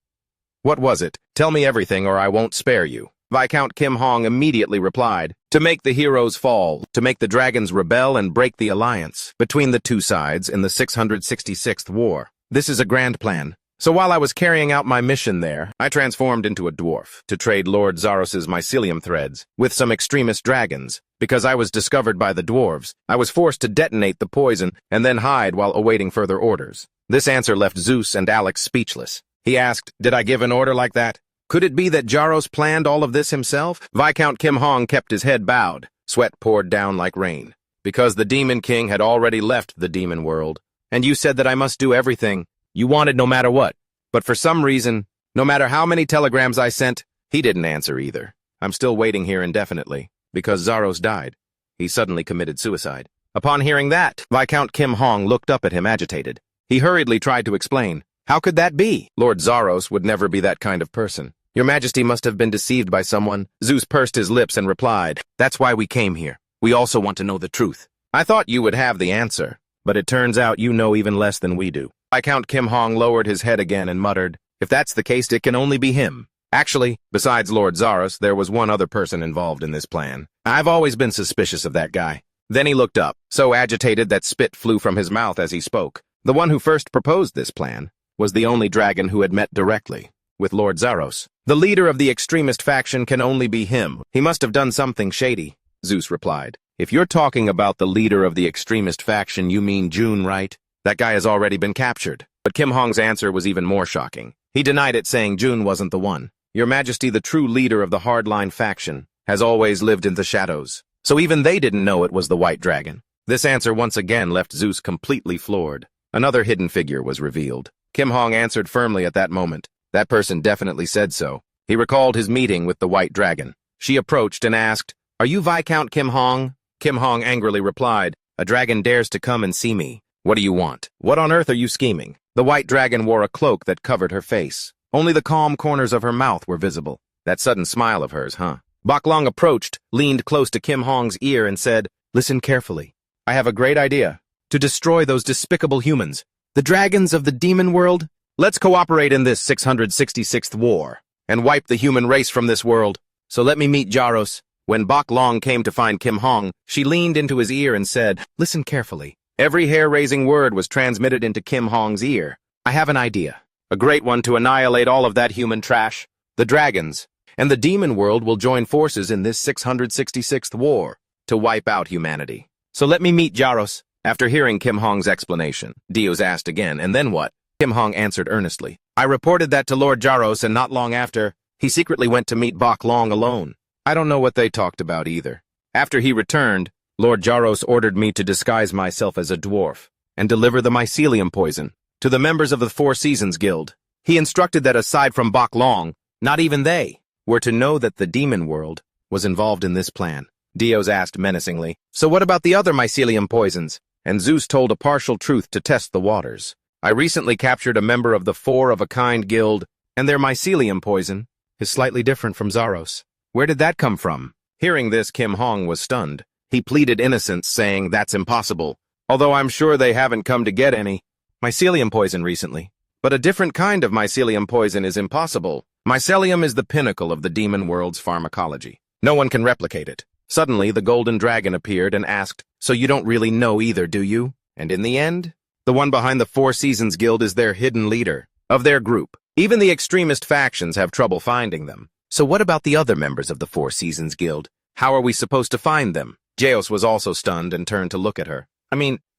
What was it? Tell me everything or I won't spare you." Viscount Kim Hong immediately replied, "To make the heroes fall, to make the dragons rebel and break the alliance between the two sides in the 666th war. This is a grand plan. So while I was carrying out my mission there, I transformed into a dwarf to trade Lord Zaros's mycelium threads with some extremist dragons. Because I was discovered by the dwarves, I was forced to detonate the poison and then hide while awaiting further orders." This answer left Zeus and Alex speechless. He asked, "Did I give an order like that? Could it be that Jaros planned all of this himself?" Viscount Kim Hong kept his head bowed. Sweat poured down like rain. "Because the Demon King had already left the demon world. And you said that I must do everything you wanted no matter what. But for some reason, no matter how many telegrams I sent, he didn't answer either. I'm still waiting here indefinitely, because Zaros died. He suddenly committed suicide." Upon hearing that, Viscount Kim Hong looked up at him agitated. He hurriedly tried to explain. "How could that be? Lord Zaros would never be that kind of person. Your Majesty must have been deceived by someone." Zeus pursed his lips and replied, "That's why we came here. We also want to know the truth. I thought you would have the answer, but it turns out you know even less than we do." Viscount Kim Hong lowered his head again and muttered, "If that's the case, it can only be him. Actually, besides Lord Zaros, there was one other person involved in this plan. I've always been suspicious of that guy." Then he looked up, so agitated that spit flew from his mouth as he spoke. The one who first proposed this plan was the only dragon who had met directly with Lord Zaros. "The leader of the extremist faction can only be him. He must have done something shady," Zeus replied. "If you're talking about the leader of the extremist faction, you mean June, right? That guy has already been captured." But Kim Hong's answer was even more shocking. He denied it, saying June wasn't the one. "Your Majesty, the true leader of the hardline faction has always lived in the shadows. So even they didn't know it was the White Dragon." This answer once again left Zeus completely floored. Another hidden figure was revealed. Kim Hong answered firmly at that moment. That person definitely said so. He recalled his meeting with the White Dragon. She approached and asked, "Are you Viscount Kim Hong?" Kim Hong angrily replied, "A dragon dares to come and see me. What do you want? What on earth are you scheming?" The White Dragon wore a cloak that covered her face. Only the calm corners of her mouth were visible. That sudden smile of hers, huh? Bok Long approached, leaned close to Kim Hong's ear and said, "Listen carefully. I have a great idea. To destroy those despicable humans. The dragons of the demon world. Let's cooperate in this 666th war and wipe the human race from this world. So let me meet Jaros." When Bok Long came to find Kim Hong, she leaned into his ear and said, "Listen carefully." Every hair-raising word was transmitted into Kim Hong's ear. "I have an idea. A great one to annihilate all of that human trash. The dragons and the demon world will join forces in this 666th war to wipe out humanity. So let me meet Jaros." After hearing Kim Hong's explanation, Deus asked again, "And then what?" Kim Hong answered earnestly, "I reported that to Lord Jaros, and not long after, he secretly went to meet Bok Long alone. I don't know what they talked about either. After he returned, Lord Jaros ordered me to disguise myself as a dwarf and deliver the mycelium poison to the members of the Four Seasons Guild. He instructed that aside from Bok Long, not even they were to know that the demon world was involved in this plan. Dios asked menacingly, "So what about the other mycelium poisons?" And Zeus told a partial truth to test the waters. "I recently captured a member of the Four-of-a-Kind Guild, and their mycelium poison is slightly different from Zaros. Where did that come from?" Hearing this, Kim Hong was stunned. He pleaded innocence, saying, "That's impossible. Although I'm sure they haven't come to get any mycelium poison recently. But a different kind of mycelium poison is impossible. Mycelium is the pinnacle of the demon world's pharmacology. No one can replicate it." Suddenly, the golden dragon appeared and asked, "So you don't really know either, do you?" And in the end, the one behind the Four Seasons Guild is their hidden leader of their group. Even the extremist factions have trouble finding them. So what about the other members of the Four Seasons Guild? How are we supposed to find them? Jaos was also stunned and turned to look at her.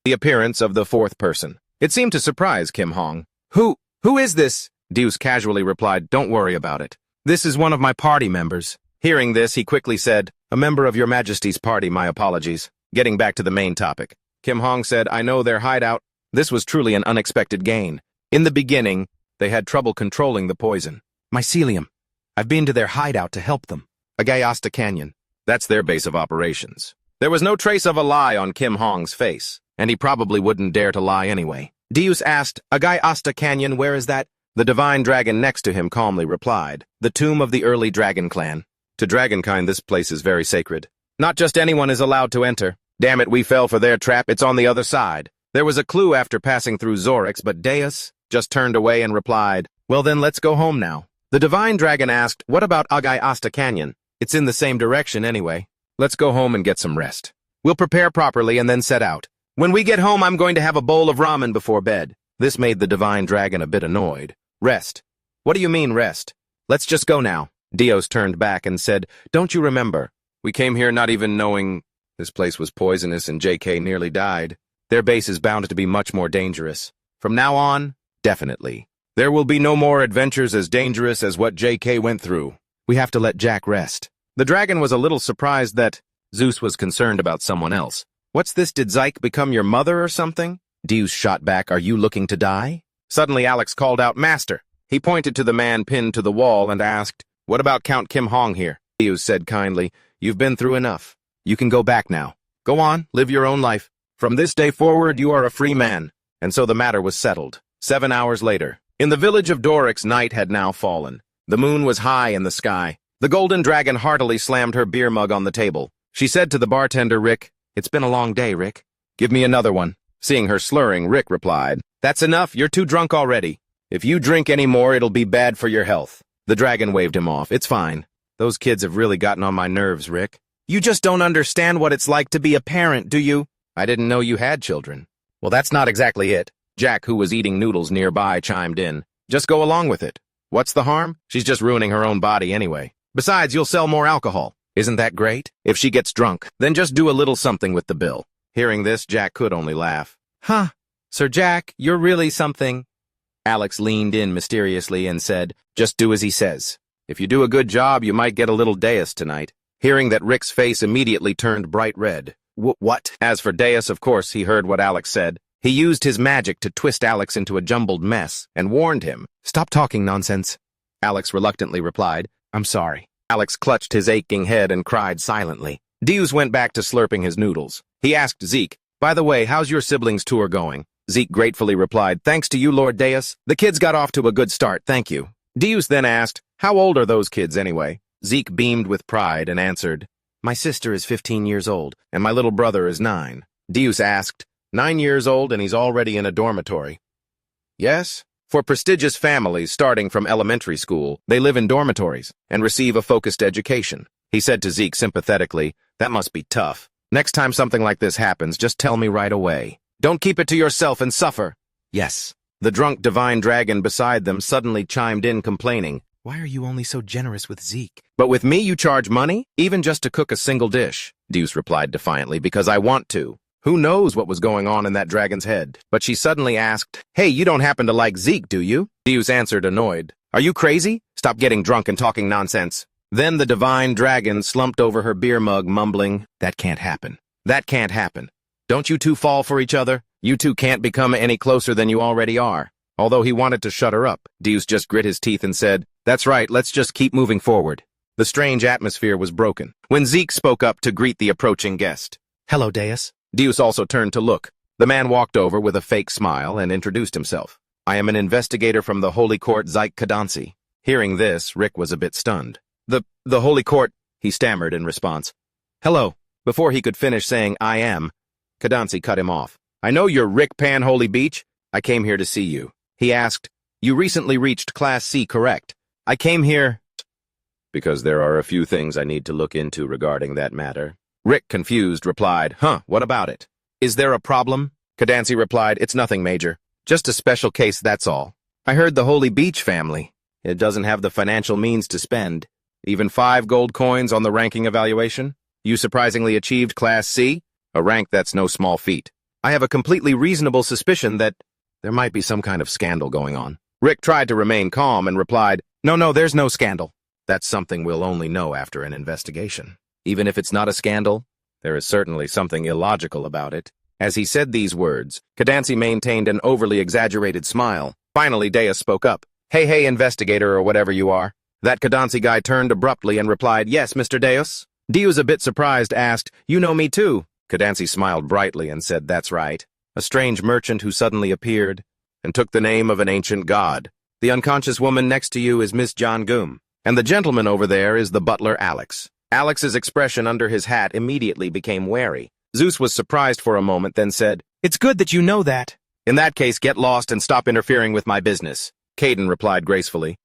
The appearance of the fourth person. It seemed to surprise Kim Hong. Who is this?" Deus casually replied, "Don't worry about it. This is one of my party members." Hearing this, he quickly said, "A member of your majesty's party, my apologies." Getting back to the main topic, Kim Hong said, "I know their hideout." This was truly an unexpected gain. In the beginning, they had trouble controlling the poison. "Mycelium. I've been to their hideout to help them. Agayasta Canyon. That's their base of operations." There was no trace of a lie on Kim Hong's face, and he probably wouldn't dare to lie anyway. Deus asked, "Agayasta Canyon, where is that?" The divine dragon next to him calmly replied, "The tomb of the early dragon clan. To dragonkind, this place is very sacred. Not just anyone is allowed to enter. Damn it, we fell for their trap. It's on the other side." There was a clue after passing through Zorix, but Deus just turned away and replied, "Well then, let's go home now." The divine dragon asked, "What about Agayasta Canyon?" "It's in the same direction anyway. Let's go home and get some rest. We'll prepare properly and then set out. When we get home, I'm going to have a bowl of ramen before bed." This made the divine dragon a bit annoyed. "Rest? What do you mean, rest? Let's just go now." Dios turned back and said, "Don't you remember? We came here not even knowing this place was poisonous and JK nearly died. Their base is bound to be much more dangerous. From now on, definitely. There will be no more adventures as dangerous as what JK went through. We have to let Jack rest." The dragon was a little surprised that Zeus was concerned about someone else. "What's this? Did Zyke become your mother or something?" Deus shot back, "Are you looking to die?" Suddenly Alex called out, "Master." He pointed to the man pinned to the wall and asked, "What about Count Kim Hong here?" Deus said kindly, "You've been through enough. You can go back now. Go on, live your own life. From this day forward, you are a free man." And so the matter was settled. 7 hours later, in the village of Dorix, night had now fallen. The moon was high in the sky. The golden dragon heartily slammed her beer mug on the table. She said to the bartender, "Rick, it's been a long day, Rick. Give me another one." Seeing her slurring, Rick replied, "That's enough, you're too drunk already. If you drink any more, it'll be bad for your health." The dragon waved him off. "It's fine. Those kids have really gotten on my nerves, Rick. You just don't understand what it's like to be a parent, do you?" "I didn't know you had children." "Well, that's not exactly it." Jack, who was eating noodles nearby, chimed in. "Just go along with it. What's the harm? She's just ruining her own body anyway. Besides, you'll sell more alcohol. Isn't that great? If she gets drunk, then just do a little something with the bill." Hearing this, Jack could only laugh. "Huh, Sir Jack, you're really something." Alex leaned in mysteriously and said, "Just do as he says. If you do a good job, you might get a little Deus tonight." Hearing that, Rick's face immediately turned bright red. What? As for Deus, of course, he heard what Alex said. He used his magic to twist Alex into a jumbled mess and warned him, "Stop talking nonsense." Alex reluctantly replied, "I'm sorry." Alex clutched his aching head and cried silently. Deus went back to slurping his noodles. He asked Zeke, "By the way, how's your siblings' tour going?" Zeke gratefully replied, "Thanks to you, Lord Deus. The kids got off to a good start, thank you." Deus then asked, "How old are those kids anyway?" Zeke beamed with pride and answered, "My sister is 15 years old, and my little brother is 9. Deus asked, 9 years old and he's already in a dormitory?" "Yes. For prestigious families starting from elementary school, they live in dormitories and receive a focused education." He said to Zeke sympathetically, "That must be tough. Next time something like this happens, just tell me right away. Don't keep it to yourself and suffer." "Yes." The drunk divine dragon beside them suddenly chimed in complaining, "Why are you only so generous with Zeke?" "But with me you charge money, even just to cook a single dish," Deus replied defiantly, "because I want to." Who knows what was going on in that dragon's head? But she suddenly asked, "Hey, you don't happen to like Zeke, do you?" Deus answered, annoyed, "Are you crazy? Stop getting drunk and talking nonsense." Then the divine dragon slumped over her beer mug, mumbling, "That can't happen. That can't happen. Don't you two fall for each other? You two can't become any closer than you already are." Although he wanted to shut her up, Deus just grit his teeth and said, "That's right, let's just keep moving forward." The strange atmosphere was broken when Zeke spoke up to greet the approaching guest. "Hello, Deus." Deus also turned to look. The man walked over with a fake smile and introduced himself. "I am an investigator from the Holy Court Zike Kadansi." Hearing this, Rick was a bit stunned. The Holy Court," he stammered in response. "Hello." Before he could finish saying, "I am," Kadansi cut him off. "I know you're Rick Pan Holy Beach. I came here to see you." He asked, "You recently reached Class C, correct?" "I came here because there are a few things I need to look into regarding that matter." Rick, confused, replied, "Huh, what about it?" "Is there a problem?" Kadansi replied, "It's nothing major. Just a special case, that's all. I heard the Holy Beach family. It doesn't have the financial means to spend. Even 5 gold coins on the ranking evaluation? You surprisingly achieved Class C, a rank that's no small feat. I have a completely reasonable suspicion that there might be some kind of scandal going on." Rick tried to remain calm and replied, No, there's no scandal. That's something we'll only know after an investigation. Even if it's not a scandal, there is certainly something illogical about it." As he said these words, Kadansi maintained an overly exaggerated smile. Finally, Deus spoke up. Hey, investigator or whatever you are." That Kadansi guy turned abruptly and replied, "Yes, Mr. Deus." Deus, a bit surprised, asked, "You know me too?" Kadansi smiled brightly and said, "That's right. A strange merchant who suddenly appeared and took the name of an ancient god. The unconscious woman next to you is Miss John Goom, and the gentleman over there is the butler Alex." Alex's expression under his hat immediately became wary. Zeus was surprised for a moment, then said, "It's good that you know that." "In that case, get lost and stop interfering with my business," Caden replied gracefully.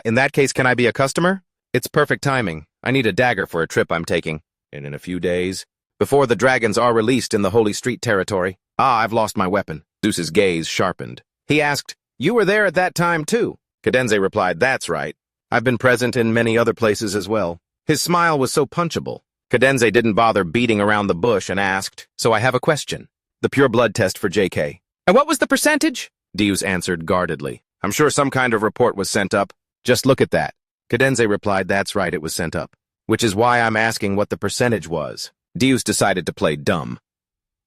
In that case, can I be a customer?" "It's perfect timing. I need a dagger for a trip I'm taking. And in a few days, before the dragons are released in the Holy Street territory." I've lost my weapon." Zeus's gaze sharpened. He asked, "You were there at that time, too?" Cadenze replied, "That's right. I've been present in many other places as well." His smile was so punchable. Cadenze didn't bother beating around the bush and asked, "So I have a question. The pure blood test for JK. And what was the percentage?" Deus answered guardedly. "I'm sure some kind of report was sent up. Just look at that." Cadenze replied, "That's right, it was sent up. Which is why I'm asking what the percentage was." Deus decided to play dumb.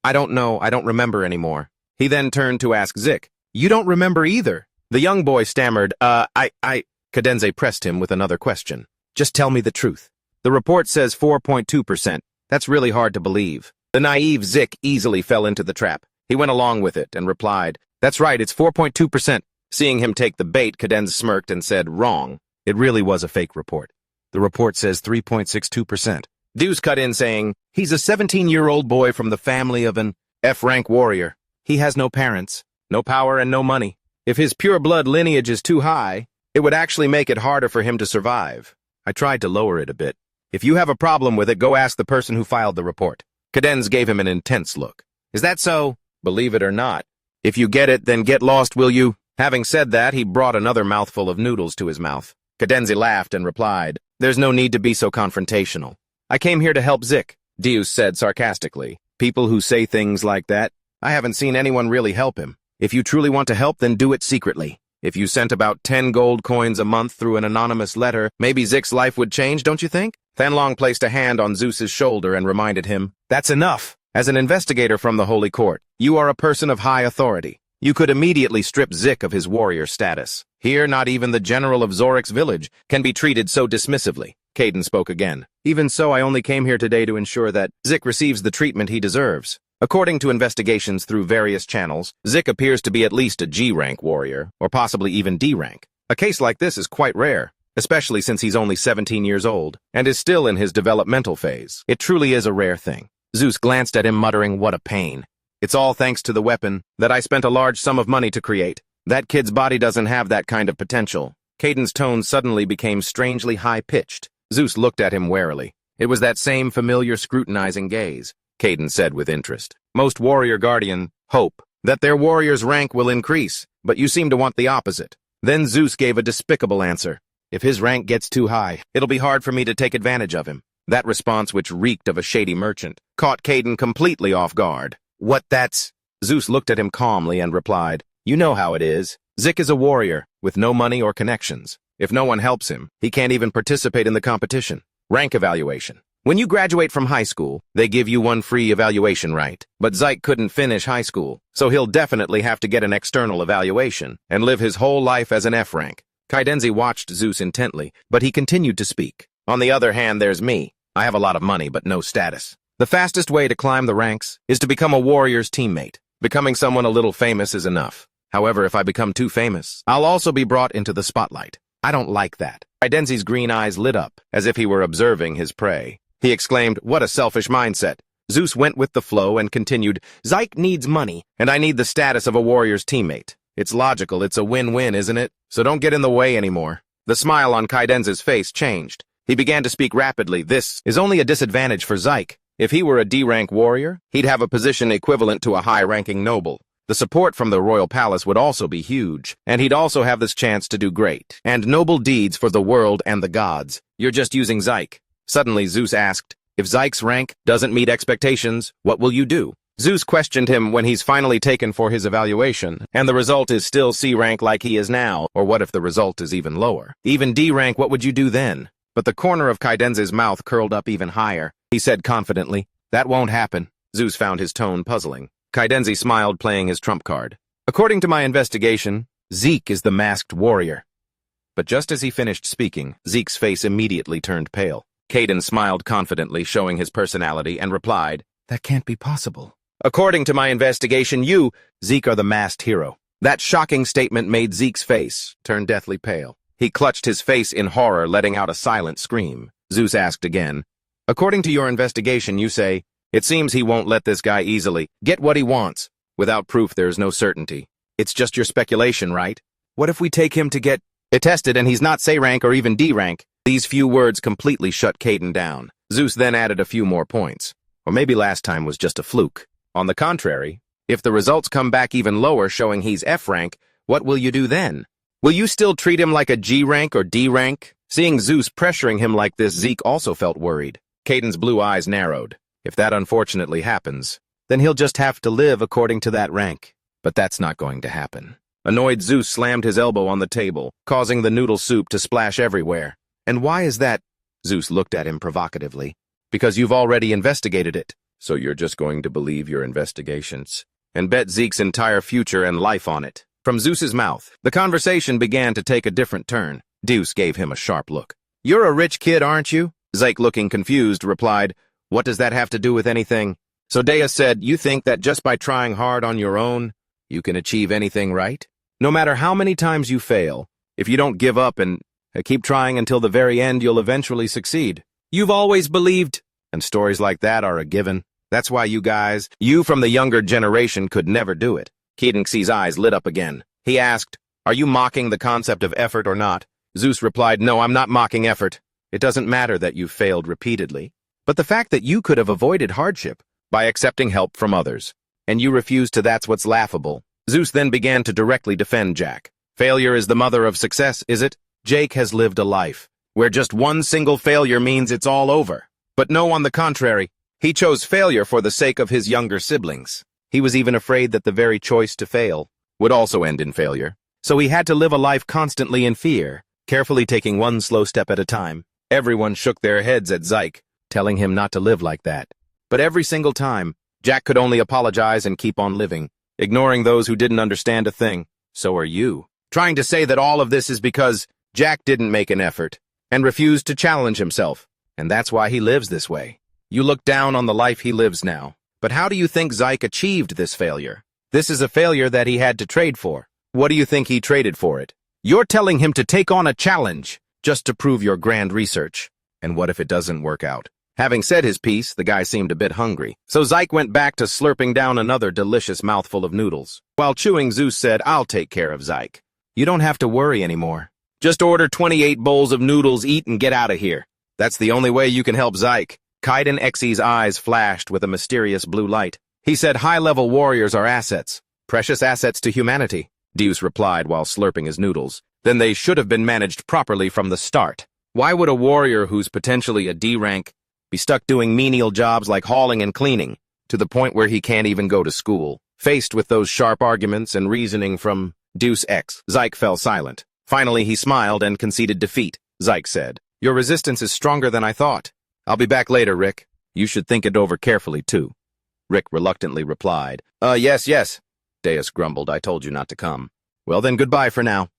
"I don't know, I don't remember anymore." He then turned to ask Zik, "You don't remember either?" The young boy stammered, Cadenze pressed him with another question. "Just tell me the truth." "The report says 4.2%. That's really hard to believe." The naive Zik easily fell into the trap. He went along with it and replied, "That's right, it's 4.2%. Seeing him take the bait, Cadenze smirked and said, "Wrong. It really was a fake report. The report says 3.62%. Deus cut in saying, "He's a 17-year-old boy from the family of an F-rank warrior. He has no parents, no power, and no money. If his pure blood lineage is too high, it would actually make it harder for him to survive. I tried to lower it a bit. If you have a problem with it, go ask the person who filed the report." Cadenze gave him an intense look. "Is that so? Believe it or not. If you get it, then get lost, will you?" Having said that, he brought another mouthful of noodles to his mouth. Cadenze laughed and replied, "There's no need to be so confrontational. I came here to help Zik," Deus said sarcastically. "People who say things like that, I haven't seen anyone really help him. If you truly want to help, then do it secretly. If you sent about 10 gold coins a month through an anonymous letter, maybe Zik's life would change, don't you think?" Thanlong placed a hand on Zeus's shoulder and reminded him, "That's enough. As an investigator from the Holy Court, you are a person of high authority. You could immediately strip Zik of his warrior status. Here, not even the general of Zorik's village can be treated so dismissively." Caden spoke again. "Even so, I only came here today to ensure that Zik receives the treatment he deserves. According to investigations through various channels, Zik appears to be at least a G-rank warrior, or possibly even D-rank. A case like this is quite rare, especially since he's only 17 years old, and is still in his developmental phase. It truly is a rare thing." Zeus glanced at him, muttering, "What a pain. It's all thanks to the weapon that I spent a large sum of money to create. That kid's body doesn't have that kind of potential." Caden's tone suddenly became strangely high-pitched. Zeus looked at him warily. It was that same familiar scrutinizing gaze. Caden said with interest, "Most warrior guardian hope that their warrior's rank will increase, but you seem to want the opposite." Then Zeus gave a despicable answer. "If his rank gets too high, it'll be hard for me to take advantage of him." That response, which reeked of a shady merchant, caught Caden completely off guard. That's... Zeus looked at him calmly and replied, "You know how it is. Zik is a warrior, with no money or connections. If no one helps him, he can't even participate in the competition. Rank evaluation. When you graduate from high school, they give you one free evaluation, right? But Zik couldn't finish high school, so he'll definitely have to get an external evaluation and live his whole life as an F rank." Kaidenzi watched Zeus intently, but he continued to speak. On the other hand, there's me. I have a lot of money, but no status. The fastest way to climb the ranks is to become a warrior's teammate. Becoming someone a little famous is enough. However, if I become too famous, I'll also be brought into the spotlight. I don't like that. Kaidenzi's green eyes lit up, as if he were observing his prey. He exclaimed, "What a selfish mindset." Zeus went with the flow and continued, "Zyke needs money, and I need the status of a warrior's teammate. It's logical, it's a win-win, isn't it? So don't get in the way anymore." The smile on Kaidenzi's face changed. He began to speak rapidly. "This is only a disadvantage for Zyke. If he were a D-rank warrior, he'd have a position equivalent to a high-ranking noble. The support from the royal palace would also be huge, and he'd also have this chance to do great and noble deeds for the world and the gods. You're just using Zyke." Suddenly, Zeus asked, "If Zyke's rank doesn't meet expectations, what will you do?" Zeus questioned him when he's finally taken for his evaluation, and the result is still C rank like he is now, or what if the result is even lower? Even D rank, what would you do then? But the corner of Kaidenzi's mouth curled up even higher. He said confidently, "That won't happen." Zeus found his tone puzzling. Kaidenzi smiled, playing his trump card. "According to my investigation, Zeke is the masked warrior." But just as he finished speaking, Zeke's face immediately turned pale. Caden smiled confidently, showing his personality, and replied, "That can't be possible. According to my investigation, you, Zeke, are the masked hero." That shocking statement made Zeke's face turn deathly pale. He clutched his face in horror, letting out a silent scream. Zeus asked again, "According to your investigation, you say, it seems he won't let this guy easily get what he wants. Without proof, there is no certainty. It's just your speculation, right? What if we take him to get tested and he's not C rank or even D rank?" These few words completely shut Caden down. Zeus then added a few more points. Or maybe last time was just a fluke. On the contrary, if the results come back even lower showing he's F rank, what will you do then? Will you still treat him like a G rank or D rank? Seeing Zeus pressuring him like this, Zeke also felt worried. Caden's blue eyes narrowed. If that unfortunately happens, then he'll just have to live according to that rank. But that's not going to happen. Annoyed, Zeus slammed his elbow on the table, causing the noodle soup to splash everywhere. "And why is that?" Zeus looked at him provocatively. "Because you've already investigated it. So you're just going to believe your investigations and bet Zeke's entire future and life on it." From Zeus's mouth, the conversation began to take a different turn. Zeus gave him a sharp look. "You're a rich kid, aren't you?" Zyke, looking confused, replied, "What does that have to do with anything?" So Deus said, "You think that just by trying hard on your own, you can achieve anything, right? No matter how many times you fail, if you don't give up and keep trying until the very end, you'll eventually succeed. You've always believed." And stories like that are a given. That's why you from the younger generation could never do it. Caden's eyes lit up again. He asked, "Are you mocking the concept of effort or not?" Zeus replied, "No, I'm not mocking effort. It doesn't matter that you've failed repeatedly. But the fact that you could have avoided hardship by accepting help from others, and you refuse to, that's what's laughable." Zeus then began to directly defend Jack. "Failure is the mother of success, is it? Jake has lived a life where just one single failure means it's all over. But no, on the contrary, he chose failure for the sake of his younger siblings. He was even afraid that the very choice to fail would also end in failure. So he had to live a life constantly in fear, carefully taking one slow step at a time." Everyone shook their heads at Zyke, telling him not to live like that. But every single time, Jack could only apologize and keep on living, ignoring those who didn't understand a thing. So are you. Trying to say that all of this is because Jack didn't make an effort and refused to challenge himself, and that's why he lives this way. You look down on the life he lives now. But how do you think Zyke achieved this failure? This is a failure that he had to trade for. What do you think he traded for it? You're telling him to take on a challenge just to prove your grand research. And what if it doesn't work out? Having said his piece, the guy seemed a bit hungry, so Zyke went back to slurping down another delicious mouthful of noodles. While chewing, Zeus said, "I'll take care of Zyke. You don't have to worry anymore. Just order 28 bowls of noodles, eat, and get out of here. That's the only way you can help Zyke." Kaiden Xe's eyes flashed with a mysterious blue light. He said, "High-level warriors are assets, precious assets to humanity," Zeus replied while slurping his noodles. "Then they should have been managed properly from the start. Why would a warrior who's potentially a D rank be stuck doing menial jobs like hauling and cleaning, to the point where he can't even go to school?" Faced with those sharp arguments and reasoning from Deus Ex, Zyke fell silent. Finally, he smiled and conceded defeat. Zyke said, "Your resistance is stronger than I thought. I'll be back later, Rick. You should think it over carefully, too." Rick reluctantly replied, Yes. Deus grumbled, "I told you not to come." "Well then, goodbye for now."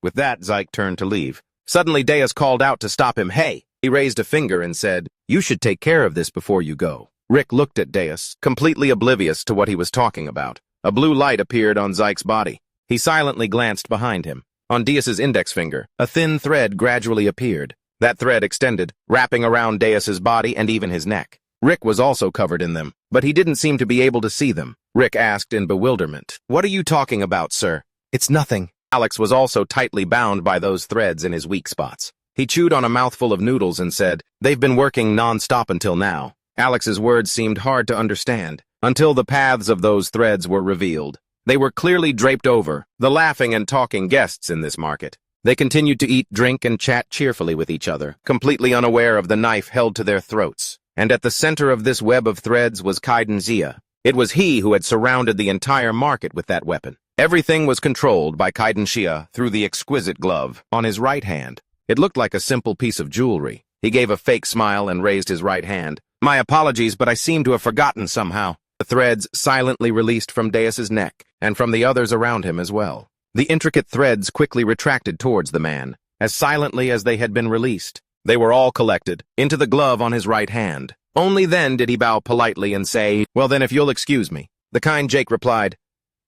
With that, Zyke turned to leave. Suddenly, Deus called out to stop him, "Hey, He raised a finger and said, "You should take care of this before you go." Rick looked at Deus, completely oblivious to what he was talking about. A blue light appeared on Zyke's body. He silently glanced behind him. On Deus's index finger, a thin thread gradually appeared. That thread extended, wrapping around Deus's body and even his neck. Rick was also covered in them, but he didn't seem to be able to see them. Rick asked in bewilderment, "What are you talking about, sir?" "It's nothing." Alex was also tightly bound by those threads in his weak spots. He chewed on a mouthful of noodles and said, "They've been working non-stop until now." Alex's words seemed hard to understand, until the paths of those threads were revealed. They were clearly draped over the laughing and talking guests in this market. They continued to eat, drink, and chat cheerfully with each other, completely unaware of the knife held to their throats. And at the center of this web of threads was Kaiden Zia. It was he who had surrounded the entire market with that weapon. Everything was controlled by Kaiden Zia through the exquisite glove on his right hand. It looked like a simple piece of jewelry. He gave a fake smile and raised his right hand. "My apologies, but I seem to have forgotten somehow." The threads silently released from Deus's neck, and from the others around him as well. The intricate threads quickly retracted towards the man, as silently as they had been released. They were all collected into the glove on his right hand. Only then did he bow politely and say, "Well then, if you'll excuse me." The kind Jake replied,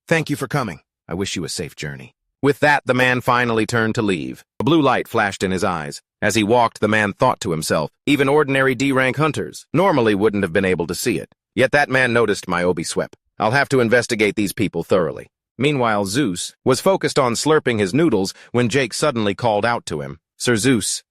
"Thank you for coming. I wish you a safe journey." With that, the man finally turned to leave. A blue light flashed in his eyes. As he walked, the man thought to himself, even ordinary D-rank hunters normally wouldn't have been able to see it. Yet that man noticed my obi-swep. I'll have to investigate these people thoroughly. Meanwhile, Zeus was focused on slurping his noodles when Jake suddenly called out to him, "Sir Zeus."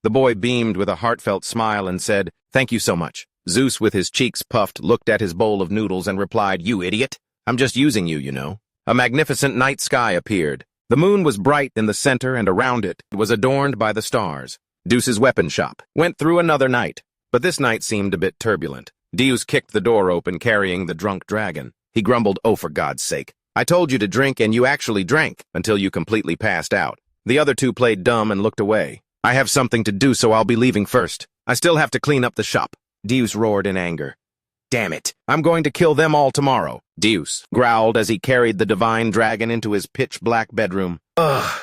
The boy beamed with a heartfelt smile and said, "Thank you so much." Zeus, with his cheeks puffed, looked at his bowl of noodles and replied, "You idiot. I'm just using you, you know." A magnificent night sky appeared. The moon was bright in the center, and around it was adorned by the stars. Zeus's weapon shop went through another night, but this night seemed a bit turbulent. Zeus kicked the door open, carrying the drunk dragon. He grumbled, "Oh, for God's sake. I told you to drink, and you actually drank until you completely passed out." The other two played dumb and looked away. "I have something to do, so I'll be leaving first. I still have to clean up the shop." Zeus roared in anger. "Damn it. I'm going to kill them all tomorrow." Zeus growled as he carried the divine dragon into his pitch-black bedroom. Ugh.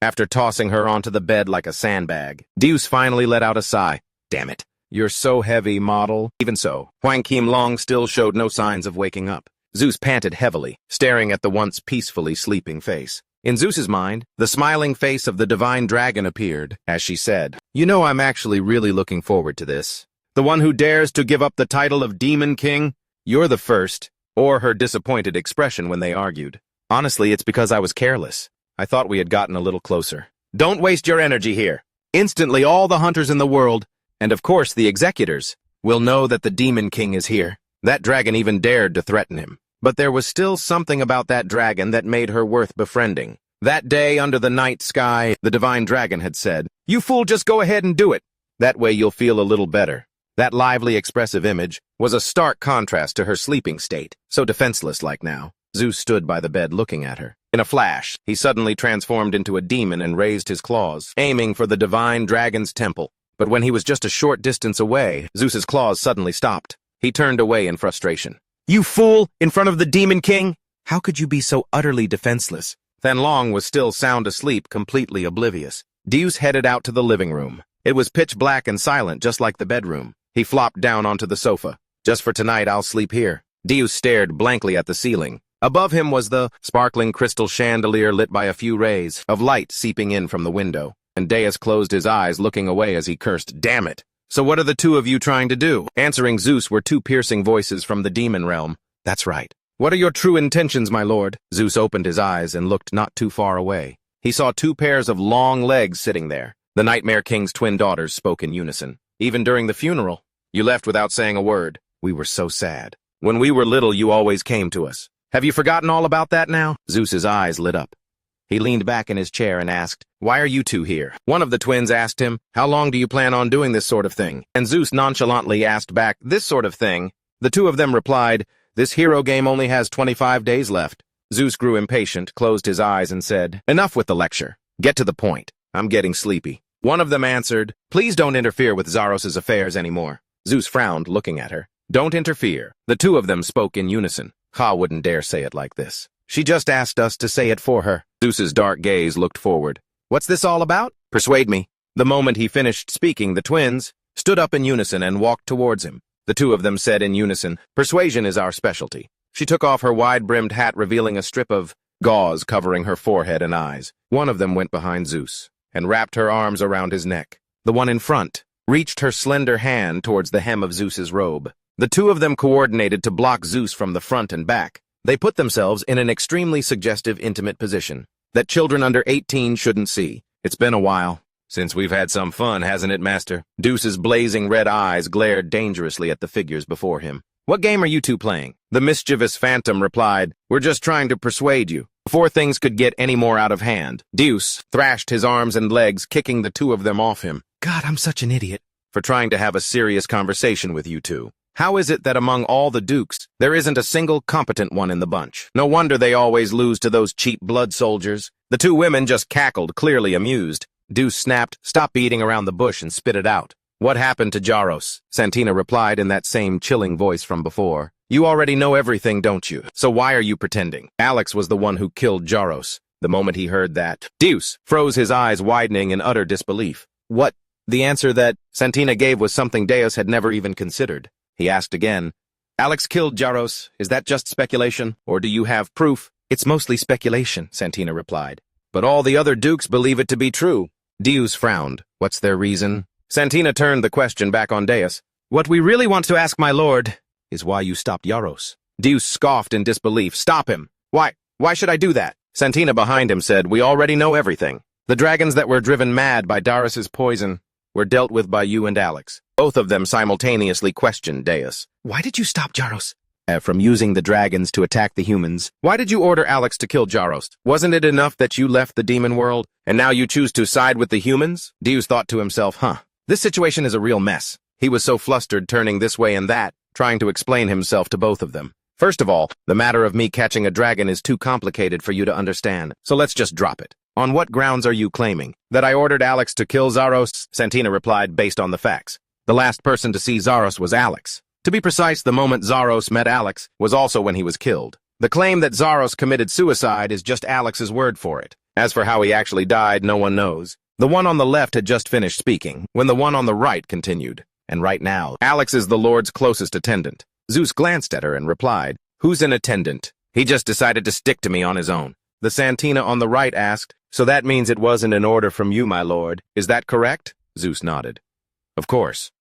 After tossing her onto the bed like a sandbag, Zeus finally let out a sigh. "Damn it. You're so heavy, model." Even so, Huang Kim Long still showed no signs of waking up. Zeus panted heavily, staring at the once peacefully sleeping face. In Zeus's mind, the smiling face of the divine dragon appeared, as she said, "You know, I'm actually really looking forward to this. The one who dares to give up the title of Demon King? You're the first." Or her disappointed expression when they argued. "Honestly, it's because I was careless. I thought we had gotten a little closer." "Don't waste your energy here. Instantly, all the hunters in the world, and of course the executors, will know that the Demon King is here." That dragon even dared to threaten him. But there was still something about that dragon that made her worth befriending. That day under the night sky, the divine dragon had said, "You fool, just go ahead and do it. That way you'll feel a little better." That lively, expressive image was a stark contrast to her sleeping state, so defenseless-like now. Zeus stood by the bed looking at her. In a flash, he suddenly transformed into a demon and raised his claws, aiming for the divine dragon's temple. But when he was just a short distance away, Zeus's claws suddenly stopped. He turned away in frustration. "You fool! In front of the Demon King? How could you be so utterly defenseless?" Thanlong was still sound asleep, completely oblivious. Zeus headed out to the living room. It was pitch black and silent, just like the bedroom. He flopped down onto the sofa. "Just for tonight, I'll sleep here." Zeus stared blankly at the ceiling. Above him was the sparkling crystal chandelier lit by a few rays of light seeping in from the window. And Deus closed his eyes, looking away as he cursed, "Damn it! So what are the two of you trying to do?" Answering Zeus were two piercing voices from the demon realm. "That's right. What are your true intentions, my lord?" Zeus opened his eyes and looked not too far away. He saw two pairs of long legs sitting there. The Nightmare King's twin daughters spoke in unison. "Even during the funeral, you left without saying a word. We were so sad. When we were little, you always came to us. Have you forgotten all about that now?" Zeus's eyes lit up. He leaned back in his chair and asked, "Why are you two here?" One of the twins asked him, "How long do you plan on doing this sort of thing?" And Zeus nonchalantly asked back, "This sort of thing?" The two of them replied, "This hero game only has 25 days left." Zeus grew impatient, closed his eyes, and said, "Enough with the lecture. Get to the point. I'm getting sleepy." One of them answered, "Please don't interfere with Zaros's affairs anymore." Zeus frowned, looking at her. "Don't interfere." The two of them spoke in unison. "Ha wouldn't dare say it like this. She just asked us to say it for her." Zeus's dark gaze looked forward. "What's this all about? Persuade me." The moment he finished speaking, the twins stood up in unison and walked towards him. The two of them said in unison, "Persuasion is our specialty." She took off her wide-brimmed hat, revealing a strip of gauze covering her forehead and eyes. One of them went behind Zeus and wrapped her arms around his neck. The one in front reached her slender hand towards the hem of Zeus's robe. The two of them coordinated to block Zeus from the front and back. They put themselves in an extremely suggestive, intimate position that children under 18 shouldn't see. It's been a while since we've had some fun, hasn't it, Master? Deuce's blazing red eyes glared dangerously at the figures before him. "What game are you two playing?" The mischievous phantom replied, "We're just trying to persuade you." Before things could get any more out of hand, Deuce thrashed his arms and legs, kicking the two of them off him. "God, I'm such an idiot for trying to have a serious conversation with you two. How is it that among all the dukes, there isn't a single competent one in the bunch? No wonder they always lose to those cheap blood soldiers." The two women just cackled, clearly amused. Deuce snapped, "Stop beating around the bush and spit it out." "What happened to Jaros?" Santina replied in that same chilling voice from before. "You already know everything, don't you? So why are you pretending?" Alex was the one who killed Jaros. The moment he heard that, Deuce froze, his eyes widening in utter disbelief. "What?" The answer that Santina gave was something Deus had never even considered. He asked again, "Alex killed Jaros. Is that just speculation, or do you have proof?" "It's mostly speculation," Santina replied. "But all the other dukes believe it to be true." Deus frowned. "What's their reason?" Santina turned the question back on Deus. "What we really want to ask, my lord, is why you stopped Jaros." Deus scoffed in disbelief. "Stop him! Why should I do that?" Santina behind him said, "We already know everything. The dragons that were driven mad by Darius's poison were dealt with by you and Alex." Both of them simultaneously questioned Deus. "Why did you stop Jaros from using the dragons to attack the humans? Why did you order Alex to kill Jaros? Wasn't it enough that you left the demon world, and now you choose to side with the humans?" Deus thought to himself, This situation is a real mess. He was so flustered, turning this way and that, trying to explain himself to both of them. "First of all, the matter of me catching a dragon is too complicated for you to understand, so let's just drop it. On what grounds are you claiming that I ordered Alex to kill Zaros?" Santina replied, "Based on the facts. The last person to see Zaros was Alex. To be precise, the moment Zaros met Alex was also when he was killed. The claim that Zaros committed suicide is just Alex's word for it. As for how he actually died, no one knows." The one on the left had just finished speaking, when the one on the right continued. "And right now, Alex is the Lord's closest attendant." Zeus glanced at her and replied, "Who's an attendant? He just decided to stick to me on his own." The Santina on the right asked, "So that means it wasn't an order from you, my lord. Is that correct?" Zeus nodded. "Of course."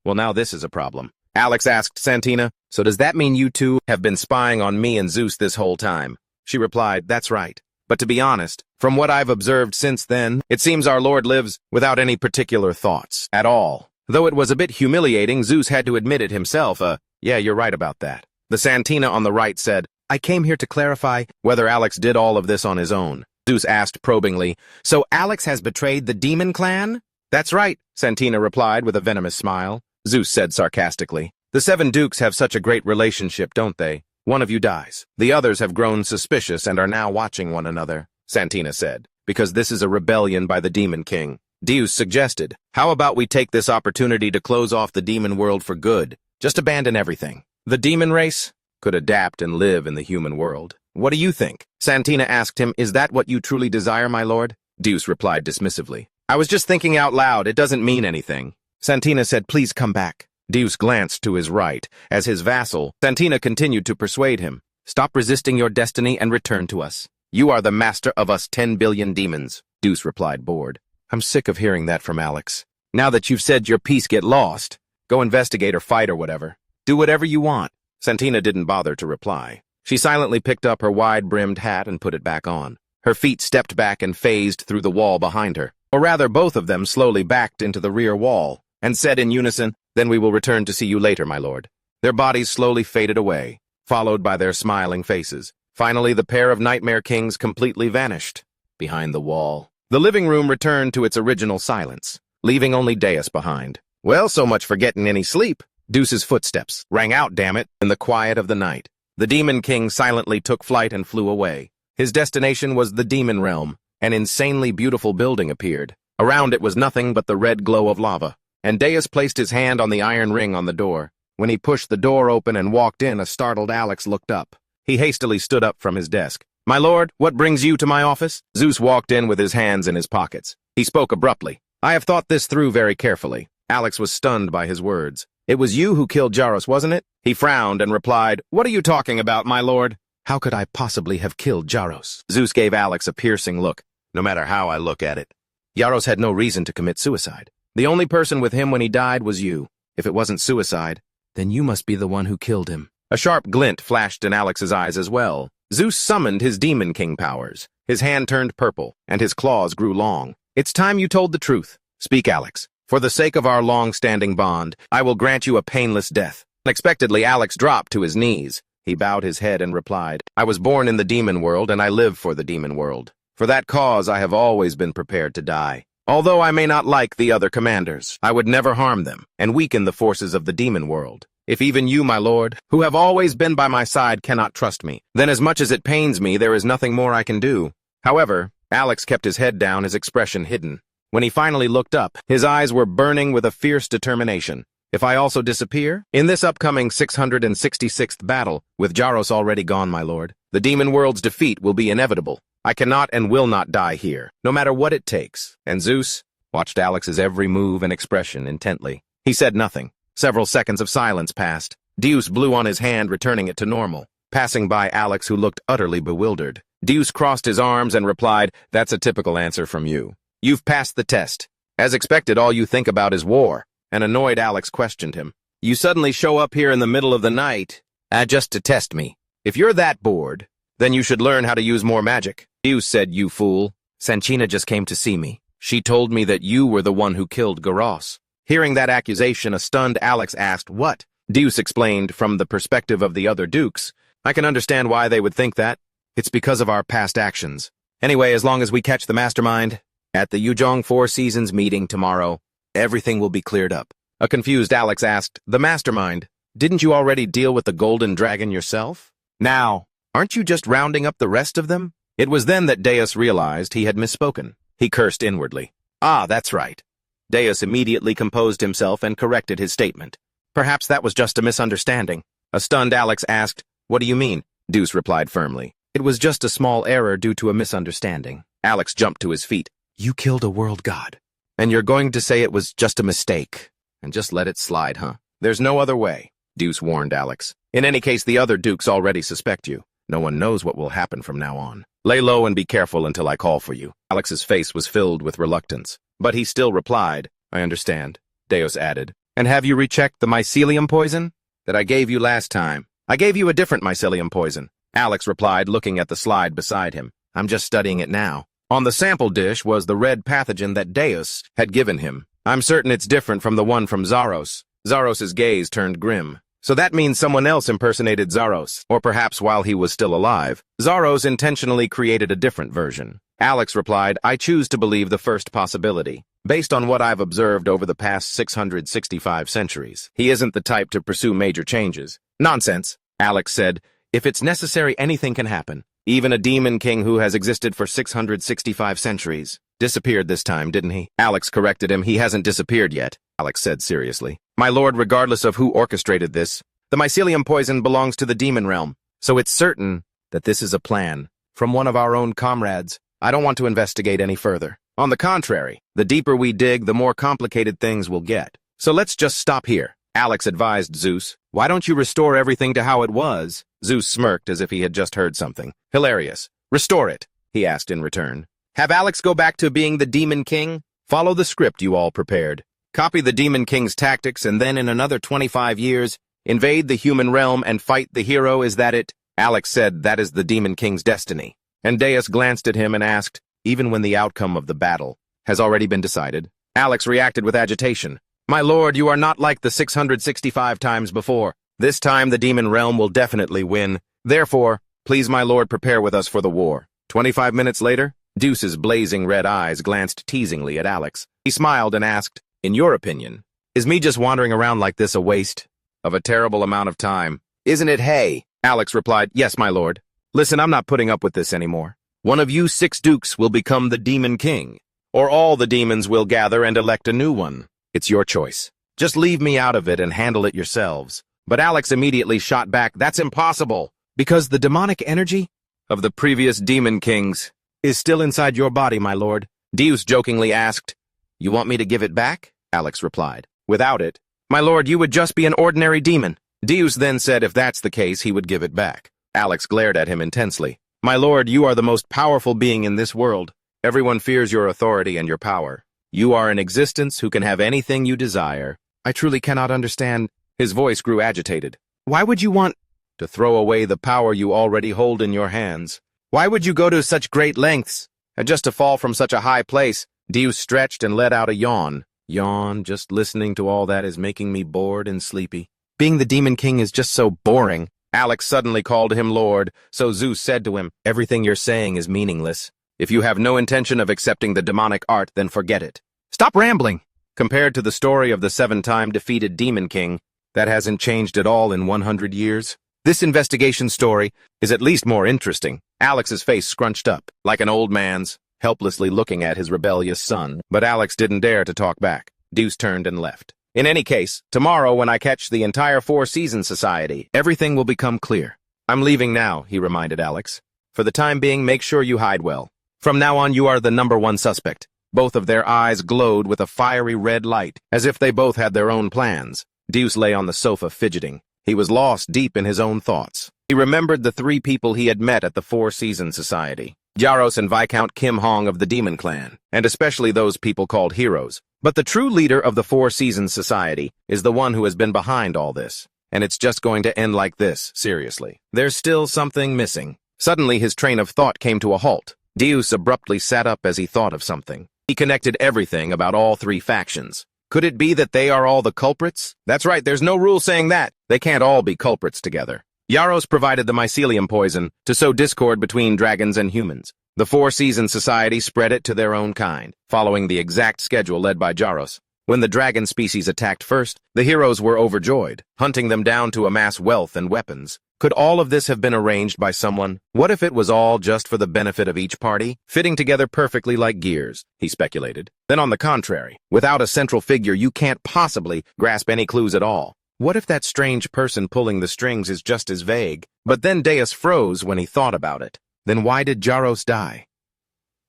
"Well, now this is a problem." Alex asked Santina, "So does that mean you two have been spying on me and Zeus this whole time?" She replied, "That's right. But to be honest, from what I've observed since then, it seems our Lord lives without any particular thoughts at all." Though it was a bit humiliating, Zeus had to admit it himself. Yeah, you're right about that." The Santina on the right said, "I came here to clarify whether Alex did all of this on his own." Zeus asked probingly, "So Alex has betrayed the demon clan?" "That's right," Santina replied with a venomous smile. Zeus said sarcastically, "The 7 dukes have such a great relationship, don't they? One of you dies. The others have grown suspicious and are now watching one another," Santina said, "because this is a rebellion by the Demon King." Deus suggested, "How about we take this opportunity to close off the demon world for good? Just abandon everything. The demon race could adapt and live in the human world. What do you think?" Santina asked him, "Is that what you truly desire, my lord?" Deus replied dismissively, "I was just thinking out loud. It doesn't mean anything." Santina said, "Please come back." Deus glanced to his right. As his vassal, Santina continued to persuade him, "Stop resisting your destiny and return to us. You are the master of us 10 billion demons." Deus replied, bored, "I'm sick of hearing that from Alex. Now that you've said your piece, get lost. Go investigate or fight or whatever. Do whatever you want." Santina didn't bother to reply. She silently picked up her wide-brimmed hat and put it back on. Her feet stepped back and phased through the wall behind her. Or rather, both of them slowly backed into the rear wall, and said in unison, "Then we will return to see you later, my lord." Their bodies slowly faded away, followed by their smiling faces. Finally, the pair of Nightmare Kings completely vanished behind the wall. The living room returned to its original silence, leaving only Deus behind. "Well, so much for getting any sleep." Deuce's footsteps rang out, damn it, in the quiet of the night. The Demon King silently took flight and flew away. His destination was the Demon Realm. An insanely beautiful building appeared. Around it was nothing but the red glow of lava, and Deus placed his hand on the iron ring on the door. When he pushed the door open and walked in, a startled Alex looked up. He hastily stood up from his desk. "My lord, what brings you to my office?" Zeus walked in with his hands in his pockets. He spoke abruptly. I have thought this through very carefully. Alex was stunned by his words. It was you who killed Jaros, wasn't it? He frowned and replied, "What are you talking about, my lord?" How could I possibly have killed Jaros? Zeus gave Alex a piercing look. No matter how I look at it, Jaros had no reason to commit suicide. The only person with him when he died was you. If it wasn't suicide, then you must be the one who killed him. A sharp glint flashed in Alex's eyes as well. Zeus summoned his Demon King powers. His hand turned purple, and his claws grew long. It's time you told the truth. Speak, Alex. For the sake of our long-standing bond, I will grant you a painless death. Unexpectedly, Alex dropped to his knees. He bowed his head and replied, I was born in the demon world, and I live for the demon world. For that cause, I have always been prepared to die. Although I may not like the other commanders, I would never harm them and weaken the forces of the demon world. If even you, my lord, who have always been by my side, cannot trust me, then as much as it pains me, there is nothing more I can do. However, Alex kept his head down, his expression hidden. When he finally looked up, his eyes were burning with a fierce determination. If I also disappear? In this upcoming 666th battle, with Jaros already gone, my lord, the demon world's defeat will be inevitable. I cannot and will not die here, no matter what it takes. And Zeus watched Alex's every move and expression intently. He said nothing. Several seconds of silence passed. Zeus blew on his hand, returning it to normal. Passing by Alex, who looked utterly bewildered, Zeus crossed his arms and replied, That's a typical answer from you. You've passed the test. As expected, all you think about is war. An annoyed Alex questioned him. You suddenly show up here in the middle of the night, just to test me. If you're that bored, then you should learn how to use more magic. Zeus said, You fool. Sanchina just came to see me. She told me that you were the one who killed Garos. Hearing that accusation, a stunned Alex asked, What? Zeus explained, from the perspective of the other dukes, I can understand why they would think that. It's because of our past actions. Anyway, as long as we catch the mastermind, at the Yuzhong Four Seasons meeting tomorrow, everything will be cleared up. A confused Alex asked, The mastermind? Didn't you already deal with the golden dragon yourself? Now, aren't you just rounding up the rest of them? It was then that Deus realized he had misspoken. He cursed inwardly. Ah, that's right. Deus immediately composed himself and corrected his statement. Perhaps that was just a misunderstanding. A stunned Alex asked, What do you mean? Zeus replied firmly. It was just a small error due to a misunderstanding. Alex jumped to his feet. You killed a world god. And you're going to say it was just a mistake, and just let it slide, huh? There's no other way, Zeus warned Alex. In any case, the other dukes already suspect you. No one knows what will happen from now on. Lay low and be careful until I call for you. Alex's face was filled with reluctance, but he still replied, I understand, Deus added. And have you rechecked the mycelium poison that I gave you last time? I gave you a different mycelium poison, Alex replied, looking at the slide beside him. I'm just studying it now. On the sample dish was the red pathogen that Deus had given him. I'm certain it's different from the one from Zaros. Zaros's gaze turned grim. So that means someone else impersonated Zaros, or perhaps while he was still alive, Zaros intentionally created a different version. Alex replied, I choose to believe the first possibility. Based on what I've observed over the past 665 centuries, he isn't the type to pursue major changes. Nonsense, Alex said. If it's necessary, anything can happen. Even a demon king who has existed for 665 centuries. Disappeared this time, didn't he? Alex corrected him. He hasn't disappeared yet, Alex said seriously. My lord, regardless of who orchestrated this, the mycelium poison belongs to the demon realm. So it's certain that this is a plan from one of our own comrades. I don't want to investigate any further. On the contrary, the deeper we dig, the more complicated things will get. So let's just stop here, Alex advised Zeus. Why don't you restore everything to how it was? Zeus smirked as if he had just heard something. Hilarious. Restore it, he asked in return. Have Alex go back to being the Demon King? Follow the script you all prepared. Copy the Demon King's tactics, and then in another 25 years, invade the human realm and fight the hero. Is that it? Alex said that is the Demon King's destiny. And Deus glanced at him and asked, even when the outcome of the battle has already been decided? Alex reacted with agitation. My lord, you are not like the 665 times before. This time the demon realm will definitely win. Therefore, please, my lord, prepare with us for the war. 25 minutes later, Zeus's blazing red eyes glanced teasingly at Alex. He smiled and asked, In your opinion, is me just wandering around like this a waste of a terrible amount of time? Isn't it, hey? Alex replied, Yes, my lord. Listen, I'm not putting up with this anymore. One of you 6 dukes will become the Demon King, or all the demons will gather and elect a new one. It's your choice. Just leave me out of it and handle it yourselves. But Alex immediately shot back, That's impossible, because the demonic energy of the previous Demon Kings is still inside your body, my lord. Zeus jokingly asked, You want me to give it back? Alex replied. Without it, my lord, you would just be an ordinary demon. Deus then said if that's the case, he would give it back. Alex glared at him intensely. My lord, you are the most powerful being in this world. Everyone fears your authority and your power. You are an existence who can have anything you desire. I truly cannot understand. His voice grew agitated. Why would you want to throw away the power you already hold in your hands? Why would you go to such great lengths? And just to fall from such a high place? Deus stretched and let out a yawn. Yawn, just listening to all that is making me bored and sleepy. Being the Demon King is just so boring. Alex suddenly called him Lord, so Zeus said to him, everything you're saying is meaningless. If you have no intention of accepting the demonic art, then forget it. Stop rambling! Compared to the story of the 7-time defeated Demon King, that hasn't changed at all in 100 years. This investigation story is at least more interesting. Alex's face scrunched up, like an old man's, helplessly looking at his rebellious son, but Alex didn't dare to talk back. Deus turned and left. In any case, tomorrow when I catch the entire Four Seasons Society, everything will become clear. I'm leaving now, he reminded Alex. For the time being, make sure you hide well. From now on, you are the #1 suspect. Both of their eyes glowed with a fiery red light, as if they both had their own plans. Deus lay on the sofa fidgeting. He was lost deep in his own thoughts. He remembered the 3 people he had met at the Four Seasons Society. Jaros and Viscount Kim Hong of the Demon Clan, and especially those people called heroes. But the true leader of the Four Seasons Society is the one who has been behind all this. And it's just going to end like this, seriously. There's still something missing. Suddenly his train of thought came to a halt. Deus abruptly sat up as he thought of something. He connected everything about all 3 factions. Could it be that they are all the culprits? That's right, there's no rule saying that. They can't all be culprits together. Jaros provided the mycelium poison to sow discord between dragons and humans. The Four Seasons Society spread it to their own kind, following the exact schedule led by Jaros. When the dragon species attacked first, the heroes were overjoyed, hunting them down to amass wealth and weapons. Could all of this have been arranged by someone? What if it was all just for the benefit of each party, fitting together perfectly like gears, he speculated. Then on the contrary, without a central figure, you can't possibly grasp any clues at all. What if that strange person pulling the strings is just as vague? But then Deus froze when he thought about it. Then why did Jaros die?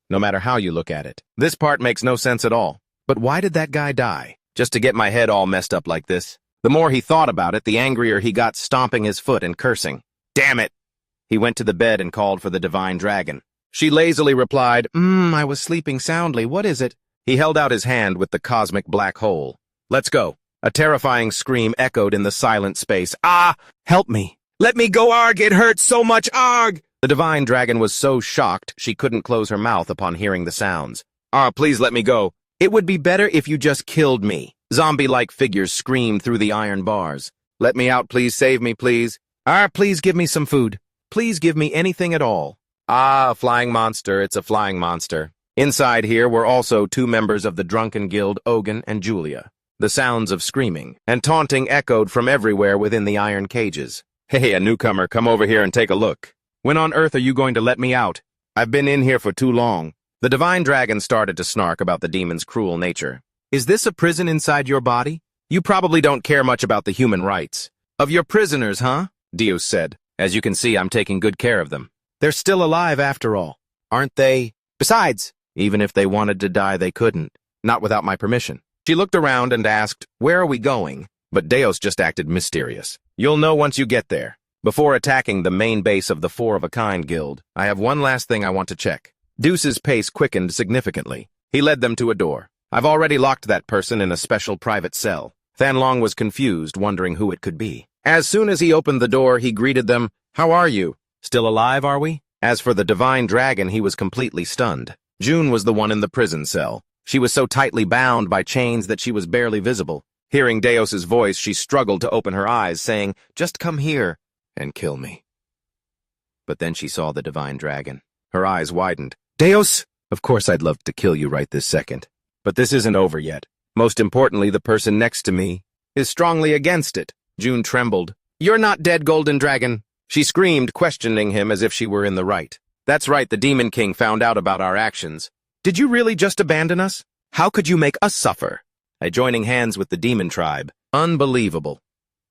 No matter how you look at it, this part makes no sense at all. But why did that guy die? Just to get my head all messed up like this? The more he thought about it, the angrier he got, stomping his foot and cursing. Damn it! He went to the bed and called for the divine dragon. She lazily replied, I was sleeping soundly. What is it? He held out his hand with the cosmic black hole. Let's go. A terrifying scream echoed in the silent space. Ah! Help me! Let me go, Arg! It hurts so much, Arg! The divine dragon was so shocked she couldn't close her mouth upon hearing the sounds. Ah, please let me go. It would be better if you just killed me. Zombie-like figures screamed through the iron bars. Let me out, please. Save me, please. Ah, please give me some food. Please give me anything at all. Ah, a flying monster. It's a flying monster. Inside here were also 2 members of the drunken guild, Ogun and Julia. The sounds of screaming and taunting echoed from everywhere within the iron cages. Hey, a newcomer, come over here and take a look. When on earth are you going to let me out? I've been in here for too long. The divine dragon started to snark about the demon's cruel nature. Is this a prison inside your body? You probably don't care much about the human rights of your prisoners, huh? Deus said. As you can see, I'm taking good care of them. They're still alive after all, aren't they? Besides, even if they wanted to die, they couldn't. Not without my permission. She looked around and asked, where are we going? But Deus just acted mysterious. You'll know once you get there. Before attacking the main base of the Four-of-a-Kind Guild, I have one last thing I want to check. Deuce's pace quickened significantly. He led them to a door. I've already locked that person in a special private cell. Thanlong was confused, wondering who it could be. As soon as he opened the door, he greeted them. How are you? Still alive, are we? As for the divine dragon, he was completely stunned. June was the one in the prison cell. She was so tightly bound by chains that she was barely visible. Hearing Deus's voice, she struggled to open her eyes, saying, just come here and kill me. But then she saw the divine dragon. Her eyes widened. Deus! Of course I'd love to kill you right this second. But this isn't over yet. Most importantly, the person next to me is strongly against it. June trembled. You're not dead, Golden Dragon. She screamed, questioning him as if she were in the right. That's right, the Demon King found out about our actions. Did you really just abandon us? How could you make us suffer? By joining hands with the demon tribe. Unbelievable.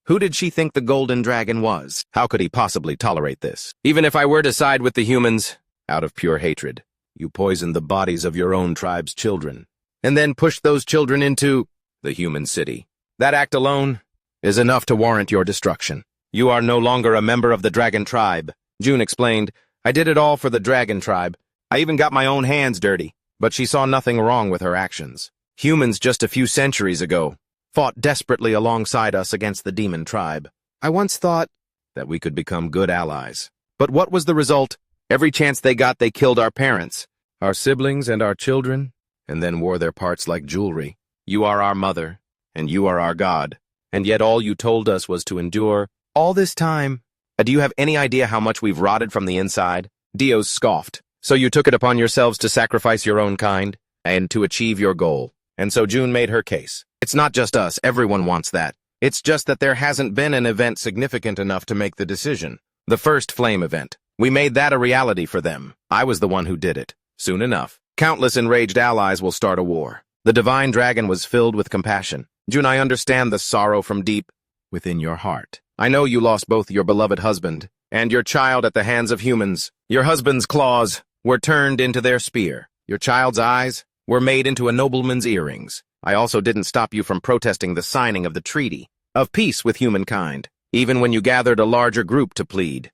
Who did she think the Golden Dragon was? How could he possibly tolerate this? Even if I were to side with the humans, out of pure hatred, you poisoned the bodies of your own tribe's children. and then pushed those children into the human city. That act alone is enough to warrant your destruction. You are no longer a member of the dragon tribe. June explained, I did it all for the dragon tribe. I even got my own hands dirty. But she saw nothing wrong with her actions. Humans just a few centuries ago fought desperately alongside us against the demon tribe. I once thought that we could become good allies. But what was the result? Every chance they got, they killed our parents, our siblings and our children, and then wore their parts like jewelry. You are our mother, and you are our God. And yet all you told us was to endure all this time. Do you have any idea how much we've rotted from the inside? Dios scoffed. So you took it upon yourselves to sacrifice your own kind, and to achieve your goal. And so June made her case. It's not just us, everyone wants that. It's just that there hasn't been an event significant enough to make the decision. The first flame event. We made that a reality for them. I was the one who did it. Soon enough, countless enraged allies will start a war. The divine dragon was filled with compassion. June, I understand the sorrow from deep within your heart. I know you lost both your beloved husband and your child at the hands of humans. Your husband's claws were turned into their spear. Your child's eyes were made into a nobleman's earrings. I also didn't stop you from protesting the signing of the treaty of peace with humankind, even when you gathered a larger group to plead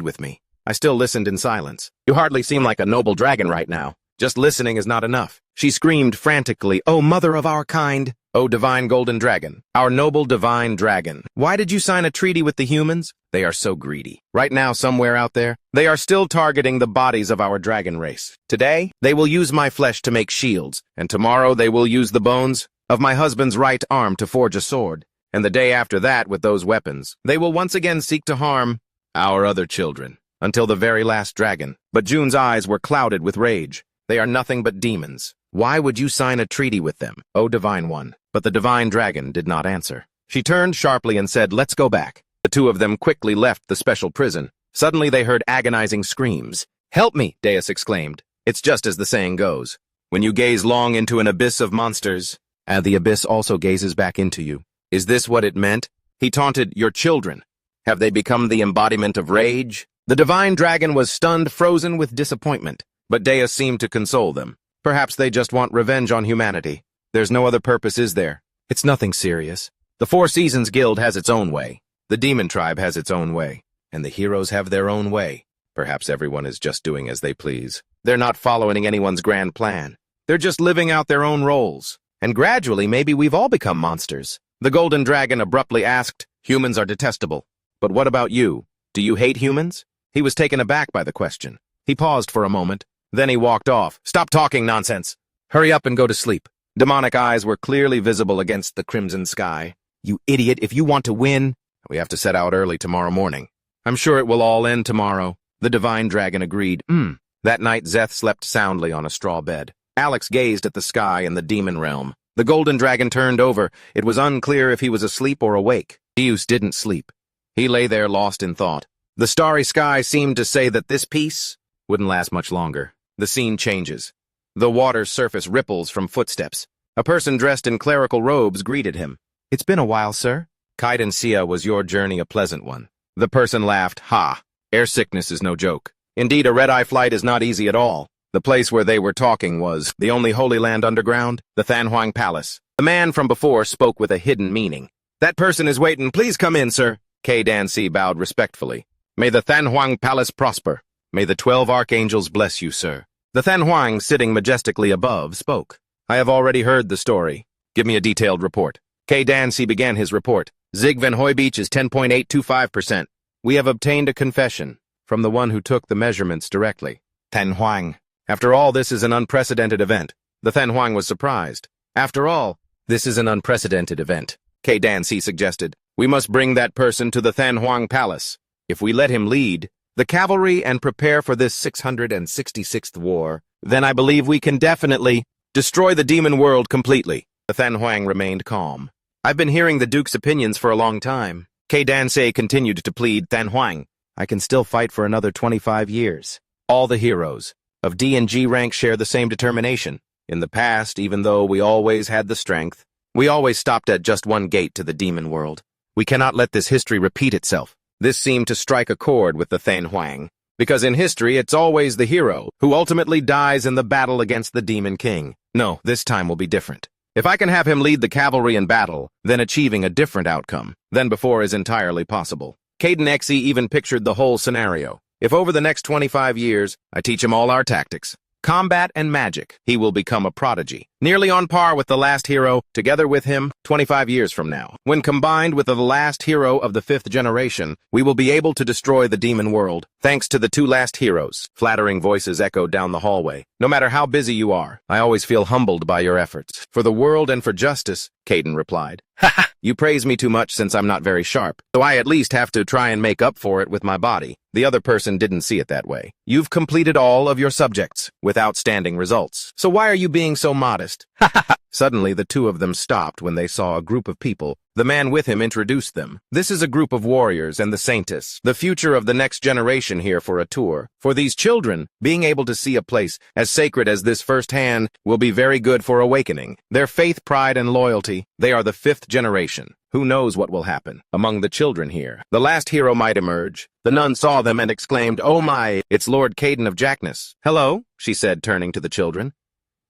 with me. I still listened in silence. You hardly seem like a noble dragon right now. Just listening is not enough. She screamed frantically, "Oh, mother of our kind! Oh, divine golden dragon! Our noble divine dragon! Why did you sign a treaty with the humans? They are so greedy. Right now, somewhere out there, they are still targeting the bodies of our dragon race. Today, they will use my flesh to make shields, and tomorrow they will use the bones of my husband's right arm to forge a sword. And the day after that, with those weapons, they will once again seek to harm our other children, until the very last dragon." But June's eyes were clouded with rage. They are nothing but demons. Why would you sign a treaty with them, O Divine One? But the divine dragon did not answer. She turned sharply and said, "Let's go back." The two of them quickly left the special prison. Suddenly they heard agonizing screams. "Help me!" Deus exclaimed. It's just as the saying goes. When you gaze long into an abyss of monsters, the abyss also gazes back into you. Is this what it meant? He taunted, "Your children. Have they become the embodiment of rage?" The divine dragon was stunned, frozen with disappointment. But Deus seemed to console them. Perhaps they just want revenge on humanity. There's no other purpose, is there? It's nothing serious. The Four Seasons Guild has its own way. The demon tribe has its own way. And the heroes have their own way. Perhaps everyone is just doing as they please. They're not following anyone's grand plan. They're just living out their own roles. And gradually, maybe we've all become monsters. The golden dragon abruptly asked, "Humans are detestable. But what about you? Do you hate humans?" He was taken aback by the question. He paused for a moment. Then he walked off. "Stop talking nonsense. Hurry up and go to sleep." Demonic eyes were clearly visible against the crimson sky. "You idiot, if you want to win, we have to set out early tomorrow morning." "I'm sure it will all end tomorrow." The divine dragon agreed. That night, Zeth slept soundly on a straw bed. Alex gazed at the sky in the demon realm. The golden dragon turned over. It was unclear if he was asleep or awake. Deus didn't sleep. He lay there lost in thought. The starry sky seemed to say that this peace wouldn't last much longer. The scene changes. The water's surface ripples from footsteps. A person dressed in clerical robes greeted him. "It's been a while, sir." "Kite Sia, was your journey a pleasant one?" The person laughed. "Ha! Air sickness is no joke. Indeed, a red-eye flight is not easy at all." The place where they were talking was the only Holy Land underground, the Thanhuang Palace. The man from before spoke with a hidden meaning. "That person is waiting. Please come in, sir." K. Dancy bowed respectfully. "May the Thanhuang Palace prosper. May the 12 archangels bless you, sir." The Thanhuang, sitting majestically above, spoke. "I have already heard the story. Give me a detailed report." K. Dancy began his report. "Zig Van Hoy Beach is 10.825%. We have obtained a confession from the one who took the measurements directly. Thanhuang. After all, this is an unprecedented event." The Thanhuang was surprised. "After all, this is an unprecedented event," K. Dancy suggested. "We must bring that person to the Thanhuang Palace. If we let him lead the cavalry and prepare for this 666th war, then I believe we can definitely destroy the demon world completely." The Thanhuang remained calm. "I've been hearing the Duke's opinions for a long time." K. Dansei continued to plead. "Thanhuang, I can still fight for another 25 years. All the heroes of D and G rank share the same determination. In the past, even though we always had the strength, we always stopped at just one gate to the demon world. We cannot let this history repeat itself." This seemed to strike a chord with the Thanhuang, because in history it's always the hero who ultimately dies in the battle against the Demon King. No, this time will be different. If I can have him lead the cavalry in battle, then achieving a different outcome than before is entirely possible. Caden Xe even pictured the whole scenario. If over the next 25 years, I teach him all our tactics, combat and magic, he will become a prodigy, nearly on par with the last hero, together with him 25 years from now. When combined with the last hero of the 5th generation, we will be able to destroy the demon world, thanks to the 2 last heroes. Flattering voices echoed down the hallway. No matter how busy you are, I always feel humbled by your efforts. For the world and for justice, Caden replied. Haha, you praise me too much since I'm not very sharp, so I at least have to try and make up for it with my body. The other person didn't see it that way. You've completed all of your subjects, with outstanding results. So why are you being so modest? Suddenly, the 2 of them stopped when they saw a group of people. The man with him introduced them. This is a group of warriors and the saintess, the future of the next generation here for a tour. For these children, being able to see a place as sacred as this firsthand will be very good for awakening their faith, pride, and loyalty. They are the 5th generation. Who knows what will happen among the children here? The last hero might emerge. The nun saw them and exclaimed, "Oh my, it's Lord Caden of Jackness." "Hello," she said, turning to the children.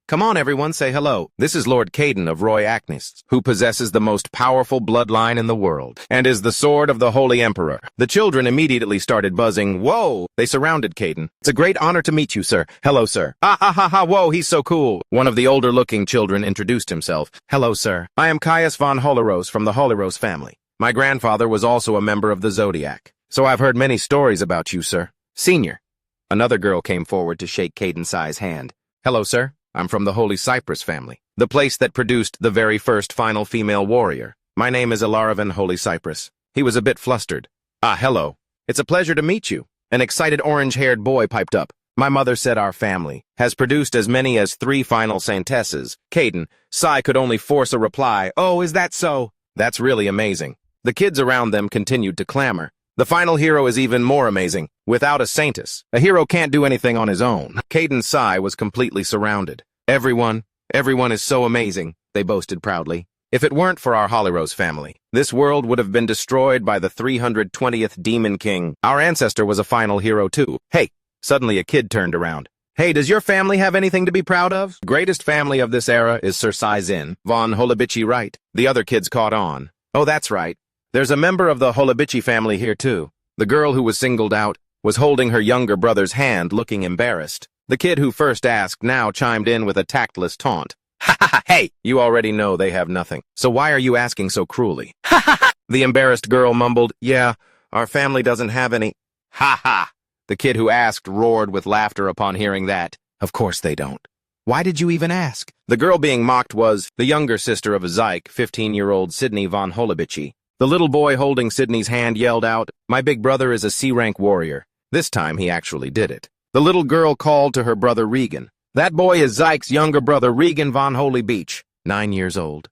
"Come on, everyone, say hello. This is Lord Caden of Roy Acnes, who possesses the most powerful bloodline in the world, and is the sword of the Holy Emperor." The children immediately started buzzing. Whoa! They surrounded Caden. "It's a great honor to meet you, sir." "Hello, sir." "Ah ha ha ha, whoa, he's so cool." One of the older-looking children introduced himself. "Hello, sir. I am Caius von Holleros from the Holleros family. My grandfather was also a member of the Zodiac, so I've heard many stories about you, sir." "Senior." Another girl came forward to shake Caden Sai's hand. "Hello, sir. I'm from the Holy Cypress family, the place that produced the very first final female warrior. My name is Ilaravan Holy Cypress." He was a bit flustered. "Ah, hello. It's a pleasure to meet you." An excited orange-haired boy piped up. "My mother said our family has produced as many as 3 final saintesses." Caden Sai could only force a reply. "Oh, is that so? That's really amazing." The kids around them continued to clamor. "The final hero is even more amazing. Without a saintess, a hero can't do anything on his own." Caden Sai was completely surrounded. Everyone is so amazing," they boasted proudly. "If it weren't for our Holleros family, this world would have been destroyed by the 320th Demon King. Our ancestor was a final hero too." "Hey!" Suddenly a kid turned around. "Hey, does your family have anything to be proud of?" "Greatest family of this era is Sir Sai Zin von Holobichi, right?" The other kids caught on. "Oh, that's right. There's a member of the Holobichi family here too." The girl who was singled out was holding her younger brother's hand, looking embarrassed. The kid who first asked now chimed in with a tactless taunt. "Ha ha ha, hey! You already know they have nothing, so why are you asking so cruelly?" "Ha ha ha!" The embarrassed girl mumbled, "Yeah, our family doesn't have any." "Ha ha!" The kid who asked roared with laughter upon hearing that. "Of course they don't. Why did you even ask?" The girl being mocked was the younger sister of Zyke, 15-year-old Sydney von Holobichi. The little boy holding Sydney's hand yelled out, "My big brother is a C-rank warrior." This time he actually did it. The little girl called to her brother Regan. "That boy is Zyke's younger brother, Regan von Holy Beach, 9 years old."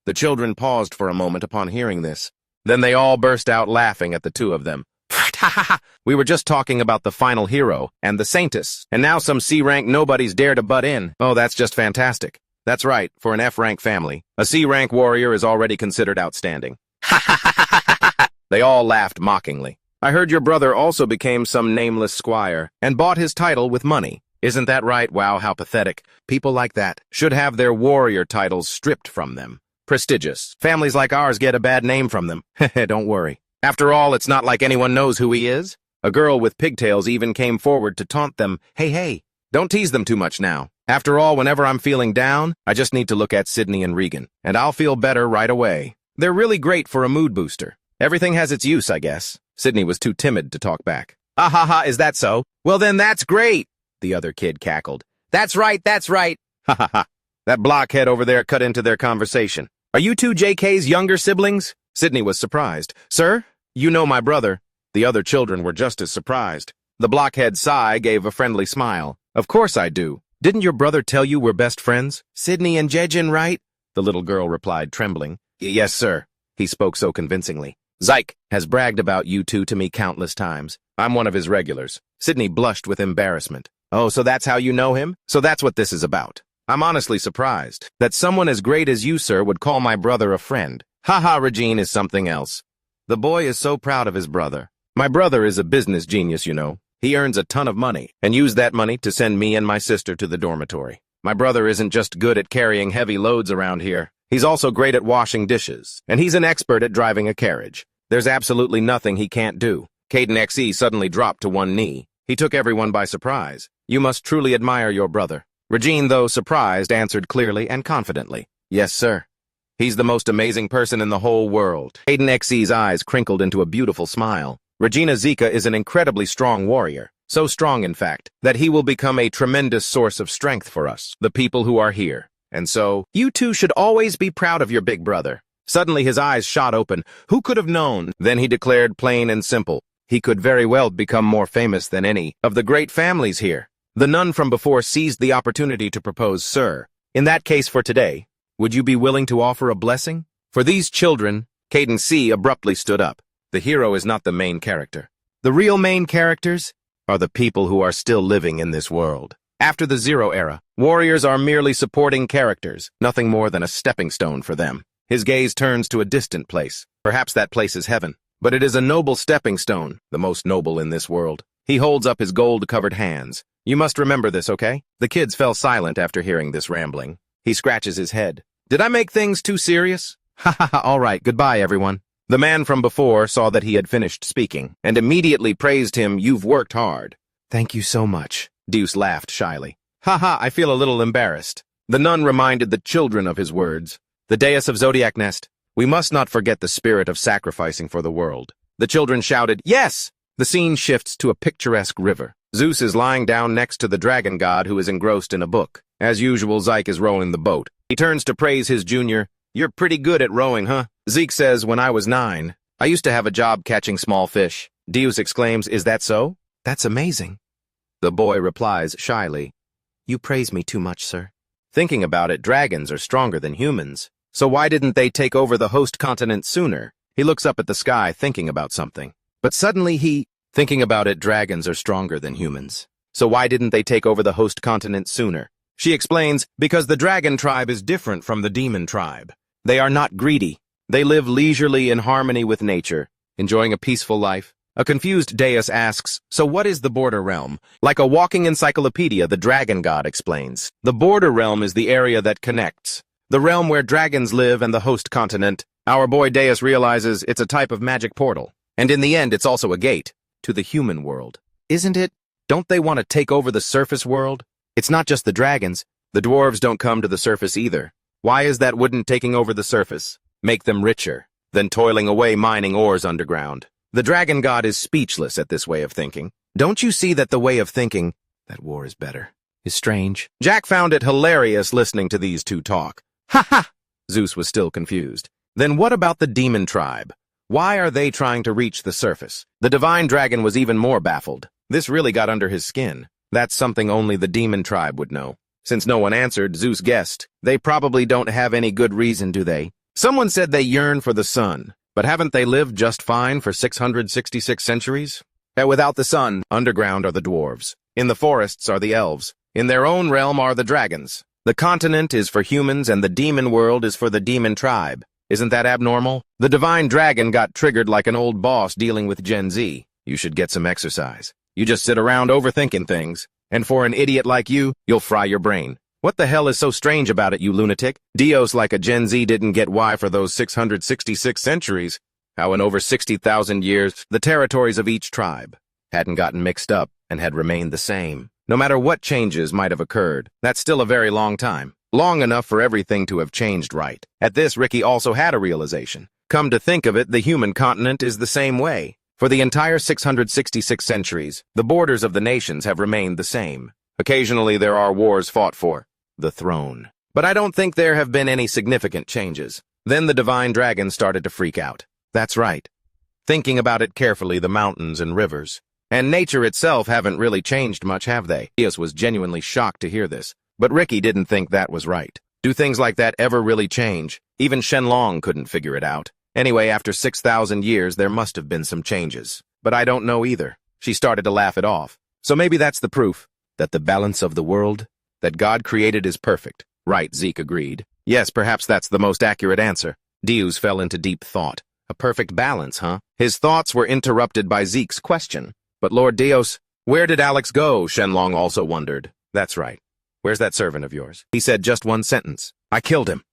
The children paused for a moment upon hearing this. Then they all burst out laughing at the 2 of them. "Ha ha ha! We were just talking about the final hero and the saintess, and now some C-rank nobodies dare to butt in. Oh, that's just fantastic." "That's right, for an F-rank family, a C-rank warrior is already considered outstanding." "Ha ha ha ha ha ha!" They all laughed mockingly. "I heard your brother also became some nameless squire and bought his title with money. Isn't that right? Wow, how pathetic. People like that should have their warrior titles stripped from them. Prestigious. Families like ours get a bad name from them." "Don't worry. After all, it's not like anyone knows who he is." A girl with pigtails even came forward to taunt them. Hey, don't tease them too much now. After all, whenever I'm feeling down, I just need to look at Sydney and Regan, and I'll feel better right away. They're really great for a mood booster. Everything has its use, I guess." Sydney was too timid to talk back. "Ah ha ha, is that so? Well then that's great!" The other kid cackled. That's right. Ha ha ha. That blockhead over there cut into their conversation. "Are you 2 JK's younger siblings?" Sydney was surprised. "Sir, you know my brother." The other children were just as surprised. The blockhead Sai gave a friendly smile. "Of course I do. Didn't your brother tell you we're best friends? Sydney and Jejin, right?" The little girl replied, trembling. "Yes, sir." He spoke so convincingly. "Zyke has bragged about you 2 to me countless times. I'm one of his regulars." Sydney blushed with embarrassment. "Oh, so that's how you know him? So that's what this is about. I'm honestly surprised that someone as great as you, sir, would call my brother a friend. Ha, Regine is something else." The boy is so proud of his brother. "My brother is a business genius, you know. He earns a ton of money and used that money to send me and my sister to the dormitory. My brother isn't just good at carrying heavy loads around here. He's also great at washing dishes, and he's an expert at driving a carriage. There's absolutely nothing he can't do. Caden XE suddenly dropped to one knee. He took everyone by surprise. You must truly admire your brother. Regine, though surprised, answered clearly and confidently. Yes, sir. He's the most amazing person in the whole world. Caden XE's eyes crinkled into a beautiful smile. Regina Zika is an incredibly strong warrior. So strong, in fact, that he will become a tremendous source of strength for us, the people who are here. And so, you two should always be proud of your big brother. Suddenly his eyes shot open. Who could have known? Then he declared plain and simple. He could very well become more famous than any of the great families here. The nun from before seized the opportunity to propose, Sir. In that case for today, would you be willing to offer a blessing? For these children, Caden C. abruptly stood up. The hero is not the main character. The real main characters are the people who are still living in this world. After the Zero era, warriors are merely supporting characters, nothing more than a stepping stone for them. His gaze turns to a distant place. Perhaps that place is heaven. But it is a noble stepping stone, the most noble in this world. He holds up his gold-covered hands. You must remember this, okay? The kids fell silent after hearing this rambling. He scratches his head. Did I make things too serious? Ha ha ha, all right, goodbye, everyone. The man from before saw that he had finished speaking, and immediately praised him. You've worked hard. Thank you so much. Deuce laughed shyly. Ha ha, I feel a little embarrassed. The nun reminded the children of his words. The dais of Zodiac Nest. We must not forget the spirit of sacrificing for the world. The children shouted, yes! The scene shifts to a picturesque river. Zeus is lying down next to the dragon god who is engrossed in a book. As usual, Zyke is rowing the boat. He turns to praise his junior. You're pretty good at rowing, huh? Zeke says, when I was 9, I used to have a job catching small fish. Deus exclaims, is that so? That's amazing. The boy replies shyly, you praise me too much, sir. Thinking about it, dragons are stronger than humans. So why didn't they take over the host continent sooner? He looks up at the sky, thinking about something. But suddenly thinking about it, dragons are stronger than humans. So why didn't they take over the host continent sooner? She explains, because the dragon tribe is different from the demon tribe. They are not greedy. They live leisurely in harmony with nature, enjoying a peaceful life. A confused Deus asks, so what is the border realm? Like a walking encyclopedia, the dragon god explains. The border realm is the area that connects. The realm where dragons live and the host continent. Our boy Deus realizes it's a type of magic portal. And in the end, it's also a gate to the human world. Isn't it? Don't they want to take over the surface world? It's not just the dragons. The dwarves don't come to the surface either. Why is that wouldn't taking over the surface make them richer than toiling away mining ores underground? The dragon god is speechless at this way of thinking. Don't you see that the way of thinking, that war is better, is strange? Jack found it hilarious listening to these two talk. Ha ha! Zeus was still confused. Then what about the demon tribe? Why are they trying to reach the surface? The divine dragon was even more baffled. This really got under his skin. That's something only the demon tribe would know. Since no one answered, Zeus guessed. They probably don't have any good reason, do they? Someone said they yearn for the sun. But haven't they lived just fine for 666 centuries? Without the sun, underground are the dwarves. In the forests are the elves. In their own realm are the dragons. The continent is for humans and the demon world is for the demon tribe. Isn't that abnormal? The divine dragon got triggered like an old boss dealing with Gen Z. You should get some exercise. You just sit around overthinking things. And for an idiot like you, you'll fry your brain. What the hell is so strange about it, you lunatic? Dios like a Gen Z didn't get why for those 666 centuries, how in over 60,000 years, the territories of each tribe hadn't gotten mixed up and had remained the same. No matter what changes might have occurred, that's still a very long time. Long enough for everything to have changed right. At this, Ricky also had a realization. Come to think of it, the human continent is the same way. For the entire 666 centuries, the borders of the nations have remained the same. Occasionally there are wars fought for the throne. But I don't think there have been any significant changes. Then the divine dragon started to freak out. That's right. Thinking about it carefully, the mountains and rivers and nature itself haven't really changed much, have they? Ius was genuinely shocked to hear this, but Ricky didn't think that was right. Do things like that ever really change? Even Shenlong couldn't figure it out. Anyway, after 6,000 years, there must have been some changes. But I don't know either. She started to laugh it off. So maybe that's the proof that the balance of the world that God created is perfect. Right, Zeke agreed. Yes, perhaps that's the most accurate answer. Deus fell into deep thought. A perfect balance, huh? His thoughts were interrupted by Zeke's question. But Lord Deus, where did Alex go? Shenlong also wondered. That's right. Where's that servant of yours? He said just one sentence. I killed him.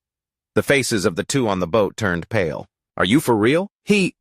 The faces of the two on the boat turned pale. Are you for real? He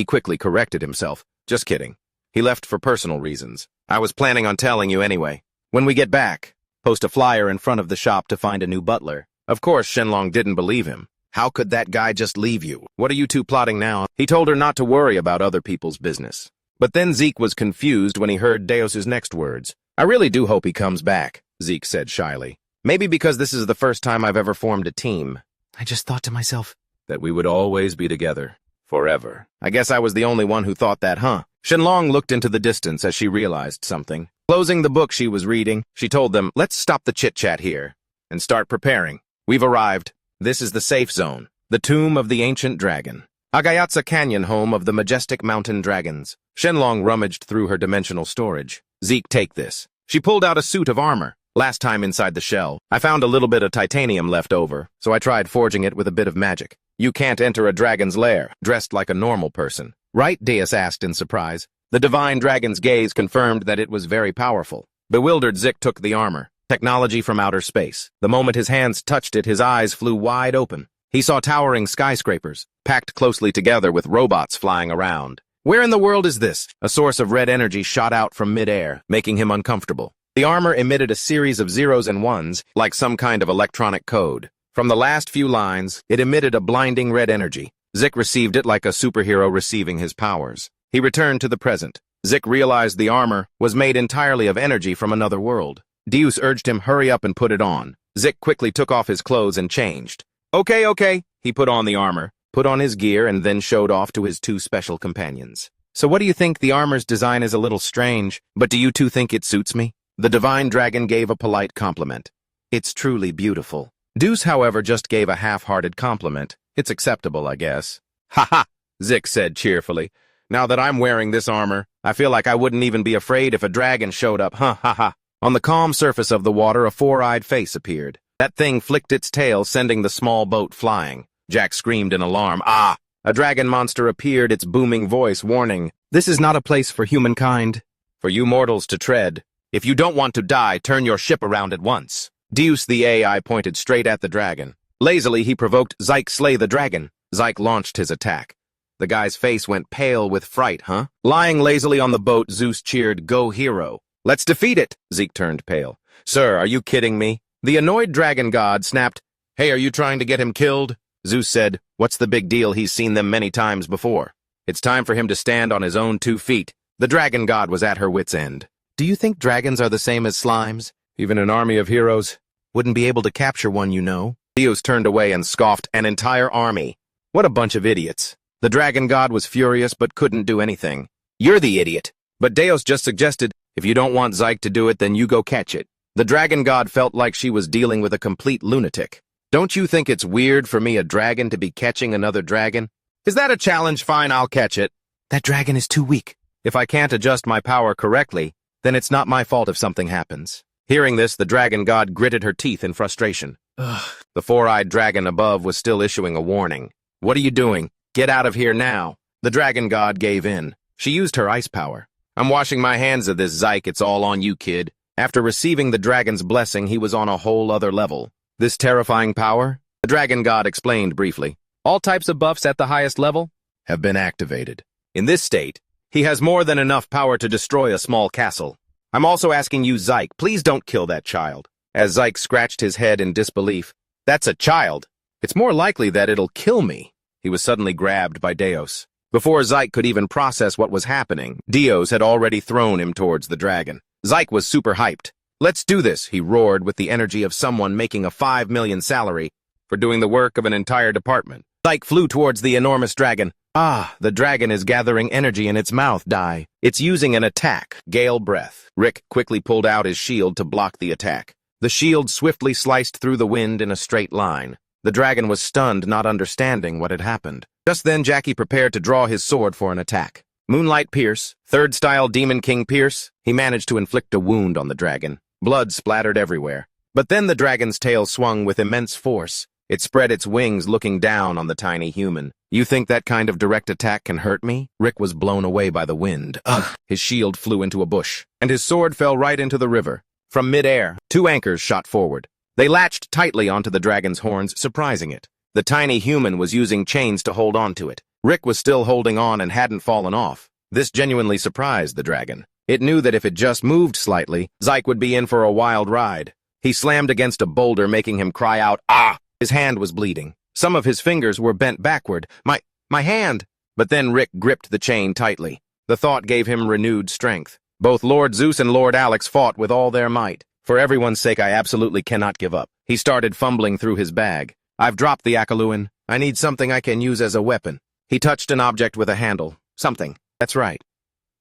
quickly corrected himself. Just kidding. He left for personal reasons. I was planning on telling you anyway. When we get back, post a flyer in front of the shop to find a new butler. Of course, Shenlong didn't believe him. How could that guy just leave you? What are you two plotting now? He told her not to worry about other people's business. But then Zeke was confused when he heard Deos's next words. I really do hope he comes back, Zeke said shyly. Maybe because this is the first time I've ever formed a team. I just thought to myself that we would always be together. Forever. I guess I was the only one who thought that, huh? Shenlong looked into the distance as she realized something. Closing the book she was reading, she told them, let's stop the chit-chat here and start preparing. We've arrived. This is the safe zone, the tomb of the ancient dragon. Agayatsa Canyon, home of the majestic mountain dragons. Shenlong rummaged through her dimensional storage. Zeke, take this. She pulled out a suit of armor. Last time inside the shell, I found a little bit of titanium left over, so I tried forging it with a bit of magic. You can't enter a dragon's lair, dressed like a normal person. Right? Deus asked in surprise. The divine dragon's gaze confirmed that it was very powerful. Bewildered, Zeke took the armor. Technology from outer space. The moment his hands touched it, his eyes flew wide open. He saw towering skyscrapers, packed closely together with robots flying around. Where in the world is this? A source of red energy shot out from midair, making him uncomfortable. The armor emitted a series of zeros and ones, like some kind of electronic code. From the last few lines, it emitted a blinding red energy. Zeke received it like a superhero receiving his powers. He returned to the present. Zeke realized the armor was made entirely of energy from another world. Deus urged him hurry up and put it on. Zeke quickly took off his clothes and changed. Okay. He put on the armor, put on his gear, and then showed off to his two special companions. So what do you think? The armor's design is a little strange, but do you two think it suits me? The divine dragon gave a polite compliment. It's truly beautiful. Deus, however, just gave a half-hearted compliment. It's acceptable, I guess. Ha ha, Zeke said cheerfully. Now that I'm wearing this armor, I feel like I wouldn't even be afraid if a dragon showed up. Ha ha ha. On the calm surface of the water, a four-eyed face appeared. That thing flicked its tail, sending the small boat flying. Jack screamed in alarm. Ah! A dragon monster appeared, its booming voice warning, this is not a place for humankind, for you mortals to tread. If you don't want to die, turn your ship around at once. Deus the AI pointed straight at the dragon. Lazily, he provoked Zyke slay the dragon. Zyke launched his attack. The guy's face went pale with fright, huh? Lying lazily on the boat, Zeus cheered, go hero. Let's defeat it. Zeke turned pale. Sir, are you kidding me? The annoyed dragon god snapped. Hey, are you trying to get him killed? Zeus said, what's the big deal? He's seen them many times before. It's time for him to stand on his own 2 feet. The dragon god was at her wit's end. Do you think dragons are the same as slimes? Even an army of heroes wouldn't be able to capture one, you know. Deus turned away and scoffed, an entire army. What a bunch of idiots. The dragon god was furious but couldn't do anything. You're the idiot. But Deus just suggested, if you don't want Zyke to do it, then you go catch it. The dragon god felt like she was dealing with a complete lunatic. Don't you think it's weird for me, a dragon, to be catching another dragon? Is that a challenge? Fine, I'll catch it. That dragon is too weak. If I can't adjust my power correctly, then it's not my fault if something happens. Hearing this, the dragon god gritted her teeth in frustration. Ugh. The four-eyed dragon above was still issuing a warning. What are you doing? Get out of here now. The dragon god gave in. She used her ice power. I'm washing my hands of this, Zyke. It's all on you, kid. After receiving the dragon's blessing, he was on a whole other level. This terrifying power? The dragon god explained briefly. All types of buffs at the highest level have been activated. In this state, he has more than enough power to destroy a small castle. I'm also asking you, Zyke, please don't kill that child. As Zyke scratched his head in disbelief. That's a child. It's more likely that it'll kill me. He was suddenly grabbed by Deus. Before Zyke could even process what was happening, Deus had already thrown him towards the dragon. Zyke was super hyped. Let's do this, he roared with the energy of someone making a 5 million salary for doing the work of an entire department. Zyke flew towards the enormous dragon. Ah, the dragon is gathering energy in its mouth. Die. It's using an attack. Gale breath. Rick quickly pulled out his shield to block the attack. The shield swiftly sliced through the wind in a straight line. The dragon was stunned, not understanding what had happened. Just then, Jackie prepared to draw his sword for an attack. Moonlight Pierce, third style Demon King Pierce. He managed to inflict a wound on the dragon. Blood splattered everywhere. But then the dragon's tail swung with immense force. It spread its wings, looking down on the tiny human. You think that kind of direct attack can hurt me? Rick was blown away by the wind. Ugh! His shield flew into a bush, and his sword fell right into the river. From midair, two anchors shot forward. They latched tightly onto the dragon's horns, surprising it. The tiny human was using chains to hold on to it. Rick was still holding on and hadn't fallen off. This genuinely surprised the dragon. It knew that if it just moved slightly, Zyke would be in for a wild ride. He slammed against a boulder, making him cry out, "Ah!" His hand was bleeding. Some of his fingers were bent backward. My hand! But then Rick gripped the chain tightly. The thought gave him renewed strength. Both Lord Zeus and Lord Alex fought with all their might. For everyone's sake, I absolutely cannot give up. He started fumbling through his bag. I've dropped the Akaluan. I need something I can use as a weapon. He touched an object with a handle. Something. That's right.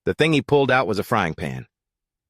The thing he pulled out was a frying pan.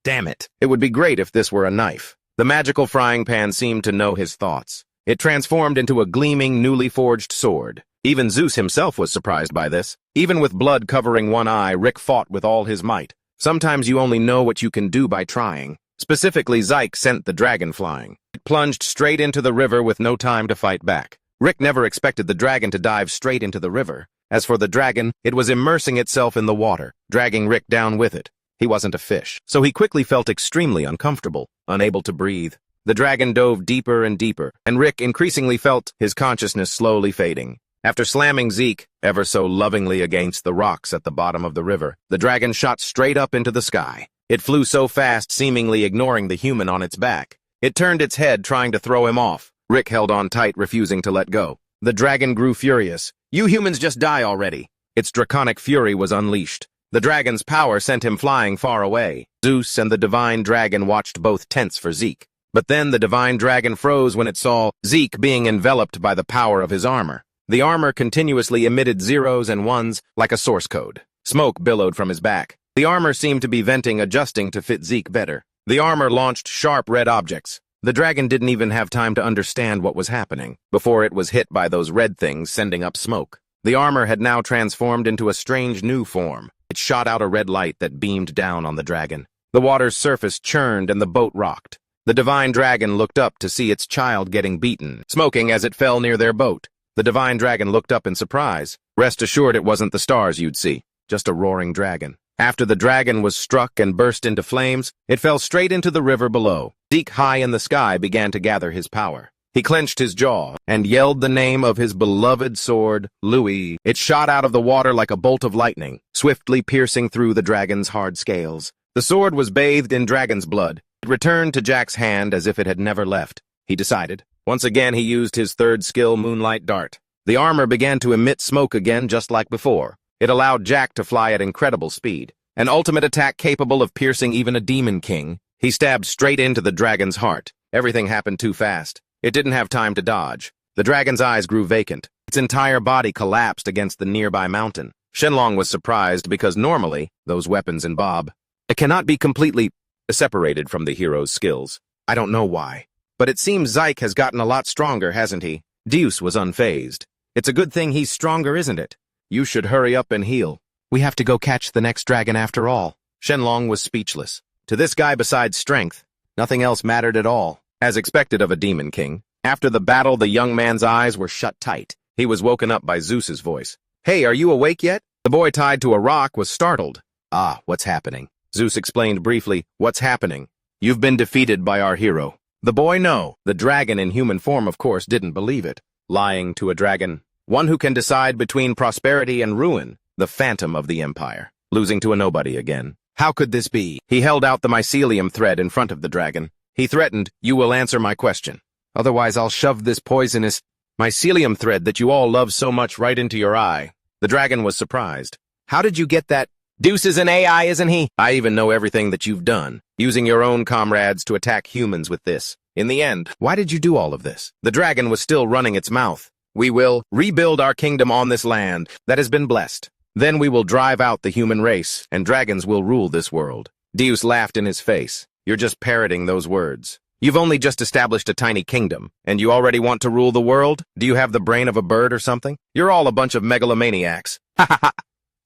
Damn it. It would be great if this were a knife. The magical frying pan seemed to know his thoughts. It transformed into a gleaming, newly forged sword. Even Zeus himself was surprised by this. Even with blood covering one eye, Rick fought with all his might. Sometimes you only know what you can do by trying. Specifically, Zyke sent the dragon flying. It plunged straight into the river with no time to fight back. Rick never expected the dragon to dive straight into the river. As for the dragon, it was immersing itself in the water, dragging Rick down with it. He wasn't a fish, so he quickly felt extremely uncomfortable, unable to breathe. The dragon dove deeper and deeper, and Rick increasingly felt his consciousness slowly fading. After slamming Zeke ever so lovingly against the rocks at the bottom of the river, the dragon shot straight up into the sky. It flew so fast, seemingly ignoring the human on its back. It turned its head, trying to throw him off. Rick held on tight, refusing to let go. The dragon grew furious. "You humans just die already." Its draconic fury was unleashed. The dragon's power sent him flying far away. Zeus and the divine dragon watched, both tense for Zeke. But then the divine dragon froze when it saw Zeke being enveloped by the power of his armor. The armor continuously emitted zeros and ones like a source code. Smoke billowed from his back. The armor seemed to be venting, adjusting to fit Zeke better. The armor launched sharp red objects. The dragon didn't even have time to understand what was happening before it was hit by those red things sending up smoke. The armor had now transformed into a strange new form. It shot out a red light that beamed down on the dragon. The water's surface churned and the boat rocked. The divine dragon looked up to see its child getting beaten, smoking as it fell near their boat. The divine dragon looked up in surprise. Rest assured it wasn't the stars you'd see, just a roaring dragon. After the dragon was struck and burst into flames, it fell straight into the river below. Zeke, high in the sky, began to gather his power. He clenched his jaw and yelled the name of his beloved sword, Louis. It shot out of the water like a bolt of lightning, swiftly piercing through the dragon's hard scales. The sword was bathed in dragon's blood. It returned to Jack's hand as if it had never left, he decided. Once again, he used his third skill, Moonlight Dart. The armor began to emit smoke again, just like before. It allowed Jack to fly at incredible speed. An ultimate attack capable of piercing even a demon king. He stabbed straight into the dragon's heart. Everything happened too fast. It didn't have time to dodge. The dragon's eyes grew vacant. Its entire body collapsed against the nearby mountain. Shenlong was surprised because normally, those weapons in Bob, it cannot be completely separated from the hero's skills. I don't know why. But it seems Zyke has gotten a lot stronger, hasn't he? Deus was unfazed. It's a good thing he's stronger, isn't it? You should hurry up and heal. We have to go catch the next dragon after all. Shenlong was speechless. To this guy, besides strength, nothing else mattered at all. As expected of a demon king, after the battle, the young man's eyes were shut tight. He was woken up by Zeus's voice. "Hey, are you awake yet?" The boy tied to a rock was startled. "Ah, what's happening?" Zeus explained briefly. "What's happening? You've been defeated by our hero." The boy, no. The dragon in human form, of course, didn't believe it. Lying to a dragon. One who can decide between prosperity and ruin. The phantom of the empire. Losing to a nobody again. How could this be? He held out the mycelium thread in front of the dragon. He threatened, "You will answer my question. Otherwise I'll shove this poisonous mycelium thread that you all love so much right into your eye." The dragon was surprised. "How did you get that? Deuce is an AI, isn't he? I even know everything that you've done, using your own comrades to attack humans with this. In the end, why did you do all of this?" The dragon was still running its mouth. "We will rebuild our kingdom on this land that has been blessed. Then we will drive out the human race, and dragons will rule this world." Deus laughed in his face. "You're just parroting those words. You've only just established a tiny kingdom, and you already want to rule the world? Do you have the brain of a bird or something? You're all a bunch of megalomaniacs. Ha ha ha!"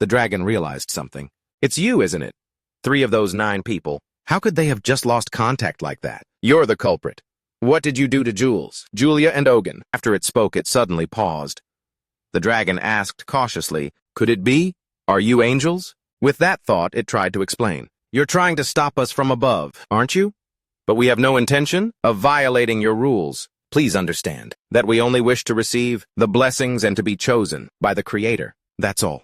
The dragon realized something. "It's you, isn't it? 3 of those 9 people. How could they have just lost contact like that? You're the culprit. What did you do to Jules, Julia, and Ogun?" After it spoke, it suddenly paused. The dragon asked cautiously, "Could it be? Are you angels?" With that thought, it tried to explain. "You're trying to stop us from above, aren't you?" but we have no intention of violating your rules. Please understand that we only wish to receive the blessings and to be chosen by the Creator. That's all.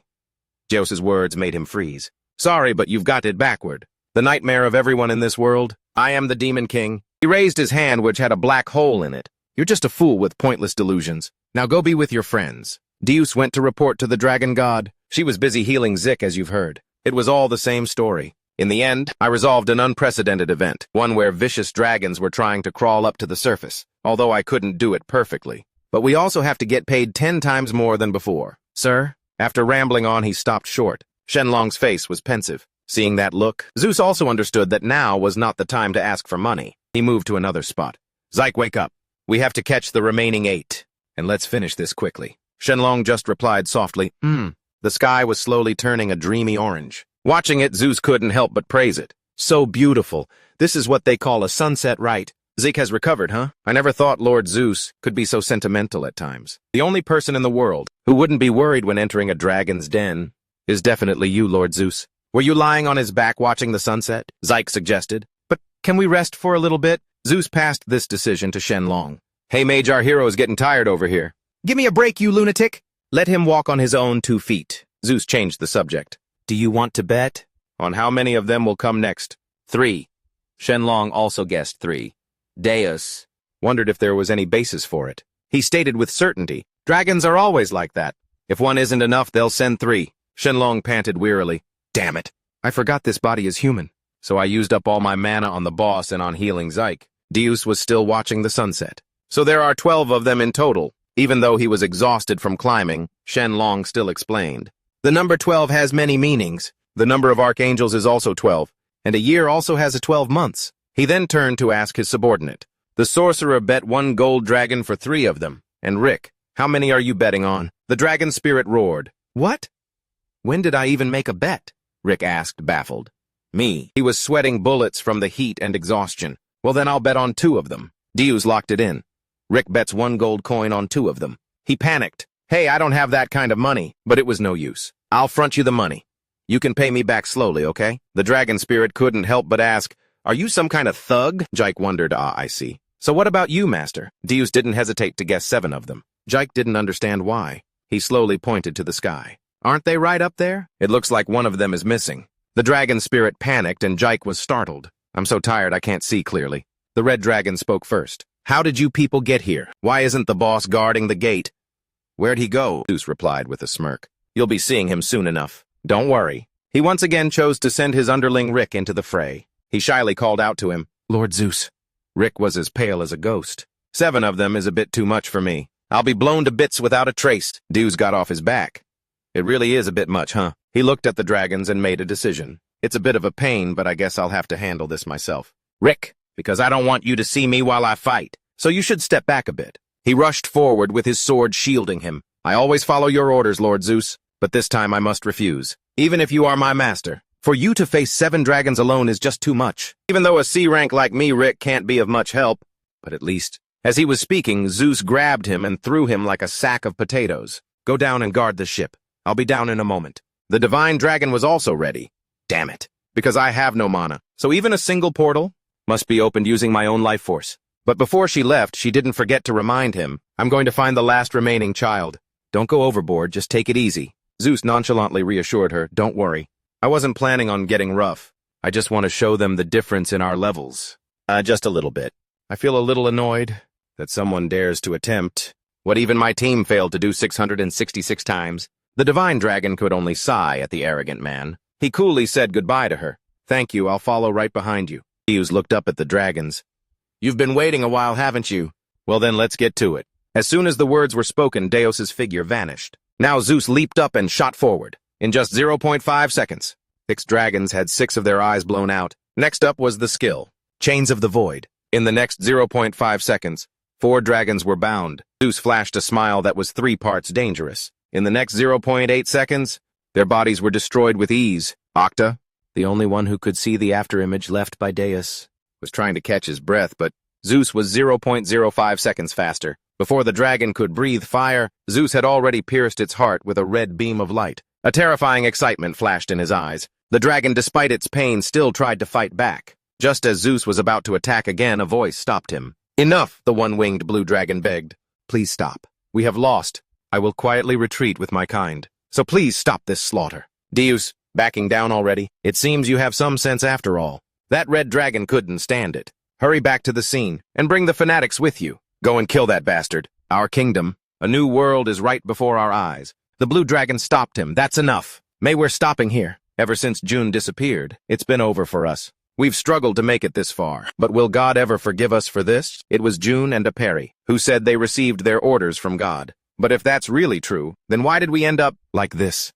Deus's words made him freeze. Sorry, but you've got it backward. The nightmare of everyone in this world. I am the Demon King. He raised his hand, which had a black hole in it. You're just a fool with pointless delusions. Now go be with your friends. Deus went to report to the Dragon God. She was busy healing Zik, as you've heard. It was all the same story. In the end, I resolved an unprecedented event, one where vicious dragons were trying to crawl up to the surface, although I couldn't do it perfectly. But we also have to get paid 10 times more than before. Sir? After rambling on, he stopped short. Shenlong's face was pensive. Seeing that look, Zeus also understood that now was not the time to ask for money. He moved to another spot. Zyke, wake up. We have to catch the remaining 8, and let's finish this quickly. Shenlong just replied softly, The sky was slowly turning a dreamy orange. Watching it, Zeus couldn't help but praise it. So beautiful. This is what they call a sunset, right? Zeke has recovered, huh? I never thought Lord Zeus could be so sentimental at times. The only person in the world who wouldn't be worried when entering a dragon's den is definitely you, Lord Zeus. Were you lying on his back watching the sunset? Zyke suggested. But can we rest for a little bit? Zeus passed this decision to Shenlong. Hey, Mage, our hero is getting tired over here. Give me a break, you lunatic. Let him walk on his own 2 feet. Zeus changed the subject. Do you want to bet? On how many of them will come next? 3. Shenlong also guessed 3. Deus wondered if there was any basis for it. He stated with certainty, dragons are always like that. If one isn't enough, they'll send 3. Shenlong panted wearily. Damn it. I forgot this body is human. So I used up all my mana on the boss and on healing Zyke. Deus was still watching the sunset. So there are 12 of them in total. Even though he was exhausted from climbing, Shenlong still explained. The number 12 has many meanings. The number of archangels is also 12, and a year also has 12 months. He then turned to ask his subordinate. The sorcerer bet 1 gold dragon for 3 of them. And Rick, how many are you betting on? The dragon spirit roared. What? When did I even make a bet? Rick asked, baffled. Me. He was sweating bullets from the heat and exhaustion. Well, then I'll bet on 2 of them. Deus locked it in. Rick bets 1 gold coin on 2 of them. He panicked. Hey, I don't have that kind of money, but it was no use. I'll front you the money. You can pay me back slowly, okay? The dragon spirit couldn't help but ask, are you some kind of thug? Jike wondered, I see. So what about you, master? Deus didn't hesitate to guess 7 of them. Jike didn't understand why. He slowly pointed to the sky. Aren't they right up there? It looks like one of them is missing. The dragon spirit panicked and Jike was startled. I'm so tired I can't see clearly. The red dragon spoke first. How did you people get here? Why isn't the boss guarding the gate? Where'd he go? Zeus replied with a smirk. You'll be seeing him soon enough. Don't worry. He once again chose to send his underling Rick into the fray. He shyly called out to him, Lord Zeus. Rick was as pale as a ghost. 7 of them is a bit too much for me. I'll be blown to bits without a trace. Deus got off his back. It really is a bit much, huh? He looked at the dragons and made a decision. It's a bit of a pain, but I guess I'll have to handle this myself. Rick, because I don't want you to see me while I fight, so you should step back a bit. He rushed forward with his sword shielding him. I always follow your orders, Lord Zeus, but this time I must refuse, even if you are my master. For you to face 7 dragons alone is just too much. Even though a C rank like me, Rick, can't be of much help, but at least. As he was speaking, Zeus grabbed him and threw him like a sack of potatoes. Go down and guard the ship. I'll be down in a moment. The divine dragon was also ready. Damn it, because I have no mana, so even a single portal must be opened using my own life force. But before she left, she didn't forget to remind him, I'm going to find the last remaining child. Don't go overboard, just take it easy. Zeus nonchalantly reassured her, don't worry. I wasn't planning on getting rough. I just want to show them the difference in our levels. Just a little bit. I feel a little annoyed that someone dares to attempt what even my team failed to do 666 times. The divine dragon could only sigh at the arrogant man. He coolly said goodbye to her. Thank you, I'll follow right behind you. Deus looked up at the dragons. You've been waiting a while, haven't you? Well then, let's get to it. As soon as the words were spoken, Deus's figure vanished. Now Zeus leaped up and shot forward. In just 0.5 seconds, 6 dragons had 6 of their eyes blown out. Next up was the skill, Chains of the Void. In the next 0.5 seconds, 4 dragons were bound. Zeus flashed a smile that was 3 parts dangerous. In the next 0.8 seconds, their bodies were destroyed with ease. Octa, the only one who could see the afterimage left by Deus, was trying to catch his breath, but Zeus was 0.05 seconds faster. Before the dragon could breathe fire, Zeus had already pierced its heart with a red beam of light. A terrifying excitement flashed in his eyes. The dragon, despite its pain, still tried to fight back. Just as Zeus was about to attack again, a voice stopped him. "Enough," the one-winged blue dragon begged. "Please stop. We have lost. I will quietly retreat with my kind. So please stop this slaughter." "Deus, backing down already? It seems you have some sense after all. That red dragon couldn't stand it. Hurry back to the scene, and bring the fanatics with you. Go and kill that bastard. Our kingdom, a new world is right before our eyes." The blue dragon stopped him. "That's enough. May, we're stopping here. Ever since June disappeared, it's been over for us. We've struggled to make it this far, but will God ever forgive us for this?" It was June and a Perry who said they received their orders from God. But if that's really true, then why did we end up like this?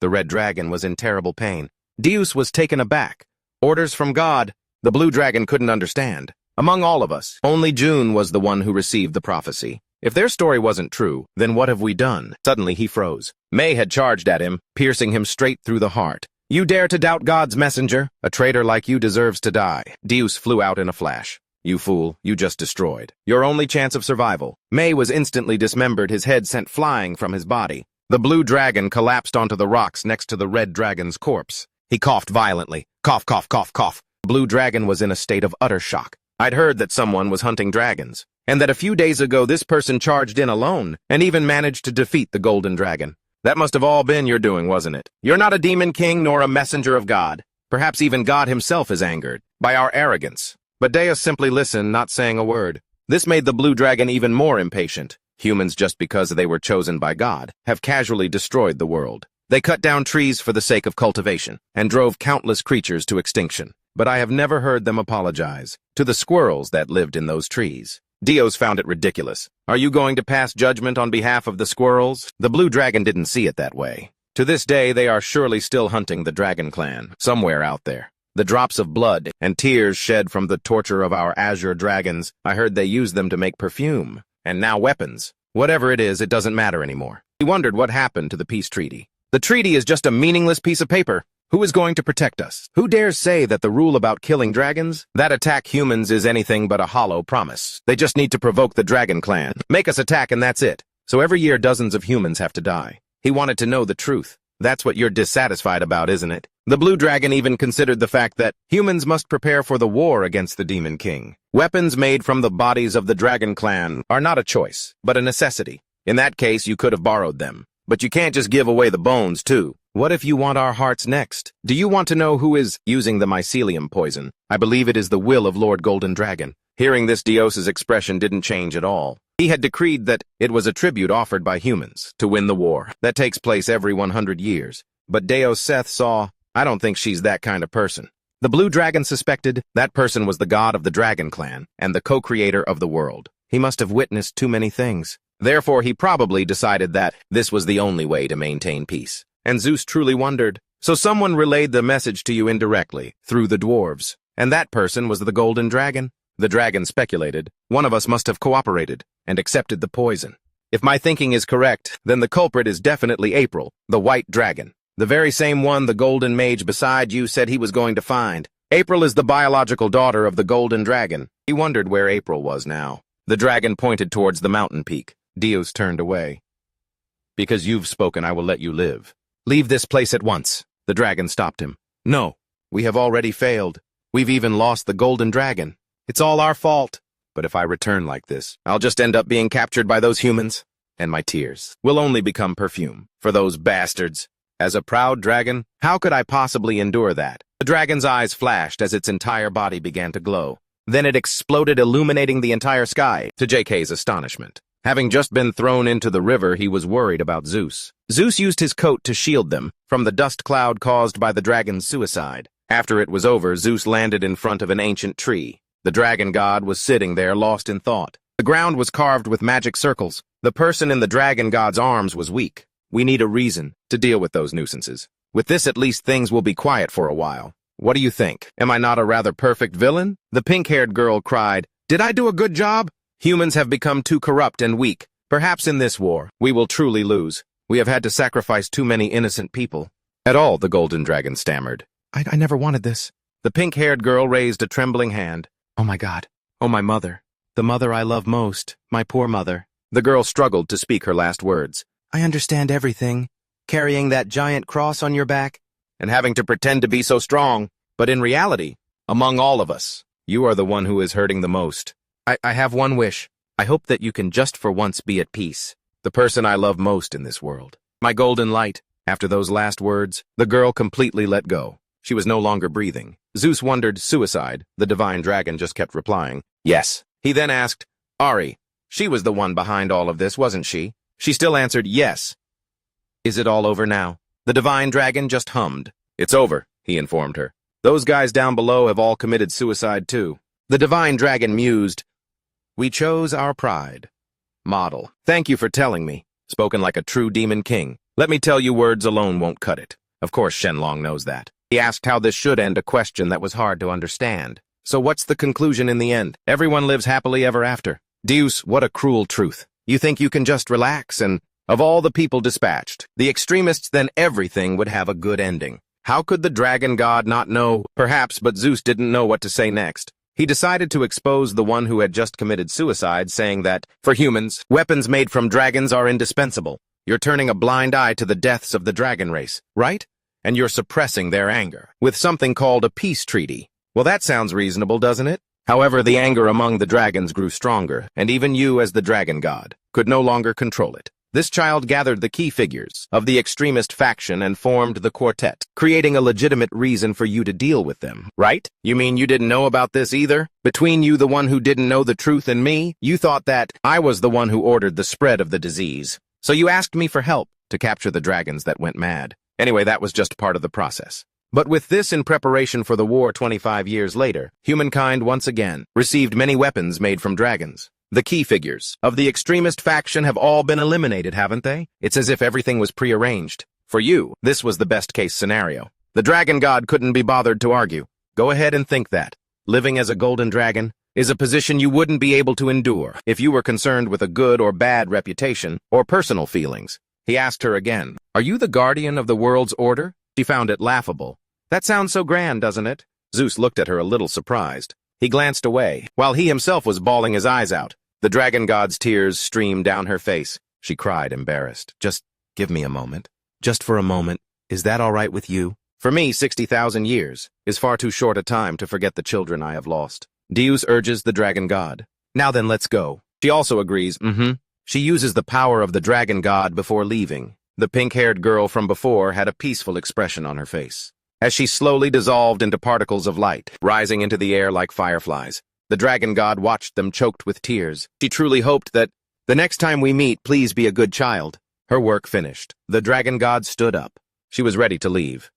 The red dragon was in terrible pain. Deus was taken aback. Orders from God? The blue dragon couldn't understand. Among all of us, only June was the one who received the prophecy. If their story wasn't true, then what have we done? Suddenly he froze. May had charged at him, piercing him straight through the heart. "You dare to doubt God's messenger? A traitor like you deserves to die." Deus flew out in a flash. "You fool, you just destroyed your only chance of survival." May was instantly dismembered, his head sent flying from his body. The blue dragon collapsed onto the rocks next to the red dragon's corpse. He coughed violently. Cough, cough, cough, cough. Blue dragon was in a state of utter shock. I'd heard that someone was hunting dragons, and that a few days ago this person charged in alone, and even managed to defeat the golden dragon. That must have all been your doing, wasn't it? You're not a demon king nor a messenger of God. Perhaps even God himself is angered by our arrogance. But Deus simply listened, not saying a word. This made the blue dragon even more impatient. Humans, just because they were chosen by God, have casually destroyed the world. They cut down trees for the sake of cultivation, and drove countless creatures to extinction. But I have never heard them apologize to the squirrels that lived in those trees. Deus found it ridiculous. Are you going to pass judgment on behalf of the squirrels? The blue dragon didn't see it that way. To this day, they are surely still hunting the dragon clan, somewhere out there. The drops of blood and tears shed from the torture of our azure dragons, I heard they used them to make perfume. And now weapons. Whatever it is, it doesn't matter anymore. He wondered what happened to the peace treaty. The treaty is just a meaningless piece of paper. Who is going to protect us? Who dares say that the rule about killing dragons, that attack humans, is anything but a hollow promise? They just need to provoke the dragon clan, make us attack, and that's it. So every year dozens of humans have to die. He wanted to know the truth. That's what you're dissatisfied about, isn't it? The blue dragon even considered the fact that humans must prepare for the war against the demon king. Weapons made from the bodies of the dragon clan are not a choice, but a necessity. In that case, you could have borrowed them. But you can't just give away the bones, too. What if you want our hearts next? Do you want to know who is using the mycelium poison? I believe it is the will of Lord Golden Dragon. Hearing this, Deus's expression didn't change at all. He had decreed that it was a tribute offered by humans to win the war that takes place every 100 years. But Deus Seth saw, I don't think she's that kind of person. The blue dragon suspected that person was the god of the dragon clan and the co-creator of the world. He must have witnessed too many things. Therefore, he probably decided that this was the only way to maintain peace. And Zeus truly wondered. So someone relayed the message to you indirectly, through the dwarves. And that person was the golden dragon? The dragon speculated. One of us must have cooperated and accepted the poison. If my thinking is correct, then the culprit is definitely April, the white dragon. The very same one the golden mage beside you said he was going to find. April is the biological daughter of the golden dragon. He wondered where April was now. The dragon pointed towards the mountain peak. Deus turned away. Because you've spoken, I will let you live. Leave this place at once. The dragon stopped him. No, we have already failed. We've even lost the golden dragon. It's all our fault. But if I return like this, I'll just end up being captured by those humans. And my tears will only become perfume for those bastards. As a proud dragon, how could I possibly endure that? The dragon's eyes flashed as its entire body began to glow. Then it exploded, illuminating the entire sky, to JK's astonishment. Having just been thrown into the river, he was worried about Zeus. Zeus used his coat to shield them from the dust cloud caused by the dragon's suicide. After it was over, Zeus landed in front of an ancient tree. The dragon god was sitting there, lost in thought. The ground was carved with magic circles. The person in the dragon god's arms was weak. We need a reason to deal with those nuisances. With this, at least things will be quiet for a while. What do you think? Am I not a rather perfect villain? The pink-haired girl cried. Did I do a good job? Humans have become too corrupt and weak. Perhaps in this war, we will truly lose. We have had to sacrifice too many innocent people. At all, the golden dragon stammered. I never wanted this. The pink-haired girl raised a trembling hand. Oh my God. Oh, my mother. The mother I love most. My poor mother. The girl struggled to speak her last words. I understand everything. Carrying that giant cross on your back and having to pretend to be so strong. But in reality, Among all of us, you are the one who is hurting the most. I have one wish. I hope that you can just for once be at peace. The person I love most in this world. My golden light. After those last words, the girl completely let go. She was no longer breathing. Zeus wondered, suicide. The divine dragon just kept replying, yes. He then asked, Ari, she was the one behind all of this, wasn't she? She still answered, yes. Is it all over now? The divine dragon just hummed. It's over, he informed her. Those guys down below have all committed suicide too. The divine dragon mused, we chose our pride. Model. Thank you for telling me. Spoken like a true demon king. Let me tell you, words alone won't cut it. Of course Shenlong knows that. He asked how this should end a question that was hard to understand. So what's the conclusion in the end? Everyone lives happily ever after. Deus, what a cruel truth. You think you can just relax and, of all the people dispatched, the extremists, then everything would have a good ending. How could the dragon god not know? Perhaps, but Zeus didn't know what to say next. He decided to expose the one who had just committed suicide, saying that, for humans, weapons made from dragons are indispensable. You're turning a blind eye to the deaths of the dragon race, right? And you're suppressing their anger with something called a peace treaty. Well, that sounds reasonable, doesn't it? However, the anger among the dragons grew stronger, and even you, as the dragon god, could no longer control it. This child gathered the key figures of the extremist faction and formed the quartet, creating a legitimate reason for you to deal with them, right? You mean you didn't know about this either? Between you, the one who didn't know the truth, and me, you thought that I was the one who ordered the spread of the disease. So you asked me for help to capture the dragons that went mad. Anyway, that was just part of the process. But with this in preparation for the war 25 years later, humankind once again received many weapons made from dragons. The key figures of the extremist faction have all been eliminated, haven't they? It's as if everything was prearranged. For you, this was the best-case scenario. The dragon god couldn't be bothered to argue. Go ahead and think that. Living as a golden dragon is a position you wouldn't be able to endure if you were concerned with a good or bad reputation or personal feelings. He asked her again, are you the guardian of the world's order? She found it laughable. That sounds so grand, doesn't it? Zeus looked at her a little surprised. He glanced away, while he himself was bawling his eyes out. The dragon god's tears streamed down her face. She cried, embarrassed. Just give me a moment. Just for a moment. Is that all right with you? For me, 60,000 years is far too short a time to forget the children I have lost. Deus urges the dragon god. Now then, let's go. She also agrees, She uses the power of the dragon god before leaving. The pink-haired girl from before had a peaceful expression on her face. As she slowly dissolved into particles of light, rising into the air like fireflies, the dragon god watched them choked with tears. She truly hoped that, the next time we meet, please be a good child. Her work finished. The dragon god stood up. She was ready to leave.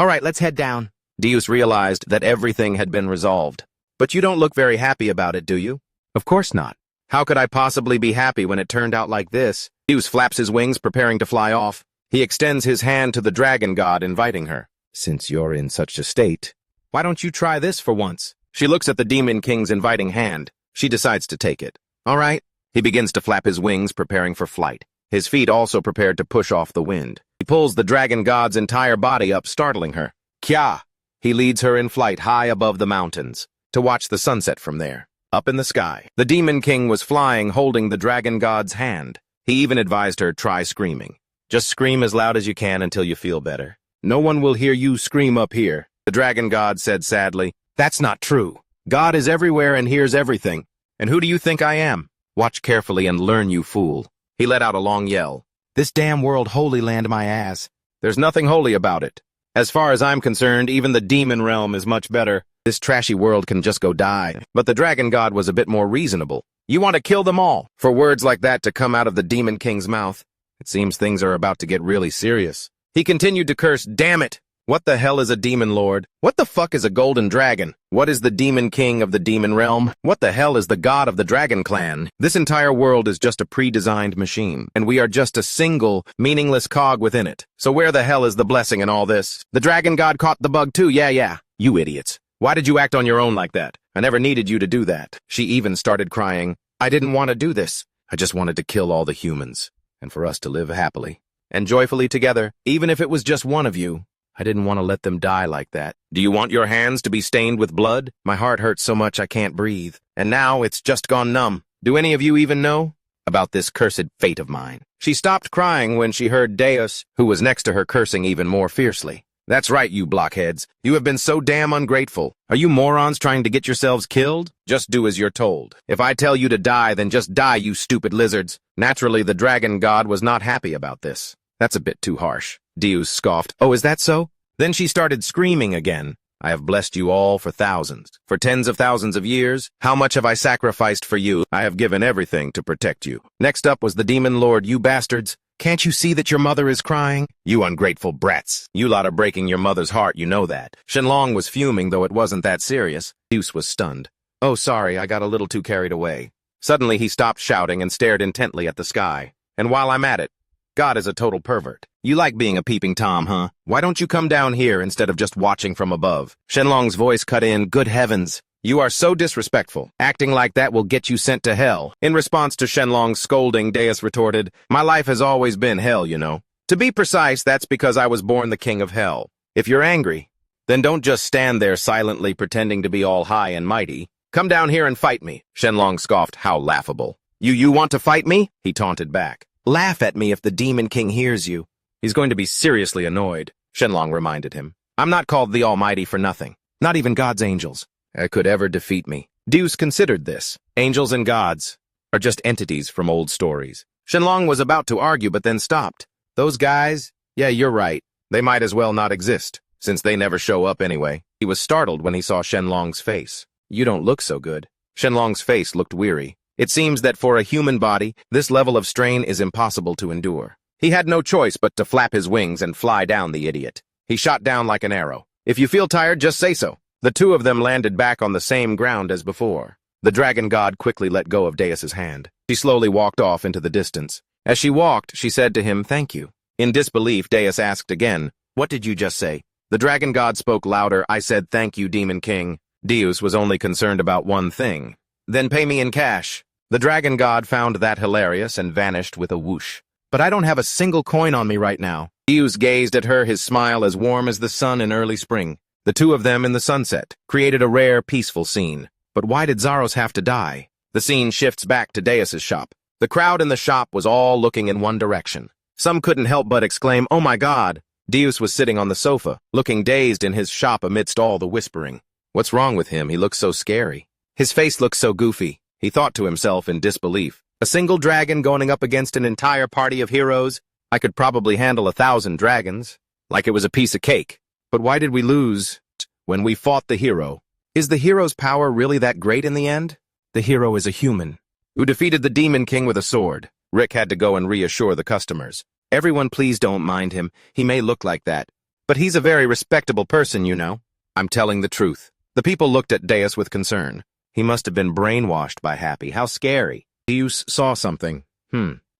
All right, let's head down. Deus realized that everything had been resolved. But you don't look very happy about it, do you? Of course not. How could I possibly be happy when it turned out like this? Deus flaps his wings, preparing to fly off. He extends his hand to the dragon god, inviting her. Since you're in such a state, why don't you try this for once? She looks at the demon king's inviting hand. She decides to take it. All right. He begins to flap his wings, preparing for flight. His feet also prepared to push off the wind. He pulls the dragon god's entire body up, startling her. Kya! He leads her in flight high above the mountains, to watch the sunset from there. Up in the sky, the demon king was flying, holding the dragon god's hand. He even advised her, try screaming. Just scream as loud as you can until you feel better. No one will hear you scream up here. The dragon god said sadly, that's not true. God is everywhere and hears everything. And who do you think I am? Watch carefully and learn, you fool. He let out a long yell. This damn world holy land my ass. There's nothing holy about it. As far as I'm concerned, even the demon realm is much better. This trashy world can just go die. But the dragon god was a bit more reasonable. You want to kill them all? For words like that to come out of the demon king's mouth, it seems things are about to get really serious. He continued to curse, damn it! What the hell is a demon lord? What the fuck is a golden dragon? What is the demon king of the demon realm? What the hell is the god of the dragon clan? This entire world is just a pre-designed machine, and we are just a single, meaningless cog within it. So where the hell is the blessing in all this? The dragon god caught the bug too, yeah. You idiots. Why did you act on your own like that? I never needed you to do that. She even started crying. I didn't want to do this. I just wanted to kill all the humans, and for us to live happily and joyfully together, even if it was just one of you. I didn't want to let them die like that. Do you want your hands to be stained with blood? My heart hurts so much I can't breathe. And now it's just gone numb. Do any of you even know about this cursed fate of mine? She stopped crying when she heard Deus, who was next to her, cursing even more fiercely. That's right, you blockheads. You have been so damn ungrateful. Are you morons trying to get yourselves killed? Just do as you're told. If I tell you to die, then just die, you stupid lizards. Naturally, the dragon god was not happy about this. That's a bit too harsh. Deus scoffed. Oh, is that so? Then she started screaming again. I have blessed you all for thousands, for tens of thousands of years. How much have I sacrificed for you? I have given everything to protect you. Next up was the demon lord. You bastards. Can't you see that your mother is crying? You ungrateful brats. You lot are breaking your mother's heart, you know that. Shenlong was fuming, though it wasn't that serious. Deus was stunned. Oh, sorry, I got a little too carried away. Suddenly he stopped shouting and stared intently at the sky. And while I'm at it, God is a total pervert. You like being a peeping Tom, huh? Why don't you come down here instead of just watching from above? Shenlong's voice cut in. Good heavens. You are so disrespectful. Acting like that will get you sent to hell. In response to Shenlong's scolding, Deus retorted, my life has always been hell, you know. To be precise, that's because I was born the king of hell. If you're angry, then don't just stand there silently pretending to be all high and mighty. Come down here and fight me. Shenlong scoffed. How laughable. You want to fight me? He taunted back. Laugh at me if the Demon King hears you. He's going to be seriously annoyed, Shenlong reminded him. I'm not called the Almighty for nothing. Not even God's angels could ever defeat me. Deus considered this. Angels and gods are just entities from old stories. Shenlong was about to argue, but then stopped. Those guys? Yeah, you're right. They might as well not exist, since they never show up anyway. He was startled when he saw Shenlong's face. You don't look so good. Shenlong's face looked weary. It seems that for a human body, this level of strain is impossible to endure. He had no choice but to flap his wings and fly down the idiot. He shot down like an arrow. If you feel tired, just say so. The two of them landed back on the same ground as before. The dragon god quickly let go of Deus's hand. She slowly walked off into the distance. As she walked, she said to him, thank you. In disbelief, Deus asked again, what did you just say? The dragon god spoke louder. I said, thank you, Demon King. Deus was only concerned about one thing. Then pay me in cash. The dragon god found that hilarious and vanished with a whoosh. But I don't have a single coin on me right now. Deus gazed at her, his smile as warm as the sun in early spring. The two of them in the sunset created a rare, peaceful scene. But why did Zaros have to die? The scene shifts back to Deus's shop. The crowd in the shop was all looking in one direction. Some couldn't help but exclaim, oh my God! Deus was sitting on the sofa, looking dazed in his shop amidst all the whispering. What's wrong with him? He looks so scary. His face looks so goofy. He thought to himself in disbelief. A single dragon going up against an entire party of heroes? I could probably handle 1,000 dragons. Like it was a piece of cake. But why did we lose when we fought the hero? Is the hero's power really that great in the end? The hero is a human who defeated the Demon King with a sword. Rick had to go and reassure the customers. Everyone, please don't mind him. He may look like that. But he's a very respectable person, you know. I'm telling the truth. The people looked at Deus with concern. He must have been brainwashed by Happy. How scary. Deus saw something.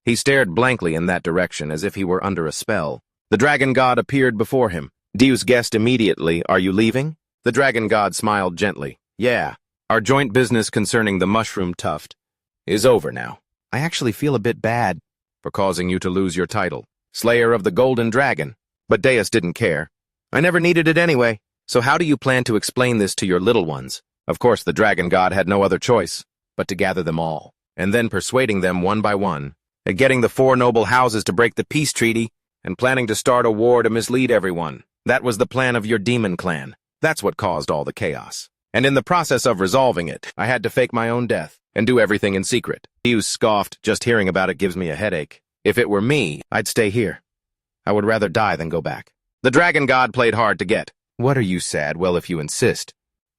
He stared blankly in that direction as if he were under a spell. The dragon god appeared before him. Deus guessed immediately, are you leaving? The dragon god smiled gently. Yeah, our joint business concerning the mushroom tuft is over now. I actually feel a bit bad for causing you to lose your title, Slayer of the Golden Dragon. But Deus didn't care. I never needed it anyway. So how do you plan to explain this to your little ones? Of course, the dragon god had no other choice but to gather them all, and then persuading them one by one, and getting the 4 noble houses to break the peace treaty, and planning to start a war to mislead everyone. That was the plan of your demon clan. That's what caused all the chaos. And in the process of resolving it, I had to fake my own death and do everything in secret. Deus scoffed, just hearing about it gives me a headache. If it were me, I'd stay here. I would rather die than go back. The dragon god played hard to get. What are you sad? Well, if you insist,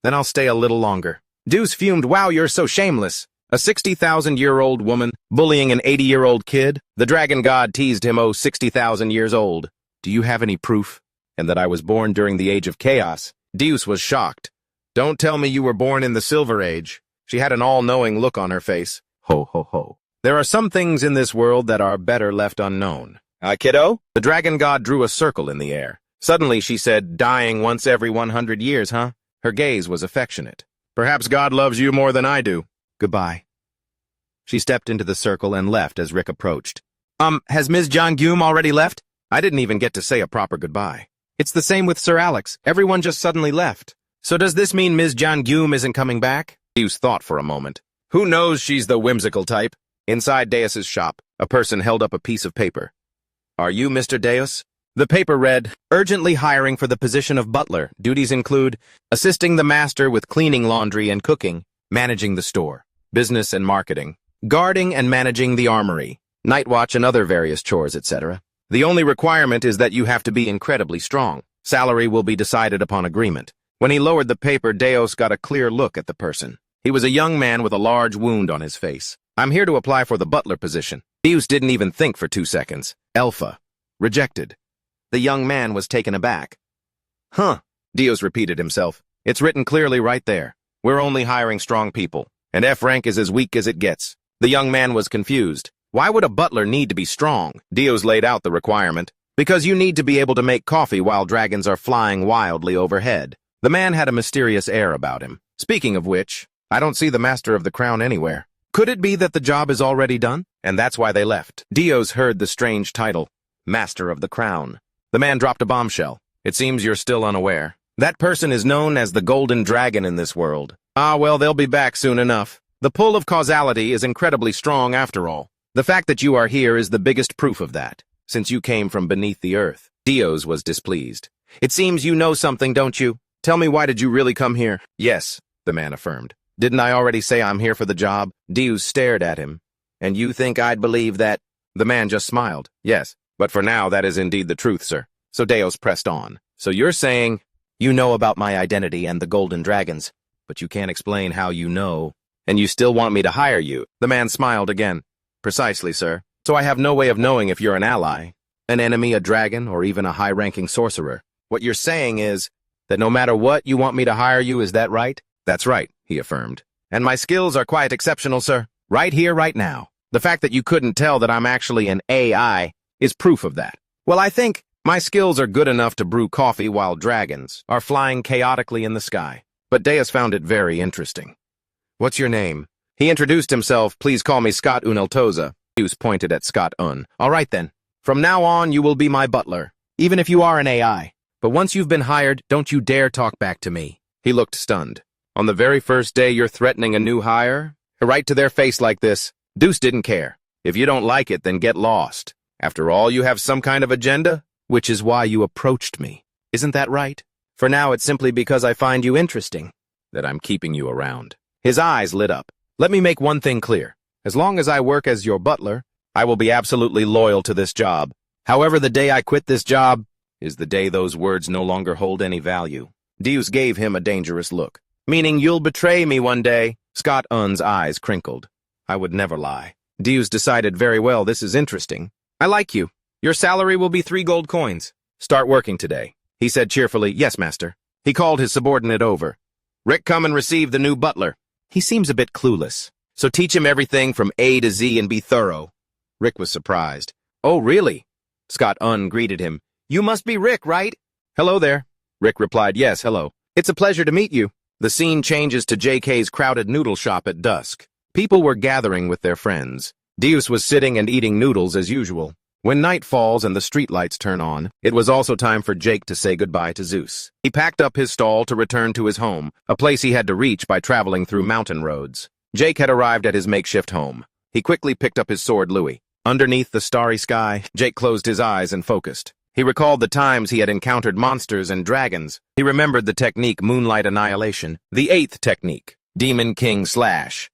then I'll stay a little longer. Deus fumed, wow, you're so shameless. A 60,000-year-old woman bullying an 80-year-old kid? The dragon god teased him, oh, 60,000 years old. Do you have any proof? And that I was born during the age of chaos? Deus was shocked. Don't tell me you were born in the Silver Age. She had an all-knowing look on her face. Ho, ho, ho. There are some things in this world that are better left unknown. Kiddo? The dragon god drew a circle in the air. Suddenly she said, dying once every 100 years, huh? Her gaze was affectionate. Perhaps God loves you more than I do. Goodbye. She stepped into the circle and left as Rick approached. Has Ms. John Gume already left? I didn't even get to say a proper goodbye. It's the same with Sir Alex. Everyone just suddenly left. So does this mean Ms. John Gume isn't coming back? Deus thought for a moment. Who knows, she's the whimsical type. Inside Deus's shop, a person held up a piece of paper. Are you Mr. Deus? The paper read, urgently hiring for the position of butler. Duties include assisting the master with cleaning, laundry, and cooking, managing the store, business and marketing, guarding and managing the armory, night watch and other various chores, etc. The only requirement is that you have to be incredibly strong. Salary will be decided upon agreement. When he lowered the paper, Deus got a clear look at the person. He was a young man with a large wound on his face. I'm here to apply for the butler position. Deus didn't even think for 2 seconds. Alpha. Rejected. The young man was taken aback. Huh, Deus repeated himself. It's written clearly right there. We're only hiring strong people, and F rank is as weak as it gets. The young man was confused. Why would a butler need to be strong? Deus laid out the requirement. Because you need to be able to make coffee while dragons are flying wildly overhead. The man had a mysterious air about him. Speaking of which, I don't see the Master of the Crown anywhere. Could it be that the job is already done? And that's why they left. Deus heard the strange title, Master of the Crown. The man dropped a bombshell. It seems you're still unaware. That person is known as the Golden Dragon in this world. Ah, well, they'll be back soon enough. The pull of causality is incredibly strong after all. The fact that you are here is the biggest proof of that, since you came from beneath the earth. Deus was displeased. It seems you know something, don't you? Tell me, why did you really come here? Yes, the man affirmed. Didn't I already say I'm here for the job? Deus stared at him. And you think I'd believe that? The man just smiled. Yes. But for now, that is indeed the truth, sir. So Deus pressed on. So you're saying, you know about my identity and the golden dragons, but you can't explain how you know, and you still want me to hire you? The man smiled again. Precisely, sir. So I have no way of knowing if you're an ally, an enemy, a dragon, or even a high-ranking sorcerer. What you're saying is that no matter what, you want me to hire you, is that right? That's right, he affirmed. And my skills are quite exceptional, sir. Right here, right now. The fact that you couldn't tell that I'm actually an AI is proof of that. Well, I think my skills are good enough to brew coffee while dragons are flying chaotically in the sky. But Deus found it very interesting. What's your name? He introduced himself. Please call me Scott Uneltoza. Deus pointed at Scott Un. All right then. From now on, you will be my butler, even if you are an AI. But once you've been hired, don't you dare talk back to me. He looked stunned. On the very first day, you're threatening a new hire? Right to their face like this. Deus didn't care. If you don't like it, then get lost. After all, you have some kind of agenda, which is why you approached me. Isn't that right? For now, it's simply because I find you interesting that I'm keeping you around. His eyes lit up. Let me make one thing clear. As long as I work as your butler, I will be absolutely loyal to this job. However, the day I quit this job is the day those words no longer hold any value. Deus gave him a dangerous look. Meaning you'll betray me one day? Scott Un's eyes crinkled. I would never lie. Deus decided, very well, this is interesting. I like you. Your salary will be 3 gold coins. Start working today. He said cheerfully, yes, master. He called his subordinate over. Rick, come and receive the new butler. He seems a bit clueless, so teach him everything from A to Z and be thorough. Rick was surprised. Oh, really? Scott Un greeted him. You must be Rick, right? Hello there. Rick replied, yes, hello. It's a pleasure to meet you. The scene changes to JK's crowded noodle shop at dusk. People were gathering with their friends. Deus was sitting and eating noodles as usual. When night falls and the streetlights turn on, it was also time for Jake to say goodbye to Zeus. He packed up his stall to return to his home, a place he had to reach by traveling through mountain roads. Jake had arrived at his makeshift home. He quickly picked up his sword, Louis. Underneath the starry sky, Jake closed his eyes and focused. He recalled the times he had encountered monsters and dragons. He remembered the technique Moonlight Annihilation, the 8th technique, Demon King Slash.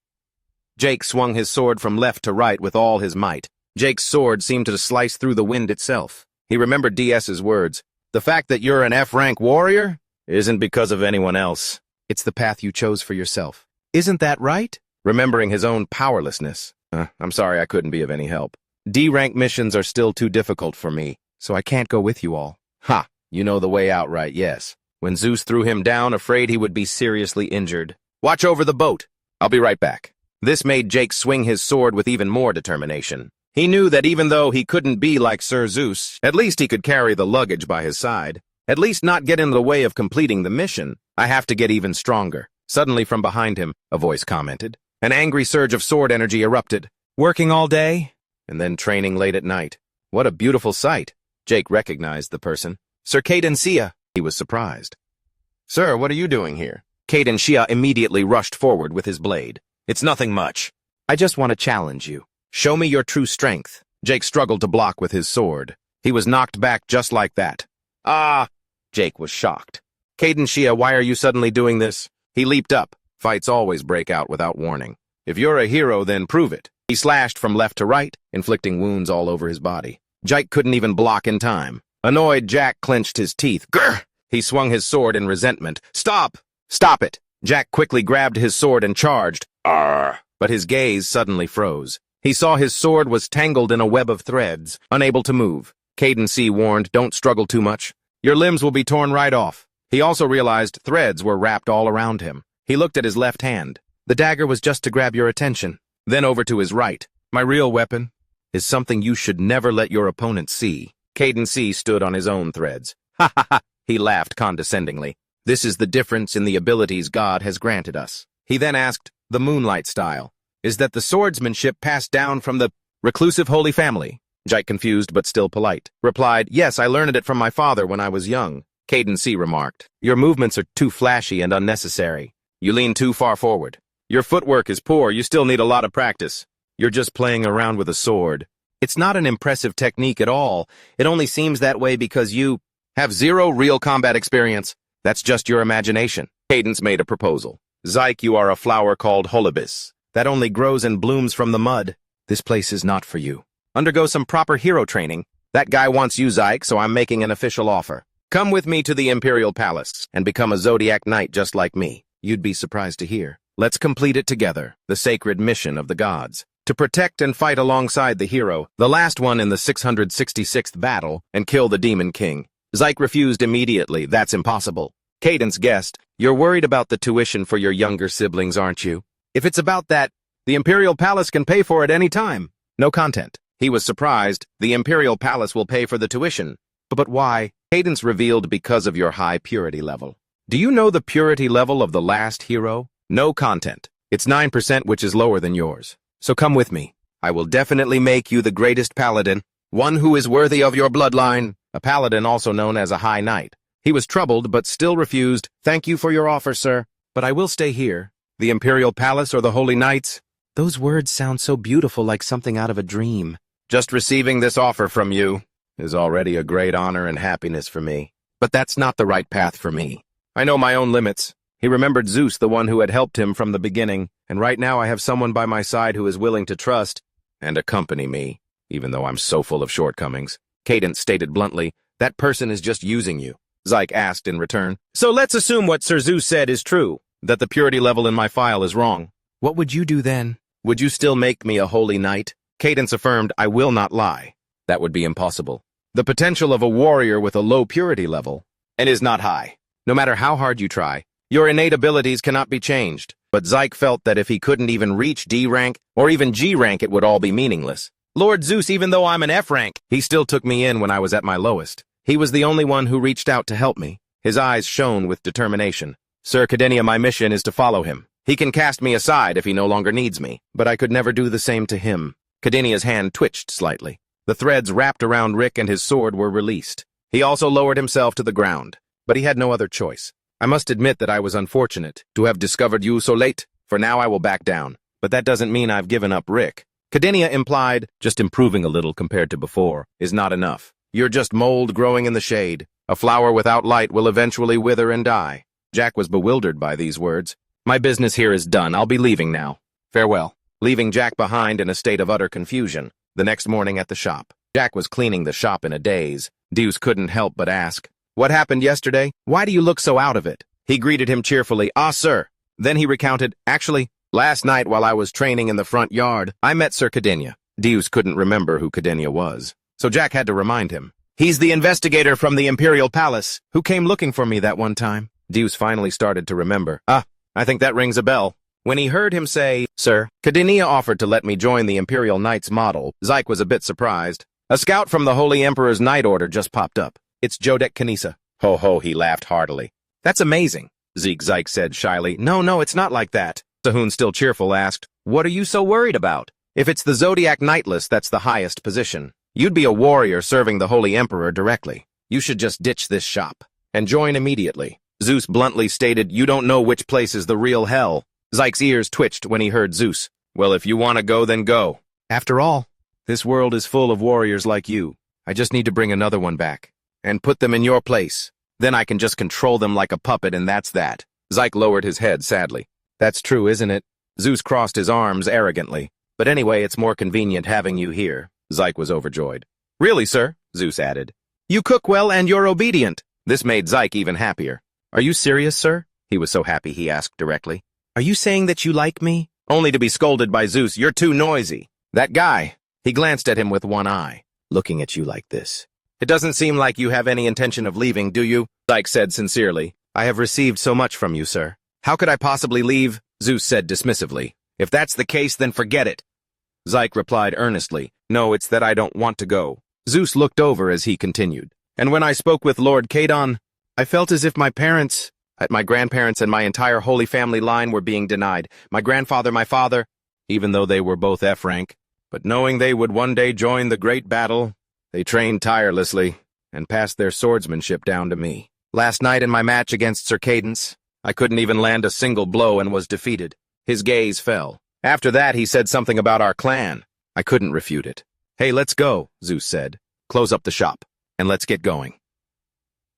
Jake swung his sword from left to right with all his might. Jake's sword seemed to slice through the wind itself. He remembered DS's words. The fact that you're an F-rank warrior isn't because of anyone else. It's the path you chose for yourself. Isn't that right? Remembering his own powerlessness. I'm sorry I couldn't be of any help. D-rank missions are still too difficult for me, so I can't go with you all. Ha! You know the way out, right? Yes. When Zeus threw him down, afraid he would be seriously injured. Watch over the boat. I'll be right back. This made Jake swing his sword with even more determination. He knew that even though he couldn't be like Sir Zeus, at least he could carry the luggage by his side. At least not get in the way of completing the mission. I have to get even stronger. Suddenly from behind him, a voice commented. An angry surge of sword energy erupted. Working all day, and then training late at night. What a beautiful sight. Jake recognized the person. Sir Caden Shia. He was surprised. Sir, what are you doing here? Caden Shia immediately rushed forward with his blade. It's nothing much. I just want to challenge you. Show me your true strength. Jake struggled to block with his sword. He was knocked back just like that. Ah! Jake was shocked. Caden Shia, why are you suddenly doing this? He leaped up. Fights always break out without warning. If you're a hero, then prove it. He slashed from left to right, inflicting wounds all over his body. Jake couldn't even block in time. Annoyed, Jack clenched his teeth. Grr! He swung his sword in resentment. Stop! Stop it! Jack quickly grabbed his sword and charged. Arr! But his gaze suddenly froze. He saw his sword was tangled in a web of threads, unable to move. Caden C. warned, don't struggle too much. Your limbs will be torn right off. He also realized threads were wrapped all around him. He looked at his left hand. The dagger was just to grab your attention. Then over to his right. My real weapon is something you should never let your opponent see. Caden C. stood on his own threads. Ha ha ha! He laughed condescendingly. This is the difference in the abilities God has granted us. He then asked, the moonlight style. Is that the swordsmanship passed down from the reclusive holy family? Jake, confused but still polite, replied, yes, I learned it from my father when I was young. Caden C. remarked, your movements are too flashy and unnecessary. You lean too far forward. Your footwork is poor, you still need a lot of practice. You're just playing around with a sword. It's not an impressive technique at all. It only seems that way because you have zero real combat experience. That's just your imagination. Cadence made a proposal. Zyke, you are a flower called holibis that only grows and blooms from the mud. This place is not for you. Undergo some proper hero training. That guy wants you, Zyke, so I'm making an official offer. Come with me to the Imperial Palace and become a Zodiac Knight just like me. You'd be surprised to hear. Let's complete it together, the sacred mission of the gods. To protect and fight alongside the hero, the last one in the 666th battle, and kill the Demon King. Zyke refused immediately. That's impossible. Cadence guessed, you're worried about the tuition for your younger siblings, aren't you? If it's about that, the Imperial Palace can pay for it any time. No content. He was surprised. The Imperial Palace will pay for the tuition. But why? Cadence revealed because of your high purity level. Do you know the purity level of the last hero? No content. It's 9%, which is lower than yours. So come with me. I will definitely make you the greatest paladin, one who is worthy of your bloodline. A paladin also known as a high knight. He was troubled, but still refused. Thank you for your offer, sir. But I will stay here. The Imperial Palace or the Holy Knights? Those words sound so beautiful, like something out of a dream. Just receiving this offer from you is already a great honor and happiness for me. But that's not the right path for me. I know my own limits. He remembered Zeus, the one who had helped him from the beginning, and right now I have someone by my side who is willing to trust and accompany me, even though I'm so full of shortcomings. Cadence stated bluntly, that person is just using you. Zyke asked in return. So let's assume what Sir Zeus said is true, that the purity level in my file is wrong. What would you do then? Would you still make me a holy knight? Cadence affirmed, I will not lie. That would be impossible. The potential of a warrior with a low purity level and is not high. No matter how hard you try, your innate abilities cannot be changed. But Zyke felt that if he couldn't even reach D rank or even G rank, it would all be meaningless. Lord Zeus, even though I'm an F rank, he still took me in when I was at my lowest. He was the only one who reached out to help me. His eyes shone with determination. Sir Cadenia, my mission is to follow him. He can cast me aside if he no longer needs me, but I could never do the same to him. Cadenia's hand twitched slightly. The threads wrapped around Rick and his sword were released. He also lowered himself to the ground, but he had no other choice. I must admit that I was unfortunate to have discovered you so late. For now I will back down, but that doesn't mean I've given up Rick. Cadenia implied, just improving a little compared to before is not enough. You're just mold growing in the shade. A flower without light will eventually wither and die. Jack was bewildered by these words. My business here is done. I'll be leaving now. Farewell. Leaving Jack behind in a state of utter confusion. The next morning at the shop. Jack was cleaning the shop in a daze. Deuce couldn't help but ask, what happened yesterday? Why do you look so out of it? He greeted him cheerfully, ah, sir. Then he recounted, actually, last night while I was training in the front yard, I met Sir Cadenia. Deuce couldn't remember who Cadenia was, so Jack had to remind him. He's the investigator from the Imperial Palace who came looking for me that one time. Deuce finally started to remember. Ah, I think that rings a bell. When he heard him say, Sir, Cadenia offered to let me join the Imperial Knights model, Zyke was a bit surprised. A scout from the Holy Emperor's Knight Order just popped up. It's Jodek Kanisa. Ho ho, he laughed heartily. That's amazing, Zyke said shyly. No, it's not like that. Sahun, still cheerful, asked, what are you so worried about? If it's the Zodiac Knightless, that's the highest position. You'd be a warrior serving the Holy Emperor directly. You should just ditch this shop and join immediately. Zeus bluntly stated, you don't know which place is the real hell. Zyke's ears twitched when he heard Zeus. Well, if you want to go, then go. After all, this world is full of warriors like you. I just need to bring another one back and put them in your place. Then I can just control them like a puppet and that's that. Zyke lowered his head sadly. That's true, isn't it? Zeus crossed his arms arrogantly. But anyway, it's more convenient having you here. Zyke was overjoyed. Really, sir? Zeus added. You cook well and you're obedient. This made Zyke even happier. Are you serious, sir? He was so happy he asked directly. Are you saying that you like me? Only to be scolded by Zeus. You're too noisy. That guy. He glanced at him with one eye. Looking at you like this. It doesn't seem like you have any intention of leaving, do you? Zyke said sincerely. I have received so much from you, sir. How could I possibly leave? Zeus said dismissively. If that's the case, then forget it. Zyke replied earnestly. No, it's that I don't want to go. Zeus looked over as he continued. And when I spoke with Lord Kadon, I felt as if my parents, my grandparents and my entire Holy Family line were being denied. My grandfather, my father, even though they were both F-rank. But knowing they would one day join the great battle, they trained tirelessly and passed their swordsmanship down to me. Last night in my match against Sir Cadence, I couldn't even land a single blow and was defeated. His gaze fell. After that, he said something about our clan. I couldn't refute it. Hey, let's go, Zeus said. Close up the shop, and let's get going.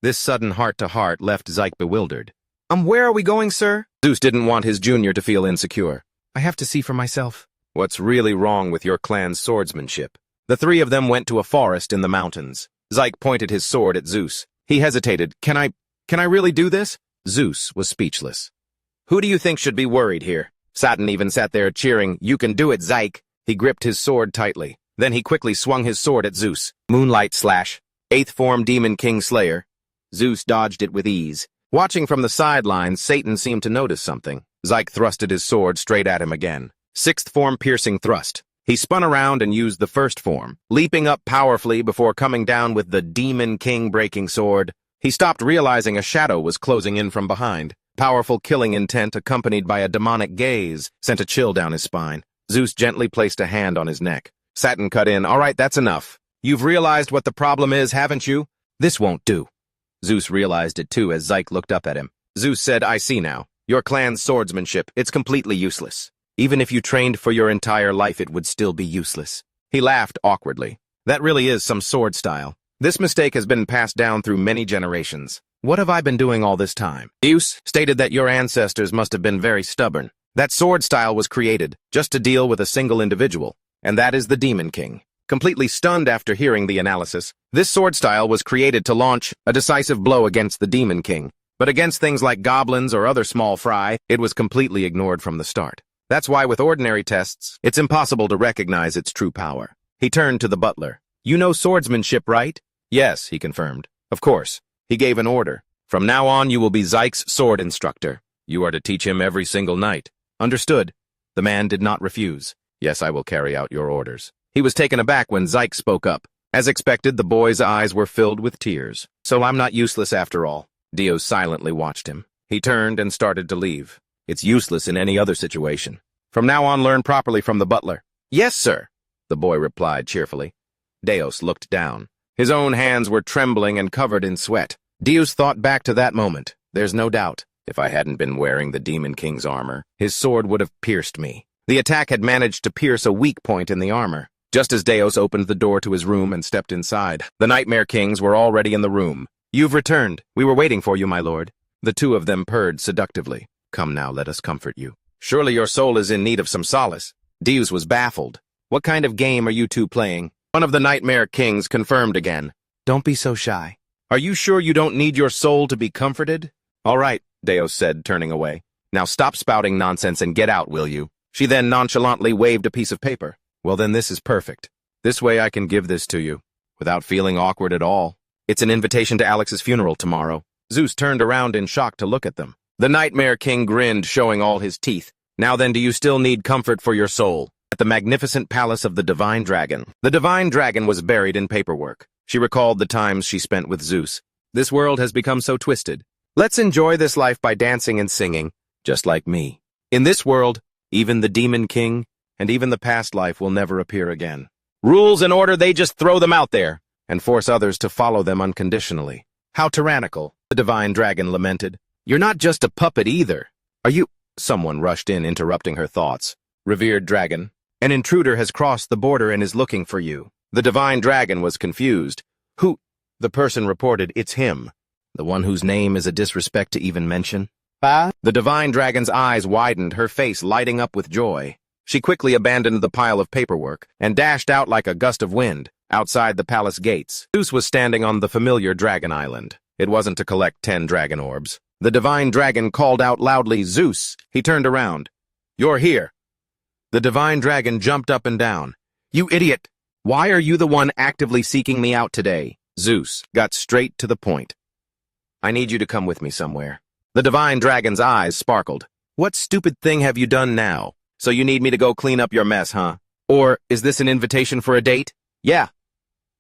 This sudden heart-to-heart left Zyke bewildered. Where are we going, sir? Zeus didn't want his junior to feel insecure. I have to see for myself. What's really wrong with your clan's swordsmanship? The three of them went to a forest in the mountains. Zyke pointed his sword at Zeus. He hesitated. Can I really do this? Zeus was speechless. Who do you think should be worried here? Saturn even sat there cheering, You can do it, Zyke. He gripped his sword tightly. Then he quickly swung his sword at Zeus. Moonlight slash. 8th form Demon King Slayer. Zeus dodged it with ease. Watching from the sidelines, Satan seemed to notice something. Zyke thrusted his sword straight at him again. 6th form Piercing Thrust. He spun around and used the 1st form, leaping up powerfully before coming down with the Demon King Breaking Sword. He stopped realizing a shadow was closing in from behind. Powerful killing intent accompanied by a demonic gaze sent a chill down his spine. Zeus gently placed a hand on his neck. Saturn cut in. All right, that's enough. You've realized what the problem is, haven't you? This won't do. Zeus realized it too as Zyke looked up at him. Zeus said, I see now. Your clan's swordsmanship, it's completely useless. Even if you trained for your entire life, it would still be useless. He laughed awkwardly. That really is some sword style. This mistake has been passed down through many generations. What have I been doing all this time? Zeus stated that your ancestors must have been very stubborn. That sword style was created just to deal with a single individual, and that is the Demon King. Completely stunned after hearing the analysis, this sword style was created to launch a decisive blow against the Demon King. But against things like goblins or other small fry, it was completely ignored from the start. That's why with ordinary tests, it's impossible to recognize its true power. He turned to the butler. You know swordsmanship, right? Yes, he confirmed. Of course. He gave an order. From now on, you will be Zyke's sword instructor. You are to teach him every single night. Understood. The man did not refuse. Yes, I will carry out your orders. He was taken aback when Zyke spoke up. As expected, the boy's eyes were filled with tears. So I'm not useless after all. Dio silently watched him. He turned and started to leave. It's useless in any other situation. From now on, learn properly from the butler. Yes, sir, the boy replied cheerfully. Deus looked down. His own hands were trembling and covered in sweat. Deus thought back to that moment. There's no doubt. If I hadn't been wearing the Demon King's armor, his sword would have pierced me. The attack had managed to pierce a weak point in the armor. Just as Deus opened the door to his room and stepped inside, the Nightmare Kings were already in the room. You've returned. We were waiting for you, my lord. The two of them purred seductively. Come now, let us comfort you. Surely your soul is in need of some solace. Deus was baffled. What kind of game are you two playing? One of the Nightmare Kings confirmed again. Don't be so shy. Are you sure you don't need your soul to be comforted? All right, Deus said, turning away. Now stop spouting nonsense and get out, will you? She then nonchalantly waved a piece of paper. Well, then this is perfect. This way I can give this to you, without feeling awkward at all. It's an invitation to Alex's funeral tomorrow. Zeus turned around in shock to look at them. The Nightmare King grinned, showing all his teeth. Now then, do you still need comfort for your soul? At the magnificent palace of the Divine Dragon. The Divine Dragon was buried in paperwork. She recalled the times she spent with Zeus. This world has become so twisted. Let's enjoy this life by dancing and singing, just like me. In this world, even the Demon King and even the past life will never appear again. Rules and order, they just throw them out there and force others to follow them unconditionally. How tyrannical, the Divine Dragon lamented. You're not just a puppet either. Are you... Someone rushed in, interrupting her thoughts. Revered dragon, an intruder has crossed the border and is looking for you. The divine dragon was confused. Who? The person reported, it's him. The one whose name is a disrespect to even mention? The divine dragon's eyes widened, her face lighting up with joy. She quickly abandoned the pile of paperwork and dashed out like a gust of wind. Outside the palace gates, Zeus was standing on the familiar dragon island. It wasn't to collect 10 dragon orbs. The divine dragon called out loudly, Zeus! He turned around. You're here. The divine dragon jumped up and down. You idiot! Why are you the one actively seeking me out today? Zeus got straight to the point. I need you to come with me somewhere. The divine dragon's eyes sparkled. What stupid thing have you done now? So you need me to go clean up your mess, huh? Or is this an invitation for a date? Yeah.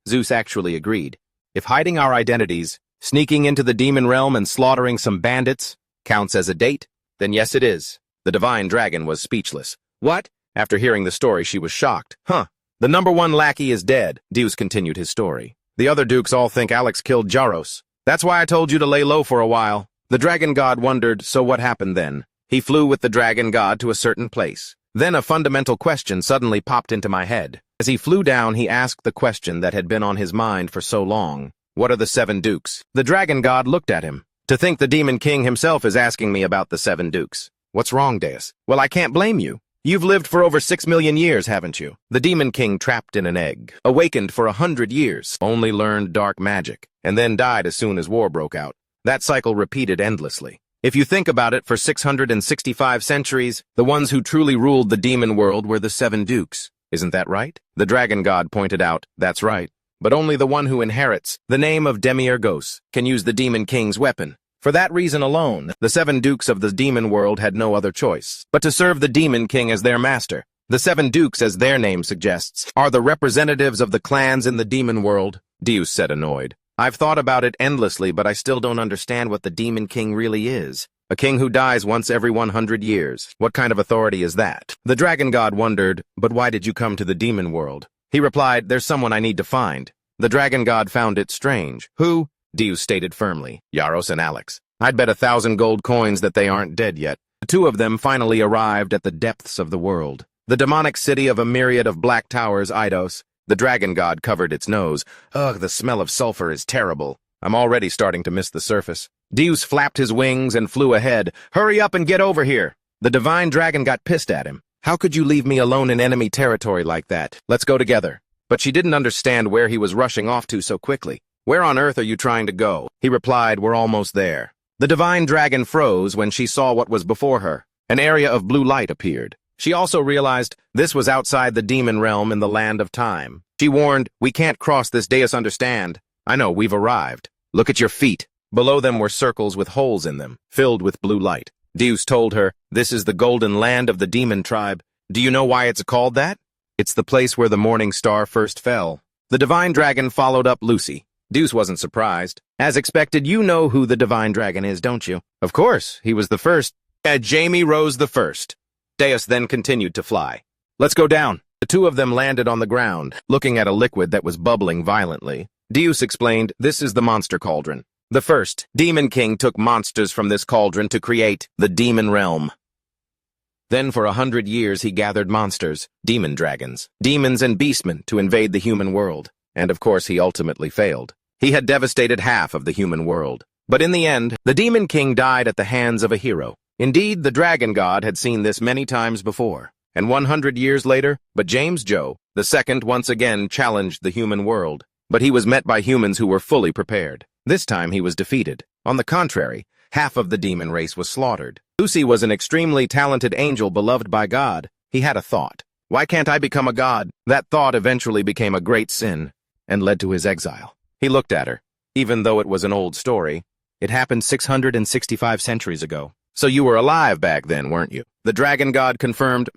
Zeus actually agreed. If hiding our identities, sneaking into the demon realm and slaughtering some bandits counts as a date, then yes it is. The divine dragon was speechless. What? After hearing the story, she was shocked. Huh. The number one lackey is dead, Zeus continued his story. The other dukes all think Alex killed Jaros. That's why I told you to lay low for a while. The dragon god wondered, so what happened then? He flew with the dragon god to a certain place. Then a fundamental question suddenly popped into my head. As he flew down, he asked the question that had been on his mind for so long. What are the 7 dukes? The dragon god looked at him. To think the demon king himself is asking me about the 7 dukes. What's wrong, Deus? Well, I can't blame you. You've lived for over 6 million years, haven't you? The demon king trapped in an egg, awakened for 100 years, only learned dark magic, and then died as soon as war broke out. That cycle repeated endlessly. If you think about it, for 665 centuries, the ones who truly ruled the demon world were the 7 dukes. Isn't that right? The dragon god pointed out, that's right. But only the one who inherits the name of Demiurgos can use the demon king's weapon. For that reason alone, the 7 dukes of the demon world had no other choice but to serve the demon king as their master. The 7 dukes, as their name suggests, are the representatives of the clans in the demon world, Deus said, annoyed. I've thought about it endlessly, but I still don't understand what the demon king really is. A king who dies once every 100 years. What kind of authority is that? The dragon god wondered, but why did you come to the demon world? He replied, there's someone I need to find. The dragon god found it strange. Who? Deus stated firmly, Jaros and Alex. I'd bet 1,000 gold coins that they aren't dead yet. The 2 of them finally arrived at the depths of the world. The demonic city of a myriad of black towers, Eidos. The dragon god covered its nose. Ugh, the smell of sulfur is terrible. I'm already starting to miss the surface. Deus flapped his wings and flew ahead. Hurry up and get over here. The divine dragon got pissed at him. How could you leave me alone in enemy territory like that? Let's go together. But she didn't understand where he was rushing off to so quickly. Where on earth are you trying to go? He replied, we're almost there. The divine dragon froze when she saw what was before her. An area of blue light appeared. She also realized this was outside the demon realm in the land of time. She warned, we can't cross this, Deus, understand. I know, we've arrived. Look at your feet. Below them were circles with holes in them, filled with blue light. Deus told her, this is the golden land of the demon tribe. Do you know why it's called that? It's the place where the morning star first fell. The divine dragon followed up Lucy. Deus wasn't surprised. As expected, you know who the divine dragon is, don't you? Of course, he was the first. Jamie Rose the first. Deus then continued to fly. Let's go down. The 2 of them landed on the ground, looking at a liquid that was bubbling violently. Deus explained, this is the monster cauldron. The first demon king took monsters from this cauldron to create the demon realm. Then for 100 years he gathered monsters, demon dragons, demons and beastmen to invade the human world. And of course he ultimately failed. He had devastated half of the human world. But in the end, the demon king died at the hands of a hero. Indeed, the dragon god had seen this many times before. And 100 years later, but James Joe, the second, once again challenged the human world. But he was met by humans who were fully prepared. This time he was defeated. On the contrary, half of the demon race was slaughtered. Lucy was an extremely talented angel beloved by God. He had a thought. Why can't I become a god? That thought eventually became a great sin and led to his exile. He looked at her. Even though it was an old story, it happened 665 centuries ago. So you were alive back then, weren't you? The dragon god confirmed,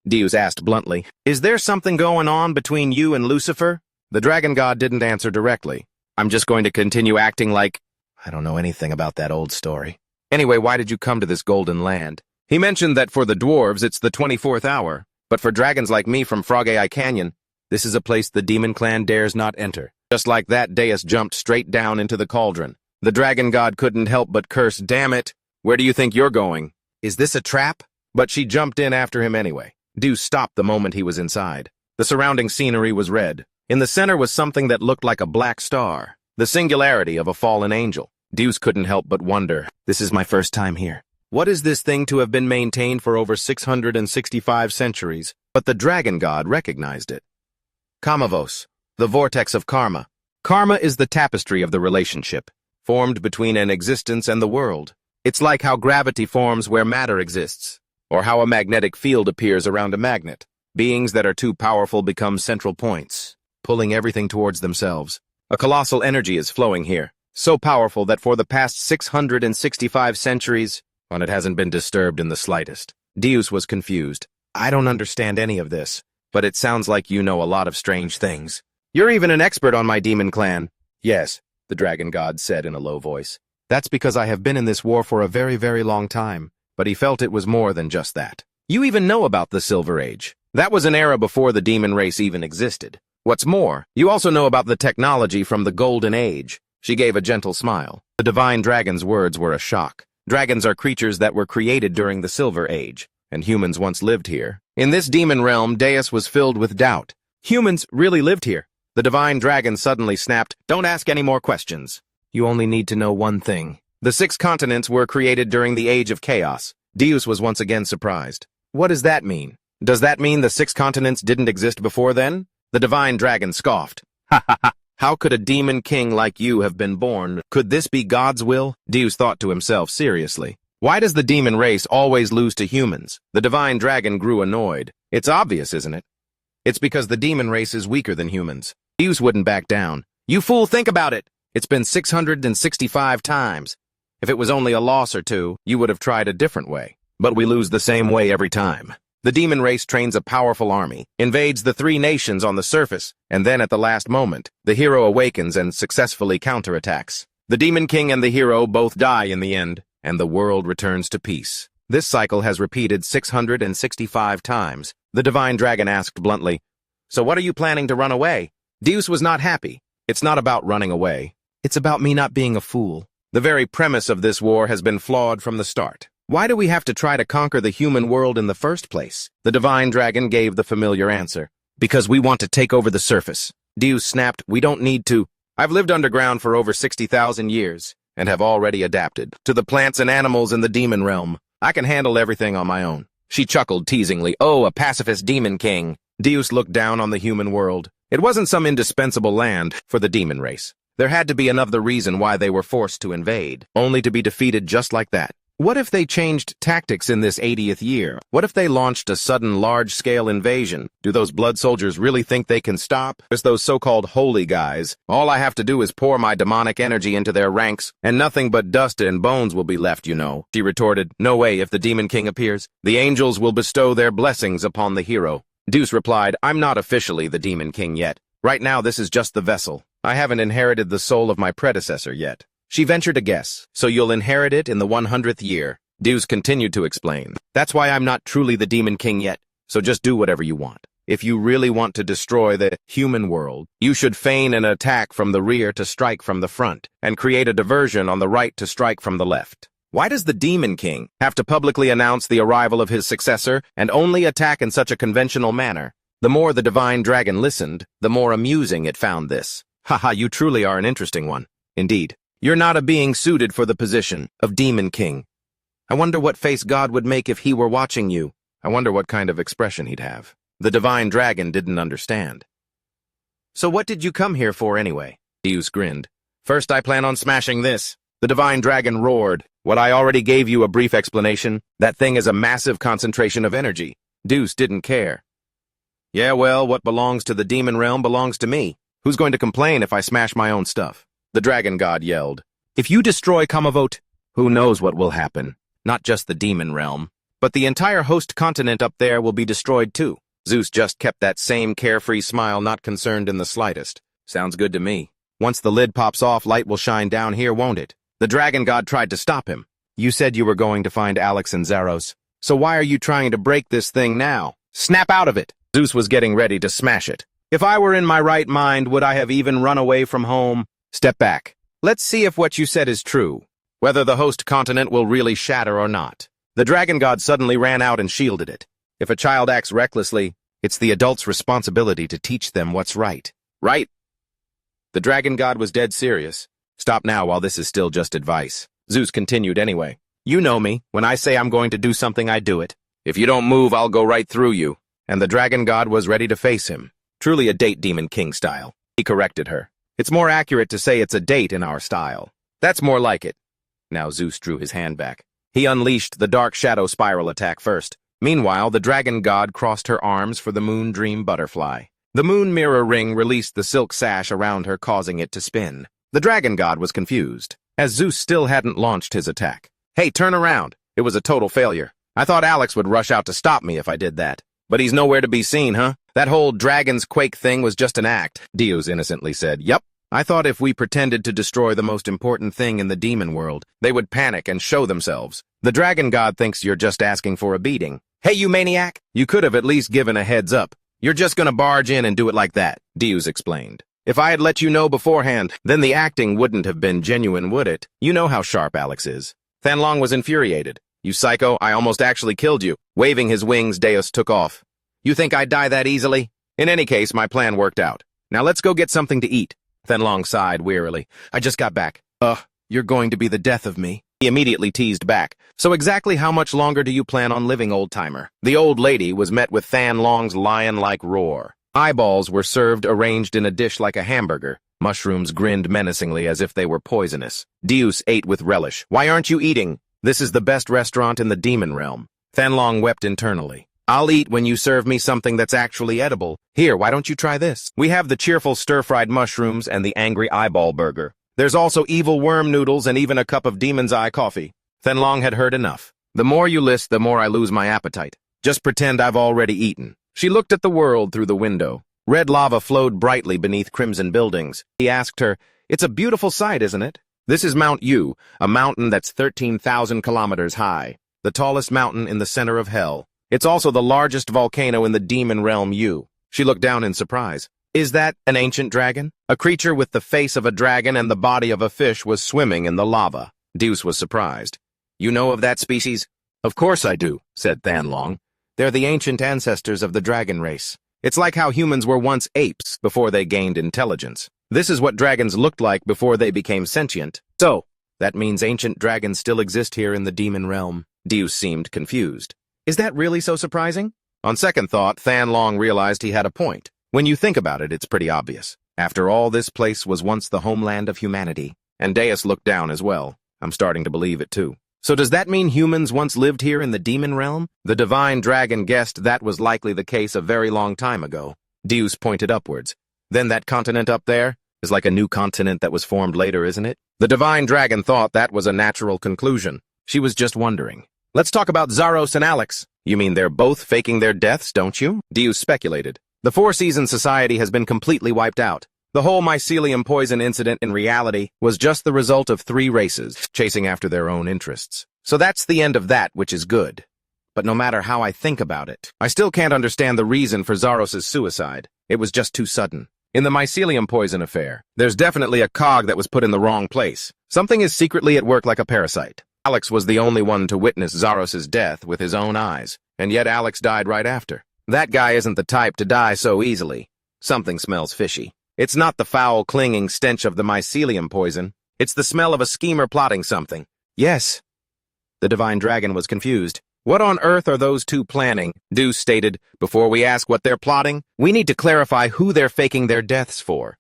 Deus asked bluntly, is there something going on between you and Lucifer? The dragon god didn't answer directly. I'm just going to continue acting like I don't know anything about that old story. Anyway, why did you come to this golden land? He mentioned that for the dwarves, it's the 24th hour. But for dragons like me from Frog Eye Canyon, this is a place the demon clan dares not enter. Just like that, Deus jumped straight down into the cauldron. The dragon god couldn't help but curse, damn it. Where do you think you're going? Is this a trap? But she jumped in after him anyway. Deus stopped the moment he was inside. The surrounding scenery was red. In the center was something that looked like a black star, the singularity of a fallen angel. Deuce couldn't help but wonder, this is my first time here. What is this thing to have been maintained for over 665 centuries? But the dragon god recognized it. Kamavos, the vortex of karma. Karma is the tapestry of the relationship, formed between an existence and the world. It's like how gravity forms where matter exists, or how a magnetic field appears around a magnet. Beings that are too powerful become central points, pulling everything towards themselves. A colossal energy is flowing here, so powerful that for the past 665 centuries, and it hasn't been disturbed in the slightest. Deuce was confused. I don't understand any of this, but it sounds like you know a lot of strange things. You're even an expert on my demon clan. Yes, the dragon god said in a low voice. That's because I have been in this war for a very, very long time, but he felt it was more than just that. You even know about the Silver Age. That was an era before the demon race even existed. What's more, you also know about the technology from the Golden Age. She gave a gentle smile. The divine dragon's words were a shock. Dragons are creatures that were created during the Silver Age, and humans once lived here. In this demon realm, Deus was filled with doubt. Humans really lived here. The divine dragon suddenly snapped, "Don't ask any more questions. You only need to know one thing. The 6 continents were created during the Age of Chaos." Deus was once again surprised. What does that mean? Does that mean the 6 continents didn't exist before then? The divine dragon scoffed. Ha ha ha. How could a demon king like you have been born? Could this be God's will? Deus thought to himself seriously. Why does the demon race always lose to humans? The divine dragon grew annoyed. It's obvious, isn't it? It's because the demon race is weaker than humans. Deus wouldn't back down. You fool, think about it. It's been 665 times. If it was only a loss or two, you would have tried a different way. But we lose the same way every time. The demon race trains a powerful army, invades the 3 nations on the surface, and then at the last moment, the hero awakens and successfully counterattacks. The demon king and the hero both die in the end, and the world returns to peace. This cycle has repeated 665 times. The divine dragon asked bluntly, "So what are you planning to run away?" Deus was not happy. It's not about running away. It's about me not being a fool. The very premise of this war has been flawed from the start. Why do we have to try to conquer the human world in the first place? The divine dragon gave the familiar answer. Because we want to take over the surface. Deus snapped, "We don't need to. I've lived underground for over 60,000 years, and have already adapted to the plants and animals in the demon realm. I can handle everything on my own." She chuckled teasingly. "Oh, a pacifist demon king." Deus looked down on the human world. It wasn't some indispensable land for the demon race. There had to be another reason why they were forced to invade, only to be defeated just like that. What if they changed tactics in this 80th year? What if they launched a sudden large-scale invasion? Do those blood soldiers really think they can stop? As those so-called holy guys, all I have to do is pour my demonic energy into their ranks, and nothing but dust and bones will be left, you know. She retorted, "No way if the demon king appears. The angels will bestow their blessings upon the hero." Deus replied, "I'm not officially the demon king yet. Right now this is just the vessel. I haven't inherited the soul of my predecessor yet." She ventured a guess. "So you'll inherit it in the 100th year." Deus continued to explain. "That's why I'm not truly the demon king yet, so just do whatever you want. If you really want to destroy the human world, you should feign an attack from the rear to strike from the front, and create a diversion on the right to strike from the left." Why does the demon king have to publicly announce the arrival of his successor and only attack in such a conventional manner? The more the divine dragon listened, the more amusing it found this. "Haha, you truly are an interesting one. Indeed. You're not a being suited for the position of demon king. I wonder what face God would make if he were watching you. I wonder what kind of expression he'd have." The divine dragon didn't understand. "So what did you come here for anyway?" Deus grinned. "First I plan on smashing this." The divine dragon roared. "What, I already gave you a brief explanation? That thing is a massive concentration of energy." Deus didn't care. "Yeah, well, what belongs to the demon realm belongs to me. Who's going to complain if I smash my own stuff?" The dragon god yelled. "If you destroy Kamavot, who knows what will happen? Not just the demon realm, but the entire host continent up there will be destroyed too." Zeus just kept that same carefree smile, not concerned in the slightest. "Sounds good to me. Once the lid pops off, light will shine down here, won't it?" The dragon god tried to stop him. "You said you were going to find Alex and Zaros. So why are you trying to break this thing now? Snap out of it!" Zeus was getting ready to smash it. "If I were in my right mind, would I have even run away from home?" "Step back. Let's see if what you said is true. Whether the host continent will really shatter or not." The dragon god suddenly ran out and shielded it. If a child acts recklessly, it's the adult's responsibility to teach them what's right. right? The dragon god was dead serious. Stop now while this is still just advice. Zeus continued anyway. You know me. When I say I'm going to do something, I do it. If you don't move, I'll go right through you. And the dragon god was ready to face him. Truly a date demon king style. He corrected her. It's more accurate to say it's a date in our style. That's more like it. Now Zeus drew his hand back. He unleashed the dark shadow spiral attack first. Meanwhile, the dragon god crossed her arms for the moon dream butterfly. The moon mirror ring released the silk sash around her, causing it to spin. The dragon god was confused, as Zeus still hadn't launched his attack. Hey, turn around. It was a total failure. I thought Alex would rush out to stop me if I did that. But he's nowhere to be seen, huh? That whole dragon's quake thing was just an act, Deus innocently said. Yup. I thought if we pretended to destroy the most important thing in the demon world, they would panic and show themselves. The dragon god thinks you're just asking for a beating. Hey, you maniac! You could have at least given a heads up. You're just gonna barge in and do it like that, Deus explained. If I had let you know beforehand, then the acting wouldn't have been genuine, would it? You know how sharp Alex is. Thanlong was infuriated. You psycho, I almost actually killed you. Waving his wings, Deus took off. You think I'd die that easily? In any case, my plan worked out. Now let's go get something to eat. Thanlong sighed wearily. I just got back. You're going to be the death of me. He immediately teased back. So exactly how much longer do you plan on living, old-timer? The old lady was met with Thanlong's lion-like roar. Eyeballs were served arranged in a dish like a hamburger. Mushrooms grinned menacingly as if they were poisonous. Deus ate with relish. Why aren't you eating? This is the best restaurant in the demon realm. Thanlong wept internally. I'll eat when you serve me something that's actually edible. Here, why don't you try this? We have the cheerful stir-fried mushrooms and the angry eyeball burger. There's also evil worm noodles and even a cup of demon's eye coffee. Thanlong had heard enough. The more you list, the more I lose my appetite. Just pretend I've already eaten. She looked at the world through the window. Red lava flowed brightly beneath crimson buildings. He asked her, It's a beautiful sight, isn't it? This is Mount Yu, a mountain that's 13,000 kilometers high, the tallest mountain in the center of hell. It's also the largest volcano in the demon realm Yu. She looked down in surprise. Is that an ancient dragon? A creature with the face of a dragon and the body of a fish was swimming in the lava. Deus was surprised. You know of that species? Of course I do, said Thanlong. They're the ancient ancestors of the dragon race. It's like how humans were once apes before they gained intelligence. This is what dragons looked like before they became sentient. So, that means ancient dragons still exist here in the demon realm. Deus seemed confused. Is that really so surprising? On second thought, Thanlong realized he had a point. When you think about it, it's pretty obvious. After all, this place was once the homeland of humanity. And Deus looked down as well. I'm starting to believe it too. So does that mean humans once lived here in the demon realm? The divine dragon guessed that was likely the case a very long time ago. Deus pointed upwards. Then that continent up there is like a new continent that was formed later, isn't it? The divine dragon thought that was a natural conclusion. She was just wondering. Let's talk about Zaros and Alex. You mean they're both faking their deaths, don't you? Deus speculated. The Four-Season Society has been completely wiped out. The whole mycelium poison incident in reality was just the result of 3 races chasing after their own interests. So that's the end of that, which is good. But no matter how I think about it, I still can't understand the reason for Zaros' suicide. It was just too sudden. In the mycelium poison affair, there's definitely a cog that was put in the wrong place. Something is secretly at work like a parasite. Alex was the only one to witness Zaros' death with his own eyes, and yet Alex died right after. That guy isn't the type to die so easily. Something smells fishy. It's not the foul, clinging stench of the mycelium poison. It's the smell of a schemer plotting something. Yes. The divine dragon was confused. What on earth are those two planning? Deus stated. Before we ask what they're plotting, we need to clarify who they're faking their deaths for.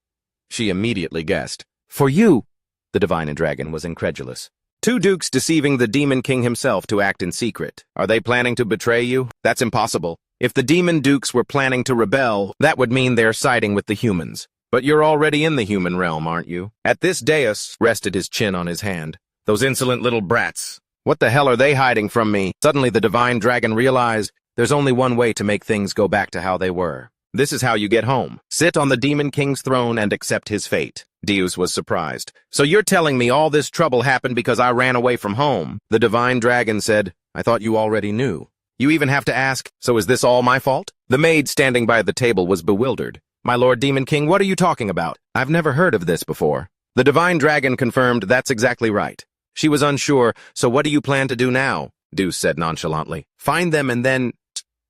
She immediately guessed. For you. The divine dragon was incredulous. 2 dukes deceiving the demon king himself to act in secret. Are they planning to betray you? That's impossible. If the demon dukes were planning to rebel, that would mean they're siding with the humans. But you're already in the human realm, aren't you? At this, Deus rested his chin on his hand. Those insolent little brats. What the hell are they hiding from me? Suddenly the divine dragon realized there's only one way to make things go back to how they were. This is how you get home. Sit on the demon king's throne and accept his fate. Deus was surprised. So you're telling me all this trouble happened because I ran away from home? The divine dragon said, I thought you already knew. You even have to ask, so is this all my fault? The maid standing by the table was bewildered. My Lord Demon King, what are you talking about? I've never heard of this before. The divine dragon confirmed that's exactly right. She was unsure, so what do you plan to do now? Deus said nonchalantly. Find them and then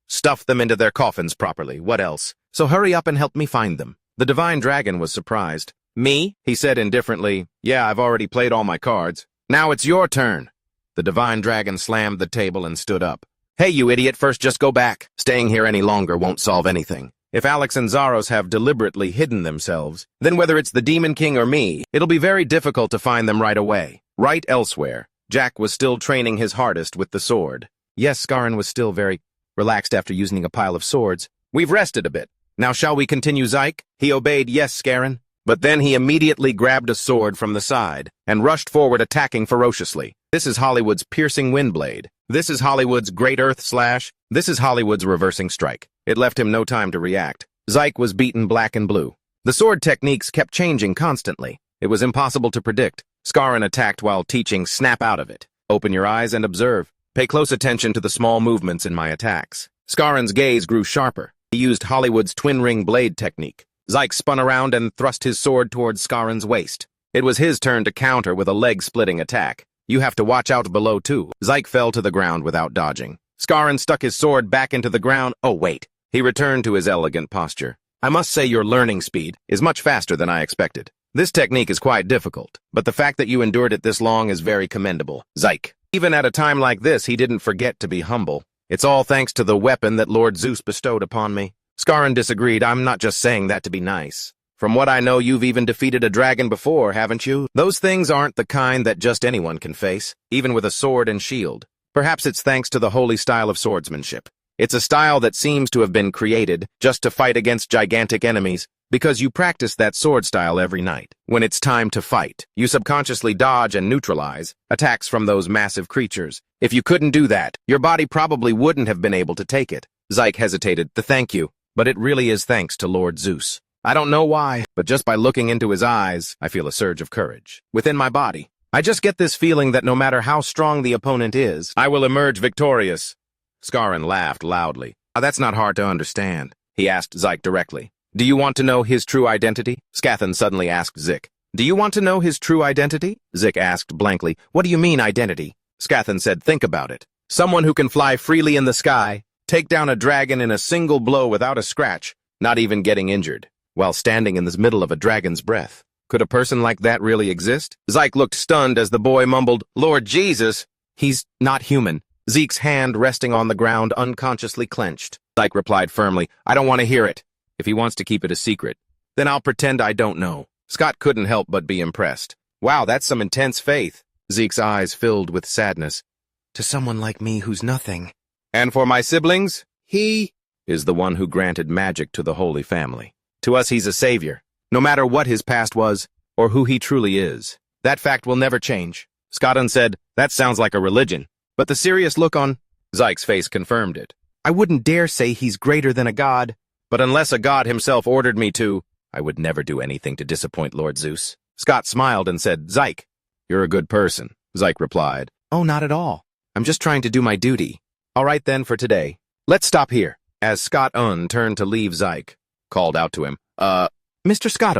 stuff them into their coffins properly. What else? So hurry up and help me find them. The divine dragon was surprised. Me? He said indifferently. Yeah, I've already played all my cards. Now it's your turn. The divine dragon slammed the table and stood up. Hey, you idiot, first just go back. Staying here any longer won't solve anything. If Alex and Zaros have deliberately hidden themselves, then whether it's the Demon King or me, it'll be very difficult to find them right away. Right elsewhere, Jack was still training his hardest with the sword. Yes, Scarron was still very relaxed after using a pile of swords. We've rested a bit. Now shall we continue, Zyke? He obeyed, yes, Scarron. But then he immediately grabbed a sword from the side and rushed forward, attacking ferociously. This is Hollywood's piercing windblade. This is Hollywood's great earth slash. This is Hollywood's reversing strike. It left him no time to react. Zyke was beaten black and blue. The sword techniques kept changing constantly. It was impossible to predict. Scarron attacked while teaching snap out of it. Open your eyes and observe. Pay close attention to the small movements in my attacks. Scarron's gaze grew sharper. He used Hollywood's twin ring blade technique. Zyke spun around and thrust his sword towards Scarron's waist. It was his turn to counter with a leg-splitting attack. You have to watch out below, too. Zyke fell to the ground without dodging. Scarron stuck his sword back into the ground. Oh, wait. He returned to his elegant posture. I must say your learning speed is much faster than I expected. This technique is quite difficult, but the fact that you endured it this long is very commendable. Zyke. Even at a time like this, he didn't forget to be humble. It's all thanks to the weapon that Lord Zeus bestowed upon me. Scarron disagreed. I'm not just saying that to be nice. From what I know, you've even defeated a dragon before, haven't you? Those things aren't the kind that just anyone can face, even with a sword and shield. Perhaps it's thanks to the holy style of swordsmanship. It's a style that seems to have been created just to fight against gigantic enemies, because you practice that sword style every night. When it's time to fight, you subconsciously dodge and neutralize attacks from those massive creatures. If you couldn't do that, your body probably wouldn't have been able to take it. Zyke hesitated. Thank you, but it really is thanks to Lord Zeus. I don't know why, but just by looking into his eyes, I feel a surge of courage within my body. I just get this feeling that no matter how strong the opponent is, I will emerge victorious. Scarron laughed loudly. That's not hard to understand, he asked Zyke directly. Do you want to know his true identity? Scathan suddenly asked Zik. Do you want to know his true identity? Zik asked blankly. What do you mean, identity? Scathan said, think about it. Someone who can fly freely in the sky, take down a dragon in a single blow without a scratch, not even getting injured, while standing in the middle of a dragon's breath. Could a person like that really exist? Zyke looked stunned as the boy mumbled, Lord Jesus! He's not human. Zeke's hand resting on the ground unconsciously clenched. Zyke replied firmly, I don't want to hear it. If he wants to keep it a secret, then I'll pretend I don't know. Scott couldn't help but be impressed. Wow, that's some intense faith. Zeke's eyes filled with sadness. To someone like me who's nothing. And for my siblings, he is the one who granted magic to the Holy Family. To us, he's a savior, no matter what his past was or who he truly is. That fact will never change. Scotton said, that sounds like a religion. But the serious look on Zyke's face confirmed it. I wouldn't dare say he's greater than a god, but unless a god himself ordered me to, I would never do anything to disappoint Lord Zeus. Scott smiled and said, Zyke, you're a good person. Zyke replied, Oh, not at all. I'm just trying to do my duty. All right then for today. Let's stop here. As Scott turned to leave, Zyke called out to him, Mr. Scott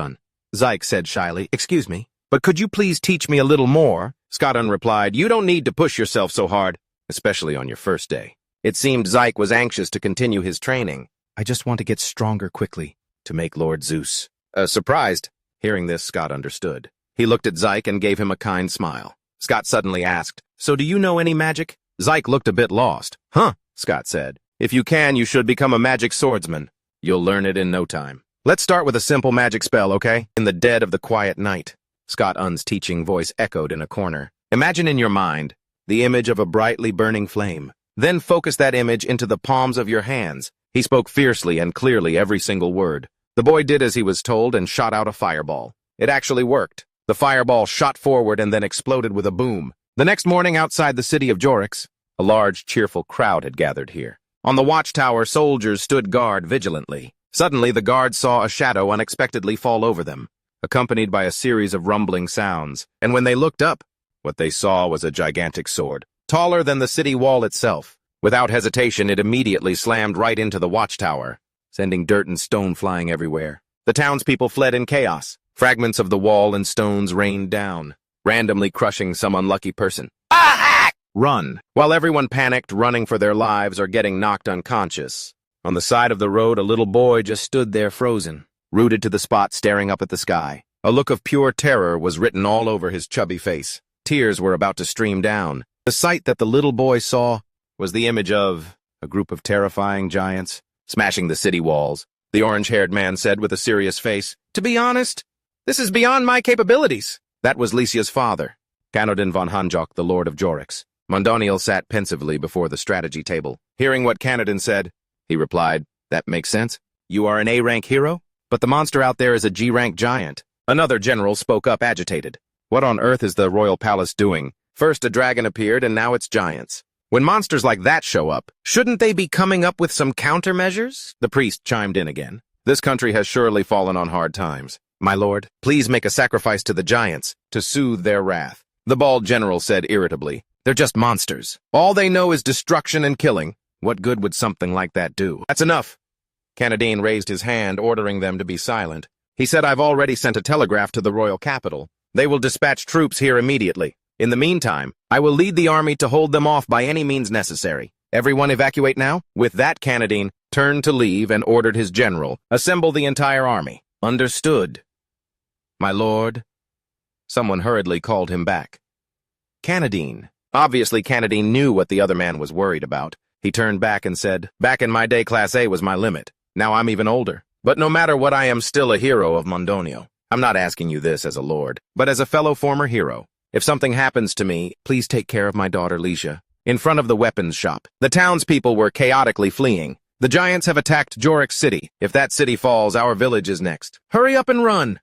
Zyke said shyly, Excuse me, but could you please teach me a little more? Scott replied, You don't need to push yourself so hard, especially on your first day. It seemed Zyke was anxious to continue his training. I just want to get stronger quickly, to make Lord Zeus. Surprised. Hearing this, Scott understood. He looked at Zyke and gave him a kind smile. Scott suddenly asked, So do you know any magic? Zyke looked a bit lost. Huh, Scott said. If you can, you should become a magic swordsman. You'll learn it in no time. Let's start with a simple magic spell, okay? In the dead of the quiet night. Scott teaching voice echoed in a corner. Imagine in your mind the image of a brightly burning flame. Then focus that image into the palms of your hands. He spoke fiercely and clearly every single word. The boy did as he was told and shot out a fireball. It actually worked. The fireball shot forward and then exploded with a boom. The next morning outside the city of Jorix, a large, cheerful crowd had gathered here. On the watchtower, soldiers stood guard vigilantly. Suddenly, the guards saw a shadow unexpectedly fall over them, accompanied by a series of rumbling sounds. And when they looked up, what they saw was a gigantic sword, taller than the city wall itself. Without hesitation, it immediately slammed right into the watchtower, sending dirt and stone flying everywhere. The townspeople fled in chaos. Fragments of the wall and stones rained down, randomly crushing some unlucky person. Run! While everyone panicked, running for their lives or getting knocked unconscious. On the side of the road, a little boy just stood there frozen. rooted to the spot staring up at the sky. A look of pure terror was written all over his chubby face. Tears were about to stream down. The sight that the little boy saw was the image of a group of terrifying giants smashing the city walls. The orange-haired man said with a serious face, "To be honest, this is beyond my capabilities." That was Lycia's father, Canodin von Hanjok, the Lord of Jorix. Mondoniel sat pensively before the strategy table. Hearing what Canodin said, he replied, "That makes sense. You are an A-rank hero, but the monster out there is a G-rank giant." Another general spoke up, agitated. "What on earth is the royal palace doing? First a dragon appeared, and now it's giants. When monsters like that show up, shouldn't they be coming up with some countermeasures?" The priest chimed in again. "This country has surely fallen on hard times. My lord, please make a sacrifice to the giants to soothe their wrath." The bald general said irritably, "They're just monsters. All they know is destruction and killing. What good would something like that do?" "That's enough." Canadine raised his hand, ordering them to be silent. He said, "I've already sent a telegraph to the royal capital. They will dispatch troops here immediately. In the meantime, I will lead the army to hold them off by any means necessary. Everyone evacuate now?" With that, Canadine turned to leave and ordered his general, "Assemble the entire army." "Understood." "My lord." Someone hurriedly called him back. "Canadine." Obviously, Canadine knew what the other man was worried about. He turned back and said, "Back in my day, Class A was my limit. Now I'm even older. But no matter what, I am still a hero of Mondonio. I'm not asking you this as a lord, but as a fellow former hero. If something happens to me, please take care of my daughter Lycia." In front of the weapons shop, the townspeople were chaotically fleeing. "The giants have attacked Jorix City. If that city falls, our village is next. Hurry up and run."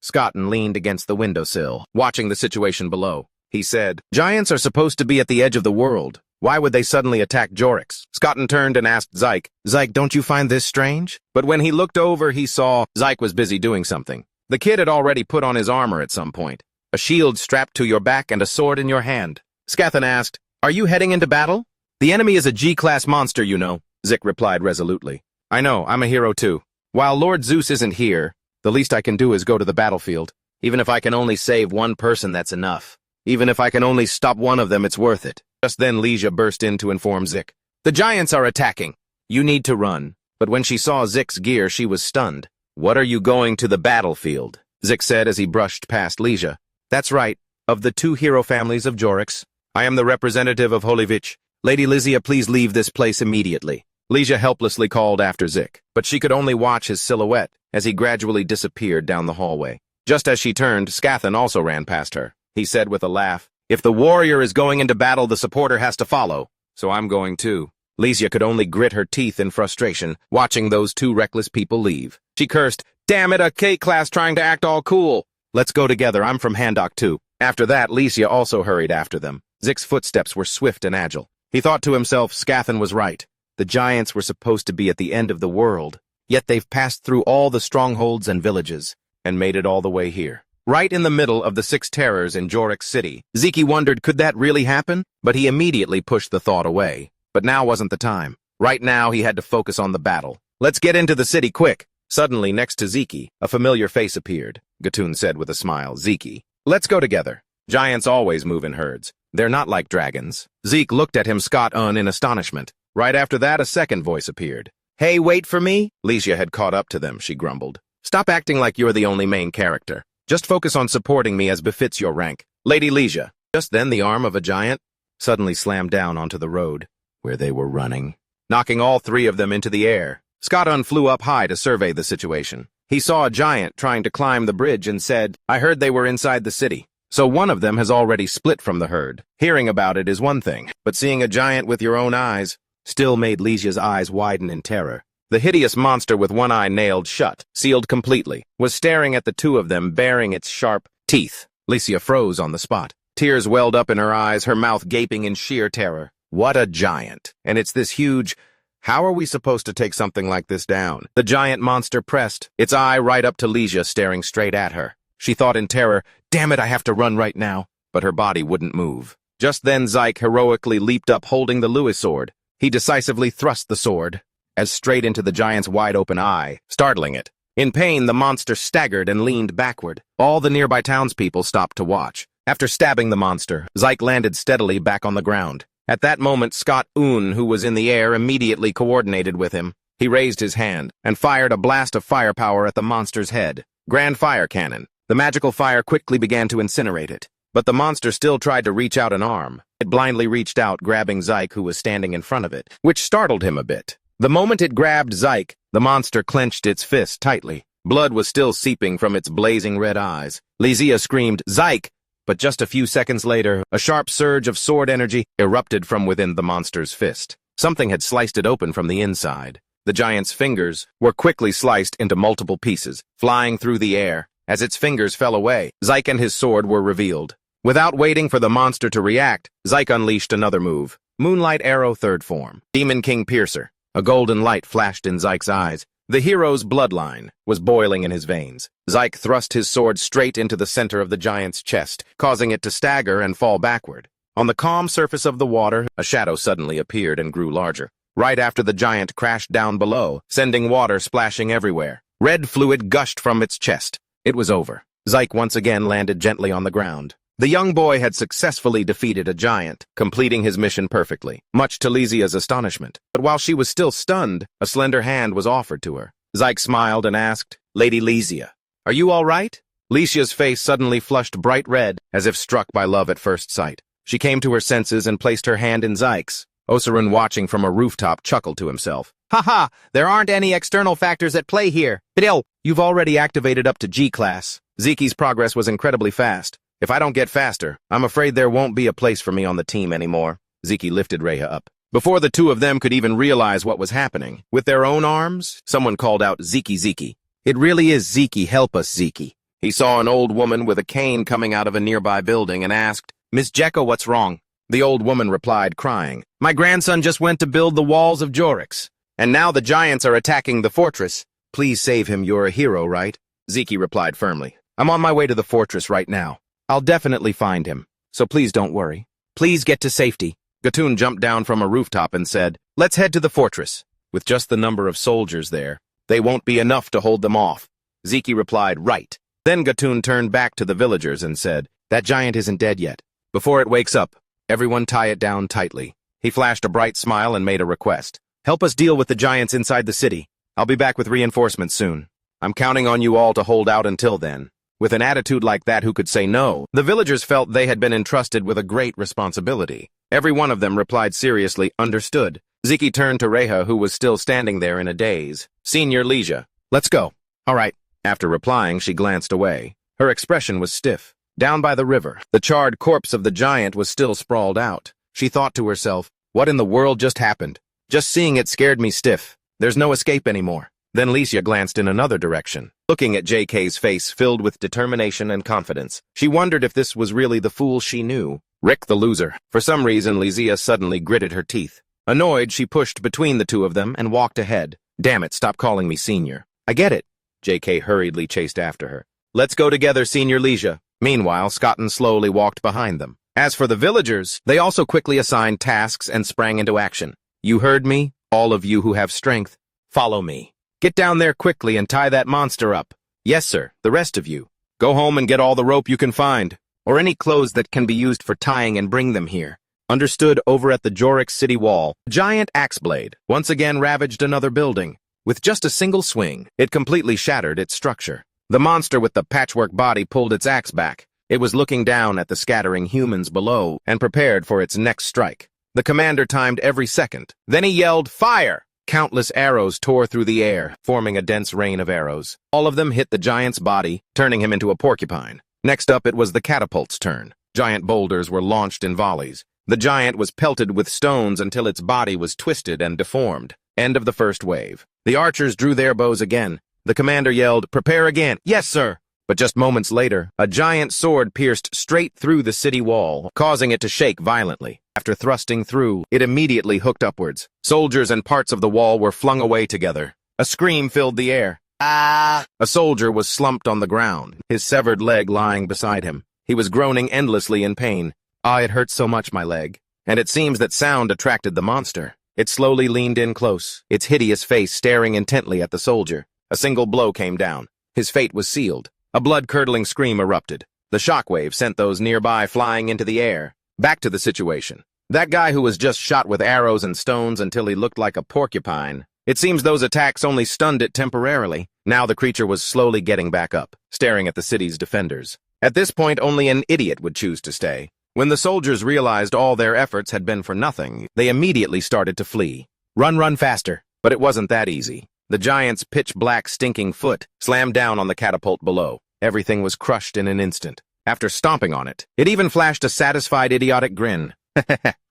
Scotton leaned against the windowsill, watching the situation below. He said, "Giants are supposed to be at the edge of the world. Why would they suddenly attack Jorix?" Scotton turned and asked Zyke, "Zyke, don't you find this strange?" But when he looked over, he saw Zyke was busy doing something. The kid had already put on his armor at some point. A shield strapped to your back and a sword in your hand. Scathan asked, "Are you heading into battle?" "The enemy is a G-class monster, you know," Zik replied resolutely. "I know, I'm a hero too. While Lord Zeus isn't here, the least I can do is go to the battlefield. Even if I can only save one person, that's enough. Even if I can only stop one of them, it's worth it." Just then Lycia burst in to inform Zik. "The giants are attacking. You need to run." But when she saw Zik's gear, she was stunned. "What are you going to the battlefield?" Zik said as he brushed past Lycia. "That's right. Of the two hero families of Jorix, I am the representative of Holivich. Lady Lycia, please leave this place immediately." Lycia helplessly called after Zik, but she could only watch his silhouette as he gradually disappeared down the hallway. Just as she turned, Scathan also ran past her. He said with a laugh, "If the warrior is going into battle, the supporter has to follow. So I'm going too." Lycia could only grit her teeth in frustration, watching those two reckless people leave. She cursed, "Damn it, a K-class trying to act all cool. Let's go together, I'm from Handok too." After that, Lycia also hurried after them. Zik's footsteps were swift and agile. He thought to himself, Scathan was right. The giants were supposed to be at the end of the world, yet they've passed through all the strongholds and villages, and made it all the way here. Right in the middle of the Six Terrors in Jorix City, Ziki wondered, could that really happen? But he immediately pushed the thought away. But now wasn't the time. Right now, he had to focus on the battle. "Let's get into the city, quick!" Suddenly, next to Ziki, a familiar face appeared. Gatun said with a smile, "Ziki, let's go together. Giants always move in herds. They're not like dragons." Zeke looked at him Scott-un in astonishment. Right after that, a second voice appeared. "Hey, wait for me?" Lycia had caught up to them, she grumbled. "Stop acting like you're the only main character. Just focus on supporting me as befits your rank. Lady Lycia." Just then, the arm of a giant suddenly slammed down onto the road, where they were running, knocking all three of them into the air. Scott-un flew up high to survey the situation. He saw a giant trying to climb the bridge and said, "I heard they were inside the city. So one of them has already split from the herd. Hearing about it is one thing, but seeing a giant with your own eyes still made Lycia's eyes widen in terror. The hideous monster with one eye nailed shut, sealed completely, was staring at the two of them, baring its sharp teeth. Lycia froze on the spot. Tears welled up in her eyes, her mouth gaping in sheer terror. What a giant! And it's this huge... How are we supposed to take something like this down? The giant monster pressed, its eye right up to Lycia, staring straight at her. She thought in terror, "Damn it, I have to run right now." But her body wouldn't move. Just then Zyke heroically leaped up holding the Lewis sword. He decisively thrust the sword as straight into the giant's wide-open eye, startling it. In pain, the monster staggered and leaned backward. All the nearby townspeople stopped to watch. After stabbing the monster, Zyke landed steadily back on the ground. At that moment, Scott-un, who was in the air, immediately coordinated with him. He raised his hand and fired a blast of firepower at the monster's head. Grand Fire Cannon. The magical fire quickly began to incinerate it. But the monster still tried to reach out an arm. It blindly reached out, grabbing Zyke, who was standing in front of it, which startled him a bit. The moment it grabbed Zyke, the monster clenched its fist tightly. Blood was still seeping from its blazing red eyes. Lysia screamed, "Zyke!" But just a few seconds later, a sharp surge of sword energy erupted from within the monster's fist. Something had sliced it open from the inside. The giant's fingers were quickly sliced into multiple pieces, flying through the air. As its fingers fell away, Zyke and his sword were revealed. Without waiting for the monster to react, Zyke unleashed another move. Moonlight Arrow Third Form. Demon King Piercer. A golden light flashed in Zyke's eyes. The hero's bloodline was boiling in his veins. Zyke thrust his sword straight into the center of the giant's chest, causing it to stagger and fall backward. On the calm surface of the water, a shadow suddenly appeared and grew larger. Right after the giant crashed down below, sending water splashing everywhere. Red fluid gushed from its chest. It was over. Zyke once again landed gently on the ground. The young boy had successfully defeated a giant, completing his mission perfectly, much to Lysia's astonishment. But while she was still stunned, a slender hand was offered to her. Zyke smiled and asked, "Lady Lysia, are you all right?" Lysia's face suddenly flushed bright red, as if struck by love at first sight. She came to her senses and placed her hand in Zyke's. Osirun, watching from a rooftop, chuckled to himself. "Ha! There aren't any external factors at play here. But you've already activated up to G-Class." Zeki's progress was incredibly fast. "If I don't get faster, I'm afraid there won't be a place for me on the team anymore." Zeki lifted Reha up. Before the two of them could even realize what was happening, with their own arms, someone called out, "Zeki. It really is Zeki, help us, Zeki." He saw an old woman with a cane coming out of a nearby building and asked, "Miss Jekko, what's wrong?" The old woman replied, crying, "My grandson just went to build the walls of Jorix, and now the giants are attacking the fortress. Please save him, you're a hero, right?" Zeki replied firmly, "I'm on my way to the fortress right now. I'll definitely find him, so please don't worry. Please get to safety." Gatun jumped down from a rooftop and said, "Let's head to the fortress." With just the number of soldiers there, they won't be enough to hold them off. Zeki replied, "Right." Then Gatun turned back to the villagers and said, "That giant isn't dead yet. Before it wakes up, everyone tie it down tightly." He flashed a bright smile and made a request. "Help us deal with the giants inside the city. I'll be back with reinforcements soon. I'm counting on you all to hold out until then." With an attitude like that, who could say no? The villagers felt they had been entrusted with a great responsibility. Every one of them replied seriously, "Understood." Zeki turned to Reha, who was still standing there in a daze. "Senior Lysia, let's go." "All right." After replying, she glanced away. Her expression was stiff. Down by the river, the charred corpse of the giant was still sprawled out. She thought to herself, "What in the world just happened? Just seeing it scared me stiff. There's no escape anymore." Then Lysia glanced in another direction, looking at JK's face filled with determination and confidence. She wondered if this was really the fool she knew. Rick the loser. For some reason, Lysia suddenly gritted her teeth. Annoyed, she pushed between the two of them and walked ahead. "Damn it, stop calling me senior." "I get it." JK hurriedly chased after her. "Let's go together, Senior Lysia." Meanwhile, Scotton slowly walked behind them. As for the villagers, they also quickly assigned tasks and sprang into action. "You heard me, all of you who have strength. Follow me. Get down there quickly and tie that monster up." "Yes, sir. The rest of you. Go home and get all the rope you can find, or any clothes that can be used for tying, and bring them here." Understood. Over at the Jorix city wall, a giant axe blade once again ravaged another building. With just a single swing, it completely shattered its structure. The monster with the patchwork body pulled its axe back. It was looking down at the scattering humans below and prepared for its next strike. The commander timed every second. Then he yelled, "Fire!" Countless arrows tore through the air, forming a dense rain of arrows. All of them hit the giant's body, turning him into a porcupine. Next up, it was the catapult's turn. Giant boulders were launched in volleys. The giant was pelted with stones until its body was twisted and deformed. End of the first wave. The archers drew their bows again. The commander yelled, "Prepare again." "Yes, sir." But just moments later, a giant sword pierced straight through the city wall, causing it to shake violently. After thrusting through, it immediately hooked upwards. Soldiers and parts of the wall were flung away together. A scream filled the air. "Ah!" A soldier was slumped on the ground, his severed leg lying beside him. He was groaning endlessly in pain. "Ah, it hurts so much, my leg." And it seems that sound attracted the monster. It slowly leaned in close, its hideous face staring intently at the soldier. A single blow came down. His fate was sealed. A blood-curdling scream erupted. The shockwave sent those nearby flying into the air. Back to the situation. That guy who was just shot with arrows and stones until he looked like a porcupine It seems those attacks only stunned it temporarily. Now the creature was slowly getting back up, staring at the city's defenders. At this point, only an idiot would choose to stay. When the soldiers realized all their efforts had been for nothing, they immediately started to flee. Run faster. But it wasn't that easy. The giant's pitch-black stinking foot slammed down on the catapult below. Everything was crushed in an instant. After stomping on it, it even flashed a satisfied idiotic grin.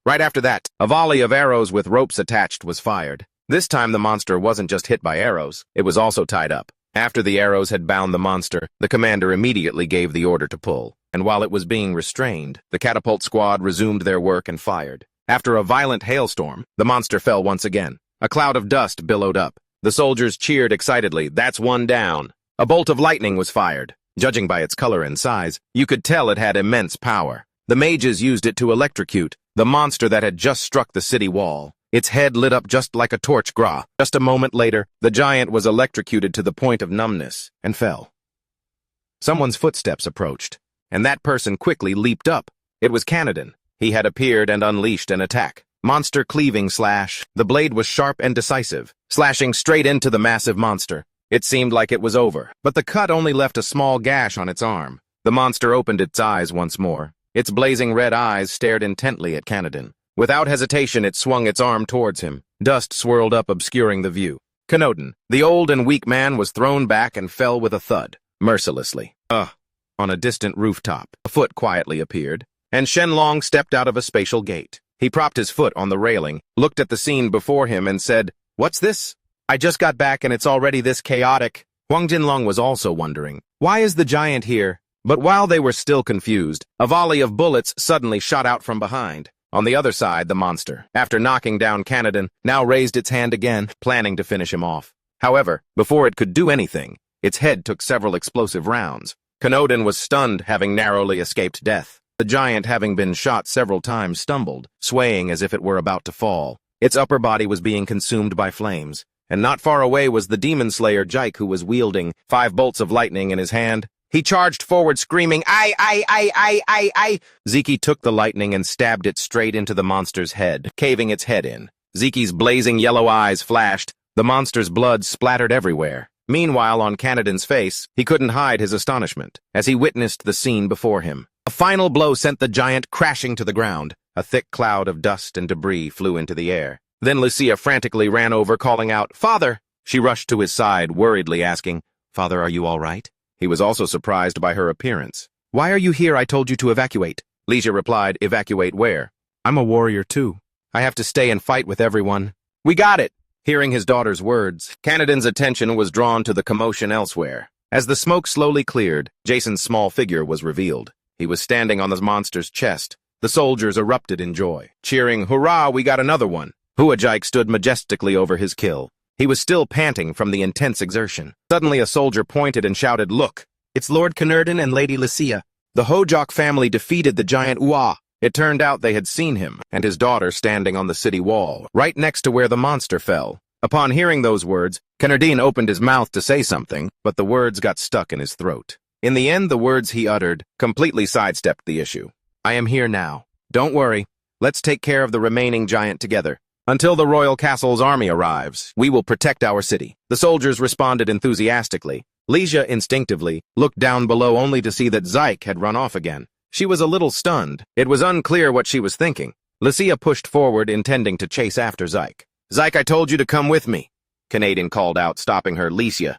Right after that, a volley of arrows with ropes attached was fired. This time the monster wasn't just hit by arrows, it was also tied up. After the arrows had bound the monster, the commander immediately gave the order to pull, and while it was being restrained, the catapult squad resumed their work and fired. After a violent hailstorm, the monster fell once again. A cloud of dust billowed up. The soldiers cheered excitedly. That's one down. A bolt of lightning was fired. Judging by its color and size, you could tell it had immense power. The mages used it to electrocute the monster that had just struck the city wall. Its head lit up just like a torch gra. Just a moment later, the giant was electrocuted to the point of numbness and fell. Someone's footsteps approached, and that person quickly leaped up. It was Canadan. He had appeared and unleashed an attack. Monster cleaving slash. The blade was sharp and decisive, slashing straight into the massive monster. It seemed like it was over, but the cut only left a small gash on its arm. The monster opened its eyes once more. Its blazing red eyes stared intently at Canadan. Without hesitation, it swung its arm towards him. Dust swirled up, obscuring the view. Canadan, the old and weak man, was thrown back and fell with a thud, mercilessly. On a distant rooftop, a foot quietly appeared, and Shenlong stepped out of a spatial gate. He propped his foot on the railing, looked at the scene before him, and said, "What's this? I just got back and it's already this chaotic." Huang Jinlong was also wondering, why is the giant here? But while they were still confused, a volley of bullets suddenly shot out from behind. On the other side, the monster, after knocking down Canadan, now raised its hand again, planning to finish him off. However, before it could do anything, its head took several explosive rounds. Canadan was stunned, having narrowly escaped death. The giant, having been shot several times, stumbled, swaying as if it were about to fall. Its upper body was being consumed by flames, and not far away was the demon slayer Jike, who was wielding 5 bolts of lightning in his hand. He charged forward, screaming, I. Ziki took the lightning and stabbed it straight into the monster's head, caving its head in. Ziki's blazing yellow eyes flashed. The monster's blood splattered everywhere. Meanwhile, on Canadan's face, he couldn't hide his astonishment as he witnessed the scene before him. A final blow sent the giant crashing to the ground. A thick cloud of dust and debris flew into the air. Then Lucia frantically ran over, calling out, "Father!" She rushed to his side, worriedly asking, "Father, are you all right?" He was also surprised by her appearance. "Why are you here? I told you to evacuate." Ligia replied, "Evacuate where?" "I'm a warrior too. I have to stay and fight with everyone." "We got it!" Hearing his daughter's words, Canadan's attention was drawn to the commotion elsewhere. As the smoke slowly cleared, Jason's small figure was revealed. He was standing on the monster's chest. The soldiers erupted in joy, cheering, "Hurrah, we got another one!" Huajike stood majestically over his kill. He was still panting from the intense exertion. Suddenly a soldier pointed and shouted, "Look! It's Lord Canadan and Lady Lucia. The Hojok family defeated the giant Ua." It turned out they had seen him and his daughter standing on the city wall, right next to where the monster fell. Upon hearing those words, Canadan opened his mouth to say something, but the words got stuck in his throat. In the end, the words he uttered completely sidestepped the issue. "I am here now. Don't worry. Let's take care of the remaining giant together. Until the royal castle's army arrives, we will protect our city." The soldiers responded enthusiastically. Ligia instinctively looked down below only to see that Zyke had run off again. She was a little stunned. It was unclear what she was thinking. Lucia pushed forward, intending to chase after Zyke. "Zyke, I told you to come with me," Canadan called out, stopping her. "Licia,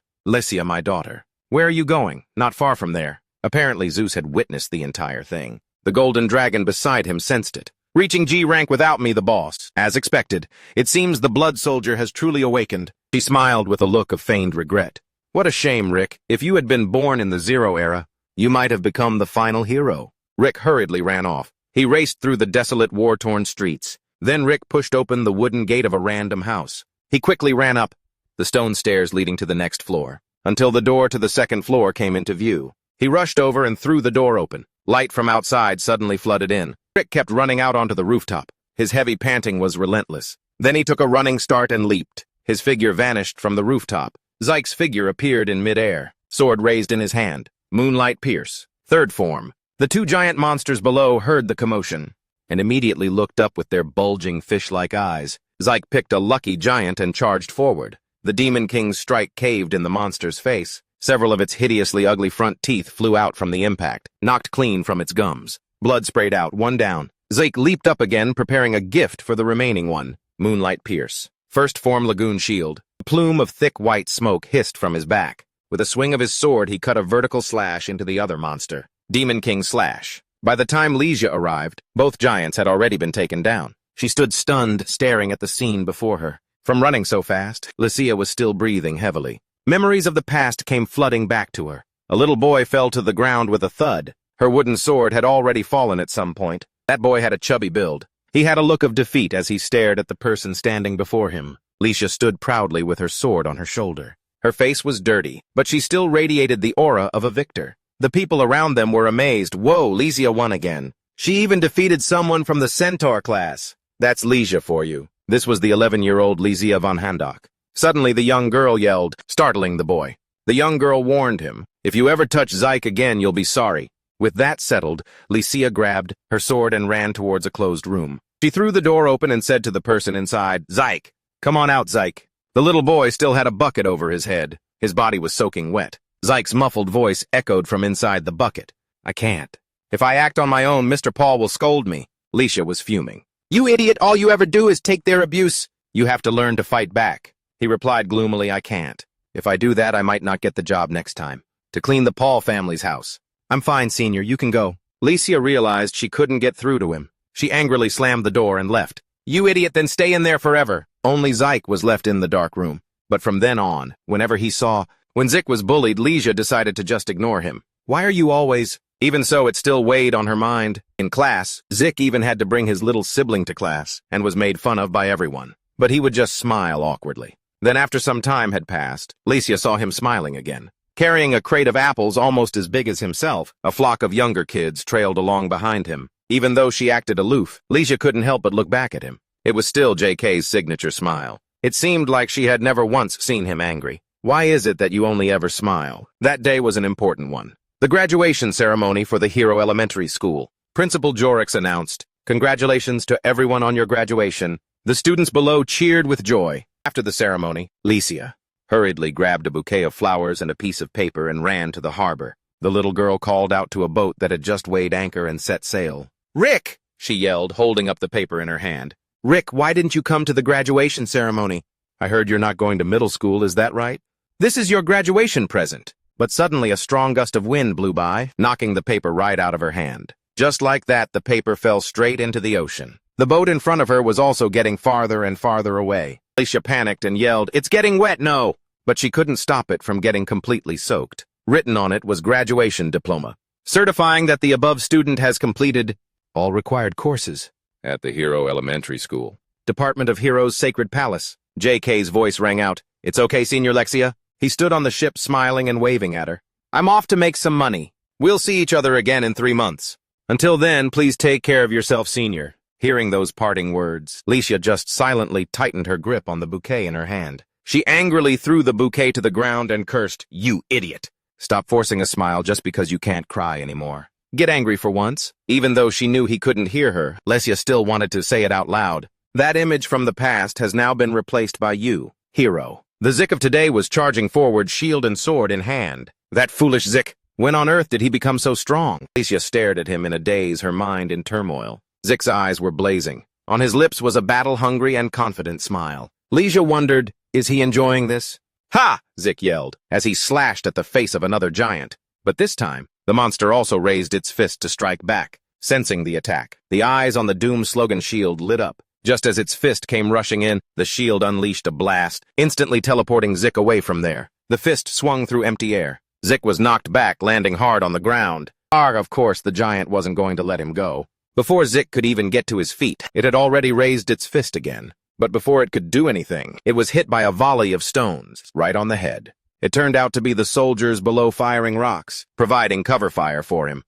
my daughter. Where are you going?" "Not far from there." Apparently Zeus had witnessed the entire thing. The golden dragon beside him sensed it. "Reaching G rank without me, the boss." As expected, it seems the blood soldier has truly awakened. She smiled with a look of feigned regret. "What a shame, Rick. If you had been born in the Zero era, you might have become the final hero." Rick hurriedly ran off. He raced through the desolate, war-torn streets. Then Rick pushed open the wooden gate of a random house. He quickly ran up the stone stairs leading to the next floor, until the door to the second floor came into view. He rushed over and threw the door open. Light from outside suddenly flooded in. Rick kept running out onto the rooftop. His heavy panting was relentless. Then he took a running start and leaped. His figure vanished from the rooftop. Zyke's figure appeared in midair, sword raised in his hand. Moonlight Pierce, third form. The 2 giant monsters below heard the commotion and immediately looked up with their bulging fish-like eyes. Zyke picked a lucky giant and charged forward. The Demon King's strike caved in the monster's face. Several of its hideously ugly front teeth flew out from the impact, knocked clean from its gums. Blood sprayed out, one down. Zyke leaped up again, preparing a gift for the remaining one. Moonlight Pierce. First form Lagoon Shield. A plume of thick white smoke hissed from his back. With a swing of his sword, he cut a vertical slash into the other monster. Demon King Slash. By the time Lesia arrived, both giants had already been taken down. She stood stunned, staring at the scene before her. From running so fast, Lesia was still breathing heavily. Memories of the past came flooding back to her. A little boy fell to the ground with a thud. Her wooden sword had already fallen at some point. That boy had a chubby build. He had a look of defeat as he stared at the person standing before him. Lesia stood proudly with her sword on her shoulder. Her face was dirty, but she still radiated the aura of a victor. The people around them were amazed. Whoa, Lesia won again. She even defeated someone from the Centaur class. That's Lesia for you. This was the 11-year-old Lesia von Handok. Suddenly, the young girl yelled, startling the boy. The young girl warned him, if you ever touch Zyke again, you'll be sorry. With that settled, Lesia grabbed her sword and ran towards a closed room. She threw the door open and said to the person inside, Zyke, come on out, Zyke. The little boy still had a bucket over his head. His body was soaking wet. Zyke's muffled voice echoed from inside the bucket. I can't. If I act on my own, Mr. Paul will scold me. Lesia was fuming. You idiot, all you ever do is take their abuse. You have to learn to fight back. He replied gloomily, I can't. If I do that, I might not get the job next time. To clean the Paul family's house. I'm fine, Senior, you can go. Lesia realized she couldn't get through to him. She angrily slammed the door and left. You idiot, then stay in there forever. Only Zyke was left in the dark room. But from then on, when Zyke was bullied, Lesia decided to just ignore him. Why are you always... Even so, it still weighed on her mind. In class, Zyke even had to bring his little sibling to class and was made fun of by everyone. But he would just smile awkwardly. Then after some time had passed, Lesia saw him smiling again. Carrying a crate of apples almost as big as himself, a flock of younger kids trailed along behind him. Even though she acted aloof, Lesia couldn't help but look back at him. It was still JK's signature smile. It seemed like she had never once seen him angry. Why is it that you only ever smile? That day was an important one. The graduation ceremony for the Hero Elementary School. Principal Jorix announced, congratulations to everyone on your graduation. The students below cheered with joy. After the ceremony, Lesia hurriedly grabbed a bouquet of flowers and a piece of paper and ran to the harbor. The little girl called out to a boat that had just weighed anchor and set sail. Rick! She yelled, holding up the paper in her hand. Rick, why didn't you come to the graduation ceremony? I heard you're not going to middle school, is that right? This is your graduation present. But suddenly a strong gust of wind blew by, knocking the paper right out of her hand. Just like that, the paper fell straight into the ocean. The boat in front of her was also getting farther and farther away. Lesia panicked and yelled, it's getting wet, no! But she couldn't stop it from getting completely soaked. Written on it was graduation diploma, certifying that the above student has completed all required courses at the Hero Elementary School. Department of Heroes Sacred Palace. JK's voice rang out, it's okay, Senior Lexia? He stood on the ship smiling and waving at her. I'm off to make some money. We'll see each other again in 3 months. Until then, please take care of yourself, Senior. Hearing those parting words, Lesia just silently tightened her grip on the bouquet in her hand. She angrily threw the bouquet to the ground and cursed, you idiot. Stop forcing a smile just because you can't cry anymore. Get angry for once. Even though she knew he couldn't hear her, Lesia still wanted to say it out loud. That image from the past has now been replaced by you, Hero. The Zyke of today was charging forward, shield and sword in hand. That foolish Zyke! When on earth did he become so strong? Lesia stared at him in a daze, her mind in turmoil. Zyke's eyes were blazing. On his lips was a battle-hungry and confident smile. Lesia wondered, is he enjoying this? Ha! Zyke yelled, as he slashed at the face of another giant. But this time, the monster also raised its fist to strike back. Sensing the attack, the eyes on the Doom slogan shield lit up. Just as its fist came rushing in, the shield unleashed a blast, instantly teleporting Zyke away from there. The fist swung through empty air. Zyke was knocked back, landing hard on the ground. Of course, the giant wasn't going to let him go. Before Zyke could even get to his feet, it had already raised its fist again. But before it could do anything, it was hit by a volley of stones, right on the head. It turned out to be the soldiers below firing rocks, providing cover fire for him.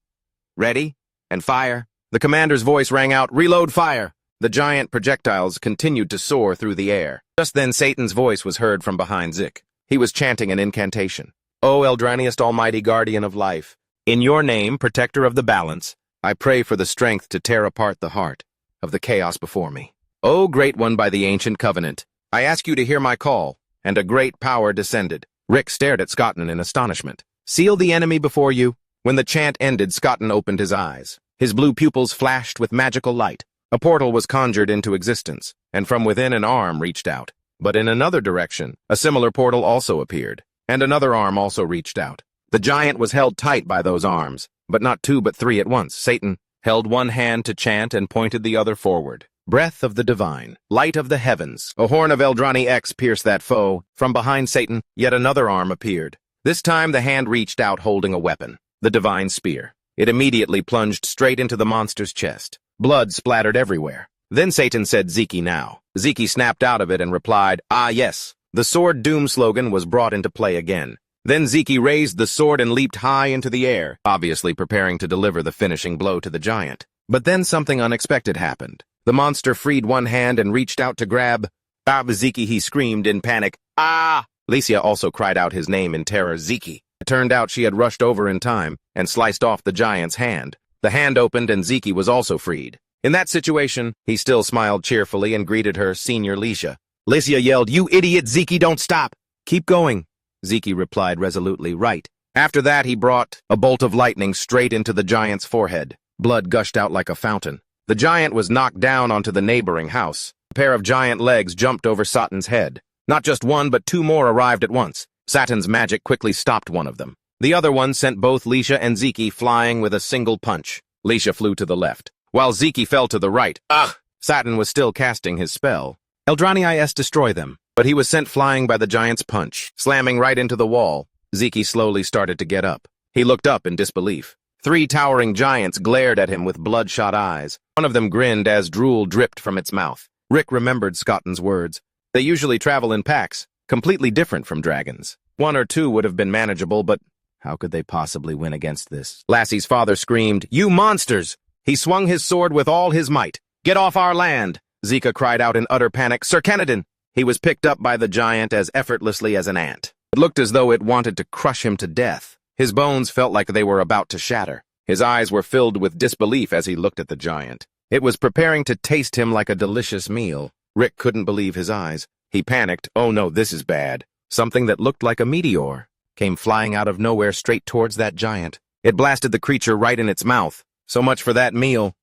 Ready? And fire. The commander's voice rang out, reload fire! The giant projectiles continued to soar through the air. Just then Satan's voice was heard from behind Zyke. He was chanting an incantation. O Eldraniest Almighty Guardian of Life, in your name, Protector of the Balance, I pray for the strength to tear apart the heart of the chaos before me. "O great one by the ancient covenant, I ask you to hear my call," and a great power descended. Rick stared at Scotton in astonishment. "Seal the enemy before you." When the chant ended, Scotton opened his eyes. His blue pupils flashed with magical light. A portal was conjured into existence, and from within an arm reached out. But in another direction, a similar portal also appeared, and another arm also reached out. The giant was held tight by those arms, but not two but three at once. Satan held one hand to chant and pointed the other forward. Breath of the divine, light of the heavens. A horn of Eldrani X pierced that foe. From behind Satan, yet another arm appeared. This time the hand reached out holding a weapon, the divine spear. It immediately plunged straight into the monster's chest. Blood splattered everywhere. Then Satan said, "Ziki now." Ziki snapped out of it and replied, "Ah, yes." The Sword Doom slogan was brought into play again. Then Ziki raised the sword and leaped high into the air, obviously preparing to deliver the finishing blow to the giant. But then something unexpected happened. The monster freed one hand and reached out to grab Ziki. He screamed in panic, "Ah!" Licia also cried out his name in terror, "Ziki." It turned out she had rushed over in time and sliced off the giant's hand. The hand opened and Ziki was also freed. In that situation, he still smiled cheerfully and greeted her, "Senior Licia." Licia yelled, "You idiot, Ziki, don't stop! Keep going." Ziki replied resolutely, "Right." After that, he brought a bolt of lightning straight into the giant's forehead. Blood gushed out like a fountain. The giant was knocked down onto the neighboring house. A pair of giant legs jumped over Satan's head. Not just one, but two more arrived at once. Satan's magic quickly stopped one of them. The other one sent both Licia and Ziki flying with a single punch. Licia flew to the left, while Ziki fell to the right. Ugh! Satan was still casting his spell. Eldrani Is destroy them, but he was sent flying by the giant's punch, slamming right into the wall. Ziki slowly started to get up. He looked up in disbelief. Three towering giants glared at him with bloodshot eyes. One of them grinned as drool dripped from its mouth. Rick remembered Scotton's words. They usually travel in packs, completely different from dragons. One or two would have been manageable, but how could they possibly win against this? Lassie's father screamed, "You monsters!" He swung his sword with all his might. "Get off our land!" Zika cried out in utter panic, "Sir Kenadon!" He was picked up by the giant as effortlessly as an ant. It looked as though it wanted to crush him to death. His bones felt like they were about to shatter. His eyes were filled with disbelief as he looked at the giant. It was preparing to taste him like a delicious meal. Rick couldn't believe his eyes. He panicked. "Oh no, this is bad." Something that looked like a meteor came flying out of nowhere straight towards that giant. It blasted the creature right in its mouth. So much for that meal.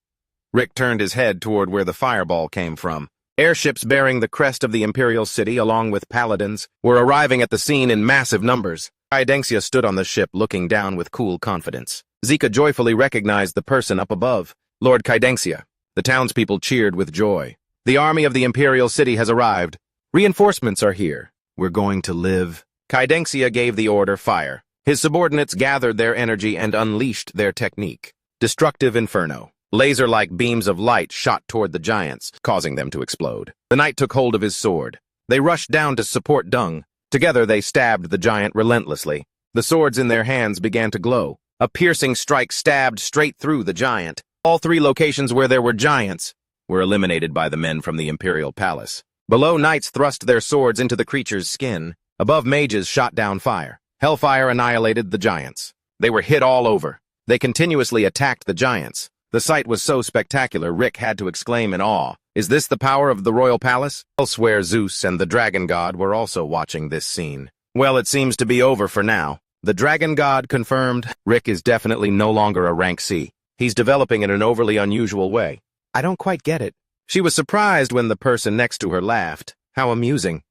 Rick turned his head toward where the fireball came from. Airships bearing the crest of the Imperial City, along with paladins, were arriving at the scene in massive numbers. Cadencia stood on the ship, looking down with cool confidence. Zika joyfully recognized the person up above, Lord Cadencia. The townspeople cheered with joy. "The army of the Imperial City has arrived. Reinforcements are here. We're going to live." Cadencia gave the order, "Fire." His subordinates gathered their energy and unleashed their technique. Destructive Inferno. Laser-like beams of light shot toward the giants, causing them to explode. The knight took hold of his sword. They rushed down to support Dung. Together they stabbed the giant relentlessly. The swords in their hands began to glow. A piercing strike stabbed straight through the giant. All three locations where there were giants were eliminated by the men from the Imperial Palace. Below, knights thrust their swords into the creature's skin. Above, mages shot down fire. Hellfire annihilated the giants. They were hit all over. They continuously attacked the giants. The sight was so spectacular, Rick had to exclaim in awe, "Is this the power of the royal palace?" Elsewhere, Zeus and the dragon god were also watching this scene. "Well, it seems to be over for now." The dragon god confirmed, "Rick is definitely no longer a rank C. He's developing in an overly unusual way. I don't quite get it." She was surprised when the person next to her laughed. How amusing.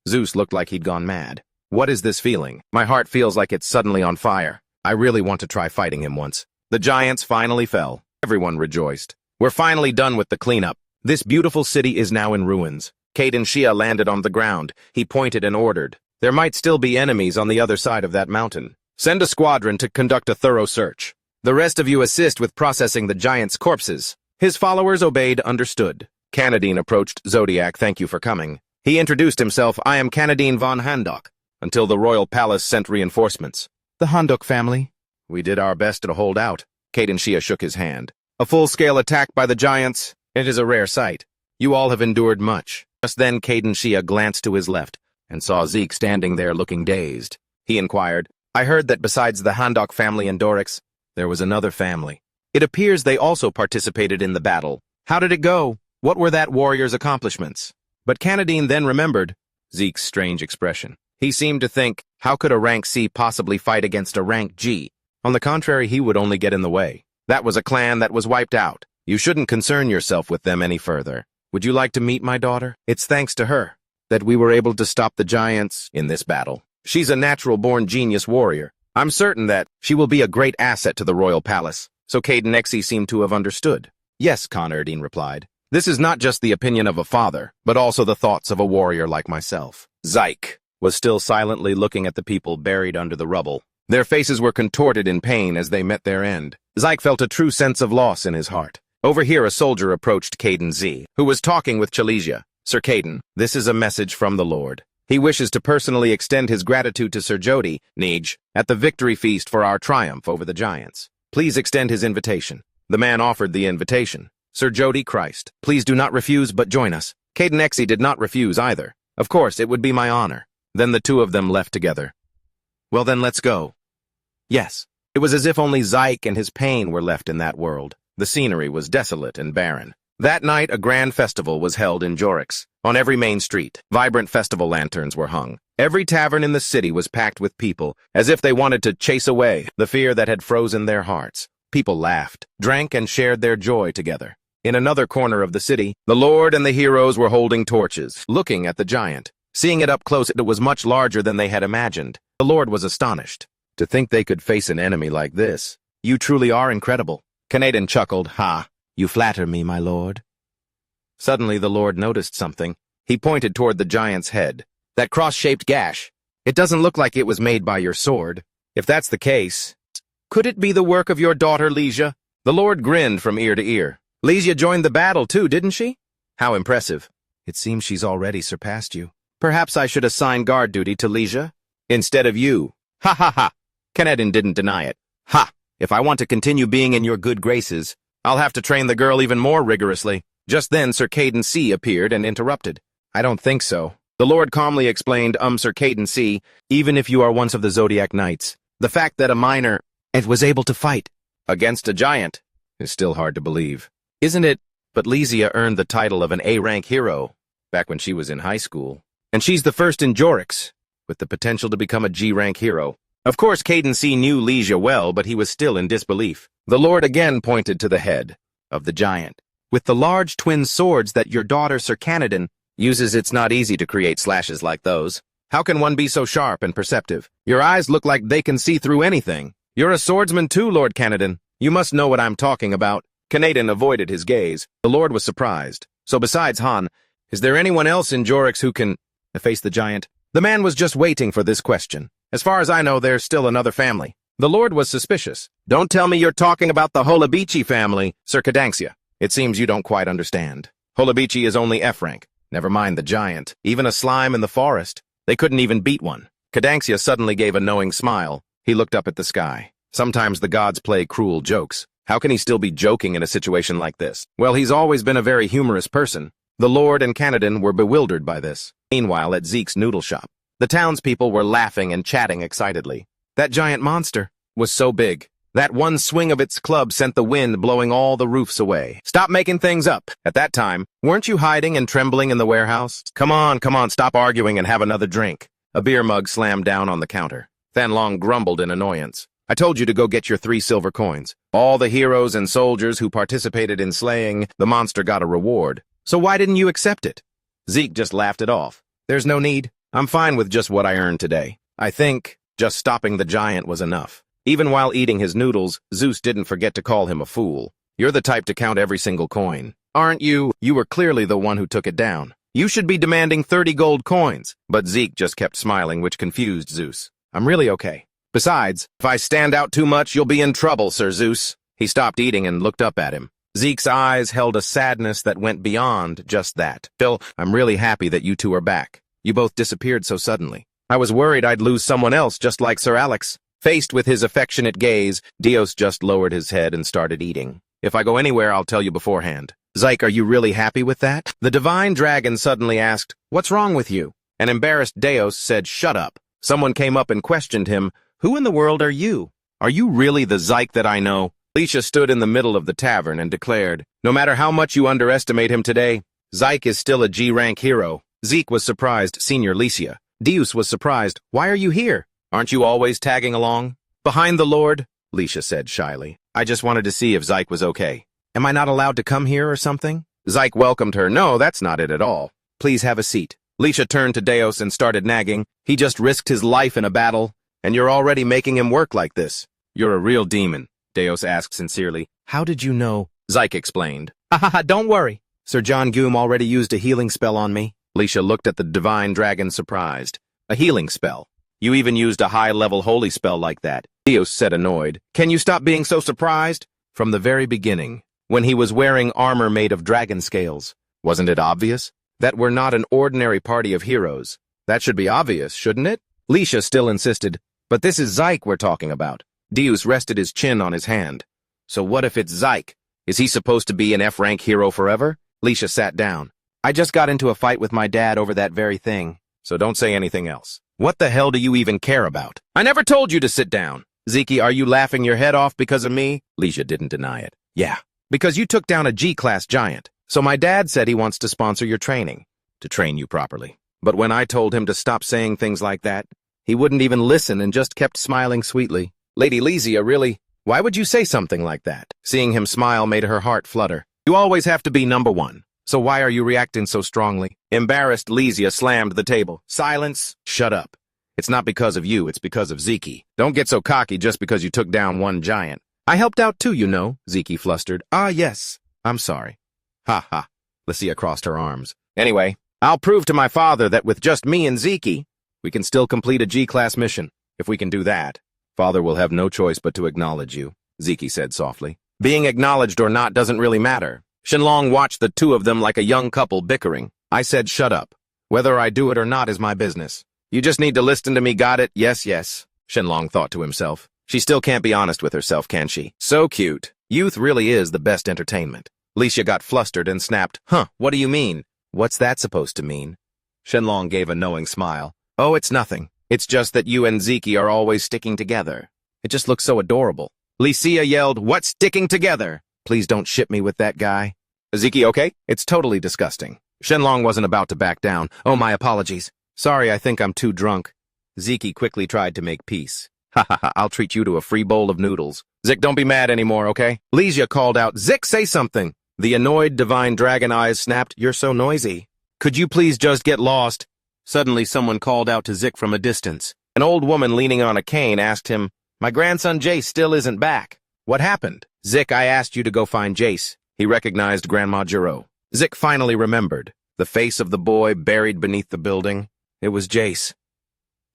Zeus looked like he'd gone mad. "What is this feeling? My heart feels like it's suddenly on fire. I really want to try fighting him once." The giants finally fell. Everyone rejoiced. "We're finally done with the cleanup. This beautiful city is now in ruins." Caden Shia landed on the ground. He pointed and ordered, "There might still be enemies on the other side of that mountain. Send a squadron to conduct a thorough search. The rest of you assist with processing the giants' corpses." His followers obeyed, understood. Canadine approached Zodiac. "Thank you for coming." He introduced himself. "I am Canadine von Handok," until the royal palace sent reinforcements. "The Handok family?" "We did our best to hold out." Caden Shia shook his hand. "A full-scale attack by the giants? It is a rare sight. You all have endured much." Just then Caden Shia glanced to his left and saw Zeke standing there looking dazed. He inquired, "I heard that besides the Handok family and Dorix, there was another family. It appears they also participated in the battle. How did it go?" What were that warrior's accomplishments? But Canadine then remembered Zeke's strange expression. He seemed to think, how could a rank C possibly fight against a rank G? On the contrary, he would only get in the way. That was a clan that was wiped out. You shouldn't concern yourself with them any further. Would you like to meet my daughter? It's thanks to her that we were able to stop the giants in this battle. She's a natural-born genius warrior. I'm certain that she will be a great asset to the royal palace. So Caden Exie seemed to have understood. Yes, Conradine replied. This is not just the opinion of a father, but also the thoughts of a warrior like myself. Zyke was still silently looking at the people buried under the rubble. Their faces were contorted in pain as they met their end. Zyke felt a true sense of loss in his heart. Over here, a soldier approached Caden Z, who was talking with Chalesia. Sir Caden, this is a message from the Lord. He wishes to personally extend his gratitude to Sir Jody, Neej, at the victory feast for our triumph over the giants. Please extend his invitation. The man offered the invitation. Sir Jody Christ, please do not refuse but join us. Caden Exie did not refuse either. Of course, it would be my honor. Then the two of them left together. Well then, let's go. Yes, it was as if only Zyke and his pain were left in that world. The scenery was desolate and barren. That night, a grand festival was held in Jorix. On every main street, vibrant festival lanterns were hung. Every tavern in the city was packed with people, as if they wanted to chase away the fear that had frozen their hearts. People laughed, drank, and shared their joy together. In another corner of the city, the Lord and the heroes were holding torches, looking at the giant. Seeing it up close, it was much larger than they had imagined. The Lord was astonished. To think they could face an enemy like this. You truly are incredible. Canadian chuckled. Ha, you flatter me, my lord. Suddenly the Lord noticed something. He pointed toward the giant's head. That cross-shaped gash. It doesn't look like it was made by your sword. If that's the case, could it be the work of your daughter, Lesia? The Lord grinned from ear to ear. Lesia joined the battle too, didn't she? How impressive. It seems she's already surpassed you. Perhaps I should assign guard duty to Lesia instead of you. Ha ha ha. Canadian didn't deny it. Ha! If I want to continue being in your good graces, I'll have to train the girl even more rigorously. Just then, Sir Caden C appeared and interrupted. I don't think so. The Lord calmly explained, Sir Caden C, even if you are once of the Zodiac Knights, the fact that a minor was able to fight against a giant is still hard to believe. Isn't it? But Lesia earned the title of an A-rank hero back when she was in high school. And she's the first in Jorix, with the potential to become a G-rank hero. Of course, Caden C knew Lesia well, but he was still in disbelief. The Lord again pointed to the head of the giant. With the large twin swords that your daughter Sir Canadine uses, it's not easy to create slashes like those. How can one be so sharp and perceptive? Your eyes look like they can see through anything. You're a swordsman too, Lord Canadine. You must know what I'm talking about. Canadine avoided his gaze. The Lord was surprised. So besides Han, is there anyone else in Jorix who can face the giant? The man was just waiting for this question. As far as I know, there's still another family. The Lord was suspicious. Don't tell me you're talking about the Holabichi family, Sir Cadanxia. It seems you don't quite understand. Holabichi is only F-rank. Never mind the giant. Even a slime in the forest. They couldn't even beat one. Cadanxia suddenly gave a knowing smile. He looked up at the sky. Sometimes the gods play cruel jokes. How can he still be joking in a situation like this? Well, he's always been a very humorous person. The Lord and Canadine were bewildered by this. Meanwhile, at Zeke's noodle shop, the townspeople were laughing and chatting excitedly. That giant monster was so big. That one swing of its club sent the wind blowing all the roofs away. Stop making things up. At that time, weren't you hiding and trembling in the warehouse? Come on, stop arguing and have another drink. A beer mug slammed down on the counter. Thanlong grumbled in annoyance. I told you to go get your 3 silver coins. All the heroes and soldiers who participated in slaying the monster got a reward. So why didn't you accept it? Zeke just laughed it off. There's no need. I'm fine with just what I earned today. I think just stopping the giant was enough. Even while eating his noodles, Zeus didn't forget to call him a fool. You're the type to count every single coin. Aren't you? You were clearly the one who took it down. You should be demanding 30 gold coins. But Zeke just kept smiling, which confused Zeus. I'm really okay. Besides, if I stand out too much, you'll be in trouble, Sir Zeus. He stopped eating and looked up at him. Zeke's eyes held a sadness that went beyond just that. Phil, I'm really happy that you two are back. You both disappeared so suddenly. I was worried I'd lose someone else just like Sir Alex. Faced with his affectionate gaze, Dios just lowered his head and started eating. If I go anywhere, I'll tell you beforehand. Zyke, are you really happy with that? The divine dragon suddenly asked, What's wrong with you? An embarrassed Deos said, Shut up. Someone came up and questioned him, Who in the world are you? Are you really the Zyke that I know? Leisha stood in the middle of the tavern and declared, "No matter how much you underestimate him today, Zyke is still a G-rank hero." Zeke was surprised, Senior Licia. Deus was surprised. "Why are you here? Aren't you always tagging along?" "Behind the Lord," Licia said shyly. "I just wanted to see if Zyke was okay." "Am I not allowed to come here or something?" Zyke welcomed her. "No, that's not it at all. Please have a seat." Licia turned to Deus and started nagging. "He just risked his life in a battle, and you're already making him work like this." "You're a real demon," Deus asked sincerely. "How did you know?" Zyke explained. "Ha, don't worry. Sir John Goom already used a healing spell on me." Licia looked at the divine dragon surprised. "A healing spell? You even used a high-level holy spell like that," Deus said annoyed. "Can you stop being so surprised?" "From the very beginning, when he was wearing armor made of dragon scales. Wasn't it obvious? That we're not an ordinary party of heroes. That should be obvious, shouldn't it?" Licia still insisted. "But this is Zyke we're talking about." Deus rested his chin on his hand. "So what if it's Zyke? Is he supposed to be an F-rank hero forever?" Licia sat down. "I just got into a fight with my dad over that very thing, so don't say anything else. What the hell do you even care about? I never told you to sit down." "Zeke, are you laughing your head off because of me?" Licia didn't deny it. "Yeah, because you took down a G-class giant. So my dad said he wants to sponsor your training, to train you properly. But when I told him to stop saying things like that, he wouldn't even listen and just kept smiling sweetly." "Lady Licia, really? Why would you say something like that?" Seeing him smile made her heart flutter. "You always have to be number one. So why are you reacting so strongly?" Embarrassed, Licia slammed the table. "Silence. Shut up. It's not because of you, it's because of Zeke. Don't get so cocky just because you took down one giant." "I helped out too, you know," Zeke flustered. "Ah, yes. I'm sorry." "Ha ha." Licia crossed her arms. "Anyway, I'll prove to my father that with just me and Zeke, we can still complete a G-class mission. If we can do that, Father will have no choice but to acknowledge you," Zeke said softly. "Being acknowledged or not doesn't really matter." Shenlong watched the two of them like a young couple bickering. "I said shut up. Whether I do it or not is my business. You just need to listen to me, got it? Yes, yes," Shenlong thought to himself. She still can't be honest with herself, can she? So cute. Youth really is the best entertainment. Licia got flustered and snapped. "Huh, what do you mean?" "What's that supposed to mean?" Shenlong gave a knowing smile. "Oh, it's nothing. It's just that you and Zeke are always sticking together. It just looks so adorable." Licia yelled, "What's sticking together? Please don't ship me with that guy." "Zeke, okay? It's totally disgusting." Shenlong wasn't about to back down. "Oh, my apologies. Sorry, I think I'm too drunk." Zeke quickly tried to make peace. "Ha ha ha, I'll treat you to a free bowl of noodles." "Zik, don't be mad anymore, okay?" Licia called out, "Zik, say something." The annoyed divine dragon eyes snapped, "You're so noisy. Could you please just get lost?" Suddenly someone called out to Zik from a distance. An old woman leaning on a cane asked him, "My grandson Jace still isn't back. What happened?" "Zik, I asked you to go find Jace." He recognized Grandma Jiro. Zik finally remembered. The face of the boy buried beneath the building. It was Jace.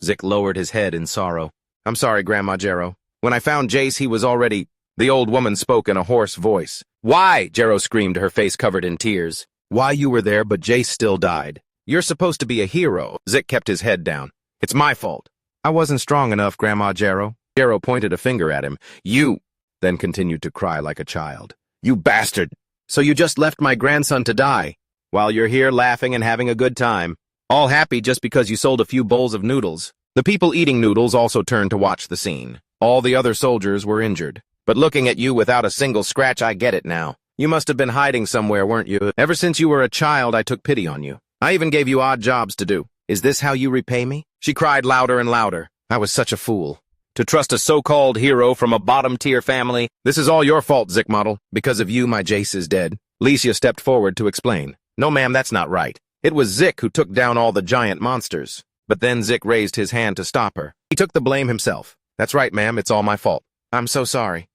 Zik lowered his head in sorrow. "I'm sorry, Grandma Jiro. When I found Jace, he was already—" The old woman spoke in a hoarse voice. "Why?" Jiro screamed, her face covered in tears. "Why you were there, but Jace still died. You're supposed to be a hero." Zik kept his head down. "It's my fault. I wasn't strong enough, Grandma Jiro." Jiro pointed a finger at him. "You," then continued to cry like a child. "You bastard! So you just left my grandson to die, while you're here laughing and having a good time, all happy just because you sold a few bowls of noodles." The people eating noodles also turned to watch the scene. All the other soldiers were injured. "But looking at you without a single scratch, I get it now. You must have been hiding somewhere, weren't you? Ever since you were a child, I took pity on you. I even gave you odd jobs to do. Is this how you repay me?" She cried louder and louder. "I was such a fool. To trust a so-called hero from a bottom-tier family. This is all your fault, Zik Model. Because of you, my Jace is dead." Licia stepped forward to explain. "No, ma'am, that's not right. It was Zik who took down all the giant monsters." But then Zik raised his hand to stop her. He took the blame himself. "That's right, ma'am, it's all my fault. I'm so sorry."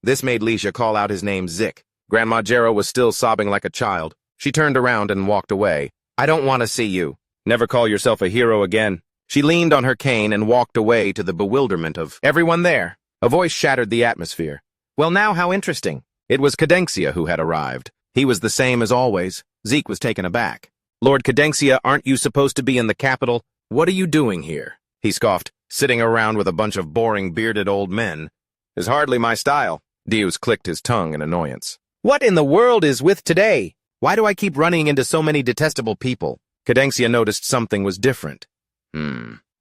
This made Licia call out his name, Zik. Grandma Jero was still sobbing like a child. She turned around and walked away. "I don't want to see you. Never call yourself a hero again." She leaned on her cane and walked away to the bewilderment of everyone there. A voice shattered the atmosphere. "Well, now how interesting." It was Cadencia who had arrived. He was the same as always. Zeke was taken aback. "Lord Cadencia, aren't you supposed to be in the capital? What are you doing here?" He scoffed. "Sitting around with a bunch of boring, bearded old men is hardly my style." Deus clicked his tongue in annoyance. "What in the world is with today? Why do I keep running into so many detestable people?" Cadencia noticed something was different.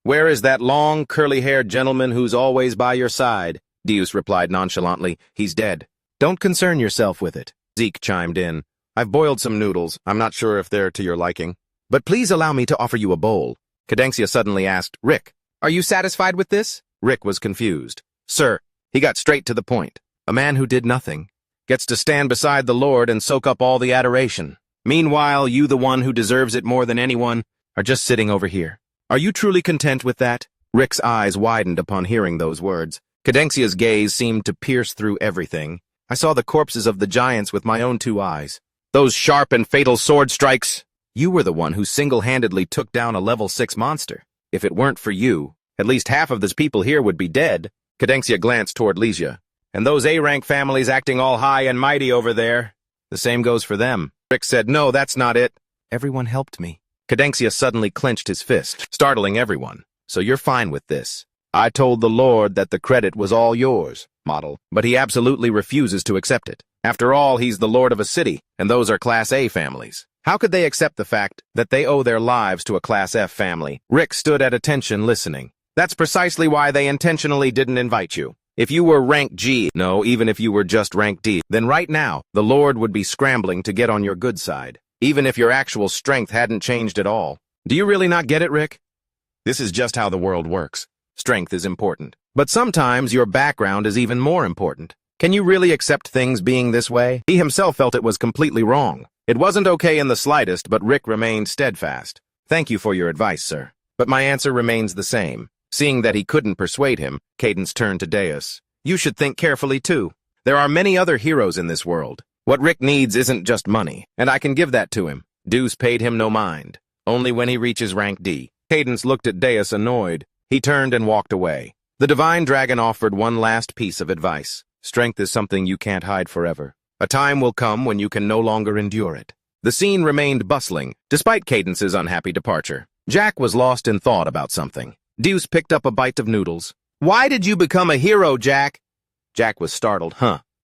Where is that long, curly-haired gentleman who's always by your side?" Deus replied nonchalantly. He's dead. Don't concern yourself with it. Zeke chimed in. I've boiled some noodles. I'm not sure if they're to your liking. But please allow me to offer you a bowl. Cadencia suddenly asked, Rick, are you satisfied with this? Rick was confused. Sir, he got straight to the point. A man who did nothing gets to stand beside the Lord and soak up all the adoration. Meanwhile, you, the one who deserves it more than anyone, are just sitting over here. Are you truly content with that? Rick's eyes widened upon hearing those words. Cadencia's gaze seemed to pierce through everything. I saw the corpses of the giants with my own 2 eyes. Those sharp and fatal sword strikes. You were the one who single-handedly took down a level 6 monster. If it weren't for you, at least half of these people here would be dead. Cadencia glanced toward Lysia. And those A-rank families acting all high and mighty over there. The same goes for them. Rick said, no, that's not it. Everyone helped me. Cadencia suddenly clenched his fist, startling everyone. So you're fine with this. I told the Lord that the credit was all yours, model, but he absolutely refuses to accept it. After all, he's the Lord of a city, and those are Class A families. How could they accept the fact that they owe their lives to a Class F family? Rick stood at attention listening. That's precisely why they intentionally didn't invite you. If you were rank G, no, even if you were just rank D, then right now, the Lord would be scrambling to get on your good side, even if your actual strength hadn't changed at all. Do you really not get it, Rick? This is just how the world works. Strength is important. But sometimes your background is even more important. Can you really accept things being this way? He himself felt it was completely wrong. It wasn't okay in the slightest, but Rick remained steadfast. Thank you for your advice, sir. But my answer remains the same. Seeing that he couldn't persuade him, Cadence turned to Deus. You should think carefully, too. There are many other heroes in this world. What Rick needs isn't just money, and I can give that to him. Deus paid him no mind. Only when he reaches rank D. Cadence looked at Deus annoyed. He turned and walked away. The Divine Dragon offered one last piece of advice. Strength is something you can't hide forever. A time will come when you can no longer endure it. The scene remained bustling, despite Cadence's unhappy departure. Jack was lost in thought about something. Deus picked up a bite of noodles. Why did you become a hero, Jack? Jack was startled.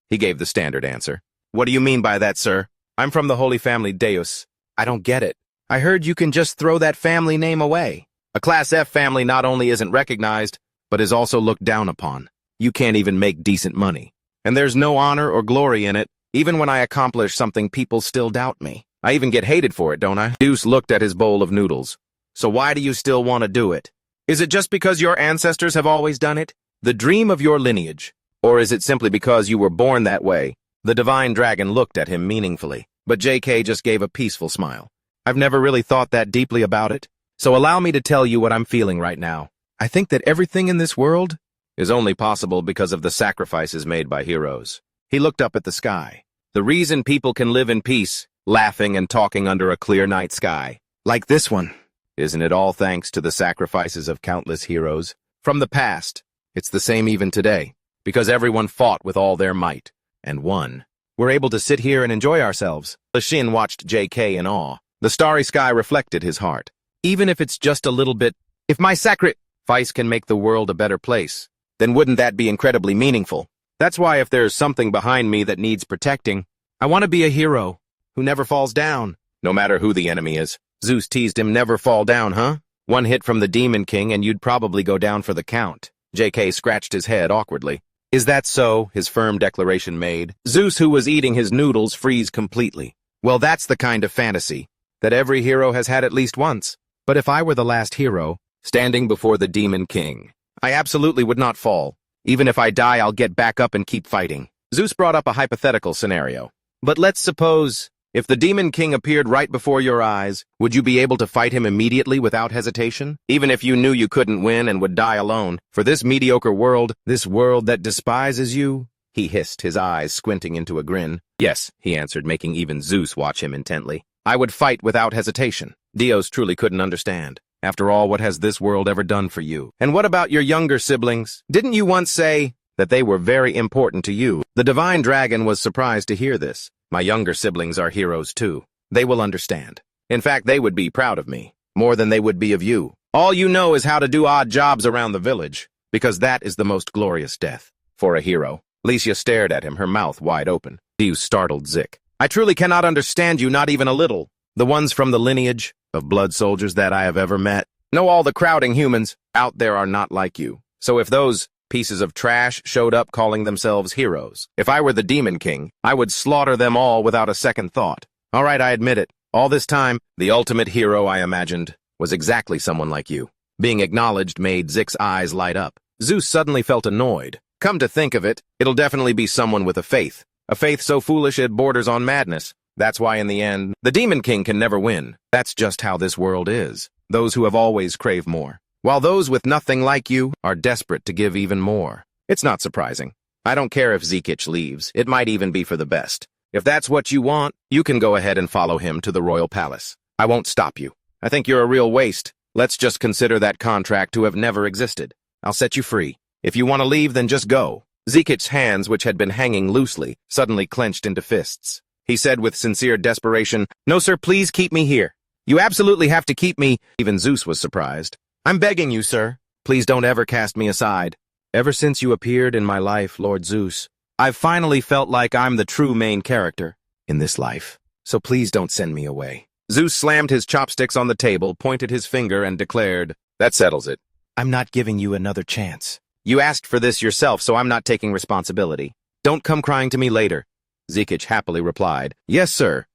He gave the standard answer. What do you mean by that, sir? I'm from the Holy Family Deus. I don't get it. I heard you can just throw that family name away. A Class F family not only isn't recognized, but is also looked down upon. You can't even make decent money. And there's no honor or glory in it. Even when I accomplish something, people still doubt me. I even get hated for it, don't I? Deus looked at his bowl of noodles. So why do you still want to do it? Is it just because your ancestors have always done it? The dream of your lineage? Or is it simply because you were born that way? The Divine Dragon looked at him meaningfully, but JK just gave a peaceful smile. I've never really thought that deeply about it, so allow me to tell you what I'm feeling right now. I think that everything in this world is only possible because of the sacrifices made by heroes. He looked up at the sky. The reason people can live in peace, laughing and talking under a clear night sky, like this one, isn't it all thanks to the sacrifices of countless heroes? From the past, it's the same even today, because everyone fought with all their might, and won. We're able to sit here and enjoy ourselves. Lashin watched JK in awe. The starry sky reflected his heart. Even if it's just a little bit, if my sacrifice can make the world a better place, then wouldn't that be incredibly meaningful? That's why if there's something behind me that needs protecting, I want to be a hero who never falls down, no matter who the enemy is. Zeus teased him, never fall down, huh? One hit from the Demon King and you'd probably go down for the count. JK scratched his head awkwardly. Is that so? His firm declaration made. Zeus, who was eating his noodles, froze completely. Well, that's the kind of fantasy that every hero has had at least once. But if I were the last hero, standing before the Demon King, I absolutely would not fall. Even if I die, I'll get back up and keep fighting. Zeus brought up a hypothetical scenario. But let's suppose, if the Demon King appeared right before your eyes, would you be able to fight him immediately without hesitation? Even if you knew you couldn't win and would die alone? For this mediocre world, this world that despises you? He hissed, his eyes squinting into a grin. Yes, he answered, making even Zeus watch him intently. I would fight without hesitation. Dios truly couldn't understand. After all, what has this world ever done for you? And what about your younger siblings? Didn't you once say that they were very important to you? The Divine Dragon was surprised to hear this. My younger siblings are heroes too. They will understand. In fact, they would be proud of me, more than they would be of you. All you know is how to do odd jobs around the village, because that is the most glorious death for a hero. Licia stared at him, her mouth wide open. Deus startled Zik. I truly cannot understand you, not even a little. The ones from the lineage of blood soldiers that I have ever met. No, all the crowding humans out there are not like you. So if those Pieces of trash showed up calling themselves heroes. If I were the Demon King, I would slaughter them all without a second thought. All right, I admit it. All this time, the ultimate hero I imagined was exactly someone like you. Being acknowledged made Zik's eyes light up. Zeus suddenly felt annoyed. Come to think of it, it'll definitely be someone with a faith. A faith so foolish it borders on madness. That's why in the end, the Demon King can never win. That's just how this world is. Those who have always crave more, while those with nothing like you are desperate to give even more. It's not surprising. I don't care if Zikich leaves. It might even be for the best. If that's what you want, you can go ahead and follow him to the royal palace. I won't stop you. I think you're a real waste. Let's just consider that contract to have never existed. I'll set you free. If you want to leave, then just go. Zikich's hands, which had been hanging loosely, suddenly clenched into fists. He said with sincere desperation, "No, sir, please keep me here. You absolutely have to keep me." Even Zeus was surprised. "I'm begging you, sir. Please don't ever cast me aside. Ever since you appeared in my life, Lord Zeus, I've finally felt like I'm the true main character in this life. So please don't send me away." Zeus slammed his chopsticks on the table, pointed his finger, and declared, "That settles it. I'm not giving you another chance. You asked for this yourself, so I'm not taking responsibility. Don't come crying to me later." Zikich happily replied, "Yes, sir."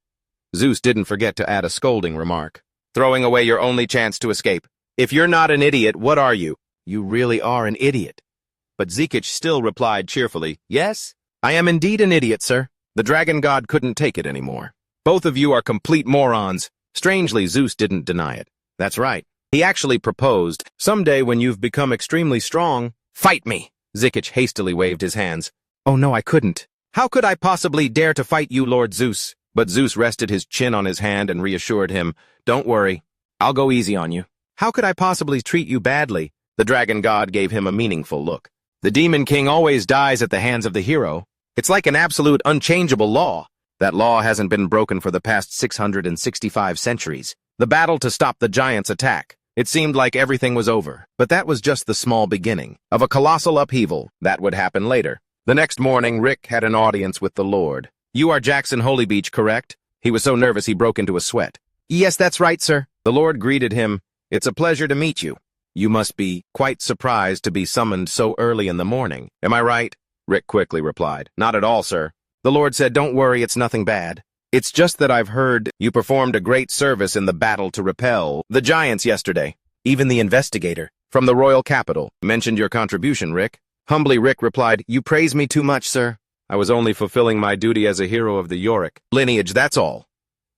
Zeus didn't forget to add a scolding remark. "Throwing away your only chance to escape. If you're not an idiot, what are you?" "You really are an idiot." But Zikich still replied cheerfully, "Yes, I am indeed an idiot, sir." The dragon god couldn't take it anymore. "Both of you are complete morons." Strangely, Zeus didn't deny it. That's right. He actually proposed, "Someday when you've become extremely strong, fight me." Zikich hastily waved his hands. "Oh no, I couldn't. How could I possibly dare to fight you, Lord Zeus?" But Zeus rested his chin on his hand and reassured him, "Don't worry. I'll go easy on you." "How could I possibly treat you badly?" The dragon god gave him a meaningful look. "The Demon King always dies at the hands of the hero. It's like an absolute unchangeable law. That law hasn't been broken for the past 665 centuries. The battle to stop the giants' attack. It seemed like everything was over, but that was just the small beginning of a colossal upheaval that would happen later. The next morning, Rick had an audience with the Lord. "You are Jackson Holybeach, correct?" He was so nervous he broke into a sweat. "Yes, that's right, sir." The Lord greeted him. "It's a pleasure to meet you. You must be quite surprised to be summoned so early in the morning. Am I right?" Rick quickly replied, "Not at all, sir." The Lord said, "Don't worry, it's nothing bad. It's just that I've heard you performed a great service in the battle to repel the giants yesterday. Even the investigator from the royal capital mentioned your contribution, Rick." Humbly, Rick replied, "You praise me too much, sir. I was only fulfilling my duty as a hero of the Yorick lineage, that's all."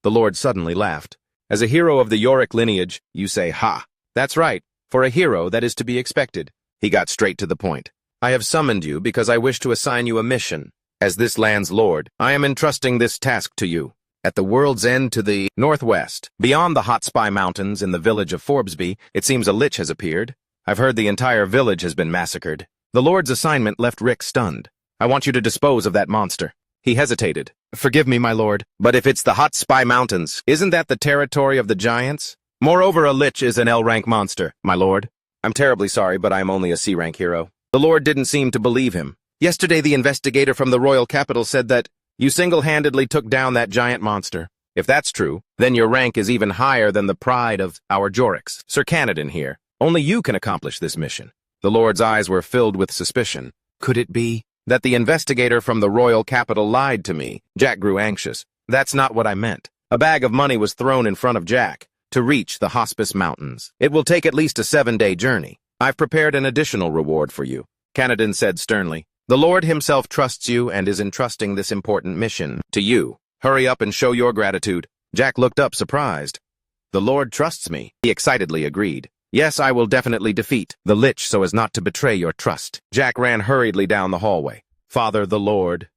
The Lord suddenly laughed. "As a hero of the Yorick lineage, you say, ha. That's right. For a hero, that is to be expected." He got straight to the point. "I have summoned you because I wish to assign you a mission. As this land's lord, I am entrusting this task to you. At the world's end to the northwest, beyond the Hot Spy Mountains in the village of Forbesby, it seems a lich has appeared. I've heard the entire village has been massacred." The Lord's assignment left Rick stunned. "I want you to dispose of that monster." He hesitated. "Forgive me, my lord, but if it's the Hot Spy Mountains, isn't that the territory of the giants? Moreover, a lich is an L-rank monster, my lord. I'm terribly sorry, but I'm only a C-rank hero." The Lord didn't seem to believe him. "Yesterday, the investigator from the royal capital said that you single-handedly took down that giant monster. If that's true, then your rank is even higher than the pride of our Jorix, Sir Canadin here. Only you can accomplish this mission." The Lord's eyes were filled with suspicion. Could it be that the investigator from the royal capital lied to me? Jack grew anxious. "That's not what I meant." A bag of money was thrown in front of Jack. "To reach the Hospice Mountains, it will take at least a 7-day journey. I've prepared an additional reward for you," Canadin said sternly. "The Lord himself trusts you and is entrusting this important mission to you. Hurry up and show your gratitude." Jack looked up surprised. "The Lord trusts me," he excitedly agreed. "Yes, I will definitely defeat the lich so as not to betray your trust." Jack ran hurriedly down the hallway. "Father, the Lord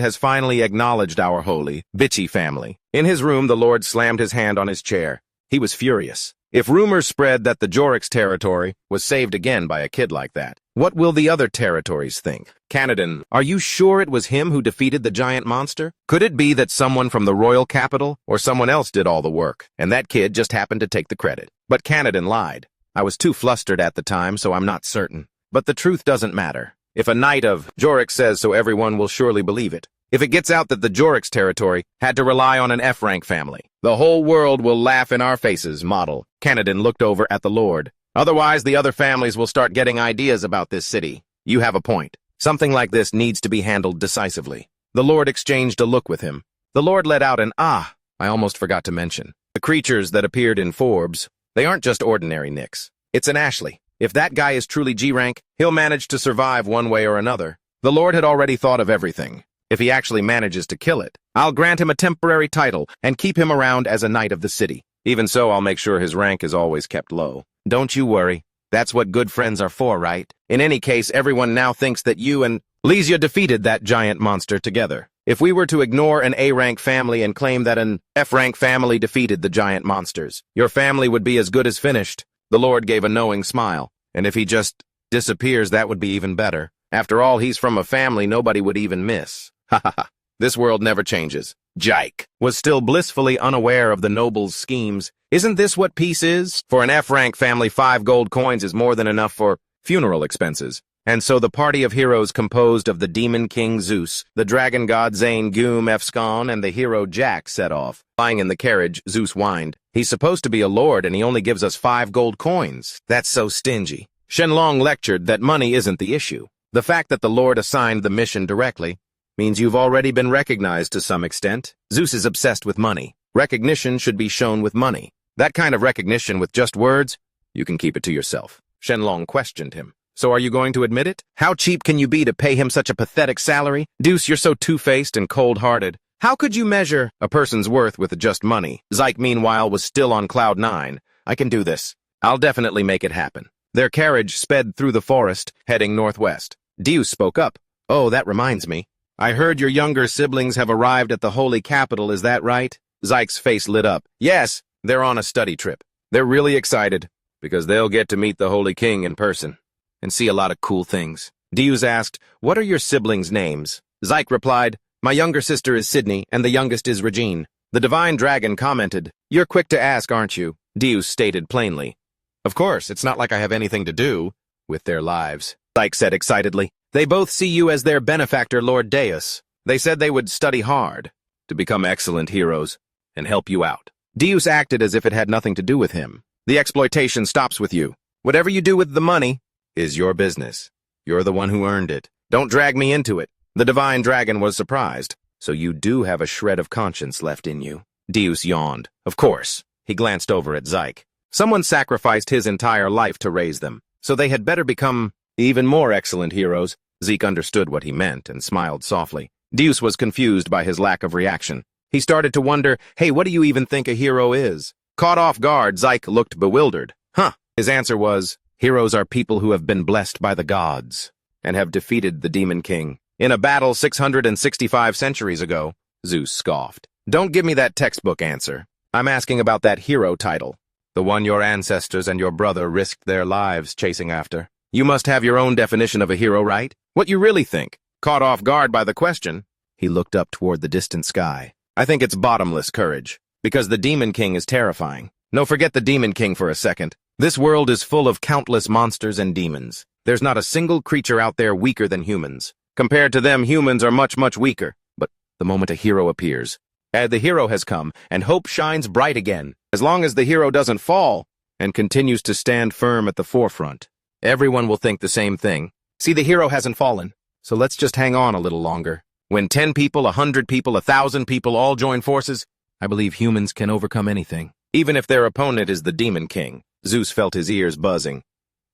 has finally acknowledged our holy, bitchy family." In his room, the Lord slammed his hand on his chair. He was furious. If rumors spread that the Jorix territory was saved again by a kid like that, what will the other territories think? "Canadin, are you sure it was him who defeated the giant monster? Could it be that someone from the royal capital or someone else did all the work, and that kid just happened to take the credit?" But Canadin lied. "I was too flustered at the time, so I'm not certain. But the truth doesn't matter. If a knight of Jorix says so, everyone will surely believe it. If it gets out that the Jorix territory had to rely on an F-rank family, the whole world will laugh in our faces, model." Canadin looked over at the Lord. "Otherwise, the other families will start getting ideas about this city. You have a point. Something like this needs to be handled decisively. The Lord exchanged a look with him. The Lord let out an ah, I almost forgot to mention. The creatures that appeared in Forbes, they aren't just ordinary nicks. It's an Ashley. If that guy is truly G-rank, he'll manage to survive one way or another. The Lord had already thought of everything. If he actually manages to kill it, I'll grant him a temporary title and keep him around as a knight of the city. Even so, I'll make sure his rank is always kept low. Don't you worry. That's what good friends are for, right? In any case, everyone now thinks that you and Lysia defeated that giant monster together. If we were to ignore an A-rank family and claim that an F-rank family defeated the giant monsters, your family would be as good as finished. The Lord gave a knowing smile. And if he just disappears, that would be even better. After all, he's from a family nobody would even miss. Ha ha ha. This world never changes. Jike was still blissfully unaware of the noble's schemes. Isn't this what peace is? For an F-rank family, 5 gold coins is more than enough for funeral expenses. And so the party of heroes composed of the demon king Zeus, the dragon god Zane Goom Efskan, and the hero Jack set off. Lying in the carriage, Zeus whined. He's supposed to be a lord and he only gives us 5 gold coins. That's so stingy. Shenlong lectured that money isn't the issue. The fact that the Lord assigned the mission directly means you've already been recognized to some extent. Zeus is obsessed with money. Recognition should be shown with money. That kind of recognition with just words, you can keep it to yourself. Shenlong questioned him. So are you going to admit it? How cheap can you be to pay him such a pathetic salary? Deuce, you're so two-faced and cold-hearted. How could you measure a person's worth with just money? Zyke, meanwhile, was still on cloud 9. I can do this. I'll definitely make it happen. Their carriage sped through the forest, heading northwest. Deuce spoke up. Oh, that reminds me. I heard your younger siblings have arrived at the holy capital, is that right? Zyke's face lit up. Yes, they're on a study trip. They're really excited, because they'll get to meet the Holy King in person and see a lot of cool things. Deuce asked, what are your siblings' names? Zyke replied, my younger sister is Sydney, and the youngest is Regine. The divine dragon commented, you're quick to ask, aren't you? Deuce stated plainly. Of course, it's not like I have anything to do with their lives. Zyke said excitedly. They both see you as their benefactor, Lord Deus. They said they would study hard to become excellent heroes and help you out. Deuce acted as if it had nothing to do with him. The exploitation stops with you. Whatever you do with the money is your business. You're the one who earned it. Don't drag me into it. The divine dragon was surprised. So you do have a shred of conscience left in you. Deuce yawned. Of course. He glanced over at Zyke. Someone sacrificed his entire life to raise them, so they had better become even more excellent heroes. Zeke understood what he meant and smiled softly. Deuce was confused by his lack of reaction. He started to wonder, hey, what do you even think a hero is? Caught off guard, Zyke looked bewildered. Huh. His answer was, heroes are people who have been blessed by the gods and have defeated the Demon King. In a battle 665 centuries ago, Zeus scoffed. Don't give me that textbook answer. I'm asking about that hero title, the one your ancestors and your brother risked their lives chasing after. You must have your own definition of a hero, right? What you really think? Caught off guard by the question, he looked up toward the distant sky. I think it's bottomless courage, because the Demon King is terrifying. No, forget the Demon King for a second. This world is full of countless monsters and demons. There's not a single creature out there weaker than humans. Compared to them, humans are much, much weaker. But the moment a hero appears, the hero has come, and hope shines bright again. As long as the hero doesn't fall and continues to stand firm at the forefront, everyone will think the same thing. See, the hero hasn't fallen, so let's just hang on a little longer. When 10 people, 100 people, 1,000 people all join forces, I believe humans can overcome anything. Even if their opponent is the Demon King. Zeus felt his ears buzzing.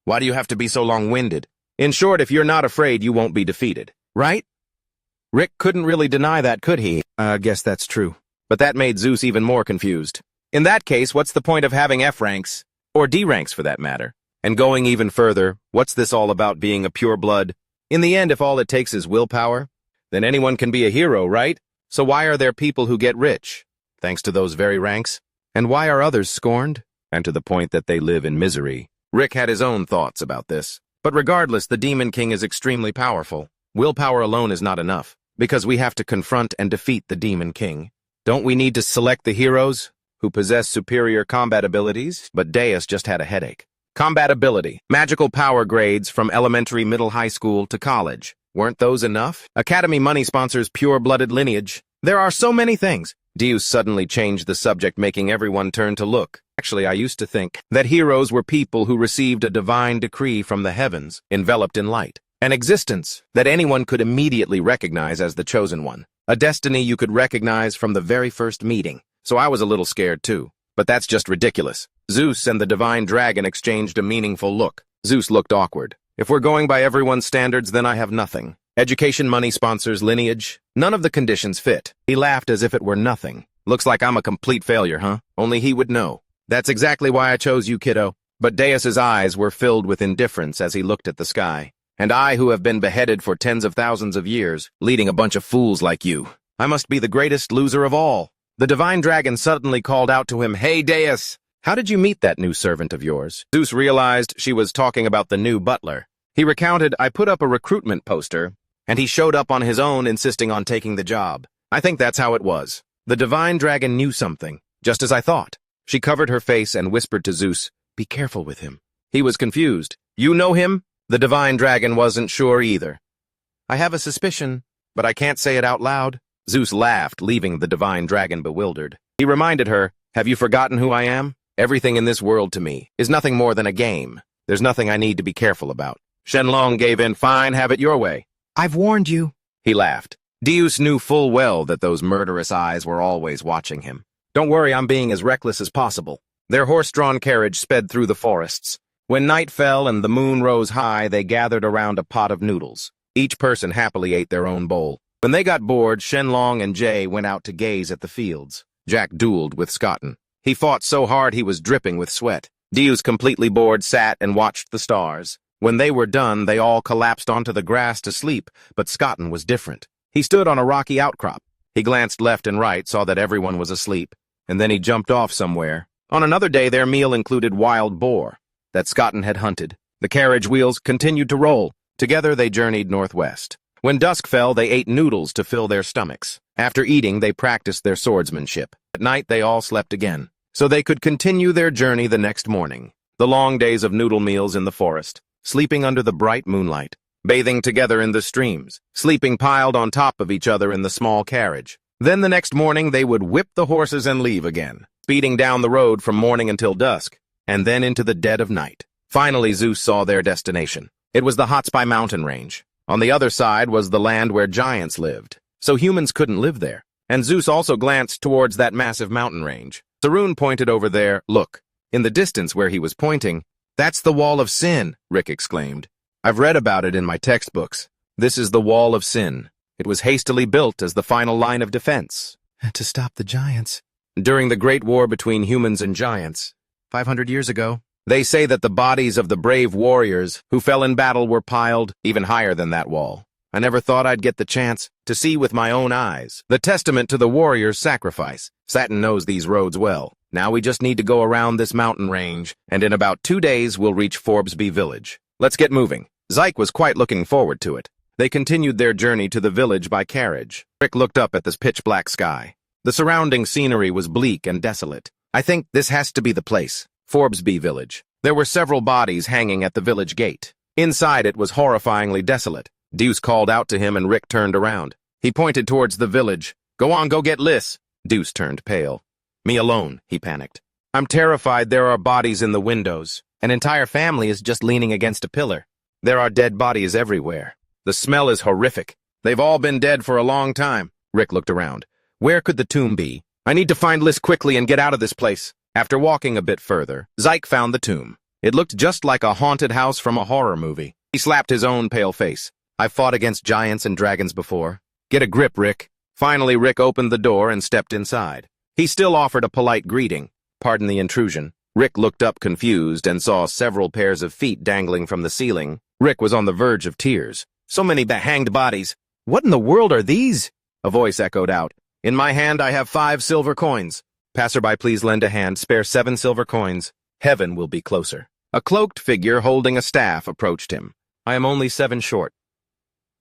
Why do you have to be so long-winded? In short, if you're not afraid, you won't be defeated, right? Rick couldn't really deny that, could he? I guess that's true. But that made Zeus even more confused. In that case, what's the point of having F ranks, or D ranks for that matter? And going even further, what's this all about being a pure blood? In the end, if all it takes is willpower, then anyone can be a hero, right? So why are there people who get rich, thanks to those very ranks? And why are others scorned? And to the point that they live in misery. Rick had his own thoughts about this. But regardless, the Demon King is extremely powerful. Willpower alone is not enough, because we have to confront and defeat the Demon King. Don't we need to select the heroes who possess superior combat abilities? But Deus just had a headache. Combat ability, magical power grades from elementary, middle, high school to college. Weren't those enough? Academy money sponsors pure-blooded lineage. There are so many things. Deus suddenly changed the subject, making everyone turn to look. Actually, I used to think that heroes were people who received a divine decree from the heavens, enveloped in light. An existence that anyone could immediately recognize as the chosen one. A destiny you could recognize from the very first meeting. So I was a little scared too. But that's just ridiculous. Zeus and the divine dragon exchanged a meaningful look. Zeus looked awkward. If we're going by everyone's standards, then I have nothing. Education, money, sponsors, lineage. None of the conditions fit. He laughed as if it were nothing. Looks like I'm a complete failure, huh? Only he would know. That's exactly why I chose you, kiddo. But Deus's eyes were filled with indifference as he looked at the sky. And I, who have been beheaded for tens of thousands of years, leading a bunch of fools like you. I must be the greatest loser of all. The divine dragon suddenly called out to him, "Hey, Deus! How did you meet that new servant of yours?" Zeus realized she was talking about the new butler. He recounted, "I put up a recruitment poster, and he showed up on his own, insisting on taking the job. I think that's how it was. The divine dragon knew something, just as I thought." She covered her face and whispered to Zeus, "Be careful with him." He was confused. "You know him?" The divine dragon wasn't sure either. "I have a suspicion, but I can't say it out loud." Zeus laughed, leaving the divine dragon bewildered. He reminded her, "Have you forgotten who I am? Everything in this world to me is nothing more than a game. There's nothing I need to be careful about." Shenlong gave in. "Fine, have it your way." "I've warned you." He laughed. Deus knew full well that those murderous eyes were always watching him. "Don't worry, I'm being as reckless as possible." Their horse-drawn carriage sped through the forests. When night fell and the moon rose high, they gathered around a pot of noodles. Each person happily ate their own bowl. When they got bored, Shenlong and Jay went out to gaze at the fields. Jack dueled with Scotten. He fought so hard he was dripping with sweat. Deus, completely bored, sat and watched the stars. When they were done, they all collapsed onto the grass to sleep, but Scotten was different. He stood on a rocky outcrop. He glanced left and right, saw that everyone was asleep, and then he jumped off somewhere. On another day, their meal included wild boar that Scotten had hunted. The carriage wheels continued to roll. Together, they journeyed northwest. When dusk fell, they ate noodles to fill their stomachs. After eating, they practiced their swordsmanship. At night, they all slept again, so they could continue their journey the next morning. The long days of noodle meals in the forest, sleeping under the bright moonlight, bathing together in the streams, sleeping piled on top of each other in the small carriage. Then the next morning, they would whip the horses and leave again, speeding down the road from morning until dusk, and then into the dead of night. Finally, Zeus saw their destination. It was the Hotspur mountain range. On the other side was the land where giants lived, so humans couldn't live there. And Zeus also glanced towards that massive mountain range. Sarun pointed over there. "Look." In the distance where he was pointing, "That's the Wall of Sin," Rick exclaimed. "I've read about it in my textbooks. This is the Wall of Sin. It was hastily built as the final line of defense. To stop the giants. During the Great War between humans and giants, 500 years ago. They say that the bodies of the brave warriors who fell in battle were piled even higher than that wall. I never thought I'd get the chance to see with my own eyes the testament to the warriors' sacrifice. Satin knows these roads well. Now we just need to go around this mountain range, and in about 2 days we'll reach Forbesby village. Let's get moving." Zyke was quite looking forward to it. They continued their journey to the village by carriage. Rick looked up at this pitch-black sky. The surrounding scenery was bleak and desolate. "I think this has to be the place." Forbesby village. There were several bodies hanging at the village gate. Inside it was horrifyingly desolate. Deuce called out to him and Rick turned around. He pointed towards the village. "Go on, go get Liz." Deuce turned pale. "Me alone," he panicked. "I'm terrified. There are bodies in the windows. An entire family is just leaning against a pillar. There are dead bodies everywhere. The smell is horrific. They've all been dead for a long time." Rick looked around. "Where could the tomb be? I need to find Liz quickly and get out of this place." After walking a bit further, Zyke found the tomb. It looked just like a haunted house from a horror movie. He slapped his own pale face. "I've fought against giants and dragons before. Get a grip, Rick." Finally, Rick opened the door and stepped inside. He still offered a polite greeting. "Pardon the intrusion." Rick looked up confused and saw several pairs of feet dangling from the ceiling. Rick was on the verge of tears. "So many hanged bodies. What in the world are these?" A voice echoed out. "In my hand I have 5 silver coins. Passerby, please lend a hand. Spare 7 silver coins. Heaven will be closer." A cloaked figure holding a staff approached him. "I am only 7 short.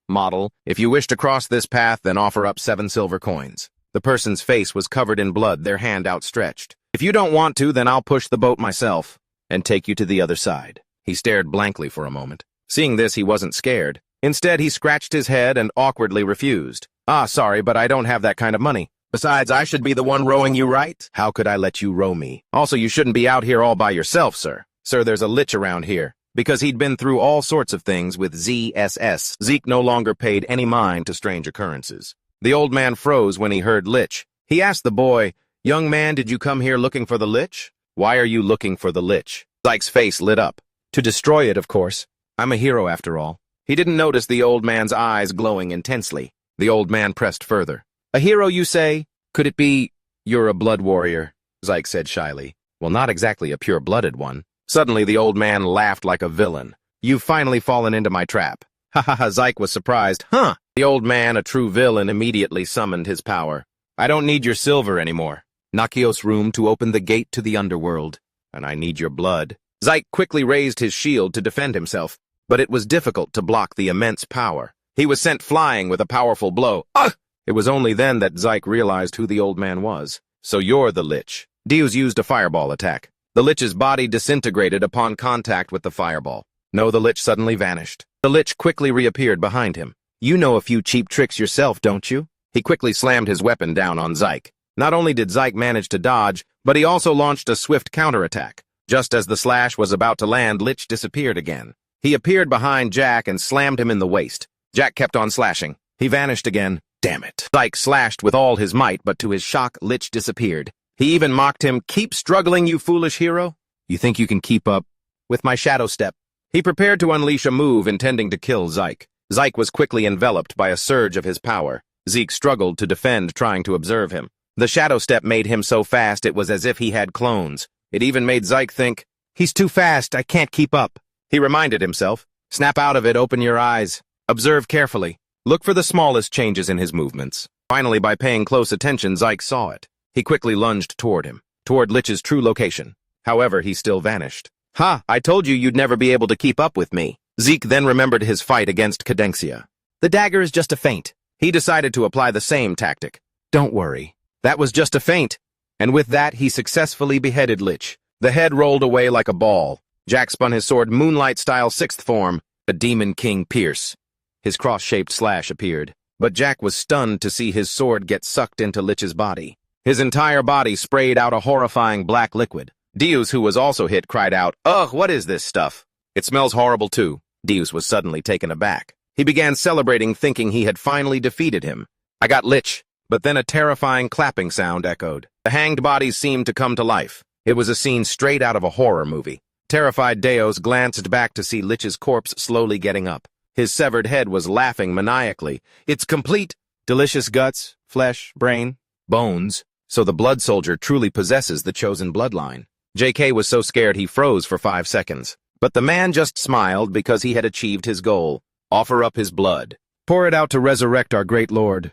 Model, if you wish to cross this path, then offer up 7 silver coins." The person's face was covered in blood, their hand outstretched. "If you don't want to, then I'll push the boat myself and take you to the other side." He stared blankly for a moment. Seeing this, he wasn't scared. Instead, he scratched his head and awkwardly refused. Sorry, but I don't have that kind of money. Besides, I should be the one rowing you, right? How could I let you row me? Also, you shouldn't be out here all by yourself, sir. Sir, there's a lich around here. Because he'd been through all sorts of things with ZSS, Zeke no longer paid any mind to strange occurrences. The old man froze when he heard Lich. He asked the boy, "Young man, did you come here looking for the Lich? Why are you looking for the Lich?" Zike's face lit up. "To destroy it, of course. I'm a hero after all." He didn't notice the old man's eyes glowing intensely. The old man pressed further. "A hero, you say? Could it be you're a blood warrior?" Zike said shyly. "Well, not exactly a pure-blooded one." Suddenly, the old man laughed like a villain. "You've finally fallen into my trap." Ha ha ha, Zike was surprised. "Huh!" The old man, a true villain, immediately summoned his power. "I don't need your silver anymore. Nakios' room to open the gate to the underworld. And I need your blood." Zike quickly raised his shield to defend himself, but it was difficult to block the immense power. He was sent flying with a powerful blow. Ugh! It was only then that Zike realized who the old man was. "So you're the Lich." Deus used a fireball attack. The Lich's body disintegrated upon contact with the fireball. No, the Lich suddenly vanished. The Lich quickly reappeared behind him. "You know a few cheap tricks yourself, don't you?" He quickly slammed his weapon down on Zike. Not only did Zike manage to dodge, but he also launched a swift counterattack. Just as the slash was about to land, Lich disappeared again. He appeared behind Jack and slammed him in the waist. Jack kept on slashing. He vanished again. Damn it. Zike slashed with all his might, but to his shock, Lich disappeared. He even mocked him, "Keep struggling, you foolish hero? You think you can keep up with my shadow step?" He prepared to unleash a move intending to kill Zike. Zike was quickly enveloped by a surge of his power. Zeke struggled to defend, trying to observe him. The shadow step made him so fast it was as if he had clones. It even made Zike think, "He's too fast, I can't keep up." He reminded himself, "Snap out of it, open your eyes. Observe carefully. Look for the smallest changes in his movements." Finally, by paying close attention, Zike saw it. He quickly lunged toward him, toward Lich's true location. However, he still vanished. "Ha! I told you you'd never be able to keep up with me." Zeke then remembered his fight against Cadencia. "The dagger is just a feint." He decided to apply the same tactic. "Don't worry. That was just a feint." And with that, he successfully beheaded Lich. The head rolled away like a ball. Jack spun his sword Moonlight-style sixth form, a Demon King Pierce. His cross-shaped slash appeared, but Jack was stunned to see his sword get sucked into Lich's body. His entire body sprayed out a horrifying black liquid. Deus, who was also hit, cried out, "Ugh, what is this stuff?" "It smells horrible too." Deus was suddenly taken aback. He began celebrating, thinking he had finally defeated him. "I got Lich." But then a terrifying clapping sound echoed. The hanged bodies seemed to come to life. It was a scene straight out of a horror movie. Terrified Deus glanced back to see Lich's corpse slowly getting up. His severed head was laughing maniacally. "It's complete!" Delicious guts, flesh, brain, bones. So the blood soldier truly possesses the chosen bloodline. JK was so scared he froze for 5 seconds. But the man just smiled because he had achieved his goal. Offer up his blood. Pour it out to resurrect our great lord.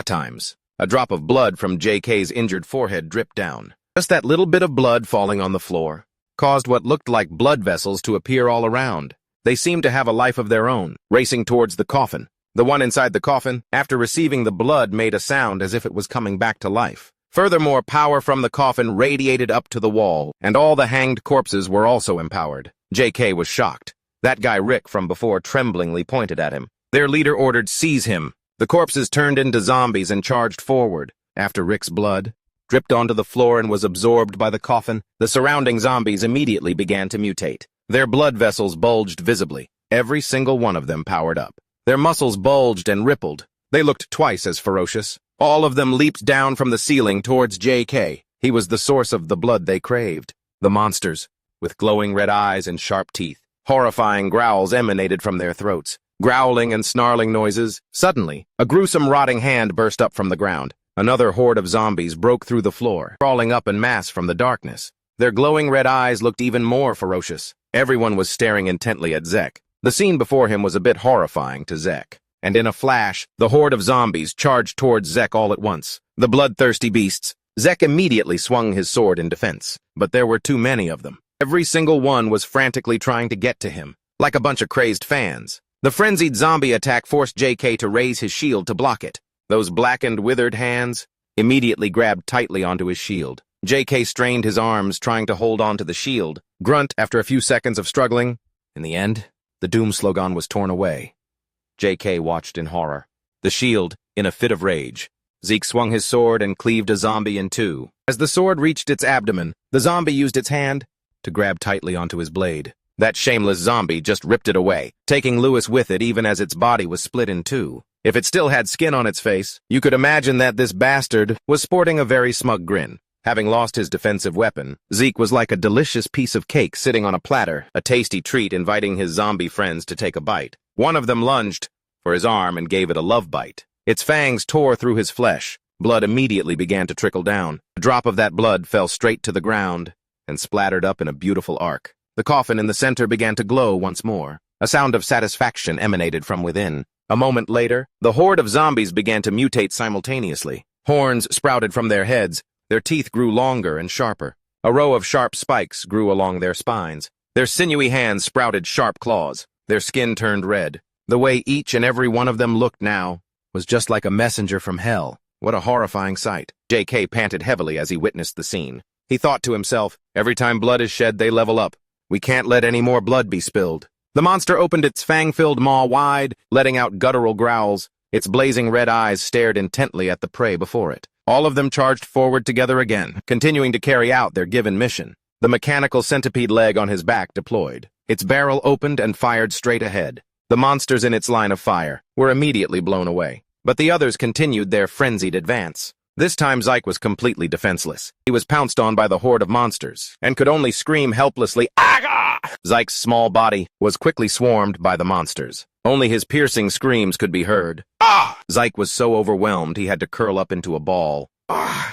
Times. A drop of blood from JK's injured forehead dripped down. Just that little bit of blood falling on the floor caused what looked like blood vessels to appear all around. They seemed to have a life of their own, racing towards the coffin. The one inside the coffin, after receiving the blood, made a sound as if it was coming back to life. Furthermore, power from the coffin radiated up to the wall, and all the hanged corpses were also empowered. JK was shocked. That guy Rick from before tremblingly pointed at him. Their leader ordered, "Seize him." The corpses turned into zombies and charged forward. After Rick's blood dripped onto the floor and was absorbed by the coffin, the surrounding zombies immediately began to mutate. Their blood vessels bulged visibly. Every single one of them powered up. Their muscles bulged and rippled. They looked twice as ferocious. All of them leaped down from the ceiling towards JK. He was the source of the blood they craved. The monsters, with glowing red eyes and sharp teeth. Horrifying growls emanated from their throats. Growling and snarling noises. Suddenly, a gruesome rotting hand burst up from the ground. Another horde of zombies broke through the floor, crawling up en masse from the darkness. Their glowing red eyes looked even more ferocious. Everyone was staring intently at Zek. The scene before him was a bit horrifying to Zek. And in a flash, the horde of zombies charged towards Zek all at once. The bloodthirsty beasts. Zek immediately swung his sword in defense, but there were too many of them. Every single one was frantically trying to get to him, like a bunch of crazed fans. The frenzied zombie attack forced JK to raise his shield to block it. Those blackened, withered hands immediately grabbed tightly onto his shield. JK strained his arms, trying to hold on to the shield. Grunt after a few seconds of struggling. In the end, the doom slogan was torn away. JK watched in horror. The shield, in a fit of rage. Zeke swung his sword and cleaved a zombie in two. As the sword reached its abdomen, the zombie used its hand to grab tightly onto his blade. That shameless zombie just ripped it away, taking Lewis with it even as its body was split in two. If it still had skin on its face, you could imagine that this bastard was sporting a very smug grin. Having lost his defensive weapon, Zeke was like a delicious piece of cake sitting on a platter, a tasty treat inviting his zombie friends to take a bite. One of them lunged for his arm and gave it a love bite. Its fangs tore through his flesh. Blood immediately began to trickle down. A drop of that blood fell straight to the ground and splattered up in a beautiful arc. The coffin in the center began to glow once more. A sound of satisfaction emanated from within. A moment later, the horde of zombies began to mutate simultaneously. Horns sprouted from their heads. Their teeth grew longer and sharper. A row of sharp spikes grew along their spines. Their sinewy hands sprouted sharp claws. Their skin turned red. The way each and every one of them looked now was just like a messenger from hell. What a horrifying sight. J.K. panted heavily as he witnessed the scene. He thought to himself, every time blood is shed, they level up. We can't let any more blood be spilled. The monster opened its fang-filled maw wide, letting out guttural growls. Its blazing red eyes stared intently at the prey before it. All of them charged forward together again, continuing to carry out their given mission. The mechanical centipede leg on his back deployed. Its barrel opened and fired straight ahead. The monsters in its line of fire were immediately blown away, but the others continued their frenzied advance. This time Zyke was completely defenseless. He was pounced on by the horde of monsters, and could only scream helplessly, "Aga!" Zyke's small body was quickly swarmed by the monsters. Only his piercing screams could be heard. Ah! Zyke was so overwhelmed he had to curl up into a ball.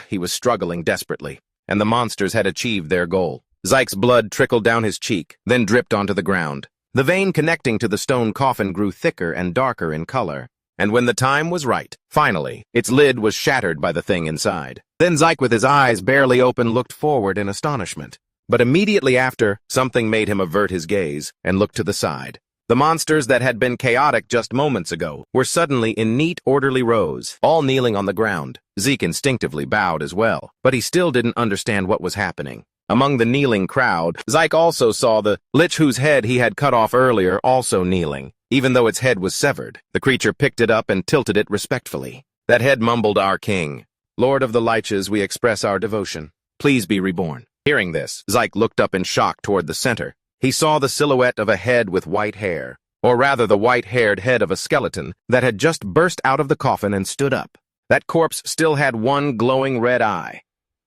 He was struggling desperately, and the monsters had achieved their goal. Zyke's blood trickled down his cheek, then dripped onto the ground. The vein connecting to the stone coffin grew thicker and darker in color. And when the time was right, finally, its lid was shattered by the thing inside. Then Zyke, with his eyes barely open, looked forward in astonishment. But immediately after, something made him avert his gaze and look to the side. The monsters that had been chaotic just moments ago were suddenly in neat, orderly rows, all kneeling on the ground. Zeke instinctively bowed as well, but he still didn't understand what was happening. Among the kneeling crowd, Zyke also saw the lich whose head he had cut off earlier also kneeling. Even though its head was severed, the creature picked it up and tilted it respectfully. That head mumbled, "Our king. Lord of the Liches, we express our devotion. Please be reborn." Hearing this, Zyke looked up in shock toward the center. He saw the silhouette of a head with white hair, or rather the white-haired head of a skeleton that had just burst out of the coffin and stood up. That corpse still had one glowing red eye.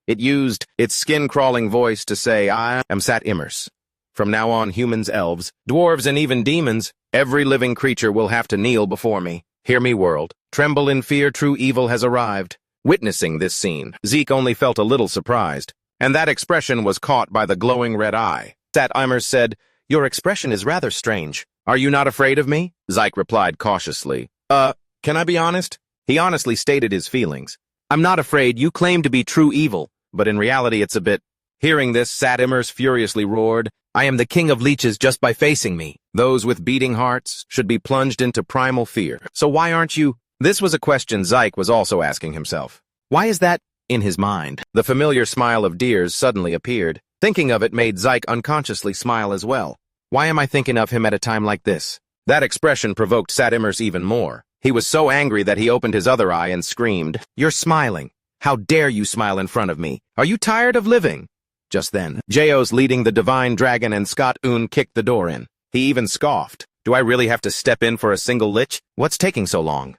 It used its skin-crawling voice to say, "I am Sat Immers. From now on, humans, elves, dwarves, and even demons, every living creature will have to kneel before me. Hear me, world. Tremble in fear, true evil has arrived." Witnessing this scene, Zeke only felt a little surprised, and that expression was caught by the glowing red eye. Sat Immers said, "Your expression is rather strange. Are you not afraid of me?" Zyke replied cautiously. Can I be honest?" He honestly stated his feelings. "I'm not afraid. You claim to be true evil, but in reality it's a bit..." Hearing this, Sat Immers furiously roared, "I am the king of leeches just by facing me. Those with beating hearts should be plunged into primal fear. So why aren't you?" This was a question Zyke was also asking himself. Why is that in his mind? The familiar smile of Deers suddenly appeared. Thinking of it made Zyke unconsciously smile as well. Why am I thinking of him at a time like this? That expression provoked Sat Immers even more. He was so angry that he opened his other eye and screamed, "You're smiling. How dare you smile in front of me? Are you tired of living?" Just then, Jaos leading the Divine Dragon and Scott Un kicked the door in. He even scoffed. "Do I really have to step in for a single lich? What's taking so long?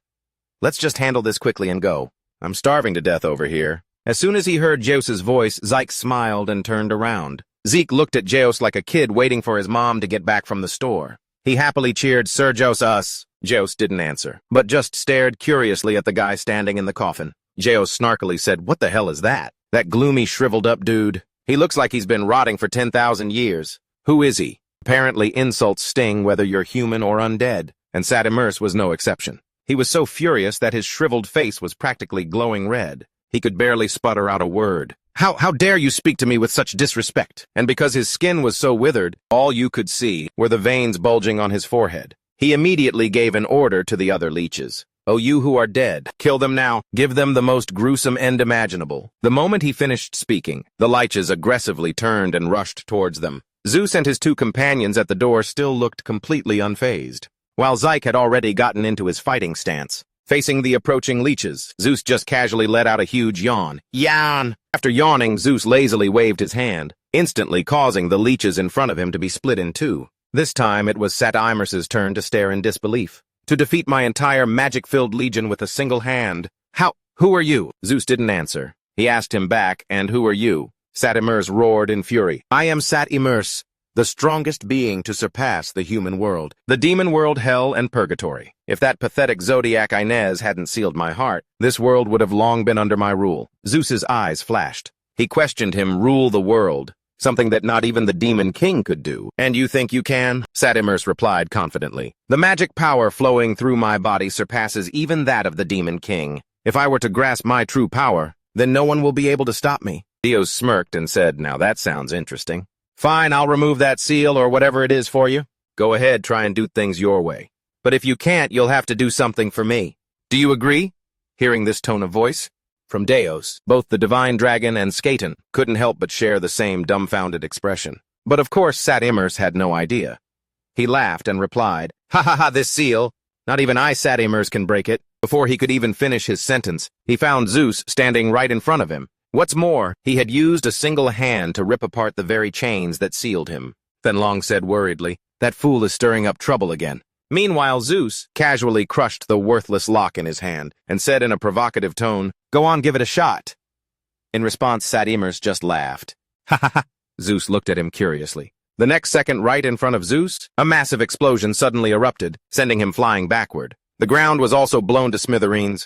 Let's just handle this quickly and go. I'm starving to death over here." As soon as he heard Jaos' voice, Zyke smiled and turned around. Zeke looked at Jaos like a kid waiting for his mom to get back from the store. He happily cheered, "Sir Jaos us." Jaos didn't answer, but just stared curiously at the guy standing in the coffin. Jaos snarkily said, "What the hell is that? That gloomy, shriveled-up dude? He looks like he's been rotting for 10,000 years. Who is he?" Apparently insults sting whether you're human or undead, and Sat Immers was no exception. He was so furious that his shriveled face was practically glowing red. He could barely sputter out a word. How dare you speak to me with such disrespect?" And because his skin was so withered, all you could see were the veins bulging on his forehead. He immediately gave an order to the other leeches. "Oh, you who are dead, kill them now. Give them the most gruesome end imaginable." The moment he finished speaking, the leeches aggressively turned and rushed towards them. Zeus and his two companions at the door still looked completely unfazed, while Zyke had already gotten into his fighting stance. Facing the approaching leeches, Zeus just casually let out a huge yawn. Yawn! After yawning, Zeus lazily waved his hand. instantly causing the leeches in front of him to be split in two. This time it was Satimers's turn to stare in disbelief. To defeat my entire magic-filled legion with a single hand. How? Who are you? Zeus didn't answer. He asked him back, and who are you? Satimers roared in fury. I am Satimers, the strongest being to surpass the human world, the demon world, hell, and purgatory. If that pathetic zodiac Inez hadn't sealed my heart, this world would have long been under my rule. Zeus's eyes flashed. He questioned him, rule the world, something that not even the demon king could do. And you think you can? Satimers replied confidently. The magic power flowing through my body surpasses even that of the demon king. If I were to grasp my true power, then no one will be able to stop me. Dios smirked and said, now that sounds interesting. Fine, I'll remove that seal or whatever it is for you. Go ahead, try and do things your way. But if you can't, you'll have to do something for me. Do you agree? Hearing this tone of voice from Deos, both the divine dragon and Skaten couldn't help but share the same dumbfounded expression. But of course Satimers had no idea. He laughed and replied, ha ha ha, this seal. Not even I, Satimers, can break it. Before he could even finish his sentence, he found Zeus standing right in front of him. What's more, he had used a single hand to rip apart the very chains that sealed him. Fenlong said worriedly, that fool is stirring up trouble again. Meanwhile, Zeus casually crushed the worthless lock in his hand and said in a provocative tone, go on, give it a shot. In response, Satimers just laughed. Ha ha ha. Zeus looked at him curiously. The next second, right in front of Zeus, a massive explosion suddenly erupted, sending him flying backward. The ground was also blown to smithereens,